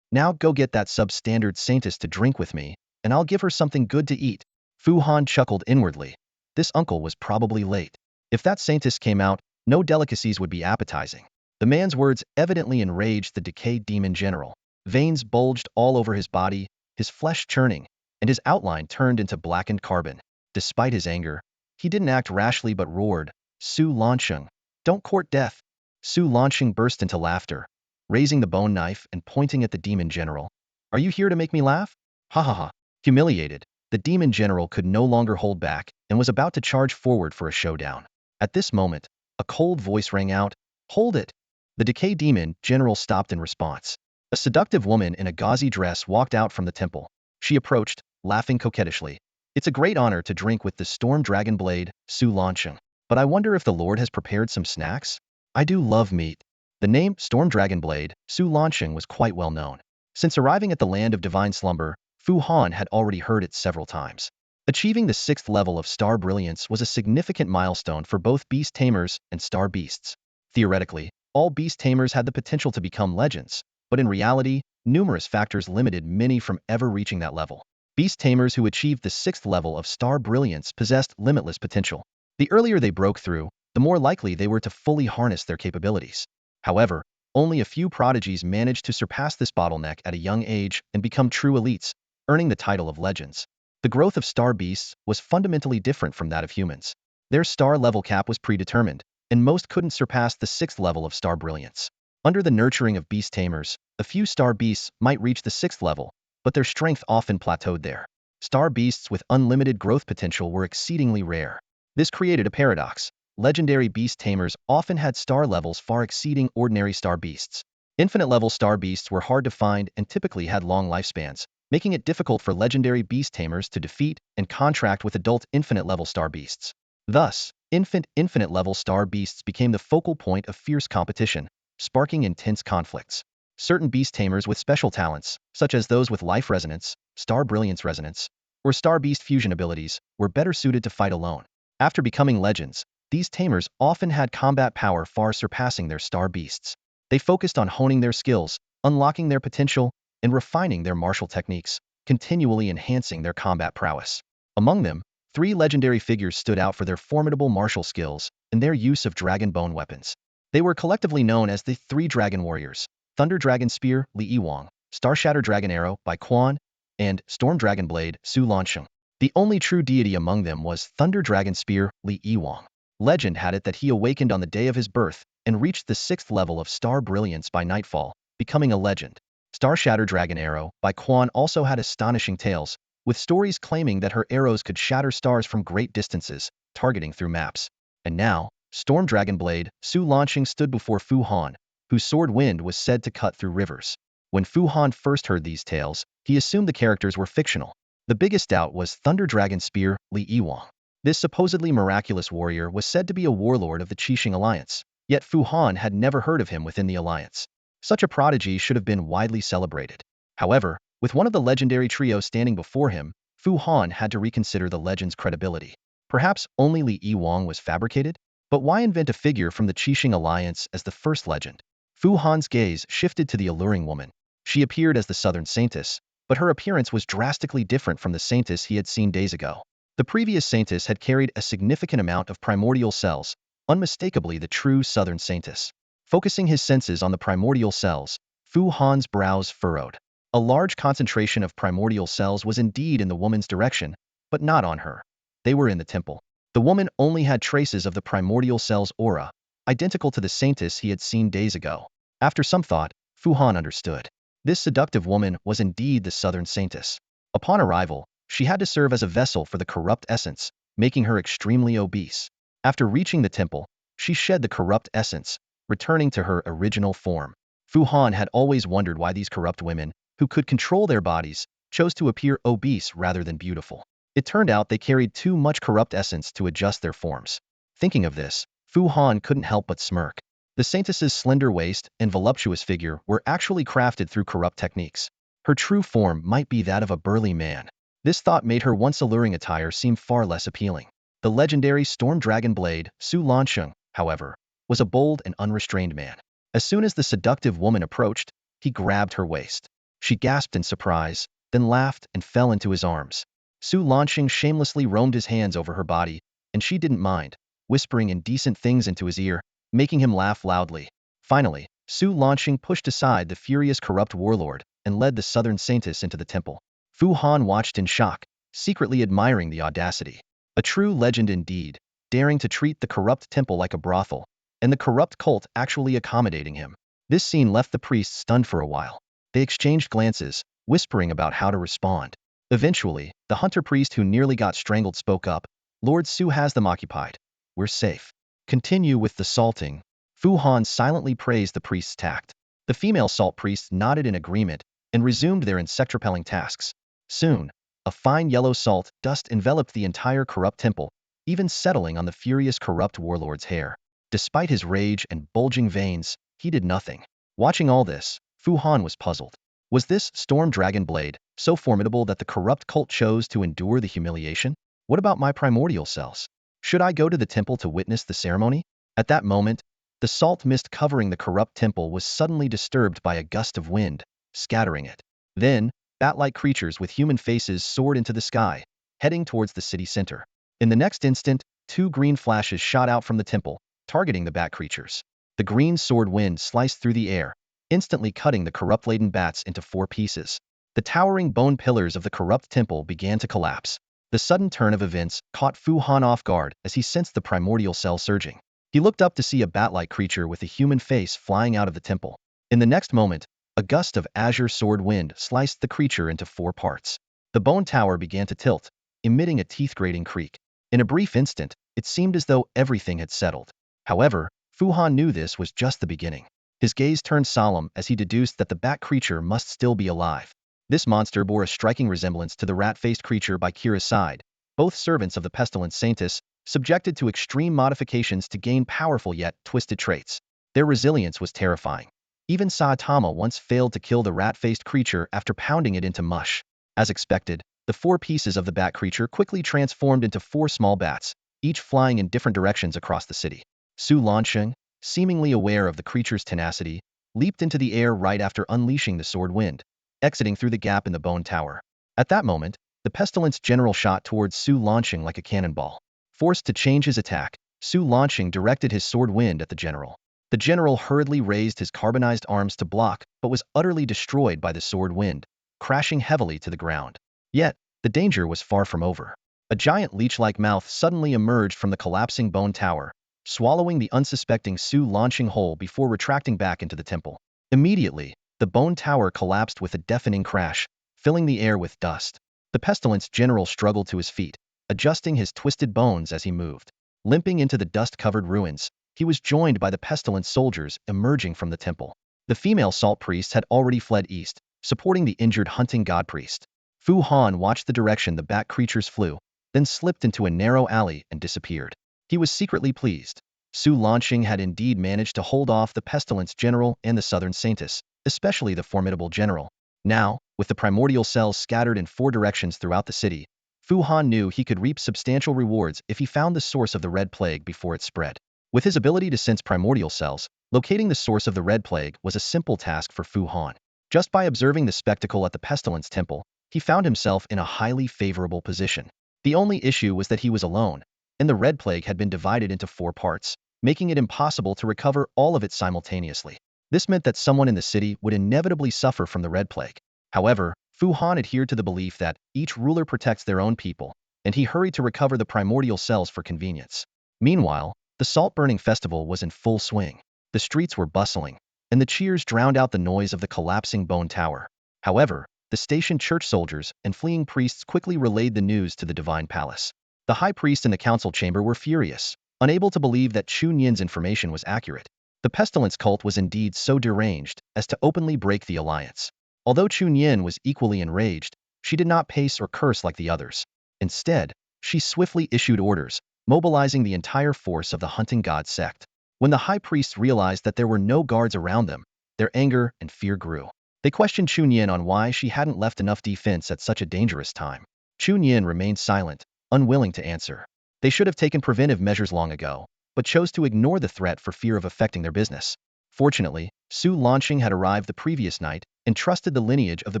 Now go get that substandard saintess to drink with me, and I'll give her something good to eat." Fu Han chuckled inwardly. This uncle was probably late. If that saintess came out, no delicacies would be appetizing. The man's words evidently enraged the decayed demon general. Veins bulged all over his body, his flesh churning, and his outline turned into blackened carbon. Despite his anger, he didn't act rashly but roared, "Su Lansheng, don't court death." Su Lansheng burst into laughter, raising the bone knife and pointing at the demon general. "Are you here to make me laugh? Ha ha ha." Humiliated, the demon general could no longer hold back and was about to charge forward for a showdown. At this moment, a cold voice rang out, "Hold it!" The decay demon general stopped in response. A seductive woman in a gauzy dress walked out from the temple. She approached, laughing coquettishly. "It's a great honor to drink with the storm dragon blade, Su Lansheng. But I wonder if the Lord has prepared some snacks? I do love meat." The name Storm Dragon Blade, Su Lansheng, was quite well known. Since arriving at the land of divine slumber, Fu Han had already heard it several times. Achieving the 6th level of star brilliance was a significant milestone for both beast tamers and star beasts. Theoretically, all beast tamers had the potential to become legends, but in reality, numerous factors limited many from ever reaching that level. Beast tamers who achieved the 6th level of star brilliance possessed limitless potential. The earlier they broke through, the more likely they were to fully harness their capabilities. However, only a few prodigies managed to surpass this bottleneck at a young age and become true elites, earning the title of legends. The growth of star beasts was fundamentally different from that of humans. Their star level cap was predetermined, and most couldn't surpass the 6th level of star brilliance. Under the nurturing of beast tamers, a few star beasts might reach the 6th level, but their strength often plateaued there. Star beasts with unlimited growth potential were exceedingly rare. This created a paradox. Legendary beast tamers often had star levels far exceeding ordinary star beasts. Infinite-level star beasts were hard to find and typically had long lifespans, making it difficult for legendary beast tamers to defeat and contract with adult infinite-level star beasts. Thus, infinite-level star beasts became the focal point of fierce competition, sparking intense conflicts. Certain beast tamers with special talents, such as those with life resonance, star brilliance resonance, or star beast fusion abilities, were better suited to fight alone. After becoming legends, these tamers often had combat power far surpassing their star beasts. They focused on honing their skills, unlocking their potential, and refining their martial techniques, continually enhancing their combat prowess. Among them, 3 legendary figures stood out for their formidable martial skills and their use of dragon bone weapons. They were collectively known as the 3 Dragon Warriors: Thunder Dragon Spear, Li Yiwang, Star Shatter Dragon Arrow by Quan, and Storm Dragon Blade, Su Lansheng. The only true deity among them was Thunder Dragon Spear, Li Yiwang. Legend had it that he awakened on the day of his birth and reached the 6th level of star brilliance by nightfall, becoming a legend. Star Shatter Dragon Arrow by Quan also had astonishing tales, with stories claiming that her arrows could shatter stars from great distances, targeting through maps. And now, Storm Dragon Blade, Su Lansheng stood before Fu Han, whose sword wind was said to cut through rivers. When Fu Han first heard these tales, he assumed the characters were fictional. The biggest doubt was Thunder Dragon Spear, Li Yiwang. This supposedly miraculous warrior was said to be a warlord of the Qixing Alliance, yet Fu Han had never heard of him within the alliance. Such a prodigy should have been widely celebrated. However, with one of the legendary trio standing before him, Fu Han had to reconsider the legend's credibility. Perhaps only Li Yiwang was fabricated? But why invent a figure from the Qixing Alliance as the first legend? Fu Han's gaze shifted to the alluring woman. She appeared as the Southern Saintess, but her appearance was drastically different from the Saintess he had seen days ago. The previous Saintess had carried a significant amount of primordial cells, unmistakably the true Southern Saintess. Focusing his senses on the primordial cells, Fu Han's brows furrowed. A large concentration of primordial cells was indeed in the woman's direction, but not on her. They were in the temple. The woman only had traces of the primordial cell's aura, identical to the Saintess he had seen days ago. After some thought, Fu Han understood. This seductive woman was indeed the Southern Saintess. Upon arrival, she had to serve as a vessel for the corrupt essence, making her extremely obese. After reaching the temple, she shed the corrupt essence, returning to her original form. Fu Han had always wondered why these corrupt women, who could control their bodies, chose to appear obese rather than beautiful. It turned out they carried too much corrupt essence to adjust their forms. Thinking of this, Fu Han couldn't help but smirk. The Saintess's slender waist and voluptuous figure were actually crafted through corrupt techniques. Her true form might be that of a burly man. This thought made her once alluring attire seem far less appealing. The legendary Storm Dragon Blade, Su Lansheng, however, was a bold and unrestrained man. As soon as the seductive woman approached, he grabbed her waist. She gasped in surprise, then laughed and fell into his arms. Su Lansheng shamelessly roamed his hands over her body, and she didn't mind, whispering indecent things into his ear, making him laugh loudly. Finally, Su Lansheng pushed aside the furious corrupt warlord and led the Southern Saintess into the temple. Fu Han watched in shock, secretly admiring the audacity. A true legend indeed, daring to treat the corrupt temple like a brothel, and the corrupt cult actually accommodating him. This scene left the priests stunned for a while. They exchanged glances, whispering about how to respond. Eventually, the hunter priest who nearly got strangled spoke up. Lord Su has them occupied. We're safe. Continue with the salting. Fu Han silently praised the priest's tact. The female salt priests nodded in agreement and resumed their insect-repelling tasks. Soon, a fine yellow salt dust enveloped the entire corrupt temple, even settling on the furious corrupt warlord's hair. Despite his rage and bulging veins, he did nothing. Watching all this, Fu Han was puzzled. Was this Storm Dragon Blade so formidable that the corrupt cult chose to endure the humiliation? What about my primordial cells? Should I go to the temple to witness the ceremony? At that moment, the salt mist covering the corrupt temple was suddenly disturbed by a gust of wind, scattering it. Then, bat-like creatures with human faces soared into the sky, heading towards the city center. In the next instant, two green flashes shot out from the temple, targeting the bat creatures. The green sword wind sliced through the air, instantly cutting the corrupt-laden bats into 4 pieces. The towering bone pillars of the corrupt temple began to collapse. The sudden turn of events caught Fu Han off guard as he sensed the primordial cell surging. He looked up to see a bat-like creature with a human face flying out of the temple. In the next moment, a gust of azure sword wind sliced the creature into 4 parts. The bone tower began to tilt, emitting a teeth-grating creak. In a brief instant, it seemed as though everything had settled. However, Fu Han knew this was just the beginning. His gaze turned solemn as he deduced that the bat creature must still be alive. This monster bore a striking resemblance to the rat-faced creature by Kira's side, both servants of the pestilent Saintess, subjected to extreme modifications to gain powerful yet twisted traits. Their resilience was terrifying. Even Saitama once failed to kill the rat-faced creature after pounding it into mush. As expected, the 4 pieces of the bat creature quickly transformed into 4 small bats, each flying in different directions across the city. Su Lansheng, seemingly aware of the creature's tenacity, leaped into the air right after unleashing the sword wind, exiting through the gap in the bone tower. At that moment, the pestilence general shot towards Su Lansheng like a cannonball. Forced to change his attack, Su Lansheng directed his sword wind at the general. The general hurriedly raised his carbonized arms to block, but was utterly destroyed by the sword wind, crashing heavily to the ground. Yet, the danger was far from over. A giant leech-like mouth suddenly emerged from the collapsing bone tower, swallowing the unsuspecting Su Lansheng whole before retracting back into the temple. Immediately, the bone tower collapsed with a deafening crash, filling the air with dust. The pestilence general struggled to his feet, adjusting his twisted bones as he moved. Limping into the dust-covered ruins, he was joined by the pestilence soldiers emerging from the temple. The female salt priests had already fled east, supporting the injured hunting god priest. Fu Han watched the direction the bat creatures flew, then slipped into a narrow alley and disappeared. He was secretly pleased. Su Lansheng had indeed managed to hold off the pestilence general and the Southern Saintess, especially the formidable general. Now, with the primordial cells scattered in 4 directions throughout the city, Fu Han knew he could reap substantial rewards if he found the source of the Red Plague before it spread. With his ability to sense primordial cells, locating the source of the Red Plague was a simple task for Fu Han. Just by observing the spectacle at the Pestilence Temple, he found himself in a highly favorable position. The only issue was that he was alone, and the Red Plague had been divided into 4 parts, making it impossible to recover all of it simultaneously. This meant that someone in the city would inevitably suffer from the Red Plague. However, Fu Han adhered to the belief that each ruler protects their own people, and he hurried to recover the primordial cells for convenience. Meanwhile, the salt-burning festival was in full swing. The streets were bustling, and the cheers drowned out the noise of the collapsing bone tower. However, the stationed church soldiers and fleeing priests quickly relayed the news to the divine palace. The high priest and the council chamber were furious, unable to believe that Chu Nian's information was accurate. The pestilence cult was indeed so deranged as to openly break the alliance. Although Chu Nian was equally enraged, she did not pace or curse like the others. Instead, she swiftly issued orders, mobilizing the entire force of the hunting god sect. When the high priests realized that there were no guards around them, their anger and fear grew. They questioned Chu Nian on why she hadn't left enough defense at such a dangerous time. Chu Nian remained silent, unwilling to answer. They should have taken preventive measures long ago, but chose to ignore the threat for fear of affecting their business. Fortunately, Su Lanqing had arrived the previous night and trusted the lineage of the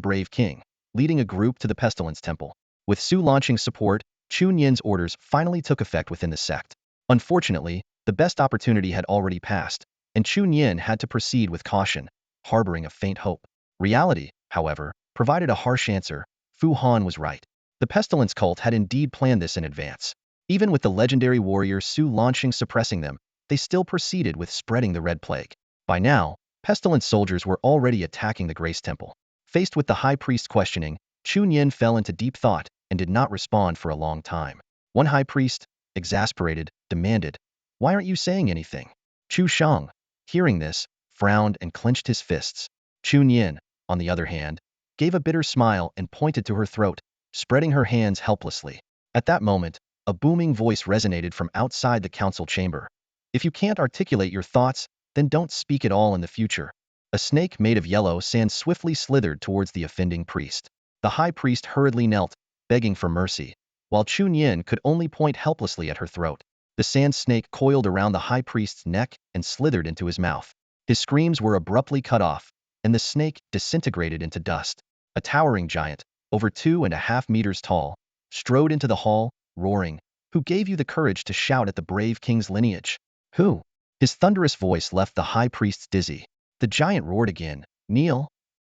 brave king, leading a group to the Pestilence Temple. With Su Lanqing's support, Chu Nian's orders finally took effect within the sect. Unfortunately, the best opportunity had already passed, and Chu Nian had to proceed with caution, harboring a faint hope. Reality, however, provided a harsh answer. Fu Han was right. The Pestilence cult had indeed planned this in advance. Even with the legendary warrior Su Lanqing suppressing them, they still proceeded with spreading the Red Plague. By now, Pestilence soldiers were already attacking the Grace Temple. Faced with the high priest's questioning, Chu Nian fell into deep thought and did not respond for a long time. One high priest, exasperated, demanded, "Why aren't you saying anything?" Chu Shang, hearing this, frowned and clenched his fists. Chu Nian, on the other hand, gave a bitter smile and pointed to her throat, spreading her hands helplessly. At that moment, a booming voice resonated from outside the council chamber. "If you can't articulate your thoughts, then don't speak at all in the future." A snake made of yellow sand swiftly slithered towards the offending priest. The high priest hurriedly knelt, begging for mercy, while Chu Nian could only point helplessly at her throat. The sand snake coiled around the high priest's neck and slithered into his mouth. His screams were abruptly cut off, and the snake disintegrated into dust. A towering giant, over 2.5 meters tall, strode into the hall, roaring, "Who gave you the courage to shout at the brave king's lineage? Who?" His thunderous voice left the high priests dizzy. The giant roared again, "Kneel!"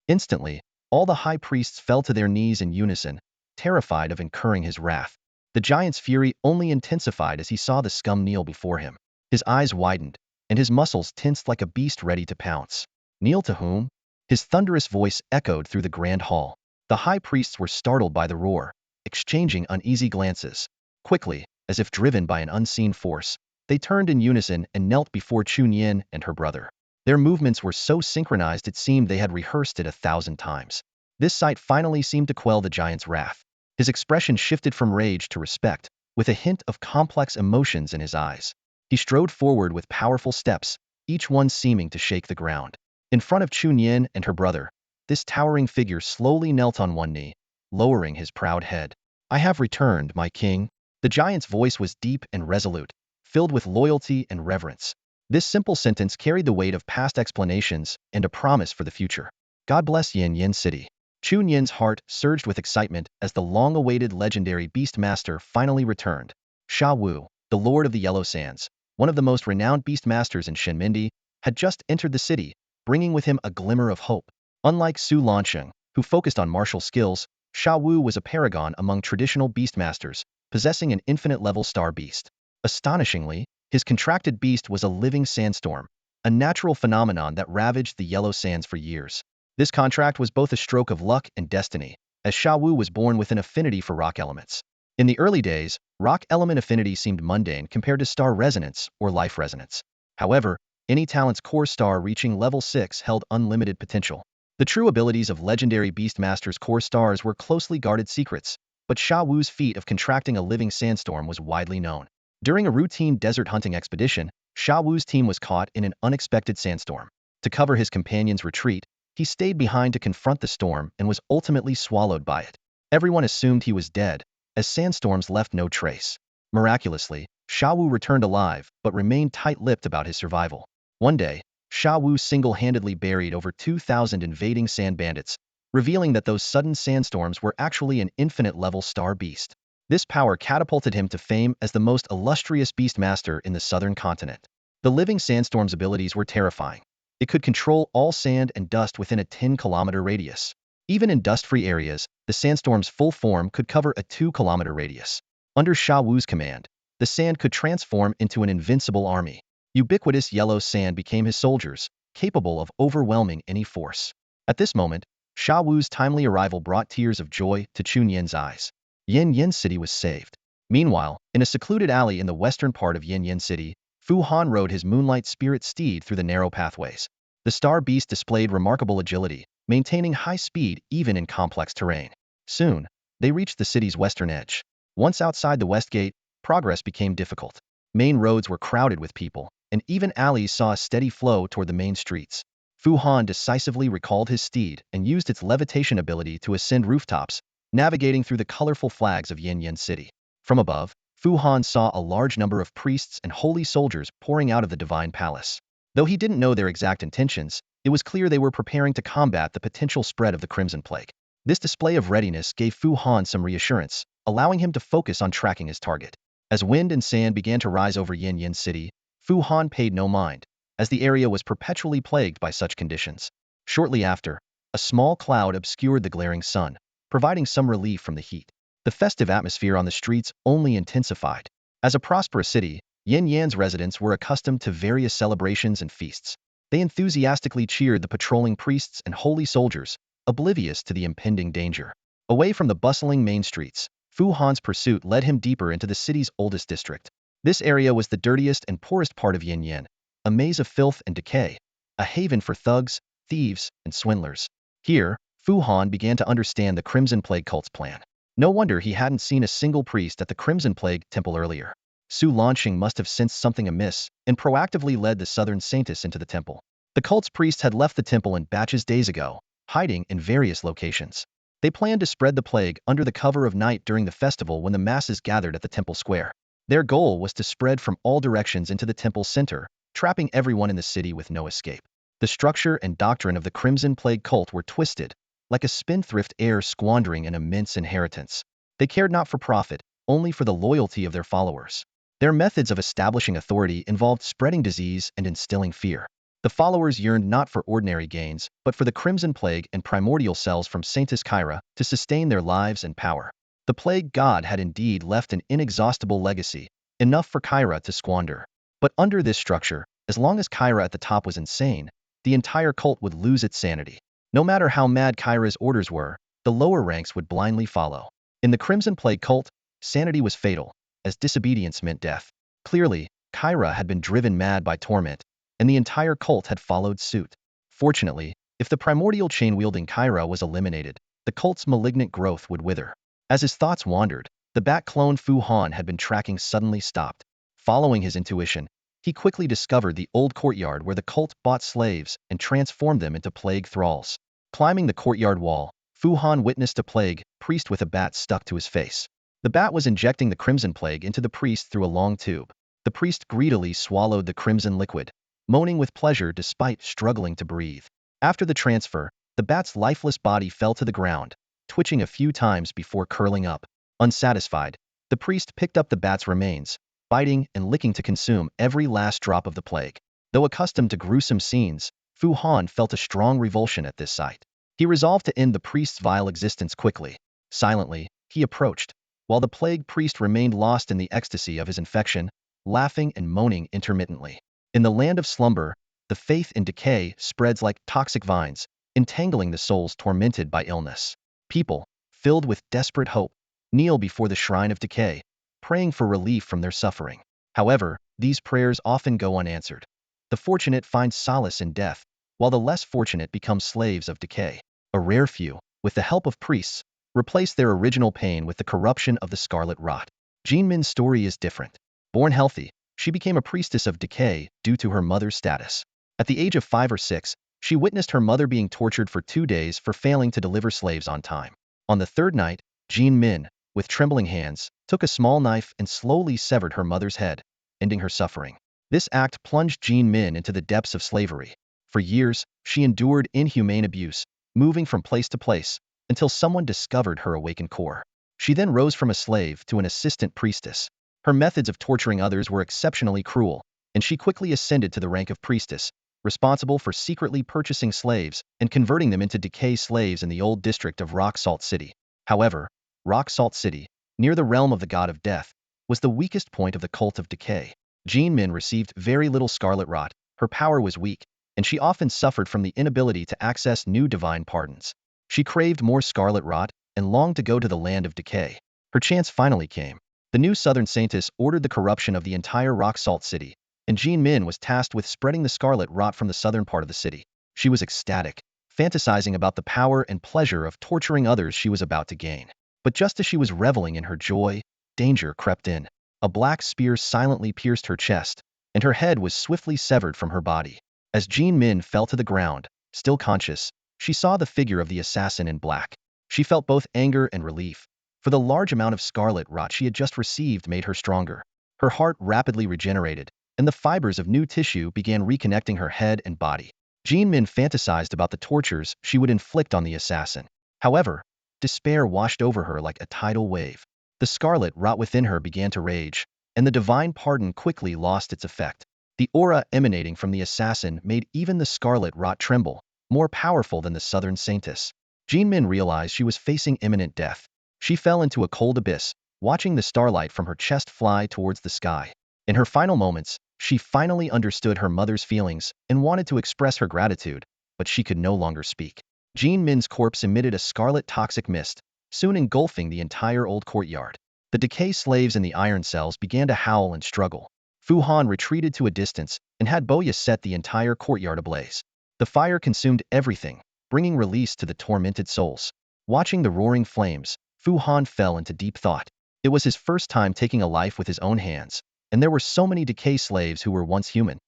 Instantly, all the high priests fell to their knees in unison, terrified of incurring his wrath. The giant's fury only intensified as he saw the scum kneel before him. His eyes widened, and his muscles tensed like a beast ready to pounce. "Kneel to whom?" His thunderous voice echoed through the grand hall. The high priests were startled by the roar, exchanging uneasy glances. Quickly, as if driven by an unseen force, they turned in unison and knelt before Chu Nian and her brother. Their movements were so synchronized it seemed they had rehearsed it 1,000 times. This sight finally seemed to quell the giant's wrath. His expression shifted from rage to respect, with a hint of complex emotions in his eyes. He strode forward with powerful steps, each one seeming to shake the ground. In front of Chu Nian and her brother, this towering figure slowly knelt on one knee, lowering his proud head. "I have returned, my king." The giant's voice was deep and resolute, filled with loyalty and reverence. This simple sentence carried the weight of past explanations and a promise for the future. "God bless Yin Yin City." Chu Nian's heart surged with excitement as the long-awaited legendary beast master finally returned. Sha Wu, the Lord of the Yellow Sands, one of the most renowned beast masters in Shenmindi, had just entered the city, bringing with him a glimmer of hope. Unlike Su Lanqing, who focused on martial skills, Sha Wu was a paragon among traditional beastmasters, possessing an infinite-level star beast. Astonishingly, his contracted beast was a living sandstorm, a natural phenomenon that ravaged the Yellow Sands for years. This contract was both a stroke of luck and destiny, as Sha Wu was born with an affinity for rock elements. In the early days, rock element affinity seemed mundane compared to star resonance or life resonance. However, any talent's core star reaching level 6 held unlimited potential. The true abilities of legendary Beastmaster's core stars were closely guarded secrets, but Sha Wu's feat of contracting a living sandstorm was widely known. During a routine desert hunting expedition, Sha Wu's team was caught in an unexpected sandstorm. To cover his companion's retreat, he stayed behind to confront the storm and was ultimately swallowed by it. Everyone assumed he was dead, as sandstorms left no trace. Miraculously, Sha Wu returned alive, but remained tight-lipped about his survival. One day, Sha Wu single-handedly buried over 2,000 invading sand bandits, revealing that those sudden sandstorms were actually an infinite-level star beast. This power catapulted him to fame as the most illustrious beastmaster in the southern continent. The living sandstorm's abilities were terrifying. It could control all sand and dust within a 10-kilometer radius. Even in dust-free areas, the sandstorm's full form could cover a 2-kilometer radius. Under Sha Wu's command, the sand could transform into an invincible army. Ubiquitous yellow sand became his soldiers, capable of overwhelming any force. At this moment, Sha Wu's timely arrival brought tears of joy to Chun Yin's eyes. Yin Yin City was saved. Meanwhile, in a secluded alley in the western part of Yin Yin City, Fu Han rode his moonlight spirit steed through the narrow pathways. The star beast displayed remarkable agility, maintaining high speed even in complex terrain. Soon, they reached the city's western edge. Once outside the west gate, progress became difficult. Main roads were crowded with people, and even alleys saw a steady flow toward the main streets. Fu Han decisively recalled his steed and used its levitation ability to ascend rooftops, navigating through the colorful flags of Yin Yin City. From above, Fu Han saw a large number of priests and holy soldiers pouring out of the divine palace. Though he didn't know their exact intentions, it was clear they were preparing to combat the potential spread of the Crimson Plague. This display of readiness gave Fu Han some reassurance, allowing him to focus on tracking his target. As wind and sand began to rise over Yin Yin City, Fu Han paid no mind, as the area was perpetually plagued by such conditions. Shortly after, a small cloud obscured the glaring sun, providing some relief from the heat. The festive atmosphere on the streets only intensified. As a prosperous city, Yin Yan's residents were accustomed to various celebrations and feasts. They enthusiastically cheered the patrolling priests and holy soldiers, oblivious to the impending danger. Away from the bustling main streets, Fu Han's pursuit led him deeper into the city's oldest district. This area was the dirtiest and poorest part of Yin Yan, a maze of filth and decay, a haven for thugs, thieves, and swindlers. Here, Fu Han began to understand the Crimson Plague cult's plan. No wonder he hadn't seen a single priest at the Crimson Plague temple earlier. Su Lanxing must have sensed something amiss and proactively led the southern saintess into the temple. The cult's priests had left the temple in batches days ago, hiding in various locations. They planned to spread the plague under the cover of night during the festival when the masses gathered at the temple square. Their goal was to spread from all directions into the temple's center, trapping everyone in the city with no escape. The structure and doctrine of the Crimson Plague cult were twisted, like a spendthrift heir squandering an immense inheritance. They cared not for profit, only for the loyalty of their followers. Their methods of establishing authority involved spreading disease and instilling fear. The followers yearned not for ordinary gains, but for the Crimson Plague and primordial cells from Saintess Kyra to sustain their lives and power. The Plague God had indeed left an inexhaustible legacy, enough for Kyra to squander. But under this structure, as long as Kyra at the top was insane, the entire cult would lose its sanity. No matter how mad Kyra's orders were, the lower ranks would blindly follow. In the Crimson Plague cult, sanity was fatal, as disobedience meant death. Clearly, Kyra had been driven mad by torment, and the entire cult had followed suit. Fortunately, if the primordial chain-wielding Kyra was eliminated, the cult's malignant growth would wither. As his thoughts wandered, the bat clone Fu Han had been tracking suddenly stopped. Following his intuition, he quickly discovered the old courtyard where the cult bought slaves and transformed them into plague thralls. Climbing the courtyard wall, Fu Han witnessed a plague priest with a bat stuck to his face. The bat was injecting the Crimson Plague into the priest through a long tube. The priest greedily swallowed the crimson liquid, moaning with pleasure despite struggling to breathe. After the transfer, the bat's lifeless body fell to the ground, twitching a few times before curling up. Unsatisfied, the priest picked up the bat's remains, biting and licking to consume every last drop of the plague. Though accustomed to gruesome scenes, Fu Han felt a strong revulsion at this sight. He resolved to end the priest's vile existence quickly. Silently, he approached, while the plague priest remained lost in the ecstasy of his infection, laughing and moaning intermittently. In the land of slumber, the faith in decay spreads like toxic vines, entangling the souls tormented by illness. People, filled with desperate hope, kneel before the shrine of decay, praying for relief from their suffering. However, these prayers often go unanswered. The fortunate find solace in death, while the less fortunate become slaves of decay. A rare few, with the help of priests, replace their original pain with the corruption of the scarlet rot. Jean Min's story is different. Born healthy, she became a priestess of decay due to her mother's status. At the age of 5 or 6, she witnessed her mother being tortured for 2 days for failing to deliver slaves on time. On the third night, Jean Min, with trembling hands, took a small knife and slowly severed her mother's head, ending her suffering. This act plunged Jean Min into the depths of slavery. For years, she endured inhumane abuse, moving from place to place, until someone discovered her awakened core. She then rose from a slave to an assistant priestess. Her methods of torturing others were exceptionally cruel, and she quickly ascended to the rank of priestess, responsible for secretly purchasing slaves and converting them into decay slaves in the old district of Rock Salt City. However, Rock Salt City, near the realm of the god of death, was the weakest point of the cult of decay. Jean Min received very little scarlet rot, her power was weak, and she often suffered from the inability to access new divine pardons. She craved more scarlet rot and longed to go to the land of decay. Her chance finally came. The new Southern Saintess ordered the corruption of the entire Rock Salt City, and Jean Min was tasked with spreading the scarlet rot from the southern part of the city. She was ecstatic, fantasizing about the power and pleasure of torturing others she was about to gain. But just as she was reveling in her joy, danger crept in. A black spear silently pierced her chest, and her head was swiftly severed from her body. As Jean Min fell to the ground, still conscious, she saw the figure of the assassin in black. She felt both anger and relief, for the large amount of scarlet rot she had just received made her stronger. Her heart rapidly regenerated, and the fibers of new tissue began reconnecting her head and body. Jean Min fantasized about the tortures she would inflict on the assassin. However, despair washed over her like a tidal wave. The scarlet rot within her began to rage, and the divine pardon quickly lost its effect. The aura emanating from the assassin made even the scarlet rot tremble, more powerful than the Southern Saintess. Jean Min realized she was facing imminent death. She fell into a cold abyss, watching the starlight from her chest fly towards the sky. In her final moments, she finally understood her mother's feelings and wanted to express her gratitude, but she could no longer speak. Jean Min's corpse emitted a scarlet toxic mist, soon engulfing the entire old courtyard. The decay slaves in the iron cells began to howl and struggle. Fu Han retreated to a distance and had Boya set the entire courtyard ablaze. The fire consumed everything, bringing release to the tormented souls. Watching the roaring flames, Fu Han fell into deep thought. It was his first time taking a life with his own hands, and there were so many decay slaves who were once human.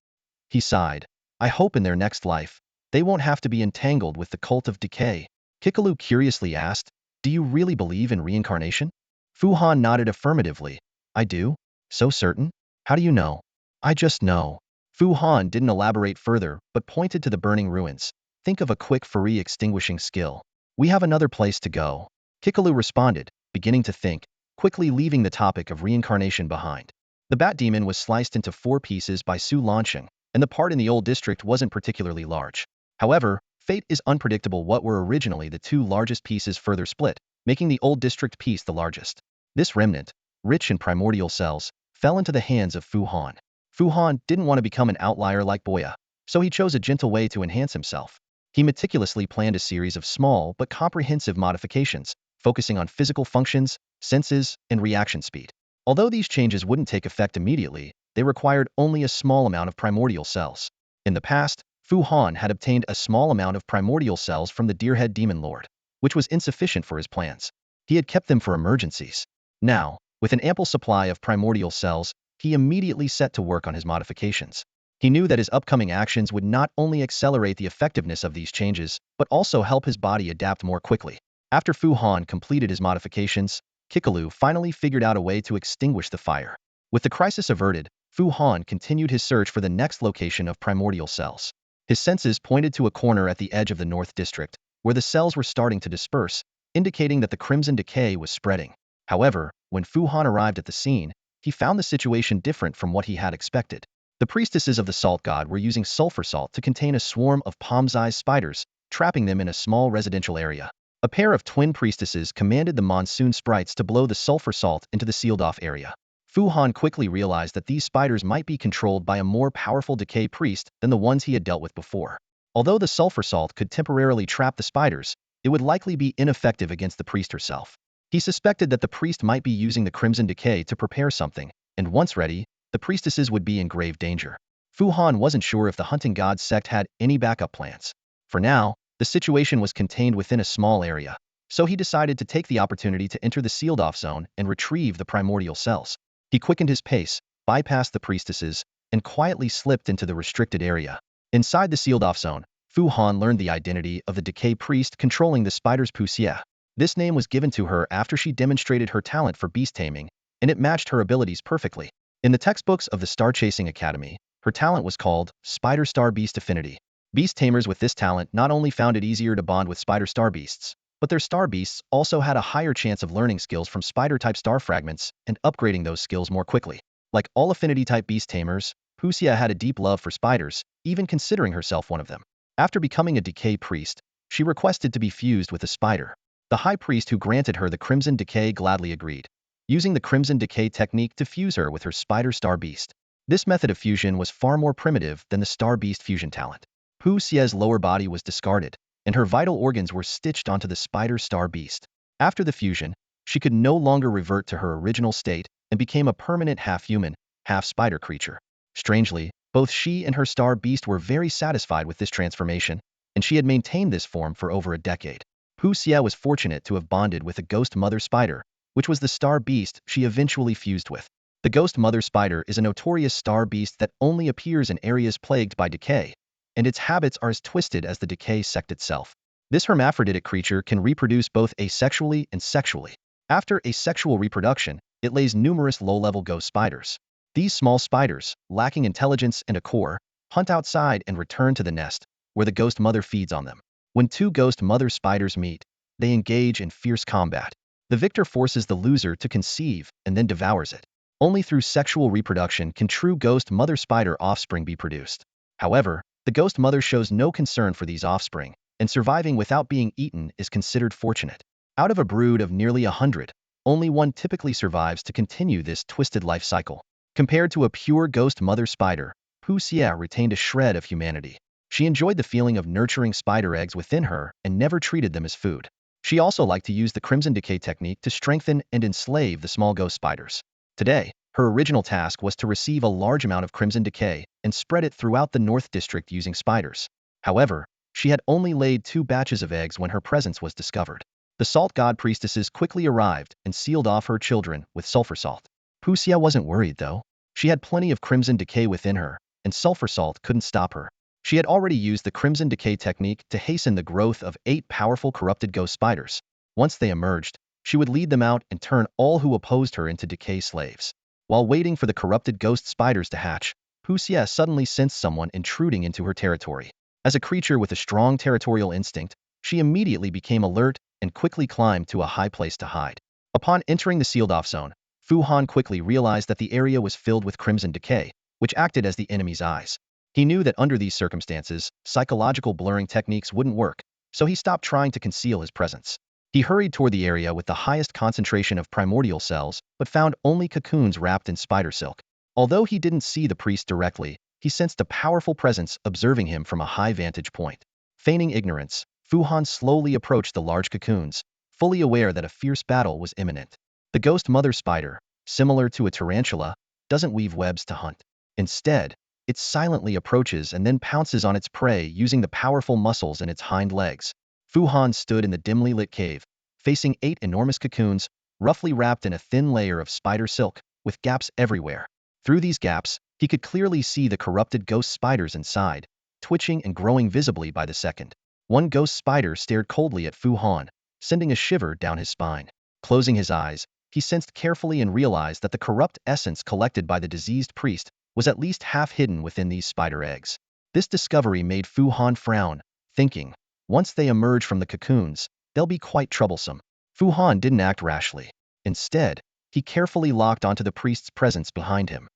He sighed. I hope in their next life, they won't have to be entangled with the cult of decay. Kikalu curiously asked, do you really believe in reincarnation? Fu Han nodded affirmatively. I do. So certain? How do you know? I just know. Fu Han didn't elaborate further, but pointed to the burning ruins. Think of a quick Fury extinguishing skill. We have another place to go. Kikalu responded, beginning to think, quickly leaving the topic of reincarnation behind. The bat demon was sliced into 4 pieces by Su Lansheng, and the part in the old district wasn't particularly large. However, fate is unpredictable. What were originally the 2 largest pieces further split, making the old district piece the largest. This remnant, rich in primordial cells, fell into the hands of Fu Han. Fu Han didn't want to become an outlier like Boya, so he chose a gentle way to enhance himself. He meticulously planned a series of small but comprehensive modifications, focusing on physical functions, senses, and reaction speed. Although these changes wouldn't take effect immediately, they required only a small amount of primordial cells. In the past, Fu Han had obtained a small amount of primordial cells from the Deerhead Demon Lord, which was insufficient for his plans. He had kept them for emergencies. Now, with an ample supply of primordial cells, he immediately set to work on his modifications. He knew that his upcoming actions would not only accelerate the effectiveness of these changes, but also help his body adapt more quickly. After Fu Han completed his modifications, Kikalu finally figured out a way to extinguish the fire. With the crisis averted, Fu Han continued his search for the next location of primordial cells. His senses pointed to a corner at the edge of the North District, where the cells were starting to disperse, indicating that the crimson decay was spreading. However, when Fu Han arrived at the scene, he found the situation different from what he had expected. The priestesses of the salt god were using sulfur salt to contain a swarm of palm-sized spiders, trapping them in a small residential area. A pair of twin priestesses commanded the monsoon sprites to blow the sulfur salt into the sealed-off area. Fu Han quickly realized that these spiders might be controlled by a more powerful decay priest than the ones he had dealt with before. Although the sulfur salt could temporarily trap the spiders, it would likely be ineffective against the priest herself. He suspected that the priest might be using the crimson decay to prepare something, and once ready, the priestesses would be in grave danger. Fu Han wasn't sure if the hunting god sect had any backup plans. For now, the situation was contained within a small area, so he decided to take the opportunity to enter the sealed-off zone and retrieve the primordial cells. He quickened his pace, bypassed the priestesses, and quietly slipped into the restricted area. Inside the sealed-off zone, Fu Han learned the identity of the decay priest controlling the spider's pusia. This name was given to her after she demonstrated her talent for beast taming, and it matched her abilities perfectly. In the textbooks of the Star Chasing Academy, her talent was called Spider Star Beast Affinity. Beast tamers with this talent not only found it easier to bond with spider star beasts, but their star beasts also had a higher chance of learning skills from spider-type star fragments and upgrading those skills more quickly. Like all affinity-type beast tamers, Pusia had a deep love for spiders, even considering herself one of them. After becoming a decay priest, she requested to be fused with a spider. The high priest who granted her the Crimson Decay gladly agreed, using the Crimson Decay technique to fuse her with her spider star beast. This method of fusion was far more primitive than the star beast fusion talent. Pu Xie's lower body was discarded, and her vital organs were stitched onto the spider star beast. After the fusion, she could no longer revert to her original state and became a permanent half-human, half-spider creature. Strangely, both she and her star beast were very satisfied with this transformation, and she had maintained this form for over a decade. Pu Xie was fortunate to have bonded with a ghost mother spider, which was the star beast she eventually fused with. The ghost mother spider is a notorious star beast that only appears in areas plagued by decay, and its habits are as twisted as the decay sect itself. This hermaphroditic creature can reproduce both asexually and sexually. After asexual reproduction, it lays numerous low-level ghost spiders. These small spiders, lacking intelligence and a core, hunt outside and return to the nest, where the ghost mother feeds on them. When two ghost mother spiders meet, they engage in fierce combat. The victor forces the loser to conceive and then devours it. Only through sexual reproduction can true ghost mother spider offspring be produced. However, the ghost mother shows no concern for these offspring, and surviving without being eaten is considered fortunate. Out of a brood of nearly 100, only one typically survives to continue this twisted life cycle. Compared to a pure ghost mother spider, Pu Xie retained a shred of humanity. She enjoyed the feeling of nurturing spider eggs within her and never treated them as food. She also liked to use the Crimson Decay technique to strengthen and enslave the small ghost spiders. Today, her original task was to receive a large amount of Crimson Decay and spread it throughout the North District using spiders. However, she had only laid 2 batches of eggs when her presence was discovered. The salt god priestesses quickly arrived and sealed off her children with sulfur salt. Pu Xie wasn't worried though. She had plenty of Crimson Decay within her, and sulfur salt couldn't stop her. She had already used the Crimson Decay technique to hasten the growth of 8 powerful corrupted ghost spiders. Once they emerged, she would lead them out and turn all who opposed her into decay slaves. While waiting for the corrupted ghost spiders to hatch, Pu Xie suddenly sensed someone intruding into her territory. As a creature with a strong territorial instinct, she immediately became alert and quickly climbed to a high place to hide. Upon entering the sealed-off zone, Fu Han quickly realized that the area was filled with Crimson Decay, which acted as the enemy's eyes. He knew that under these circumstances, psychological blurring techniques wouldn't work, so he stopped trying to conceal his presence. He hurried toward the area with the highest concentration of primordial cells, but found only cocoons wrapped in spider silk. Although he didn't see the priest directly, he sensed a powerful presence observing him from a high vantage point. Feigning ignorance, Fu Han slowly approached the large cocoons, fully aware that a fierce battle was imminent. The ghost mother spider, similar to a tarantula, doesn't weave webs to hunt. Instead, it silently approaches and then pounces on its prey using the powerful muscles in its hind legs. Fu Han stood in the dimly lit cave, facing 8 enormous cocoons, roughly wrapped in a thin layer of spider silk, with gaps everywhere. Through these gaps, he could clearly see the corrupted ghost spiders inside, twitching and growing visibly by the second. One ghost spider stared coldly at Fu Han, sending a shiver down his spine. Closing his eyes, he sensed carefully and realized that the corrupt essence collected by the diseased priest was at least half hidden within these spider eggs. This discovery made Fu Han frown, thinking, once they emerge from the cocoons, they'll be quite troublesome. Fu Han didn't act rashly. Instead, he carefully locked onto the priest's presence behind him.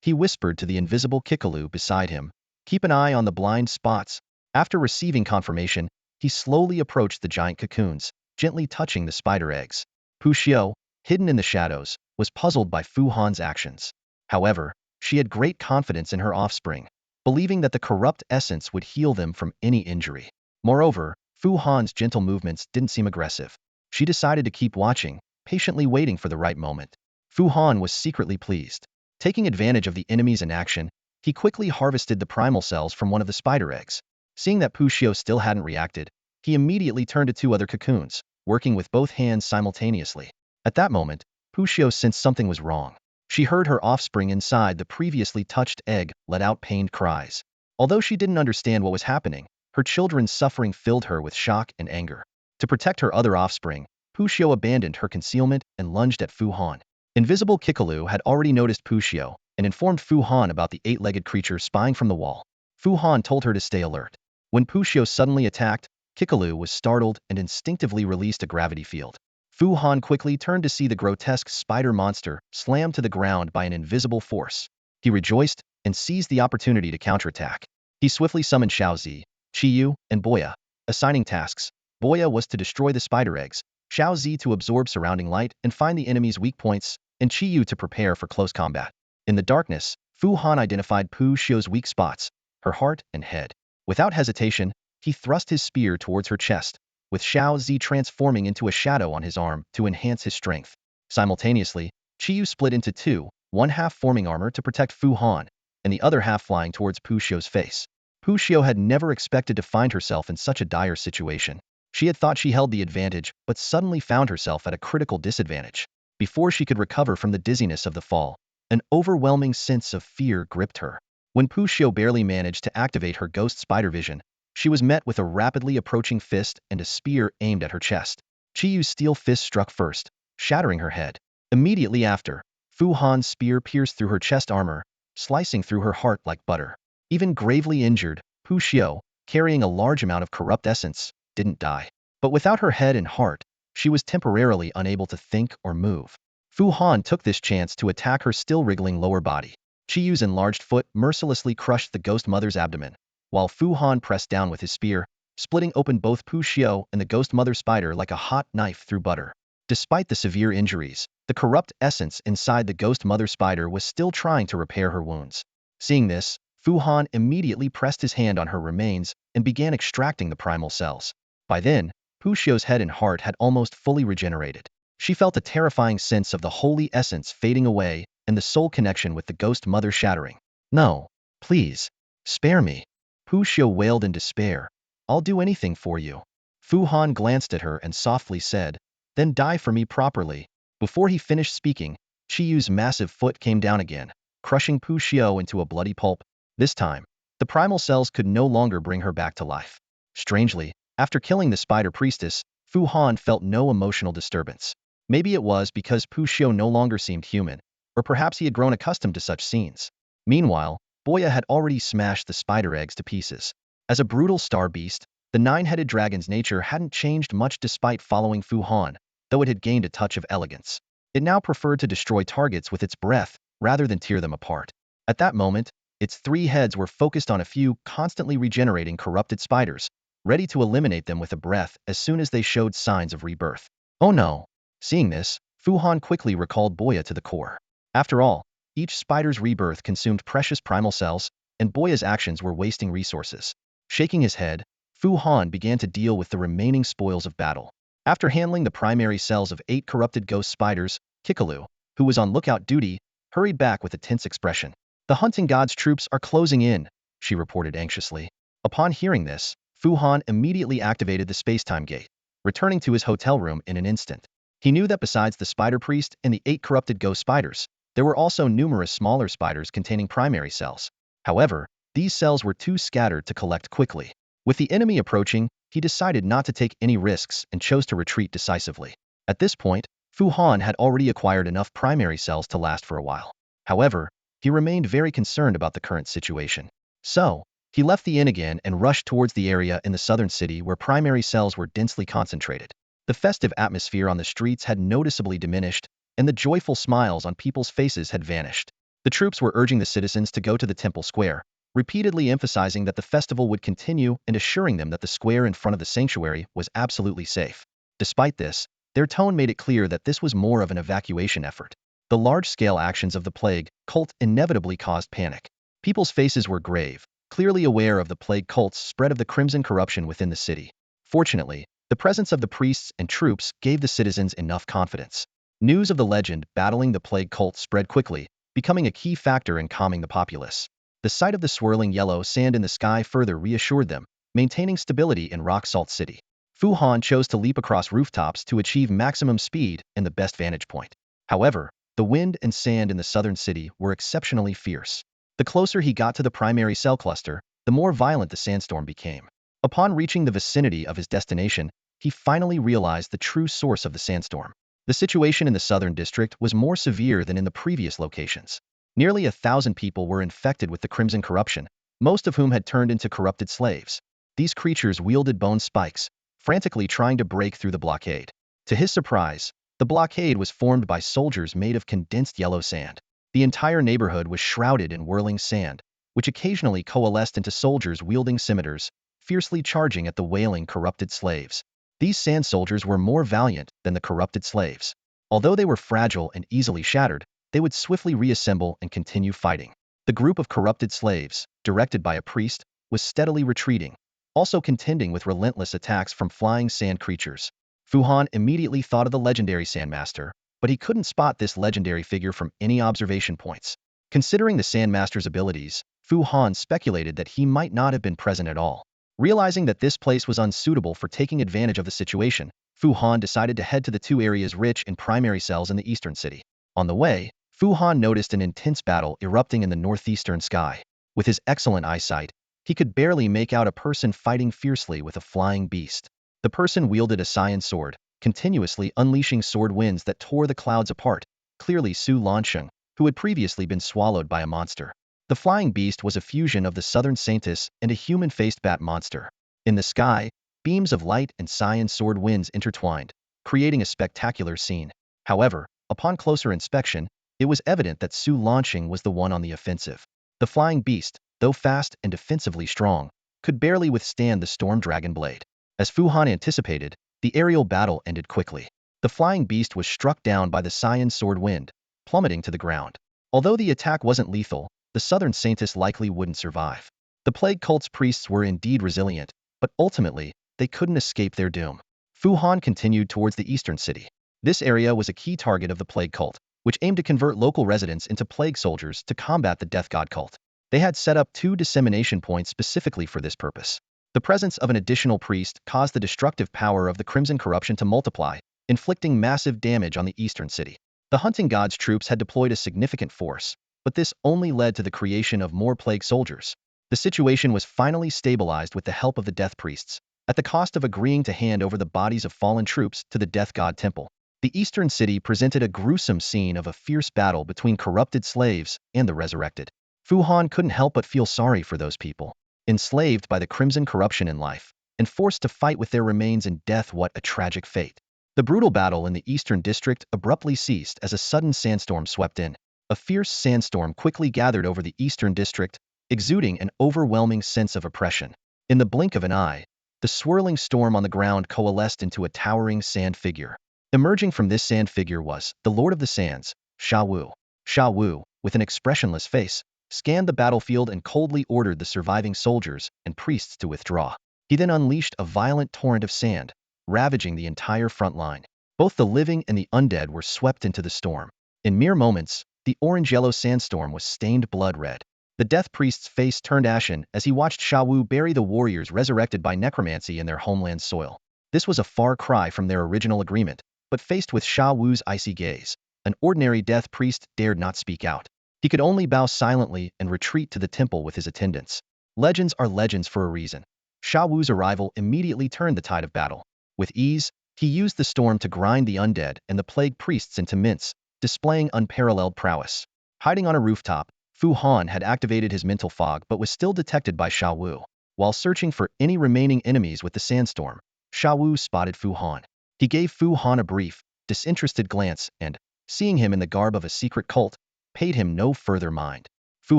He whispered to the invisible Kikalu beside him, "Keep an eye on the blind spots." After receiving confirmation, he slowly approached the giant cocoons, gently touching the spider eggs. Pu Xiao, hidden in the shadows, was puzzled by Fu Han's actions. However, she had great confidence in her offspring, believing that the corrupt essence would heal them from any injury. Moreover, Fu Han's gentle movements didn't seem aggressive. She decided to keep watching, patiently waiting for the right moment. Fu Han was secretly pleased. Taking advantage of the enemy's inaction, he quickly harvested the primal cells from one of the spider eggs. Seeing that Pu Xiao still hadn't reacted, he immediately turned to 2 other cocoons, working with both hands simultaneously. At that moment, Pu Xiao sensed something was wrong. She heard her offspring inside the previously touched egg let out pained cries. Although she didn't understand what was happening, her children's suffering filled her with shock and anger. To protect her other offspring, Pushio abandoned her concealment and lunged at Fu Han. Invisible Kikalu had already noticed Pushio and informed Fu Han about the eight-legged creature spying from the wall. Fu Han told her to stay alert. When Pushio suddenly attacked, Kikalu was startled and instinctively released a gravity field. Fu Han quickly turned to see the grotesque spider monster slammed to the ground by an invisible force. He rejoiced and seized the opportunity to counterattack. He swiftly summoned Xiaozi, Qiyu, and Boya, assigning tasks. Boya was to destroy the spider eggs, Xiaozi to absorb surrounding light and find the enemy's weak points, and Qiyu to prepare for close combat. In the darkness, Fu Han identified Pu Xio's weak spots, her heart and head. Without hesitation, he thrust his spear towards her chest, with Xiaozi transforming into a shadow on his arm to enhance his strength. Simultaneously, Qiyu split into two, one half forming armor to protect Fu Han, and the other half flying towards Pu Xio's face. Pu Xio had never expected to find herself in such a dire situation. She had thought she held the advantage, but suddenly found herself at a critical disadvantage. Before she could recover from the dizziness of the fall, an overwhelming sense of fear gripped her. When Pu Xio barely managed to activate her ghost spider vision, she was met with a rapidly approaching fist and a spear aimed at her chest. Qiyu's steel fist struck first, shattering her head. Immediately after, Fu Han's spear pierced through her chest armor, slicing through her heart like butter. Even gravely injured, Pu Xio, carrying a large amount of corrupt essence, didn't die. But without her head and heart, she was temporarily unable to think or move. Fu Han took this chance to attack her still wriggling lower body. Qiyu's enlarged foot mercilessly crushed the ghost mother's abdomen, while Fu Han pressed down with his spear, splitting open both Pu Xio and the ghost mother spider like a hot knife through butter. Despite the severe injuries, the corrupt essence inside the ghost mother spider was still trying to repair her wounds. Seeing this, Fu Han immediately pressed his hand on her remains and began extracting the primal cells. By then, Pu Xio's head and heart had almost fully regenerated. She felt a terrifying sense of the holy essence fading away and the soul connection with the ghost mother shattering. No, please, spare me. Pu Xio wailed in despair. I'll do anything for you. Fu Han glanced at her and softly said, then die for me properly. Before he finished speaking, Qiyu's massive foot came down again, crushing Pu Xio into a bloody pulp. This time, the primal cells could no longer bring her back to life. Strangely, after killing the spider priestess, Fu Han felt no emotional disturbance. Maybe it was because Pu Xio no longer seemed human, or perhaps he had grown accustomed to such scenes. Meanwhile, Boya had already smashed the spider eggs to pieces. As a brutal star beast, the nine-headed dragon's nature hadn't changed much despite following Fu Han, though it had gained a touch of elegance. It now preferred to destroy targets with its breath rather than tear them apart. At that moment, its three heads were focused on a few constantly regenerating corrupted spiders, ready to eliminate them with a breath as soon as they showed signs of rebirth. Oh no! Seeing this, Fu Han quickly recalled Boya to the core. After all, each spider's rebirth consumed precious primal cells, and Boya's actions were wasting resources. Shaking his head, Fu Han began to deal with the remaining spoils of battle. After handling the primary cells of 8 corrupted ghost spiders, Kikalu, who was on lookout duty, hurried back with a tense expression. The hunting god's troops are closing in, she reported anxiously. Upon hearing this, Fu Han immediately activated the space-time gate, returning to his hotel room in an instant. He knew that besides the spider priest and the 8 corrupted ghost spiders, there were also numerous smaller spiders containing primary cells. However, these cells were too scattered to collect quickly. With the enemy approaching, he decided not to take any risks and chose to retreat decisively. At this point, Fu Han had already acquired enough primary cells to last for a while. However, he remained very concerned about the current situation. So, he left the inn again and rushed towards the area in the southern city where primary cells were densely concentrated. The festive atmosphere on the streets had noticeably diminished, and the joyful smiles on people's faces had vanished. The troops were urging the citizens to go to the temple square, repeatedly emphasizing that the festival would continue and assuring them that the square in front of the sanctuary was absolutely safe. Despite this, their tone made it clear that this was more of an evacuation effort. The large-scale actions of the plague cult inevitably caused panic. People's faces were grave, clearly aware of the plague cult's spread of the crimson corruption within the city. Fortunately, the presence of the priests and troops gave the citizens enough confidence. News of the legend battling the plague cult spread quickly, becoming a key factor in calming the populace. The sight of the swirling yellow sand in the sky further reassured them, maintaining stability in Rock Salt City. Fu Han chose to leap across rooftops to achieve maximum speed and the best vantage point. However, the wind and sand in the southern city were exceptionally fierce. The closer he got to the primary cell cluster, the more violent the sandstorm became. Upon reaching the vicinity of his destination, he finally realized the true source of the sandstorm. The situation in the southern district was more severe than in the previous locations. Nearly 1,000 people were infected with the crimson corruption, most of whom had turned into corrupted slaves. These creatures wielded bone spikes, frantically trying to break through the blockade. To his surprise, the blockade was formed by soldiers made of condensed yellow sand. The entire neighborhood was shrouded in whirling sand, which occasionally coalesced into soldiers wielding scimitars, fiercely charging at the wailing corrupted slaves. These sand soldiers were more valiant than the corrupted slaves. Although they were fragile and easily shattered, they would swiftly reassemble and continue fighting. The group of corrupted slaves, directed by a priest, was steadily retreating, also contending with relentless attacks from flying sand creatures. Fu Han immediately thought of the legendary Sandmaster, but he couldn't spot this legendary figure from any observation points. Considering the Sandmaster's abilities, Fu Han speculated that he might not have been present at all. Realizing that this place was unsuitable for taking advantage of the situation, Fu Han decided to head to the two areas rich in primary cells in the eastern city. On the way, Fu Han noticed an intense battle erupting in the northeastern sky. With his excellent eyesight, he could barely make out a person fighting fiercely with a flying beast. The person wielded a cyan sword, continuously unleashing sword winds that tore the clouds apart, clearly Su Lansheng, who had previously been swallowed by a monster. The flying beast was a fusion of the southern saintess and a human-faced bat monster. In the sky, beams of light and cyan sword winds intertwined, creating a spectacular scene. However, upon closer inspection, it was evident that Su Lansheng was the one on the offensive. The flying beast, though fast and defensively strong, could barely withstand the storm dragon blade. As Fu Han anticipated, the aerial battle ended quickly. The flying beast was struck down by the cyan sword wind, plummeting to the ground. Although the attack wasn't lethal, the southern saintess likely wouldn't survive. The plague cult's priests were indeed resilient, but ultimately, they couldn't escape their doom. Fu Han continued towards the eastern city. This area was a key target of the plague cult, which aimed to convert local residents into plague soldiers to combat the death god cult. They had set up 2 dissemination points specifically for this purpose. The presence of an additional priest caused the destructive power of the crimson corruption to multiply, inflicting massive damage on the eastern city. The hunting god's troops had deployed a significant force, but this only led to the creation of more plague soldiers. The situation was finally stabilized with the help of the death priests, at the cost of agreeing to hand over the bodies of fallen troops to the death god temple. The eastern city presented a gruesome scene of a fierce battle between corrupted slaves and the resurrected. Fu Han couldn't help but feel sorry for those people, enslaved by the crimson corruption in life, and forced to fight with their remains in death. What a tragic fate. The brutal battle in the eastern district abruptly ceased as a sudden sandstorm swept in. A fierce sandstorm quickly gathered over the eastern district, exuding an overwhelming sense of oppression. In the blink of an eye, the swirling storm on the ground coalesced into a towering sand figure. Emerging from this sand figure was the Lord of the Sands, Sha Wu. Sha Wu, with an expressionless face, scanned the battlefield and coldly ordered the surviving soldiers and priests to withdraw. He then unleashed a violent torrent of sand, ravaging the entire front line. Both the living and the undead were swept into the storm. In mere moments, the orange-yellow sandstorm was stained blood red. The death priest's face turned ashen as he watched Sha Wu bury the warriors resurrected by necromancy in their homeland's soil. This was a far cry from their original agreement, but faced with Sha Wu's icy gaze, an ordinary death priest dared not speak out. He could only bow silently and retreat to the temple with his attendants. Legends are legends for a reason. Sha Wu's arrival immediately turned the tide of battle. With ease, he used the storm to grind the undead and the plague priests into mince, displaying unparalleled prowess. Hiding on a rooftop, Fu Han had activated his mental fog but was still detected by Sha Wu. While searching for any remaining enemies with the sandstorm, Sha Wu spotted Fu Han. He gave Fu Han a brief, disinterested glance and, seeing him in the garb of a secret cult, paid him no further mind. Fu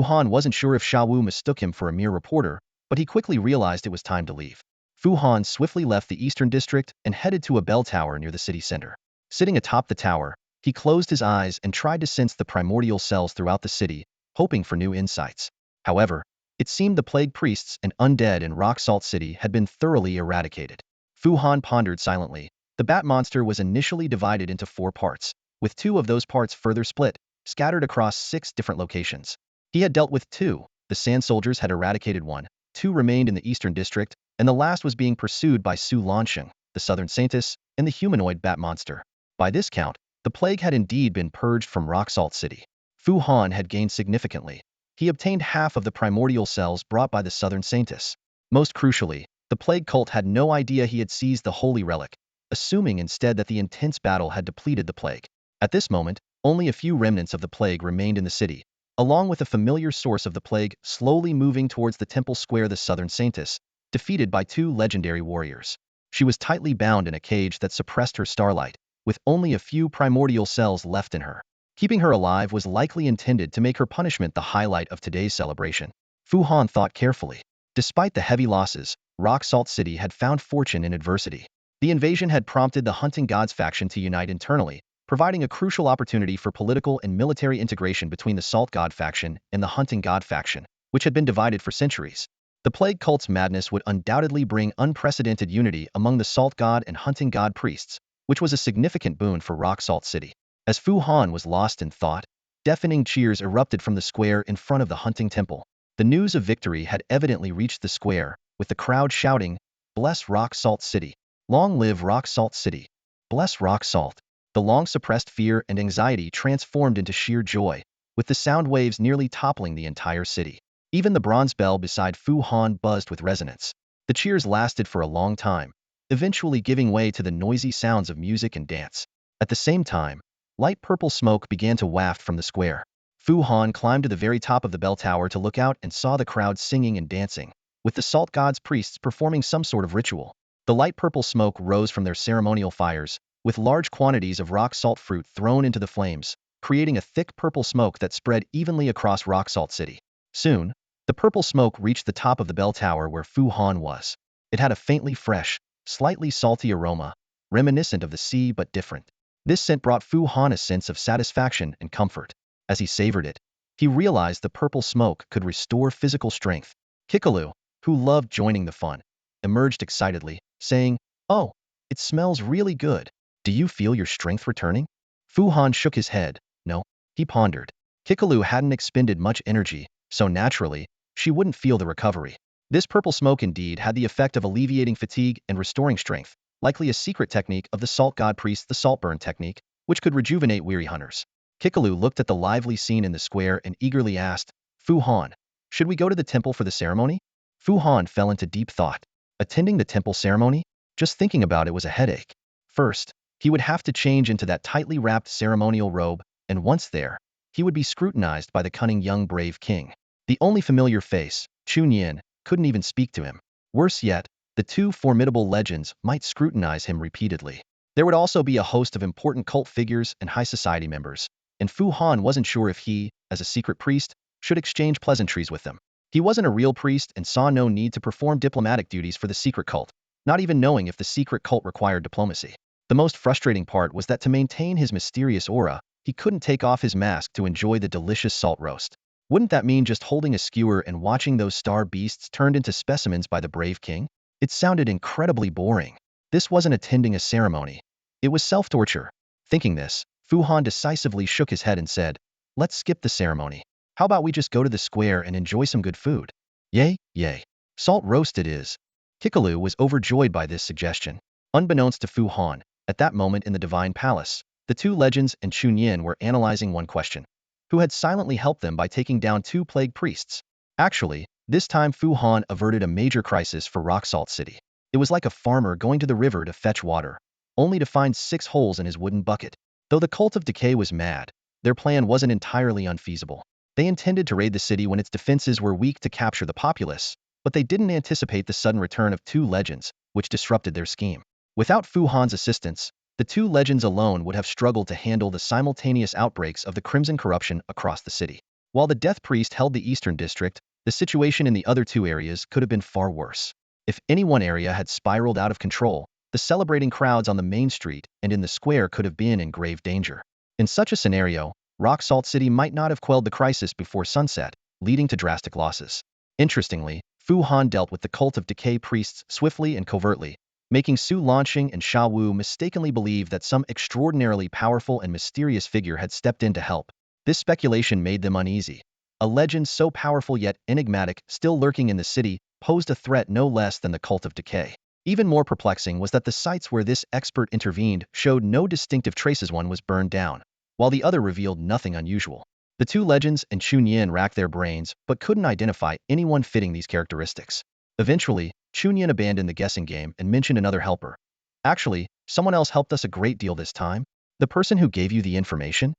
Han wasn't sure if Sha Wu mistook him for a mere reporter, but he quickly realized it was time to leave. Fu Han swiftly left the eastern district and headed to a bell tower near the city center. Sitting atop the tower, he closed his eyes and tried to sense the primordial cells throughout the city, hoping for new insights. However, it seemed the plague priests and undead in Rock Salt City had been thoroughly eradicated. Fu Han pondered silently. The bat monster was initially divided into 4 parts, with 2 of those parts further split, scattered across 6 different locations. He had dealt with 2, the sand soldiers had eradicated 1, 2 remained in the eastern district, and the last was being pursued by Su Lansheng, the southern saintess, and the humanoid bat monster. By this count, the plague had indeed been purged from Rock Salt City. Fu Han had gained significantly. He obtained half of the primordial cells brought by the southern saintess. Most crucially, the The plague cult had no idea he had seized the holy relic, assuming instead that the intense battle had depleted the plague. At this moment, only a few remnants of the plague remained in the city, along with a familiar source of the plague slowly moving towards the temple square, the southern saintess, defeated by two legendary warriors. She was tightly bound in a cage that suppressed her starlight, with only a few primordial cells left in her. Keeping her alive was likely intended to make her punishment the highlight of today's celebration. Fu Han thought carefully. Despite the heavy losses, Rock Salt City had found fortune in adversity. The invasion had prompted the Hunting Gods faction to unite internally, providing a crucial opportunity for political and military integration between the Salt God faction and the Hunting God faction, which had been divided for centuries. The Plague Cult's madness would undoubtedly bring unprecedented unity among the Salt God and Hunting God priests, which was a significant boon for Rock Salt City. As Fu Han was lost in thought, deafening cheers erupted from the square in front of the hunting temple. The news of victory had evidently reached the square, with the crowd shouting, "Bless Rock Salt City! Long live Rock Salt City! Bless Rock Salt!" The long-suppressed fear and anxiety transformed into sheer joy, with the sound waves nearly toppling the entire city. Even the bronze bell beside Fu Han buzzed with resonance. The cheers lasted for a long time, eventually giving way to the noisy sounds of music and dance. At the same time, light purple smoke began to waft from the square. Fu Han climbed to the very top of the bell tower to look out and saw the crowd singing and dancing, with the Salt God's priests performing some sort of ritual. The light purple smoke rose from their ceremonial fires, with large quantities of rock salt fruit thrown into the flames, creating a thick purple smoke that spread evenly across Rock Salt City. Soon, the purple smoke reached the top of the bell tower where Fu Han was. It had a faintly fresh, slightly salty aroma, reminiscent of the sea but different. This scent brought Fu Han a sense of satisfaction and comfort. As he savored it, he realized the purple smoke could restore physical strength. Kikalu, who loved joining the fun, emerged excitedly, saying, "Oh, it smells really good. Do you feel your strength returning?" Fu Han shook his head. No, he pondered. Kikalu hadn't expended much energy, so naturally, she wouldn't feel the recovery. This purple smoke indeed had the effect of alleviating fatigue and restoring strength, likely a secret technique of the Salt God priest, the Saltburn technique, which could rejuvenate weary hunters. Kikalu looked at the lively scene in the square and eagerly asked, "Fu Han, should we go to the temple for the ceremony?" Fu Han fell into deep thought. Attending the temple ceremony? Just thinking about it was a headache. First, he would have to change into that tightly wrapped ceremonial robe, and once there, he would be scrutinized by the cunning young brave king. The only familiar face, Chunyin, couldn't even speak to him. Worse yet, the two formidable legends might scrutinize him repeatedly. There would also be a host of important cult figures and high society members, and Fu Han wasn't sure if he, as a secret priest, should exchange pleasantries with them. He wasn't a real priest and saw no need to perform diplomatic duties for the secret cult, not even knowing if the secret cult required diplomacy. The most frustrating part was that to maintain his mysterious aura, he couldn't take off his mask to enjoy the delicious salt roast. Wouldn't that mean just holding a skewer and watching those star beasts turned into specimens by the brave king? It sounded incredibly boring. This wasn't attending a ceremony. It was self-torture. Thinking this, Fu Han decisively shook his head and said, "Let's skip the ceremony. How about we just go to the square and enjoy some good food?" "Yay, yay. Salt roast it is." Kikalu was overjoyed by this suggestion. Unbeknownst to Fu Han, at that moment in the Divine Palace, the two legends and Chunyin were analyzing one question. Who had silently helped them by taking down two plague priests? Actually, this time Fu Han averted a major crisis for Rock Salt City. It was like a farmer going to the river to fetch water, only to find 6 holes in his wooden bucket. Though the cult of decay was mad, their plan wasn't entirely unfeasible. They intended to raid the city when its defenses were weak to capture the populace, but they didn't anticipate the sudden return of two legends, which disrupted their scheme. Without Fu Han's assistance, the two legends alone would have struggled to handle the simultaneous outbreaks of the crimson corruption across the city. While the Death Priest held the eastern district, the situation in the other two areas could have been far worse. If any one area had spiraled out of control, the celebrating crowds on the main street and in the square could have been in grave danger. In such a scenario, Rock Salt City might not have quelled the crisis before sunset, leading to drastic losses. Interestingly, Fu Han dealt with the cult of decay priests swiftly and covertly, making Su Lanxing and Sha Wu mistakenly believe that some extraordinarily powerful and mysterious figure had stepped in to help. This speculation made them uneasy. A legend so powerful yet enigmatic, still lurking in the city, posed a threat no less than the cult of decay. Even more perplexing was that the sites where this expert intervened showed no distinctive traces. One was burned down, while the other revealed nothing unusual. The two legends and Chunyin racked their brains but couldn't identify anyone fitting these characteristics. Eventually, Chunyin abandoned the guessing game and mentioned another helper. Actually, someone else helped us a great deal this time. The person who gave you the information?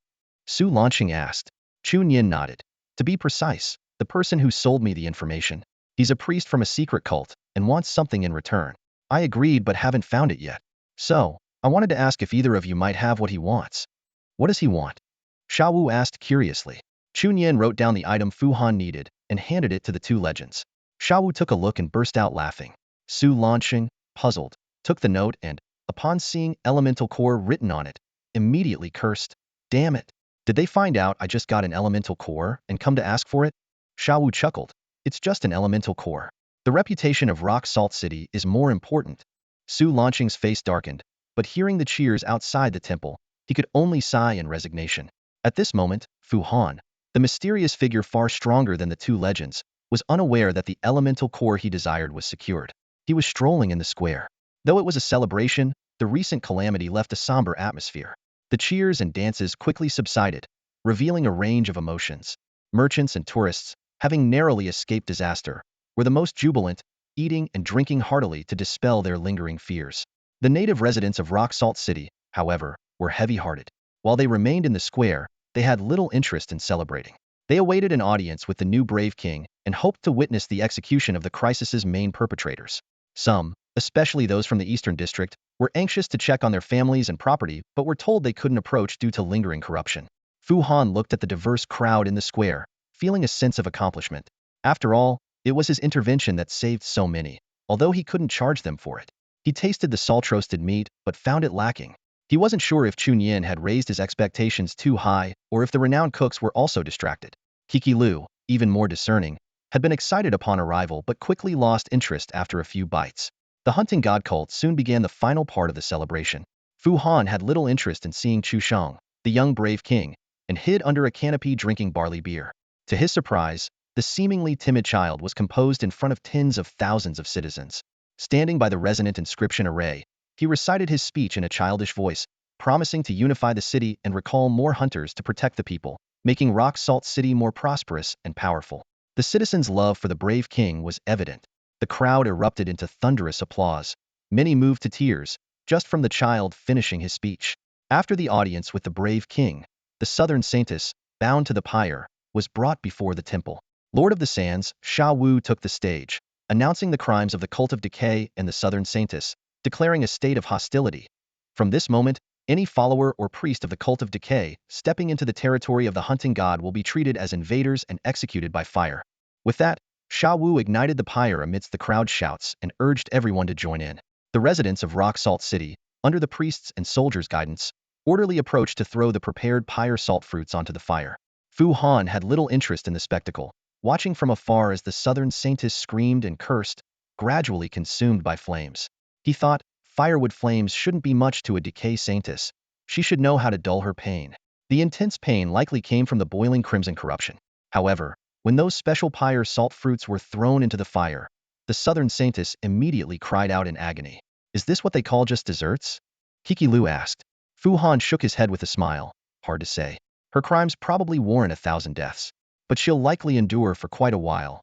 Su Lanqing asked. Chunyin nodded. To be precise, the person who sold me the information. He's a priest from a secret cult and wants something in return. I agreed but haven't found it yet. So, I wanted to ask if either of you might have what he wants. What does he want? Xiaowu asked curiously. Chunyin wrote down the item Fu Han needed and handed it to the two legends. Xiaowu took a look and burst out laughing. Su Lanqing, puzzled, took the note and, upon seeing elemental core written on it, immediately cursed. Damn it. Did they find out I just got an elemental core and come to ask for it? Xiaowu chuckled. It's just an elemental core. The reputation of Rock Salt City is more important. Su Lanqing's face darkened, but hearing the cheers outside the temple, he could only sigh in resignation. At this moment, Fu Han, the mysterious figure far stronger than the two legends, was unaware that the elemental core he desired was secured. He was strolling in the square. Though it was a celebration, the recent calamity left a somber atmosphere. The cheers and dances quickly subsided, revealing a range of emotions. Merchants and tourists, having narrowly escaped disaster, were the most jubilant, eating and drinking heartily to dispel their lingering fears. The native residents of Rock Salt City, however, were heavy-hearted. While they remained in the square, they had little interest in celebrating. They awaited an audience with the new brave king and hoped to witness the execution of the crisis's main perpetrators. Some, especially those from the Eastern District, were anxious to check on their families and property but were told they couldn't approach due to lingering corruption. Fu Han looked at the diverse crowd in the square, feeling a sense of accomplishment. After all, it was his intervention that saved so many, although he couldn't charge them for it. He tasted the salt-roasted meat but found it lacking. He wasn't sure if Chunyin had raised his expectations too high or if the renowned cooks were also distracted. Kiki Lu, even more discerning, had been excited upon arrival but quickly lost interest after a few bites. The hunting god cult soon began the final part of the celebration. Fu Han had little interest in seeing Chu Shang, the young brave king, and hid under a canopy drinking barley beer. To his surprise, the seemingly timid child was composed in front of tens of thousands of citizens. Standing by the resonant inscription array, he recited his speech in a childish voice, promising to unify the city and recall more hunters to protect the people, making Rock Salt City more prosperous and powerful. The citizens' love for the brave king was evident. The crowd erupted into thunderous applause. Many moved to tears, just from the child finishing his speech. After the audience with the brave king, the southern saintess, bound to the pyre, was brought before the temple. Lord of the Sands, Sha Wu took the stage, announcing the crimes of the cult of decay and the southern saintess, declaring a state of hostility. From this moment, any follower or priest of the cult of decay stepping into the territory of the hunting god will be treated as invaders and executed by fire. With that, Sha Wu ignited the pyre amidst the crowd's shouts and urged everyone to join in. The residents of Rock Salt City, under the priests' and soldiers' guidance, orderly approached to throw the prepared pyre salt fruits onto the fire. Fu Han had little interest in the spectacle, watching from afar as the southern saintess screamed and cursed, gradually consumed by flames. He thought, firewood flames shouldn't be much to a decay saintess. She should know how to dull her pain. The intense pain likely came from the boiling crimson corruption. However, when those special pyre salt fruits were thrown into the fire, the southern saintess immediately cried out in agony. Is this what they call just desserts? Kiki Lu asked. Fu Han shook his head with a smile. Hard to say. Her crimes probably warrant 1,000 deaths. But she'll likely endure for quite a while,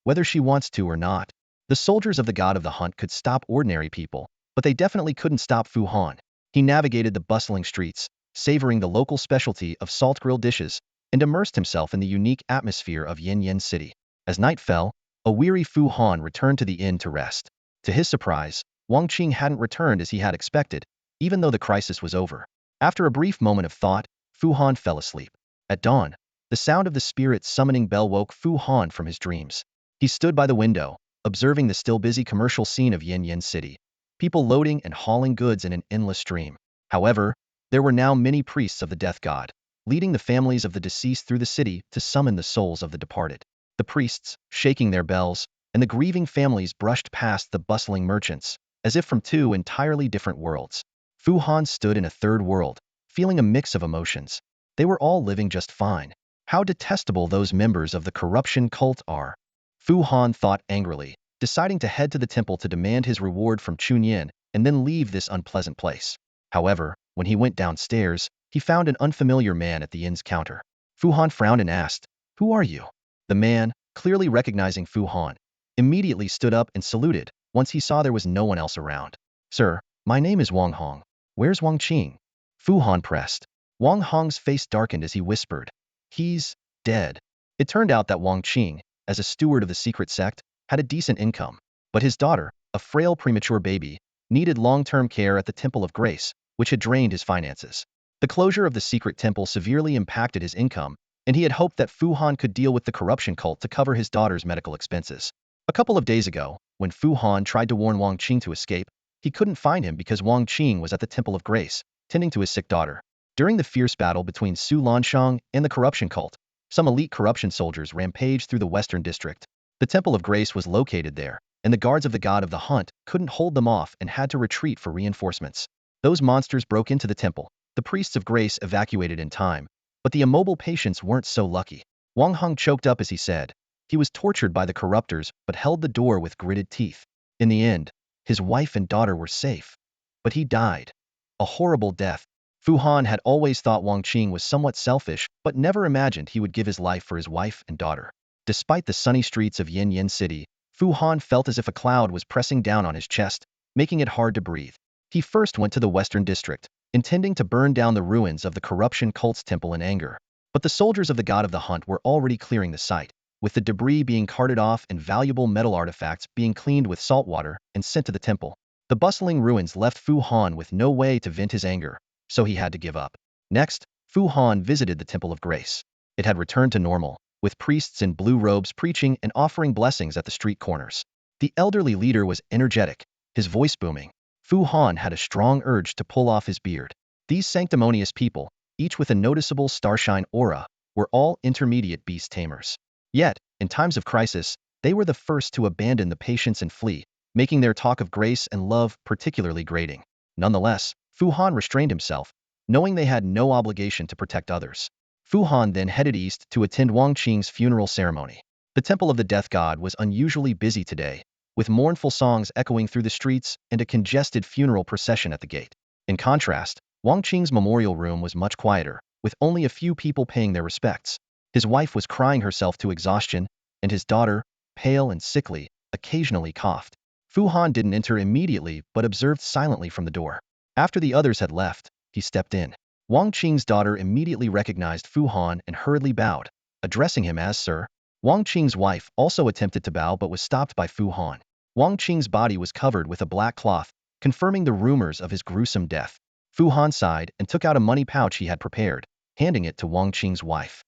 whether she wants to or not. The soldiers of the god of the hunt could stop ordinary people, but they definitely couldn't stop Fu Han. He navigated the bustling streets, savoring the local specialty of salt-grilled dishes, and immersed himself in the unique atmosphere of Yin Yin City. As night fell, a weary Fu Han returned to the inn to rest. To his surprise, Wang Qing hadn't returned as he had expected, even though the crisis was over. After a brief moment of thought, Fu Han fell asleep. At dawn, the sound of the spirit summoning bell woke Fu Han from his dreams. He stood by the window, observing the still busy commercial scene of Yin Yin City, people loading and hauling goods in an endless stream. However, there were now many priests of the death god, leading the families of the deceased through the city to summon the souls of the departed. The priests, shaking their bells, and the grieving families brushed past the bustling merchants, as if from two entirely different worlds. Fu Han stood in a third world, feeling a mix of emotions. They were all living just fine. How detestable those members of the corruption cult are. Fu Han thought angrily, deciding to head to the temple to demand his reward from Chunyin and then leave this unpleasant place. However, when he went downstairs, he found an unfamiliar man at the inn's counter. Fu Han frowned and asked, "Who are you?" The man, clearly recognizing Fu Han, immediately stood up and saluted, once he saw there was no one else around. "Sir, my name is Wang Hong. Where's Wang Qing?" Fu Han pressed. Wang Hong's face darkened as he whispered, "He's dead." It turned out that Wang Qing, as a steward of the secret sect, had a decent income, but his daughter, a frail premature baby, needed long-term care at the Temple of Grace, which had drained his finances. The closure of the secret temple severely impacted his income, and he had hoped that Fu Han could deal with the corruption cult to cover his daughter's medical expenses. A couple of days ago, when Fu Han tried to warn Wang Qing to escape, he couldn't find him because Wang Qing was at the Temple of Grace, tending to his sick daughter. During the fierce battle between Su Lanshang and the corruption cult, some elite corruption soldiers rampaged through the Western District. The Temple of Grace was located there, and the guards of the God of the Hunt couldn't hold them off and had to retreat for reinforcements. Those monsters broke into the temple. The priests of Grace evacuated in time, but the immobile patients weren't so lucky. Wang Hong choked up as he said. He was tortured by the corruptors but held the door with gritted teeth. In the end, his wife and daughter were safe. But he died. A horrible death. Fu Han had always thought Wang Qing was somewhat selfish, but never imagined he would give his life for his wife and daughter. Despite the sunny streets of Yin Yin City, Fu Han felt as if a cloud was pressing down on his chest, making it hard to breathe. He first went to the Western District, intending to burn down the ruins of the corruption cult's temple in anger. But the soldiers of the God of the Hunt were already clearing the site, with the debris being carted off and valuable metal artifacts being cleaned with salt water and sent to the temple. The bustling ruins left Fu Han with no way to vent his anger, so he had to give up. Next, Fu Han visited the Temple of Grace. It had returned to normal, with priests in blue robes preaching and offering blessings at the street corners. The elderly leader was energetic, his voice booming. Fu Han had a strong urge to pull off his beard. These sanctimonious people, each with a noticeable starshine aura, were all intermediate beast tamers. Yet, in times of crisis, they were the first to abandon the patience and flee, making their talk of grace and love particularly grating. Nonetheless, Fu Han restrained himself, knowing they had no obligation to protect others. Fu Han then headed east to attend Wang Qing's funeral ceremony. The Temple of the Death God was unusually busy today, with mournful songs echoing through the streets and a congested funeral procession at the gate. In contrast, Wang Qing's memorial room was much quieter, with only a few people paying their respects. His wife was crying herself to exhaustion, and his daughter, pale and sickly, occasionally coughed. Fu Han didn't enter immediately but observed silently from the door. After the others had left, he stepped in. Wang Qing's daughter immediately recognized Fu Han and hurriedly bowed, addressing him as Sir. Wang Qing's wife also attempted to bow but was stopped by Fu Han. Wang Qing's body was covered with a black cloth, confirming the rumors of his gruesome death. Fu Han sighed and took out a money pouch he had prepared, handing it to Wang Qing's wife.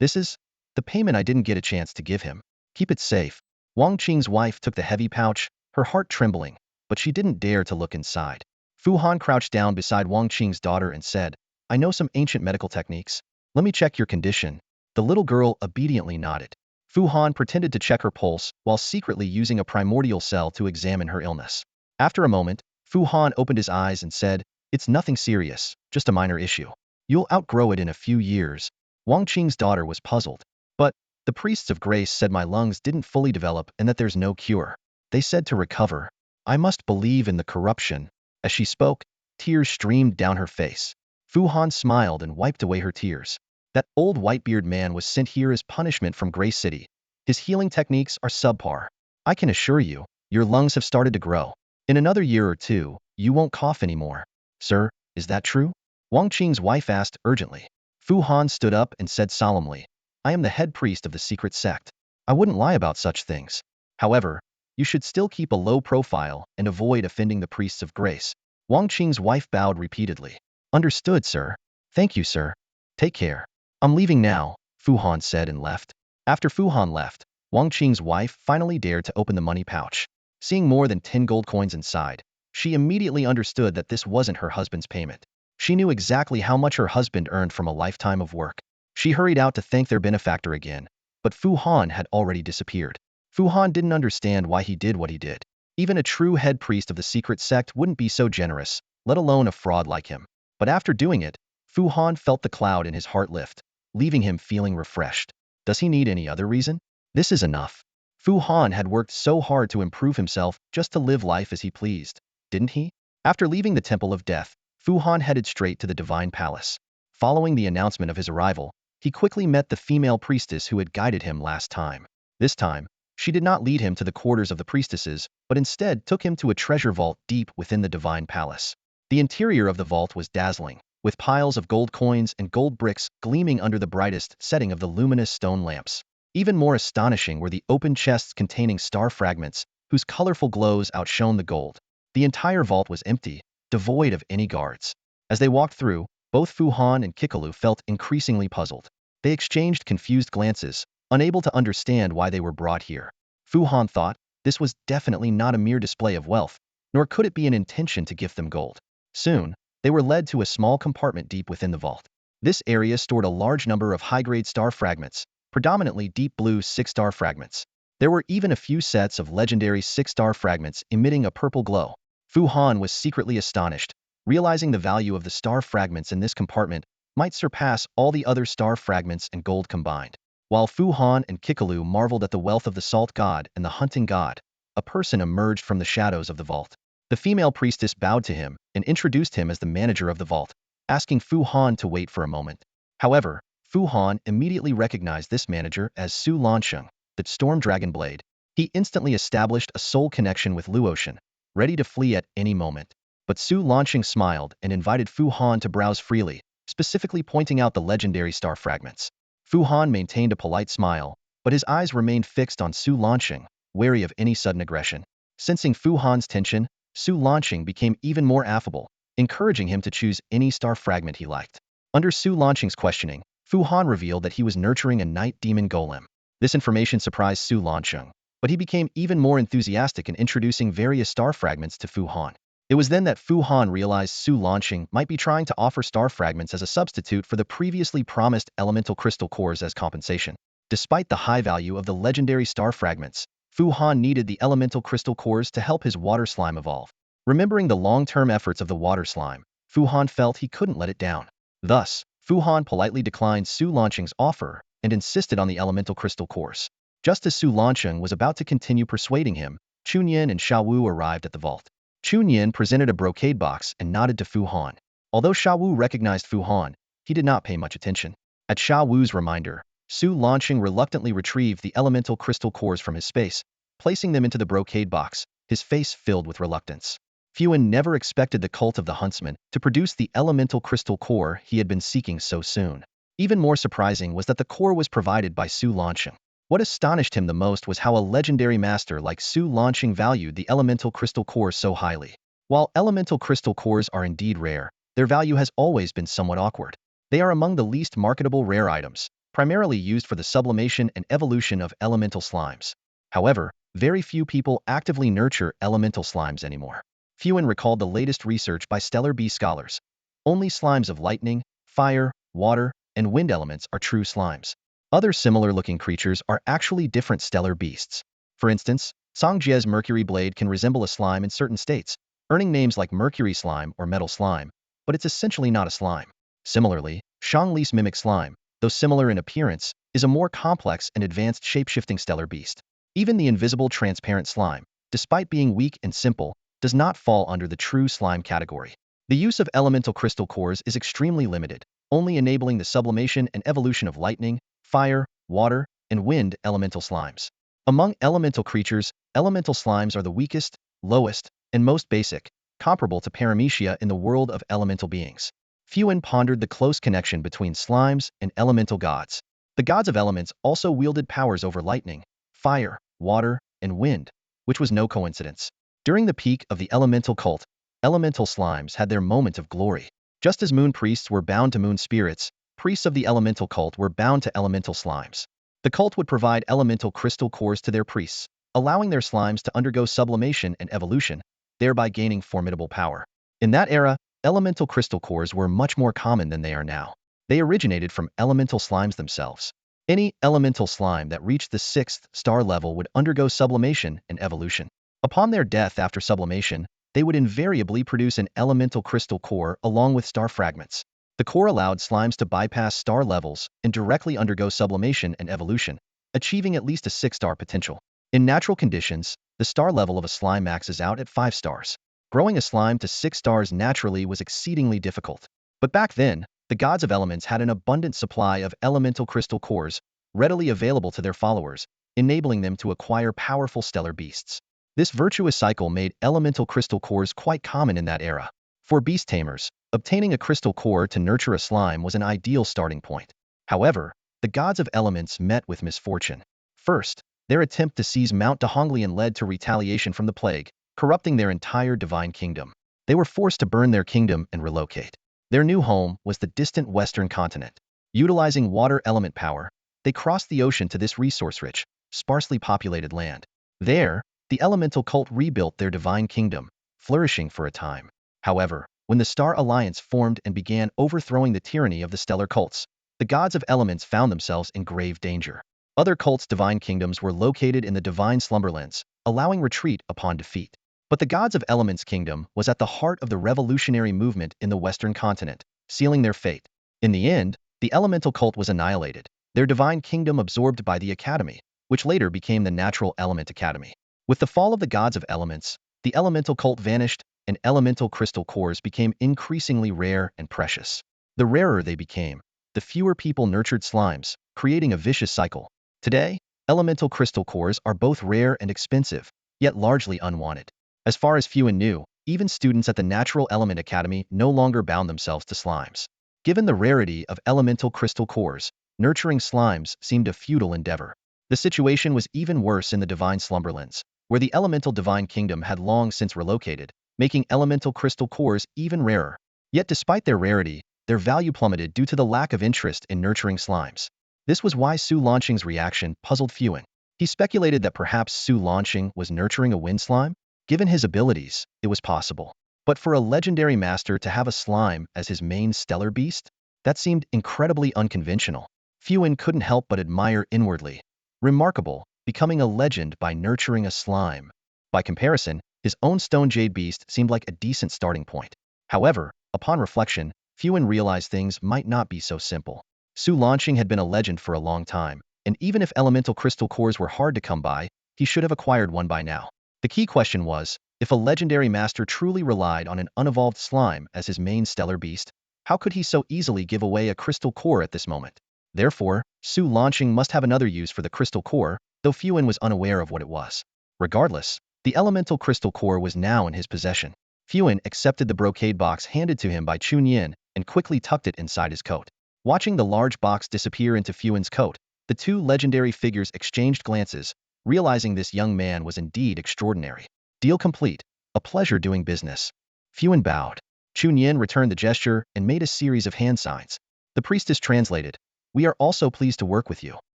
"This is the payment I didn't get a chance to give him. Keep it safe." Wang Qing's wife took the heavy pouch, her heart trembling, but she didn't dare to look inside. Fu Han crouched down beside Wang Qing's daughter and said, "I know some ancient medical techniques. Let me check your condition." The little girl obediently nodded. Fu Han pretended to check her pulse while secretly using a primordial cell to examine her illness. After a moment, Fu Han opened his eyes and said, "It's nothing serious, just a minor issue. You'll outgrow it in a few years." Wang Qing's daughter was puzzled. "But the priests of Grace said my lungs didn't fully develop and that there's no cure. They said to recover. I must believe in the corruption." As she spoke, tears streamed down her face. Fu Han smiled and wiped away her tears. "That old white-beard man was sent here as punishment from Grace City. His healing techniques are subpar. I can assure you, your lungs have started to grow. In another year or two, you won't cough anymore." "Sir, is that true?" Wang Qing's wife asked urgently. Fu Han stood up and said solemnly, "I am the head priest of the secret sect. I wouldn't lie about such things. However, you should still keep a low profile and avoid offending the priests of Grace." Wang Qing's wife bowed repeatedly. "Understood, sir. Thank you, sir. Take care. I'm leaving now," Fu Han said and left. After Fu Han left, Wang Qing's wife finally dared to open the money pouch. Seeing more than 10 gold coins inside, she immediately understood that this wasn't her husband's payment. She knew exactly how much her husband earned from a lifetime of work. She hurried out to thank their benefactor again, but Fu Han had already disappeared. Fu Han didn't understand why he did what he did. Even a true head priest of the secret sect wouldn't be so generous, let alone a fraud like him. But after doing it, Fu Han felt the cloud in his heart lift, leaving him feeling refreshed. Does he need any other reason? This is enough. Fu Han had worked so hard to improve himself just to live life as he pleased, didn't he? After leaving the Temple of Death, Fu Han headed straight to the Divine Palace. Following the announcement of his arrival, he quickly met the female priestess who had guided him last time. This time, She did not lead him to the quarters of the priestesses, but instead took him to a treasure vault deep within the divine palace. The interior of the vault was dazzling, with piles of gold coins and gold bricks gleaming under the brightest setting of the luminous stone lamps. Even more astonishing were the open chests containing star fragments, whose colorful glows outshone the gold. The entire vault was empty, devoid of any guards. As they walked through, both Fu Han and Kikalu felt increasingly puzzled. They exchanged confused glances, unable to understand why they were brought here. Fu Han thought, this was definitely not a mere display of wealth, nor could it be an intention to gift them gold. Soon, they were led to a small compartment deep within the vault. This area stored a large number of high-grade star fragments, predominantly deep blue 6-star fragments. There were even a few sets of legendary 6-star fragments emitting a purple glow. Fu Han was secretly astonished, realizing the value of the star fragments in this compartment might surpass all the other star fragments and gold combined. While Fu Han and Kikalu marveled at the wealth of the salt god and the hunting god, a person emerged from the shadows of the vault. The female priestess bowed to him and introduced him as the manager of the vault, asking Fu Han to wait for a moment. However, Fu Han immediately recognized this manager as Su Lansheng, the storm dragon blade. He instantly established a soul connection with Luotian, ready to flee at any moment. But Su Lansheng smiled and invited Fu Han to browse freely, specifically pointing out the legendary star fragments. Fu Han maintained a polite smile, but his eyes remained fixed on Su Lansheng, wary of any sudden aggression. Sensing Fu Han's tension, Su Lansheng became even more affable, encouraging him to choose any star fragment he liked. Under Su Lansheng's questioning, Fu Han revealed that he was nurturing a night demon golem. This information surprised Su Lansheng, but he became even more enthusiastic in introducing various star fragments to Fu Han. It was then that Fu Han realized Su Lansheng might be trying to offer star fragments as a substitute for the previously promised elemental crystal cores as compensation. Despite the high value of the legendary star fragments, Fu Han needed the elemental crystal cores to help his water slime evolve. Remembering the long-term efforts of the water slime, Fu Han felt he couldn't let it down. Thus, Fu Han politely declined Su Lansheng's offer and insisted on the elemental crystal cores. Just as Su Lansheng was about to continue persuading him, Chunyin and Xiaowu arrived at the vault. Chunyin presented a brocade box and nodded to Fu Han. Although Xiaowu recognized Fu Han, he did not pay much attention. At Xiaowu's reminder, Su Lansheng reluctantly retrieved the elemental crystal cores from his space, placing them into the brocade box, his face filled with reluctance. Fuan never expected the cult of the huntsman to produce the elemental crystal core he had been seeking so soon. Even more surprising was that the core was provided by Su Lansheng. What astonished him the most was how a legendary master like Su Lansheng valued the elemental crystal core so highly. While elemental crystal cores are indeed rare, their value has always been somewhat awkward. They are among the least marketable rare items, primarily used for the sublimation and evolution of elemental slimes. However, very few people actively nurture elemental slimes anymore. Fuan recalled the latest research by stellar bee scholars. Only slimes of lightning, fire, water, and wind elements are true slimes. Other similar-looking creatures are actually different stellar beasts. For instance, Songjie's mercury blade can resemble a slime in certain states, earning names like mercury slime or metal slime, but it's essentially not a slime. Similarly, Shangli's mimic slime, though similar in appearance, is a more complex and advanced shape-shifting stellar beast. Even the invisible transparent slime, despite being weak and simple, does not fall under the true slime category. The use of elemental crystal cores is extremely limited, only enabling the sublimation and evolution of lightning, fire, water, and wind elemental slimes. Among elemental creatures, elemental slimes are the weakest, lowest, and most basic, comparable to paramecia in the world of elemental beings. Fuan pondered the close connection between slimes and elemental gods. The gods of elements also wielded powers over lightning, fire, water, and wind, which was no coincidence. During the peak of the elemental cult, elemental slimes had their moment of glory. Just as moon priests were bound to moon spirits, priests of the elemental cult were bound to elemental slimes. The cult would provide elemental crystal cores to their priests, allowing their slimes to undergo sublimation and evolution, thereby gaining formidable power. In that era, elemental crystal cores were much more common than they are now. They originated from elemental slimes themselves. Any elemental slime that reached the 6th star level would undergo sublimation and evolution. Upon their death after sublimation, they would invariably produce an elemental crystal core along with star fragments. The core allowed slimes to bypass star levels and directly undergo sublimation and evolution, achieving at least a 6-star potential. In natural conditions, the star level of a slime maxes out at 5 stars. Growing a slime to 6 stars naturally was exceedingly difficult. But back then, the gods of elements had an abundant supply of elemental crystal cores readily available to their followers, enabling them to acquire powerful stellar beasts. This virtuous cycle made elemental crystal cores quite common in that era. For beast tamers, obtaining a crystal core to nurture a slime was an ideal starting point. However, the gods of elements met with misfortune. First, their attempt to seize Mount Dahonglian led to retaliation from the plague, corrupting their entire divine kingdom. They were forced to burn their kingdom and relocate. Their new home was the distant western continent. Utilizing water element power, they crossed the ocean to this resource-rich, sparsely populated land. There, the elemental cult rebuilt their divine kingdom, flourishing for a time. However, when the Star Alliance formed and began overthrowing the tyranny of the stellar cults, the gods of elements found themselves in grave danger. Other cults' divine kingdoms were located in the divine slumberlands, allowing retreat upon defeat. But the gods of elements' kingdom was at the heart of the revolutionary movement in the western continent, sealing their fate. In the end, the elemental cult was annihilated, their divine kingdom absorbed by the Academy, which later became the Natural Element Academy. With the fall of the gods of elements, the elemental cult vanished, and elemental crystal cores became increasingly rare and precious. The rarer they became, the fewer people nurtured slimes, creating a vicious cycle. Today, elemental crystal cores are both rare and expensive, yet largely unwanted. As far as Fuin knew, even students at the Natural Element Academy no longer bound themselves to slimes. Given the rarity of elemental crystal cores, nurturing slimes seemed a futile endeavor. The situation was even worse in the divine slumberlands, where the elemental divine kingdom had long since relocated, making elemental crystal cores even rarer. Yet despite their rarity, their value plummeted due to the lack of interest in nurturing slimes. This was why Su Lanqing's reaction puzzled Fuin. He speculated that perhaps Su Lanqing was nurturing a wind slime? Given his abilities, it was possible. But for a legendary master to have a slime as his main stellar beast? That seemed incredibly unconventional. Fuin couldn't help but admire inwardly. Remarkable, becoming a legend by nurturing a slime. By comparison, his own stone jade beast seemed like a decent starting point. However, upon reflection, Fuin realized things might not be so simple. Su Lanqing had been a legend for a long time, and even if elemental crystal cores were hard to come by, he should have acquired one by now. The key question was, if a legendary master truly relied on an unevolved slime as his main stellar beast, how could he so easily give away a crystal core at this moment? Therefore, Su Lanqing must have another use for the crystal core, though Fuin was unaware of what it was. Regardless, the elemental crystal core was now in his possession. Fuin accepted the brocade box handed to him by Chunyin and quickly tucked it inside his coat. Watching the large box disappear into Fuin's coat, the two legendary figures exchanged glances, realizing this young man was indeed extraordinary. Deal complete. A pleasure doing business. Fuin bowed. Chunyin returned the gesture and made a series of hand signs. The priestess translated, "We are also pleased to work with you.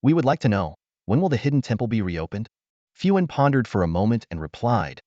We would like to know, when will the hidden temple be reopened?" Fuin pondered for a moment and replied,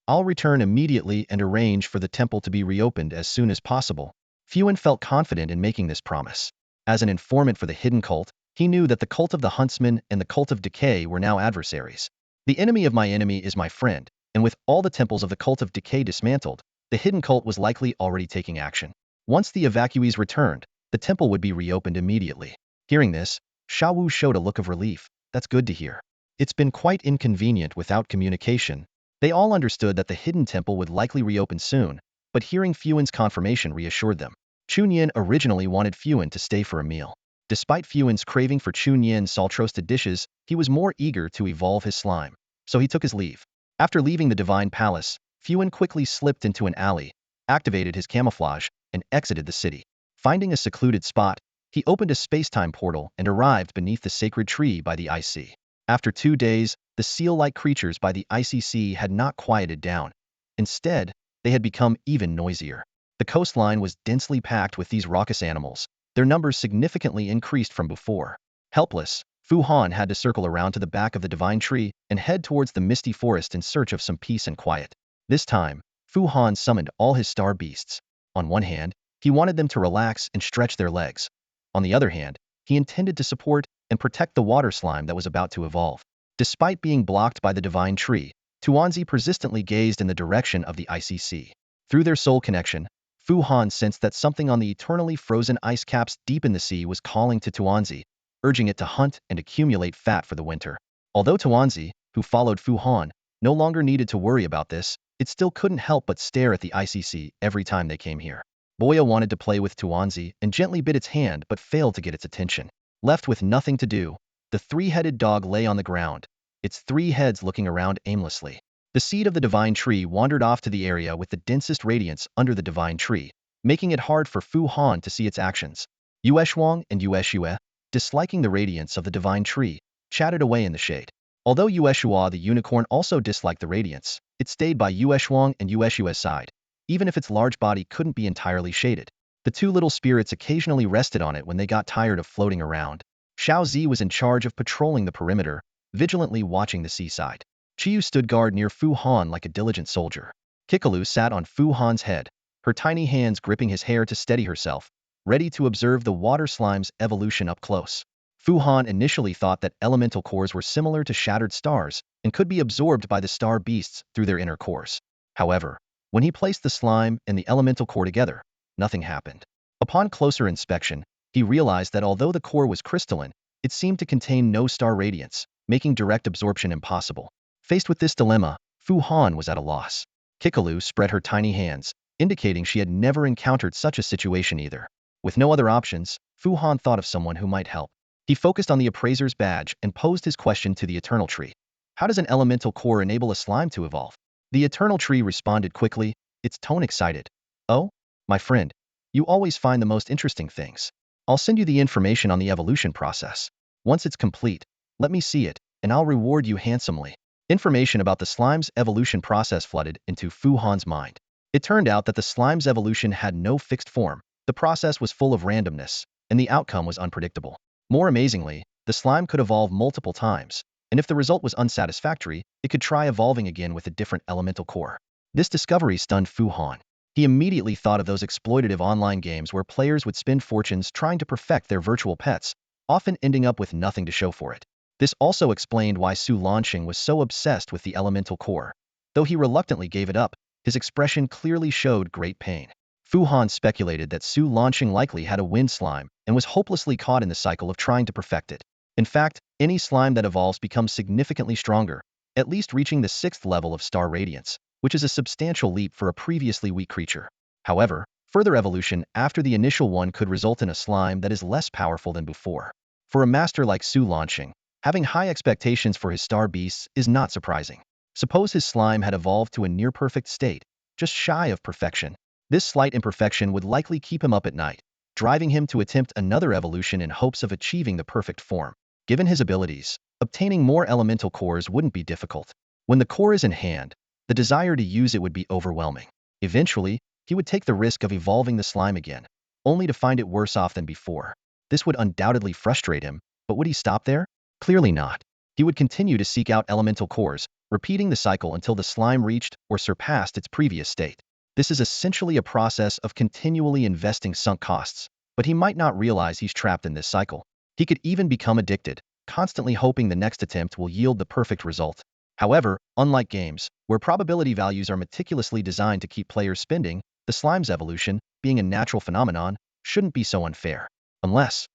I'll return immediately and arrange for the temple to be reopened as soon as possible." Fuin felt confident in making this promise. As an informant for the hidden cult, he knew that the cult of the huntsman and the cult of decay were now adversaries. The enemy of my enemy is my friend, and with all the temples of the cult of decay dismantled, the hidden cult was likely already taking action. Once the evacuees returned, the temple would be reopened immediately. Hearing this, Xiaowu showed a look of relief. That's good to hear. It's been quite inconvenient without communication. They all understood that the hidden temple would likely reopen soon, but hearing Fuin's confirmation reassured them. Chunyin originally wanted Fuin to stay for a meal. Despite Fuin's craving for Chunyin's salt-roasted dishes, he was more eager to evolve his slime, so he took his leave. After leaving the divine palace, Fuin quickly slipped into an alley, activated his camouflage, and exited the city. Finding a secluded spot, he opened a space-time portal and arrived beneath the sacred tree by the ice sea. After 2 days, the seal-like creatures by the icy sea had not quieted down. Instead, they had become even noisier. The coastline was densely packed with these raucous animals. Their numbers significantly increased from before. Helpless, Fu Han had to circle around to the back of the divine tree and head towards the misty forest in search of some peace and quiet. This time, Fu Han summoned all his star beasts. On one hand, he wanted them to relax and stretch their legs. On the other hand, he intended to support and protect the water slime that was about to evolve. Despite being blocked by the divine tree, Tuanzi persistently gazed in the direction of the icy sea. Through their soul connection, Fu Han sensed that something on the eternally frozen ice caps deep in the sea was calling to Tuanzi, urging it to hunt and accumulate fat for the winter. Although Tuanzi, who followed Fu Han, no longer needed to worry about this, it still couldn't help but stare at the icy sea every time they came here. Boya wanted to play with Tuanzi and gently bit its hand but failed to get its attention. Left with nothing to do, The three-headed dog lay on the ground, its three heads looking around aimlessly. The seed of the divine tree wandered off to the area with the densest radiance under the divine tree, making it hard for Fu Han to see its actions. Yue Shuang and Yue Xue, disliking the radiance of the divine tree, chatted away in the shade. Although Yue Xue the unicorn also disliked the radiance, it stayed by Yue Shuang and Yue Xue's side, even if its large body couldn't be entirely shaded. The two little spirits occasionally rested on it when they got tired of floating around. Xiao Zi was in charge of patrolling the perimeter, vigilantly watching the seaside. Chiyu stood guard near Fu Han like a diligent soldier. Kikalu sat on Fu Han's head, her tiny hands gripping his hair to steady herself, ready to observe the water slime's evolution up close. Fu Han initially thought that elemental cores were similar to shattered stars and could be absorbed by the star beasts through their inner cores. However, when he placed the slime and the elemental core together, nothing happened. Upon closer inspection, he realized that although the core was crystalline, it seemed to contain no star radiance, making direct absorption impossible. Faced with this dilemma, Fu Han was at a loss. Kikalu spread her tiny hands, indicating she had never encountered such a situation either. With no other options, Fu Han thought of someone who might help. He focused on the appraiser's badge and posed his question to the Eternal Tree. How does an elemental core enable a slime to evolve? The Eternal Tree responded quickly, its tone excited. Oh, my friend, you always find the most interesting things. I'll send you the information on the evolution process. Once it's complete, let me see it, and I'll reward you handsomely. Information about the slime's evolution process flooded into Fu Han's mind. It turned out that the slime's evolution had no fixed form, the process was full of randomness, and the outcome was unpredictable. More amazingly, the slime could evolve multiple times, and if the result was unsatisfactory, it could try evolving again with a different elemental core. This discovery stunned Fu Han. He immediately thought of those exploitative online games where players would spend fortunes trying to perfect their virtual pets, often ending up with nothing to show for it. This also explained why Su Lanqing was so obsessed with the elemental core. Though he reluctantly gave it up, his expression clearly showed great pain. Fu Han speculated that Su Lanqing likely had a wind slime and was hopelessly caught in the cycle of trying to perfect it. In fact, any slime that evolves becomes significantly stronger, at least reaching the 6th level of star radiance, which is a substantial leap for a previously weak creature. However, further evolution after the initial one could result in a slime that is less powerful than before. For a master like Su Lanqing, having high expectations for his star beasts is not surprising. Suppose his slime had evolved to a near-perfect state, just shy of perfection. This slight imperfection would likely keep him up at night, driving him to attempt another evolution in hopes of achieving the perfect form. Given his abilities, obtaining more elemental cores wouldn't be difficult. When the core is in hand, the desire to use it would be overwhelming. Eventually, he would take the risk of evolving the slime again, only to find it worse off than before. This would undoubtedly frustrate him, but would he stop there? Clearly not. He would continue to seek out elemental cores, repeating the cycle until the slime reached or surpassed its previous state. This is essentially a process of continually investing sunk costs, but he might not realize he's trapped in this cycle. He could even become addicted, constantly hoping the next attempt will yield the perfect result. However, unlike games, where probability values are meticulously designed to keep players spending, the slime's evolution, being a natural phenomenon, shouldn't be so unfair. Unless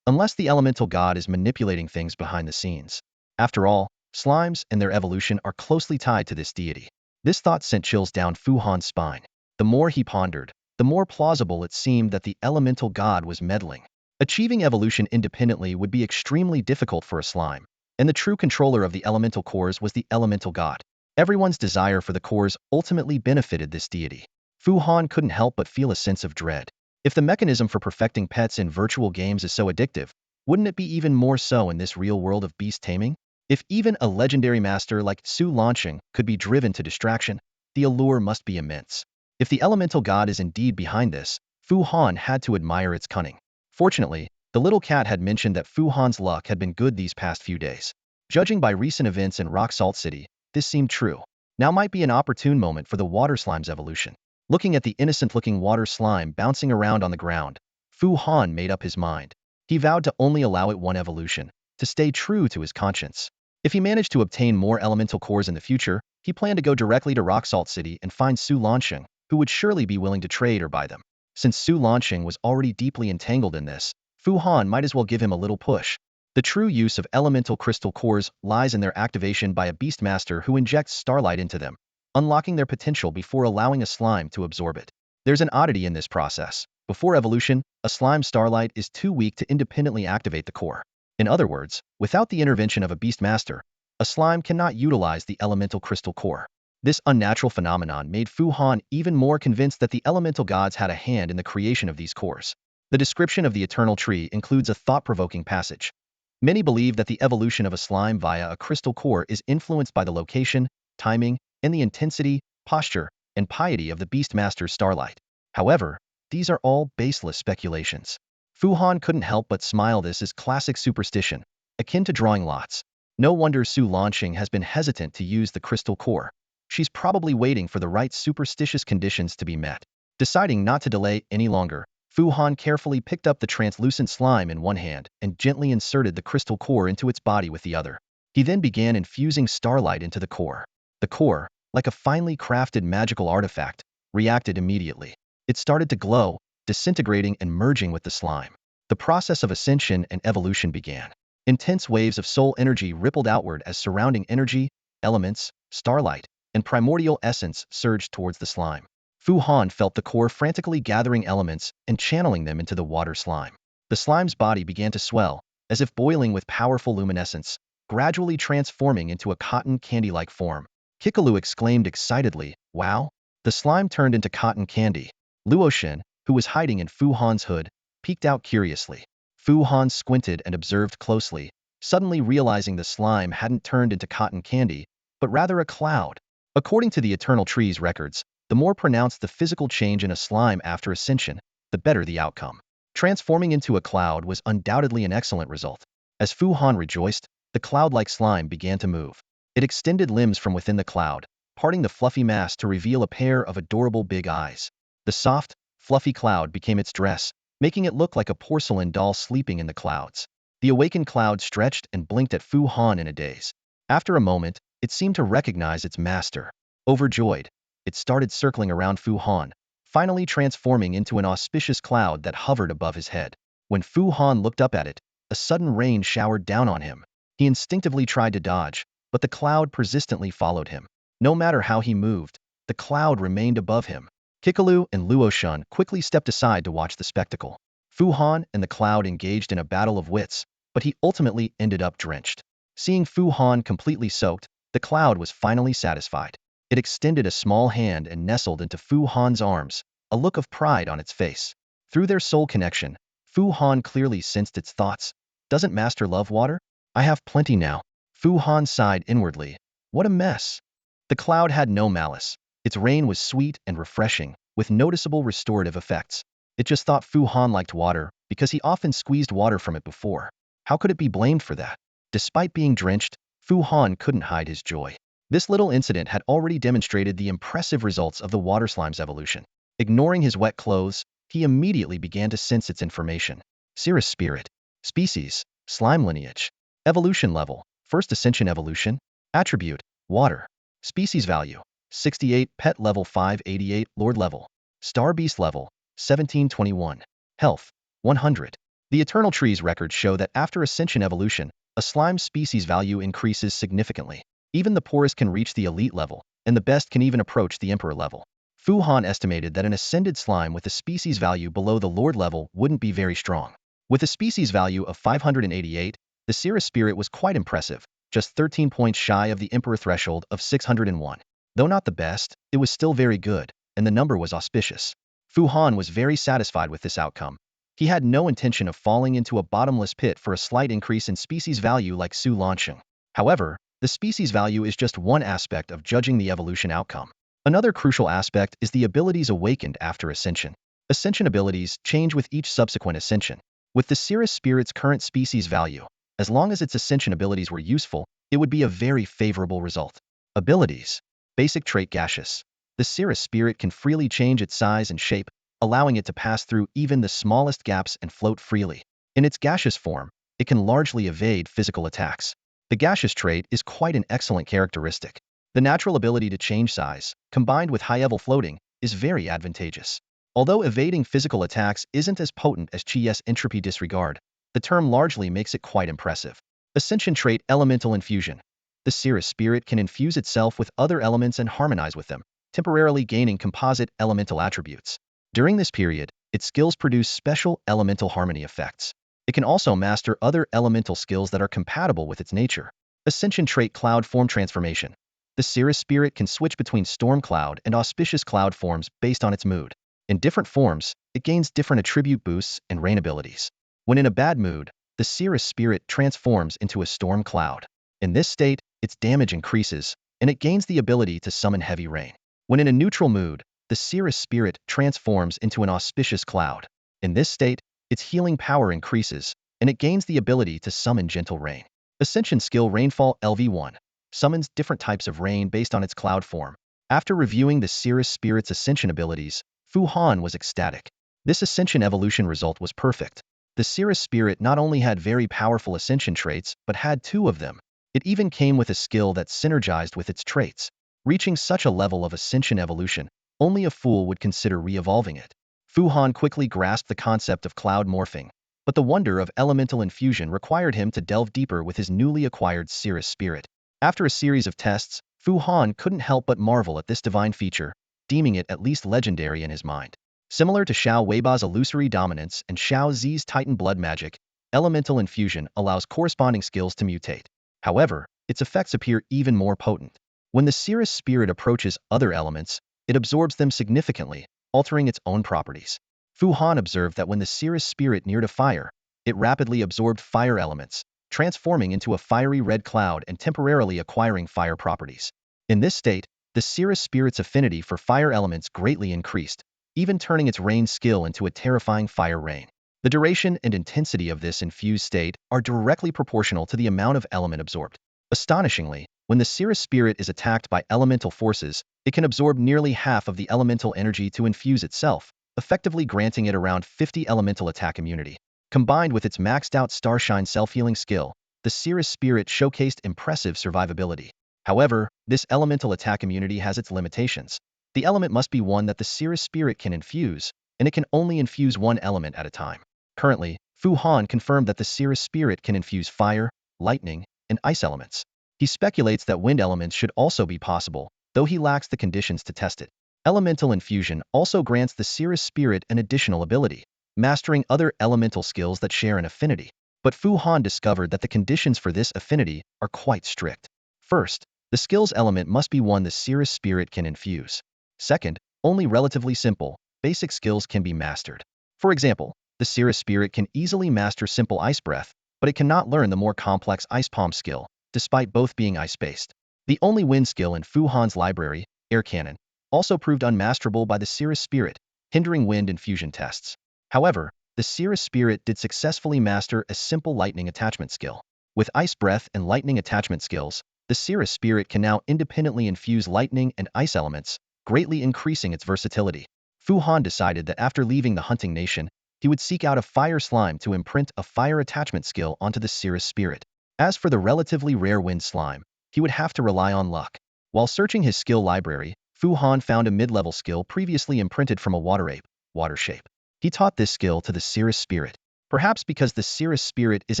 the elemental god is manipulating things behind the scenes. After all, slimes and their evolution are closely tied to this deity. This thought sent chills down Fu Han's spine. The more he pondered, the more plausible it seemed that the elemental god was meddling. Achieving evolution independently would be extremely difficult for a slime, and the true controller of the elemental cores was the elemental god. Everyone's desire for the cores ultimately benefited this deity. Fu Han couldn't help but feel a sense of dread. If the mechanism for perfecting pets in virtual games is so addictive, wouldn't it be even more so in this real world of beast taming? If even a legendary master like Su Lanqing could be driven to distraction, the allure must be immense. If the elemental god is indeed behind this, Fu Han had to admire its cunning. Fortunately, the little cat had mentioned that Fu Han's luck had been good these past few days. Judging by recent events in Rock Salt City, this seemed true. Now might be an opportune moment for the water slime's evolution. Looking at the innocent-looking water slime bouncing around on the ground, Fu Han made up his mind. He vowed to only allow it one evolution, to stay true to his conscience. If he managed to obtain more elemental cores in the future, he planned to go directly to Rock Salt City and find Su Lanqing, who would surely be willing to trade or buy them. Since Su Lanqing was already deeply entangled in this, Fu Han might as well give him a little push. The true use of elemental crystal cores lies in their activation by a beastmaster who injects starlight into them, unlocking their potential before allowing a slime to absorb it. There's an oddity in this process. Before evolution, a slime starlight is too weak to independently activate the core. In other words, without the intervention of a beast master, a slime cannot utilize the elemental crystal core. This unnatural phenomenon made Fu Han even more convinced that the elemental gods had a hand in the creation of these cores. The description of the eternal tree includes a thought-provoking passage. Many believe that the evolution of a slime via a crystal core is influenced by the location, timing, and the intensity, posture, and piety of the Beastmaster's starlight. However, these are all baseless speculations. Fu Han couldn't help but smile. This is classic superstition, akin to drawing lots. No wonder Su Lanqing has been hesitant to use the crystal core. She's probably waiting for the right superstitious conditions to be met. Deciding not to delay any longer, Fu Han carefully picked up the translucent slime in one hand and gently inserted the crystal core into its body with the other. He then began infusing starlight into the core. The core, like a finely crafted magical artifact, reacted immediately. It started to glow, disintegrating and merging with the slime. The process of ascension and evolution began. Intense waves of soul energy rippled outward as surrounding energy, elements, starlight, and primordial essence surged towards the slime. Fu Han felt the core frantically gathering elements and channeling them into the water slime. The slime's body began to swell, as if boiling with powerful luminescence, gradually transforming into a cotton candy-like form. Kikalu exclaimed excitedly, "Wow!" The slime turned into cotton candy. Luoshen, who was hiding in Fu Han's hood, peeked out curiously. Fu Han squinted and observed closely, suddenly realizing the slime hadn't turned into cotton candy, but rather a cloud. According to the Eternal Tree's records, the more pronounced the physical change in a slime after ascension, the better the outcome. Transforming into a cloud was undoubtedly an excellent result. As Fu Han rejoiced, the cloud-like slime began to move. It extended limbs from within the cloud, parting the fluffy mass to reveal a pair of adorable big eyes. The soft, fluffy cloud became its dress, making it look like a porcelain doll sleeping in the clouds. The awakened cloud stretched and blinked at Fu Han in a daze. After a moment, it seemed to recognize its master. Overjoyed, it started circling around Fu Han, finally transforming into an auspicious cloud that hovered above his head. When Fu Han looked up at it, a sudden rain showered down on him. He instinctively tried to dodge, but the cloud persistently followed him. No matter how he moved, the cloud remained above him. Kikalu and Luoshan quickly stepped aside to watch the spectacle. Fu Han and the cloud engaged in a battle of wits, but he ultimately ended up drenched. Seeing Fu Han completely soaked, the cloud was finally satisfied. It extended a small hand and nestled into Fu Han's arms, a look of pride on its face. Through their soul connection, Fu Han clearly sensed its thoughts. "Doesn't Master love water? I have plenty now." Fu Han sighed inwardly. What a mess. The cloud had no malice. Its rain was sweet and refreshing, with noticeable restorative effects. It just thought Fu Han liked water, because he often squeezed water from it before. How could it be blamed for that? Despite being drenched, Fu Han couldn't hide his joy. This little incident had already demonstrated the impressive results of the water slime's evolution. Ignoring his wet clothes, he immediately began to sense its information. Cirrus spirit. Species, slime lineage. Evolution level, first ascension evolution. Attribute, water. Species value, 68, pet level 588, lord level. Star beast level, 1721. Health, 100. The Eternal Tree's records show that after ascension evolution, a slime species value increases significantly. Even the poorest can reach the elite level, and the best can even approach the emperor level. Fu Han estimated that an ascended slime with a species value below the lord level wouldn't be very strong. With a species value of 588, the Cirrus spirit was quite impressive, just 13 points shy of the emperor threshold of 601. Though not the best, it was still very good, and the number was auspicious. Fu Han was very satisfied with this outcome. He had no intention of falling into a bottomless pit for a slight increase in species value like Su Lanqing. However, the species value is just one aspect of judging the evolution outcome. Another crucial aspect is the abilities awakened after ascension. Ascension abilities change with each subsequent ascension. With the Cirrus spirit's current species value, as long as its ascension abilities were useful, it would be a very favorable result. Abilities. Basic trait gaseous. The Cirrus spirit can freely change its size and shape, allowing it to pass through even the smallest gaps and float freely. In its gaseous form, it can largely evade physical attacks. The gaseous trait is quite an excellent characteristic. The natural ability to change size, combined with high-level floating, is very advantageous. Although evading physical attacks isn't as potent as Chi's entropy disregard, the term largely makes it quite impressive. Ascension trait elemental infusion. The Cirrus spirit can infuse itself with other elements and harmonize with them, temporarily gaining composite elemental attributes. During this period, its skills produce special elemental harmony effects. It can also master other elemental skills that are compatible with its nature. Ascension trait cloud form transformation. The cirrus spirit can switch between storm cloud and auspicious cloud forms based on its mood. In different forms, it gains different attribute boosts and rain abilities. When in a bad mood, the cirrus spirit transforms into a storm cloud. In this state, its damage increases, and it gains the ability to summon heavy rain. When in a neutral mood, the cirrus spirit transforms into an auspicious cloud. In this state, its healing power increases, and it gains the ability to summon gentle rain. Ascension skill Rainfall LV1 summons different types of rain based on its cloud form. After reviewing the cirrus spirit's ascension abilities, Fu Han was ecstatic. This ascension evolution result was perfect. The cirrus spirit not only had very powerful ascension traits, but had two of them. It even came with a skill that synergized with its traits. Reaching such a level of ascension evolution, only a fool would consider re-evolving it. Fu Han quickly grasped the concept of cloud morphing, but the wonder of elemental infusion required him to delve deeper with his newly acquired cirrus spirit. After a series of tests, Fu Han couldn't help but marvel at this divine feature, deeming it at least legendary in his mind. Similar to Xiao Weiba's illusory dominance and Xiao Zi's Titan blood magic, elemental infusion allows corresponding skills to mutate. However, its effects appear even more potent. When the cirrus spirit approaches other elements, it absorbs them significantly, altering its own properties. Fu Han observed that when the cirrus spirit neared a fire, it rapidly absorbed fire elements, transforming into a fiery red cloud and temporarily acquiring fire properties. In this state, the cirrus spirit's affinity for fire elements greatly increased, even turning its rain skill into a terrifying fire rain. The duration and intensity of this infused state are directly proportional to the amount of element absorbed. Astonishingly, when the cirrus spirit is attacked by elemental forces, it can absorb nearly half of the elemental energy to infuse itself, effectively granting it around 50 elemental attack immunity. Combined with its maxed-out Starshine self-healing skill, the cirrus spirit showcased impressive survivability. However, this elemental attack immunity has its limitations. The element must be one that the cirrus spirit can infuse, and it can only infuse one element at a time. Currently, Fu Han confirmed that the cirrus spirit can infuse fire, lightning, and ice elements. He speculates that wind elements should also be possible, though he lacks the conditions to test it. Elemental infusion also grants the cirrus spirit an additional ability, mastering other elemental skills that share an affinity. But Fu Han discovered that the conditions for this affinity are quite strict. First, the skill's element must be one the cirrus spirit can infuse. Second, only relatively simple, basic skills can be mastered. For example, the cirrus spirit can easily master simple ice breath, but it cannot learn the more complex ice palm skill, despite both being ice-based. The only wind skill in Fu Han's library, air cannon, also proved unmasterable by the cirrus spirit, hindering wind infusion tests. However, the cirrus spirit did successfully master a simple lightning attachment skill. With ice breath and lightning attachment skills, the cirrus spirit can now independently infuse lightning and ice elements, greatly increasing its versatility. Fu Han decided that after leaving the hunting nation, he would seek out a fire slime to imprint a fire attachment skill onto the cirrus spirit. As for the relatively rare wind slime, he would have to rely on luck. While searching his skill library, Fu Han found a mid-level skill previously imprinted from a water ape, water shape. He taught this skill to the cirrus spirit. Perhaps because the cirrus spirit is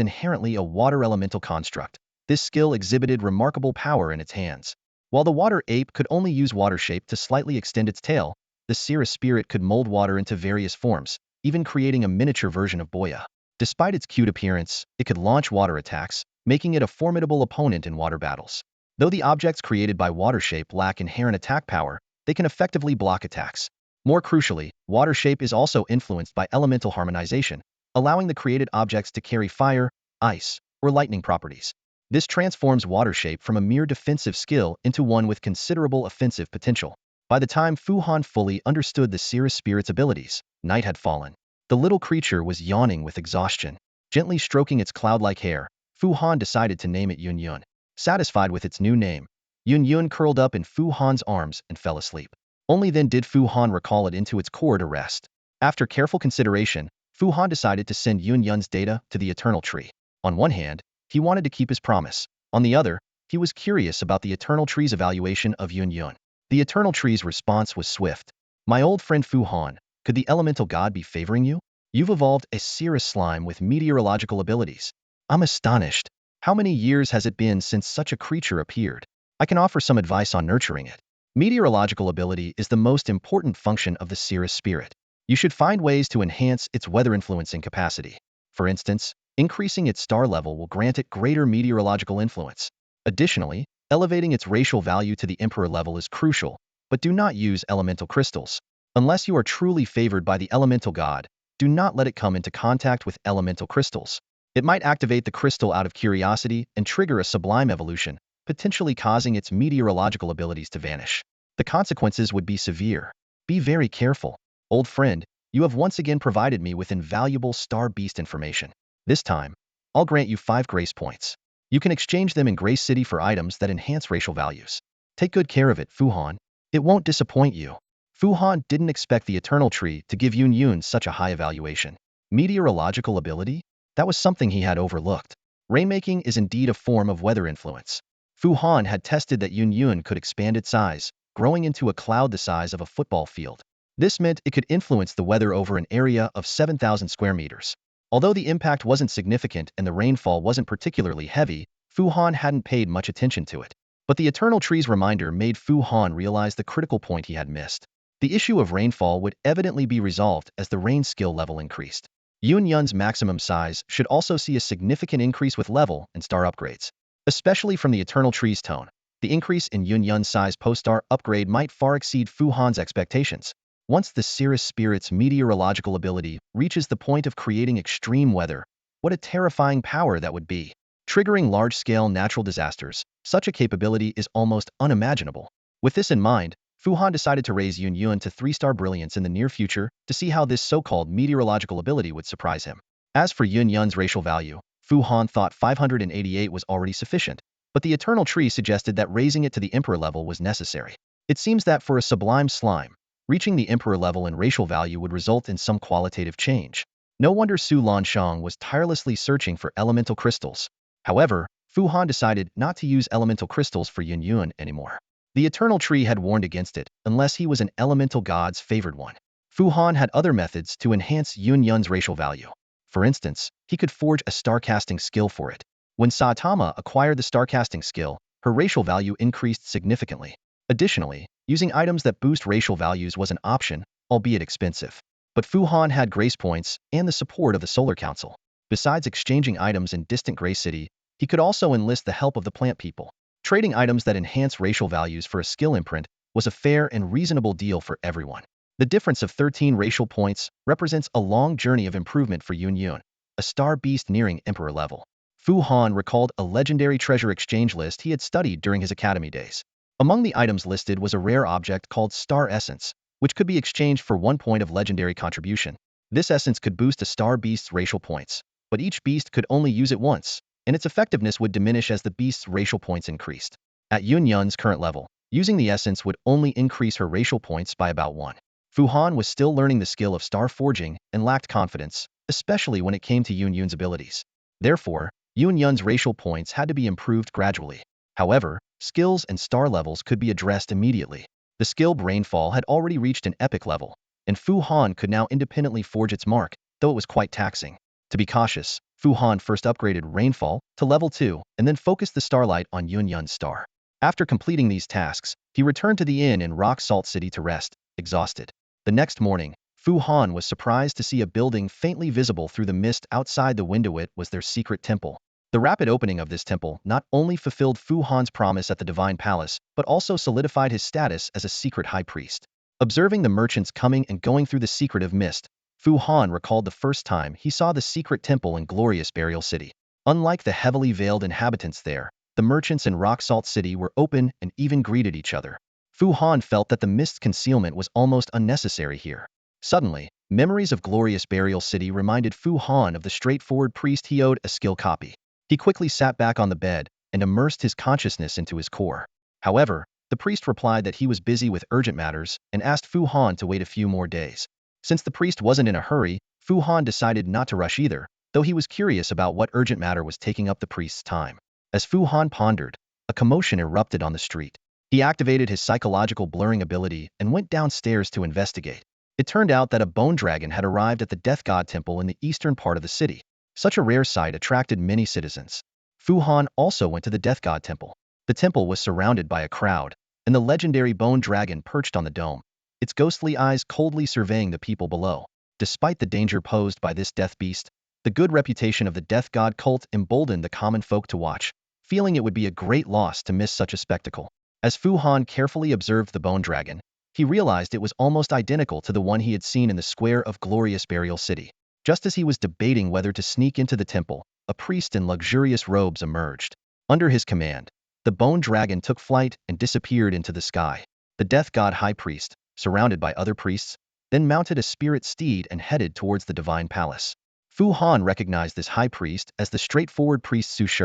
inherently a water elemental construct, this skill exhibited remarkable power in its hands. While the water ape could only use water shape to slightly extend its tail, the cirrus spirit could mold water into various forms, even creating a miniature version of Boya. Despite its cute appearance, it could launch water attacks, making it a formidable opponent in water battles. Though the objects created by water shape lack inherent attack power, they can effectively block attacks. More crucially, water shape is also influenced by elemental harmonization, allowing the created objects to carry fire, ice, or lightning properties. This transforms water shape from a mere defensive skill into one with considerable offensive potential. By the time Fu Han fully understood the cirrus spirit's abilities, night had fallen. The little creature was yawning with exhaustion. Gently stroking its cloud-like hair, Fu Han decided to name it Yun Yun. Satisfied with its new name, Yun Yun curled up in Fu Han's arms and fell asleep. Only then did Fu Han recall it into its core to rest. After careful consideration, Fu Han decided to send Yun Yun's data to the Eternal Tree. On one hand, he wanted to keep his promise. On the other, he was curious about the Eternal Tree's evaluation of Yun Yun. The Eternal Tree's response was swift. My old friend Fu Han, could the elemental god be favoring you? You've evolved a cirrus slime with meteorological abilities. I'm astonished. How many years has it been since such a creature appeared? I can offer some advice on nurturing it. Meteorological ability is the most important function of the cirrus spirit. You should find ways to enhance its weather-influencing capacity. For instance, increasing its star level will grant it greater meteorological influence. Additionally, elevating its racial value to the emperor level is crucial, but do not use elemental crystals. Unless you are truly favored by the elemental god, do not let it come into contact with elemental crystals. It might activate the crystal out of curiosity and trigger a sublime evolution, potentially causing its meteorological abilities to vanish. The consequences would be severe. Be very careful. Old friend, you have once again provided me with invaluable star beast information. This time, I'll grant you 5 grace points. You can exchange them in Grace City for items that enhance racial values. Take good care of it, Fu Han. It won't disappoint you. Fu Han didn't expect the Eternal Tree to give Yun Yun such a high evaluation. Meteorological ability? That was something he had overlooked. Rainmaking is indeed a form of weather influence. Fu Han had tested that Yun Yun could expand its size, growing into a cloud the size of a football field. This meant it could influence the weather over an area of 7,000 square meters. Although the impact wasn't significant and the rainfall wasn't particularly heavy, Fu Han hadn't paid much attention to it. But the Eternal Tree's reminder made Fu Han realize the critical point he had missed. The issue of rainfall would evidently be resolved as the rain skill level increased. Yun Yun's maximum size should also see a significant increase with level and star upgrades. Especially from the Eternal Tree's tone, the increase in Yun Yun's size post-star upgrade might far exceed Fu Han's expectations. Once the Cirrus Spirit's meteorological ability reaches the point of creating extreme weather, what a terrifying power that would be. Triggering large-scale natural disasters, such a capability is almost unimaginable. With this in mind, Fu Han decided to raise Yun Yun to 3-star brilliance in the near future to see how this so-called meteorological ability would surprise him. As for Yun Yun's racial value, Fu Han thought 588 was already sufficient, but the Eternal Tree suggested that raising it to the Emperor level was necessary. It seems that for a sublime slime, reaching the Emperor level in racial value would result in some qualitative change. No wonder Su Lanshang was tirelessly searching for elemental crystals. However, Fu Han decided not to use elemental crystals for Yun Yun anymore. The Eternal Tree had warned against it, unless he was an elemental god's favored one. Fu Han had other methods to enhance Yun Yun's racial value. For instance, he could forge a star-casting skill for it. When Saitama acquired the star-casting skill, her racial value increased significantly. Additionally, using items that boost racial values was an option, albeit expensive. But Fu Han had grace points and the support of the Solar Council. Besides exchanging items in distant Grace City, he could also enlist the help of the plant people. Trading items that enhance racial values for a skill imprint was a fair and reasonable deal for everyone. The difference of 13 racial points represents a long journey of improvement for Yun Yun, a star beast nearing Emperor level. Fu Han recalled a legendary treasure exchange list he had studied during his academy days. Among the items listed was a rare object called Star Essence, which could be exchanged for 1 point of legendary contribution. This essence could boost a star beast's racial points, but each beast could only use it once, and its effectiveness would diminish as the beast's racial points increased. At Yun Yun's current level, using the essence would only increase her racial points by about 1. Fu Han was still learning the skill of star forging and lacked confidence, especially when it came to Yun Yun's abilities. Therefore, Yun Yun's racial points had to be improved gradually. However, skills and star levels could be addressed immediately. The skill Rainfall had already reached an epic level, and Fu Han could now independently forge its mark, though it was quite taxing. To be cautious, Fu Han first upgraded Rainfall to level 2 and then focused the starlight on Yun Yun's star. After completing these tasks, he returned to the inn in Rock Salt City to rest, exhausted. The next morning, Fu Han was surprised to see a building faintly visible through the mist outside the window. It was their secret temple. The rapid opening of this temple not only fulfilled Fu Han's promise at the Divine Palace, but also solidified his status as a secret high priest. Observing the merchants coming and going through the secretive mist, Fu Han recalled the first time he saw the secret temple in glorious Burial City. Unlike the heavily veiled inhabitants there, the merchants in Rock Salt City were open and even greeted each other. Fu Han felt that the mist's concealment was almost unnecessary here. Suddenly, memories of glorious Burial City reminded Fu Han of the straightforward priest he owed a skill copy. He quickly sat back on the bed and immersed his consciousness into his core. However, the priest replied that he was busy with urgent matters and asked Fu Han to wait a few more days. Since the priest wasn't in a hurry, Fu Han decided not to rush either, though he was curious about what urgent matter was taking up the priest's time. As Fu Han pondered, a commotion erupted on the street. He activated his psychological blurring ability and went downstairs to investigate. It turned out that a bone dragon had arrived at the Death God Temple in the eastern part of the city. Such a rare sight attracted many citizens. Fu Han also went to the Death God Temple. The temple was surrounded by a crowd, and the legendary bone dragon perched on the dome, its ghostly eyes coldly surveying the people below. Despite the danger posed by this death beast, The good reputation of the death god cult emboldened the common folk to watch, feeling it would be a great loss to miss such a spectacle. As Fu Han carefully observed the bone dragon, he realized it was almost identical to the one he had seen in the square of glorious burial city. Just as he was debating whether to sneak into the temple, a priest in luxurious robes emerged. Under his command, the bone dragon took flight and disappeared into the sky. The death god high priest, surrounded by other priests, then mounted a spirit steed and headed towards the divine palace. Fu Han recognized this high priest as the straightforward priest Su Shi.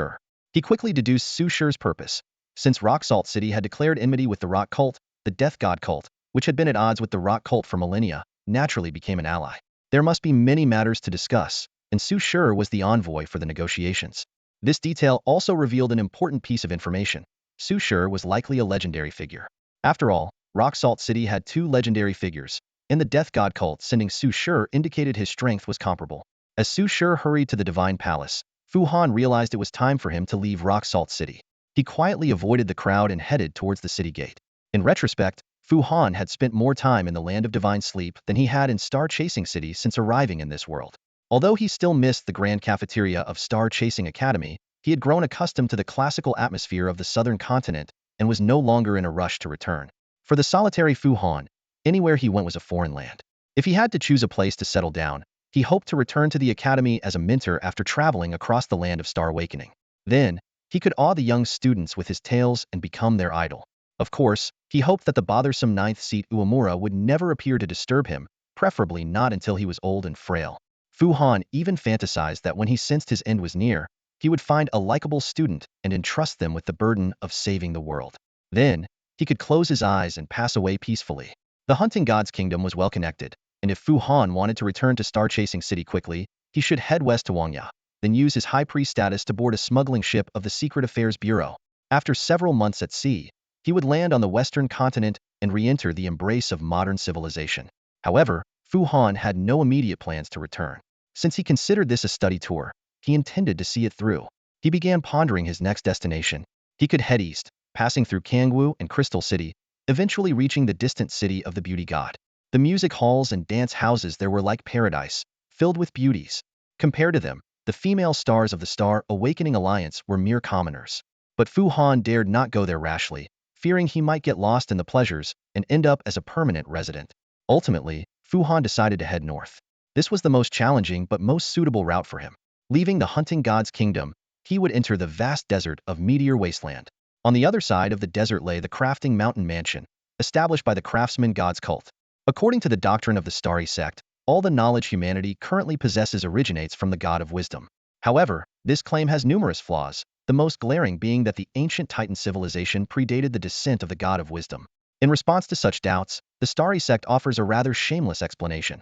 He quickly deduced Su Shi's purpose. Since Rock Salt City had declared enmity with the rock cult, the death god cult, which had been at odds with the rock cult for millennia, naturally became an ally. There must be many matters to discuss, and Su Shi was the envoy for the negotiations. This detail also revealed an important piece of information. Su Shi was likely a legendary figure. After all, Rock Salt City had two legendary figures, and the death god cult sending Su Shi indicated his strength was comparable. As Su Shi hurried to the divine palace, Fu Han realized it was time for him to leave Rock Salt City. He quietly avoided the crowd and headed towards the city gate. In retrospect, Fu Han had spent more time in the land of divine sleep than he had in Star Chasing City since arriving in this world. Although he still missed the grand cafeteria of Star Chasing Academy, he had grown accustomed to the classical atmosphere of the southern continent and was no longer in a rush to return. For the solitary Fu Han, anywhere he went was a foreign land. If he had to choose a place to settle down, he hoped to return to the academy as a mentor after traveling across the land of Star Awakening. Then, he could awe the young students with his tales and become their idol. Of course, he hoped that the bothersome ninth seat Uemura would never appear to disturb him, preferably not until he was old and frail. Fu Han even fantasized that when he sensed his end was near, he would find a likable student and entrust them with the burden of saving the world. Then, he could close his eyes and pass away peacefully. The hunting god's kingdom was well connected, and if Fu Han wanted to return to Star Chasing City quickly, he should head west to Wangya, then use his high priest status to board a smuggling ship of the Secret Affairs Bureau. After several months at sea, he would land on the western continent and re-enter the embrace of modern civilization. However, Fu Han had no immediate plans to return. Since he considered this a study tour, he intended to see it through. He began pondering his next destination. He could head east, passing through Kangwu and Crystal City, eventually reaching the distant city of the beauty god. The music halls and dance houses there were like paradise, filled with beauties. Compared to them, the female stars of the Star Awakening Alliance were mere commoners. But Fu Han dared not go there rashly, fearing he might get lost in the pleasures and end up as a permanent resident. Ultimately, Fu Han decided to head north. This was the most challenging but most suitable route for him. Leaving the hunting god's kingdom, he would enter the vast desert of Meteor Wasteland. On the other side of the desert lay the Crafting Mountain Mansion, established by the craftsman god's cult. According to the doctrine of the Starry Sect, all the knowledge humanity currently possesses originates from the god of wisdom. However, this claim has numerous flaws, the most glaring being that the ancient Titan civilization predated the descent of the god of wisdom. In response to such doubts, the Starry Sect offers a rather shameless explanation.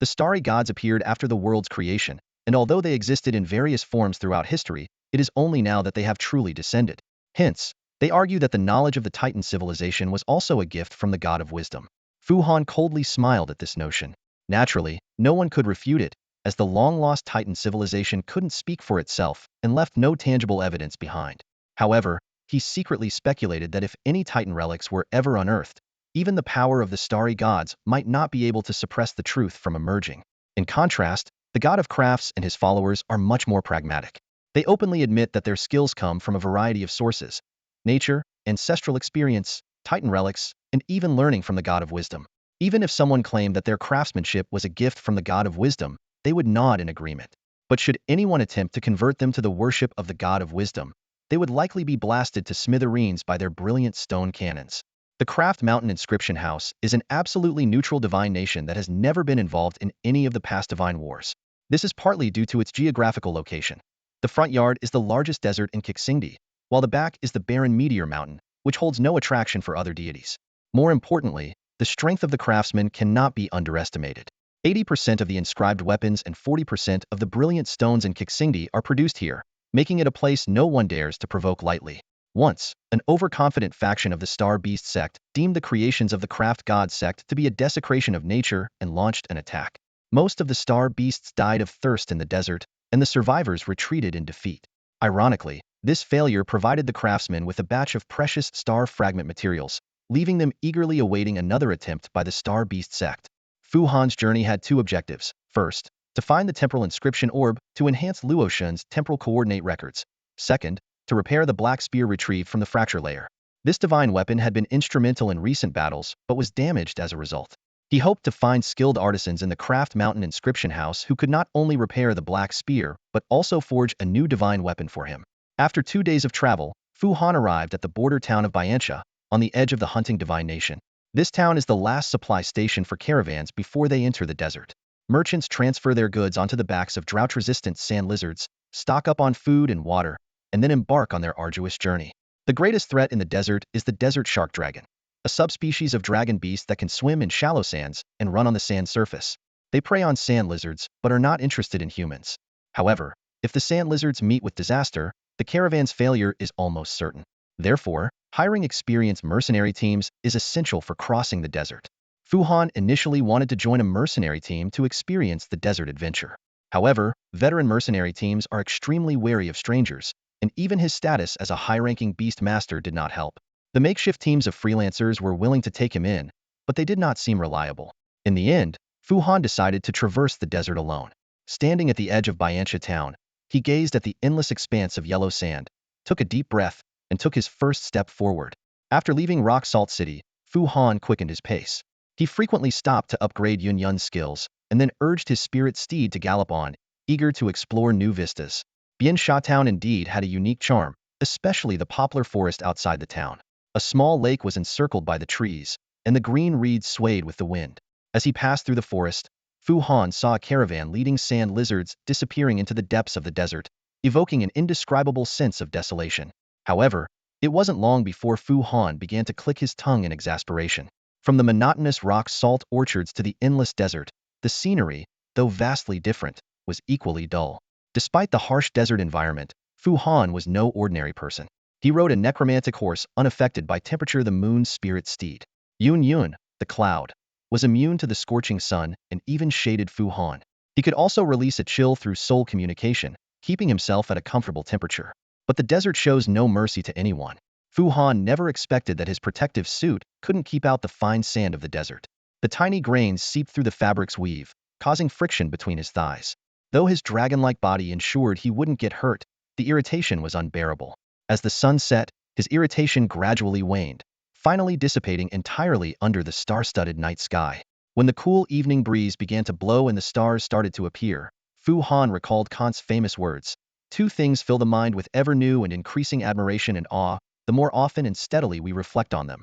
The starry gods appeared after the world's creation, and although they existed in various forms throughout history, it is only now that they have truly descended. Hence, they argue that the knowledge of the Titan civilization was also a gift from the god of wisdom. Fu Han coldly smiled at this notion. Naturally, no one could refute it, as the long-lost Titan civilization couldn't speak for itself and left no tangible evidence behind. However, he secretly speculated that if any Titan relics were ever unearthed, even the power of the starry gods might not be able to suppress the truth from emerging. In contrast, the god of crafts and his followers are much more pragmatic. They openly admit that their skills come from a variety of sources: nature, ancestral experience, Titan relics, and even learning from the god of wisdom. Even if someone claimed that their craftsmanship was a gift from the god of wisdom, they would nod in agreement. But should anyone attempt to convert them to the worship of the god of wisdom, they would likely be blasted to smithereens by their brilliant stone cannons. The Craft Mountain Inscription House is an absolutely neutral divine nation that has never been involved in any of the past divine wars. This is partly due to its geographical location. The front yard is the largest desert in Kixingdi, while the back is the barren Meteor Mountain, which holds no attraction for other deities. More importantly, the strength of the craftsmen cannot be underestimated. 80% of the inscribed weapons and 40% of the brilliant stones in Kixingdi are produced here, making it a place no one dares to provoke lightly. Once, an overconfident faction of the Star Beast sect deemed the creations of the Craft God sect to be a desecration of nature and launched an attack. Most of the Star Beasts died of thirst in the desert, and the survivors retreated in defeat. Ironically, this failure provided the craftsmen with a batch of precious star fragment materials, leaving them eagerly awaiting another attempt by the Star Beast sect. Fu Han's journey had two objectives. First, to find the temporal inscription orb to enhance Luoshun's temporal coordinate records. Second, to repair the black spear retrieved from the fracture layer. This divine weapon had been instrumental in recent battles, but was damaged as a result. He hoped to find skilled artisans in the Craft Mountain inscription house who could not only repair the black spear, but also forge a new divine weapon for him. After 2 days of travel, Fu Han arrived at the border town of Biantia, on the edge of the hunting divine nation. This town is the last supply station for caravans before they enter the desert. Merchants transfer their goods onto the backs of drought-resistant sand lizards, stock up on food and water, and then embark on their arduous journey. The greatest threat in the desert is the desert shark dragon, a subspecies of dragon beast that can swim in shallow sands and run on the sand surface. They prey on sand lizards, but are not interested in humans. However, if the sand lizards meet with disaster, the caravan's failure is almost certain. Therefore, hiring experienced mercenary teams is essential for crossing the desert. Fu Han initially wanted to join a mercenary team to experience the desert adventure. However, veteran mercenary teams are extremely wary of strangers, and even his status as a high-ranking beast master did not help. The makeshift teams of freelancers were willing to take him in, but they did not seem reliable. In the end, Fu Han decided to traverse the desert alone. Standing at the edge of Biantia town, he gazed at the endless expanse of yellow sand, took a deep breath, and took his first step forward. After leaving Rock Salt City, Fu Han quickened his pace. He frequently stopped to upgrade Yun Yun's skills, and then urged his spirit steed to gallop on, eager to explore new vistas. Bien Sha Town indeed had a unique charm, especially the poplar forest outside the town. A small lake was encircled by the trees, and the green reeds swayed with the wind. As he passed through the forest, Fu Han saw a caravan leading sand lizards disappearing into the depths of the desert, evoking an indescribable sense of desolation. However, it wasn't long before Fu Han began to click his tongue in exasperation. From the monotonous rock salt orchards to the endless desert, the scenery, though vastly different, was equally dull. Despite the harsh desert environment, Fu Han was no ordinary person. He rode a necromantic horse unaffected by temperature. The moon's spirit steed, Yun Yun, the cloud, was immune to the scorching sun and even shaded Fu Han. He could also release a chill through soul communication, keeping himself at a comfortable temperature. But the desert shows no mercy to anyone. Fu Han never expected that his protective suit couldn't keep out the fine sand of the desert. The tiny grains seeped through the fabric's weave, causing friction between his thighs. Though his dragon-like body ensured he wouldn't get hurt, the irritation was unbearable. As the sun set, his irritation gradually waned, finally dissipating entirely under the star-studded night sky. When the cool evening breeze began to blow and the stars started to appear, Fu Han recalled Kant's famous words, "Two things fill the mind with ever new and increasing admiration and awe, the more often and steadily we reflect on them.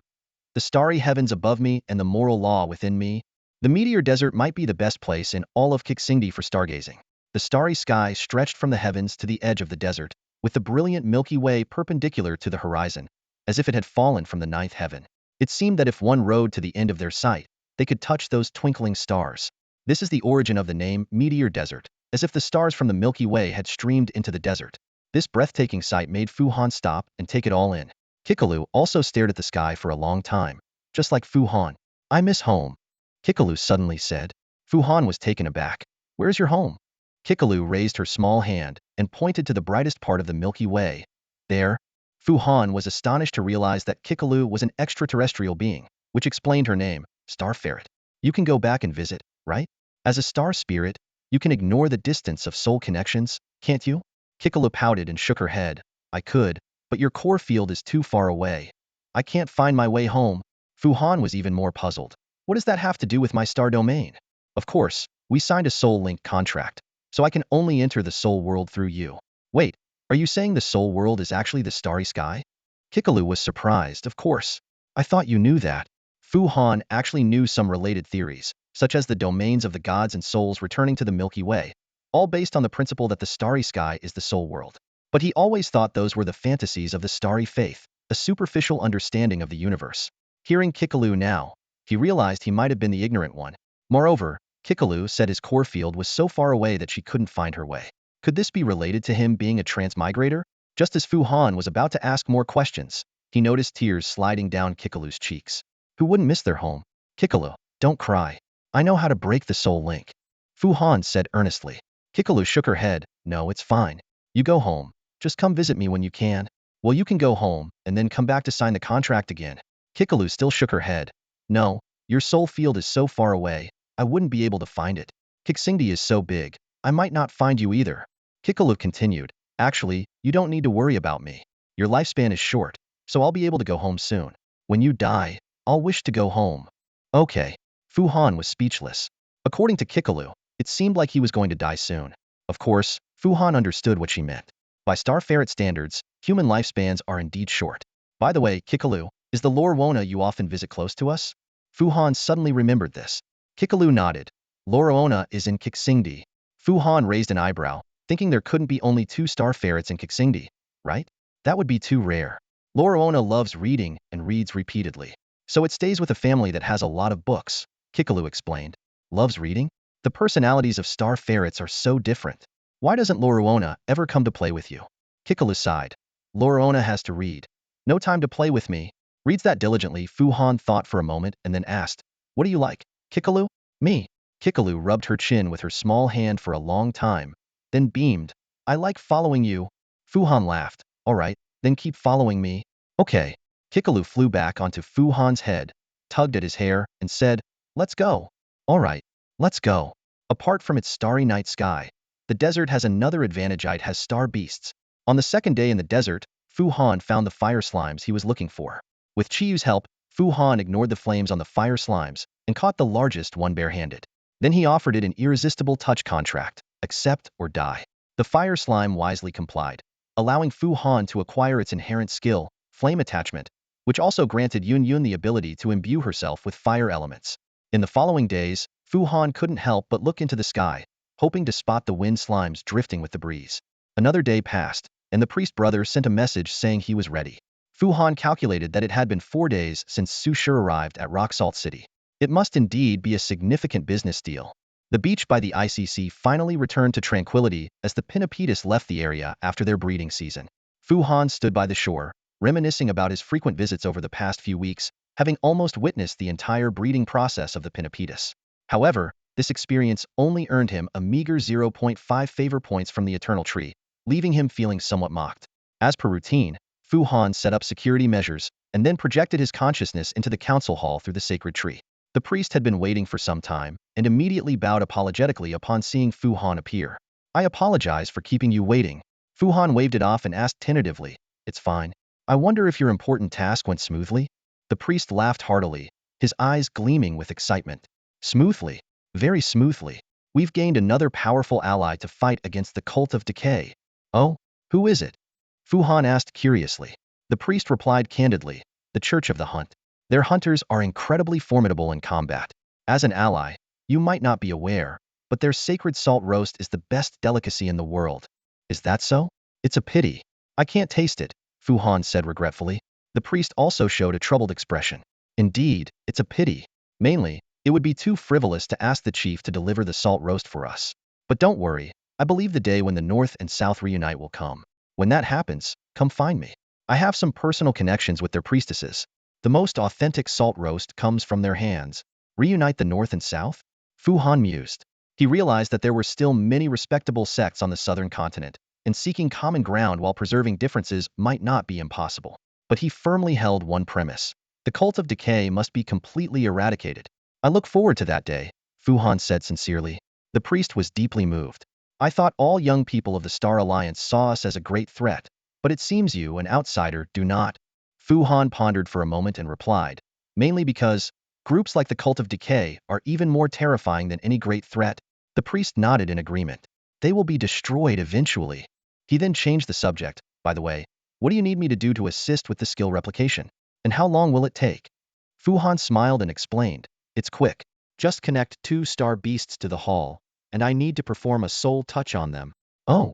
The starry heavens above me and the moral law within me." The meteor desert might be the best place in all of Kixingdi for stargazing. The starry sky stretched from the heavens to the edge of the desert, with the brilliant Milky Way perpendicular to the horizon, as if it had fallen from the ninth heaven. It seemed that if one rode to the end of their sight, they could touch those twinkling stars. This is the origin of the name Meteor Desert, as if the stars from the Milky Way had streamed into the desert. This breathtaking sight made Fu Han stop and take it all in. Kikalu also stared at the sky for a long time, just like Fu Han. "I miss home," Kikalu suddenly said. Fu Han was taken aback. "Where's your home?" Kikalu raised her small hand and pointed to the brightest part of the Milky Way. "There." Fu Han was astonished to realize that Kikalu was an extraterrestrial being, which explained her name, Star Ferret. "You can go back and visit, right? As a star spirit, you can ignore the distance of soul connections, can't you?" Kikalu pouted and shook her head. "I could, but your core field is too far away. I can't find my way home." Fu Han was even more puzzled. "What does that have to do with my star domain?" "Of course, we signed a soul-linked contract, so I can only enter the soul world through you." "Wait, are you saying the soul world is actually the starry sky?" Kikalu was surprised. "Of course. I thought you knew that." Fu Han actually knew some related theories, such as the domains of the gods and souls returning to the Milky Way, all based on the principle that the starry sky is the soul world. But he always thought those were the fantasies of the starry faith, a superficial understanding of the universe. Hearing Kikalu now, he realized he might have been the ignorant one. Moreover, Kikalu said his core field was so far away that she couldn't find her way. Could this be related to him being a transmigrator? Just as Fu Han was about to ask more questions, he noticed tears sliding down Kikalu's cheeks. Who wouldn't miss their home? "Kikalu, don't cry. I know how to break the soul link," Fu Han said earnestly. Kikalu shook her head. "No, it's fine. You go home. Just come visit me when you can." "Well, you can go home, and then come back to sign the contract again." Kikalu still shook her head. "No, your soul field is so far away, I wouldn't be able to find it. Kixingdi is so big, I might not find you either. Kikalu continued. Actually, you don't need to worry about me. Your lifespan is short, so I'll be able to go home soon. When you die, I'll wish to go home. Okay. Fu Han was speechless. According to Kikalu, it seemed like he was going to die soon. Of course, Fu Han understood what she meant. By star ferret standards, human lifespans are indeed short. By the way, Kikalu, is the Lor Wona you often visit close to us? Fu Han suddenly remembered this. Kikalu nodded. Lor Wona is in Kixingdi. Fu Han raised an eyebrow, thinking there couldn't be only 2 star ferrets in Kixingdi, right? That would be too rare. Lor Wona loves reading and reads repeatedly. So it stays with a family that has a lot of books, Kikalu explained. Loves reading? The personalities of star ferrets are so different. Why doesn't Lorona ever come to play with you? Kikalu sighed. Lorona has to read. No time to play with me. Reads that diligently. Fu Han thought for a moment and then asked, what do you like? Kikalu? Me. Kikalu rubbed her chin with her small hand for a long time, then beamed. I like following you. Fu Han laughed. All right, then keep following me. Okay. Kikalu flew back onto Fu Han's head, tugged at his hair, and said, let's go. All right, let's go. Apart from its starry night sky, the desert has another advantage. It has star beasts. On the second day in the desert, Fu Han found the fire slimes he was looking for. With Chiyu's help, Fu Han ignored the flames on the fire slimes and caught the largest one barehanded. Then he offered it an irresistible touch contract, accept or die. The fire slime wisely complied, allowing Fu Han to acquire its inherent skill, flame attachment, which also granted Yun Yun the ability to imbue herself with fire elements. In the following days, Fu Han couldn't help but look into the sky, hoping to spot the wind slimes drifting with the breeze. Another day passed, and the priest brother sent a message saying he was ready. Fu Han calculated that it had been 4 days since Su Shi arrived at Rock Salt City. It must indeed be a significant business deal. The beach by the ICC finally returned to tranquility as the Pinnapetus left the area after their breeding season. Fu Han stood by the shore, reminiscing about his frequent visits over the past few weeks, having almost witnessed the entire breeding process of the Pinnapetus. However, this experience only earned him a meager 0.5 favor points from the Eternal Tree, leaving him feeling somewhat mocked. As per routine, Fu Han set up security measures and then projected his consciousness into the council hall through the sacred tree. The priest had been waiting for some time and immediately bowed apologetically upon seeing Fu Han appear. I apologize for keeping you waiting. Fu Han waved it off and asked tentatively, it's fine. I wonder if your important task went smoothly? The priest laughed heartily, his eyes gleaming with excitement. Smoothly. Very smoothly. We've gained another powerful ally to fight against the cult of decay. Oh? Who is it? Fu Han asked curiously. The priest replied candidly, the Church of the Hunt. Their hunters are incredibly formidable in combat. As an ally, you might not be aware, but their sacred salt roast is the best delicacy in the world. Is that so? It's a pity. I can't taste it, Fu Han said regretfully. The priest also showed a troubled expression. Indeed, it's a pity. Mainly, it would be too frivolous to ask the chief to deliver the salt roast for us. But don't worry, I believe the day when the North and South reunite will come. When that happens, come find me. I have some personal connections with their priestesses. The most authentic salt roast comes from their hands. Reunite the North and South? Fu Han mused. He realized that there were still many respectable sects on the southern continent, and seeking common ground while preserving differences might not be impossible. But he firmly held one premise. The cult of decay must be completely eradicated. I look forward to that day, Fu Han said sincerely. The priest was deeply moved. I thought all young people of the Star Alliance saw us as a great threat, but it seems you, an outsider, do not. Fu Han pondered for a moment and replied, mainly because groups like the cult of decay are even more terrifying than any great threat. The priest nodded in agreement. They will be destroyed eventually. He then changed the subject. By the way, what do you need me to do to assist with the skill replication? And how long will it take? Fu Han smiled and explained. It's quick. Just connect 2 star beasts to the hall, and I need to perform a soul touch on them. Oh.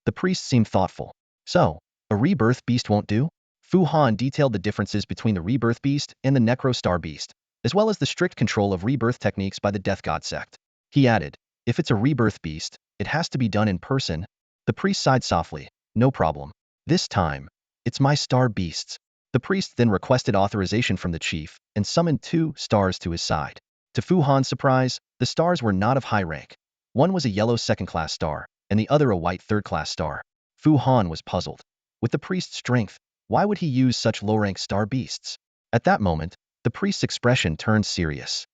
The priest seemed thoughtful. So, a rebirth beast won't do? Fu Han detailed the differences between the rebirth beast and the necro star beast, as well as the strict control of rebirth techniques by the Death God sect. He added, if it's a rebirth beast, it has to be done in person. The priest sighed softly. No problem. This time, it's my star beasts. The priest then requested authorization from the chief and summoned 2 stars to his side. To Fu Han's surprise, the stars were not of high rank. One was a yellow second-class star, and the other a white third-class star. Fu Han was puzzled. With the priest's strength, why would he use such low-rank star beasts? At that moment, the priest's expression turned serious.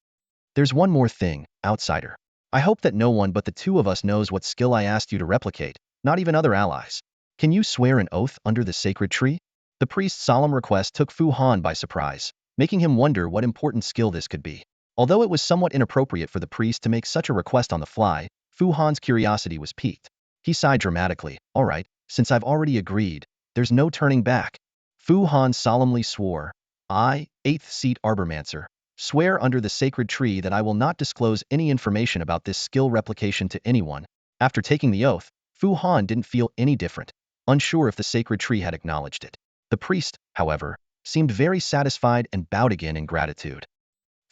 There's one more thing, outsider. I hope that no one but the two of us knows what skill I asked you to replicate, not even other allies. Can you swear an oath under the sacred tree? The priest's solemn request took Fu Han by surprise, making him wonder what important skill this could be. Although it was somewhat inappropriate for the priest to make such a request on the fly, Fu Han's curiosity was piqued. He sighed dramatically. All right, since I've already agreed, there's no turning back. Fu Han solemnly swore, I, 8th seat Arbormancer, swear under the sacred tree that I will not disclose any information about this skill replication to anyone. After taking the oath, Fu Han didn't feel any different, unsure if the sacred tree had acknowledged it. The priest, however, seemed very satisfied and bowed again in gratitude.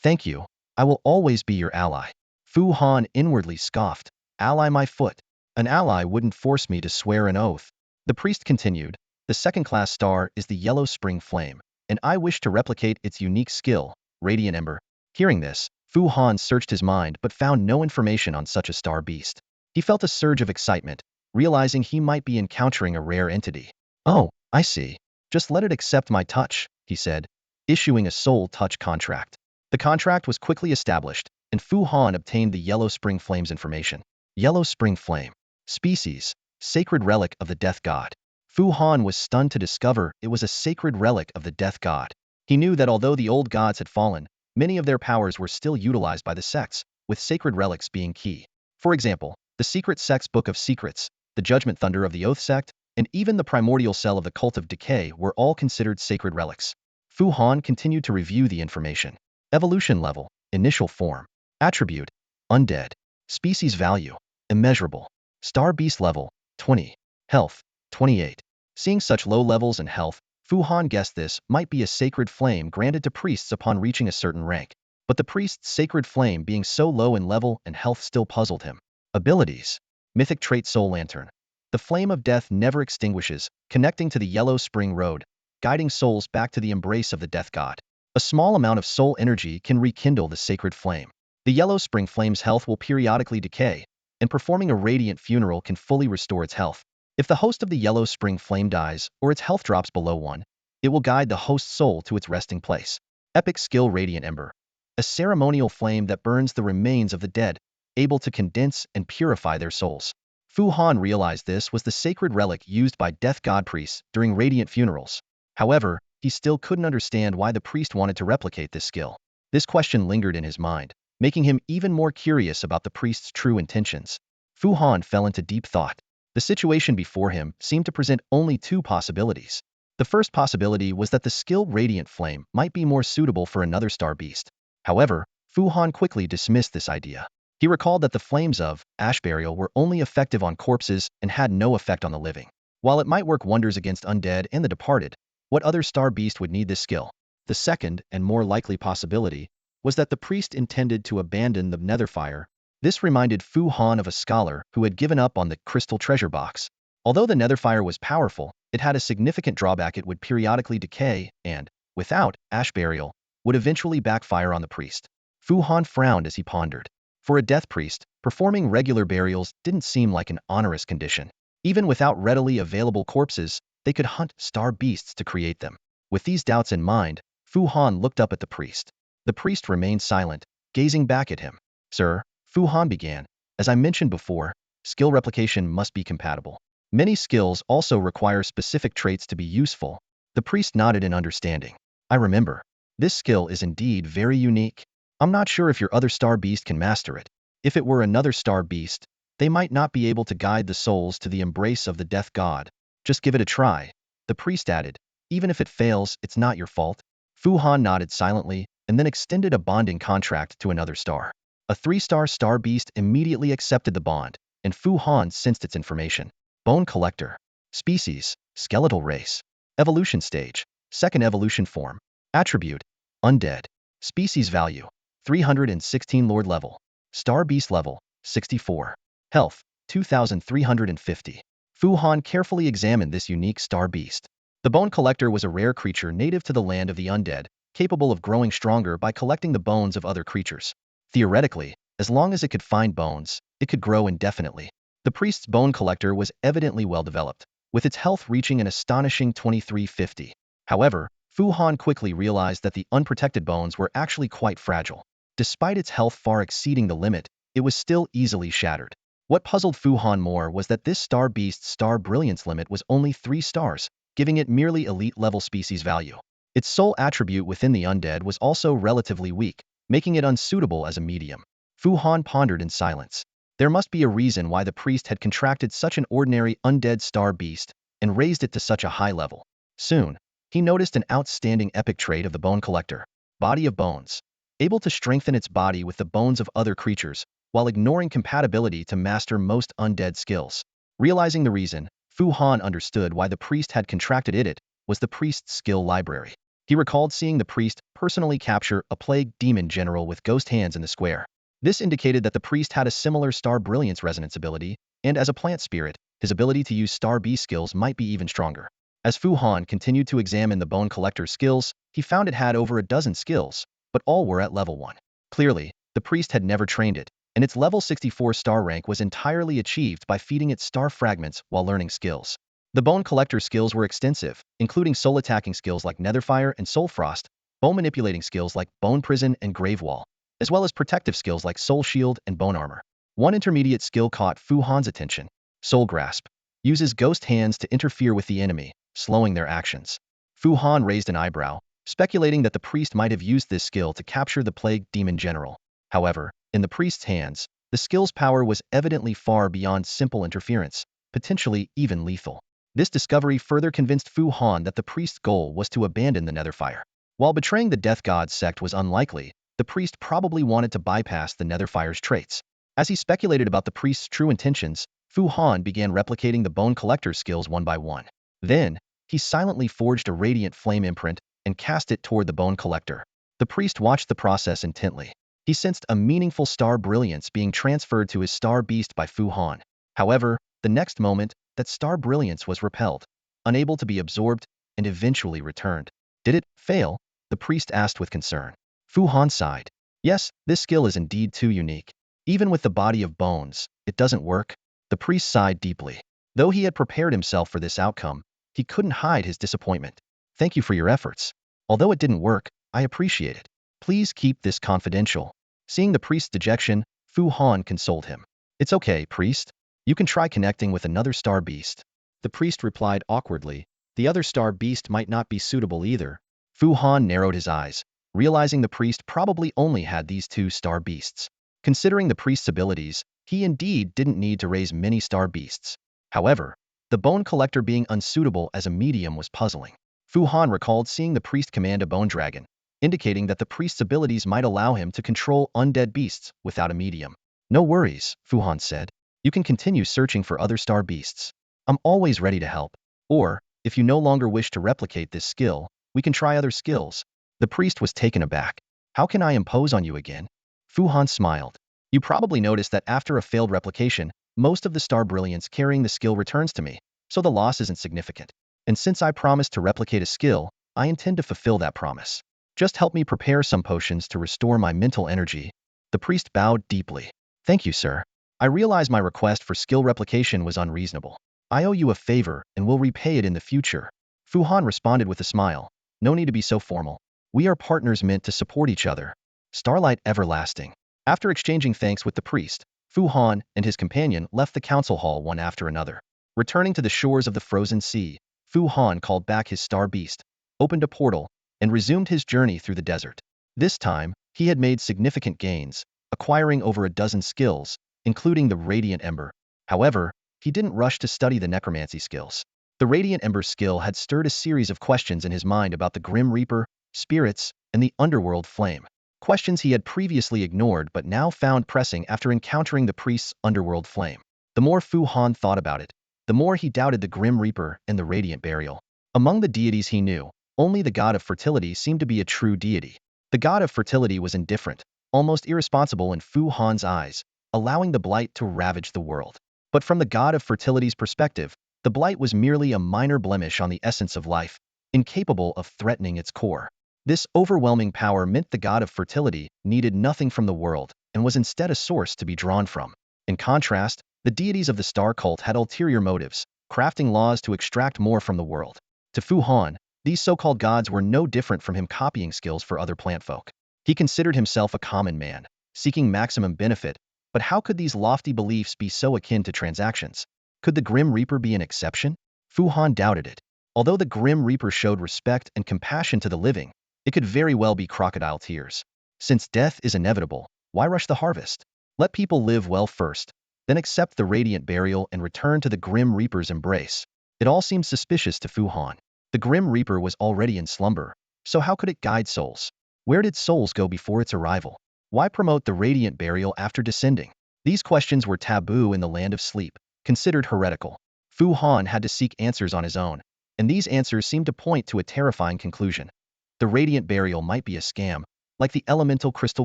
Thank you. I will always be your ally. Fu Han inwardly scoffed. Ally my foot. An ally wouldn't force me to swear an oath. The priest continued, the second-class star is the yellow spring flame, and I wish to replicate its unique skill, Radiant Ember. Hearing this, Fu Han searched his mind but found no information on such a star beast. He felt a surge of excitement, realizing he might be encountering a rare entity. Oh, I see. Just let it accept my touch, he said, issuing a soul touch contract. The contract was quickly established, and Fu Han obtained the Yellow Spring Flame's information. Yellow Spring Flame. Species, sacred relic of the Death God. Fu Han was stunned to discover it was a sacred relic of the Death God. He knew that although the old gods had fallen, many of their powers were still utilized by the sects, with sacred relics being key. For example, the Secret Sect's Book of Secrets, the Judgment Thunder of the Oath Sect, and even the primordial cell of the Cult of Decay were all considered sacred relics. Fu Han continued to review the information. Evolution level, initial form. Attribute, undead. Species value, immeasurable. Star beast level, 20. Health, 28. Seeing such low levels in health, Fu Han guessed this might be a sacred flame granted to priests upon reaching a certain rank. But the priest's sacred flame being so low in level and health still puzzled him. Abilities. Mythic trait Soul Lantern. The flame of death never extinguishes, connecting to the Yellow Spring Road, guiding souls back to the embrace of the Death God. A small amount of soul energy can rekindle the sacred flame. The Yellow Spring Flame's health will periodically decay, and performing a radiant funeral can fully restore its health. If the host of the Yellow Spring Flame dies, or its health drops below 1, it will guide the host's soul to its resting place. Epic Skill Radiant Ember. A ceremonial flame that burns the remains of the dead, able to condense and purify their souls. Fu Han realized this was the sacred relic used by Death God priests during radiant funerals. However, he still couldn't understand why the priest wanted to replicate this skill. This question lingered in his mind, making him even more curious about the priest's true intentions. Fu Han fell into deep thought. The situation before him seemed to present only two possibilities. The first possibility was that the skilled radiant flame might be more suitable for another star beast. However, Fu Han quickly dismissed this idea. He recalled that the flames of ash burial were only effective on corpses and had no effect on the living. While it might work wonders against undead and the departed, what other star beast would need this skill? The second, and more likely possibility, was that the priest intended to abandon the netherfire. This reminded Fu Han of a scholar who had given up on the crystal treasure box. Although the netherfire was powerful, it had a significant drawback: it would periodically decay and, without ash burial, would eventually backfire on the priest. Fu Han frowned as he pondered. For a death priest, performing regular burials didn't seem like an onerous condition. Even without readily available corpses, they could hunt star beasts to create them. With these doubts in mind, Fu Han looked up at the priest. The priest remained silent, gazing back at him. Sir, Fu Han began, as I mentioned before, skill replication must be compatible. Many skills also require specific traits to be useful. The priest nodded in understanding. I remember. This skill is indeed very unique. I'm not sure if your other star beast can master it. If it were another star beast, they might not be able to guide the souls to the embrace of the Death God. Just give it a try. The priest added. Even if it fails, it's not your fault. Fu Han nodded silently, and then extended a bonding contract to another star. A 3-star star beast immediately accepted the bond, and Fu Han sensed its information. Bone Collector. Species, skeletal race. Evolution stage, second evolution form. Attribute, undead. Species value, 316 Lord level. Star beast level, 64. Health, 2,350. Fu Han carefully examined this unique star beast. The Bone Collector was a rare creature native to the land of the undead, capable of growing stronger by collecting the bones of other creatures. Theoretically, as long as it could find bones, it could grow indefinitely. The priest's Bone Collector was evidently well developed, with its health reaching an astonishing 2350. However, Fu Han quickly realized that the unprotected bones were actually quite fragile. Despite its health far exceeding the limit, it was still easily shattered. What puzzled Fu Han more was that this star beast's star brilliance limit was only 3 stars, giving it merely elite-level species value. Its sole attribute within the undead was also relatively weak, making it unsuitable as a medium. Fu Han pondered in silence. There must be a reason why the priest had contracted such an ordinary undead star beast and raised it to such a high level. Soon, he noticed an outstanding epic trait of the bone collector: body of bones. Able to strengthen its body with the bones of other creatures, while ignoring compatibility to master most undead skills. Realizing the reason, Fu Han understood why the priest had contracted it was the priest's skill library. He recalled seeing the priest personally capture a plague demon general with ghost hands in the square. This indicated that the priest had a similar star brilliance resonance ability, and as a plant spirit, his ability to use star beast skills might be even stronger. As Fu Han continued to examine the bone collector's skills, he found it had over a dozen skills, but all were at level 1. Clearly, the priest had never trained it, and its level 64 star rank was entirely achieved by feeding it star fragments while learning skills. The bone collector's skills were extensive, including soul attacking skills like Netherfire and Soul Frost, bone manipulating skills like Bone Prison and Grave Wall, as well as protective skills like Soul Shield and Bone Armor. One intermediate skill caught Fu Han's attention: Soul Grasp. Uses ghost hands to interfere with the enemy, slowing their actions. Fu Han raised an eyebrow, speculating that the priest might have used this skill to capture the plague demon general. However, in the priest's hands, the skill's power was evidently far beyond simple interference, potentially even lethal. This discovery further convinced Fu Han that the priest's goal was to abandon the Netherfire. While betraying the Death God sect was unlikely, the priest probably wanted to bypass the Netherfire's traits. As he speculated about the priest's true intentions, Fu Han began replicating the bone collector's skills one by one. Then, he silently forged a radiant flame imprint and cast it toward the bone collector. The priest watched the process intently. He sensed a meaningful star brilliance being transferred to his star beast by Fu Han. However, the next moment, that star brilliance was repelled, unable to be absorbed, and eventually returned. Did it fail? The priest asked with concern. Fu Han sighed. Yes, this skill is indeed too unique. Even with the body of bones, it doesn't work. The priest sighed deeply. Though he had prepared himself for this outcome, he couldn't hide his disappointment. Thank you for your efforts. Although it didn't work, I appreciate it. Please keep this confidential. Seeing the priest's dejection, Fu Han consoled him. It's okay, priest. You can try connecting with another star beast. The priest replied awkwardly. The other star beast might not be suitable either. Fu Han narrowed his eyes, realizing the priest probably only had these 2 star beasts. Considering the priest's abilities, he indeed didn't need to raise many star beasts. However, the bone collector being unsuitable as a medium was puzzling. Fu Han recalled seeing the priest command a bone dragon, indicating that the priest's abilities might allow him to control undead beasts without a medium. No worries, Fu Han said. You can continue searching for other star beasts. I'm always ready to help. Or, if you no longer wish to replicate this skill, we can try other skills. The priest was taken aback. How can I impose on you again? Fu Han smiled. You probably noticed that after a failed replication, most of the star brilliance carrying the skill returns to me, so the loss isn't significant. And since I promised to replicate a skill, I intend to fulfill that promise. Just help me prepare some potions to restore my mental energy. The priest bowed deeply. Thank you, sir. I realize my request for skill replication was unreasonable. I owe you a favor and will repay it in the future. Fu Han responded with a smile. No need to be so formal. We are partners meant to support each other. Starlight everlasting. After exchanging thanks with the priest, Fu Han and his companion left the council hall one after another. Returning to the shores of the frozen sea, Fu Han called back his star beast, opened a portal, and resumed his journey through the desert. This time, he had made significant gains, acquiring over a dozen skills, including the Radiant Ember. However, he didn't rush to study the necromancy skills. The Radiant Ember skill had stirred a series of questions in his mind about the Grim Reaper, spirits, and the underworld flame. Questions he had previously ignored but now found pressing after encountering the priest's underworld flame. The more Fu Han thought about it, the more he doubted the Grim Reaper and the Radiant Burial. Among the deities he knew, only the god of fertility seemed to be a true deity. The god of fertility was indifferent, almost irresponsible in Fu Han's eyes, allowing the blight to ravage the world. But from the god of fertility's perspective, the blight was merely a minor blemish on the essence of life, incapable of threatening its core. This overwhelming power meant the god of fertility needed nothing from the world and was instead a source to be drawn from. In contrast, the deities of the star cult had ulterior motives, crafting laws to extract more from the world. To Fu Han, these so-called gods were no different from him copying skills for other plant folk. He considered himself a common man, seeking maximum benefit, But how could these lofty beliefs be so akin to transactions? Could the Grim Reaper be an exception? Fu Han doubted it. Although the Grim Reaper showed respect and compassion to the living, it could very well be crocodile tears. Since death is inevitable, why rush the harvest? Let people live well first, then accept the radiant burial and return to the Grim Reaper's embrace. It all seemed suspicious to Fu Han. The Grim Reaper was already in slumber, so how could it guide souls? Where did souls go before its arrival? Why promote the radiant burial after descending? These questions were taboo in the land of sleep, considered heretical. Fu Han had to seek answers on his own, and these answers seemed to point to a terrifying conclusion. The radiant burial might be a scam, like the elemental crystal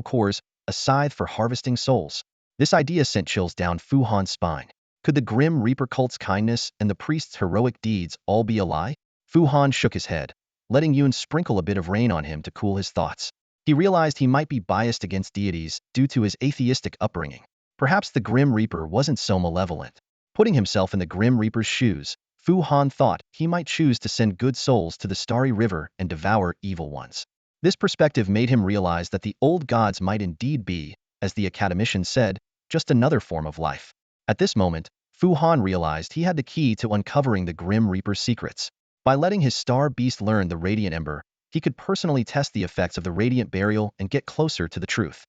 cores, a scythe for harvesting souls. This idea sent chills down Fu Han's spine. Could the Grim Reaper cult's kindness and the priest's heroic deeds all be a lie? Fu Han shook his head, letting Yun sprinkle a bit of rain on him to cool his thoughts. He realized he might be biased against deities due to his atheistic upbringing. Perhaps the Grim Reaper wasn't so malevolent. Putting himself in the Grim Reaper's shoes, Fu Han thought he might choose to send good souls to the Starry River and devour evil ones. This perspective made him realize that the old gods might indeed be, as the academician said, just another form of life. At this moment, Fu Han realized he had the key to uncovering the Grim Reaper's secrets. By letting his star beast learn the radiant ember, he could personally test the effects of the radiant burial and get closer to the truth.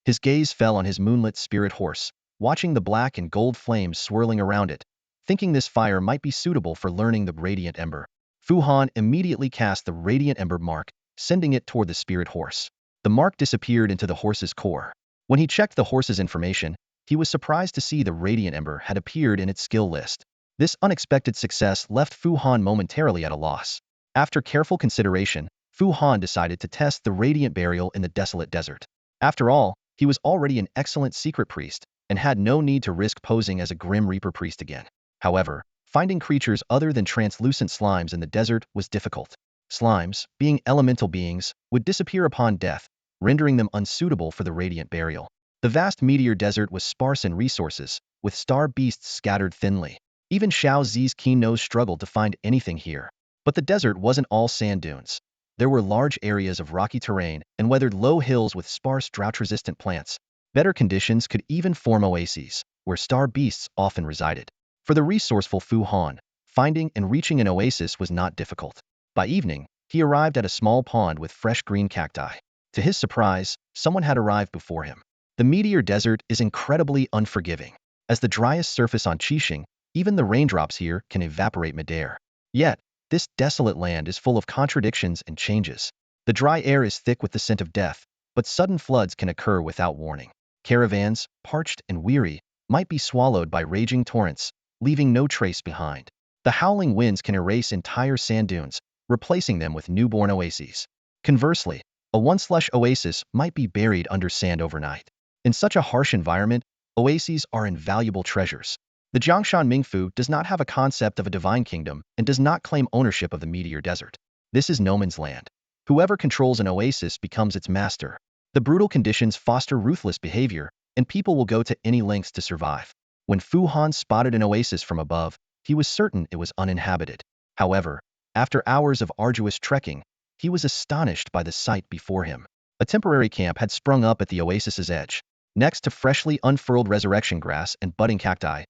His gaze fell on his moonlit spirit horse, watching the black and gold flames swirling around it. Thinking this fire might be suitable for learning the radiant ember, Fu Han immediately cast the radiant ember mark, sending it toward the spirit horse. The mark disappeared into the horse's core. When he checked the horse's information, he was surprised to see the radiant ember had appeared in its skill list. This unexpected success left Fu Han momentarily at a loss. After careful consideration, Fu Han decided to test the radiant burial in the desolate desert. After all, he was already an excellent secret priest and had no need to risk posing as a Grim Reaper priest again. However, finding creatures other than translucent slimes in the desert was difficult. Slimes, being elemental beings, would disappear upon death, rendering them unsuitable for the radiant burial. The vast meteor desert was sparse in resources, with star beasts scattered thinly. Even Xiao Zi's keen nose struggled to find anything here. But the desert wasn't all sand dunes. There were large areas of rocky terrain and weathered low hills with sparse drought-resistant plants. Better conditions could even form oases, where star beasts often resided. For the resourceful Fu Han, finding and reaching an oasis was not difficult. By evening, he arrived at a small pond with fresh green cacti. To his surprise, someone had arrived before him. The meteor desert is incredibly unforgiving. As the driest surface on Qixing, even the raindrops here can evaporate midair. Yet, this desolate land is full of contradictions and changes. The dry air is thick with the scent of death, but sudden floods can occur without warning. Caravans, parched and weary, might be swallowed by raging torrents, leaving no trace behind. The howling winds can erase entire sand dunes, replacing them with newborn oases. Conversely, a once-lush oasis might be buried under sand overnight. In such a harsh environment, oases are invaluable treasures. The Jiangshan Mingfu does not have a concept of a divine kingdom and does not claim ownership of the meteor desert. This is no man's land. Whoever controls an oasis becomes its master. The brutal conditions foster ruthless behavior, and people will go to any lengths to survive. When Fu Han spotted an oasis from above, he was certain it was uninhabited. However, after hours of arduous trekking, he was astonished by the sight before him. A temporary camp had sprung up at the oasis's edge. Next to freshly unfurled resurrection grass and budding cacti,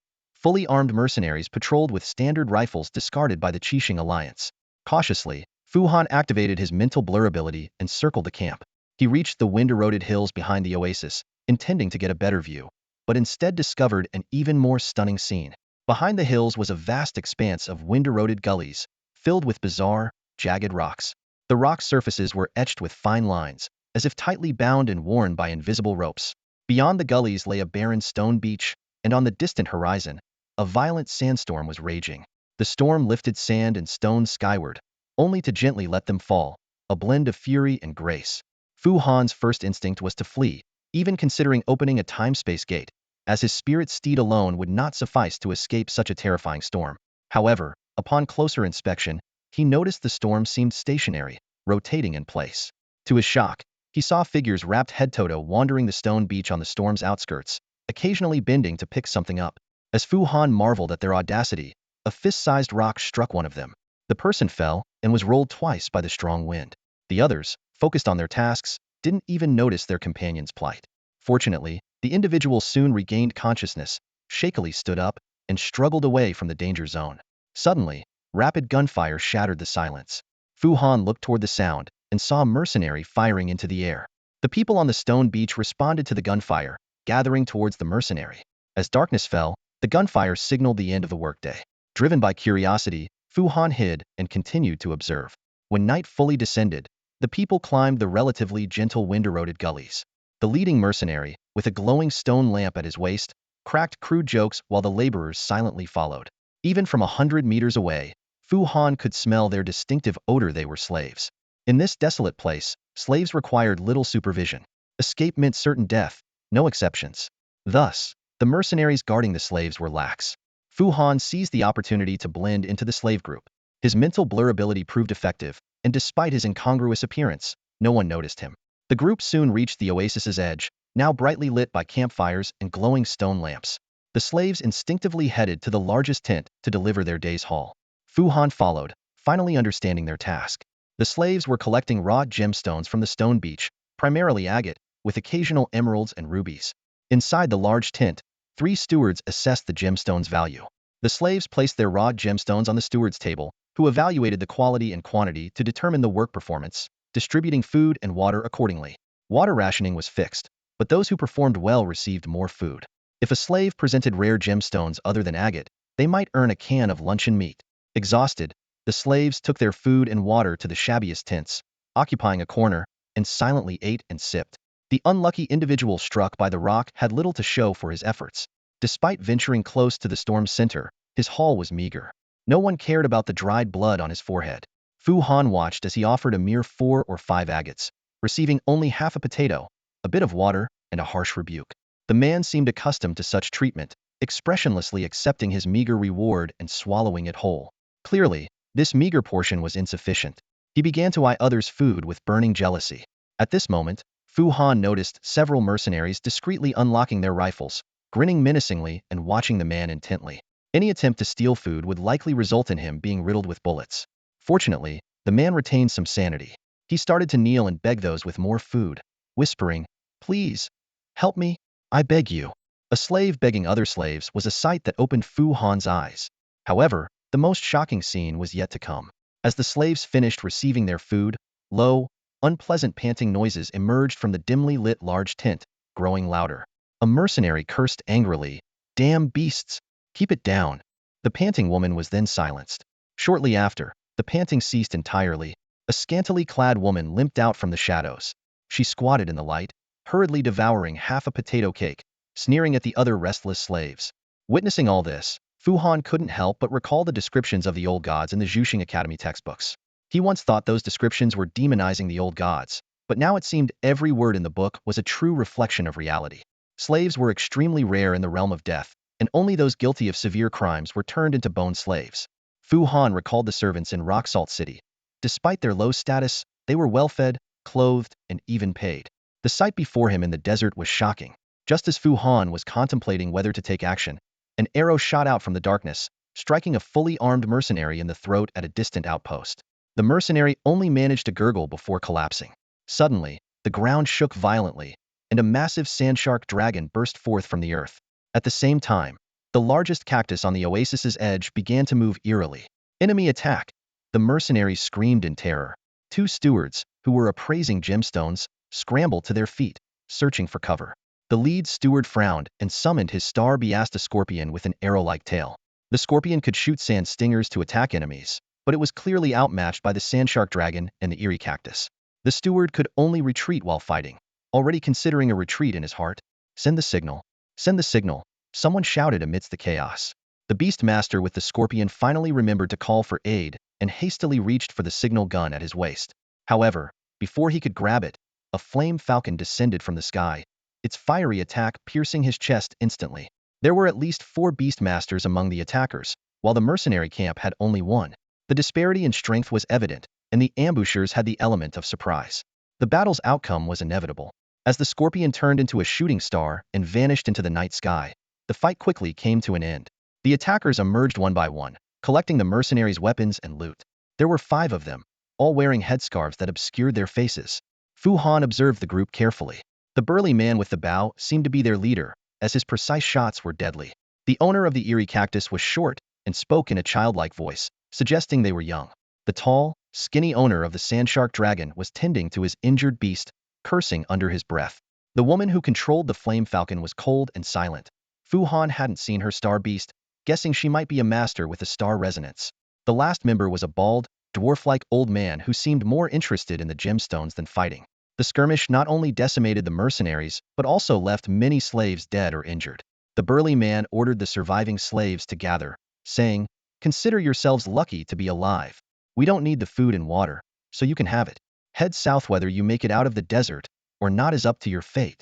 fully armed mercenaries patrolled with standard rifles discarded by the Qixing Alliance. Cautiously, Fu Han activated his mental blur ability and circled the camp. He reached the wind-eroded hills behind the oasis, intending to get a better view, but instead discovered an even more stunning scene. Behind the hills was a vast expanse of wind-eroded gullies, filled with bizarre, jagged rocks. The rock surfaces were etched with fine lines, as if tightly bound and worn by invisible ropes. Beyond the gullies lay a barren stone beach, and on the distant horizon, a violent sandstorm was raging. The storm lifted sand and stones skyward, only to gently let them fall, a blend of fury and grace. Fu Han's first instinct was to flee, even considering opening a time-space gate, as his spirit steed alone would not suffice to escape such a terrifying storm. However, upon closer inspection, he noticed the storm seemed stationary, rotating in place. To his shock, he saw figures wrapped head-to-toe wandering the stone beach on the storm's outskirts, occasionally bending to pick something up. As Fu Han marveled at their audacity, a fist-sized rock struck one of them. The person fell and was rolled twice by the strong wind. The others, focused on their tasks, didn't even notice their companion's plight. Fortunately, The individual soon regained consciousness, shakily stood up, and struggled away from the danger zone. Suddenly, rapid gunfire shattered the silence. Fu Han looked toward the sound and saw a mercenary firing into the air. The people on the stone beach responded to the gunfire, gathering towards the mercenary. As darkness fell, the gunfire signaled the end of the workday. Driven by curiosity, Fu Han hid and continued to observe. When night fully descended, the people climbed the relatively gentle wind-eroded gullies. The leading mercenary, with a glowing stone lamp at his waist, cracked crude jokes while the laborers silently followed. Even from 100 meters away, Fu Han could smell their distinctive odor. They were slaves. In this desolate place, slaves required little supervision. Escape meant certain death, no exceptions. Thus, the mercenaries guarding the slaves were lax. Fu Han seized the opportunity to blend into the slave group. His mental blur ability proved effective, and despite his incongruous appearance, no one noticed him. The group soon reached the oasis's edge, now brightly lit by campfires and glowing stone lamps. The slaves instinctively headed to the largest tent to deliver their day's haul. Fu Han followed, finally understanding their task. The slaves were collecting raw gemstones from the stone beach, primarily agate, with occasional emeralds and rubies. Inside the large tent, 3 stewards assessed the gemstones' value. The slaves placed their raw gemstones on the steward's table, who evaluated the quality and quantity to determine the work performance, distributing food and water accordingly. Water rationing was fixed, but those who performed well received more food. If a slave presented rare gemstones other than agate, they might earn a can of luncheon meat. Exhausted, the slaves took their food and water to the shabbiest tents, occupying a corner, and silently ate and sipped. The unlucky individual struck by the rock had little to show for his efforts. Despite venturing close to the storm's center, his haul was meager. No one cared about the dried blood on his forehead. Fu Han watched as he offered a mere 4 or 5 agates, receiving only half a potato, a bit of water, and a harsh rebuke. The man seemed accustomed to such treatment, expressionlessly accepting his meager reward and swallowing it whole. Clearly, this meager portion was insufficient. He began to eye others' food with burning jealousy. At this moment, Fu Han noticed several mercenaries discreetly unlocking their rifles, grinning menacingly and watching the man intently. Any attempt to steal food would likely result in him being riddled with bullets. Fortunately, the man retained some sanity. He started to kneel and beg those with more food, whispering, "Please, help me, I beg you." A slave begging other slaves was a sight that opened Fu Han's eyes. However, the most shocking scene was yet to come. As the slaves finished receiving their food, low, unpleasant panting noises emerged from the dimly lit large tent, growing louder. A mercenary cursed angrily, "Damn beasts! Keep it down." The panting woman was then silenced. Shortly after, the panting ceased entirely. A scantily clad woman limped out from the shadows. She squatted in the light, hurriedly devouring half a potato cake, sneering at the other restless slaves. Witnessing all this, Fu Han couldn't help but recall the descriptions of the old gods in the Zhuxing Academy textbooks. He once thought those descriptions were demonizing the old gods, but now it seemed every word in the book was a true reflection of reality. Slaves were extremely rare in the realm of death, and only those guilty of severe crimes were turned into bone slaves. Fu Han recalled the servants in Rock Salt City. Despite their low status, they were well-fed, clothed, and even paid. The sight before him in the desert was shocking. Just as Fu Han was contemplating whether to take action, an arrow shot out from the darkness, striking a fully armed mercenary in the throat at a distant outpost. The mercenary only managed to gurgle before collapsing. Suddenly, the ground shook violently, and a massive sandshark dragon burst forth from the earth. At the same time, the largest cactus on the oasis's edge began to move eerily. "Enemy attack!" The mercenaries screamed in terror. 2 stewards, who were appraising gemstones, scrambled to their feet, searching for cover. The lead steward frowned and summoned his star Beasta scorpion with an arrow-like tail. The scorpion could shoot sand stingers to attack enemies, but it was clearly outmatched by the sandshark dragon and the eerie cactus. The steward could only retreat while fighting, already considering a retreat in his heart. "Send the signal. Send the signal," someone shouted amidst the chaos. The beast master with the scorpion finally remembered to call for aid and hastily reached for the signal gun at his waist. However, before he could grab it, a flame falcon descended from the sky, its fiery attack piercing his chest instantly. There were at least 4 beastmasters among the attackers, while the mercenary camp had only 1. The disparity in strength was evident, and the ambushers had the element of surprise. The battle's outcome was inevitable. As the scorpion turned into a shooting star and vanished into the night sky, the fight quickly came to an end. The attackers emerged one by one, collecting the mercenaries' weapons and loot. There were 5 of them, all wearing headscarves that obscured their faces. Fu Han observed the group carefully. The burly man with the bow seemed to be their leader, as his precise shots were deadly. The owner of the eerie cactus was short and spoke in a childlike voice, suggesting they were young. The tall, skinny owner of the sandshark dragon was tending to his injured beast, cursing under his breath. The woman who controlled the flame falcon was cold and silent. Fu Han hadn't seen her star beast, guessing she might be a master with a star resonance. The last member was a bald, dwarf-like old man who seemed more interested in the gemstones than fighting. The skirmish not only decimated the mercenaries, but also left many slaves dead or injured. The burly man ordered the surviving slaves to gather, saying, "Consider yourselves lucky to be alive. We don't need the food and water, so you can have it. Head south whether you make it out of the desert or not is up to your fate."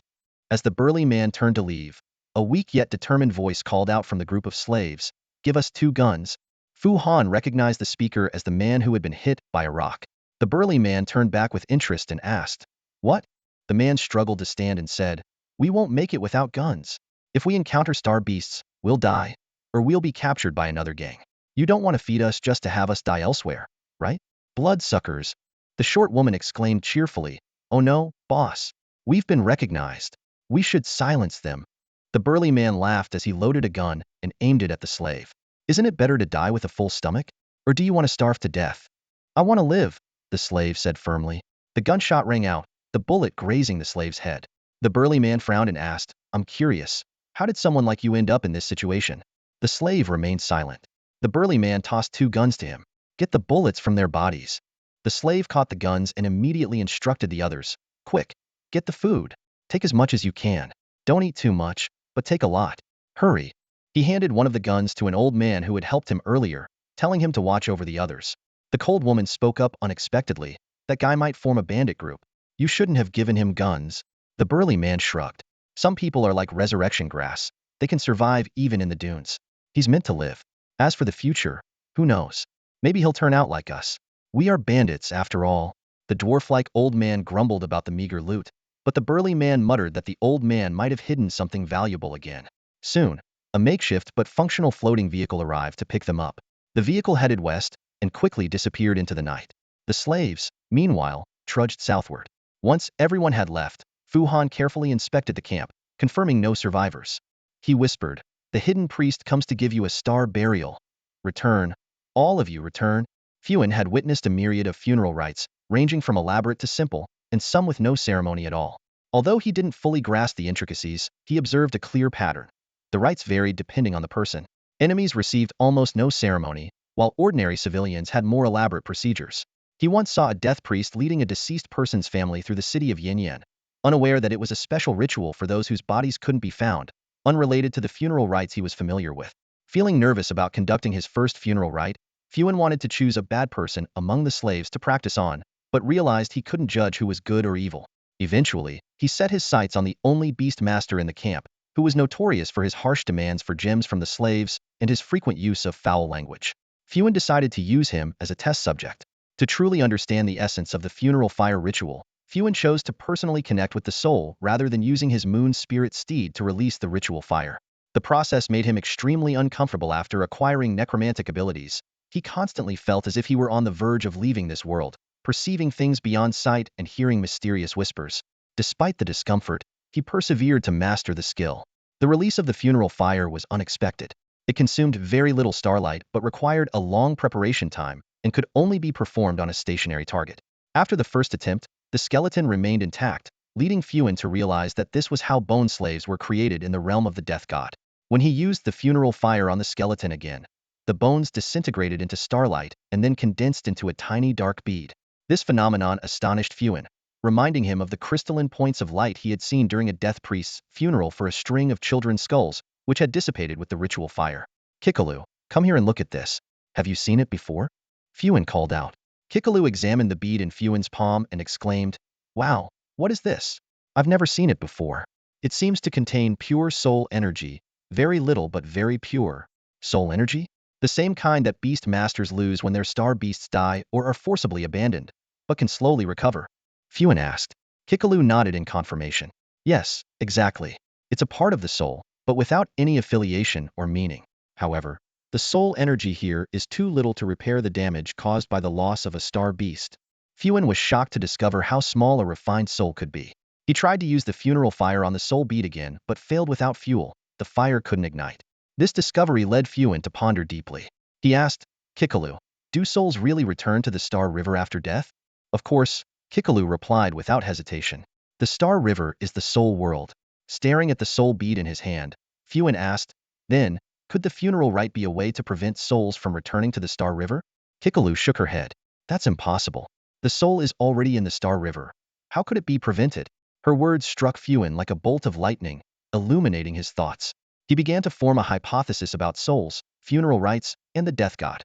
As the burly man turned to leave, a weak yet determined voice called out from the group of slaves, "Give us 2 guns." Fu Han recognized the speaker as the man who had been hit by a rock. The burly man turned back with interest and asked, "What?" The man struggled to stand and said, "We won't make it without guns. If we encounter star beasts, we'll die, or we'll be captured by another gang. You don't want to feed us just to have us die elsewhere, right?" "Bloodsuckers," the short woman exclaimed cheerfully. "Oh no, boss. We've been recognized. We should silence them." The burly man laughed as he loaded a gun and aimed it at the slave. "Isn't it better to die with a full stomach? Or do you want to starve to death?" "I want to live," the slave said firmly. The gunshot rang out, the bullet grazing the slave's head. The burly man frowned and asked, "I'm curious. How did someone like you end up in this situation?" The slave remained silent. The burly man tossed 2 guns to him. "Get the bullets from their bodies." The slave caught the guns and immediately instructed the others, "Quick, get the food. Take as much as you can. Don't eat too much, but take a lot. Hurry." He handed one of the guns to an old man who had helped him earlier, telling him to watch over the others. The cold woman spoke up unexpectedly, "That guy might form a bandit group. You shouldn't have given him guns." The burly man shrugged. "Some people are like resurrection grass. They can survive even in the dunes. He's meant to live. As for the future, who knows? Maybe he'll turn out like us. We are bandits after all." The dwarf-like old man grumbled about the meager loot, but the burly man muttered that the old man might have hidden something valuable again. Soon, a makeshift but functional floating vehicle arrived to pick them up. The vehicle headed west and quickly disappeared into the night. The slaves, meanwhile, trudged southward. Once everyone had left, Fu Han carefully inspected the camp, confirming no survivors. He whispered, "The hidden priest comes to give you a star burial. Return. All of you return." Fuan had witnessed a myriad of funeral rites, ranging from elaborate to simple, and some with no ceremony at all. Although he didn't fully grasp the intricacies, he observed a clear pattern. The rites varied depending on the person. Enemies received almost no ceremony, while ordinary civilians had more elaborate procedures. He once saw a death priest leading a deceased person's family through the city of Yanyan, unaware that it was a special ritual for those whose bodies couldn't be found, unrelated to the funeral rites he was familiar with. Feeling nervous about conducting his first funeral rite, Fuan wanted to choose a bad person among the slaves to practice on, but realized he couldn't judge who was good or evil. Eventually, he set his sights on the only beast master in the camp, who was notorious for his harsh demands for gems from the slaves and his frequent use of foul language. Fuan decided to use him as a test subject. To truly understand the essence of the funeral fire ritual, Fuan chose to personally connect with the soul rather than using his moon spirit steed to release the ritual fire. The process made him extremely uncomfortable after acquiring necromantic abilities. He constantly felt as if he were on the verge of leaving this world, perceiving things beyond sight and hearing mysterious whispers. Despite the discomfort, he persevered to master the skill. The release of the funeral fire was unexpected. It consumed very little starlight but required a long preparation time and could only be performed on a stationary target. After the first attempt, the skeleton remained intact, leading Fuan to realize that this was how bone slaves were created in the realm of the death god. When he used the funeral fire on the skeleton again, the bones disintegrated into starlight and then condensed into a tiny dark bead. This phenomenon astonished Fuan, reminding him of the crystalline points of light he had seen during a death priest's funeral for a string of children's skulls, which had dissipated with the ritual fire. "Kikalu, come here and look at this. Have you seen it before?" Fuan called out. Kikalu examined the bead in Fuan's palm and exclaimed, "Wow, what is this? I've never seen it before. It seems to contain pure soul energy, very little but very pure." "Soul energy?" "The same kind that beast masters lose when their star beasts die or are forcibly abandoned, but can slowly recover?" Fuan asked. Kikalu nodded in confirmation. "Yes, exactly. It's a part of the soul, but without any affiliation or meaning. However, the soul energy here is too little to repair the damage caused by the loss of a star beast." Fuan was shocked to discover how small a refined soul could be. He tried to use the funeral fire on the soul bead again, but failed without fuel. The fire couldn't ignite. This discovery led Fuin to ponder deeply. He asked, Kikalu, do souls really return to the Star River after death? Of course, Kikalu replied without hesitation. The Star River is the soul world. Staring at the soul bead in his hand, Fuin asked, then, could the funeral rite be a way to prevent souls from returning to the Star River? Kikalu shook her head. That's impossible. The soul is already in the Star River. How could it be prevented? Her words struck Fuin like a bolt of lightning, illuminating his thoughts. He began to form a hypothesis about souls, funeral rites, and the death god.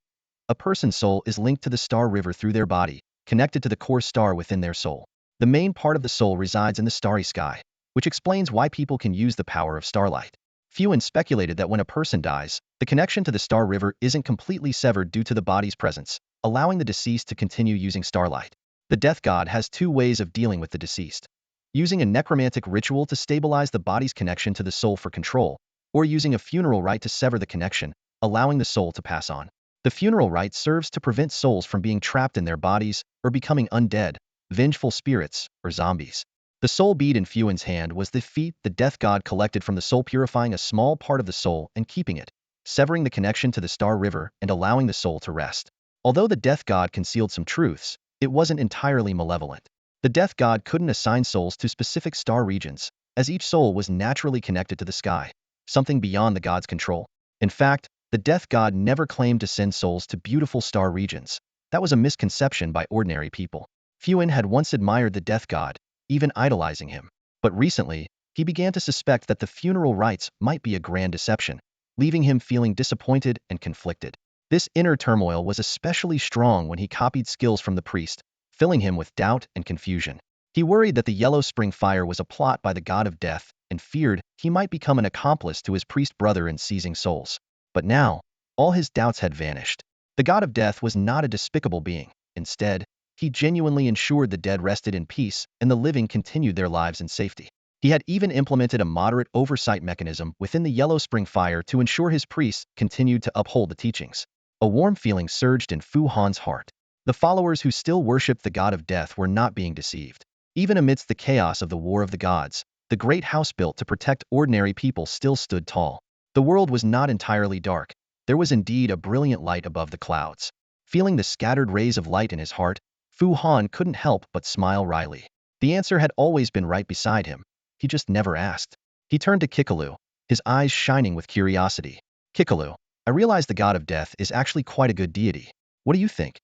A person's soul is linked to the Star River through their body, connected to the core star within their soul. The main part of the soul resides in the starry sky, which explains why people can use the power of starlight. Fuin speculated that when a person dies, the connection to the Star River isn't completely severed due to the body's presence, allowing the deceased to continue using starlight. The death god has two ways of dealing with the deceased: using a necromantic ritual to stabilize the body's connection to the soul for control, or using a funeral rite to sever the connection, allowing the soul to pass on. The funeral rite serves to prevent souls from being trapped in their bodies or becoming undead, vengeful spirits, or zombies. The soul bead in Fuin's hand was the feat the death god collected from the soul, purifying a small part of the soul and keeping it, severing the connection to the Star River and allowing the soul to rest. Although the death god concealed some truths, it wasn't entirely malevolent. The death god couldn't assign souls to specific star regions, as each soul was naturally connected to the sky, something beyond the god's control. In fact, the death god never claimed to send souls to beautiful star regions. That was a misconception by ordinary people. Fuin had once admired the death god, even idolizing him. But recently, he began to suspect that the funeral rites might be a grand deception, leaving him feeling disappointed and conflicted. This inner turmoil was especially strong when he copied skills from the priest, filling him with doubt and confusion. He worried that the yellow spring fire was a plot by the god of death and feared he might become an accomplice to his priest brother in seizing souls. But now, all his doubts had vanished. The god of death was not a despicable being. Instead, he genuinely ensured the dead rested in peace and the living continued their lives in safety. He had even implemented a moderate oversight mechanism within the yellow spring fire to ensure his priests continued to uphold the teachings. A warm feeling surged in Fu Han's heart. The followers who still worshipped the god of death were not being deceived. Even amidst the chaos of the War of the Gods, the great house built to protect ordinary people still stood tall. The world was not entirely dark. There was indeed a brilliant light above the clouds. Feeling the scattered rays of light in his heart, Fu Han couldn't help but smile wryly. The answer had always been right beside him. He just never asked. He turned to Kikalu, his eyes shining with curiosity. Kikalu, I realize the god of death is actually quite a good deity. What do you think?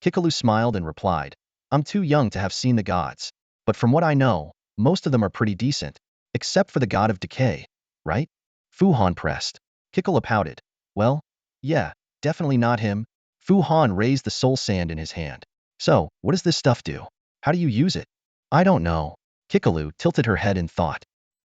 Kikalu smiled and replied, I'm too young to have seen the gods. But from what I know, most of them are pretty decent, except for the god of decay, right? Fu Han pressed. Kikalu pouted. Well, yeah, definitely not him. Fu Han raised the soul sand in his hand. So, what does this stuff do? How do you use it? I don't know. Kikalu tilted her head in thought.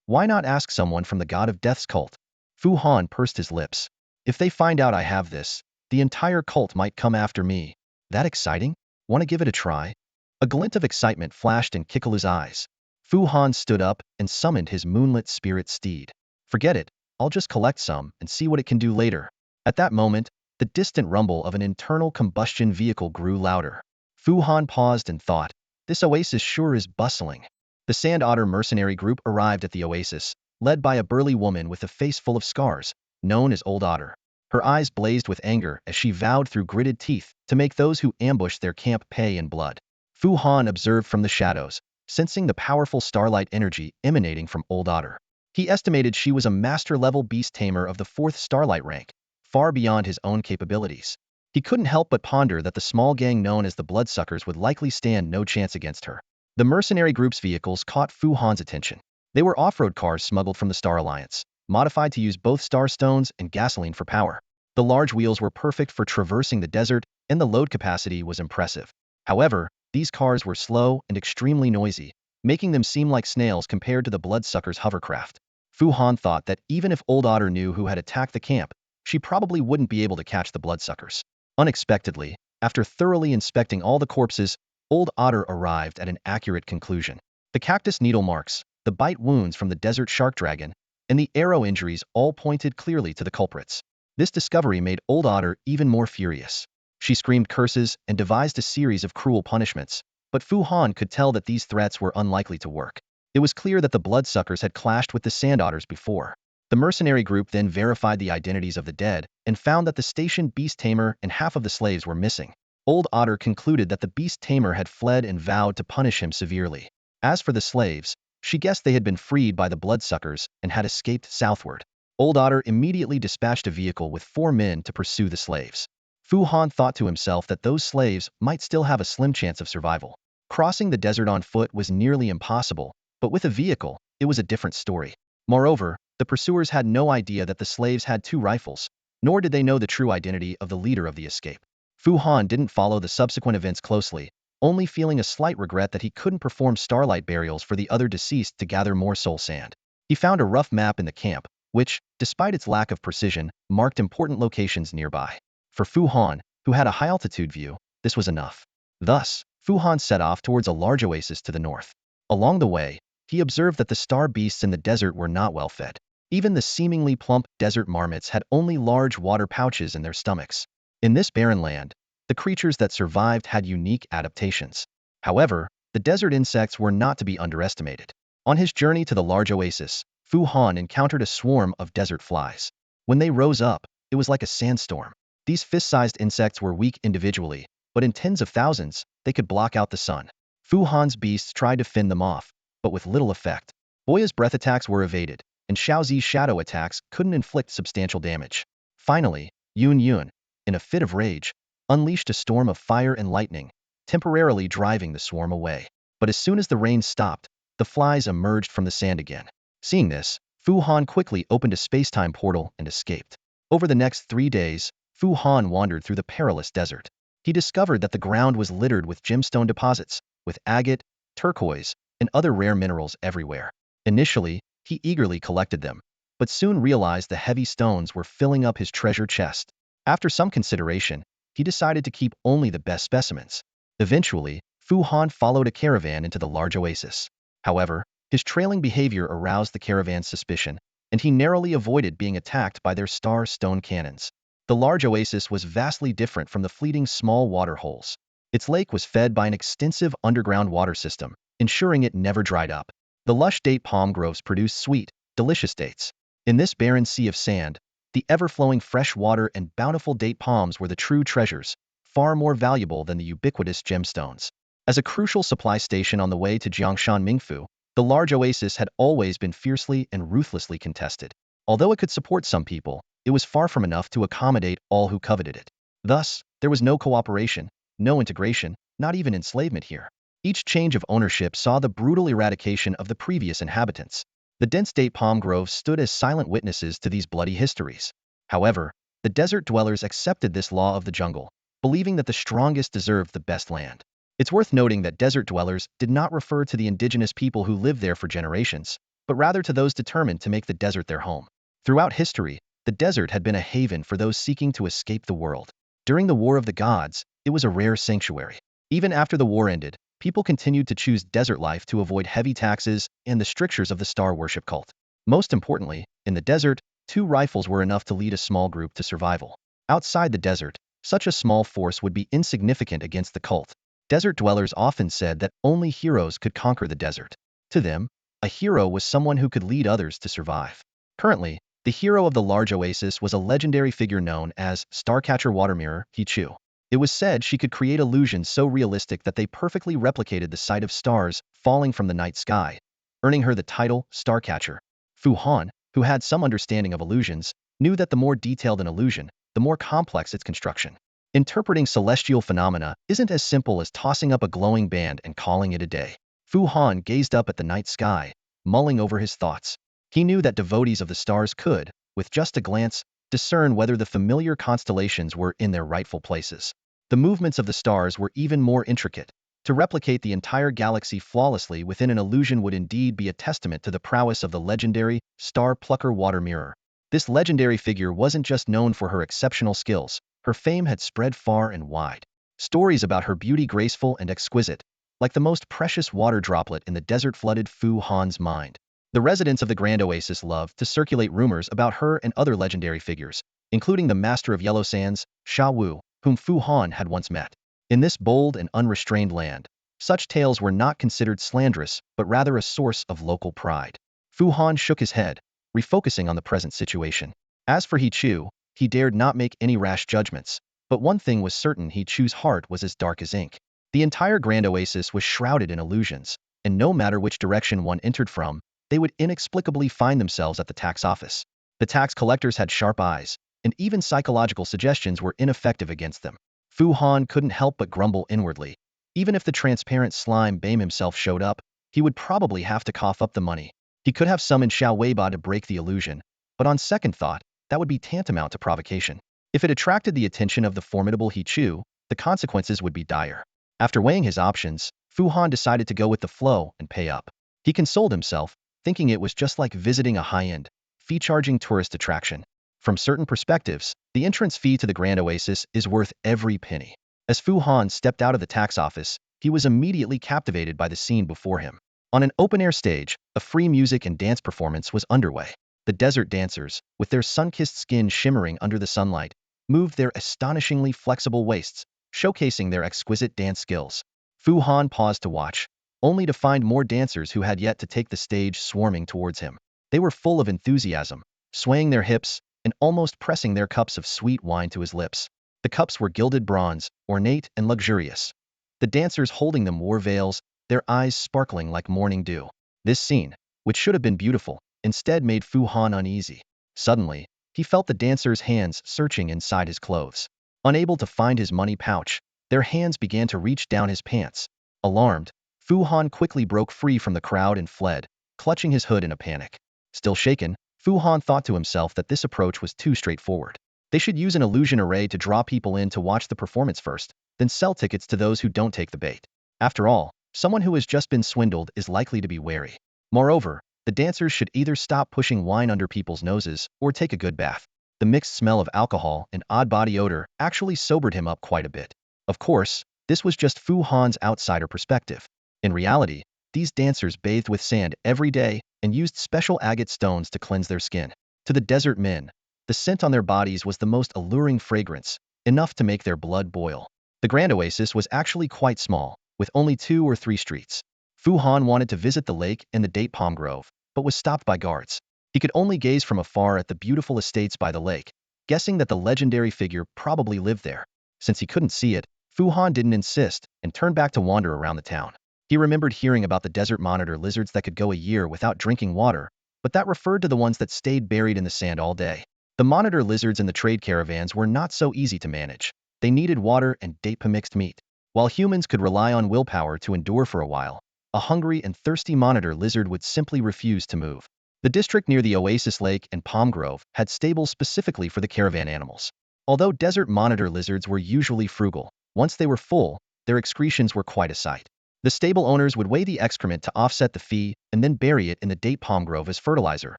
Why not ask someone from the god of death's cult? Fu Han pursed his lips. If they find out I have this, the entire cult might come after me. That exciting? Want to give it a try? A glint of excitement flashed in Kikalu's eyes. Fu Han stood up and summoned his moonlit spirit steed. Forget it, I'll just collect some and see what it can do later. At that moment, the distant rumble of an internal combustion vehicle grew louder. Fu Han paused and thought, this oasis sure is bustling. The Sand Otter mercenary group arrived at the oasis, led by a burly woman with a face full of scars, known as Old Otter. Her eyes blazed with anger as she vowed through gritted teeth to make those who ambushed their camp pay in blood. Fu Han observed from the shadows, sensing the powerful starlight energy emanating from Old Otter. He estimated she was a master-level beast tamer of the 4th starlight rank, far beyond his own capabilities. He couldn't help but ponder that the small gang known as the Bloodsuckers would likely stand no chance against her. The mercenary group's vehicles caught Fu Han's attention. They were off-road cars smuggled from the Star Alliance, modified to use both star stones and gasoline for power. The large wheels were perfect for traversing the desert, and the load capacity was impressive. However, these cars were slow and extremely noisy, making them seem like snails compared to the Bloodsuckers' hovercraft. Fu Han thought that even if Old Otter knew who had attacked the camp, she probably wouldn't be able to catch the Bloodsuckers. Unexpectedly, after thoroughly inspecting all the corpses, Old Otter arrived at an accurate conclusion. The cactus needle marks, the bite wounds from the desert shark dragon, and the arrow injuries all pointed clearly to the culprits. This discovery made Old Otter even more furious. She screamed curses and devised a series of cruel punishments, but Fu Han could tell that these threats were unlikely to work. It was clear that the bloodsuckers had clashed with the sand otters before. The mercenary group then verified the identities of the dead and found that the stationed beast tamer and half of the slaves were missing. Old Otter concluded that the beast tamer had fled and vowed to punish him severely. As for the slaves, she guessed they had been freed by the bloodsuckers and had escaped southward. Old Otter immediately dispatched a vehicle with 4 men to pursue the slaves. Fu Han thought to himself that those slaves might still have a slim chance of survival. Crossing the desert on foot was nearly impossible, but with a vehicle, it was a different story. Moreover, the pursuers had no idea that the slaves had 2 rifles, nor did they know the true identity of the leader of the escape. Fu Han didn't follow the subsequent events closely, only feeling a slight regret that he couldn't perform starlight burials for the other deceased to gather more soul sand. He found a rough map in the camp, which, despite its lack of precision, marked important locations nearby. For Fu Han, who had a high-altitude view, this was enough. Thus, Fu Han set off towards a large oasis to the north. Along the way, he observed that the star beasts in the desert were not well fed. Even the seemingly plump desert marmots had only large water pouches in their stomachs. In this barren land, the creatures that survived had unique adaptations. However, the desert insects were not to be underestimated. On his journey to the large oasis, Fu Han encountered a swarm of desert flies. When they rose up, it was like a sandstorm. These fist-sized insects were weak individually, but in tens of thousands, they could block out the sun. Fu Han's beasts tried to fend them off, but with little effect. Boya's breath attacks were evaded, and Xiaozi's shadow attacks couldn't inflict substantial damage. Finally, Yun Yun, in a fit of rage, unleashed a storm of fire and lightning, temporarily driving the swarm away. But as soon as the rain stopped, the flies emerged from the sand again. Seeing this, Fu Han quickly opened a space-time portal and escaped. Over the next 3 days, Fu Han wandered through the perilous desert. He discovered that the ground was littered with gemstone deposits, with agate, turquoise, and other rare minerals everywhere. Initially, he eagerly collected them, but soon realized the heavy stones were filling up his treasure chest. After some consideration, he decided to keep only the best specimens. Eventually, Fu Han followed a caravan into the large oasis. However, his trailing behavior aroused the caravan's suspicion, and he narrowly avoided being attacked by their star stone cannons. The large oasis was vastly different from the fleeting small water holes. Its lake was fed by an extensive underground water system, ensuring it never dried up. The lush date palm groves produced sweet, delicious dates. In this barren sea of sand, the ever-flowing fresh water and bountiful date palms were the true treasures, far more valuable than the ubiquitous gemstones. As a crucial supply station on the way to Jiangshan Mingfu, the large oasis had always been fiercely and ruthlessly contested. Although it could support some people, it was far from enough to accommodate all who coveted it. Thus, there was no cooperation, no integration, not even enslavement here. Each change of ownership saw the brutal eradication of the previous inhabitants. The dense date palm groves stood as silent witnesses to these bloody histories. However, the desert dwellers accepted this law of the jungle, believing that the strongest deserved the best land. It's worth noting that desert dwellers did not refer to the indigenous people who lived there for generations, but rather to those determined to make the desert their home. Throughout history, the desert had been a haven for those seeking to escape the world. During the War of the Gods, it was a rare sanctuary. Even after the war ended, people continued to choose desert life to avoid heavy taxes and the strictures of the star worship cult. Most importantly, in the desert, 2 rifles were enough to lead a small group to survival. Outside the desert, such a small force would be insignificant against the cult. Desert dwellers often said that only heroes could conquer the desert. To them, a hero was someone who could lead others to survive. Currently, the hero of the large oasis was a legendary figure known as Starcatcher Water Mirror, Hichu. It was said she could create illusions so realistic that they perfectly replicated the sight of stars falling from the night sky, earning her the title Starcatcher. Fu Han, who had some understanding of illusions, knew that the more detailed an illusion, the more complex its construction. Interpreting celestial phenomena isn't as simple as tossing up a glowing band and calling it a day. Fu Han gazed up at the night sky, mulling over his thoughts. He knew that devotees of the stars could, with just a glance, discern whether the familiar constellations were in their rightful places. The movements of the stars were even more intricate. To replicate the entire galaxy flawlessly within an illusion would indeed be a testament to the prowess of the legendary Star Plucker Water Mirror. This legendary figure wasn't just known for her exceptional skills, her fame had spread far and wide. Stories about her beauty graceful and exquisite, like the most precious water droplet in the desert flooded Fu Han's mind. The residents of the Grand Oasis loved to circulate rumors about her and other legendary figures, including the Master of Yellow Sands, Sha Wu, whom Fu Han had once met. In this bold and unrestrained land, Such tales were not considered slanderous, but rather a source of local pride. Fu Han shook his head, refocusing on the present situation. As for He Chu, he dared not make any rash judgments, but one thing was certain: He Chu's heart was as dark as ink. The entire Grand Oasis was shrouded in illusions, and no matter which direction one entered from, they would inexplicably find themselves at the tax office. The tax collectors had sharp eyes, and even psychological suggestions were ineffective against them. Fu Han couldn't help but grumble inwardly. Even if the transparent slime Bame himself showed up, he would probably have to cough up the money. He could have summoned Xiao Weiba to break the illusion, but on second thought, that would be tantamount to provocation. If it attracted the attention of the formidable He Chu, the consequences would be dire. After weighing his options, Fu Han decided to go with the flow and pay up. He consoled himself, thinking it was just like visiting a high-end, fee-charging tourist attraction. From certain perspectives, the entrance fee to the Grand Oasis is worth every penny. As Fu Han stepped out of the tax office, he was immediately captivated by the scene before him. On an open-air stage, a free music and dance performance was underway. The desert dancers, with their sun-kissed skin shimmering under the sunlight, moved their astonishingly flexible waists, showcasing their exquisite dance skills. Fu Han paused to watch, only to find more dancers who had yet to take the stage swarming towards him. They were full of enthusiasm, swaying their hips and almost pressing their cups of sweet wine to his lips. The cups were gilded bronze, ornate and luxurious. The dancers holding them wore veils, their eyes sparkling like morning dew. This scene, which should have been beautiful, instead made Fu Han uneasy. Suddenly, he felt the dancers' hands searching inside his clothes. Unable to find his money pouch, their hands began to reach down his pants. Alarmed, Fu Han quickly broke free from the crowd and fled, clutching his hood in a panic. Still shaken, Fu Han thought to himself that this approach was too straightforward. They should use an illusion array to draw people in to watch the performance first, then sell tickets to those who don't take the bait. After all, someone who has just been swindled is likely to be wary. Moreover, the dancers should either stop pushing wine under people's noses or take a good bath. The mixed smell of alcohol and odd body odor actually sobered him up quite a bit. Of course, this was just Fu Han's outsider perspective. In reality, these dancers bathed with sand every day and used special agate stones to cleanse their skin. To the desert men, the scent on their bodies was the most alluring fragrance, enough to make their blood boil. The Grand Oasis was actually quite small, with only 2 or 3 streets. Fu Han wanted to visit the lake and the date palm grove, but was stopped by guards. He could only gaze from afar at the beautiful estates by the lake, guessing that the legendary figure probably lived there. Since he couldn't see it, Fu Han didn't insist and turned back to wander around the town. He remembered hearing about the desert monitor lizards that could go a year without drinking water, but that referred to the ones that stayed buried in the sand all day. The monitor lizards in the trade caravans were not so easy to manage. They needed water and date-mixed meat. While humans could rely on willpower to endure for a while, a hungry and thirsty monitor lizard would simply refuse to move. The district near the Oasis Lake and Palm Grove had stables specifically for the caravan animals. Although desert monitor lizards were usually frugal, once they were full, their excretions were quite a sight. The stable owners would weigh the excrement to offset the fee and then bury it in the date palm grove as fertilizer,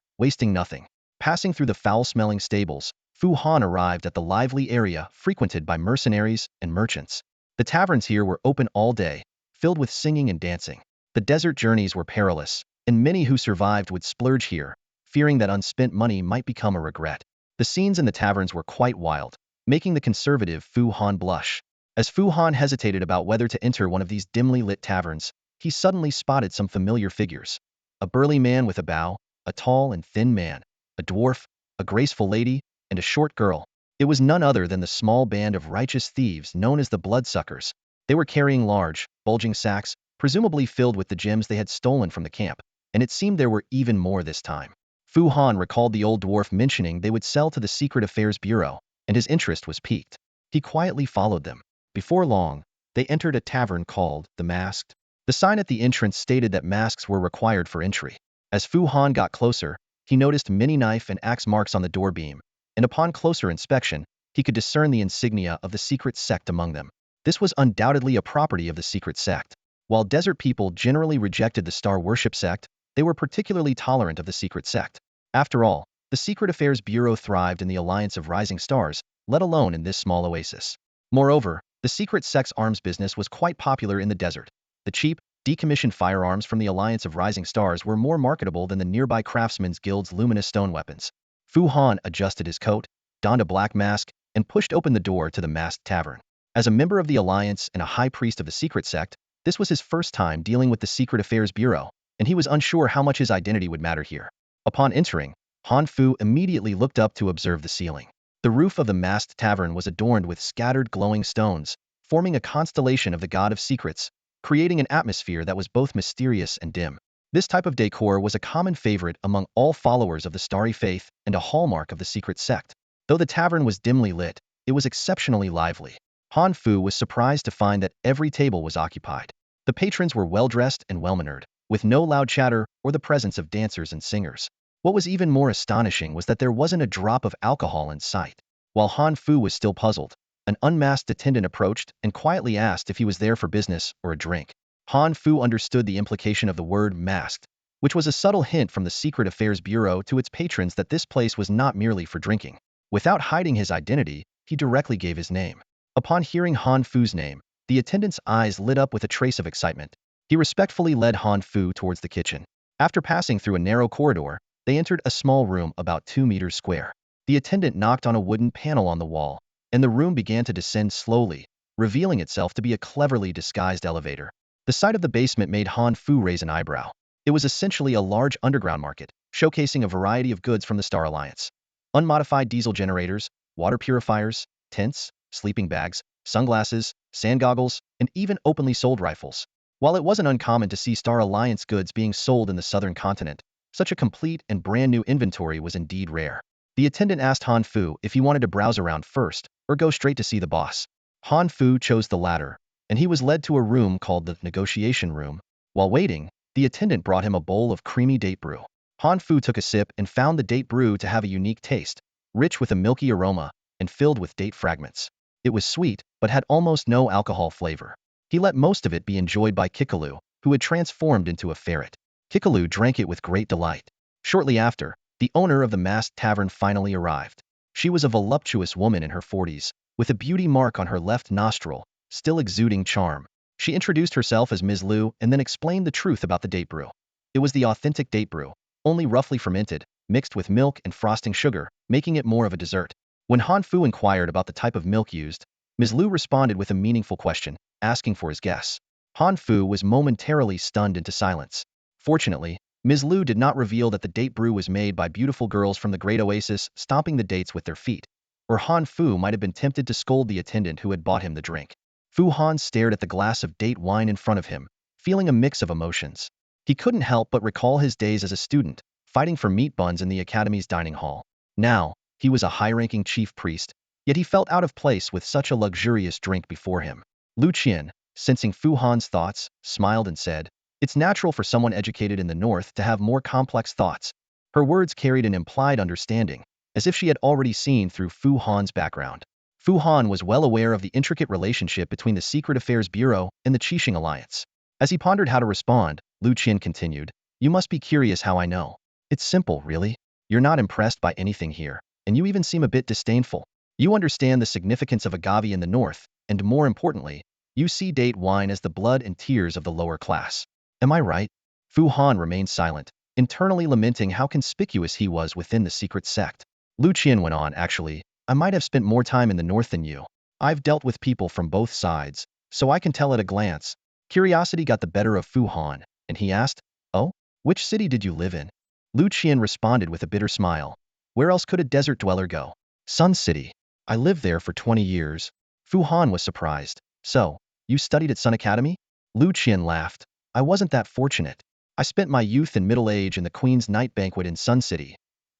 wasting nothing. Passing through the foul-smelling stables, Fu Han arrived at the lively area frequented by mercenaries and merchants. The taverns here were open all day, filled with singing and dancing. The desert journeys were perilous, and many who survived would splurge here, fearing that unspent money might become a regret. The scenes in the taverns were quite wild, making the conservative Fu Han blush. As Fu Han hesitated about whether to enter one of these dimly lit taverns, he suddenly spotted some familiar figures. A burly man with a bow, a tall and thin man, a dwarf, a graceful lady, and a short girl. It was none other than the small band of righteous thieves known as the Bloodsuckers. They were carrying large, bulging sacks, presumably filled with the gems they had stolen from the camp, and it seemed there were even more this time. Fu Han recalled the old dwarf mentioning they would sell to the Secret Affairs Bureau, and his interest was piqued. He quietly followed them. Before long, they entered a tavern called The Masked. The sign at the entrance stated that masks were required for entry. As Fu Han got closer, he noticed many knife and axe marks on the door beam, and upon closer inspection, he could discern the insignia of the secret sect among them. This was undoubtedly a property of the secret sect. While desert people generally rejected the star worship sect, they were particularly tolerant of the secret sect. After all, the Secret Affairs Bureau thrived in the alliance of rising stars, let alone in this small oasis. Moreover, the secret sect's arms business was quite popular in the desert. The cheap, decommissioned firearms from the alliance of rising stars were more marketable than the nearby craftsmen's guild's luminous stone weapons. Fu Han adjusted his coat, donned a black mask, and pushed open the door to the masked tavern. As a member of the alliance and a high priest of the secret sect, This was his first time dealing with the Secret Affairs Bureau, and he was unsure how much his identity would matter here. Upon entering, Han Fu immediately looked up to observe the ceiling. The roof of the masked tavern was adorned with scattered glowing stones, forming a constellation of the God of Secrets, creating an atmosphere that was both mysterious and dim. This type of decor was a common favorite among all followers of the Starry Faith and a hallmark of the secret sect. Though the tavern was dimly lit, it was exceptionally lively. Han Fu was surprised to find that every table was occupied. The patrons were well-dressed and well-mannered, with no loud chatter or the presence of dancers and singers. What was even more astonishing was that there wasn't a drop of alcohol in sight. While Han Fu was still puzzled, an unmasked attendant approached and quietly asked if he was there for business or a drink. Han Fu understood the implication of the word masked, which was a subtle hint from the Secret Affairs Bureau to its patrons that this place was not merely for drinking. Without hiding his identity, he directly gave his name. Upon hearing Han Fu's name, the attendant's eyes lit up with a trace of excitement. He respectfully led Han Fu towards the kitchen. After passing through a narrow corridor, they entered a small room about 2 meters square. The attendant knocked on a wooden panel on the wall, and the room began to descend slowly, revealing itself to be a cleverly disguised elevator. The sight of the basement made Han Fu raise an eyebrow. It was essentially a large underground market, showcasing a variety of goods from the Star Alliance. Unmodified diesel generators, water purifiers, tents, sleeping bags, sunglasses, sand goggles, and even openly sold rifles. While it wasn't uncommon to see Star Alliance goods being sold in the southern continent, such a complete and brand new inventory was indeed rare. The attendant asked Han Fu if he wanted to browse around first or go straight to see the boss. Han Fu chose the latter, and he was led to a room called the negotiation room. While waiting, the attendant brought him a bowl of creamy date brew. Han Fu took a sip and found the date brew to have a unique taste, rich with a milky aroma and filled with date fragments. It was sweet, but had almost no alcohol flavor. He let most of it be enjoyed by Kikalu, who had transformed into a ferret. Kikalu drank it with great delight. Shortly after, the owner of the masked tavern finally arrived. She was a voluptuous woman in her 40s, with a beauty mark on her left nostril, still exuding charm. She introduced herself as Ms. Liu and then explained the truth about the date brew. It was the authentic date brew, only roughly fermented, mixed with milk and frosting sugar, making it more of a dessert. When Han Fu inquired about the type of milk used, Ms. Liu responded with a meaningful question, asking for his guess. Han Fu was momentarily stunned into silence. Fortunately, Ms. Liu did not reveal that the date brew was made by beautiful girls from the Great Oasis stomping the dates with their feet, or Han Fu might have been tempted to scold the attendant who had bought him the drink. Fu Han stared at the glass of date wine in front of him, feeling a mix of emotions. He couldn't help but recall his days as a student, fighting for meat buns in the academy's dining hall. Now, he was a high-ranking chief priest, yet he felt out of place with such a luxurious drink before him. Lu Qian, sensing Fu Han's thoughts, smiled and said, "It's natural for someone educated in the north to have more complex thoughts." Her words carried an implied understanding, as if she had already seen through Fu Han's background. Fu Han was well aware of the intricate relationship between the Secret Affairs Bureau and the Qixing Alliance. As he pondered how to respond, Lu Qian continued, "You must be curious how I know. It's simple, really. You're not impressed by anything here, and you even seem a bit disdainful. You understand the significance of agave in the north, and more importantly, you see date wine as the blood and tears of the lower class. Am I right?" Fu Han remained silent, internally lamenting how conspicuous he was within the secret sect. Lu Qian went on, "Actually, I might have spent more time in the north than you. I've dealt with people from both sides, so I can tell at a glance." Curiosity got the better of Fu Han, and he asked, "Oh, which city did you live in?" Lu Qian responded with a bitter smile, "Where else could a desert dweller go? Sun City. I lived there for 20 years. Fu Han was surprised. "So, you studied at Sun Academy?" Lu Qian laughed. "I wasn't that fortunate. I spent my youth and middle age in the Queen's Night Banquet in Sun City.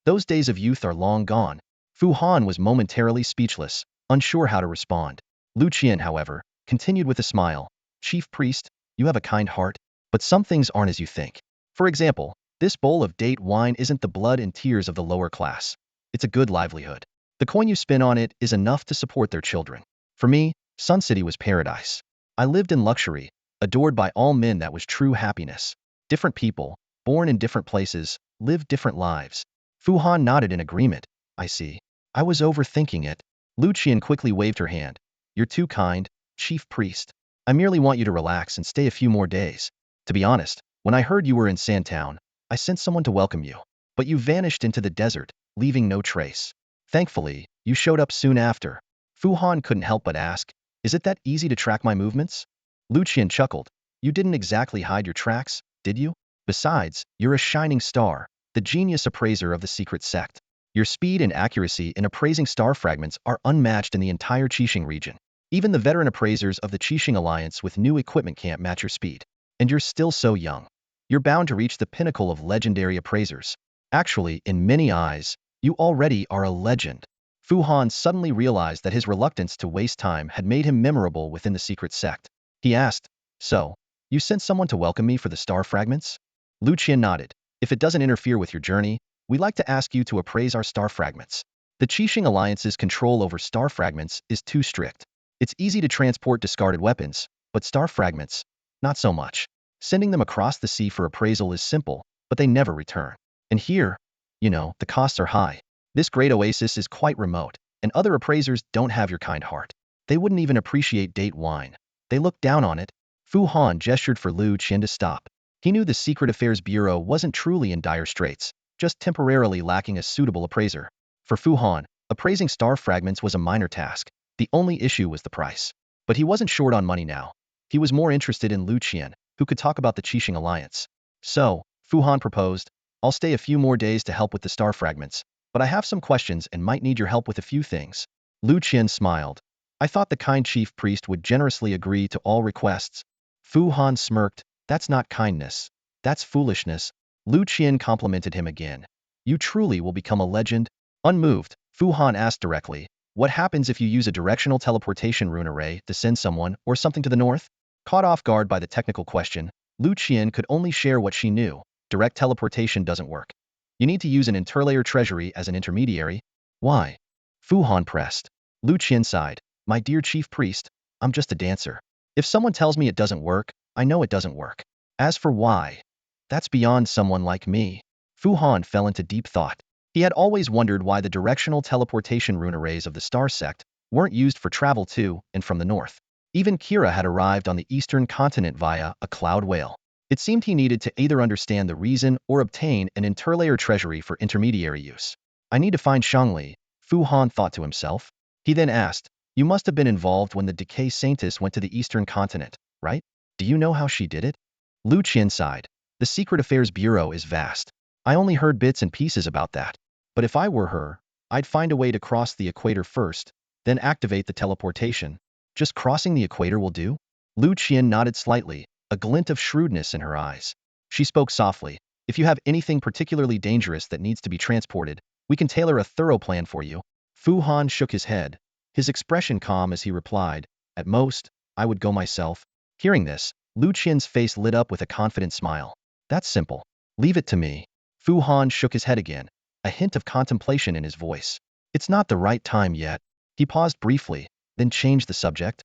Those days of youth are long gone." Fu Han was momentarily speechless, unsure how to respond. Lu Qian, however, continued with a smile, "Chief priest, you have a kind heart, but some things aren't as you think. For example, this bowl of date wine isn't the blood and tears of the lower class. It's a good livelihood. The coin you spend on it is enough to support their children. For me, Sun City was paradise. I lived in luxury, adored by all men. That was true happiness. Different people, born in different places, lived different lives." Fu Han nodded in agreement. "I see. I was overthinking it." Lu Qian quickly waved her hand. "You're too kind, chief priest. I merely want you to relax and stay a few more days. To be honest, when I heard you were in Sandtown, I sent someone to welcome you. But you vanished into the desert, leaving no trace. Thankfully, you showed up soon after." Fu Han couldn't help but ask, "Is it that easy to track my movements?" Lu Qian chuckled. You didn't exactly hide your tracks, did you? Besides, you're a shining star, the genius appraiser of the secret sect. Your speed and accuracy in appraising star fragments are unmatched in the entire Qixing region. Even the veteran appraisers of the Qixing Alliance with new equipment can't match your speed. And you're still so young. You're bound to reach the pinnacle of legendary appraisers. Actually, in many eyes, you already are a legend. Fu Han suddenly realized that his reluctance to waste time had made him memorable within the secret sect. He asked, "So, you sent someone to welcome me for the star fragments?" Lu Qian nodded. "If it doesn't interfere with your journey, we'd like to ask you to appraise our star fragments. The Qixing Alliance's control over star fragments is too strict. It's easy to transport discarded weapons, but star fragments, not so much. Sending them across the sea for appraisal is simple, but they never return. And here, the costs are high. This great oasis is quite remote, and other appraisers don't have your kind heart. They wouldn't even appreciate date wine. They look down on it." Fu Han gestured for Lu Qian to stop. He knew the Secret Affairs Bureau wasn't truly in dire straits, just temporarily lacking a suitable appraiser. For Fu Han, appraising star fragments was a minor task. The only issue was the price. But he wasn't short on money now. He was more interested in Lu Qian, who could talk about the Qixing Alliance. "So," Fu Han proposed, "I'll stay a few more days to help with the star fragments, but I have some questions and might need your help with a few things." Lu Qian smiled. "I thought the kind chief priest would generously agree to all requests." Fu Han smirked. "That's not kindness. That's foolishness." Lu Qian complimented him again. "You truly will become a legend?" Unmoved, Fu Han asked directly, "What happens if you use a directional teleportation rune array to send someone or something to the north?" Caught off guard by the technical question, Lu Qian could only share what she knew. Direct teleportation doesn't work. You need to use an interlayer treasury as an intermediary. "Why?" Fu Han pressed. Lu Qian sighed. "My dear chief priest, I'm just a dancer. If someone tells me it doesn't work, I know it doesn't work. As for why, that's beyond someone like me." Fu Han fell into deep thought. He had always wondered why the directional teleportation rune arrays of the Star Sect weren't used for travel to and from the north. Even Kira had arrived on the eastern continent via a cloud whale. It seemed he needed to either understand the reason or obtain an interlayer treasury for intermediary use. "I need to find Shangli," Fu Han thought to himself. He then asked, "You must have been involved when the Decay Saintess went to the eastern continent, right? Do you know how she did it?" Lu Qian sighed. "The Secret Affairs Bureau is vast. I only heard bits and pieces about that. But if I were her, I'd find a way to cross the equator first, then activate the teleportation." "Just crossing the equator will do?" Lu Qian nodded slightly, a glint of shrewdness in her eyes. She spoke softly. "If you have anything particularly dangerous that needs to be transported, we can tailor a thorough plan for you." Fu Han shook his head, his expression calm as he replied, "At most, I would go myself." Hearing this, Lu Qian's face lit up with a confident smile. "That's simple. Leave it to me." Fu Han shook his head again, a hint of contemplation in his voice. "It's not the right time yet." He paused briefly, then changed the subject.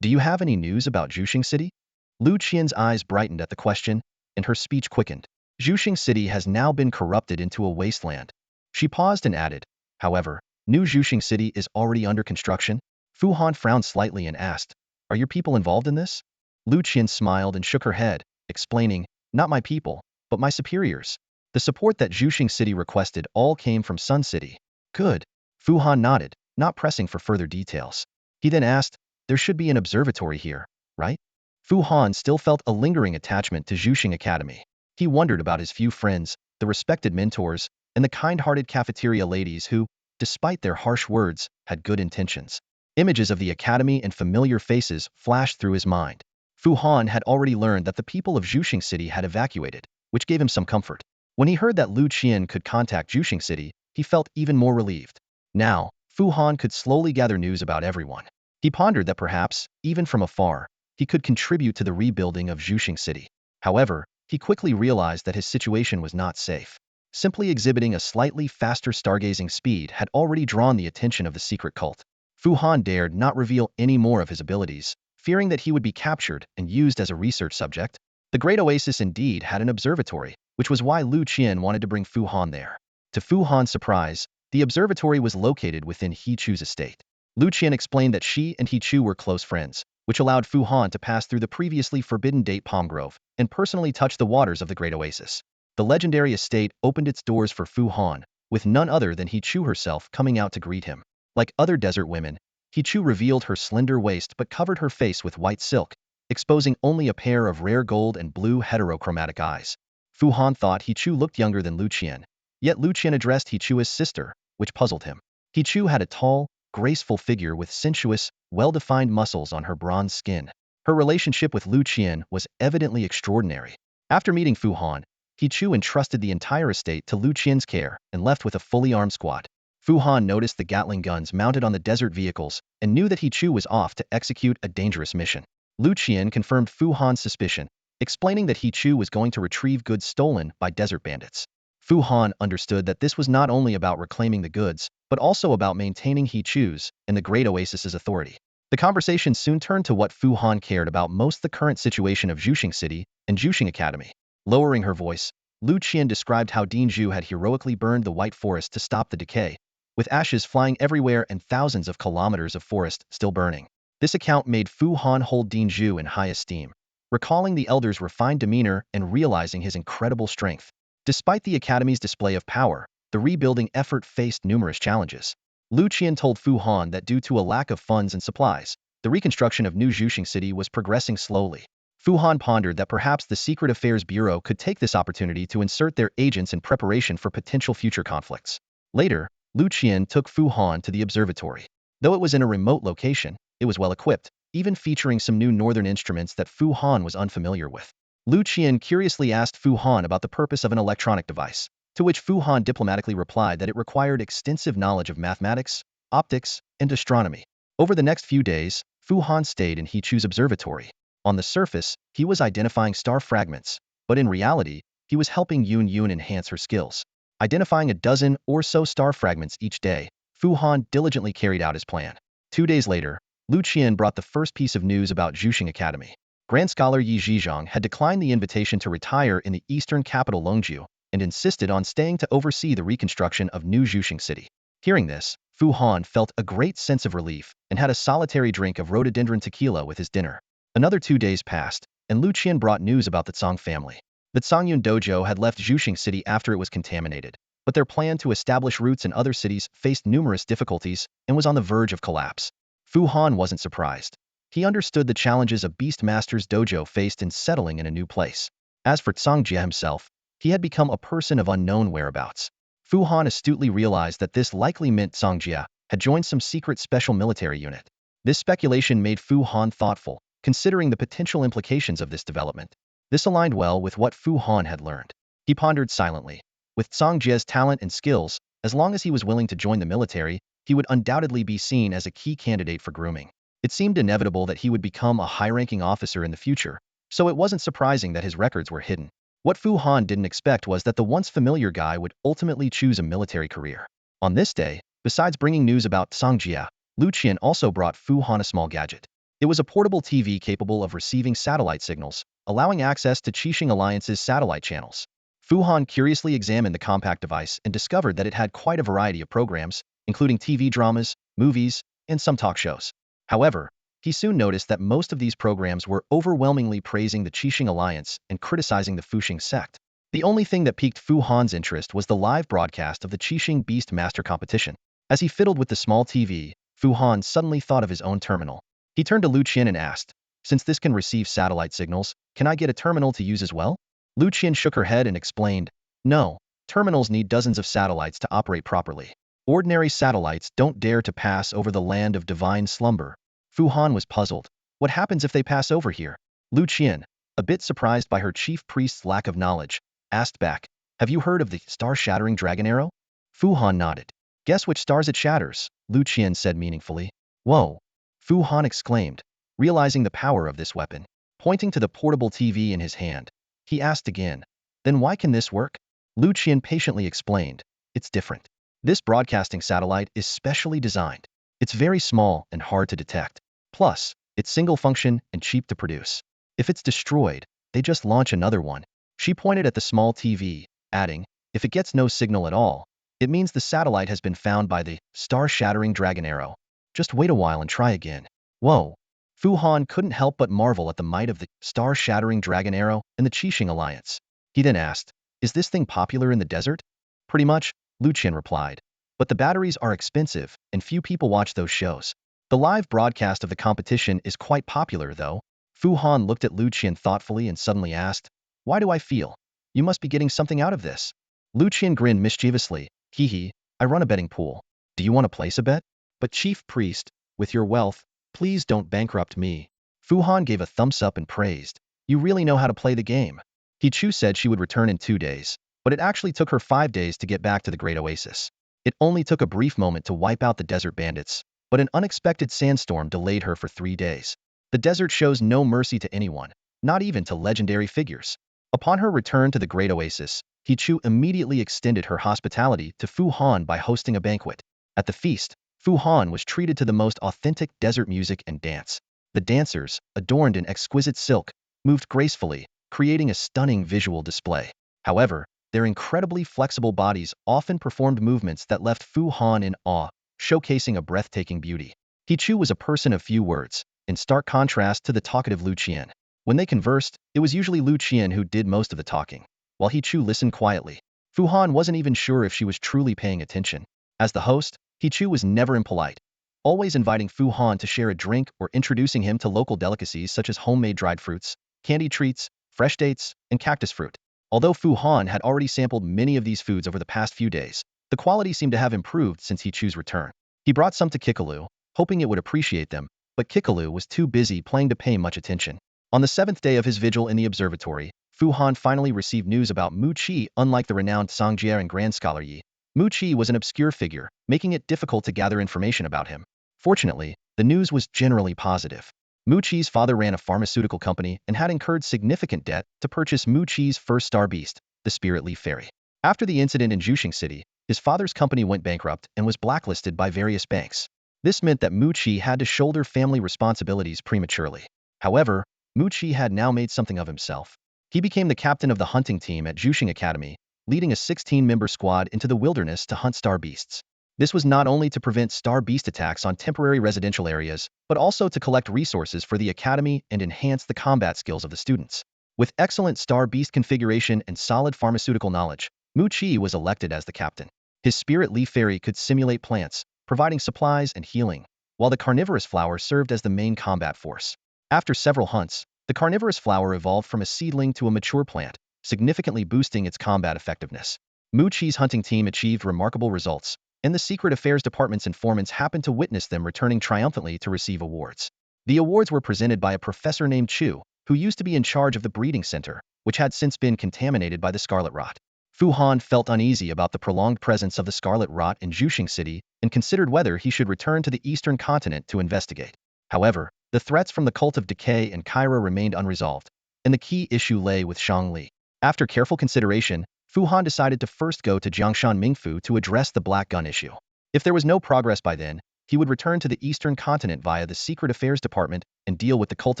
"Do you have any news about Zhuxing City?" Lu Qian's eyes brightened at the question, and her speech quickened. "Zhuxing City has now been corrupted into a wasteland." She paused and added, "However, new Zhuxing City is already under construction." Fu Han frowned slightly and asked, "Are your people involved in this?" Lu Qian smiled and shook her head, explaining, "Not my people, but my superiors. The support that Zhuxing City requested all came from Sun City." "Good." Fu Han nodded, not pressing for further details. He then asked, "There should be an observatory here, right?" Fu Han still felt a lingering attachment to Zhuxing Academy. He wondered about his few friends, the respected mentors, and the kind-hearted cafeteria ladies who, despite their harsh words, had good intentions. Images of the academy and familiar faces flashed through his mind. Fu Han had already learned that the people of Zhuxing City had evacuated, which gave him some comfort. When he heard that Lu Qian could contact Zhuxing City, he felt even more relieved. Now, Fu Han could slowly gather news about everyone. He pondered that perhaps, even from afar, he could contribute to the rebuilding of Zhuxing City. However, he quickly realized that his situation was not safe. Simply exhibiting a slightly faster stargazing speed had already drawn the attention of the secret cult. Fu Han dared not reveal any more of his abilities, fearing that he would be captured and used as a research subject. The Great Oasis indeed had an observatory, which was why Lu Qian wanted to bring Fu Han there. To Fu Han's surprise, the observatory was located within He Chu's estate. Lu Qian explained that she and He Chu were close friends, which allowed Fu Han to pass through the previously forbidden date palm grove and personally touch the waters of the Great Oasis. The legendary estate opened its doors for Fu Han, with none other than He Chu herself coming out to greet him. Like other desert women, He Chu revealed her slender waist but covered her face with white silk, exposing only a pair of rare gold and blue heterochromatic eyes. Fu Han thought He Chu looked younger than Lu Qian, yet Lu Qian addressed He Chu as sister, which puzzled him. He Chu had a tall, graceful figure with sensuous, well-defined muscles on her bronze skin. Her relationship with Lu Qian was evidently extraordinary. After meeting Fu Han, He Chu entrusted the entire estate to Lu Qian's care and left with a fully armed squad. Fu Han noticed the Gatling guns mounted on the desert vehicles and knew that He Chu was off to execute a dangerous mission. Lu Qian confirmed Fu Han's suspicion, explaining that He Chu was going to retrieve goods stolen by desert bandits. Fu Han understood that this was not only about reclaiming the goods, but also about maintaining He Chu's and the Great Oasis's authority. The conversation soon turned to what Fu Han cared about most: the current situation of Zhuxing City and Zhuxing Academy. Lowering her voice, Lu Qian described how Ding Zhu had heroically burned the White Forest to stop the decay, with ashes flying everywhere and thousands of kilometers of forest still burning. This account made Fu Han hold Ding Zhu in high esteem, recalling the elder's refined demeanor and realizing his incredible strength. Despite the Academy's display of power, the rebuilding effort faced numerous challenges. Lu Qian told Fu Han that due to a lack of funds and supplies, the reconstruction of New Zhuxing City was progressing slowly. Fu Han pondered that perhaps the Secret Affairs Bureau could take this opportunity to insert their agents in preparation for potential future conflicts. Later, Lu Qian took Fu Han to the observatory. Though it was in a remote location, it was well equipped, even featuring some new northern instruments that Fu Han was unfamiliar with. Lu Qian curiously asked Fu Han about the purpose of an electronic device, to which Fu Han diplomatically replied that it required extensive knowledge of mathematics, optics, and astronomy. Over the next few days, Fu Han stayed in He Chu's observatory. On the surface, he was identifying star fragments, but in reality, he was helping Yun Yun enhance her skills. Identifying a dozen or so star fragments each day, Fu Han diligently carried out his plan. 2 days later, Lu Qian brought the first piece of news about Zhuxing Academy. Grand Scholar Yi Zhizhong had declined the invitation to retire in the eastern capital Longju and insisted on staying to oversee the reconstruction of New Zhuxing City. Hearing this, Fu Han felt a great sense of relief and had a solitary drink of rhododendron tequila with his dinner. Another 2 days passed, and Lu Qian brought news about the Tsang family. The Tsangyun dojo had left Zhuxing City after it was contaminated, but their plan to establish roots in other cities faced numerous difficulties and was on the verge of collapse. Fu Han wasn't surprised. He understood the challenges a Beastmaster's dojo faced in settling in a new place. As for Tsangjia himself, he had become a person of unknown whereabouts. Fu Han astutely realized that this likely meant Tsangjia had joined some secret special military unit. This speculation made Fu Han thoughtful, considering the potential implications of this development. This aligned well with what Fu Han had learned. He pondered silently. With Tsangjia's talent and skills, as long as he was willing to join the military, he would undoubtedly be seen as a key candidate for grooming. It seemed inevitable that he would become a high-ranking officer in the future, so it wasn't surprising that his records were hidden. What Fu Han didn't expect was that the once familiar guy would ultimately choose a military career. On this day, besides bringing news about Tsangjia, Lu Qian also brought Fu Han a small gadget. It was a portable TV capable of receiving satellite signals, allowing access to Qixing Alliance's satellite channels. Fu Han curiously examined the compact device and discovered that it had quite a variety of programs, including TV dramas, movies, and some talk shows. However, he soon noticed that most of these programs were overwhelmingly praising the Qixing Alliance and criticizing the Fuxing sect. The only thing that piqued Fu Han's interest was the live broadcast of the Qixing Beast Master competition. As he fiddled with the small TV, Fu Han suddenly thought of his own terminal. He turned to Lu Qian and asked, "Since this can receive satellite signals, can I get a terminal to use as well?" Lu Qian shook her head and explained, "No, terminals need dozens of satellites to operate properly. Ordinary satellites don't dare to pass over the land of divine slumber." Fu Han was puzzled. What happens if they pass over here? Lu Qian, a bit surprised by her chief priest's lack of knowledge, asked back, "Have you heard of the star-shattering dragon arrow?" Fu Han nodded. "Guess which stars it shatters," Lu Qian said meaningfully. "Whoa!" Fu Han exclaimed, realizing the power of this weapon. Pointing to the portable TV in his hand, he asked again, "Then why can this work?" Lu Qian patiently explained, "It's different. This broadcasting satellite is specially designed. It's very small and hard to detect. Plus, it's single function and cheap to produce. If it's destroyed, they just launch another one." She pointed at the small TV, adding, "If it gets no signal at all, it means the satellite has been found by the star-shattering dragon arrow. Just wait a while and try again." Whoa! Fu Han couldn't help but marvel at the might of the star-shattering dragon arrow and the Qixing Alliance. He then asked, "Is this thing popular in the desert?" "Pretty much," Lu Qian replied. "But the batteries are expensive, and few people watch those shows. The live broadcast of the competition is quite popular, though." Fu Han looked at Lu Qian thoughtfully and suddenly asked, "Why do I feel? You must be getting something out of this." Lu Qian grinned mischievously. "Hee hee, I run a betting pool. Do you want to place a bet? But chief priest, with your wealth, please don't bankrupt me." Fu Han gave a thumbs up and praised, "You really know how to play the game." He Chu said she would return in 2 days, but it actually took her 5 days to get back to the Great Oasis. It only took a brief moment to wipe out the desert bandits, but an unexpected sandstorm delayed her for 3 days. The desert shows no mercy to anyone, not even to legendary figures. Upon her return to the Great Oasis, He Chu immediately extended her hospitality to Fu Han by hosting a banquet. At the feast, Fu Han was treated to the most authentic desert music and dance. The dancers, adorned in exquisite silk, moved gracefully, creating a stunning visual display. However, their incredibly flexible bodies often performed movements that left Fu Han in awe, showcasing a breathtaking beauty. He Chu was a person of few words, in stark contrast to the talkative Lu Qian. When they conversed, it was usually Lu Qian who did most of the talking, while He Chu listened quietly. Fu Han wasn't even sure if she was truly paying attention. As the host, He Chu was never impolite, always inviting Fu Han to share a drink or introducing him to local delicacies such as homemade dried fruits, candy treats, fresh dates, and cactus fruit. Although Fu Han had already sampled many of these foods over the past few days, the quality seemed to have improved since He Chu's return. He brought some to Kikalu, hoping it would appreciate them, but Kikalu was too busy playing to pay much attention. On the 7th day of his vigil in the observatory, Fu Han finally received news about Mu Qi. Unlike the renowned Songjie and Grand Scholar Yi, Mu Qi was an obscure figure, making it difficult to gather information about him. Fortunately, the news was generally positive. Mu Qi's father ran a pharmaceutical company and had incurred significant debt to purchase Mu Qi's first star beast, the Spirit Leaf Fairy. After the incident in Juxing City, his father's company went bankrupt and was blacklisted by various banks. This meant that Mu Qi had to shoulder family responsibilities prematurely. However, Mu Qi had now made something of himself. He became the captain of the hunting team at Juxing Academy, leading a 16-member squad into the wilderness to hunt star beasts. This was not only to prevent star beast attacks on temporary residential areas, but also to collect resources for the academy and enhance the combat skills of the students. With excellent star beast configuration and solid pharmaceutical knowledge, Mu Qi was elected as the captain. His Spirit Leaf Fairy could simulate plants, providing supplies and healing, while the carnivorous flower served as the main combat force. After several hunts, the carnivorous flower evolved from a seedling to a mature plant, significantly boosting its combat effectiveness. Mu Qi's hunting team achieved remarkable results, and the Secret Affairs Department's informants happened to witness them returning triumphantly to receive awards. The awards were presented by a professor named Chu, who used to be in charge of the breeding center, which had since been contaminated by the scarlet rot. Fu Han felt uneasy about the prolonged presence of the scarlet rot in Juxing City and considered whether he should return to the eastern continent to investigate. However, the threats from the cult of decay and Kyra remained unresolved, and the key issue lay with Shangli. After careful consideration, Fu Han decided to first go to Jiangshan Mingfu to address the Black Gun issue. If there was no progress by then, he would return to the eastern continent via the Secret Affairs Department and deal with the cult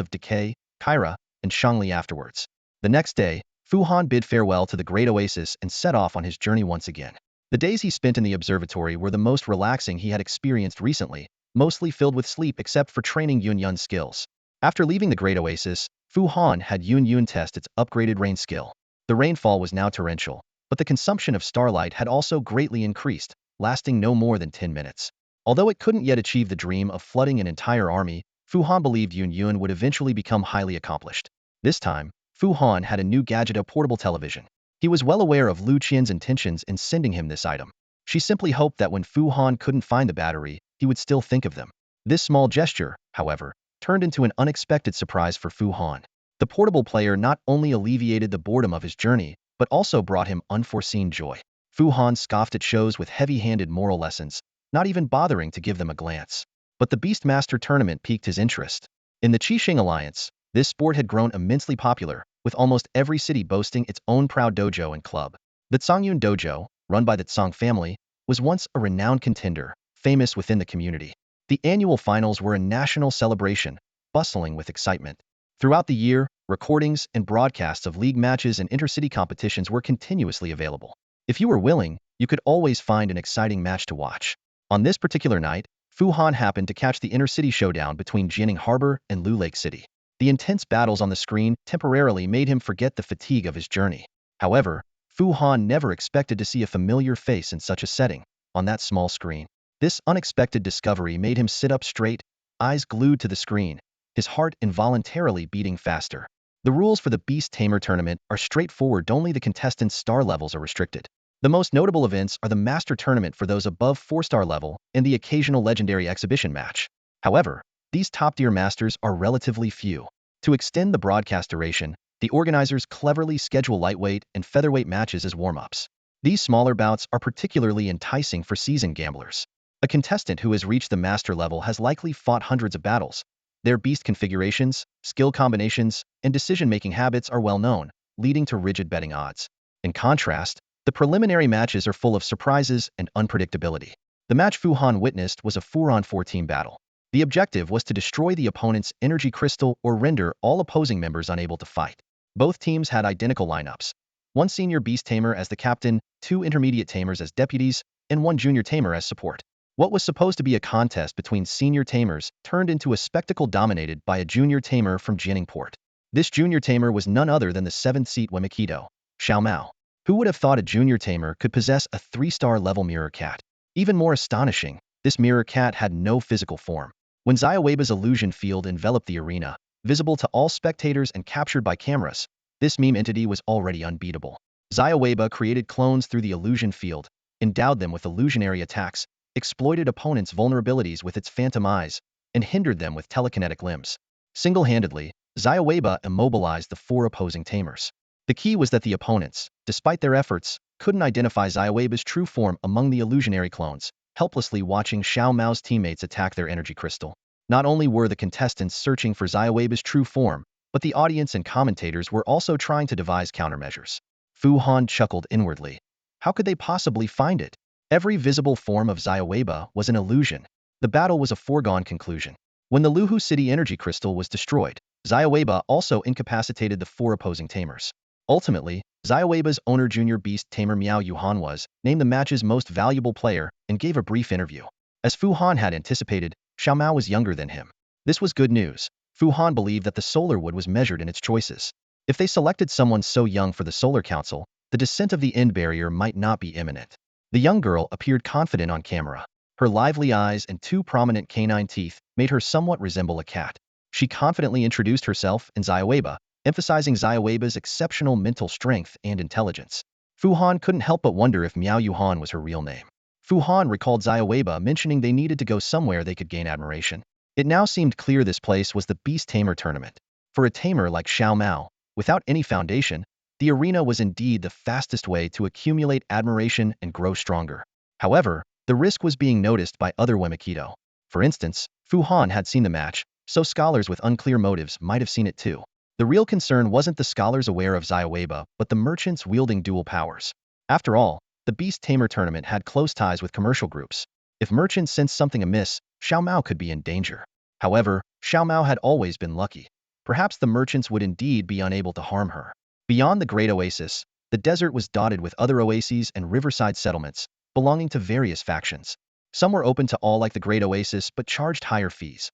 of decay, Kyra, and Shangli afterwards. The next day, Fu Han bid farewell to the Great Oasis and set off on his journey once again. The days he spent in the observatory were the most relaxing he had experienced recently, mostly filled with sleep except for training Yun Yun's skills. After leaving the Great Oasis, Fu Han had Yun Yun test its upgraded rain skill. The rainfall was now torrential, but the consumption of starlight had also greatly increased, lasting no more than 10 minutes. Although it couldn't yet achieve the dream of flooding an entire army, Fu Han believed Yun Yun would eventually become highly accomplished. This time, Fu Han had a new gadget, a portable television. He was well aware of Lu Qian's intentions in sending him this item. She simply hoped that when Fu Han couldn't find the battery, he would still think of them. This small gesture, however, turned into an unexpected surprise for Fu Han. The portable player not only alleviated the boredom of his journey, but also brought him unforeseen joy. Fu Han scoffed at shows with heavy-handed moral lessons, not even bothering to give them a glance. But the Beastmaster tournament piqued his interest. In the Qixing Alliance, this sport had grown immensely popular, with almost every city boasting its own proud dojo and club. The Tsangyun Dojo, run by the Tsang family, was once a renowned contender, famous within the community. The annual finals were a national celebration, bustling with excitement. Throughout the year, recordings and broadcasts of league matches and intercity competitions were continuously available. If you were willing, you could always find an exciting match to watch. On this particular night, Fu Han happened to catch the intercity showdown between Jianing Harbor and Lu Lake City. The intense battles on the screen temporarily made him forget the fatigue of his journey. However, Fu Han never expected to see a familiar face in such a setting, on that small screen. This unexpected discovery made him sit up straight, eyes glued to the screen. his heart involuntarily beating faster. The rules for the Beast Tamer tournament are straightforward, only the contestants' star levels are restricted. The most notable events are the Master Tournament for those above 4-star level and the occasional legendary exhibition match. However, these top-tier masters are relatively few. To extend the broadcast duration, the organizers cleverly schedule lightweight and featherweight matches as warm-ups. These smaller bouts are particularly enticing for seasoned gamblers. A contestant who has reached the master level has likely fought hundreds of battles. Their beast configurations, skill combinations, and decision-making habits are well known, leading to rigid betting odds. In contrast, the preliminary matches are full of surprises and unpredictability. The match Fu Han witnessed was a 4-on-4 team battle. The objective was to destroy the opponent's energy crystal or render all opposing members unable to fight. Both teams had identical lineups. One senior beast tamer as the captain, 2 intermediate tamers as deputies, and 1 junior tamer as support. What was supposed to be a contest between senior tamers turned into a spectacle dominated by a junior tamer from Jinningport. This junior tamer was none other than the 7th-seat Wemikido, Xiao Mao. Who would have thought a junior tamer could possess a 3-star level mirror cat? Even more astonishing, this mirror cat had no physical form. When Xiaoweba's illusion field enveloped the arena, visible to all spectators and captured by cameras, this meme entity was already unbeatable. Xiaoweba created clones through the illusion field, endowed them with illusionary attacks, exploited opponents' vulnerabilities with its phantom eyes, and hindered them with telekinetic limbs. Single-handedly, Xiaoweba immobilized the 4 opposing tamers. The key was that the opponents, despite their efforts, couldn't identify Xiaoweba's true form among the illusionary clones, helplessly watching Xiao Mao's teammates attack their energy crystal. Not only were the contestants searching for Xiaoweba's true form, but the audience and commentators were also trying to devise countermeasures. Fu Han chuckled inwardly. How could they possibly find it? Every visible form of Xiaoweba was an illusion. The battle was a foregone conclusion. When the Luhu City energy crystal was destroyed, Xiaoweba also incapacitated the 4 opposing tamers. Ultimately, Xiaoweba's owner Junior Beast Tamer Miao Yuhan was named the match's most valuable player and gave a brief interview. As Fu Han had anticipated, Xiao Mao was younger than him. This was good news. Fu Han believed that the Solar Wood was measured in its choices. If they selected someone so young for the Solar Council, the descent of the end barrier might not be imminent. The young girl appeared confident on camera. Her lively eyes and 2 prominent canine teeth made her somewhat resemble a cat. She confidently introduced herself and Xiaoweba, emphasizing Xiaoweba's exceptional mental strength and intelligence. Fu Han couldn't help but wonder if Miao Yuhan was her real name. Fu Han recalled Xiaoweba mentioning they needed to go somewhere they could gain admiration. It now seemed clear this place was the Beast Tamer tournament. For a tamer like Xiao Mao, without any foundation, the arena was indeed the fastest way to accumulate admiration and grow stronger. However, the risk was being noticed by other Wemikido. For instance, Fu Han had seen the match, so scholars with unclear motives might have seen it too. The real concern wasn't the scholars aware of Xiaoweba, but the merchants wielding dual powers. After all, the Beast Tamer tournament had close ties with commercial groups. If merchants sensed something amiss, Xiao Mao could be in danger. However, Xiao Mao had always been lucky. Perhaps the merchants would indeed be unable to harm her. Beyond the Great Oasis, the desert was dotted with other oases and riverside settlements, belonging to various factions. Some were open to all like the Great Oasis but charged higher fees.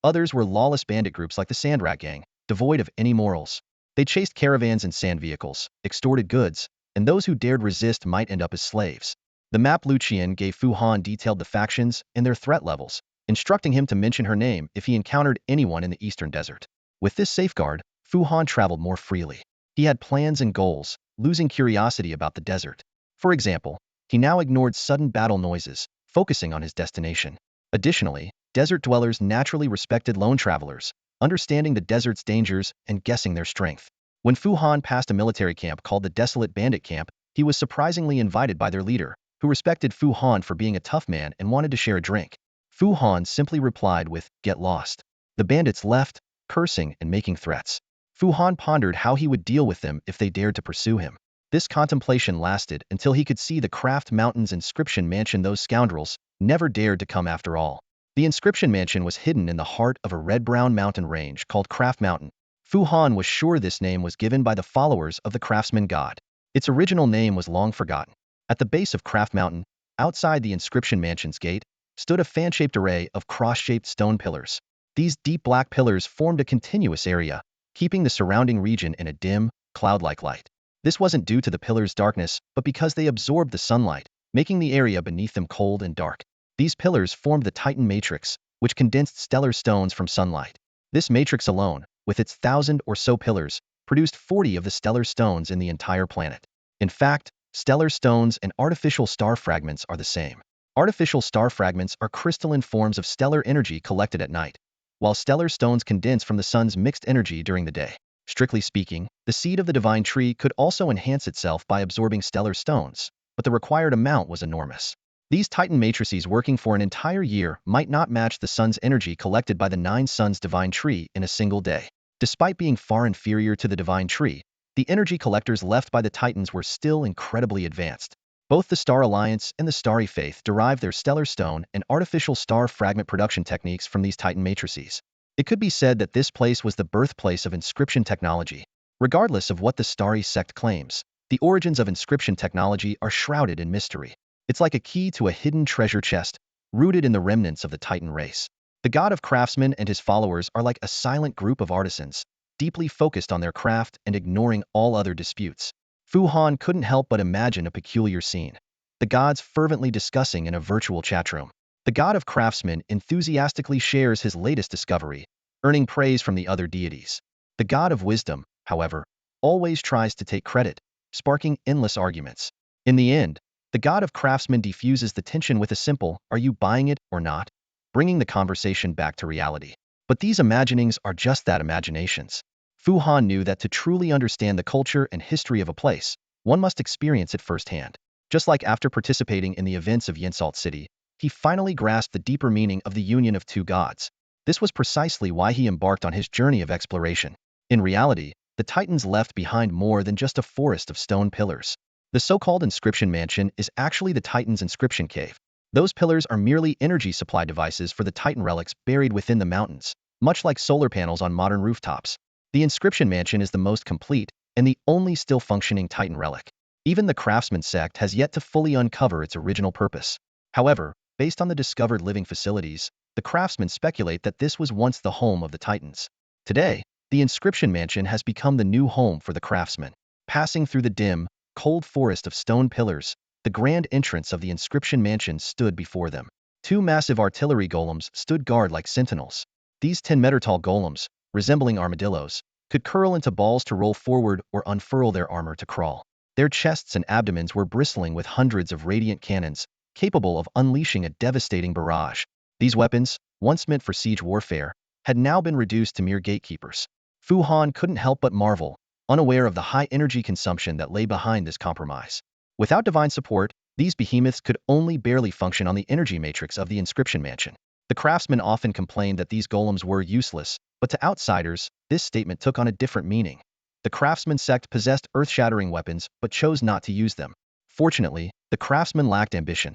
Others were lawless bandit groups like the Sandrat Gang, devoid of any morals. They chased caravans in sand vehicles, extorted goods, and those who dared resist might end up as slaves. The map Lucian gave Fu Han detailed the factions and their threat levels, instructing him to mention her name if he encountered anyone in the eastern desert. With this safeguard, Fu Han traveled more freely. He had plans and goals, losing curiosity about the desert. For example, he now ignored sudden battle noises, focusing on his destination. Additionally, desert dwellers naturally respected lone travelers, understanding the desert's dangers and guessing their strength. When Fu Han passed a military camp called the Desolate Bandit Camp, he was surprisingly invited by their leader, who respected Fu Han for being a tough man and wanted to share a drink. Fu Han simply replied with, "Get lost." The bandits left, cursing and making threats. Fu Han pondered how he would deal with them if they dared to pursue him. This contemplation lasted until he could see the Craft Mountain's inscription mansion. Those scoundrels never dared to come after all. The inscription mansion was hidden in the heart of a red-brown mountain range called Craft Mountain. Fu Han was sure this name was given by the followers of the craftsman god. Its original name was long forgotten. At the base of Craft Mountain, outside the inscription mansion's gate, stood a fan-shaped array of cross-shaped stone pillars. These deep black pillars formed a continuous area, keeping the surrounding region in a dim, cloud-like light. This wasn't due to the pillars' darkness, but because they absorbed the sunlight, making the area beneath them cold and dark. These pillars formed the Titan matrix, which condensed stellar stones from sunlight. This matrix alone, with its 1,000 or so pillars, produced 40 of the stellar stones in the entire planet. In fact, stellar stones and artificial star fragments are the same. Artificial star fragments are crystalline forms of stellar energy collected at night, while stellar stones condense from the sun's mixed energy during the day. Strictly speaking, the seed of the divine tree could also enhance itself by absorbing stellar stones, but the required amount was enormous. These Titan matrices working for an entire year might not match the sun's energy collected by the 9 suns divine tree in a single day. Despite being far inferior to the divine tree, the energy collectors left by the Titans were still incredibly advanced. Both the Star Alliance and the Starry Faith derived their stellar stone and artificial star fragment production techniques from these Titan matrices. It could be said that this place was the birthplace of inscription technology. Regardless of what the Starry sect claims, the origins of inscription technology are shrouded in mystery. It's like a key to a hidden treasure chest, rooted in the remnants of the Titan race. The god of craftsmen and his followers are like a silent group of artisans, deeply focused on their craft and ignoring all other disputes. Fu Han couldn't help but imagine a peculiar scene. The gods fervently discussing in a virtual chatroom. The god of craftsmen enthusiastically shares his latest discovery, earning praise from the other deities. The god of wisdom, however, always tries to take credit, sparking endless arguments. In the end, the god of craftsmen diffuses the tension with a simple, "Are you buying it or not?" bringing the conversation back to reality. But these imaginings are just that, imaginations. Fu Han knew that to truly understand the culture and history of a place, one must experience it firsthand. Just like after participating in the events of Yensalt City, he finally grasped the deeper meaning of the union of two gods. This was precisely why he embarked on his journey of exploration. In reality, the Titans left behind more than just a forest of stone pillars. The so-called inscription mansion is actually the Titan's inscription cave. Those pillars are merely energy supply devices for the Titan relics buried within the mountains, much like solar panels on modern rooftops. The inscription mansion is the most complete and the only still functioning Titan relic. Even the craftsman sect has yet to fully uncover its original purpose. However, based on the discovered living facilities, the craftsmen speculate that this was once the home of the Titans. Today, the inscription mansion has become the new home for the craftsmen. Passing through the dim, cold forest of stone pillars, the grand entrance of the inscription mansion stood before them. 2 massive artillery golems stood guard like sentinels. These 10-meter-tall golems, resembling armadillos, could curl into balls to roll forward or unfurl their armor to crawl. Their chests and abdomens were bristling with hundreds of radiant cannons, capable of unleashing a devastating barrage. These weapons, once meant for siege warfare, had now been reduced to mere gatekeepers. Fu Han couldn't help but marvel, unaware of the high energy consumption that lay behind this compromise. Without divine support, these behemoths could only barely function on the energy matrix of the inscription mansion. The craftsmen often complained that these golems were useless, but to outsiders, this statement took on a different meaning. The craftsman sect possessed earth-shattering weapons but chose not to use them. Fortunately, the craftsmen lacked ambition.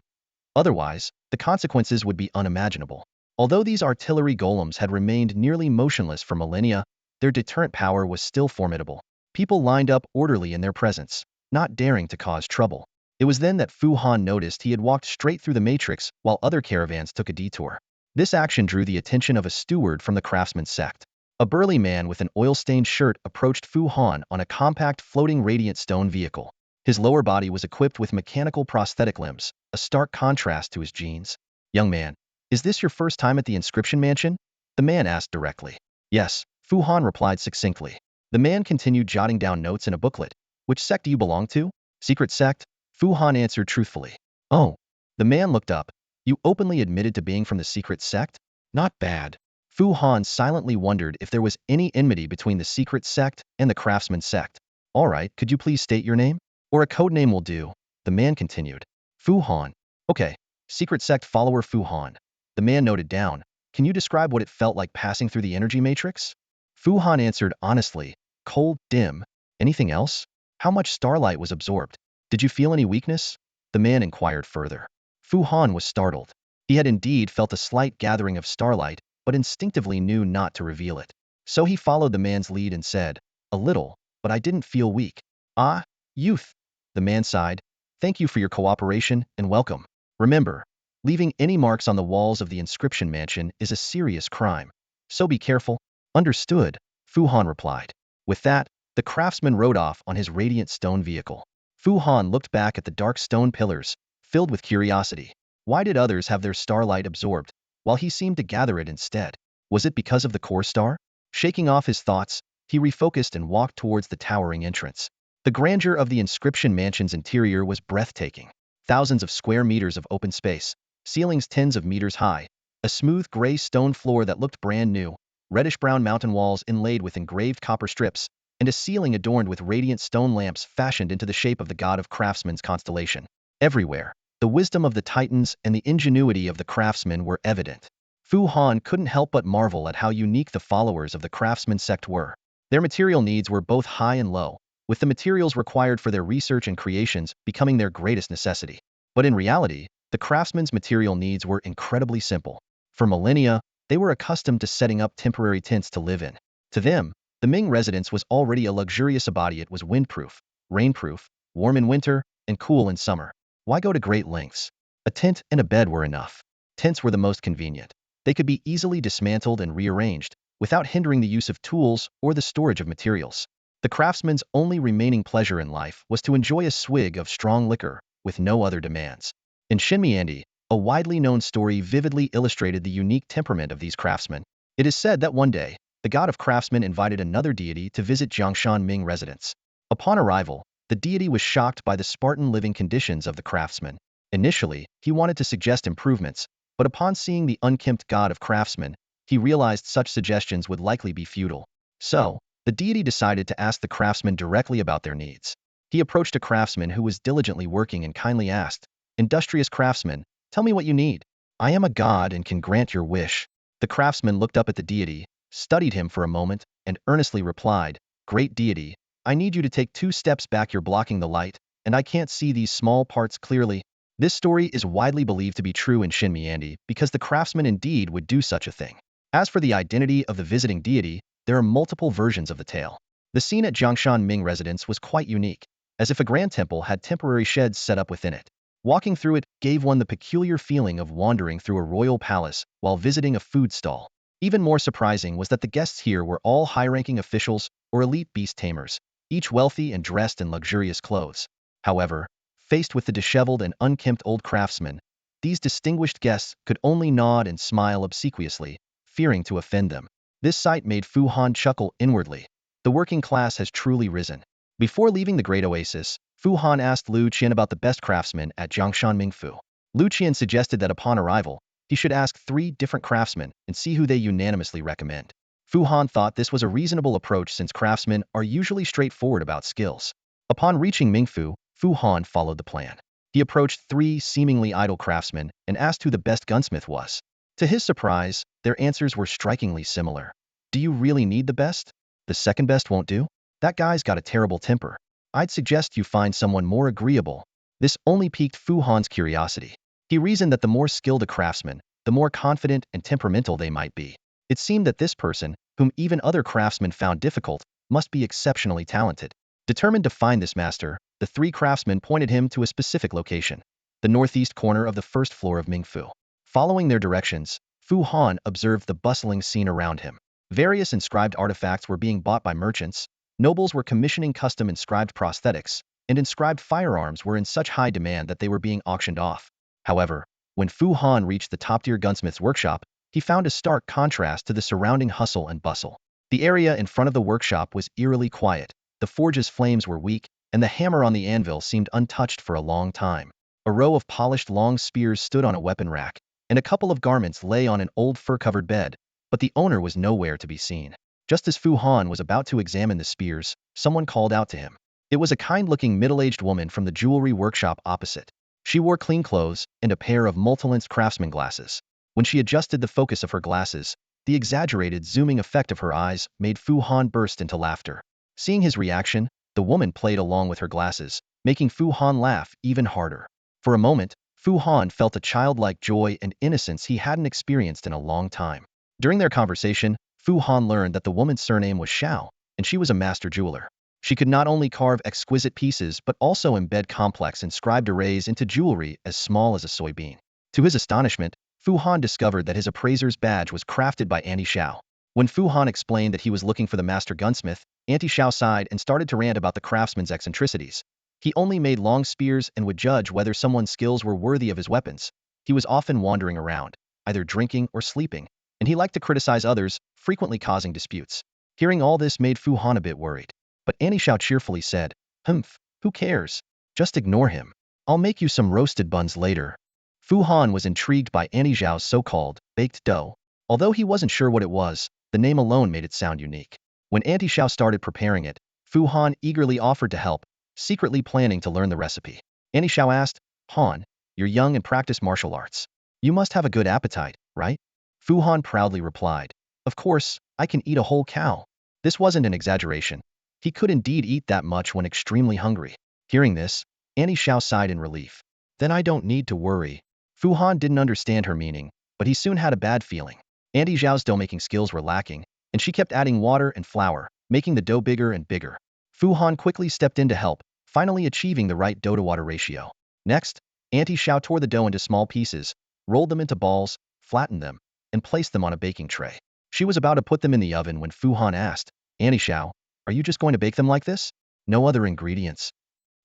Otherwise, the consequences would be unimaginable. Although these artillery golems had remained nearly motionless for millennia, their deterrent power was still formidable. People lined up orderly in their presence, not daring to cause trouble. It was then that Fu Han noticed he had walked straight through the matrix while other caravans took a detour. This action drew the attention of a steward from the craftsman sect. A burly man with an oil-stained shirt approached Fu Han on a compact floating radiant stone vehicle. His lower body was equipped with mechanical prosthetic limbs, a stark contrast to his jeans. "Young man, is this your first time at the inscription mansion?" the man asked directly. "Yes," Fu Han replied succinctly. The man continued jotting down notes in a booklet. "Which sect do you belong to?" "Secret sect," Fu Han answered truthfully. "Oh." The man looked up. "You openly admitted to being from the secret sect? Not bad." Fu Han silently wondered if there was any enmity between the secret sect and the craftsman sect. "All right, could you please state your name? Or a code name will do," the man continued. "Fu Han." "Okay, secret sect follower Fu Han." The man noted down. "Can you describe what it felt like passing through the energy matrix?" Fu Han answered honestly. "Cold, dim. Anything else? How much starlight was absorbed? Did you feel any weakness?" The man inquired further. Fu Han was startled. He had indeed felt a slight gathering of starlight, but instinctively knew not to reveal it. So he followed the man's lead and said, "A little, but I didn't feel weak." "Ah, youth," the man sighed. "Thank you for your cooperation and welcome. Remember, leaving any marks on the walls of the inscription mansion is a serious crime. So be careful." "Understood," Fu Han replied. With that, the craftsman rode off on his radiant stone vehicle. Fu Han looked back at the dark stone pillars, filled with curiosity. Why did others have their starlight absorbed, while he seemed to gather it instead? Was it because of the core star? Shaking off his thoughts, he refocused and walked towards the towering entrance. The grandeur of the inscription mansion's interior was breathtaking. Thousands of square meters of open space, ceilings tens of meters high, a smooth gray stone floor that looked brand new, reddish-brown mountain walls inlaid with engraved copper strips, and a ceiling adorned with radiant stone lamps fashioned into the shape of the god of craftsmen's constellation. Everywhere, the wisdom of the titans and the ingenuity of the craftsmen were evident. Fu Han couldn't help but marvel at how unique the followers of the craftsman sect were. Their material needs were both high and low, with the materials required for their research and creations becoming their greatest necessity. But in reality, the craftsmen's material needs were incredibly simple. For millennia, they were accustomed to setting up temporary tents to live in. To them, the Ming residence was already a luxurious abode. It was windproof, rainproof, warm in winter, and cool in summer. Why go to great lengths? A tent and a bed were enough. Tents were the most convenient. They could be easily dismantled and rearranged, without hindering the use of tools or the storage of materials. The craftsman's only remaining pleasure in life was to enjoy a swig of strong liquor, with no other demands. In Shinmiandi, a widely known story vividly illustrated the unique temperament of these craftsmen. It is said that one day, the god of craftsmen invited another deity to visit Jiangshan Ming residence. Upon arrival, the deity was shocked by the Spartan living conditions of the craftsmen. Initially, he wanted to suggest improvements, but upon seeing the unkempt god of craftsmen, he realized such suggestions would likely be futile. So, the deity decided to ask the craftsmen directly about their needs. He approached a craftsman who was diligently working and kindly asked, "Industrious craftsman, tell me what you need. I am a god and can grant your wish." The craftsman looked up at the deity, studied him for a moment, and earnestly replied, "Great deity, I need you to take 2 steps back. You're blocking the light, and I can't see these small parts clearly." This story is widely believed to be true in Shinmiandi because the craftsman indeed would do such a thing. As for the identity of the visiting deity, there are multiple versions of the tale. The scene at Jiangshan Ming residence was quite unique, as if a grand temple had temporary sheds set up within it. Walking through it gave one the peculiar feeling of wandering through a royal palace while visiting a food stall. Even more surprising was that the guests here were all high-ranking officials or elite beast tamers, each wealthy and dressed in luxurious clothes. However, faced with the disheveled and unkempt old craftsmen, these distinguished guests could only nod and smile obsequiously, fearing to offend them. This sight made Fu Han chuckle inwardly. The working class has truly risen. Before leaving the great oasis, Fu Han asked Lu Qian about the best craftsmen at Jiangshan Mingfu. Lu Qian suggested that upon arrival, he should ask 3 different craftsmen and see who they unanimously recommend. Fu Han thought this was a reasonable approach since craftsmen are usually straightforward about skills. Upon reaching Mingfu, Fu Han followed the plan. He approached 3 seemingly idle craftsmen and asked who the best gunsmith was. To his surprise, their answers were strikingly similar. "Do you really need the best? The second best won't do? That guy's got a terrible temper. I'd suggest you find someone more agreeable." This only piqued Fu Han's curiosity. He reasoned that the more skilled a craftsman, the more confident and temperamental they might be. It seemed that this person, whom even other craftsmen found difficult, must be exceptionally talented. Determined to find this master, the 3 craftsmen pointed him to a specific location, the northeast corner of the first floor of Mingfu. Following their directions, Fu Han observed the bustling scene around him. Various inscribed artifacts were being bought by merchants, nobles were commissioning custom inscribed prosthetics, and inscribed firearms were in such high demand that they were being auctioned off. However, when Fu Han reached the top-tier gunsmith's workshop, he found a stark contrast to the surrounding hustle and bustle. The area in front of the workshop was eerily quiet, the forge's flames were weak, and the hammer on the anvil seemed untouched for a long time. A row of polished long spears stood on a weapon rack, and a couple of garments lay on an old fur-covered bed, but the owner was nowhere to be seen. Just as Fu Han was about to examine the spears, someone called out to him. It was a kind-looking middle-aged woman from the jewelry workshop opposite. She wore clean clothes and a pair of multi-lensed craftsman glasses. When she adjusted the focus of her glasses, the exaggerated zooming effect of her eyes made Fu Han burst into laughter. Seeing his reaction, the woman played along with her glasses, making Fu Han laugh even harder. For a moment, Fu Han felt a childlike joy and innocence he hadn't experienced in a long time. During their conversation, Fu Han learned that the woman's surname was Xiao, and she was a master jeweler. She could not only carve exquisite pieces but also embed complex inscribed arrays into jewelry as small as a soybean. To his astonishment, Fu Han discovered that his appraiser's badge was crafted by Auntie Xiao. When Fu Han explained that he was looking for the master gunsmith, Auntie Xiao sighed and started to rant about the craftsman's eccentricities. He only made long spears and would judge whether someone's skills were worthy of his weapons. He was often wandering around, either drinking or sleeping, and he liked to criticize others, frequently causing disputes. Hearing all this made Fu Han a bit worried. But Annie Xiao cheerfully said, "Humph, who cares? Just ignore him. I'll make you some roasted buns later." Fu Han was intrigued by Annie Xiao's so-called baked dough. Although he wasn't sure what it was, the name alone made it sound unique. When Annie Xiao started preparing it, Fu Han eagerly offered to help, secretly planning to learn the recipe. Annie Xiao asked, "Han, you're young and practice martial arts. You must have a good appetite, right?" Fu Han proudly replied, "Of course, I can eat a whole cow." This wasn't an exaggeration. He could indeed eat that much when extremely hungry. Hearing this, Annie Xiao sighed in relief. "Then I don't need to worry." Fu Han didn't understand her meaning, but he soon had a bad feeling. Annie Xiao's dough-making skills were lacking, and she kept adding water and flour, making the dough bigger and bigger. Fu Han quickly stepped in to help, finally achieving the right dough-to-water ratio. Next, Auntie Xiao tore the dough into small pieces, rolled them into balls, flattened them, and placed them on a baking tray. She was about to put them in the oven when Fu Han asked, "Auntie Xiao, are you just going to bake them like this? No other ingredients?"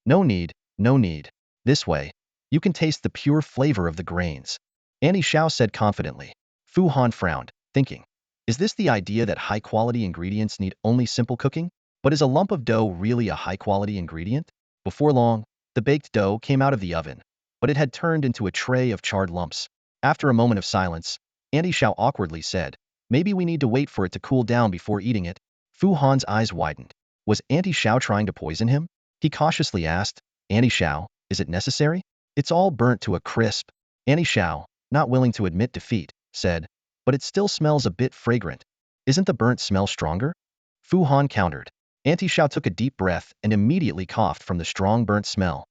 "No need, no need. This way, you can taste the pure flavor of the grains," Auntie Xiao said confidently. Fu Han frowned, thinking, is this the idea that high-quality ingredients need only simple cooking? But is a lump of dough really a high-quality ingredient? Before long, the baked dough came out of the oven, but it had turned into a tray of charred lumps. After a moment of silence, Auntie Xiao awkwardly said, "Maybe we need to wait for it to cool down before eating it." Fu Han's eyes widened. Was Auntie Xiao trying to poison him? He cautiously asked, "Auntie Xiao, is it necessary? It's all burnt to a crisp." Auntie Xiao, not willing to admit defeat, said, "But it still smells a bit fragrant. Isn't the burnt smell stronger?" Fu Han countered. Auntie Xiao took a deep breath and immediately coughed from the strong burnt smell.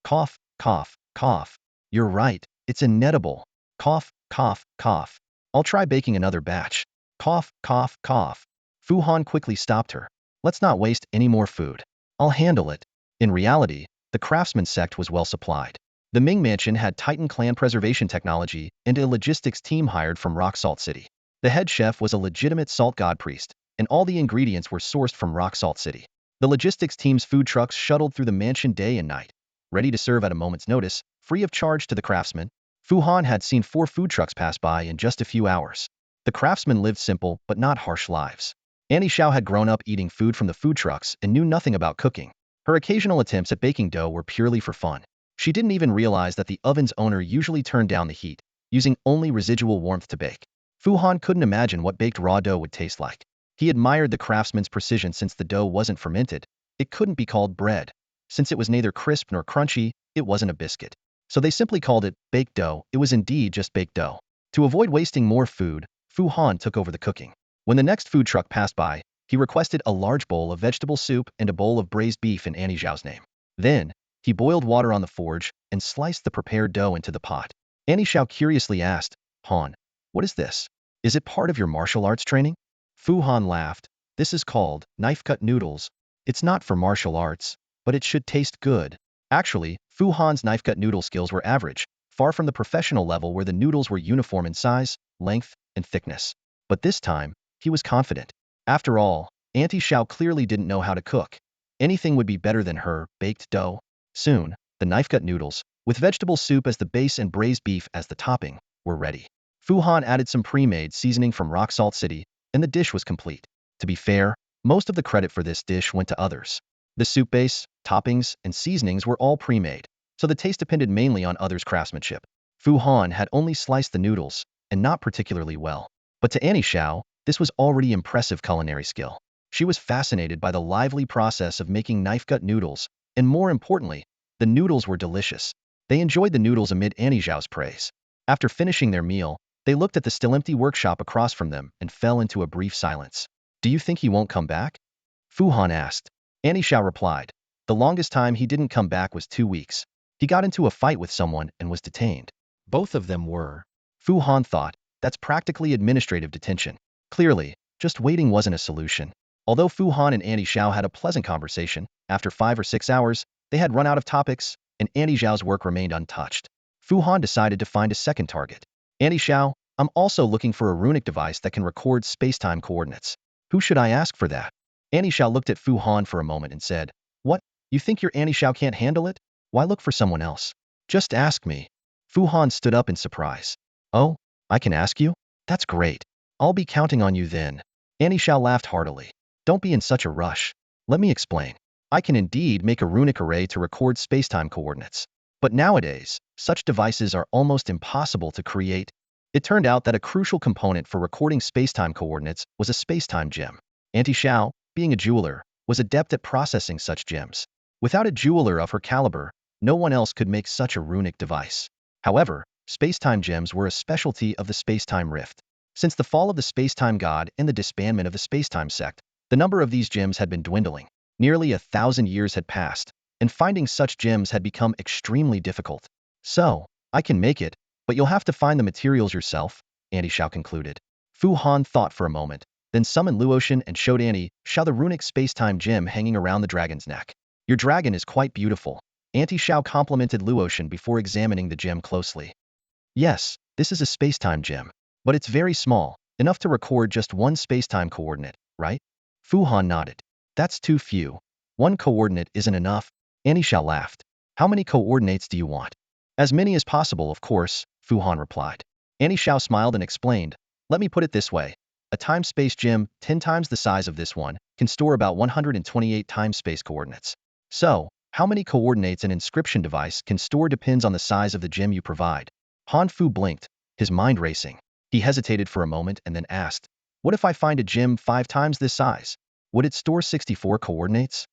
Cough, cough, cough. "You're right, it's inedible. Cough, cough, cough. I'll try baking another batch." Cough, cough, cough. Fu Han quickly stopped her. "Let's not waste any more food. I'll handle it." In reality, the craftsman sect was well supplied. The Ming Mansion had Titan clan preservation technology and a logistics team hired from Rock Salt City. The head chef was a legitimate salt god priest, and all the ingredients were sourced from Rock Salt City. The logistics team's food trucks shuttled through the mansion day and night, ready to serve at a moment's notice, free of charge to the craftsman. Fu Han had seen 4 food trucks pass by in just a few hours. The craftsmen lived simple but not harsh lives. Annie Xiao had grown up eating food from the food trucks and knew nothing about cooking. Her occasional attempts at baking dough were purely for fun. She didn't even realize that the oven's owner usually turned down the heat, using only residual warmth to bake. Fu Han couldn't imagine what baked raw dough would taste like. He admired the craftsman's precision since the dough wasn't fermented. It couldn't be called bread. Since it was neither crisp nor crunchy, it wasn't a biscuit. So they simply called it baked dough. It was indeed just baked dough. To avoid wasting more food, Fu Han took over the cooking. When the next food truck passed by, he requested a large bowl of vegetable soup and a bowl of braised beef in Annie Xiao's name. Then, he boiled water on the forge and sliced the prepared dough into the pot. Annie Xiao curiously asked, "Han, what is this? Is it part of your martial arts training?" Fu Han laughed. "This is called knife-cut noodles. It's not for martial arts, but it should taste good." Actually, Fu Han's knife-cut noodle skills were average, far from the professional level where the noodles were uniform in size, length, and thickness. But this time, he was confident. After all, Auntie Xiao clearly didn't know how to cook. Anything would be better than her baked dough. Soon, the knife-cut noodles, with vegetable soup as the base and braised beef as the topping, were ready. Fu Han added some pre-made seasoning from Rock Salt City, and the dish was complete. To be fair, most of the credit for this dish went to others. The soup base, toppings, and seasonings were all pre-made, so the taste depended mainly on others' craftsmanship. Fu Han had only sliced the noodles, and not particularly well. But to Annie Xiao, this was already impressive culinary skill. She was fascinated by the lively process of making knife-cut noodles, and more importantly, the noodles were delicious. They enjoyed the noodles amid Annie Xiao's praise. After finishing their meal, they looked at the still empty workshop across from them and fell into a brief silence. "Do you think he won't come back?" Fu Han asked. Annie Xiao replied, "The longest time he didn't come back was 2 weeks. He got into a fight with someone and was detained." Both of them were. Fu Han thought, that's practically administrative detention. Clearly, just waiting wasn't a solution. Although Fu Han and Annie Xiao had a pleasant conversation, after 5 or 6 hours, they had run out of topics, and Annie Xiao's work remained untouched. Fu Han decided to find a second target. "Annie Xiao, I'm also looking for a runic device that can record space-time coordinates. Who should I ask for that?" Annie Xiao looked at Fu Han for a moment and said, "What? You think your Annie Xiao can't handle it? Why look for someone else? Just ask me." Fu Han stood up in surprise. "Oh, I can ask you? That's great. I'll be counting on you then. Annie Xiao laughed heartily. Don't be in such a rush. Let me explain. I can indeed make a runic array to record spacetime coordinates. But nowadays, such devices are almost impossible to create. It turned out that a crucial component for recording spacetime coordinates was a spacetime gem. Auntie Xiao, being a jeweler, was adept at processing such gems. Without a jeweler of her caliber, no one else could make such a runic device. However, spacetime gems were a specialty of the spacetime rift. Since the fall of the spacetime god and the disbandment of the spacetime sect, the number of these gems had been dwindling. Nearly 1,000 years had passed, and finding such gems had become extremely difficult. So, I can make it, but you'll have to find the materials yourself, Annie Xiao concluded. Fu Han thought for a moment, then summoned Luotian and showed Annie Xiao the runic spacetime gem hanging around the dragon's neck. Your dragon is quite beautiful. Auntie Xiao complimented Luotian before examining the gem closely. Yes, this is a spacetime gem, but it's very small, enough to record just one spacetime coordinate, right? Fu Han nodded. That's too few. One coordinate isn't enough. Annie Xiao laughed. How many coordinates do you want? As many as possible, of course, Fu Han replied. Annie Xiao smiled and explained. Let me put it this way. A time-space gem, 10 times the size of this one, can store about 128 time-space coordinates. So, how many coordinates an inscription device can store depends on the size of the gem you provide. Han Fu blinked, his mind racing. He hesitated for a moment and then asked, what if I find a gem 5 times this size? Would it store 64 coordinates?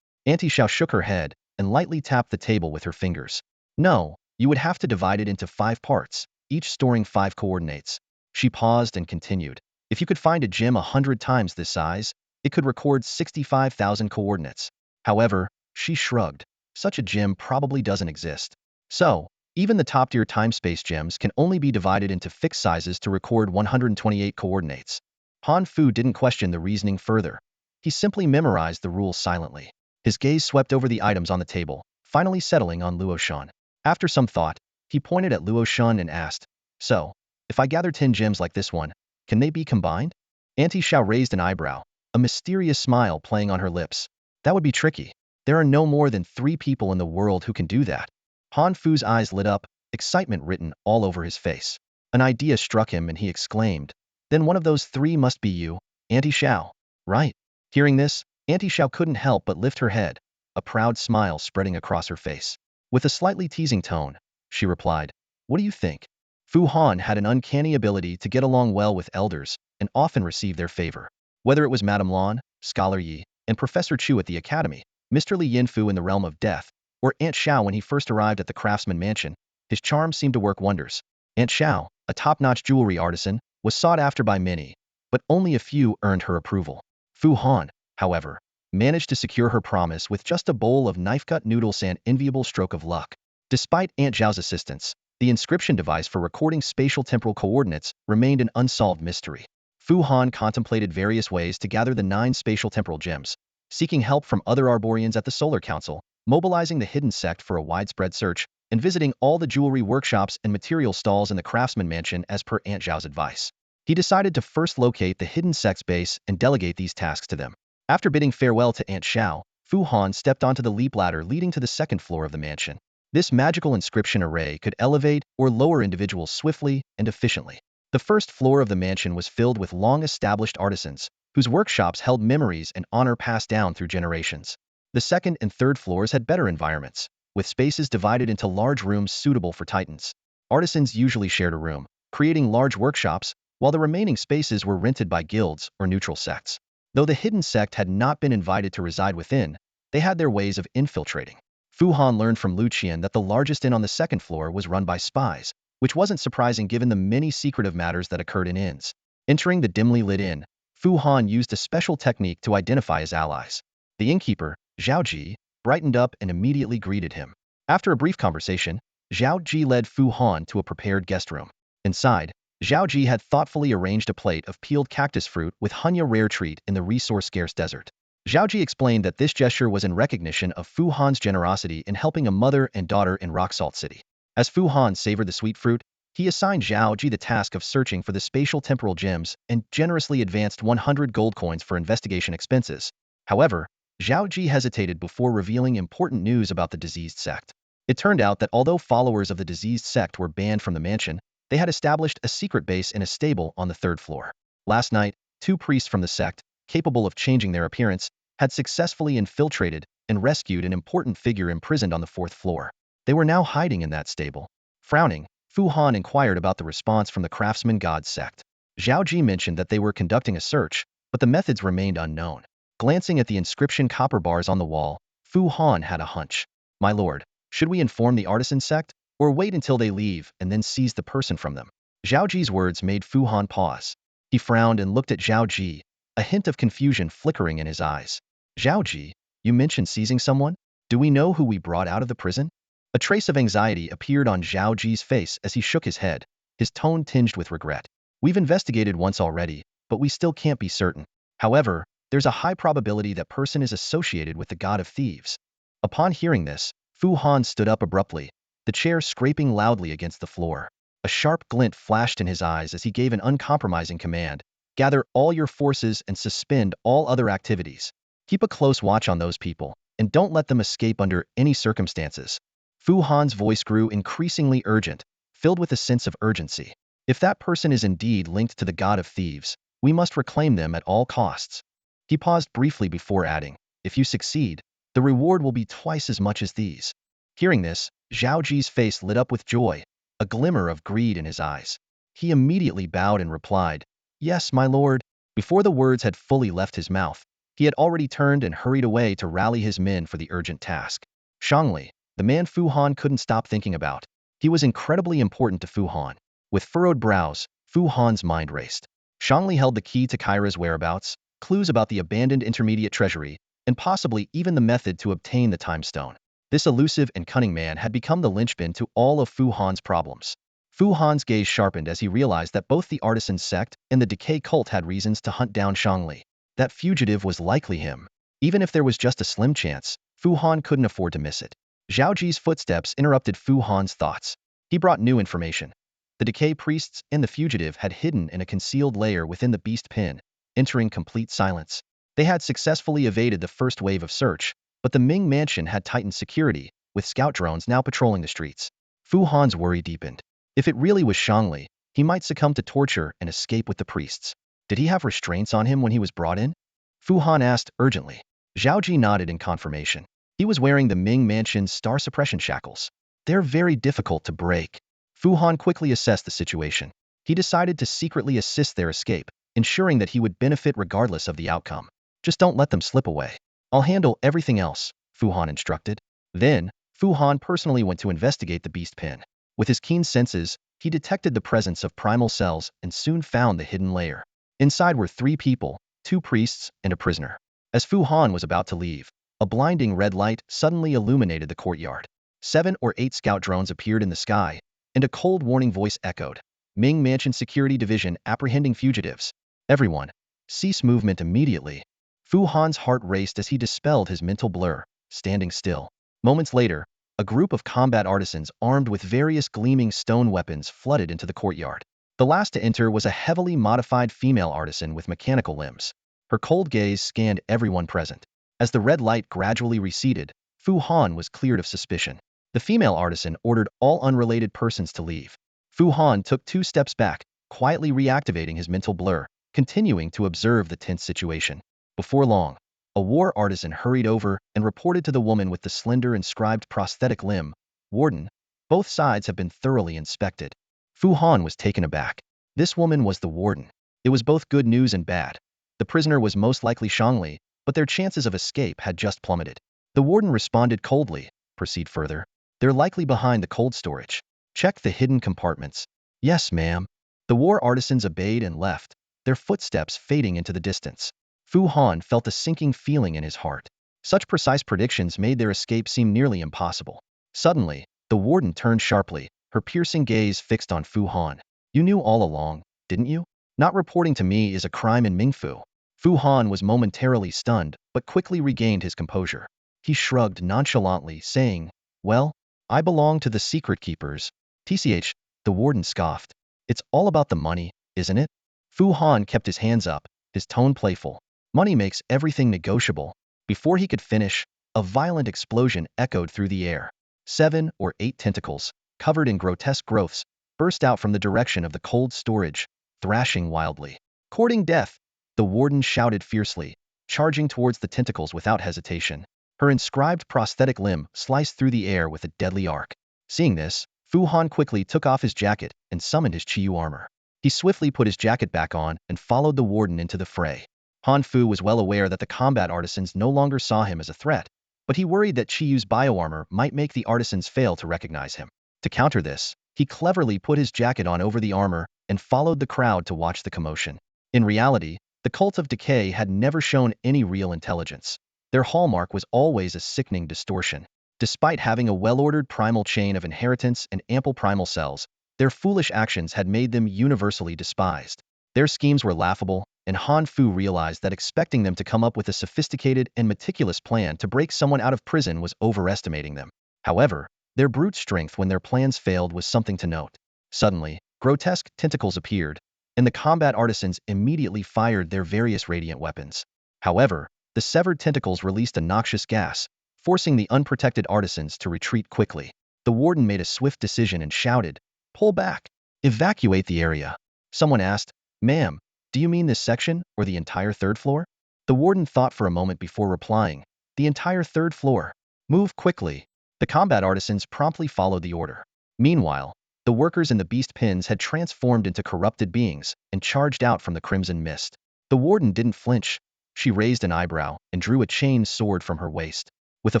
Auntie Xiao shook her head and lightly tapped the table with her fingers. No, you would have to divide it into 5 parts, each storing 5 coordinates. She paused and continued. If you could find a gem 100 times this size, it could record 65,000 coordinates. However, she shrugged. Such a gem probably doesn't exist. So, even the top-tier time-space gems can only be divided into fixed sizes to record 128 coordinates. Han Fu didn't question the reasoning further. He simply memorized the rules silently. His gaze swept over the items on the table, finally settling on Luotian. After some thought, he pointed at Luotian and asked, so, if I gather 10 gems like this one, can they be combined? Auntie Xiao raised an eyebrow, a mysterious smile playing on her lips. That would be tricky. There are no more than 3 people in the world who can do that. Han Fu's eyes lit up, excitement written all over his face. An idea struck him and he exclaimed, then one of those 3 must be you, Auntie Xiao, right? Hearing this, Auntie Xiao couldn't help but lift her head, a proud smile spreading across her face. With a slightly teasing tone, she replied, what do you think? Fu Han had an uncanny ability to get along well with elders and often receive their favor. Whether it was Madame Lan, Scholar Yi, and Professor Chu at the academy, Mr. Li Yinfu in the realm of death, or Aunt Xiao when he first arrived at the craftsman mansion, his charm seemed to work wonders. Aunt Xiao, a top-notch jewelry artisan, was sought after by many, but only a few earned her approval. Fu Han, however, managed to secure her promise with just a bowl of knife-cut noodles and enviable stroke of luck. Despite Aunt Zhao's assistance, the inscription device for recording spatial temporal coordinates remained an unsolved mystery. Fu Han contemplated various ways to gather the 9 spatial temporal gems, seeking help from other Arborians at the Solar Council, mobilizing the hidden sect for a widespread search, and visiting all the jewelry workshops and material stalls in the craftsman mansion as per Aunt Zhao's advice. He decided to first locate the hidden sect's base and delegate these tasks to them. After bidding farewell to Aunt Xiao, Fu Han stepped onto the leap ladder leading to the 2nd floor of the mansion. This magical inscription array could elevate or lower individuals swiftly and efficiently. The 1st floor of the mansion was filled with long-established artisans, whose workshops held memories and honor passed down through generations. The 2nd and 3rd floors had better environments, with spaces divided into large rooms suitable for titans. Artisans usually shared a room, creating large workshops, while the remaining spaces were rented by guilds or neutral sects. Though the hidden sect had not been invited to reside within, they had their ways of infiltrating. Fu Han learned from Lu Qian that the largest inn on the 2nd floor was run by spies, which wasn't surprising given the many secretive matters that occurred in inns. Entering the dimly lit inn, Fu Han used a special technique to identify his allies. The innkeeper, Zhao Ji, brightened up and immediately greeted him. After a brief conversation, Zhao Ji led Fu Han to a prepared guest room. Inside, Zhao Ji had thoughtfully arranged a plate of peeled cactus fruit with Hunya rare treat in the resource-scarce desert. Zhao Ji explained that this gesture was in recognition of Fu Han's generosity in helping a mother and daughter in Rock Salt City. As Fu Han savored the sweet fruit, he assigned Zhao Ji the task of searching for the spatial temporal gems and generously advanced 100 gold coins for investigation expenses. However, Zhao Ji hesitated before revealing important news about the diseased sect. It turned out that although followers of the diseased sect were banned from the mansion, they had established a secret base in a stable on the 3rd floor. Last night, two priests from the sect, capable of changing their appearance, had successfully infiltrated and rescued an important figure imprisoned on the fourth floor. They were now hiding in that stable. Frowning, Fu Han inquired about the response from the craftsman god sect. Zhao Ji mentioned that they were conducting a search, but the methods remained unknown. Glancing at the inscription copper bars on the wall, Fu Han had a hunch. My lord, should we inform the artisan sect, or wait until they leave and then seize the person from them? Zhao Ji's words made Fu Han pause. He frowned and looked at Zhao Ji, a hint of confusion flickering in his eyes. Zhao Ji, you mentioned seizing someone? Do we know who we brought out of the prison? A trace of anxiety appeared on Zhao Ji's face as he shook his head, his tone tinged with regret. We've investigated once already, but we still can't be certain. However, there's a high probability that person is associated with the god of thieves. Upon hearing this, Fu Han stood up abruptly, the chair scraping loudly against the floor. A sharp glint flashed in his eyes as he gave an uncompromising command. Gather all your forces and suspend all other activities. Keep a close watch on those people, and don't let them escape under any circumstances. Fu Han's voice grew increasingly urgent, filled with a sense of urgency. If that person is indeed linked to the god of thieves, we must reclaim them at all costs. He paused briefly before adding, if you succeed, the reward will be twice as much as these. Hearing this, Zhao Ji's face lit up with joy, a glimmer of greed in his eyes. He immediately bowed and replied, yes, my lord. Before the words had fully left his mouth, he had already turned and hurried away to rally his men for the urgent task. Shangli, the man Fu Han couldn't stop thinking about. He was incredibly important to Fu Han. With furrowed brows, Fu Han's mind raced. Shangli held the key to Kyra's whereabouts, clues about the abandoned intermediate treasury, and possibly even the method to obtain the time stone. This elusive and cunning man had become the linchpin to all of Fu Han's problems. Fu Han's gaze sharpened as he realized that both the artisan sect and the decay cult had reasons to hunt down Shangli. That fugitive was likely him. Even if there was just a slim chance, Fu Han couldn't afford to miss it. Zhao Ji's footsteps interrupted Fu Han's thoughts. He brought new information. The decay priests and the fugitive had hidden in a concealed lair within the beast pen, entering complete silence. They had successfully evaded the first wave of search, but the Ming mansion had tightened security, with scout drones now patrolling the streets. Fu Han's worry deepened. If it really was Shangli, he might succumb to torture and escape with the priests. Did he have restraints on him when he was brought in? Fu Han asked urgently. Zhao Ji nodded in confirmation. He was wearing the Ming mansion's star suppression shackles. They're very difficult to break. Fu Han quickly assessed the situation. He decided to secretly assist their escape, ensuring that he would benefit regardless of the outcome. Just don't let them slip away. I'll handle everything else, Fu Han instructed. Then, Fu Han personally went to investigate the beast pen. With his keen senses, he detected the presence of primal cells and soon found the hidden lair. Inside were 3 people, 2 priests, and a prisoner. As Fu Han was about to leave, a blinding red light suddenly illuminated the courtyard. 7 or 8 scout drones appeared in the sky, and a cold warning voice echoed. Ming Mansion Security Division apprehending fugitives. Everyone, cease movement immediately. Fu Han's heart raced as he dispelled his mental blur, standing still. Moments later, a group of combat artisans armed with various gleaming stone weapons flooded into the courtyard. The last to enter was a heavily modified female artisan with mechanical limbs. Her cold gaze scanned everyone present. As the red light gradually receded, Fu Han was cleared of suspicion. The female artisan ordered all unrelated persons to leave. Fu Han took 2 steps back, quietly reactivating his mental blur, continuing to observe the tense situation. Before long, a war artisan hurried over and reported to the woman with the slender inscribed prosthetic limb, Warden, both sides have been thoroughly inspected. Fu Han was taken aback. This woman was the warden. It was both good news and bad. The prisoner was most likely Shangli, but their chances of escape had just plummeted. The warden responded coldly, proceed further. They're likely behind the cold storage. Check the hidden compartments. Yes, ma'am. The war artisans obeyed and left, their footsteps fading into the distance. Fu Han felt a sinking feeling in his heart. Such precise predictions made their escape seem nearly impossible. Suddenly, the warden turned sharply, her piercing gaze fixed on Fu Han. You knew all along, didn't you? Not reporting to me is a crime in Mingfu. Fu Han was momentarily stunned, but quickly regained his composure. He shrugged nonchalantly, saying, well, I belong to the secret keepers. TCH, the warden scoffed. It's all about the money, isn't it? Fu Han kept his hands up, his tone playful. Money makes everything negotiable. Before he could finish, a violent explosion echoed through the air. 7 or 8 tentacles, covered in grotesque growths, burst out from the direction of the cold storage, thrashing wildly. Courting death, the warden shouted fiercely, charging towards the tentacles without hesitation. Her inscribed prosthetic limb sliced through the air with a deadly arc. Seeing this, Fu Han quickly took off his jacket and summoned his Chiyu armor. He swiftly put his jacket back on and followed the warden into the fray. Han Fu was well aware that the combat artisans no longer saw him as a threat, but he worried that Chiyu's bioarmor might make the artisans fail to recognize him. To counter this, he cleverly put his jacket on over the armor and followed the crowd to watch the commotion. In reality, the cult of decay had never shown any real intelligence. Their hallmark was always a sickening distortion. Despite having a well-ordered primal chain of inheritance and ample primal cells, their foolish actions had made them universally despised. Their schemes were laughable, and Han Fu realized that expecting them to come up with a sophisticated and meticulous plan to break someone out of prison was overestimating them. However, their brute strength when their plans failed was something to note. Suddenly, grotesque tentacles appeared, and the combat artisans immediately fired their various radiant weapons. However, the severed tentacles released a noxious gas, forcing the unprotected artisans to retreat quickly. The warden made a swift decision and shouted, "Pull back! Evacuate the area!" Someone asked, "Ma'am, do you mean this section, or the entire third floor?" The warden thought for a moment before replying, "The entire third floor. Move quickly." The combat artisans promptly followed the order. Meanwhile, the workers in the beast pens had transformed into corrupted beings and charged out from the crimson mist. The warden didn't flinch. She raised an eyebrow and drew a chain sword from her waist. With a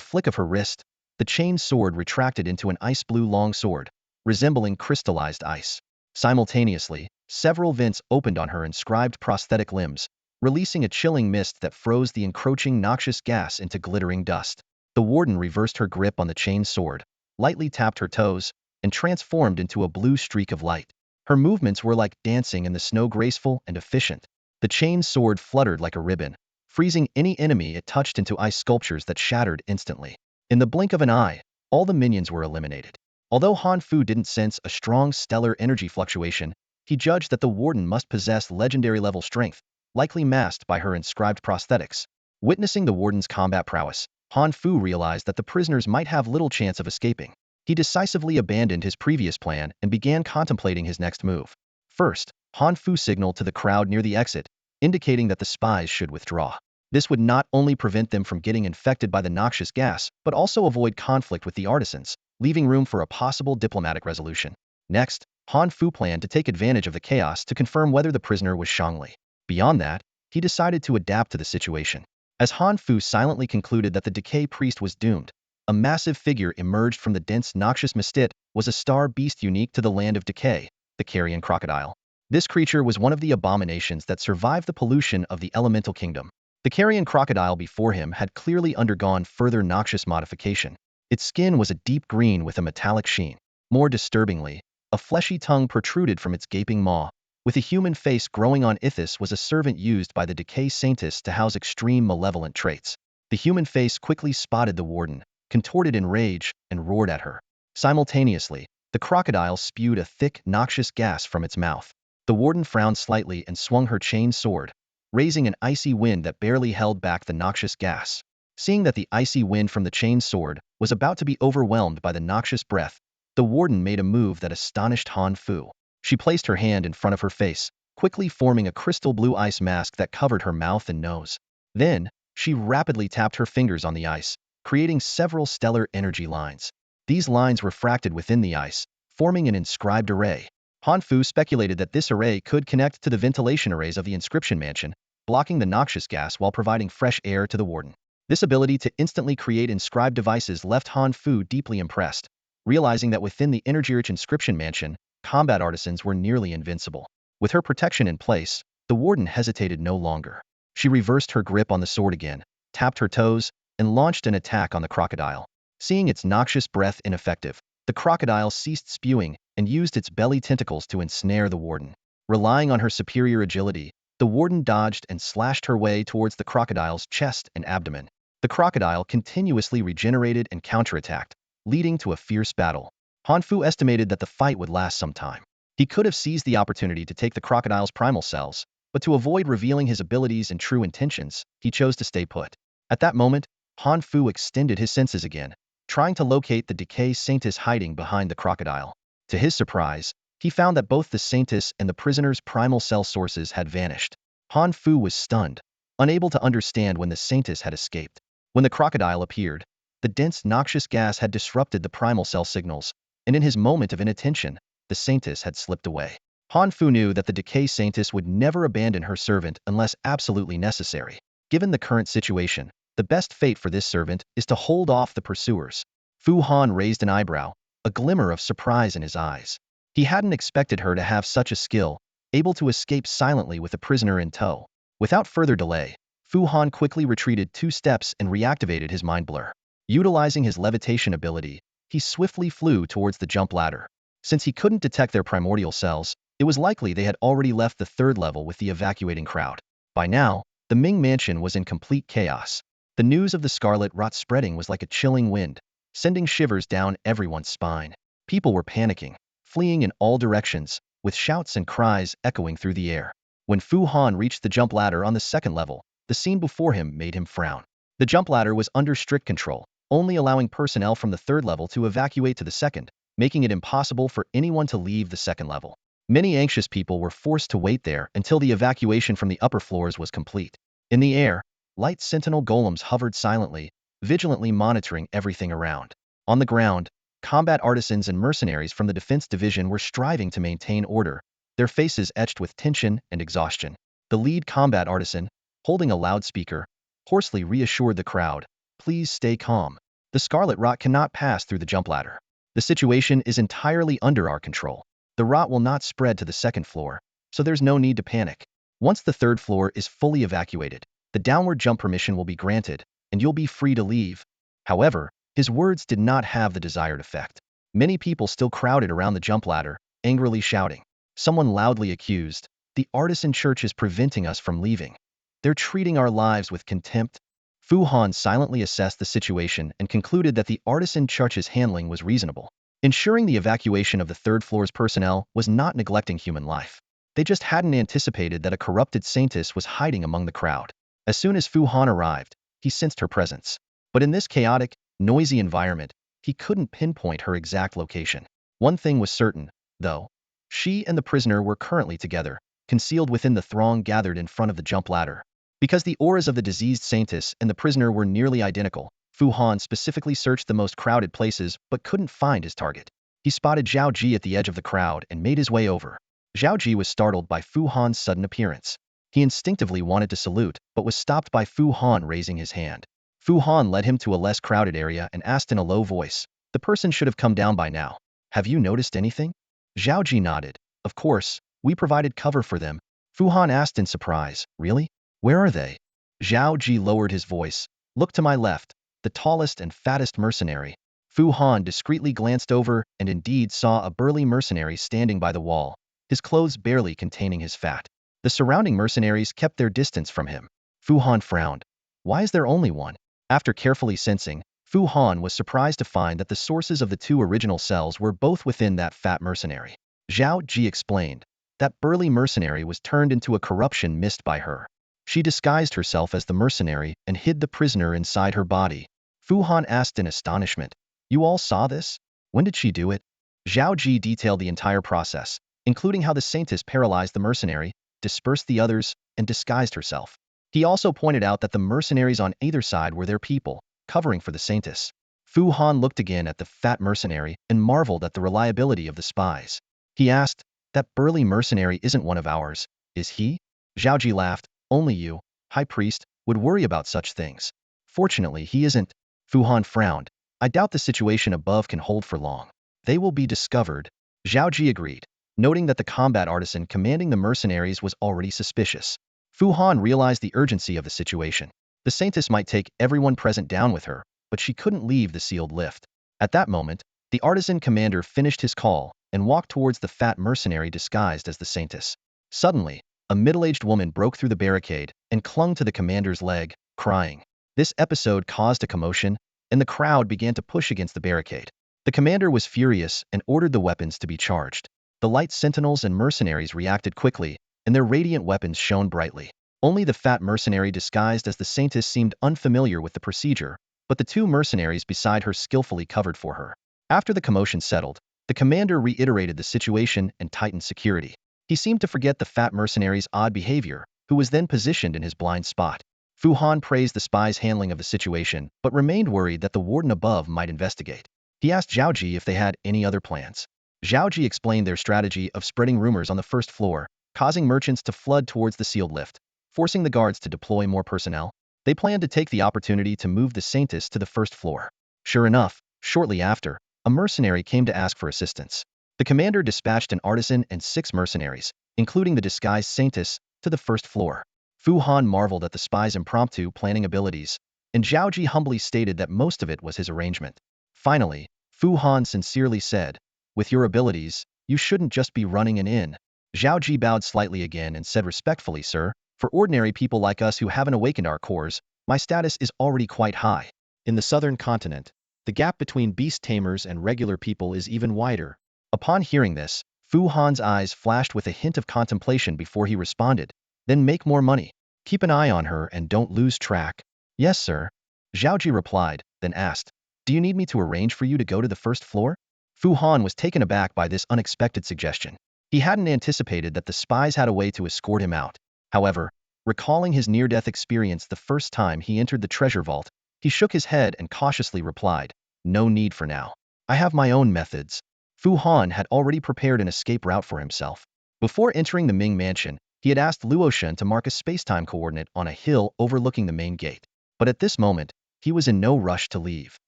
flick of her wrist, the chain sword retracted into an ice-blue long sword, resembling crystallized ice. Simultaneously, several vents opened on her inscribed prosthetic limbs, releasing a chilling mist that froze the encroaching noxious gas into glittering dust. The warden reversed her grip on the chain sword, lightly tapped her toes, and transformed into a blue streak of light. Her movements were like dancing in the snow, graceful and efficient. The chain sword fluttered like a ribbon, freezing any enemy it touched into ice sculptures that shattered instantly. In the blink of an eye, all the minions were eliminated. Although Han Fu didn't sense a strong stellar energy fluctuation, he judged that the warden must possess legendary-level strength, likely masked by her inscribed prosthetics. Witnessing the warden's combat prowess, Han Fu realized that the prisoners might have little chance of escaping. He decisively abandoned his previous plan and began contemplating his next move. First, Han Fu signaled to the crowd near the exit, indicating that the spies should withdraw. This would not only prevent them from getting infected by the noxious gas, but also avoid conflict with the artisans, leaving room for a possible diplomatic resolution. Next, Han Fu planned to take advantage of the chaos to confirm whether the prisoner was Shangli. Beyond that, he decided to adapt to the situation. As Han Fu silently concluded that the decay priest was doomed, a massive figure emerged from the dense noxious mist. It was a star beast unique to the land of decay, the carrion crocodile. This creature was one of the abominations that survived the pollution of the elemental kingdom. The carrion crocodile before him had clearly undergone further noxious modification. Its skin was a deep green with a metallic sheen. More disturbingly, a fleshy tongue protruded from its gaping maw. With a human face growing on Ithis was a servant used by the decay scientists to house extreme malevolent traits. The human face quickly spotted the warden, contorted in rage, and roared at her. Simultaneously, the crocodile spewed a thick, noxious gas from its mouth. The warden frowned slightly and swung her chain sword, raising an icy wind that barely held back the noxious gas. Seeing that the icy wind from the chain sword was about to be overwhelmed by the noxious breath, the warden made a move that astonished Han Fu. She placed her hand in front of her face, quickly forming a crystal blue ice mask that covered her mouth and nose. Then, she rapidly tapped her fingers on the ice, creating several stellar energy lines. These lines refracted within the ice, forming an inscribed array. Han Fu speculated that this array could connect to the ventilation arrays of the inscription mansion, blocking the noxious gas while providing fresh air to the warden. This ability to instantly create inscribed devices left Han Fu deeply impressed, realizing that within the energy-rich inscription mansion, combat artisans were nearly invincible. With her protection in place, the warden hesitated no longer. She reversed her grip on the sword again, tapped her toes, and launched an attack on the crocodile. Seeing its noxious breath ineffective, the crocodile ceased spewing and used its belly tentacles to ensnare the warden. Relying on her superior agility, the warden dodged and slashed her way towards the crocodile's chest and abdomen. The crocodile continuously regenerated and counterattacked, leading to a fierce battle. Han Fu estimated that the fight would last some time. He could have seized the opportunity to take the crocodile's primal cells, but to avoid revealing his abilities and true intentions, he chose to stay put. At that moment, Han Fu extended his senses again, trying to locate the decay saintess hiding behind the crocodile. To his surprise, he found that both the saintess and the prisoner's primal cell sources had vanished. Han Fu was stunned, unable to understand when the Saintess had escaped. When the crocodile appeared, the dense noxious gas had disrupted the primal cell signals, and in his moment of inattention, the Saintess had slipped away. Han Fu knew that the Decay Saintess would never abandon her servant unless absolutely necessary. Given the current situation, the best fate for this servant is to hold off the pursuers. Fu Han raised an eyebrow, a glimmer of surprise in his eyes. He hadn't expected her to have such a skill, able to escape silently with a prisoner in tow. Without further delay, Fu Han quickly retreated 2 steps and reactivated his mind blur. Utilizing his levitation ability, he swiftly flew towards the jump ladder. Since he couldn't detect their primordial cells, it was likely they had already left the 3rd level with the evacuating crowd. By now, the Ming Mansion was in complete chaos. The news of the scarlet rot spreading was like a chilling wind, sending shivers down everyone's spine. People were panicking, fleeing in all directions, with shouts and cries echoing through the air. When Fu Han reached the jump ladder on the 2nd level, the scene before him made him frown. The jump ladder was under strict control, only allowing personnel from the 3rd level to evacuate to the 2nd, making it impossible for anyone to leave the 2nd level. Many anxious people were forced to wait there until the evacuation from the upper floors was complete. In the air, light sentinel golems hovered silently, vigilantly monitoring everything around. On the ground, combat artisans and mercenaries from the defense division were striving to maintain order, their faces etched with tension and exhaustion. The lead combat artisan, holding a loudspeaker, hoarsely reassured the crowd, "Please stay calm. The scarlet rot cannot pass through the jump ladder. The situation is entirely under our control. The rot will not spread to the 2nd floor, so there's no need to panic. Once the 3rd floor is fully evacuated, the downward jump permission will be granted, and you'll be free to leave." However, his words did not have the desired effect. Many people still crowded around the jump ladder, angrily shouting. Someone loudly accused, "The artisan church is preventing us from leaving. They're treating our lives with contempt." Fu Han silently assessed the situation and concluded that the artisan church's handling was reasonable. Ensuring the evacuation of the 3rd floor's personnel was not neglecting human life. They just hadn't anticipated that a corrupted Saintess was hiding among the crowd. As soon as Fu Han arrived, he sensed her presence. But in this chaotic, noisy environment, he couldn't pinpoint her exact location. One thing was certain, though. She and the prisoner were currently together, concealed within the throng gathered in front of the jump ladder. Because the auras of the diseased Saintess and the prisoner were nearly identical, Fu Han specifically searched the most crowded places but couldn't find his target. He spotted Zhao Ji at the edge of the crowd and made his way over. Zhao Ji was startled by Fu Han's sudden appearance. He instinctively wanted to salute, but was stopped by Fu Han raising his hand. Fu Han led him to a less crowded area and asked in a low voice, "The person should have come down by now. Have you noticed anything?" Zhao Ji nodded. "Of course, we provided cover for them." Fu Han asked in surprise, "Really? Where are they?" Zhao Ji lowered his voice. "Look to my left, the tallest and fattest mercenary." Fu Han discreetly glanced over and indeed saw a burly mercenary standing by the wall, his clothes barely containing his fat. The surrounding mercenaries kept their distance from him. Fu Han frowned. Why is there only one? After carefully sensing, Fu Han was surprised to find that the sources of the 2 original cells were both within that fat mercenary. Zhao Ji explained. That burly mercenary was turned into a corruption mist by her. She disguised herself as the mercenary and hid the prisoner inside her body. Fu Han asked in astonishment, "You all saw this? When did she do it?" Zhao Ji detailed the entire process, including how the Saintess paralyzed the mercenary, dispersed the others, and disguised herself. He also pointed out that the mercenaries on either side were their people, covering for the Saintess. Fu Han looked again at the fat mercenary and marveled at the reliability of the spies. He asked, "That burly mercenary isn't one of ours, is he?" Zhao Ji laughed. "Only you, High Priest, would worry about such things. Fortunately, he isn't." Fu Han frowned. "I doubt the situation above can hold for long. They will be discovered." Zhao Ji agreed, noting that the combat artisan commanding the mercenaries was already suspicious. Fu Han realized the urgency of the situation. The Saintess might take everyone present down with her, but she couldn't leave the sealed lift. At that moment, the artisan commander finished his call and walked towards the fat mercenary disguised as the Saintess. Suddenly, a middle-aged woman broke through the barricade and clung to the commander's leg, crying. This episode caused a commotion, and the crowd began to push against the barricade. The commander was furious and ordered the weapons to be charged. The light sentinels and mercenaries reacted quickly, and their radiant weapons shone brightly. Only the fat mercenary disguised as the Saintess seemed unfamiliar with the procedure, but the 2 mercenaries beside her skillfully covered for her. After the commotion settled, the commander reiterated the situation and tightened security. He seemed to forget the fat mercenary's odd behavior, who was then positioned in his blind spot. Fu Han praised the spy's handling of the situation, but remained worried that the warden above might investigate. He asked Zhao Ji if they had any other plans. Zhao Ji explained their strategy of spreading rumors on the first floor, causing merchants to flood towards the sealed lift, forcing the guards to deploy more personnel. They planned to take the opportunity to move the Saintess to the first floor. Sure enough, shortly after, a mercenary came to ask for assistance. The commander dispatched an artisan and 6 mercenaries, including the disguised Saintess, to the first floor. Fu Han marveled at the spy's impromptu planning abilities, and Zhao Ji humbly stated that most of it was his arrangement. Finally, Fu Han sincerely said, "With your abilities, you shouldn't just be running an inn." Zhao Ji bowed slightly again and said respectfully, "Sir, for ordinary people like us who haven't awakened our cores, my status is already quite high. In the southern continent, the gap between beast tamers and regular people is even wider." Upon hearing this, Fu Han's eyes flashed with a hint of contemplation before he responded, "Then make more money. Keep an eye on her and don't lose track." "Yes, sir," Zhao Ji replied, then asked, "Do you need me to arrange for you to go to the first floor?" Fu Han was taken aback by this unexpected suggestion. He hadn't anticipated that the spies had a way to escort him out. However, recalling his near-death experience the first time he entered the treasure vault, he shook his head and cautiously replied, "No need for now. I have my own methods." Fu Han had already prepared an escape route for himself. Before entering the Ming mansion, he had asked Luoshen to mark a space-time coordinate on a hill overlooking the main gate. But at this moment, he was in no rush to leave.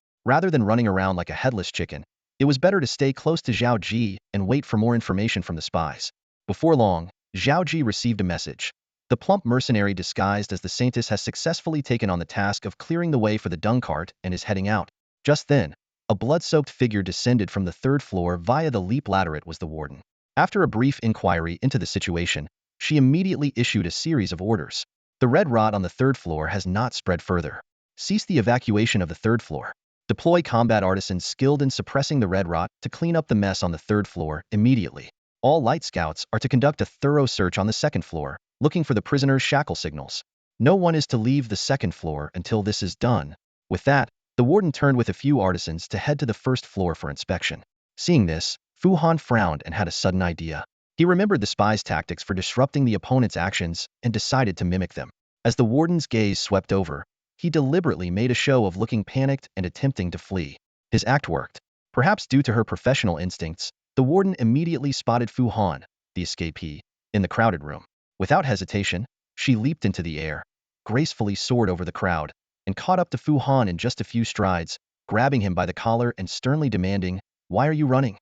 Rather than running around like a headless chicken, it was better to stay close to Zhao Ji and wait for more information from the spies. Before long, Zhao Ji received a message. The plump mercenary disguised as the Saintess has successfully taken on the task of clearing the way for the dung cart and is heading out. Just then, a blood-soaked figure descended from the 3rd floor via the leap ladder. It was the warden. After a brief inquiry into the situation, she immediately issued a series of orders. "The red rot on the 3rd floor has not spread further. Cease the evacuation of the 3rd floor. Deploy combat artisans skilled in suppressing the red rot to clean up the mess on the 3rd floor immediately. All light scouts are to conduct a thorough search on the 2nd floor, looking for the prisoner's shackle signals. No one is to leave the 2nd floor until this is done." With that, the warden turned with a few artisans to head to the 1st floor for inspection. Seeing this, Fu Han frowned and had a sudden idea. He remembered the spy's tactics for disrupting the opponent's actions and decided to mimic them. As the warden's gaze swept over, he deliberately made a show of looking panicked and attempting to flee. His act worked. Perhaps due to her professional instincts, the warden immediately spotted Fu Han, the escapee, in the crowded room. Without hesitation, she leaped into the air, gracefully soared over the crowd, and caught up to Fu Han in just a few strides, grabbing him by the collar and sternly demanding, "Why are you running?"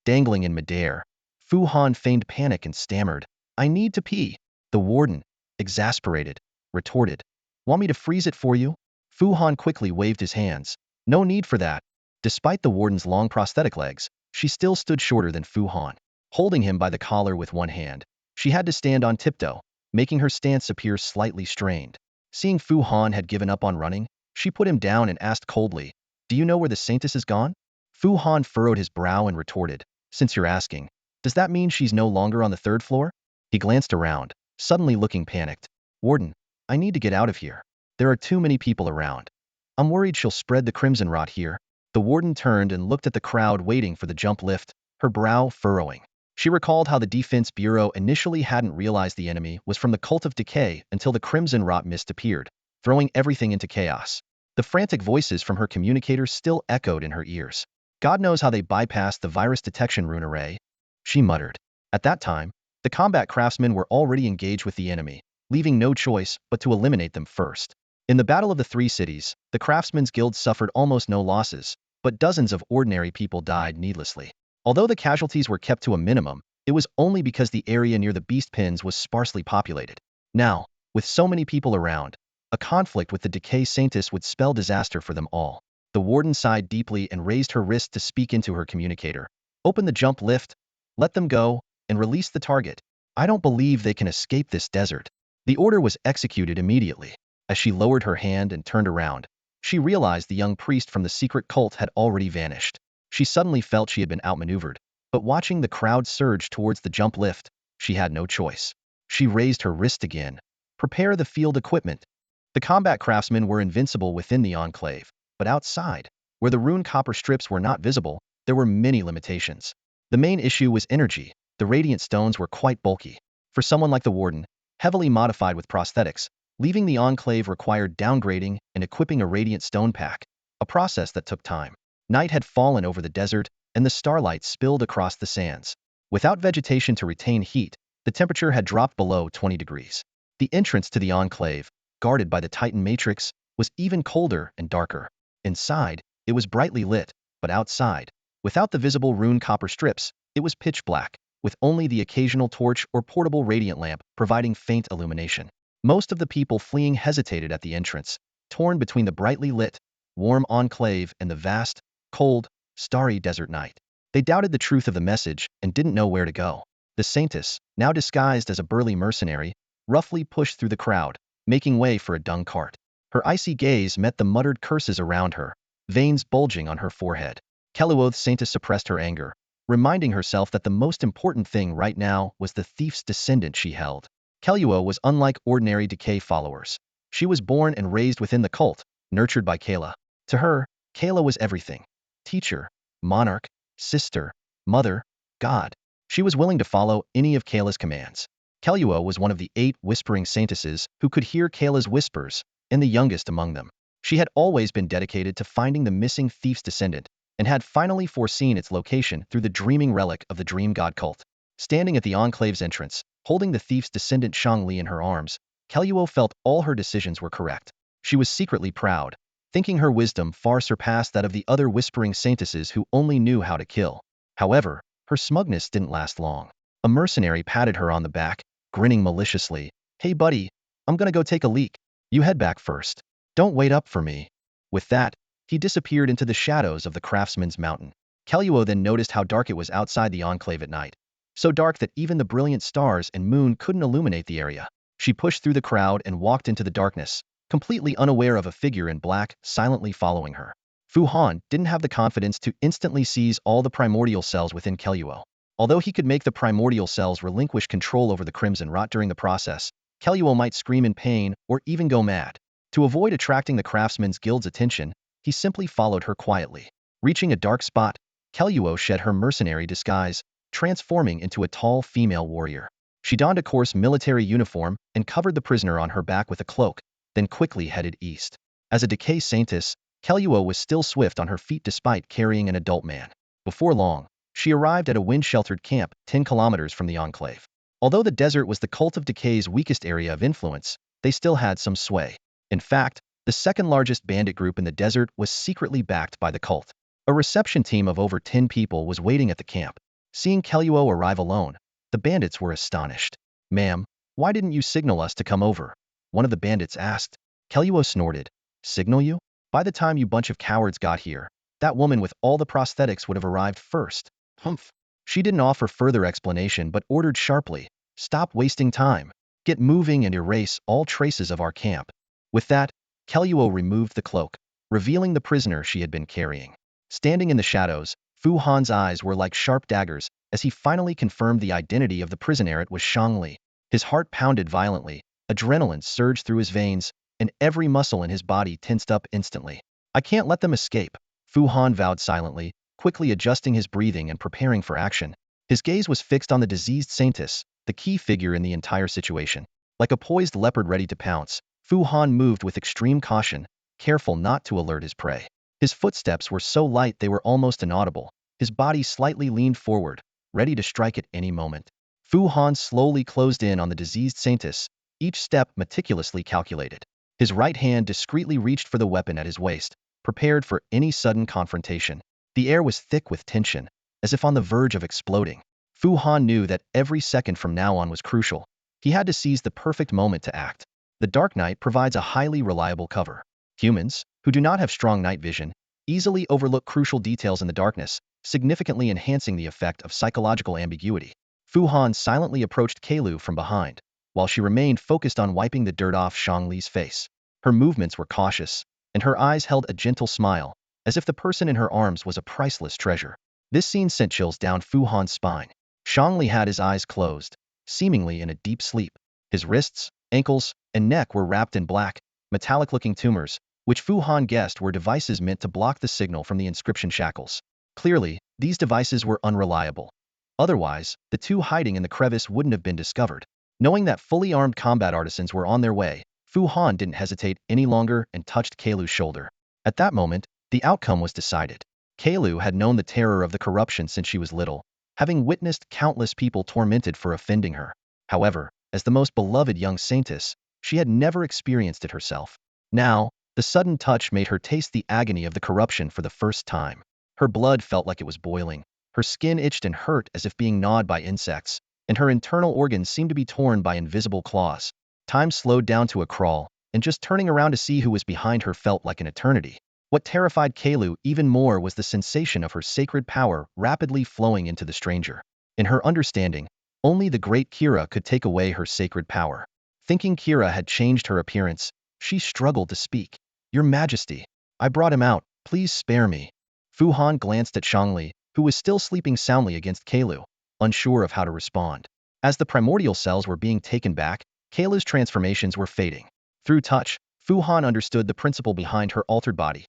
Dangling in midair, Fu Han feigned panic and stammered, "I need to pee." The warden, exasperated, retorted, "Want me to freeze it for you?" Fu Han quickly waved his hands. "No need for that." Despite the warden's long prosthetic legs, she still stood shorter than Fu Han. Holding him by the collar with one hand, she had to stand on tiptoe, making her stance appear slightly strained. Seeing Fu Han had given up on running, she put him down and asked coldly, "Do you know where the Saintess has gone?" Fu Han furrowed his brow and retorted, "Since you're asking, does that mean she's no longer on the 3rd floor?" He glanced around, suddenly looking panicked. "Warden, I need to get out of here. There are too many people around. I'm worried she'll spread the crimson rot here." The warden turned and looked at the crowd waiting for the jump lift, her brow furrowing. She recalled how the Defense Bureau initially hadn't realized the enemy was from the Cult of Decay until the crimson rot mist appeared, throwing everything into chaos. The frantic voices from her communicators still echoed in her ears. God knows how they bypassed the virus detection rune array, she muttered. At that time, the combat craftsmen were already engaged with the enemy, leaving no choice but to eliminate them first. In the Battle of the Three Cities, the Craftsmen's Guild suffered almost no losses, but dozens of ordinary people died needlessly. Although the casualties were kept to a minimum, it was only because the area near the beast pens was sparsely populated. Now, with so many people around, a conflict with the Decay Saintess would spell disaster for them all. The warden sighed deeply and raised her wrist to speak into her communicator. "Open the jump lift, let them go, and release the target. I don't believe they can escape this desert." The order was executed immediately. As she lowered her hand and turned around, she realized the young priest from the secret cult had already vanished. She suddenly felt she had been outmaneuvered, but watching the crowd surge towards the jump lift, she had no choice. She raised her wrist again. "Prepare the field equipment." The combat craftsmen were invincible within the enclave, but outside, where the rune copper strips were not visible, there were many limitations. The main issue was energy. The radiant stones were quite bulky. For someone like the warden, heavily modified with prosthetics. Leaving the enclave required downgrading and equipping a radiant stone pack, a process that took time. Night had fallen over the desert, and the starlight spilled across the sands. Without vegetation to retain heat, the temperature had dropped below 20 degrees. The entrance to the enclave, guarded by the Titan matrix, was even colder and darker. Inside, it was brightly lit, but outside, without the visible rune copper strips, it was pitch black, with only the occasional torch or portable radiant lamp providing faint illumination. Most of the people fleeing hesitated at the entrance, torn between the brightly lit, warm enclave and the vast, cold, starry desert night. They doubted the truth of the message and didn't know where to go. The Saintess, now disguised as a burly mercenary, roughly pushed through the crowd, making way for a dung cart. Her icy gaze met the muttered curses around her, veins bulging on her forehead. Keluoth's Saintess suppressed her anger, reminding herself that the most important thing right now was the thief's descendant she held. Keluo was unlike ordinary decay followers. She was born and raised within the cult, nurtured by Kayla. To her, Kayla was everything. Teacher, monarch, sister, mother, god. She was willing to follow any of Kayla's commands. Keluo was one of the 8 whispering saintesses who could hear Kayla's whispers, and the youngest among them. She had always been dedicated to finding the missing thief's descendant, and had finally foreseen its location through the dreaming relic of the dream god cult. Standing at the enclave's entrance, holding the thief's descendant Shangli in her arms, Keluo felt all her decisions were correct. She was secretly proud, thinking her wisdom far surpassed that of the other whispering saintesses who only knew how to kill. However, her smugness didn't last long. A mercenary patted her on the back, grinning maliciously. "Hey buddy, I'm gonna go take a leak. You head back first. Don't wait up for me." With that, he disappeared into the shadows of the craftsman's mountain. Keluo then noticed how dark it was outside the enclave at night. So dark that even the brilliant stars and moon couldn't illuminate the area. She pushed through the crowd and walked into the darkness, completely unaware of a figure in black silently following her. Fu Han didn't have the confidence to instantly seize all the primordial cells within Keluo. Although he could make the primordial cells relinquish control over the crimson rot during the process, Keluo might scream in pain or even go mad. To avoid attracting the Craftsman's Guild's attention, he simply followed her quietly. Reaching a dark spot, Keluo shed her mercenary disguise, transforming into a tall female warrior. She donned a coarse military uniform and covered the prisoner on her back with a cloak, then quickly headed east. As a decay saintess, Keluo was still swift on her feet despite carrying an adult man. Before long, she arrived at a wind-sheltered camp 10 kilometers from the enclave. Although the desert was the cult of decay's weakest area of influence, they still had some sway. In fact, the second largest bandit group in the desert was secretly backed by the cult. A reception team of over 10 people was waiting at the camp. Seeing Keluo arrive alone, the bandits were astonished. "Ma'am, why didn't you signal us to come over?" one of the bandits asked. Keluo snorted. "Signal you? By the time you bunch of cowards got here, that woman with all the prosthetics would have arrived first." Humph. She didn't offer further explanation but ordered sharply, "Stop wasting time. Get moving and erase all traces of our camp." With that, Keluo removed the cloak, revealing the prisoner she had been carrying. Standing in the shadows, Fu Han's eyes were like sharp daggers as he finally confirmed the identity of the prisoner. It was Shangli. His heart pounded violently, adrenaline surged through his veins, and every muscle in his body tensed up instantly. "I can't let them escape," Fu Han vowed silently, quickly adjusting his breathing and preparing for action. His gaze was fixed on the diseased saintess, the key figure in the entire situation. Like a poised leopard ready to pounce, Fu Han moved with extreme caution, careful not to alert his prey. His footsteps were so light they were almost inaudible, his body slightly leaned forward, ready to strike at any moment. Fu Han slowly closed in on the diseased saintess, each step meticulously calculated. His right hand discreetly reached for the weapon at his waist, prepared for any sudden confrontation. The air was thick with tension, as if on the verge of exploding. Fu Han knew that every second from now on was crucial. He had to seize the perfect moment to act. The dark night provides a highly reliable cover. Humans, who do not have strong night vision, easily overlook crucial details in the darkness, significantly enhancing the effect of psychological ambiguity. Fu Han silently approached Keilu from behind, while she remained focused on wiping the dirt off Shangli's face. Her movements were cautious, and her eyes held a gentle smile, as if the person in her arms was a priceless treasure. This scene sent chills down Fu Han's spine. Shangli had his eyes closed, seemingly in a deep sleep. His wrists, ankles, and neck were wrapped in black, metallic-looking tumors, which Fu Han guessed were devices meant to block the signal from the inscription shackles. Clearly, these devices were unreliable. Otherwise, the two hiding in the crevice wouldn't have been discovered. Knowing that fully armed combat artisans were on their way, Fu Han didn't hesitate any longer and touched Keilu's shoulder. At that moment, the outcome was decided. Keilu had known the terror of the corruption since she was little, having witnessed countless people tormented for offending her. However, as the most beloved young saintess, she had never experienced it herself. Now, the sudden touch made her taste the agony of the corruption for the first time. Her blood felt like it was boiling, her skin itched and hurt as if being gnawed by insects, and her internal organs seemed to be torn by invisible claws. Time slowed down to a crawl, and just turning around to see who was behind her felt like an eternity. What terrified Keilu even more was the sensation of her sacred power rapidly flowing into the stranger. In her understanding, only the great Kira could take away her sacred power. Thinking Kira had changed her appearance, she struggled to speak. "Your Majesty, I brought him out, please spare me." Fu Han glanced at Shangli, who was still sleeping soundly against Keilu, unsure of how to respond. As the primordial cells were being taken back, Keilu's transformations were fading. Through touch, Fu Han understood the principle behind her altered body.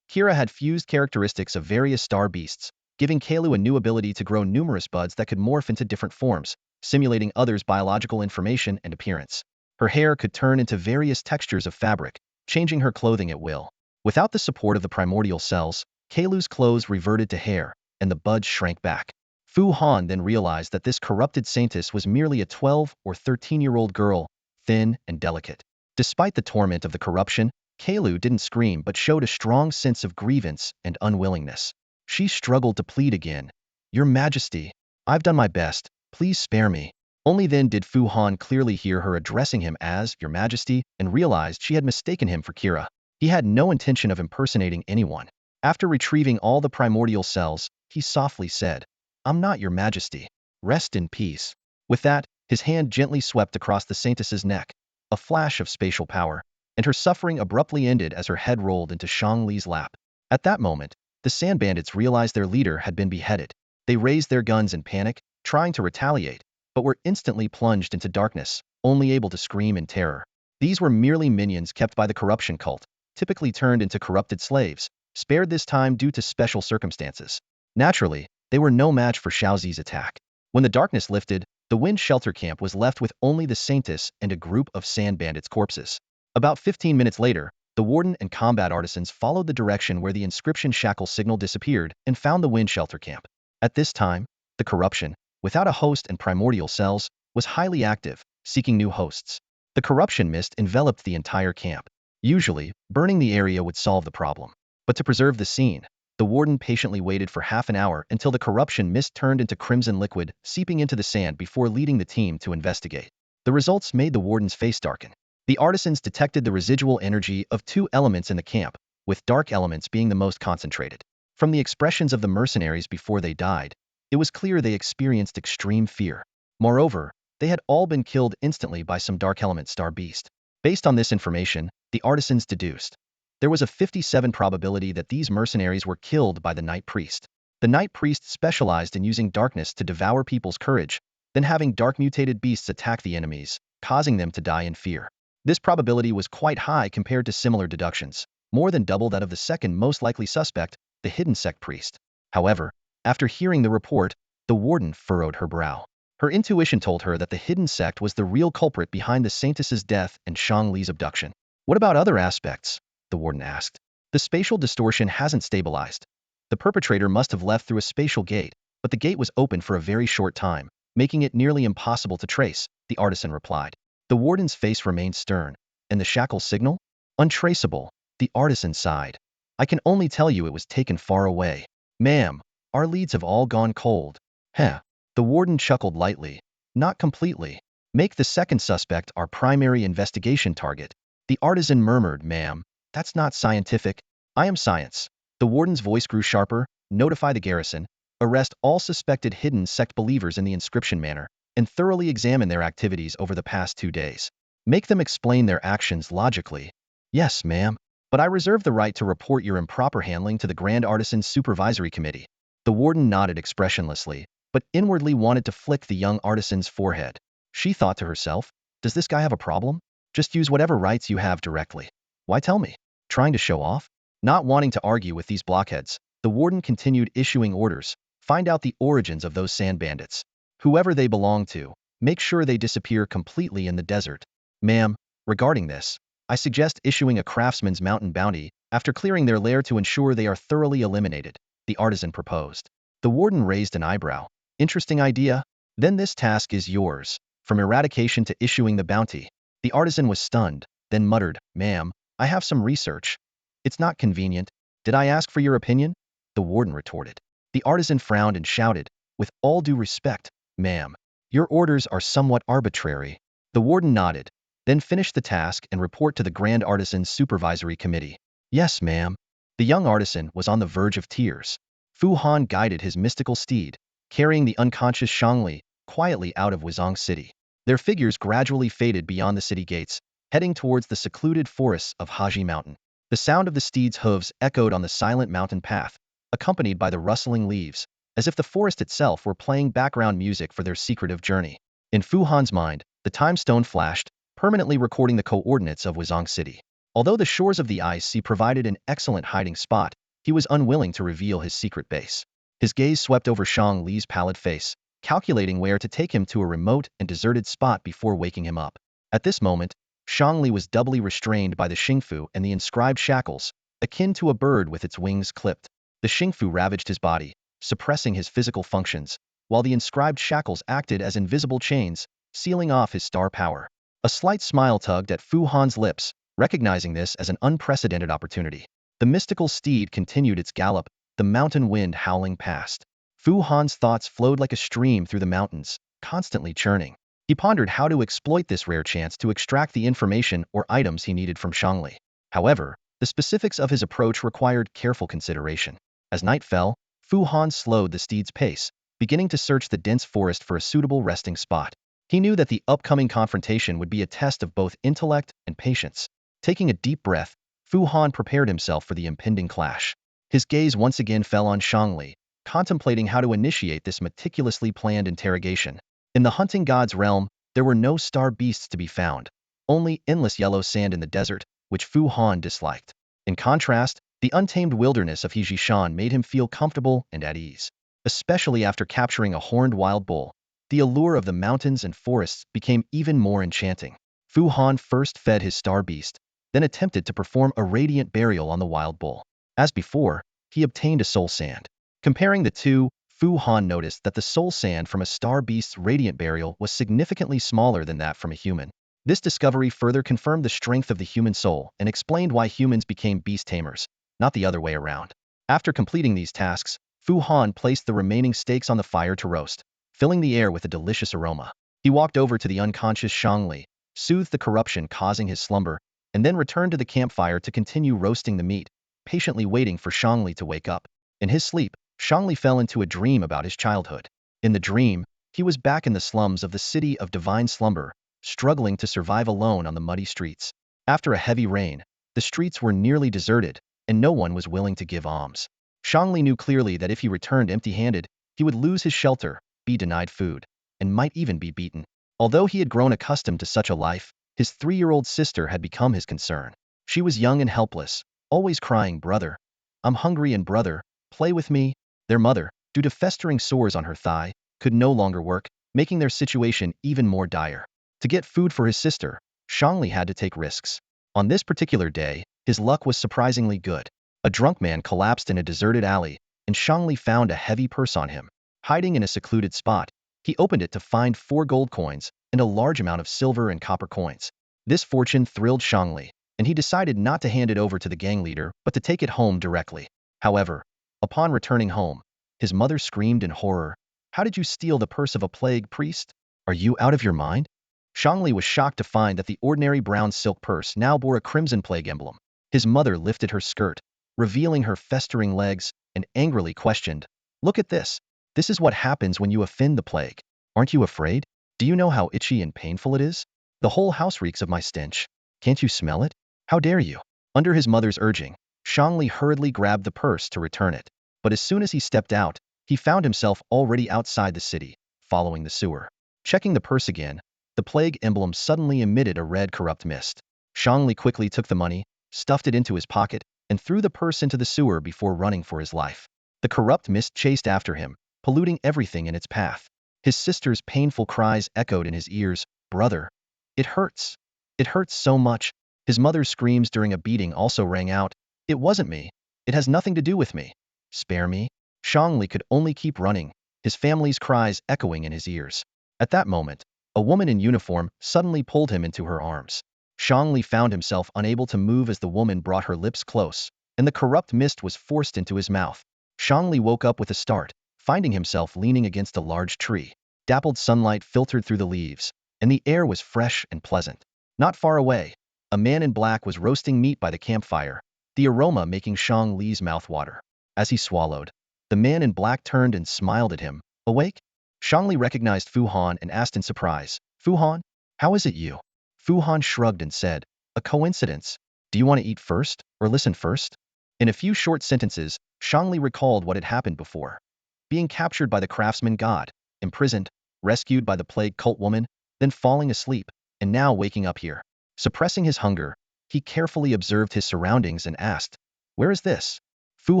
Kira had fused characteristics of various star beasts, giving Keilu a new ability to grow numerous buds that could morph into different forms, simulating others' biological information and appearance. Her hair could turn into various textures of fabric, changing her clothing at will. Without the support of the primordial cells, Keilu's clothes reverted to hair, and the buds shrank back. Fu Han then realized that this corrupted saintess was merely a 12 or 13-year-old girl, thin and delicate. Despite the torment of the corruption, Keilu didn't scream but showed a strong sense of grievance and unwillingness. She struggled to plead again. "Your Majesty, I've done my best, please spare me." Only then did Fu Han clearly hear her addressing him as "Your Majesty" and realized she had mistaken him for Kira. He had no intention of impersonating anyone. After retrieving all the primordial cells, he softly said, "I'm not your Majesty. Rest in peace." With that, his hand gently swept across the saintess's neck, a flash of spatial power, and her suffering abruptly ended as her head rolled into Shang Li's lap. At that moment, the sand bandits realized their leader had been beheaded. They raised their guns in panic, trying to retaliate, but were instantly plunged into darkness, only able to scream in terror. These were merely minions kept by the corruption cult, typically turned into corrupted slaves, spared this time due to special circumstances. Naturally, they were no match for Xiaozi's attack. When the darkness lifted, the wind shelter camp was left with only the saintess and a group of sand bandits' corpses. About 15 minutes later, the warden and combat artisans followed the direction where the inscription shackle signal disappeared and found the wind shelter camp. At this time, the corruption, without a host and primordial cells, was highly active, seeking new hosts. The corruption mist enveloped the entire camp. Usually, burning the area would solve the problem. But to preserve the scene, the warden patiently waited for half an hour until the corruption mist turned into crimson liquid, seeping into the sand before leading the team to investigate. The results made the warden's face darken. The artisans detected the residual energy of two elements in the camp, with dark elements being the most concentrated. From the expressions of the mercenaries before they died, it was clear they experienced extreme fear. Moreover, they had all been killed instantly by some dark element star beast. Based on this information, the artisans deduced there was a 57% probability that these mercenaries were killed by the Night Priest. The Night Priest specialized in using darkness to devour people's courage, then having dark mutated beasts attack the enemies, causing them to die in fear. This probability was quite high compared to similar deductions, more than double that of the second most likely suspect, the Hidden Sect Priest. However, after hearing the report, the warden furrowed her brow. Her intuition told her that the Hidden Sect was the real culprit behind the saintess's death and Shang Li's abduction. "What about other aspects?" the warden asked. "The spatial distortion hasn't stabilized. The perpetrator must have left through a spatial gate, but the gate was open for a very short time, making it nearly impossible to trace," the artisan replied. The warden's face remained stern. "And the shackle signal?" "Untraceable," the artisan sighed. "I can only tell you it was taken far away. Ma'am, our leads have all gone cold." "Heh." The warden chuckled lightly. "Not completely. Make the second suspect our primary investigation target." The artisan murmured, "Ma'am, that's not scientific." "I am science." The warden's voice grew sharper. "Notify the garrison. Arrest all suspected Hidden Sect believers in the inscription manor, and thoroughly examine their activities over the past 2 days. Make them explain their actions logically." "Yes, ma'am. But I reserve the right to report your improper handling to the Grand Artisan's Supervisory Committee." The warden nodded expressionlessly, but inwardly wanted to flick the young artisan's forehead. She thought to herself, "Does this guy have a problem? Just use whatever rights you have directly. Why tell me? Trying to show off?" Not wanting to argue with these blockheads, the warden continued issuing orders. "Find out the origins of those sand bandits. Whoever they belong to, make sure they disappear completely in the desert. Ma'am, regarding this, I suggest issuing a craftsman's mountain bounty after clearing their lair to ensure they are thoroughly eliminated, the artisan proposed. The warden raised an eyebrow. Interesting idea. Then this task is yours, from eradication to issuing the bounty. The artisan was stunned, then muttered, Ma'am, I have some research. It's not convenient. Did I ask for your opinion? The warden retorted. The artisan frowned and shouted, With all due respect, ma'am, your orders are somewhat arbitrary. The warden nodded, then finish the task and report to the Grand Artisan's Supervisory Committee. Yes, ma'am. The young artisan was on the verge of tears. Fu Han guided his mystical steed, carrying the unconscious Shangli quietly out of Wuzong City. Their figures gradually faded beyond the city gates, heading towards the secluded forests of Haji Mountain. The sound of the steed's hooves echoed on the silent mountain path, accompanied by the rustling leaves, as if the forest itself were playing background music for their secretive journey. In Fu Han's mind, the time stone flashed, permanently recording the coordinates of Wuzong City. Although the shores of the ice sea provided an excellent hiding spot, he was unwilling to reveal his secret base. His gaze swept over Shang Li's pallid face, calculating where to take him to a remote and deserted spot before waking him up. At this moment, Shang Li was doubly restrained by the Xingfu and the inscribed shackles, akin to a bird with its wings clipped. The Xingfu ravaged his body, suppressing his physical functions, while the inscribed shackles acted as invisible chains, sealing off his star power. A slight smile tugged at Fu Han's lips, recognizing this as an unprecedented opportunity. The mystical steed continued its gallop, the mountain wind howling past. Fu Han's thoughts flowed like a stream through the mountains, constantly churning. He pondered how to exploit this rare chance to extract the information or items he needed from Shangli. However, the specifics of his approach required careful consideration. As night fell, Fu Han slowed the steed's pace, beginning to search the dense forest for a suitable resting spot. He knew that the upcoming confrontation would be a test of both intellect and patience. Taking a deep breath, Fu Han prepared himself for the impending clash. His gaze once again fell on Shangli, contemplating how to initiate this meticulously planned interrogation. In the hunting god's realm, there were no star beasts to be found, only endless yellow sand in the desert, which Fu Han disliked. In contrast, the untamed wilderness of Hejishan made him feel comfortable and at ease. Especially after capturing a horned wild bull, the allure of the mountains and forests became even more enchanting. Fu Han first fed his star beast, then attempted to perform a radiant burial on the wild bull. As before, he obtained a soul sand. Comparing the two, Fu Han noticed that the soul sand from a star beast's radiant burial was significantly smaller than that from a human. This discovery further confirmed the strength of the human soul and explained why humans became beast tamers, not the other way around. After completing these tasks, Fu Han placed the remaining steaks on the fire to roast, filling the air with a delicious aroma. He walked over to the unconscious Shangli, soothed the corruption causing his slumber, and then returned to the campfire to continue roasting the meat, patiently waiting for Shangli to wake up. In his sleep, Shangli fell into a dream about his childhood. In the dream, he was back in the slums of the city of divine slumber, struggling to survive alone on the muddy streets. After a heavy rain, the streets were nearly deserted, and no one was willing to give alms. Shangli knew clearly that if he returned empty-handed, he would lose his shelter, be denied food, and might even be beaten. Although he had grown accustomed to such a life, his 3-year-old sister had become his concern. She was young and helpless, always crying, Brother, I'm hungry, and brother, play with me. Their mother, due to festering sores on her thigh, could no longer work, making their situation even more dire. To get food for his sister, Shangli had to take risks. On this particular day, his luck was surprisingly good. A drunk man collapsed in a deserted alley, and Shangli found a heavy purse on him. Hiding in a secluded spot, he opened it to find 4 gold coins and a large amount of silver and copper coins. This fortune thrilled Shangli, and he decided not to hand it over to the gang leader but to take it home directly. However, upon returning home, his mother screamed in horror, How did you steal the purse of a plague priest? Are you out of your mind? Shangli was shocked to find that the ordinary brown silk purse now bore a crimson plague emblem. His mother lifted her skirt, revealing her festering legs, and angrily questioned, Look at this. This is what happens when you offend the plague. Aren't you afraid? Do you know how itchy and painful it is? The whole house reeks of my stench. Can't you smell it? How dare you? Under his mother's urging, Shangli hurriedly grabbed the purse to return it. But as soon as he stepped out, he found himself already outside the city, following the sewer. Checking the purse again, the plague emblem suddenly emitted a red corrupt mist. Shangli quickly took the money, stuffed it into his pocket, and threw the purse into the sewer before running for his life. The corrupt mist chased after him, polluting everything in its path. His sister's painful cries echoed in his ears. Brother, it hurts. It hurts so much. His mother's screams during a beating also rang out. It wasn't me. It has nothing to do with me. Spare me. Shangli could only keep running, his family's cries echoing in his ears. At that moment, a woman in uniform suddenly pulled him into her arms. Shangli found himself unable to move as the woman brought her lips close, and the corrupt mist was forced into his mouth. Shangli woke up with a start, finding himself leaning against a large tree. Dappled sunlight filtered through the leaves, and the air was fresh and pleasant. Not far away, a man in black was roasting meat by the campfire, the aroma making Shang Li's mouth water. As he swallowed, the man in black turned and smiled at him. Awake? Shang Li recognized Fu Han and asked in surprise, Fu Han, how is it you? Fu Han shrugged and said, a coincidence. Do you want to eat first, or listen first? In a few short sentences, Shang Li recalled what had happened before. Being captured by the craftsman god, imprisoned, rescued by the plague cult woman, then falling asleep, and now waking up here. Suppressing his hunger, he carefully observed his surroundings and asked, where is this? Fu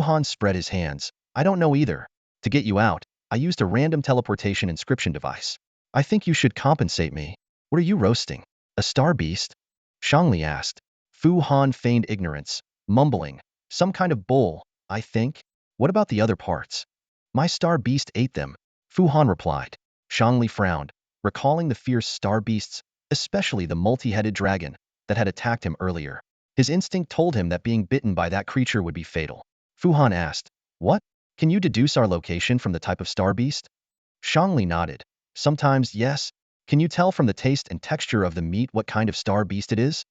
Han spread his hands. I don't know either. To get you out, I used a random teleportation inscription device. I think you should compensate me. What are you roasting? A star beast? Shangli asked. Fu Han feigned ignorance, mumbling, some kind of bull, I think. What about the other parts? My star beast ate them, Fu Han replied. Shangli frowned, recalling the fierce star beasts, especially the multi-headed dragon, that had attacked him earlier. His instinct told him that being bitten by that creature would be fatal. Fu Han asked, what? Can you deduce our location from the type of star beast? Shangli nodded. Sometimes, yes. Can you tell from the taste and texture of the meat what kind of star beast it is?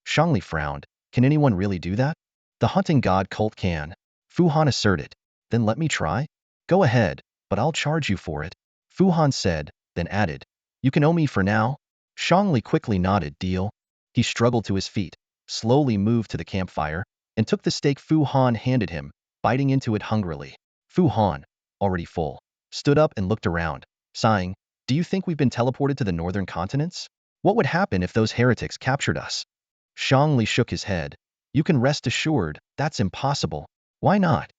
Shangli frowned. Can anyone really do that? The hunting god cult can. Fu Han asserted. Then let me try? Go ahead, but I'll charge you for it. Fu Han said, then added. You can owe me for now? Shangli quickly nodded. Deal. He struggled to his feet, slowly moved to the campfire, and took the steak Fu Han handed him, biting into it hungrily. Fu Han, already full, stood up and looked around, sighing, do you think we've been teleported to the northern continents? What would happen if those heretics captured us? Shangli shook his head. You can rest assured, that's impossible. Why not?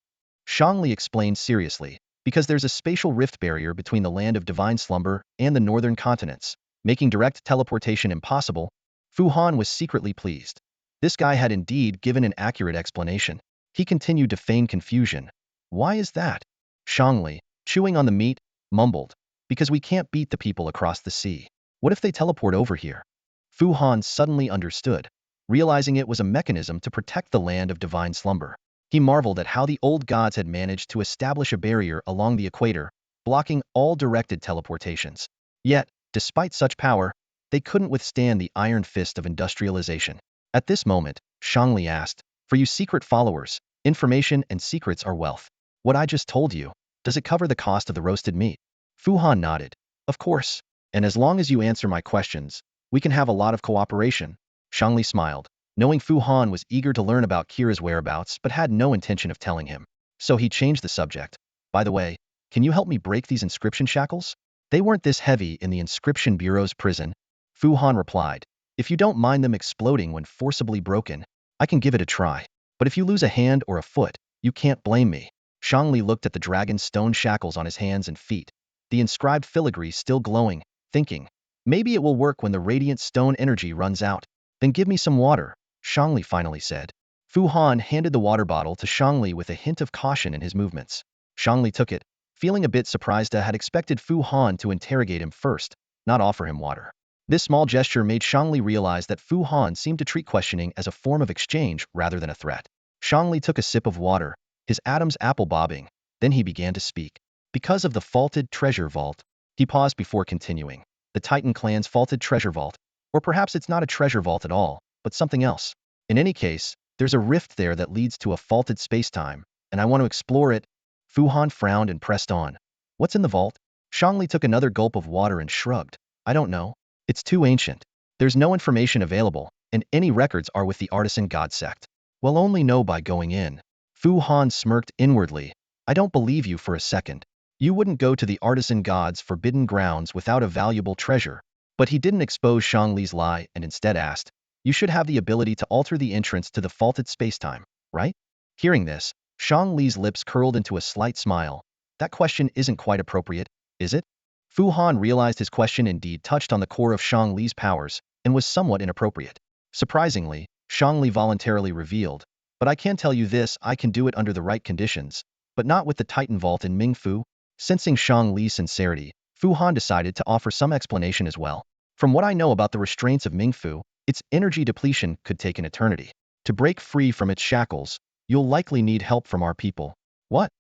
Shangli explained seriously, because there's a spatial rift barrier between the land of divine slumber and the northern continents, making direct teleportation impossible. Fu Han was secretly pleased. This guy had indeed given an accurate explanation. He continued to feign confusion. Why is that? Shangli, chewing on the meat, mumbled. Because we can't beat the people across the sea. What if they teleport over here? Fu Han suddenly understood, realizing it was a mechanism to protect the land of divine slumber. He marveled at how the old gods had managed to establish a barrier along the equator, blocking all directed teleportations. Yet, despite such power, they couldn't withstand the iron fist of industrialization. At this moment, Shangli asked, for you secret followers, information and secrets are wealth. What I just told you, does it cover the cost of the roasted meat? Fu Han nodded. Of course. And as long as you answer my questions, we can have a lot of cooperation. Shangli smiled, knowing Fu Han was eager to learn about Kira's whereabouts but had no intention of telling him. So he changed the subject. By the way, can you help me break these inscription shackles? They weren't this heavy in the Inscription Bureau's prison. Fu Han replied. If you don't mind them exploding when forcibly broken, I can give it a try. But if you lose a hand or a foot, you can't blame me. Shangli looked at the dragon's stone shackles on his hands and feet, the inscribed filigree still glowing, thinking, maybe it will work when the radiant stone energy runs out. Then give me some water, Shangli finally said. Fu Han handed the water bottle to Shangli with a hint of caution in his movements. Shangli took it, feeling a bit surprised. Had expected Fu Han to interrogate him first, not offer him water. This small gesture made Shangli realize that Fu Han seemed to treat questioning as a form of exchange rather than a threat. Shangli took a sip of water, his Adam's apple bobbing, then he began to speak. Because of the faulted treasure vault. He paused before continuing. The Titan clan's faulted treasure vault. Or perhaps it's not a treasure vault at all, but something else. In any case, there's a rift there that leads to a faulted spacetime, and I want to explore it. Fu Han frowned and pressed on. What's in the vault? Shangli took another gulp of water and shrugged. I don't know. It's too ancient. There's no information available, and any records are with the artisan god sect. We'll only know by going in. Fu Han smirked inwardly. I don't believe you for a second. You wouldn't go to the artisan god's forbidden grounds without a valuable treasure. But he didn't expose Shangli's lie and instead asked, you should have the ability to alter the entrance to the faulted spacetime, right? Hearing this, Shangli's lips curled into a slight smile. That question isn't quite appropriate, is it? Fu Han realized his question indeed touched on the core of Shang Li's powers and was somewhat inappropriate. Surprisingly, Shang Li voluntarily revealed, "But I can tell you this, I can do it under the right conditions, but not with the Titan Vault in Mingfu." Sensing Shang Li's sincerity, Fu Han decided to offer some explanation as well. "From what I know about the restraints of Mingfu, its energy depletion could take an eternity. To break free from its shackles, you'll likely need help from our people." "What?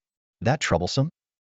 That troublesome?"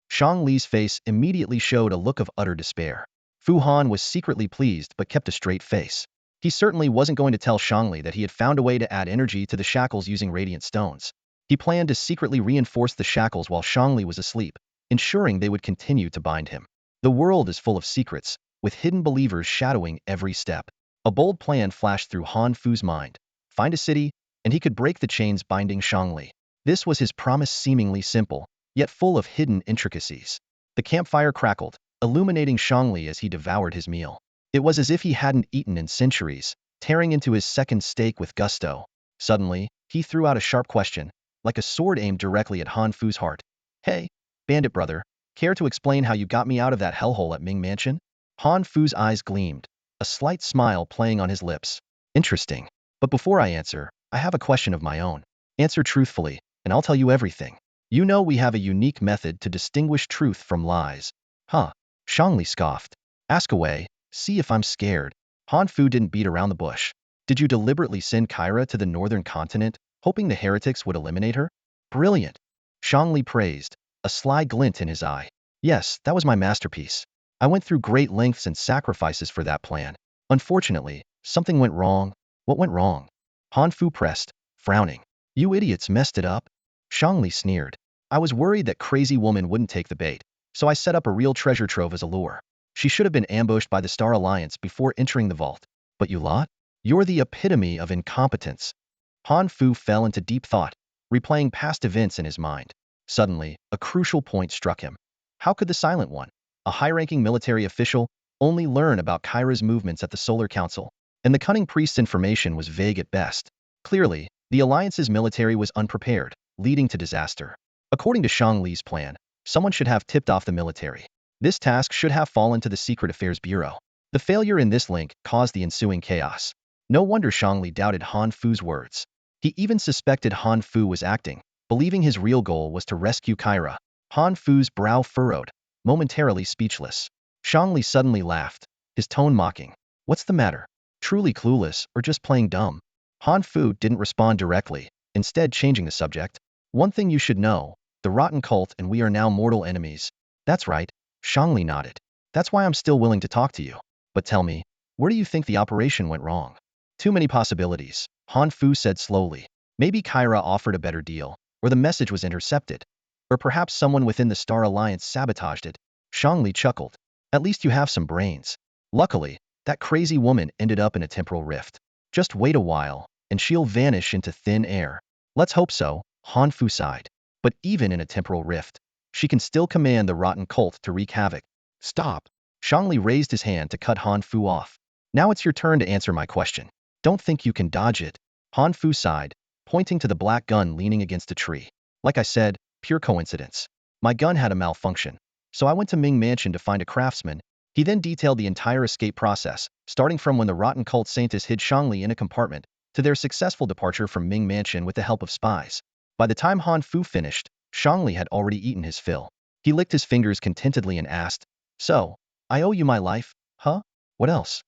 Shang Li's face immediately showed a look of utter despair. Fu Han was secretly pleased but kept a straight face. He certainly wasn't going to tell Shang Li that he had found a way to add energy to the shackles using radiant stones. He planned to secretly reinforce the shackles while Shang Li was asleep, ensuring they would continue to bind him. The world is full of secrets, with hidden believers shadowing every step. A bold plan flashed through Han Fu's mind. Find a city, and he could break the chains binding Shang Li. This was his promise, seemingly simple, yet full of hidden intricacies. The campfire crackled, illuminating Shang Li as he devoured his meal. It was as if he hadn't eaten in centuries, tearing into his second steak with gusto. Suddenly, he threw out a sharp question, like a sword aimed directly at Han Fu's heart. "Hey, bandit brother, care to explain how you got me out of that hellhole at Ming Mansion?" Han Fu's eyes gleamed, a slight smile playing on his lips. "Interesting. But before I answer, I have a question of my own. Answer truthfully, and I'll tell you everything. You know we have a unique method to distinguish truth from lies." "Huh?" Shang Li scoffed. "Ask away, see if I'm scared." Han Fu didn't beat around the bush. "Did you deliberately send Kyra to the northern continent, hoping the heretics would eliminate her?" "Brilliant." Shang Li praised, a sly glint in his eye. "Yes, that was my masterpiece. I went through great lengths and sacrifices for that plan. Unfortunately, something went wrong." "What went wrong?" Han Fu pressed, frowning. "You idiots messed it up." Shang Li sneered. "I was worried that crazy woman wouldn't take the bait, so I set up a real treasure trove as a lure. She should have been ambushed by the Star Alliance before entering the vault. But you lot? You're the epitome of incompetence." Han Fu fell into deep thought, replaying past events in his mind. Suddenly, a crucial point struck him. How could the Silent One, a high-ranking military official, only learn about Kyra's movements at the Solar Council? And the cunning priest's information was vague at best. Clearly, the Alliance's military was unprepared, leading to disaster. According to Shang Li's plan, someone should have tipped off the military. This task should have fallen to the Secret Affairs Bureau. The failure in this link caused the ensuing chaos. No wonder Shang Li doubted Han Fu's words. He even suspected Han Fu was acting, believing his real goal was to rescue Kyra. Han Fu's brow furrowed, momentarily speechless. Shang Li suddenly laughed, his tone mocking. "What's the matter? Truly clueless or just playing dumb?" Han Fu didn't respond directly, instead changing the subject. "One thing you should know, the rotten cult and we are now mortal enemies." "That's right." Shang Li nodded. "That's why I'm still willing to talk to you. But tell me, where do you think the operation went wrong?" "Too many possibilities," Han Fu said slowly. "Maybe Kyra offered a better deal, or the message was intercepted. Or perhaps someone within the Star Alliance sabotaged it." Shang Li chuckled. "At least you have some brains. Luckily, that crazy woman ended up in a temporal rift. Just wait a while, and she'll vanish into thin air." "Let's hope so," Han Fu sighed. "But even in a temporal rift, she can still command the rotten cult to wreak havoc." "Stop." Shang Li raised his hand to cut Han Fu off. "Now it's your turn to answer my question. Don't think you can dodge it." Han Fu sighed, pointing to the black gun leaning against a tree. "Like I said, pure coincidence. My gun had a malfunction, so I went to Ming Mansion to find a craftsman." He then detailed the entire escape process, starting from when the rotten cult scientists hid Shang Li in a compartment, to their successful departure from Ming Mansion with the help of spies. By the time Han Fu finished, Shang Li had already eaten his fill. He licked his fingers contentedly and asked, "So, I owe you my life, huh? What else?"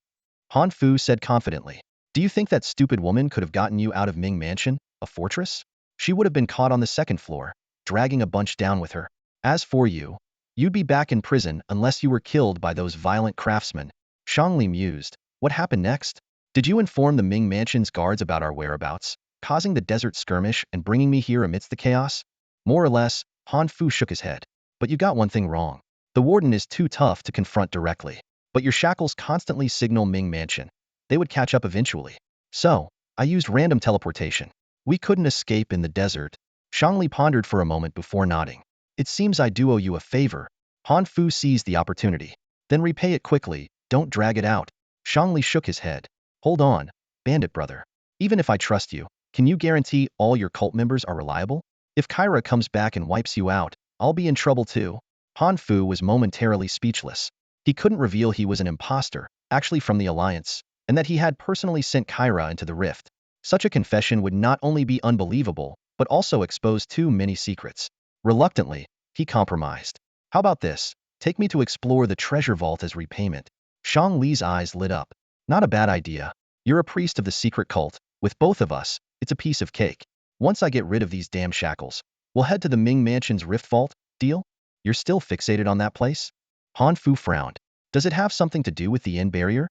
Han Fu said confidently, "Do you think that stupid woman could have gotten you out of Ming Mansion, a fortress? She would have been caught on the second floor, dragging a bunch down with her. As for you, you'd be back in prison unless you were killed by those violent craftsmen." Shang Li mused. "What happened next? Did you inform the Ming Mansion's guards about our whereabouts, causing the desert skirmish and bringing me here amidst the chaos?" "More or less," Han Fu shook his head. "But you got one thing wrong. The warden is too tough to confront directly. But your shackles constantly signal Ming Mansion. They would catch up eventually. So, I used random teleportation. We couldn't escape in the desert." Shang Li pondered for a moment before nodding. "It seems I do owe you a favor." Han Fu seized the opportunity. "Then repay it quickly, don't drag it out." Shang Li shook his head. "Hold on, bandit brother. Even if I trust you, can you guarantee all your cult members are reliable? If Kyra comes back and wipes you out, I'll be in trouble too." Han Fu was momentarily speechless. He couldn't reveal he was an imposter, actually from the Alliance, and that he had personally sent Kyra into the rift. Such a confession would not only be unbelievable, but also expose too many secrets. Reluctantly, he compromised. How about this? Take me to explore the treasure vault as repayment. Shang Li's eyes lit up. Not a bad idea. You're a priest of the secret cult. With both of us, it's a piece of cake. Once I get rid of these damn shackles, we'll head to the Ming Mansion's rift vault. Deal? You're still fixated on that place? Han Fu frowned. Does it have something to do with the Yin barrier?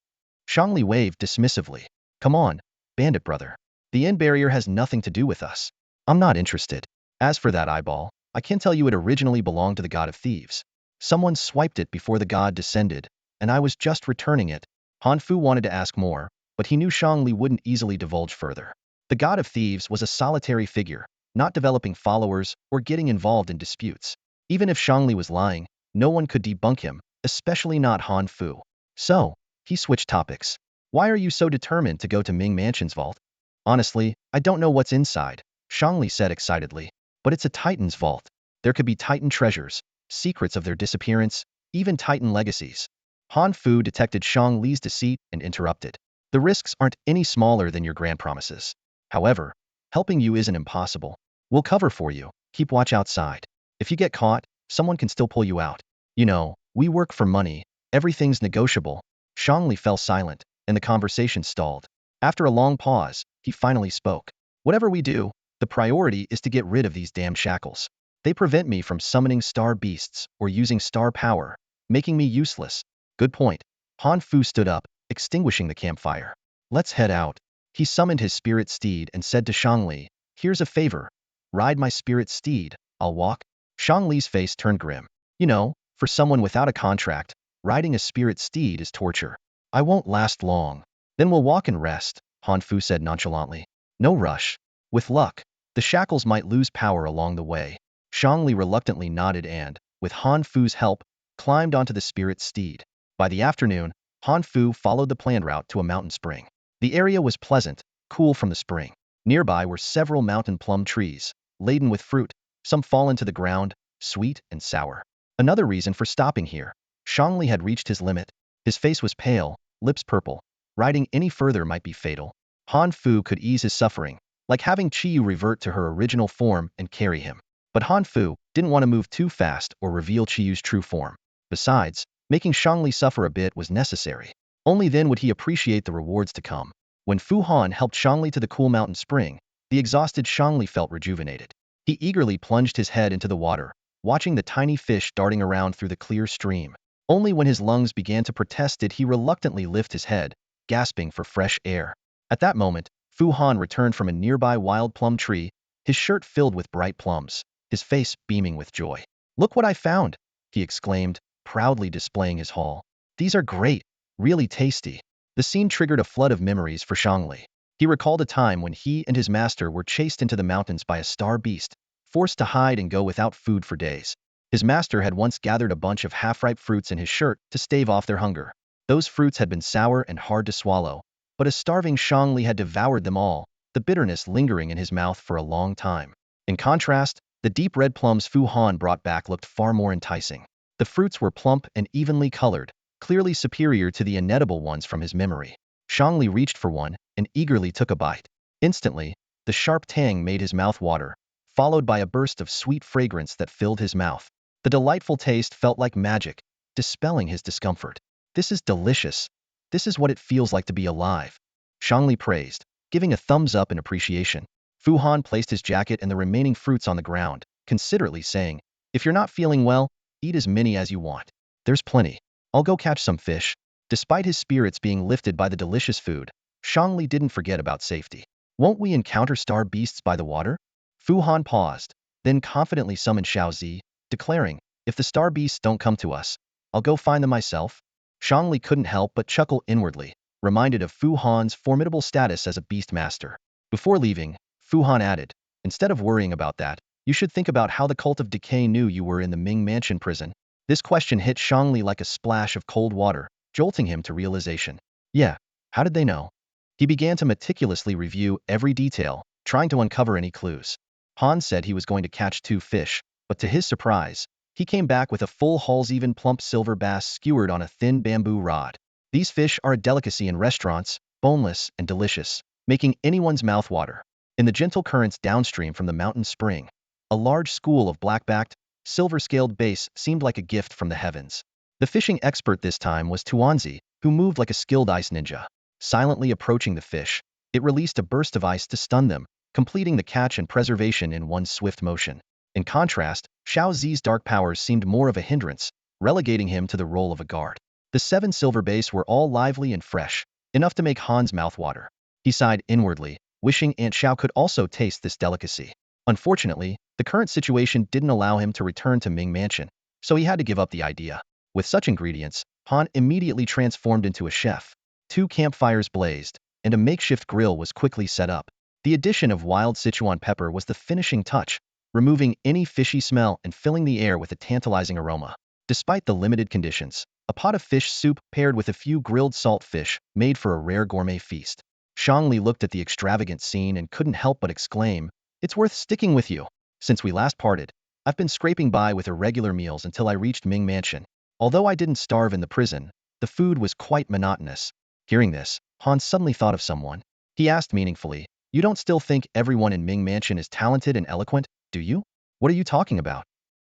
Shang Li waved dismissively. Come on, bandit brother. The Yin barrier has nothing to do with us. I'm not interested. As for that eyeball, I can tell you it originally belonged to the god of thieves. Someone swiped it before the god descended, and I was just returning it. Han Fu wanted to ask more, but he knew Shang Li wouldn't easily divulge further. The god of thieves was a solitary figure, not developing followers or getting involved in disputes. Even if Shang Li was lying, no one could debunk him, especially not Han Fu. So, he switched topics. Why are you so determined to go to Ming Mansion's vault? Honestly, I don't know what's inside, Shang Li said excitedly. But it's a Titan's vault. There could be Titan treasures, secrets of their disappearance, even Titan legacies. Han Fu detected Shang Li's deceit and interrupted. The risks aren't any smaller than your grand promises. However, helping you isn't impossible. We'll cover for you. Keep watch outside. If you get caught, someone can still pull you out. You know, we work for money. Everything's negotiable. Shang Li fell silent, and the conversation stalled. After a long pause, he finally spoke. Whatever we do, the priority is to get rid of these damn shackles. They prevent me from summoning star beasts or using star power, making me useless. Good point. Han Fu stood up, extinguishing the campfire. Let's head out. He summoned his spirit steed and said to Shang Li, here's a favor. Ride my spirit steed, I'll walk. Shang Li's face turned grim. You know, for someone without a contract, riding a spirit steed is torture. I won't last long. Then we'll walk and rest, Han Fu said nonchalantly. No rush. With luck, the shackles might lose power along the way. Shang Li reluctantly nodded and, with Han Fu's help, climbed onto the spirit steed. By the afternoon, Han Fu followed the planned route to a mountain spring. The area was pleasant, cool from the spring. Nearby were several mountain plum trees, laden with fruit, some fallen to the ground, sweet and sour. Another reason for stopping here. Shang Li had reached his limit. His face was pale, lips purple. Riding any further might be fatal. Han Fu could ease his suffering, like having Chiyu revert to her original form and carry him. But Han Fu didn't want to move too fast or reveal Chiyu's true form. Besides, making Shang Li suffer a bit was necessary. Only then would he appreciate the rewards to come. When Fu Han helped Shang Li to the cool mountain spring, the exhausted Shang Li felt rejuvenated. He eagerly plunged his head into the water, watching the tiny fish darting around through the clear stream. Only when his lungs began to protest did he reluctantly lift his head, gasping for fresh air. At that moment, Fu Han returned from a nearby wild plum tree, his shirt filled with bright plums, his face beaming with joy. Look what I found, he exclaimed, proudly displaying his haul. These are great, really tasty. The scene triggered a flood of memories for Shang Li. He recalled a time when he and his master were chased into the mountains by a star beast, forced to hide and go without food for days. His master had once gathered a bunch of half-ripe fruits in his shirt to stave off their hunger. Those fruits had been sour and hard to swallow, but a starving Shang Li had devoured them all, the bitterness lingering in his mouth for a long time. In contrast, the deep red plums Fu Han brought back looked far more enticing. The fruits were plump and evenly colored, clearly superior to the inedible ones from his memory. Shang Li reached for one and eagerly took a bite. Instantly, the sharp tang made his mouth water, followed by a burst of sweet fragrance that filled his mouth. The delightful taste felt like magic, dispelling his discomfort. This is delicious. This is what it feels like to be alive. Shang Li praised, giving a thumbs up in appreciation. Fu Han placed his jacket and the remaining fruits on the ground, considerately saying, if you're not feeling well, eat as many as you want. There's plenty. I'll go catch some fish. Despite his spirits being lifted by the delicious food, Shang Li didn't forget about safety. Won't we encounter star beasts by the water? Fu Han paused, then confidently summoned Xiao Zi, declaring, if the star beasts don't come to us, I'll go find them myself. Shang Li couldn't help but chuckle inwardly, reminded of Fu Han's formidable status as a beast master. Before leaving, Fu Han added, instead of worrying about that, you should think about how the cult of decay knew you were in the Ming Mansion prison. This question hit Shang Li like a splash of cold water, jolting him to realization. Yeah, how did they know? He began to meticulously review every detail, trying to uncover any clues. Han said he was going to catch 2 fish, but to his surprise, He came back with a full Halls-even plump silver bass skewered on a thin bamboo rod. These fish are a delicacy in restaurants, boneless and delicious, making anyone's mouth water. In the gentle currents downstream from the mountain spring, a large school of black-backed, silver-scaled bass seemed like a gift from the heavens. The fishing expert this time was Tuanzi, who moved like a skilled ice ninja. Silently approaching the fish, it released a burst of ice to stun them, completing the catch and preservation in one swift motion. In contrast, Xiao Zi's dark powers seemed more of a hindrance, relegating him to the role of a guard. The 7 silver bass were all lively and fresh, enough to make Han's mouth water. He sighed inwardly, wishing Aunt Xiao could also taste this delicacy. Unfortunately, the current situation didn't allow him to return to Ming Mansion, so he had to give up the idea. With such ingredients, Han immediately transformed into a chef. 2 campfires blazed, and a makeshift grill was quickly set up. The addition of wild Sichuan pepper was the finishing touch, removing any fishy smell and filling the air with a tantalizing aroma. Despite the limited conditions, a pot of fish soup paired with a few grilled salt fish made for a rare gourmet feast. Shangli looked at the extravagant scene and couldn't help but exclaim, "It's worth sticking with you. Since we last parted, I've been scraping by with irregular meals until I reached Ming Mansion. Although I didn't starve in the prison, the food was quite monotonous." Hearing this, Han suddenly thought of someone. He asked meaningfully, "You don't still think everyone in Ming Mansion is talented and eloquent, do you?" "What are you talking about?"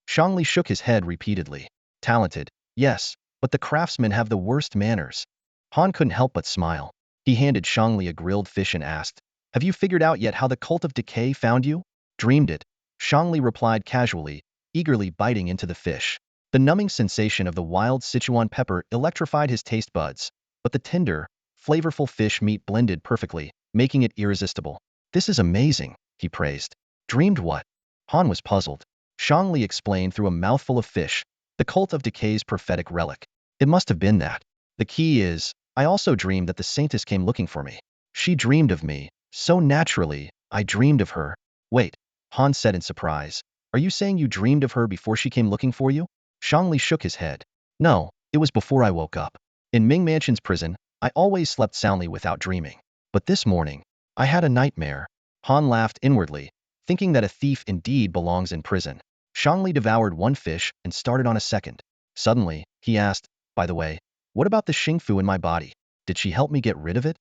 Shangli shook his head repeatedly. "Talented, yes, but the craftsmen have the worst manners." Han couldn't help but smile. He handed Shangli a grilled fish and asked, "Have you figured out yet how the cult of decay found you?" "Dreamed it," Shangli replied casually, eagerly biting into the fish. The numbing sensation of the wild Sichuan pepper electrified his taste buds, but the tender, flavorful fish meat blended perfectly, making it irresistible. "This is amazing," he praised. "Dreamed what?" Han was puzzled. Shangli explained through a mouthful of fish, the cult of decay's prophetic relic. "It must have been that. The key is, I also dreamed that the saintess came looking for me. She dreamed of me, so naturally, I dreamed of her." "Wait," Han said in surprise. "Are you saying you dreamed of her before she came looking for you?" Shangli shook his head. "No, it was before I woke up. In Ming Mansion's prison, I always slept soundly without dreaming. But this morning, I had a nightmare." Han laughed inwardly, thinking that a thief indeed belongs in prison. Shangli devoured one fish and started on a second. Suddenly, he asked, "By the way, what about the Xingfu in my body? Did she help me get rid of it?"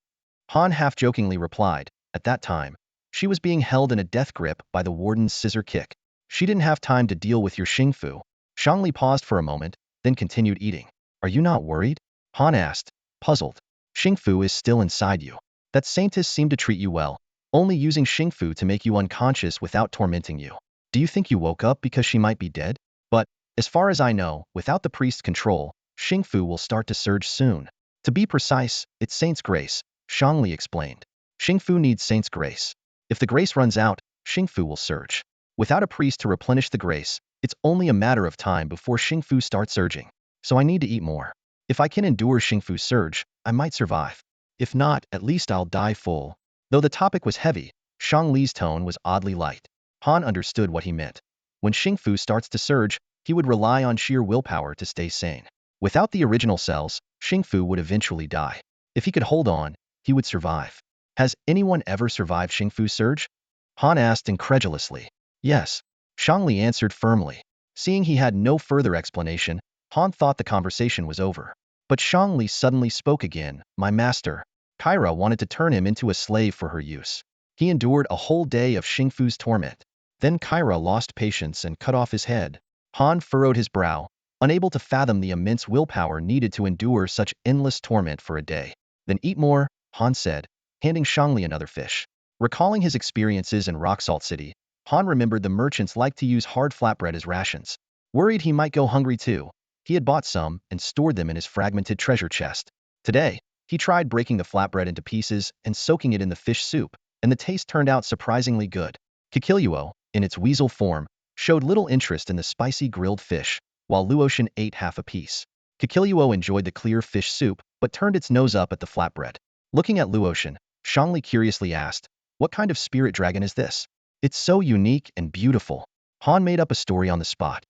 Han half-jokingly replied, "At that time, she was being held in a death grip by the warden's scissor kick. She didn't have time to deal with your Xingfu." Shangli paused for a moment, then continued eating. "Are you not worried?" Han asked, puzzled. "Xingfu is still inside you. That saintess seemed to treat you well, only using Xingfu to make you unconscious without tormenting you. Do you think you woke up because she might be dead? But, as far as I know, without the priest's control, Xingfu will start to surge soon. To be precise, it's Saint's Grace," Shangli explained. "Xingfu needs Saint's Grace. If the grace runs out, Xingfu will surge. Without a priest to replenish the grace, it's only a matter of time before Xingfu starts surging. So I need to eat more. If I can endure Xingfu's surge, I might survive. If not, at least I'll die full." Though the topic was heavy, Shang Li's tone was oddly light. Han understood what he meant. When Xingfu starts to surge, he would rely on sheer willpower to stay sane. Without the original cells, Xingfu would eventually die. If he could hold on, he would survive. "Has anyone ever survived Xingfu's surge?" Han asked incredulously. "Yes," Shangli answered firmly. Seeing he had no further explanation, Han thought the conversation was over. But Shangli suddenly spoke again. "My master, Kyra wanted to turn him into a slave for her use. He endured a whole day of Xingfu's torment. Then Kyra lost patience and cut off his head." Han furrowed his brow, unable to fathom the immense willpower needed to endure such endless torment for a day. "Then eat more," Han said, handing Shangli another fish. Recalling his experiences in Rock Salt City, Han remembered the merchants liked to use hard flatbread as rations. Worried he might go hungry too, he had bought some and stored them in his fragmented treasure chest. Today, he tried breaking the flatbread into pieces and soaking it in the fish soup, and the taste turned out surprisingly good. Kikilluo, in its weasel form, showed little interest in the spicy grilled fish, while Luotian ate half a piece. Kikilluo enjoyed the clear fish soup, but turned its nose up at the flatbread. Looking at Luotian, Shangli curiously asked, "What kind of spirit dragon is this? It's so unique and beautiful." Han made up a story on the spot.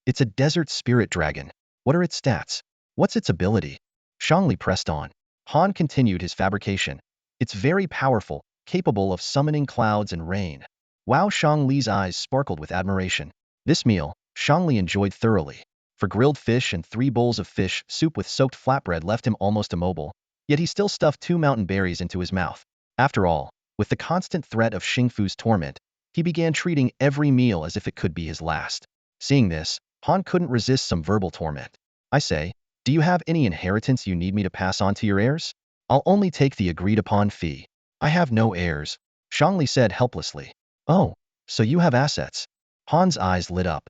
"It's a desert spirit dragon. What are its stats? What's its ability?" Shangli pressed on. Han continued his fabrication. "It's very powerful, capable of summoning clouds and rain." Wow, Shang Li's eyes sparkled with admiration. This meal, Shangli enjoyed thoroughly. For grilled fish and 3 bowls of fish soup with soaked flatbread left him almost immobile, yet he still stuffed 2 mountain berries into his mouth. After all, with the constant threat of Xingfu's torment, he began treating every meal as if it could be his last. Seeing this, Han couldn't resist some verbal torment. I say, do you have any inheritance you need me to pass on to your heirs? I'll only take the agreed-upon fee. I have no heirs, Shangli said helplessly. Oh, so you have assets. Han's eyes lit up.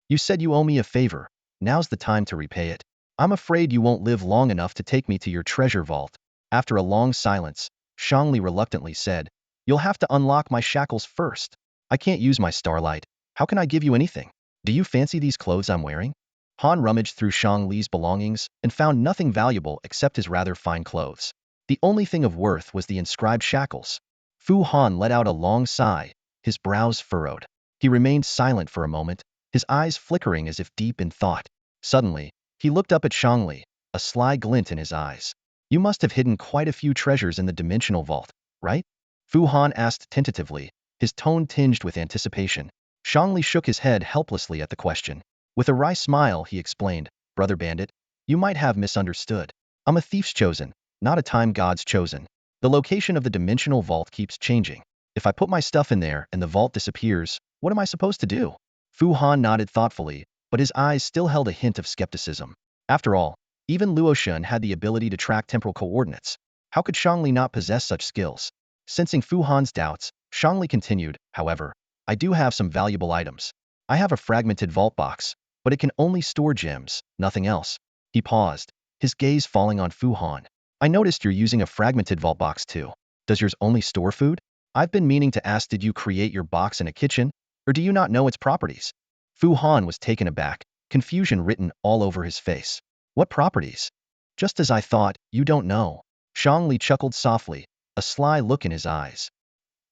You said you owe me a favor. Now's the time to repay it. I'm afraid you won't live long enough to take me to your treasure vault. After a long silence, Shangli reluctantly said, you'll have to unlock my shackles first. I can't use my starlight. How can I give you anything? Do you fancy these clothes I'm wearing? Han rummaged through Shang-Li's belongings and found nothing valuable except his rather fine clothes. The only thing of worth was the inscribed shackles. Fu Han let out a long sigh, his brows furrowed. He remained silent for a moment, his eyes flickering as if deep in thought. Suddenly, he looked up at Shang-Li, a sly glint in his eyes. You must have hidden quite a few treasures in the dimensional vault, right? Fu Han asked tentatively, his tone tinged with anticipation. Shang-Li shook his head helplessly at the question. With a wry smile, he explained, Brother Bandit, you might have misunderstood. I'm a thief's chosen, not a time god's chosen. The location of the dimensional vault keeps changing. If I put my stuff in there and the vault disappears, what am I supposed to do? Fu Han nodded thoughtfully, but his eyes still held a hint of skepticism. After all, even Luoshun had the ability to track temporal coordinates. How could Shangli not possess such skills? Sensing Fu Han's doubts, Shangli continued, however, I do have some valuable items. I have a fragmented vault box, but it can only store gems, nothing else. He paused, his gaze falling on Fu Han. I noticed you're using a fragmented vault box too. Does yours only store food? I've been meaning to ask, did you create your box in a kitchen, or do you not know its properties? Fu Han was taken aback, confusion written all over his face. What properties? Just as I thought, you don't know. Shangli chuckled softly, a sly look in his eyes.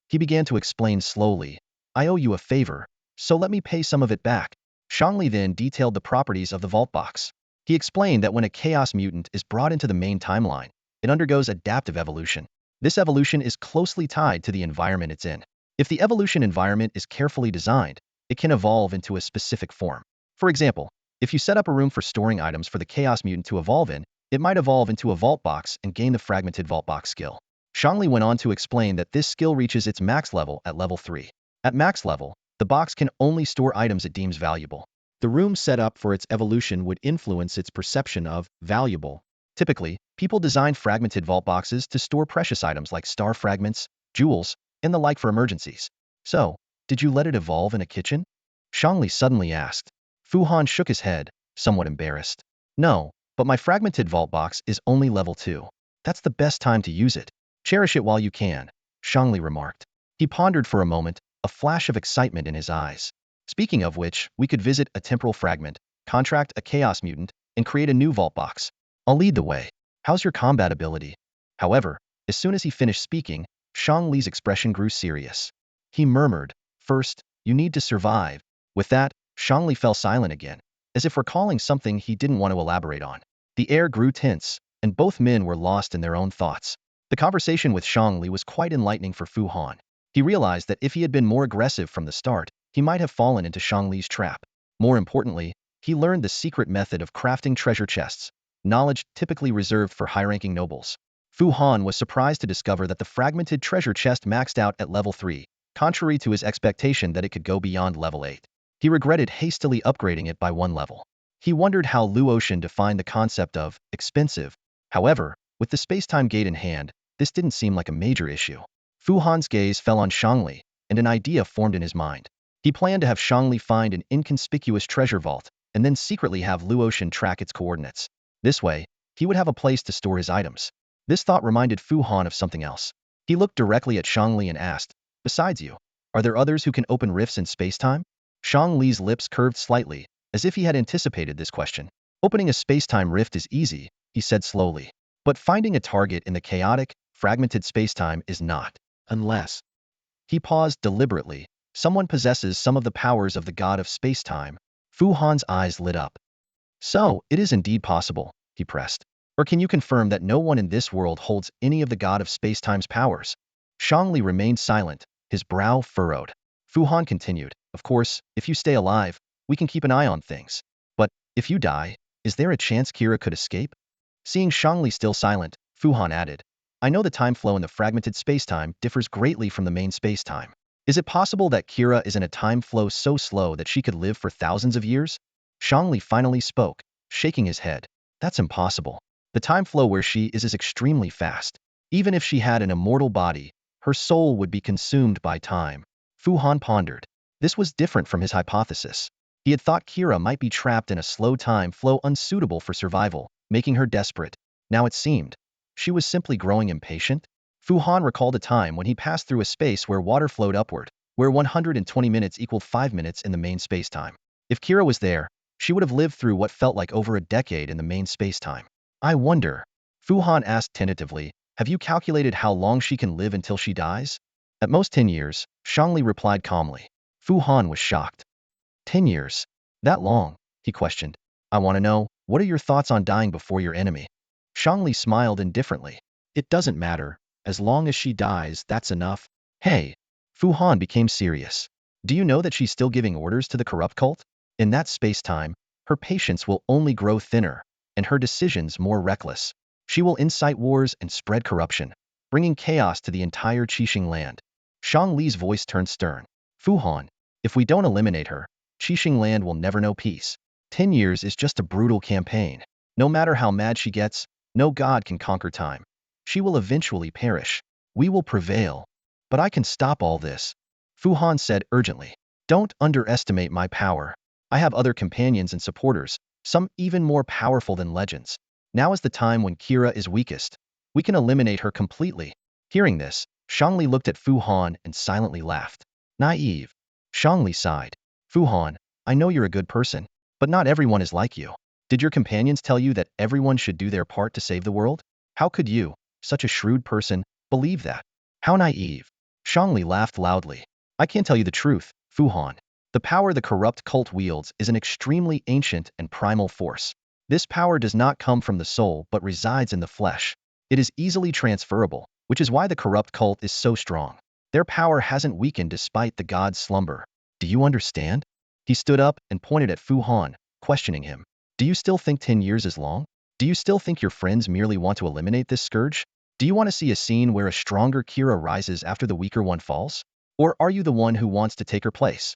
He began to explain slowly. I owe you a favor, so let me pay some of it back. Shangli then detailed the properties of the vault box. He explained that when a chaos mutant is brought into the main timeline, it undergoes adaptive evolution. This evolution is closely tied to the environment it's in. If the evolution environment is carefully designed, it can evolve into a specific form. For example, if you set up a room for storing items for the chaos mutant to evolve in, it might evolve into a vault box and gain the fragmented vault box skill. Shangli went on to explain that this skill reaches its max level at level 3. At max level, the box can only store items it deems valuable. The room set up for its evolution would influence its perception of valuable. Typically, people design fragmented vault boxes to store precious items like star fragments, jewels, and the like for emergencies. So, did you let it evolve in a kitchen? Shangli suddenly asked. Fu Han shook his head, somewhat embarrassed. No, but my fragmented vault box is only level 2. That's the best time to use it. Cherish it while you can, Shangli remarked. He pondered for a moment, a flash of excitement in his eyes. Speaking of which, we could visit a temporal fragment, contract a chaos mutant, and create a new vault box. I'll lead the way. How's your combat ability? However, as soon as he finished speaking, Shang-Li's expression grew serious. He murmured, first, you need to survive. With that, Shang-Li fell silent again, as if recalling something he didn't want to elaborate on. The air grew tense, and both men were lost in their own thoughts. The conversation with Shang-Li was quite enlightening for Fu Han. He realized that if he had been more aggressive from the start, he might have fallen into Shang-Li's trap. More importantly, he learned the secret method of crafting treasure chests, knowledge typically reserved for high-ranking nobles. Fu Han was surprised to discover that the fragmented treasure chest maxed out at level 3, contrary to his expectation that it could go beyond level 8. He regretted hastily upgrading it by 1 level. He wondered how Luoshun defined the concept of expensive. However, with the space-time gate in hand, this didn't seem like a major issue. Fu Han's gaze fell on Shangli, and an idea formed in his mind. He planned to have Shangli find an inconspicuous treasure vault, and then secretly have Luoshun track its coordinates. This way, he would have a place to store his items. This thought reminded Fu Han of something else. He looked directly at Shangli and asked, besides you, are there others who can open rifts in space-time? Shang-Li's lips curved slightly, as if he had anticipated this question. Opening a space-time rift is easy, he said slowly. But finding a target in the chaotic, fragmented space-time is not. Unless. He paused deliberately. Someone possesses some of the powers of the god of space-time. Fu Han's eyes lit up. So, it is indeed possible, he pressed. Or can you confirm that no one in this world holds any of the god of space-time's powers? Shangli remained silent, his brow furrowed. Fu Han continued, of course, if you stay alive, we can keep an eye on things. But if you die, is there a chance Kira could escape? Seeing Shangli still silent, Fu Han added, I know the time flow in the fragmented spacetime differs greatly from the main spacetime. Is it possible that Kira is in a time flow so slow that she could live for thousands of years? Shangli finally spoke, shaking his head. That's impossible. The time flow where she is extremely fast. Even if she had an immortal body, her soul would be consumed by time. Fu Han pondered. This was different from his hypothesis. He had thought Kira might be trapped in a slow time flow unsuitable for survival, making her desperate. Now it seemed she was simply growing impatient. Fu Han recalled a time when he passed through a space where water flowed upward, where 120 minutes equaled 5 minutes in the main spacetime. If Kira was there, she would have lived through what felt like over a decade in the main spacetime. I wonder, Fu Han asked tentatively, have you calculated how long she can live until she dies? At most 10 years, Shangli replied calmly. Fu Han was shocked. 10 years? That long? He questioned. I want to know, what are your thoughts on dying before your enemy? Shangli smiled indifferently. It doesn't matter. As long as she dies, that's enough. Hey! Fu Han became serious. Do you know that she's still giving orders to the corrupt cult? In that space-time, her patience will only grow thinner, and her decisions more reckless. She will incite wars and spread corruption, bringing chaos to the entire Qixing land. Shang Li's voice turned stern. Fu Han, if we don't eliminate her, Qixing land will never know peace. 10 years is just a brutal campaign. No matter how mad she gets, no god can conquer time. She will eventually perish. We will prevail. But I can stop all this. Fu Han said urgently. Don't underestimate my power. I have other companions and supporters, some even more powerful than legends. Now is the time when Kira is weakest. We can eliminate her completely. Hearing this, Shangli looked at Fu Han and silently laughed. Naive. Shangli sighed. Fu Han, I know you're a good person, but not everyone is like you. Did your companions tell you that everyone should do their part to save the world? How could you, such a shrewd person, believe that? How naive. Shangli laughed loudly. I can't tell you the truth, Fu Han. The power the corrupt cult wields is an extremely ancient and primal force. This power does not come from the soul but resides in the flesh. It is easily transferable, which is why the corrupt cult is so strong. Their power hasn't weakened despite the god's slumber. Do you understand? He stood up and pointed at Fu Han, questioning him. Do you still think 10 years is long? Do you still think your friends merely want to eliminate this scourge? Do you want to see a scene where a stronger Kira rises after the weaker one falls? Or are you the one who wants to take her place?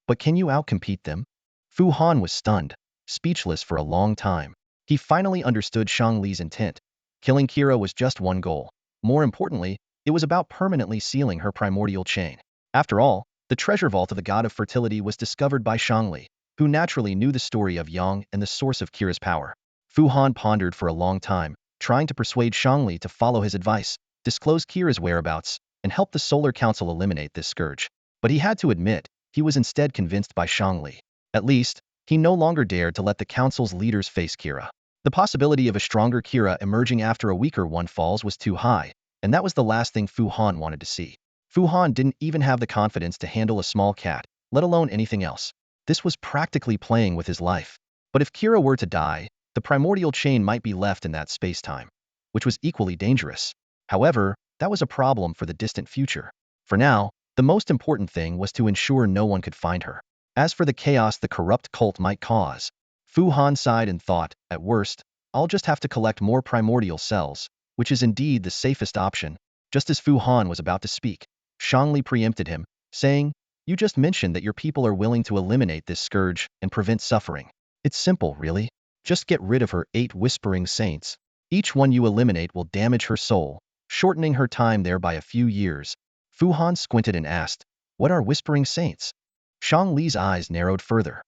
But can you outcompete them? Fu Han was stunned, speechless for a long time. He finally understood Shang Li's intent. Killing Kira was just one goal. More importantly, it was about permanently sealing her primordial chain. After all, the treasure vault of the god of fertility was discovered by Shang Li, who naturally knew the story of Yang and the source of Kira's power. Fu Han pondered for a long time, trying to persuade Shang Li to follow his advice, disclose Kira's whereabouts, and help the Solar Council eliminate this scourge. But he had to admit, he was instead convinced by Shang Li. At least, he no longer dared to let the council's leaders face Kira. The possibility of a stronger Kira emerging after a weaker one falls was too high, and that was the last thing Fu Han wanted to see. Fu Han didn't even have the confidence to handle a small cat, let alone anything else. This was practically playing with his life. But if Kira were to die, the primordial chain might be left in that space-time, which was equally dangerous. However, that was a problem for the distant future. For now, the most important thing was to ensure no one could find her. As for the chaos the corrupt cult might cause, Fu Han sighed and thought, at worst, I'll just have to collect more primordial cells, which is indeed the safest option. Just as Fu Han was about to speak, Shang Li preempted him, saying, You just mentioned that your people are willing to eliminate this scourge and prevent suffering. It's simple, really. Just get rid of her 8 whispering saints. Each one you eliminate will damage her soul, shortening her time there by a few years. Fu Han squinted and asked, What are whispering saints? Shang Li's eyes narrowed further.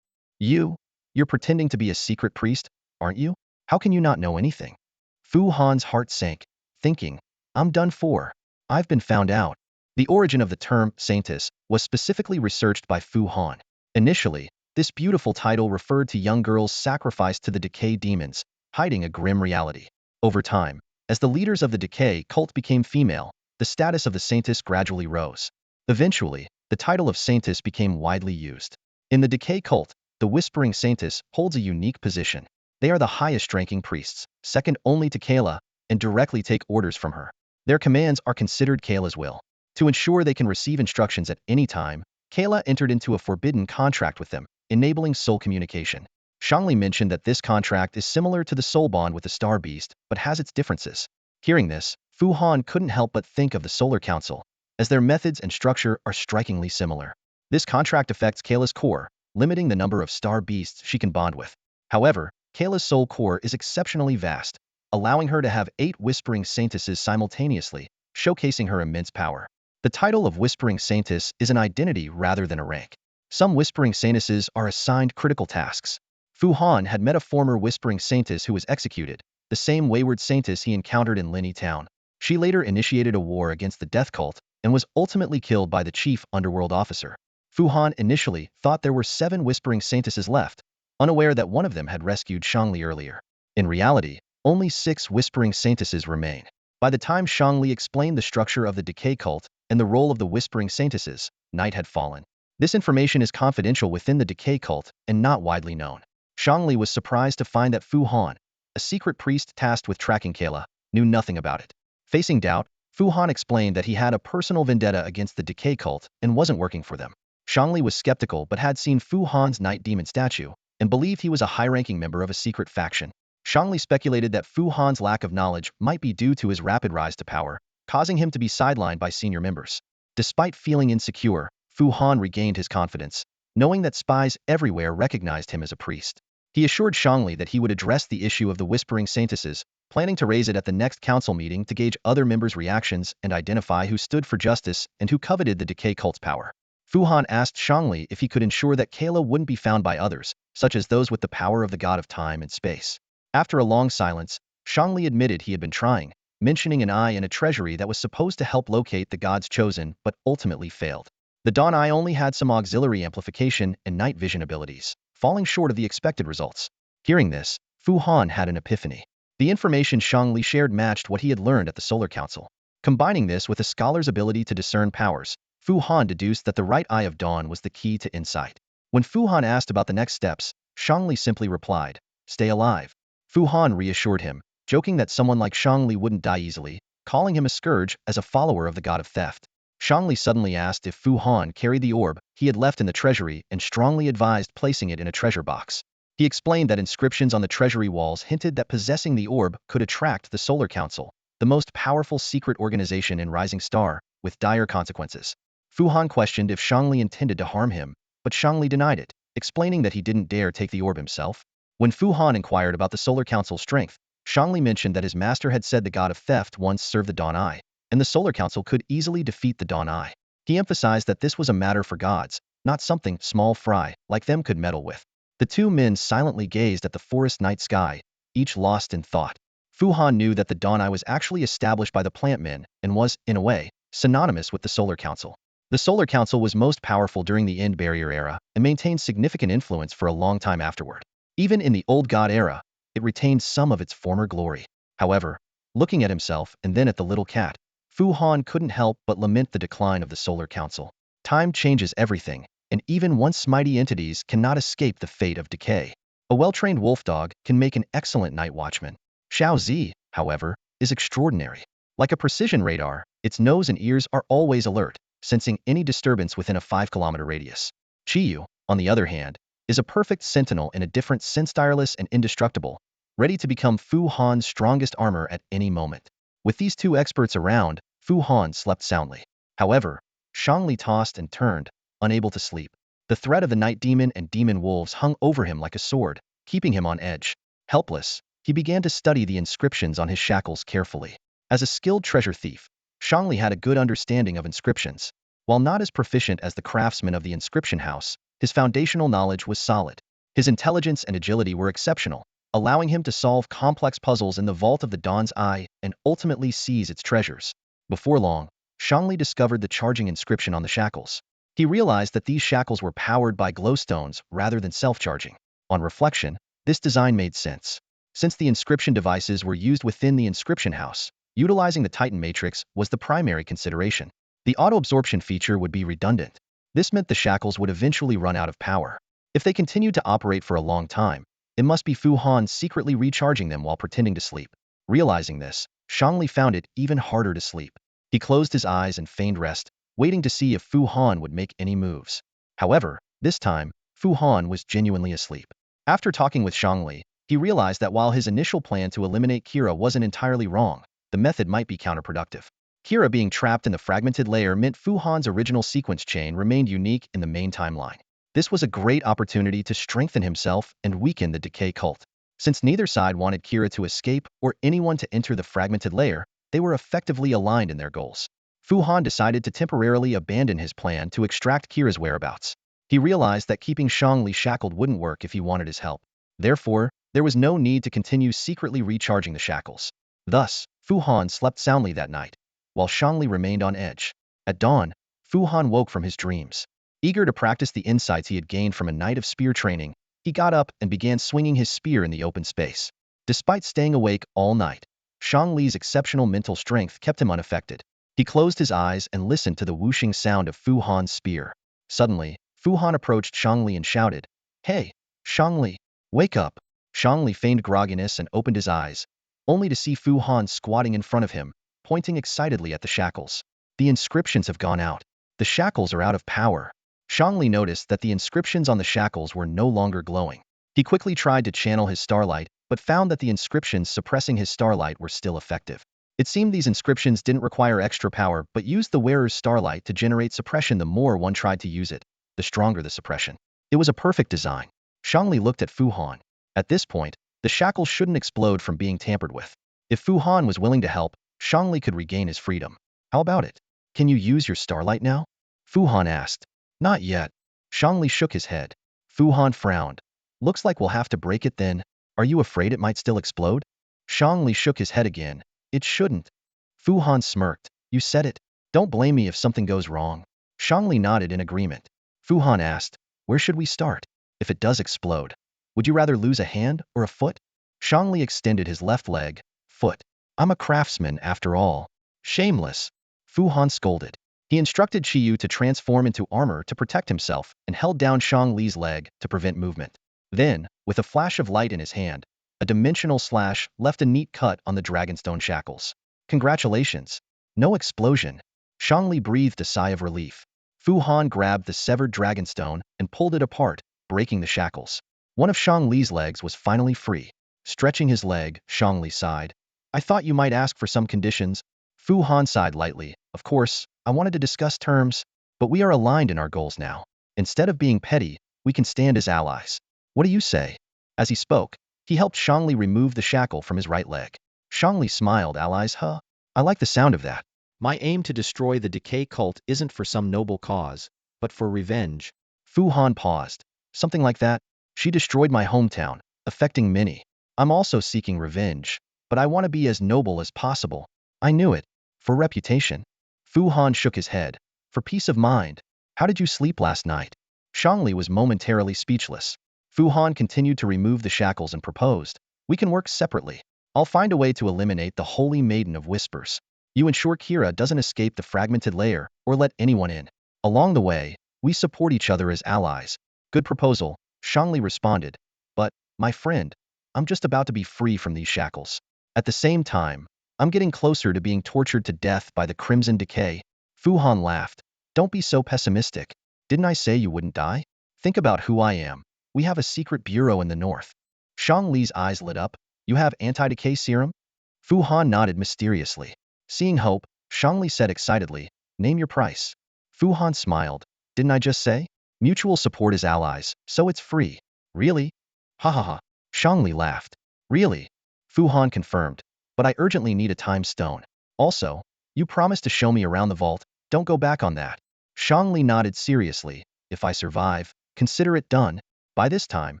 You're pretending to be a secret priest, aren't you? How can you not know anything? Fu Han's heart sank, thinking, I'm done for. I've been found out. The origin of the term saintess was specifically researched by Fu Han. Initially, this beautiful title referred to young girls sacrificed to the decay demons, hiding a grim reality. Over time, as the leaders of the decay cult became female, the status of the saintess gradually rose. Eventually, the title of saintess became widely used. In the decay cult, the whispering saintess holds a unique position. They are the highest-ranking priests, second only to Kayla, and directly take orders from her. Their commands are considered Kayla's will. To ensure they can receive instructions at any time, Kayla entered into a forbidden contract with them, enabling soul communication. Shangli mentioned that this contract is similar to the soul bond with the star beast, but has its differences. Hearing this, Fu Han couldn't help but think of the Solar Council, as their methods and structure are strikingly similar. This contract affects Kayla's core, limiting the number of star beasts she can bond with. However, Kayla's soul core is exceptionally vast, allowing her to have 8 Whispering Saintesses simultaneously, showcasing her immense power. The title of Whispering Saintess is an identity rather than a rank. Some Whispering Saintesses are assigned critical tasks. Fu Han had met a former Whispering Saintess who was executed, the same wayward Saintess he encountered in Linny Town. She later initiated a war against the Death Cult and was ultimately killed by the chief underworld officer. Fu Han initially thought there were 7 Whispering Saintesses left, unaware that one of them had rescued Shangli earlier. In reality, only 6 Whispering Saintesses remain. By the time Shangli explained the structure of the Decay Cult and the role of the Whispering Saintesses, night had fallen. This information is confidential within the Decay Cult and not widely known. Shangli was surprised to find that Fu Han, a secret priest tasked with tracking Kayla, knew nothing about it. Facing doubt, Fu Han explained that he had a personal vendetta against the Decay Cult and wasn't working for them. Shangli was skeptical but had seen Fu Han's night demon statue and believed he was a high-ranking member of a secret faction. Shangli speculated that Fu Han's lack of knowledge might be due to his rapid rise to power, causing him to be sidelined by senior members. Despite feeling insecure, Fu Han regained his confidence, knowing that spies everywhere recognized him as a priest. He assured Shangli that he would address the issue of the Whispering Saintesses, planning to raise it at the next council meeting to gauge other members' reactions and identify who stood for justice and who coveted the Decay Cult's power. Fu Han asked Shangli if he could ensure that Kayla wouldn't be found by others, such as those with the power of the god of time and space. After a long silence, Shangli admitted he had been trying, mentioning an eye and a treasury that was supposed to help locate the gods chosen but ultimately failed. The Dawn Eye only had some auxiliary amplification and night vision abilities, falling short of the expected results. Hearing this, Fu Han had an epiphany. The information Shangli shared matched what he had learned at the Solar Council. Combining this with a scholar's ability to discern powers, Fu Han deduced that the right eye of dawn was the key to insight. When Fu Han asked about the next steps, Shangli simply replied, "Stay alive." Fu Han reassured him, joking that someone like Shangli wouldn't die easily, calling him a scourge as a follower of the god of theft. Shangli suddenly asked if Fu Han carried the orb he had left in the treasury and strongly advised placing it in a treasure box. He explained that inscriptions on the treasury walls hinted that possessing the orb could attract the Solar Council, the most powerful secret organization in Rising Star, with dire consequences. Fu Han questioned if Shangli intended to harm him, but Shangli denied it, explaining that he didn't dare take the orb himself. When Fu Han inquired about the Solar Council's strength, Shangli mentioned that his master had said the god of theft once served the Dawn Eye, and the Solar Council could easily defeat the Dawn Eye. He emphasized that this was a matter for gods, not something small fry like them could meddle with. The two men silently gazed at the forest night sky, each lost in thought. Fu Han knew that the Dawn Eye was actually established by the plant men and was, in a way, synonymous with the Solar Council. The Solar Council was most powerful during the End Barrier era and maintained significant influence for a long time afterward. Even in the Old God era, it retained some of its former glory. However, looking at himself and then at the little cat, Fu Han couldn't help but lament the decline of the Solar Council. Time changes everything, and even once mighty entities cannot escape the fate of decay. A well-trained wolf dog can make an excellent night watchman. Xiao Zi, however, is extraordinary. Like a precision radar, its nose and ears are always alert, sensing any disturbance within a 5-kilometer radius. Chiyu, on the other hand, is a perfect sentinel in a different sense, tireless and indestructible, ready to become Fu Han's strongest armor at any moment. With these two experts around, Fu Han slept soundly. However, Shangli tossed and turned, unable to sleep. The threat of the night demon and demon wolves hung over him like a sword, keeping him on edge. Helpless, he began to study the inscriptions on his shackles carefully. As a skilled treasure thief, Shangli had a good understanding of inscriptions. While not as proficient as the craftsmen of the inscription house, his foundational knowledge was solid. His intelligence and agility were exceptional, allowing him to solve complex puzzles in the vault of the Dawn's Eye and ultimately seize its treasures. Before long, Shangli discovered the charging inscription on the shackles. He realized that these shackles were powered by glowstones rather than self-charging. On reflection, this design made sense. Since the inscription devices were used within the inscription house, utilizing the Titan matrix was the primary consideration. The auto-absorption feature would be redundant. This meant the shackles would eventually run out of power. If they continued to operate for a long time, it must be Fu Han secretly recharging them while pretending to sleep. Realizing this, Shangli found it even harder to sleep. He closed his eyes and feigned rest, waiting to see if Fu Han would make any moves. However, this time, Fu Han was genuinely asleep. After talking with Shangli, he realized that while his initial plan to eliminate Kira wasn't entirely wrong, the method might be counterproductive. Kira being trapped in the fragmented layer meant Fu Han's original sequence chain remained unique in the main timeline. This was a great opportunity to strengthen himself and weaken the decay cult. Since neither side wanted Kira to escape or anyone to enter the fragmented layer, they were effectively aligned in their goals. Fu Han decided to temporarily abandon his plan to extract Kira's whereabouts. He realized that keeping Shangli shackled wouldn't work if he wanted his help. Therefore, there was no need to continue secretly recharging the shackles. Thus, Fu Han slept soundly that night, while Shangli remained on edge. At dawn, Fu Han woke from his dreams. Eager to practice the insights he had gained from a night of spear training, he got up and began swinging his spear in the open space. Despite staying awake all night, Shangli's exceptional mental strength kept him unaffected. He closed his eyes and listened to the whooshing sound of Fu Han's spear. Suddenly, Fu Han approached Shangli and shouted, "Hey, Shangli, wake up!" Shangli feigned grogginess and opened his eyes, only to see Fu Han squatting in front of him, pointing excitedly at the shackles. "The inscriptions have gone out. The shackles are out of power." Shangli noticed that the inscriptions on the shackles were no longer glowing. He quickly tried to channel his starlight, but found that the inscriptions suppressing his starlight were still effective. It seemed these inscriptions didn't require extra power but used the wearer's starlight to generate suppression. The more one tried to use it, the stronger the suppression. It was a perfect design. Shangli looked at Fu Han. At this point, the shackles shouldn't explode from being tampered with. If Fu Han was willing to help, Shangli could regain his freedom. "How about it? Can you use your starlight now?" Fu Han asked. "Not yet." Shangli shook his head. Fu Han frowned. "Looks like we'll have to break it then. Are you afraid it might still explode?" Shangli shook his head again. "It shouldn't." Fu Han smirked. "You said it. Don't blame me if something goes wrong." Shangli nodded in agreement. Fu Han asked, "Where should we start? If it does explode, would you rather lose a hand or a foot?" Shangli extended his left leg. "Foot. I'm a craftsman after all." "Shameless." Fu Han scolded. He instructed Qiyu to transform into armor to protect himself and held down Shangli's leg to prevent movement. Then, with a flash of light in his hand, a dimensional slash left a neat cut on the dragonstone shackles. "Congratulations. No explosion." Shangli breathed a sigh of relief. Fu Han grabbed the severed dragonstone and pulled it apart, breaking the shackles. One of Shangli's legs was finally free. Stretching his leg, Shangli sighed. "I thought you might ask for some conditions." Fu Han sighed lightly. "Of course, I wanted to discuss terms, but we are aligned in our goals now. Instead of being petty, we can stand as allies. What do you say?" As he spoke, he helped Shangli remove the shackle from his right leg. Shangli smiled. "Allies, huh? I like the sound of that. My aim to destroy the decay cult isn't for some noble cause, but for revenge." Fu Han paused. "Something like that? She destroyed my hometown, affecting many. I'm also seeking revenge, but I want to be as noble as possible." "I knew it. For reputation." Fu Han shook his head. "For peace of mind. How did you sleep last night?" Shangli was momentarily speechless. Fu Han continued to remove the shackles and proposed, "We can work separately. I'll find a way to eliminate the Holy Maiden of Whispers. You ensure Kira doesn't escape the fragmented layer or let anyone in. Along the way, we support each other as allies." "Good proposal," Shangli responded. "But, my friend, I'm just about to be free from these shackles. At the same time, I'm getting closer to being tortured to death by the Crimson Decay." Fu Han laughed. "Don't be so pessimistic. Didn't I say you wouldn't die? Think about who I am. We have a secret bureau in the north." Shangli's eyes lit up. "You have anti-decay serum?" Fu Han nodded mysteriously. Seeing hope, Shangli said excitedly, "Name your price." Fu Han smiled. "Didn't I just say? Mutual support as allies, so it's free." "Really?" "Ha ha ha." Shangli laughed. "Really?" Fu Han confirmed. "But I urgently need a time stone. Also, you promised to show me around the vault. Don't go back on that." Shangli nodded seriously. "If I survive, consider it done." By this time,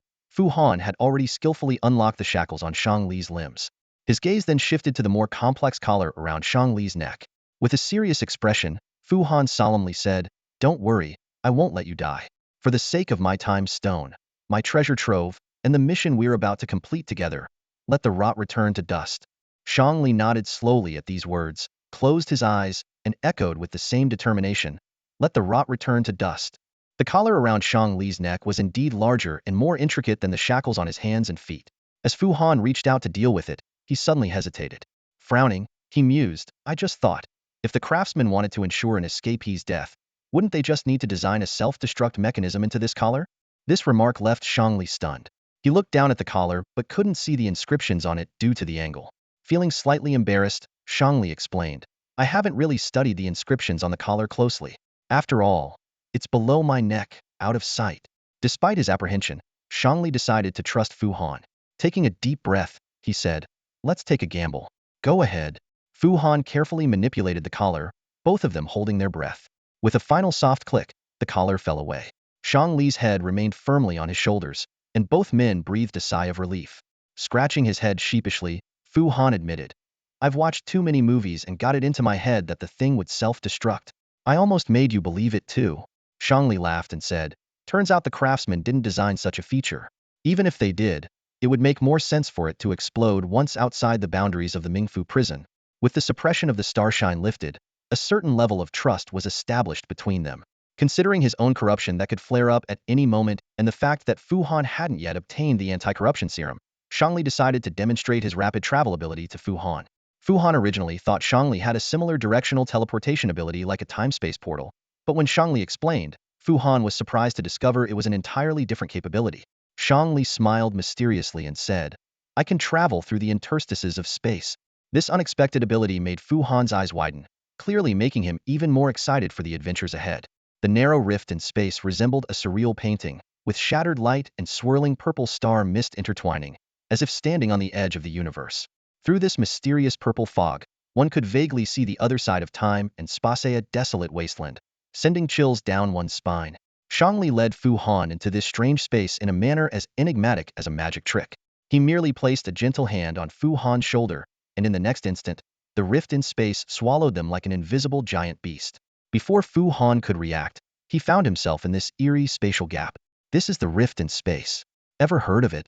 Fu Han had already skillfully unlocked the shackles on Shangli's limbs. His gaze then shifted to the more complex collar around Shangli's neck. With a serious expression, Fu Han solemnly said, "Don't worry, I won't let you die. For the sake of my time stone, my treasure trove, and the mission we're about to complete together, let the rot return to dust." Shangli nodded slowly at these words, closed his eyes, and echoed with the same determination, "Let the rot return to dust." The collar around Shangli's neck was indeed larger and more intricate than the shackles on his hands and feet. As Fu Han reached out to deal with it, he suddenly hesitated. Frowning, he mused, "I just thought, if the craftsman wanted to ensure an escapee's death, wouldn't they just need to design a self-destruct mechanism into this collar? This remark left Shangli stunned. He looked down at the collar but couldn't see the inscriptions on it due to the angle. Feeling slightly embarrassed, Shangli explained, I haven't really studied the inscriptions on the collar closely. After all, it's below my neck, out of sight. Despite his apprehension, Shangli decided to trust Fu Han. Taking a deep breath, he said, let's take a gamble. Go ahead. Fu Han carefully manipulated the collar, both of them holding their breath. With a final soft click, the collar fell away. Shang Li's head remained firmly on his shoulders, and both men breathed a sigh of relief. Scratching his head sheepishly, Fu Han admitted, I've watched too many movies and got it into my head that the thing would self-destruct. I almost made you believe it too. Shang Li laughed and said, turns out the craftsmen didn't design such a feature. Even if they did, it would make more sense for it to explode once outside the boundaries of the Mingfu prison. With the suppression of the starshine lifted, a certain level of trust was established between them. Considering his own corruption that could flare up at any moment and the fact that Fu Han hadn't yet obtained the anti-corruption serum, Shangli decided to demonstrate his rapid travel ability to Fu Han. Fu Han originally thought Shangli had a similar directional teleportation ability like a time-space portal, but when Shangli explained, Fu Han was surprised to discover it was an entirely different capability. Shangli smiled mysteriously and said, I can travel through the interstices of space. This unexpected ability made Fu Han's eyes widen, clearly making him even more excited for the adventures ahead. The narrow rift in space resembled a surreal painting, with shattered light and swirling purple star mist intertwining, as if standing on the edge of the universe. Through this mysterious purple fog, one could vaguely see the other side of time and space, a desolate wasteland, sending chills down one's spine. Shangli led Fu Han into this strange space in a manner as enigmatic as a magic trick. He merely placed a gentle hand on Fu Han's shoulder, and in the next instant, the rift in space swallowed them like an invisible giant beast. Before Fu Han could react, he found himself in this eerie spatial gap. This is the rift in space. Ever heard of it?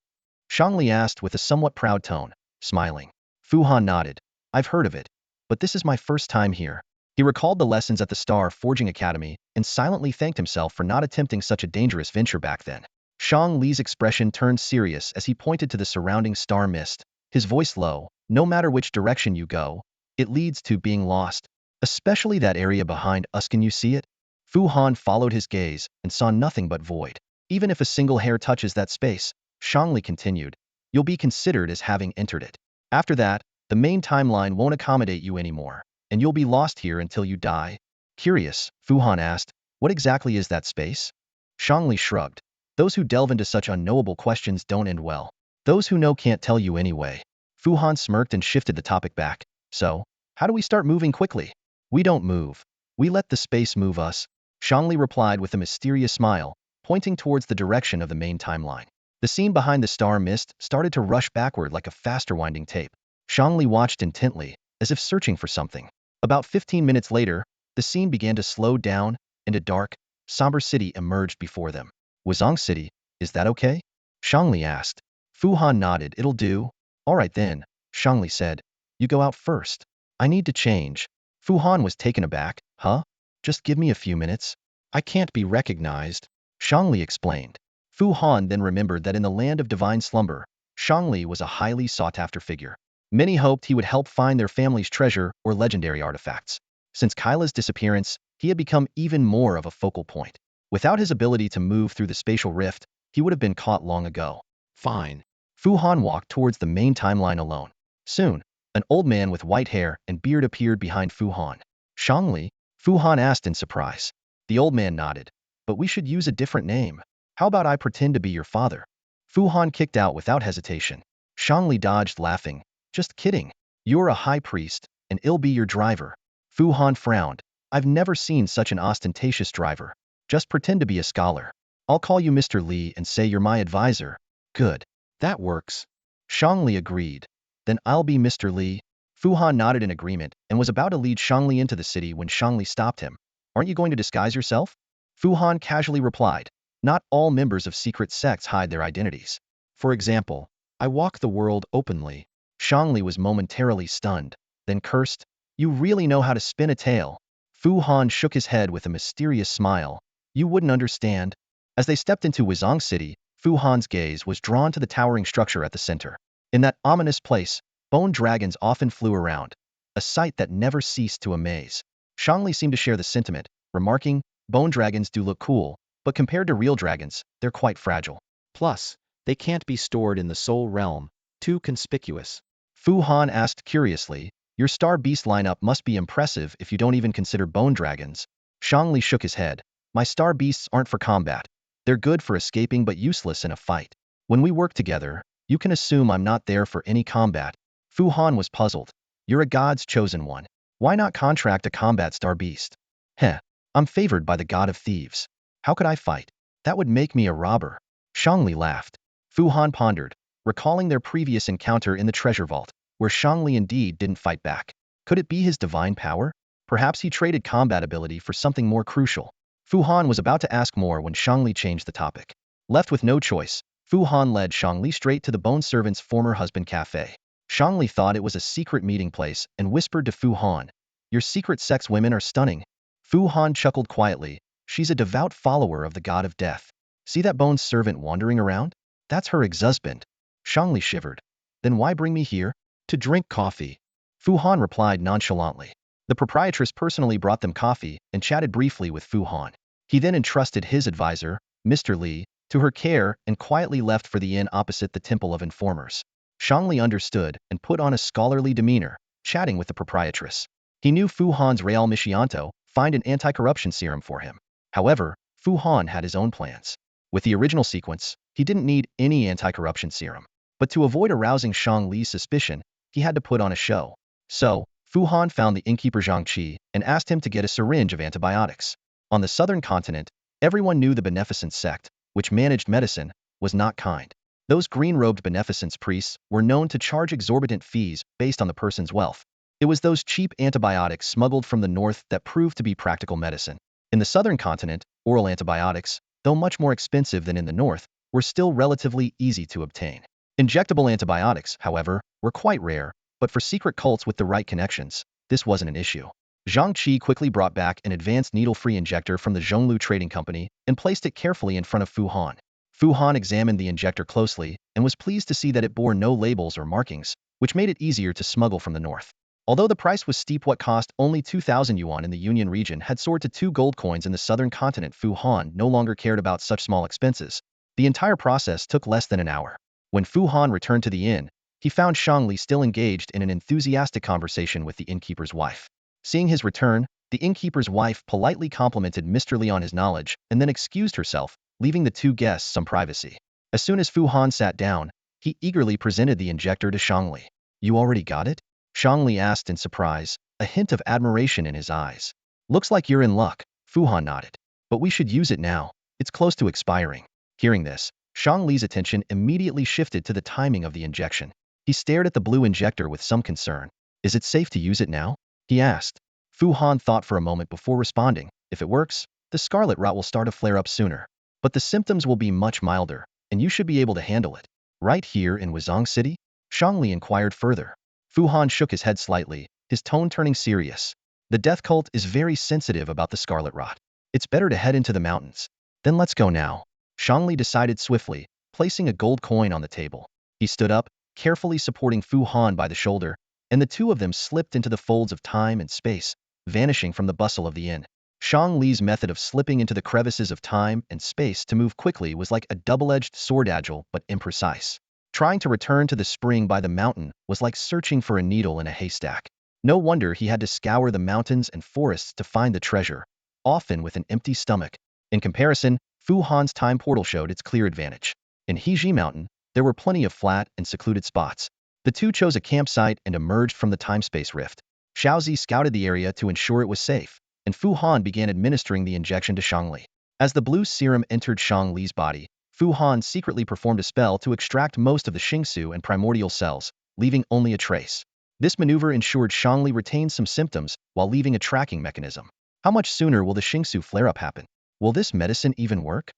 Shangli asked with a somewhat proud tone, smiling. Fu Han nodded. I've heard of it, but this is my first time here. He recalled the lessons at the Star Forging Academy and silently thanked himself for not attempting such a dangerous venture back then. Shang Li's expression turned serious as he pointed to the surrounding star mist, his voice low, no matter which direction you go, it leads to being lost. Especially that area behind us, can you see it? Fu Han followed his gaze and saw nothing but void. Even if a single hair touches that space, Shangli continued, you'll be considered as having entered it. After that, the main timeline won't accommodate you anymore, and you'll be lost here until you die. Curious, Fu Han asked, what exactly is that space? Shangli shrugged. Those who delve into such unknowable questions don't end well. Those who know can't tell you anyway. Fu Han smirked and shifted the topic back. So, how do we start moving quickly? We don't move. We let the space move us. Shangli replied with a mysterious smile, pointing towards the direction of the main timeline. The scene behind the star mist started to rush backward like a faster winding tape. Shangli watched intently, as if searching for something. About 15 minutes later, the scene began to slow down, and a dark, somber city emerged before them. Wuzong City, is that okay? Shangli asked. Fu Han nodded. It'll do. All right then, Shangli said. You go out first. I need to change. Fu Han was taken aback. Huh? Just give me a few minutes. I can't be recognized. Shangli explained. Fu Han then remembered that in the land of divine slumber, Shangli was a highly sought-after figure. Many hoped he would help find their family's treasure or legendary artifacts. Since Kyla's disappearance, he had become even more of a focal point. Without his ability to move through the spatial rift, he would have been caught long ago. Fine. Fu Han walked towards the main timeline alone. Soon, an old man with white hair and beard appeared behind Fu Han. Shangli? Fu Han asked in surprise. The old man nodded. But we should use a different name. How about I pretend to be your father? Fu Han kicked out without hesitation. Shangli dodged, laughing. Just kidding. You're a high priest, and I'll be your driver. Fu Han frowned. I've never seen such an ostentatious driver. Just pretend to be a scholar. I'll call you Mr. Li and say you're my advisor. Good. That works. Shangli agreed. Then I'll be Mr. Li. Fu Han nodded in agreement and was about to lead Shangli into the city when Shangli stopped him. Aren't you going to disguise yourself? Fu Han casually replied. Not all members of secret sects hide their identities. For example, I walk the world openly. Shangli was momentarily stunned, then cursed. You really know how to spin a tale. Fu Han shook his head with a mysterious smile. You wouldn't understand. As they stepped into Wuzong City, Fu Han's gaze was drawn to the towering structure at the center. In that ominous place, bone dragons often flew around, a sight that never ceased to amaze. Shangli seemed to share the sentiment, remarking, bone dragons do look cool, but compared to real dragons, they're quite fragile. Plus, they can't be stored in the soul realm, too conspicuous. Fu Han asked curiously, your star beast lineup must be impressive if you don't even consider bone dragons. Shangli shook his head. My star beasts aren't for combat. They're good for escaping but useless in a fight. When we work together, you can assume I'm not there for any combat. Fu Han was puzzled. You're a god's chosen one. Why not contract a combat star beast? Heh, I'm favored by the god of thieves. How could I fight? That would make me a robber. Shangli laughed. Fu Han pondered, recalling their previous encounter in the treasure vault, where Shangli indeed didn't fight back. Could it be his divine power? Perhaps he traded combat ability for something more crucial. Fu Han was about to ask more when Shangli changed the topic. Left with no choice, Fu Han led Shangli straight to the bone servant's former husband cafe. Shangli thought it was a secret meeting place and whispered to Fu Han, your secret sex women are stunning. Fu Han chuckled quietly. She's a devout follower of the god of death. See that bone servant wandering around? That's her ex-husband. Shangli shivered. Then why bring me here? To drink coffee. Fu Han replied nonchalantly. The proprietress personally brought them coffee and chatted briefly with Fu Han. He then entrusted his advisor, Mr. Li, to her care and quietly left for the inn opposite the Temple of Informers. Shangli understood and put on a scholarly demeanor, chatting with the proprietress. He knew Fu Han's Real Miscianto, find an anti-corruption serum for him. However, Fu Han had his own plans. With the original sequence, he didn't need any anti-corruption serum. But to avoid arousing Shang Li's suspicion, he had to put on a show. So, Fu Han found the innkeeper Zhang Qi and asked him to get a syringe of antibiotics. On the southern continent, everyone knew the beneficence sect, which managed medicine, was not kind. Those green-robed beneficence priests were known to charge exorbitant fees based on the person's wealth. It was those cheap antibiotics smuggled from the north that proved to be practical medicine. In the southern continent, oral antibiotics, though much more expensive than in the north, were still relatively easy to obtain. Injectable antibiotics, however, were quite rare, but for secret cults with the right connections, this wasn't an issue. Zhang Qi quickly brought back an advanced needle-free injector from the Zhonglu Trading Company and placed it carefully in front of Fu Han. Fu Han examined the injector closely and was pleased to see that it bore no labels or markings, which made it easier to smuggle from the north. Although the price was steep, what cost only 2,000 yuan in the Union region had soared to 2 gold coins in the southern continent. Fu Han no longer cared about such small expenses. The entire process took less than an hour. When Fu Han returned to the inn, he found Shangli still engaged in an enthusiastic conversation with the innkeeper's wife. Seeing his return, the innkeeper's wife politely complimented Mr. Li on his knowledge and then excused herself, leaving the two guests some privacy. As soon as Fu Han sat down, he eagerly presented the injector to Shangli. You already got it? Shangli asked in surprise, a hint of admiration in his eyes. Looks like you're in luck, Fu Han nodded. But we should use it now. It's close to expiring. Hearing this, Shangli's attention immediately shifted to the timing of the injection. He stared at the blue injector with some concern. Is it safe to use it now? He asked. Fu Han thought for a moment before responding. If it works, the scarlet rot will start to flare up sooner. But the symptoms will be much milder, and you should be able to handle it. Right here in Wuzong City? Shangli inquired further. Fu Han shook his head slightly, his tone turning serious. The death cult is very sensitive about the scarlet rot. It's better to head into the mountains. Then let's go now. Shangli decided swiftly, placing a gold coin on the table. He stood up, carefully supporting Fu Han by the shoulder, and the two of them slipped into the folds of time and space, vanishing from the bustle of the inn. Shang Li's method of slipping into the crevices of time and space to move quickly was like a double-edged sword, agile but imprecise. Trying to return to the spring by the mountain was like searching for a needle in a haystack. No wonder he had to scour the mountains and forests to find the treasure, often with an empty stomach. In comparison, Fu Han's time portal showed its clear advantage. In Heji Mountain, there were plenty of flat and secluded spots. The two chose a campsite and emerged from the time-space rift. Xiaozi scouted the area to ensure it was safe, and Fu Han began administering the injection to Shangli. As the blue serum entered Shang Li's body, Fu Han secretly performed a spell to extract most of the Xingsu and primordial cells, leaving only a trace. This maneuver ensured Shangli retained some symptoms while leaving a tracking mechanism. How much sooner will the Xingsu flare-up happen? Will this medicine even work?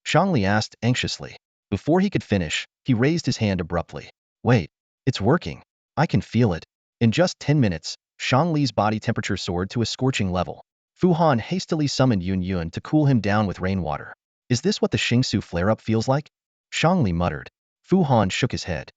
Shangli asked anxiously. Before he could finish, he raised his hand abruptly. Wait, it's working. I can feel it. In just 10 minutes, Shang Li's body temperature soared to a scorching level. Fu Han hastily summoned Yun Yun to cool him down with rainwater. Is this what the Xingsu flare-up feels like? Shang Li muttered. Fu Han shook his head.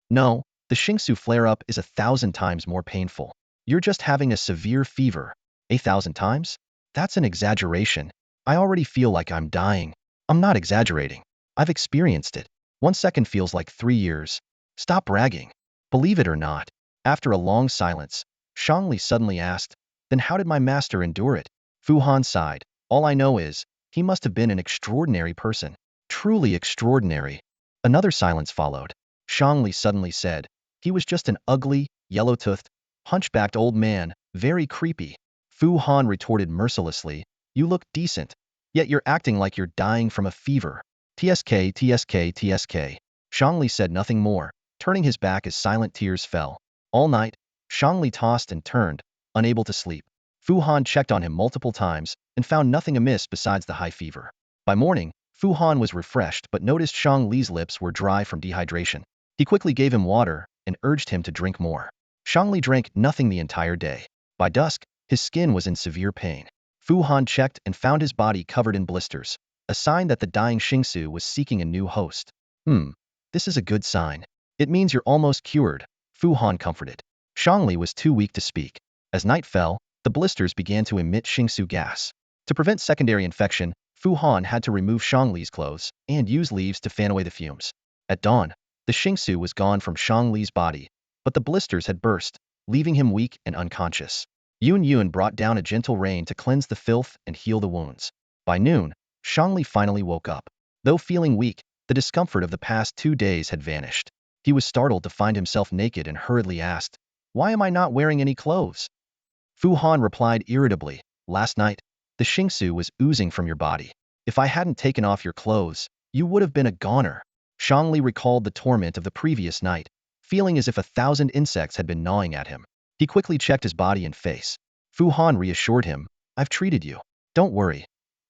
No, the Xingsu flare-up is 1,000 times more painful. You're just having a severe fever. 1,000 times? That's an exaggeration. I already feel like I'm dying. I'm not exaggerating. I've experienced it. 1 second feels like 3 years. Stop bragging. Believe it or not. After a long silence, Shangli suddenly asked, then how did my master endure it? Fu Han sighed. All I know is, he must have been an extraordinary person. Truly extraordinary. Another silence followed. Shangli suddenly said, he was just an ugly, yellow-toothed, hunchbacked old man, very creepy. Fu Han retorted mercilessly, you look decent, yet you're acting like you're dying from a fever. TSK, TSK, TSK. Shangli said nothing more, turning his back as silent tears fell. All night, Shangli tossed and turned, unable to sleep. Fu Han checked on him multiple times and found nothing amiss besides the high fever. By morning, Fu Han was refreshed but noticed Shang Li's lips were dry from dehydration. He quickly gave him water and urged him to drink more. Shang Li drank nothing the entire day. By dusk, his skin was in severe pain. Fu Han checked and found his body covered in blisters, a sign that the dying Xingsu was seeking a new host. This is a good sign. It means you're almost cured, Fu Han comforted. Shang Li was too weak to speak. As night fell, the blisters began to emit Xingsu gas. To prevent secondary infection, Fu Han had to remove Shang Li's clothes and use leaves to fan away the fumes. At dawn, the Xingsu was gone from Shang Li's body, but the blisters had burst, leaving him weak and unconscious. Yun Yun brought down a gentle rain to cleanse the filth and heal the wounds. By noon, Shang Li finally woke up. Though feeling weak, the discomfort of the past 2 days had vanished. He was startled to find himself naked and hurriedly asked, why am I not wearing any clothes? Fu Han replied irritably, last night, the Xingsu was oozing from your body. If I hadn't taken off your clothes, you would have been a goner. Shang Li recalled the torment of the previous night, feeling as if 1,000 insects had been gnawing at him. He quickly checked his body and face. Fu Han reassured him, I've treated you. Don't worry.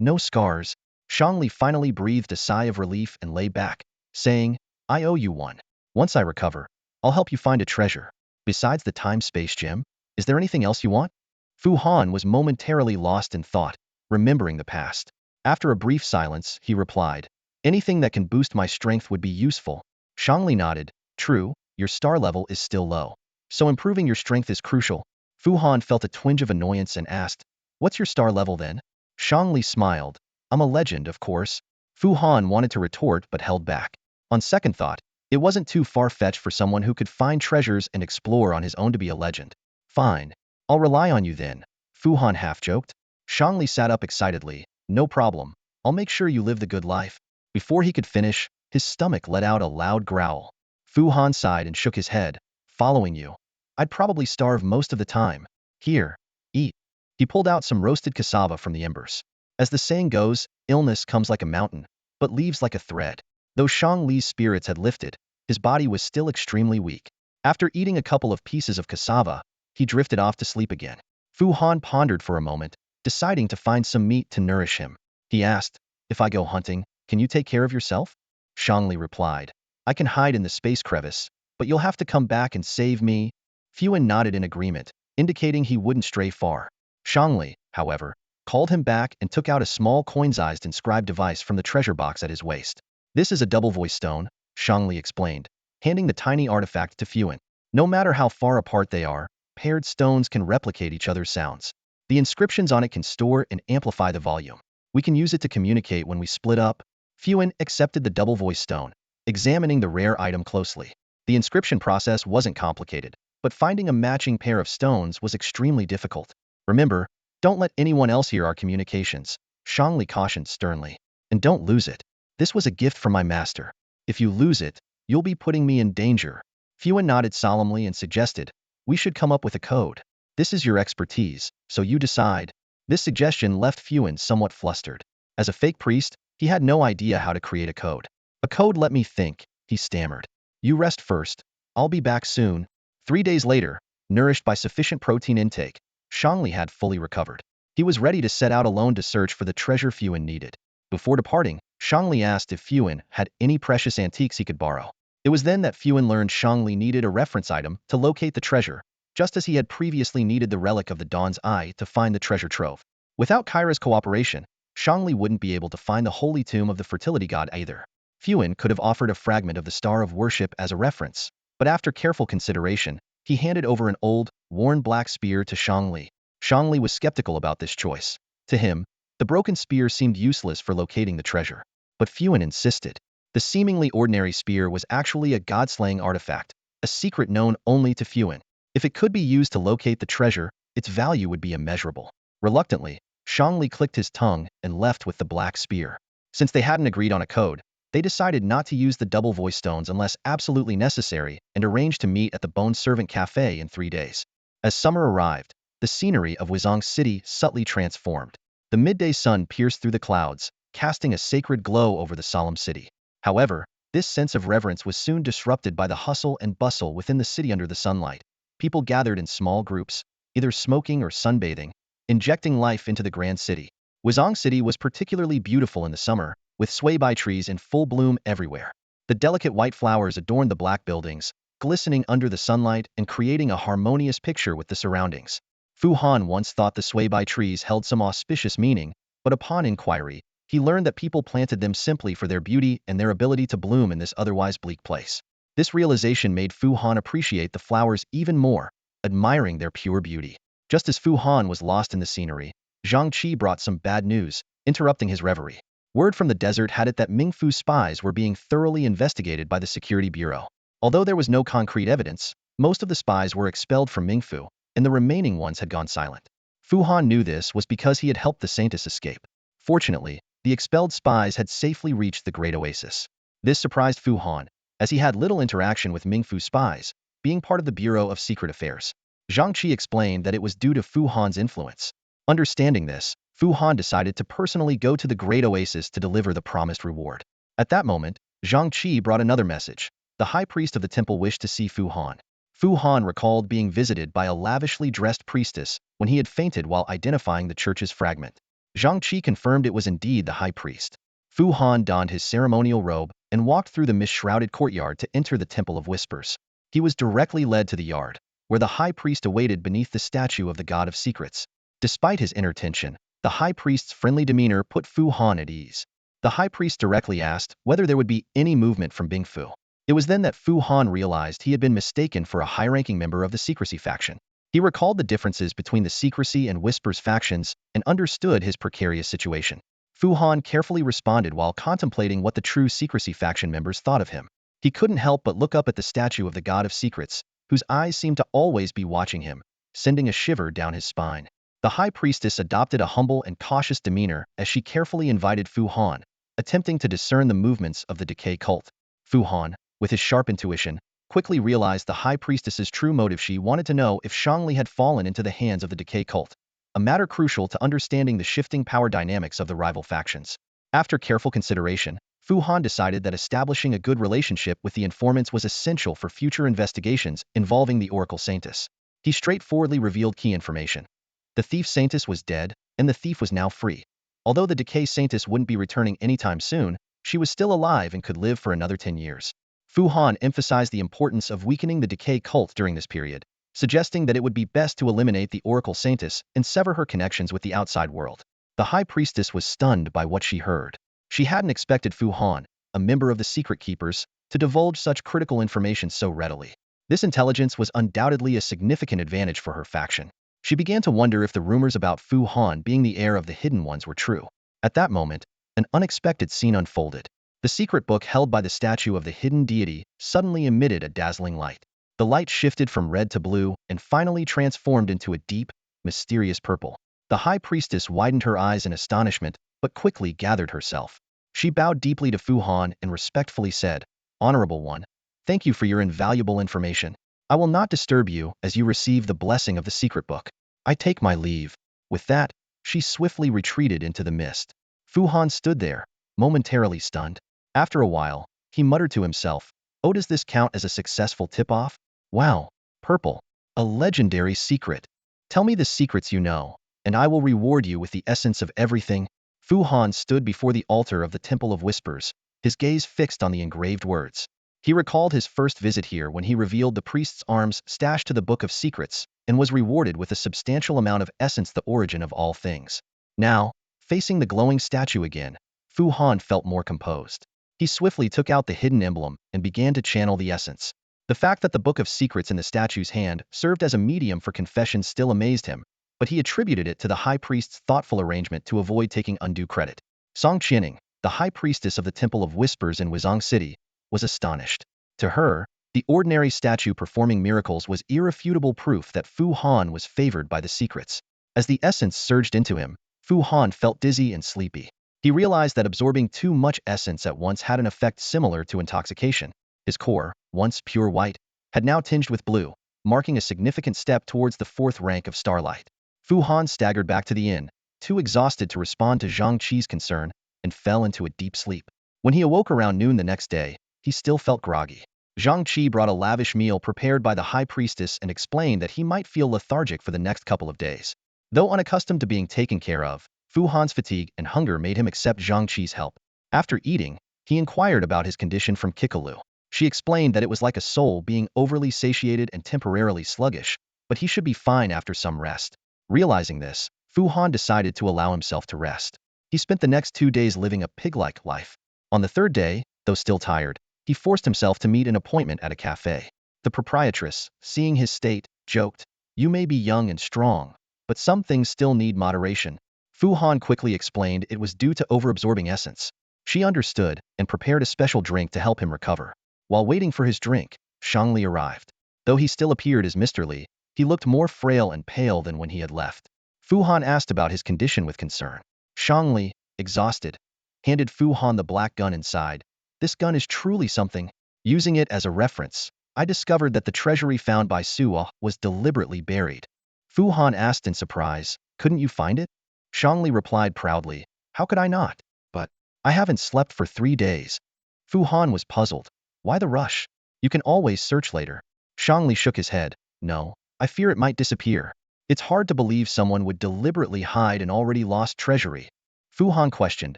No scars. Shang Li finally breathed a sigh of relief and lay back, saying, I owe you one. Once I recover, I'll help you find a treasure. Besides the time-space gem, is there anything else you want? Fu Han was momentarily lost in thought, remembering the past. After a brief silence, he replied, anything that can boost my strength would be useful. Shang Li nodded, true, your star level is still low. So improving your strength is crucial. Fu Han felt a twinge of annoyance and asked, what's your star level then? Shang Li smiled, I'm a legend, of course. Fu Han wanted to retort but held back. On second thought, it wasn't too far-fetched for someone who could find treasures and explore on his own to be a legend. Fine. I'll rely on you then, Fu Han half-joked. Shang Li sat up excitedly, no problem. I'll make sure you live the good life. Before he could finish, his stomach let out a loud growl. Fu Han sighed and shook his head, following you. I'd probably starve most of the time. Here, eat. He pulled out some roasted cassava from the embers. As the saying goes, illness comes like a mountain, but leaves like a thread. Though Shang Li's spirits had lifted, his body was still extremely weak. After eating a couple of pieces of cassava, he drifted off to sleep again. Fu Han pondered for a moment, deciding to find some meat to nourish him. He asked, if I go hunting, can you take care of yourself? Shang Li replied, I can hide in the space crevice, but you'll have to come back and save me. Fuan nodded in agreement, indicating he wouldn't stray far. Shang Li, however, called him back and took out a small coin-sized inscribed device from the treasure box at his waist. This is a double voice stone, Shang Li explained, handing the tiny artifact to Fuan. No matter how far apart they are, paired stones can replicate each other's sounds. The inscriptions on it can store and amplify the volume. We can use it to communicate when we split up. Fuan accepted the double voice stone, examining the rare item closely. The inscription process wasn't complicated, but finding a matching pair of stones was extremely difficult. Remember, don't let anyone else hear our communications, Shang Li cautioned sternly. And don't lose it. This was a gift from my master. If you lose it, you'll be putting me in danger. Fuan nodded solemnly and suggested, we should come up with a code. This is your expertise, so you decide. This suggestion left Fuan somewhat flustered. As a fake priest, he had no idea how to create a code. A code, let me think, he stammered. You rest first. I'll be back soon. 3 days later, nourished by sufficient protein intake, Shang Li had fully recovered. He was ready to set out alone to search for the treasure Fuan needed. Before departing, Shang Li asked if Fuan had any precious antiques he could borrow. It was then that Fuan learned Shang Li needed a reference item to locate the treasure, just as he had previously needed the relic of the Dawn's Eye to find the treasure trove. Without Kyra's cooperation, Shang Li wouldn't be able to find the holy tomb of the fertility god either. Fuan could have offered a fragment of the Star of Worship as a reference, but after careful consideration, he handed over an old, worn black spear to Shang Li. Shang Li was skeptical about this choice. To him, The broken spear seemed useless for locating the treasure. But Fuan insisted. The seemingly ordinary spear was actually a god-slaying artifact, a secret known only to Fuan. If it could be used to locate the treasure, its value would be immeasurable. Reluctantly, Zhongli clicked his tongue and left with the black spear. Since they hadn't agreed on a code, they decided not to use the double voice stones unless absolutely necessary and arranged to meet at the Bone Servant Cafe in 3 days. As summer arrived, the scenery of Wuzong City subtly transformed. The midday sun pierced through the clouds, casting a sacred glow over the solemn city. However, this sense of reverence was soon disrupted by the hustle and bustle within the city under the sunlight. People gathered in small groups, either smoking or sunbathing, injecting life into the grand city. Wuzong City was particularly beautiful in the summer, with swaybai trees in full bloom everywhere. The delicate white flowers adorned the black buildings, glistening under the sunlight and creating a harmonious picture with the surroundings. Fu Han once thought the swaybai trees held some auspicious meaning, but upon inquiry, he learned that people planted them simply for their beauty and their ability to bloom in this otherwise bleak place. This realization made Fu Han appreciate the flowers even more, admiring their pure beauty. Just as Fu Han was lost in the scenery, Zhang Qi brought some bad news, interrupting his reverie. Word from the desert had it that Mingfu spies were being thoroughly investigated by the Security Bureau. Although there was no concrete evidence, most of the spies were expelled from Mingfu, and the remaining ones had gone silent. Fu Han knew this was because he had helped the Saintess escape. Fortunately, the expelled spies had safely reached the Great Oasis. This surprised Fu Han, as he had little interaction with Mingfu spies, being part of the Bureau of Secret Affairs. Zhang Qi explained that it was due to Fu Han's influence. Understanding this, Fu Han decided to personally go to the Great Oasis to deliver the promised reward. At that moment, Zhang Qi brought another message. The high priest of the temple wished to see Fu Han. Fu Han recalled being visited by a lavishly dressed priestess when he had fainted while identifying the church's fragment. Zhang Qi confirmed it was indeed the high priest. Fu Han donned his ceremonial robe and walked through the mist-shrouded courtyard to enter the Temple of Whispers. He was directly led to the yard, where the high priest awaited beneath the statue of the God of Secrets. Despite his inner tension, the high priest's friendly demeanor put Fu Han at ease. The high priest directly asked whether there would be any movement from Bingfu. It was then that Fu Han realized he had been mistaken for a high-ranking member of the Secrecy faction. He recalled the differences between the Secrecy and Whispers factions and understood his precarious situation. Fu Han carefully responded while contemplating what the true Secrecy faction members thought of him. He couldn't help but look up at the statue of the God of Secrets, whose eyes seemed to always be watching him, sending a shiver down his spine. The high priestess adopted a humble and cautious demeanor as she carefully invited Fu Han, attempting to discern the movements of the decay cult. Fu Han, with his sharp intuition, quickly realized the high priestess's true motive. She wanted to know if Zhongli had fallen into the hands of the decay cult, a matter crucial to understanding the shifting power dynamics of the rival factions. After careful consideration, Fu Han decided that establishing a good relationship with the informants was essential for future investigations involving the Oracle Saintess. He straightforwardly revealed key information. The thief Saintess was dead, and the thief was now free. Although the decay Saintess wouldn't be returning anytime soon, she was still alive and could live for another 10 years. Fu Han emphasized the importance of weakening the decay cult during this period, suggesting that it would be best to eliminate the Oracle Saintess and sever her connections with the outside world. The High Priestess was stunned by what she heard. She hadn't expected Fu Han, a member of the Secret Keepers, to divulge such critical information so readily. This intelligence was undoubtedly a significant advantage for her faction. She began to wonder if the rumors about Fu Han being the heir of the Hidden Ones were true. At that moment, an unexpected scene unfolded. The secret book held by the statue of the hidden deity suddenly emitted a dazzling light. The light shifted from red to blue and finally transformed into a deep, mysterious purple. The high priestess widened her eyes in astonishment, but quickly gathered herself. She bowed deeply to Fu Han and respectfully said, "Honorable one, thank you for your invaluable information. I will not disturb you as you receive the blessing of the secret book. I take my leave." With that, she swiftly retreated into the mist. Fu Han stood there, momentarily stunned. After a while, he muttered to himself, "Oh, does this count as a successful tip-off? Wow, purple. A legendary secret. Tell me the secrets you know, and I will reward you with the essence of everything." Fu Han stood before the altar of the Temple of Whispers, his gaze fixed on the engraved words. He recalled his first visit here when he revealed the priest's arms stashed to the Book of Secrets and was rewarded with a substantial amount of essence, the origin of all things. Now, facing the glowing statue again, Fu Han felt more composed. He swiftly took out the hidden emblem and began to channel the essence. The fact that the Book of Secrets in the statue's hand served as a medium for confession still amazed him, but he attributed it to the high priest's thoughtful arrangement to avoid taking undue credit. Song Qianing, the high priestess of the Temple of Whispers in Wuzong City, was astonished. To her, the ordinary statue performing miracles was irrefutable proof that Fu Han was favored by the secrets. As the essence surged into him, Fu Han felt dizzy and sleepy. He realized that absorbing too much essence at once had an effect similar to intoxication. His core, once pure white, had now tinged with blue, marking a significant step towards the fourth rank of starlight. Fu Han staggered back to the inn, too exhausted to respond to Zhang Qi's concern, and fell into a deep sleep. When he awoke around noon the next day, he still felt groggy. Zhang Qi brought a lavish meal prepared by the high priestess and explained that he might feel lethargic for the next couple of days. Though unaccustomed to being taken care of, Fu Han's fatigue and hunger made him accept Zhang Qi's help. After eating, he inquired about his condition from Kikalu. She explained that it was like a soul being overly satiated and temporarily sluggish, but he should be fine after some rest. Realizing this, Fu Han decided to allow himself to rest. He spent the next 2 days living a pig-like life. On the third day, though still tired, he forced himself to meet an appointment at a cafe. The proprietress, seeing his state, joked, "You may be young and strong, but some things still need moderation." Fu Han quickly explained it was due to overabsorbing essence. She understood and prepared a special drink to help him recover. While waiting for his drink, Shangli arrived. Though he still appeared as Mr. Li, he looked more frail and pale than when he had left. Fu Han asked about his condition with concern. Shangli, exhausted, handed Fu Han the black gun inside. "This gun is truly something. Using it as a reference, I discovered that the treasury found by Suo was deliberately buried." Fu Han asked in surprise, "Couldn't you find it?" Shangli replied proudly, "How could I not? But I haven't slept for 3 days." Fu Han was puzzled. "Why the rush? You can always search later." Shangli shook his head. "No, I fear it might disappear. It's hard to believe someone would deliberately hide an already lost treasury." Fu Han questioned,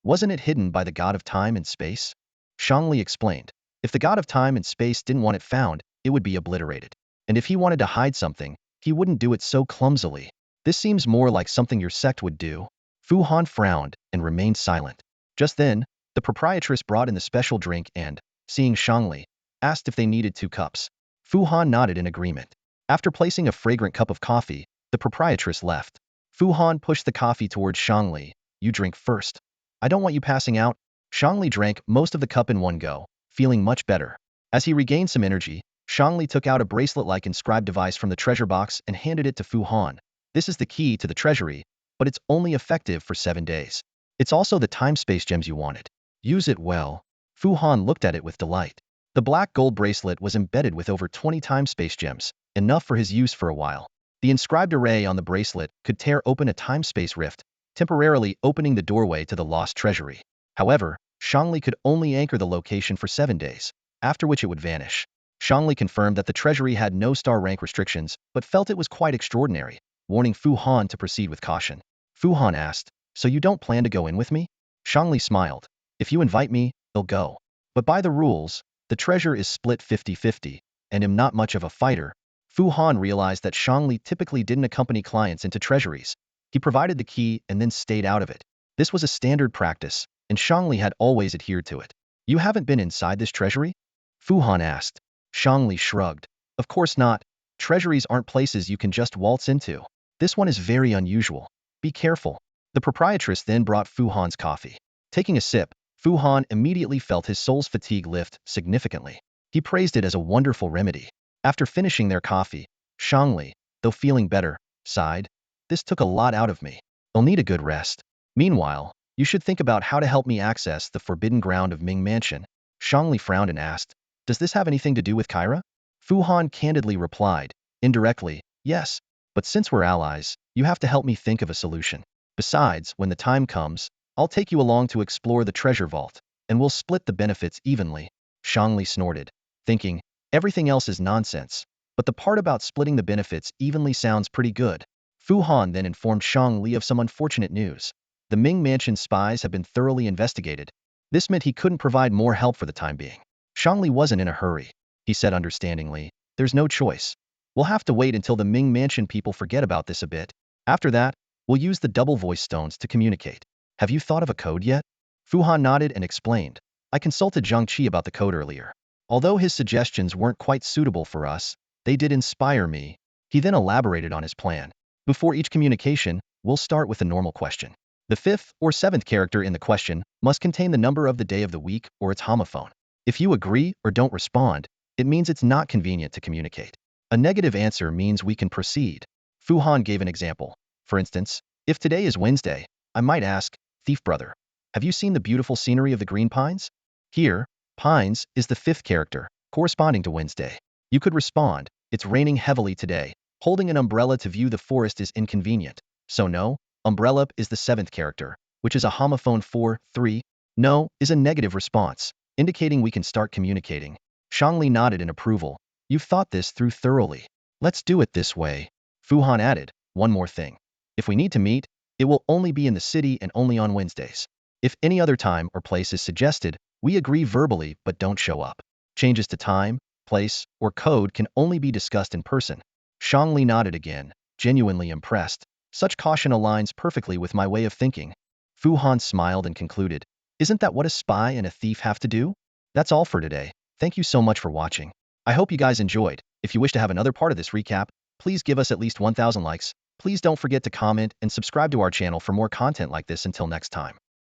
"Wasn't it hidden by the god of time and space?" Shangli explained, "If the god of time and space didn't want it found, it would be obliterated. And if he wanted to hide something, he wouldn't do it so clumsily. This seems more like something your sect would do." Fu Han frowned and remained silent. Just then, the proprietress brought in the special drink and, seeing Shangli, asked if they needed 2 cups. Fu Han nodded in agreement. After placing a fragrant cup of coffee, the proprietress left. Fu Han pushed the coffee towards Shangli. "You drink first. I don't want you passing out." Shangli drank most of the cup in one go, feeling much better. As he regained some energy, Shangli took out a bracelet-like inscribed device from the treasure box and handed it to Fu Han. "This is the key to the treasury, but it's only effective for 7 days. It's also the time-space gems you wanted. Use it well." Fu Han looked at it with delight. The black gold bracelet was embedded with over 20 time-space gems, enough for his use for a while. The inscribed array on the bracelet could tear open a time-space rift, temporarily opening the doorway to the lost treasury. However, Shangli could only anchor the location for 7 days, after which it would vanish. Shangli confirmed that the treasury had no star rank restrictions, but felt it was quite extraordinary, warning Fu Han to proceed with caution. Fu Han asked, "So you don't plan to go in with me?" Shangli smiled. "If you invite me, I'll go. But by the rules, the treasure is split 50-50, and am not much of a fighter." Fu Han realized that Shangli typically didn't accompany clients into treasuries. He provided the key and then stayed out of it. This was a standard practice, and Shangli had always adhered to it. "You haven't been inside this treasury?" Fu Han asked. Shangli shrugged. "Of course not. Treasuries aren't places you can just waltz into. This one is very unusual. Be careful." The proprietress then brought Fu Han's coffee. Taking a sip, Fu Han immediately felt his soul's fatigue lift significantly. He praised it as a wonderful remedy. After finishing their coffee, Shangli, though feeling better, sighed, "This took a lot out of me. I'll need a good rest. Meanwhile, you should think about how to help me access the forbidden ground of Ming Mansion." Shangli frowned and asked, "Does this have anything to do with Kyra?" Fu Han candidly replied, indirectly, "Yes, but since we're allies, you have to help me think of a solution. Besides, when the time comes, I'll take you along to explore the treasure vault, and we'll split the benefits evenly." Shangli snorted, thinking, everything else is nonsense, but the part about splitting the benefits evenly sounds pretty good. Fu Han then informed Shangli of some unfortunate news. The Ming Mansion spies had been thoroughly investigated. This meant he couldn't provide more help for the time being. Shangli wasn't in a hurry. He said understandingly, "There's no choice. We'll have to wait until the Ming Mansion people forget about this a bit. After that, we'll use the double voice stones to communicate. Have you thought of a code yet?" Fu Han nodded and explained, "I consulted Zhang Qi about the code earlier. Although his suggestions weren't quite suitable for us, they did inspire me." He then elaborated on his plan. Before each communication, we'll start with a normal question. The fifth or seventh character in the question must contain the number of the day of the week or its homophone. If you agree or don't respond, it means it's not convenient to communicate. A negative answer means we can proceed. Fu Han gave an example. For instance, if today is Wednesday, I might ask, Thief brother, have you seen the beautiful scenery of the green pines? Here, pines is the fifth character, corresponding to Wednesday. You could respond, it's raining heavily today. Holding an umbrella to view the forest is inconvenient. So no, umbrella is the seventh character, which is a homophone 4, 3. No is a negative response, indicating we can start communicating. Shangli nodded in approval. You've thought this through thoroughly. Let's do it this way. Fu Han added, one more thing. If we need to meet, it will only be in the city and only on Wednesdays. If any other time or place is suggested, we agree verbally but don't show up. Changes to time, place, or code can only be discussed in person. Shangli nodded again, genuinely impressed. Such caution aligns perfectly with my way of thinking. Fu Han smiled and concluded, isn't that what a spy and a thief have to do? That's all for today. Thank you so much for watching. I hope you guys enjoyed. If you wish to have another part of this recap, please give us at least 1,000 likes. Please don't forget to comment and subscribe to our channel for more content like this. Until next time.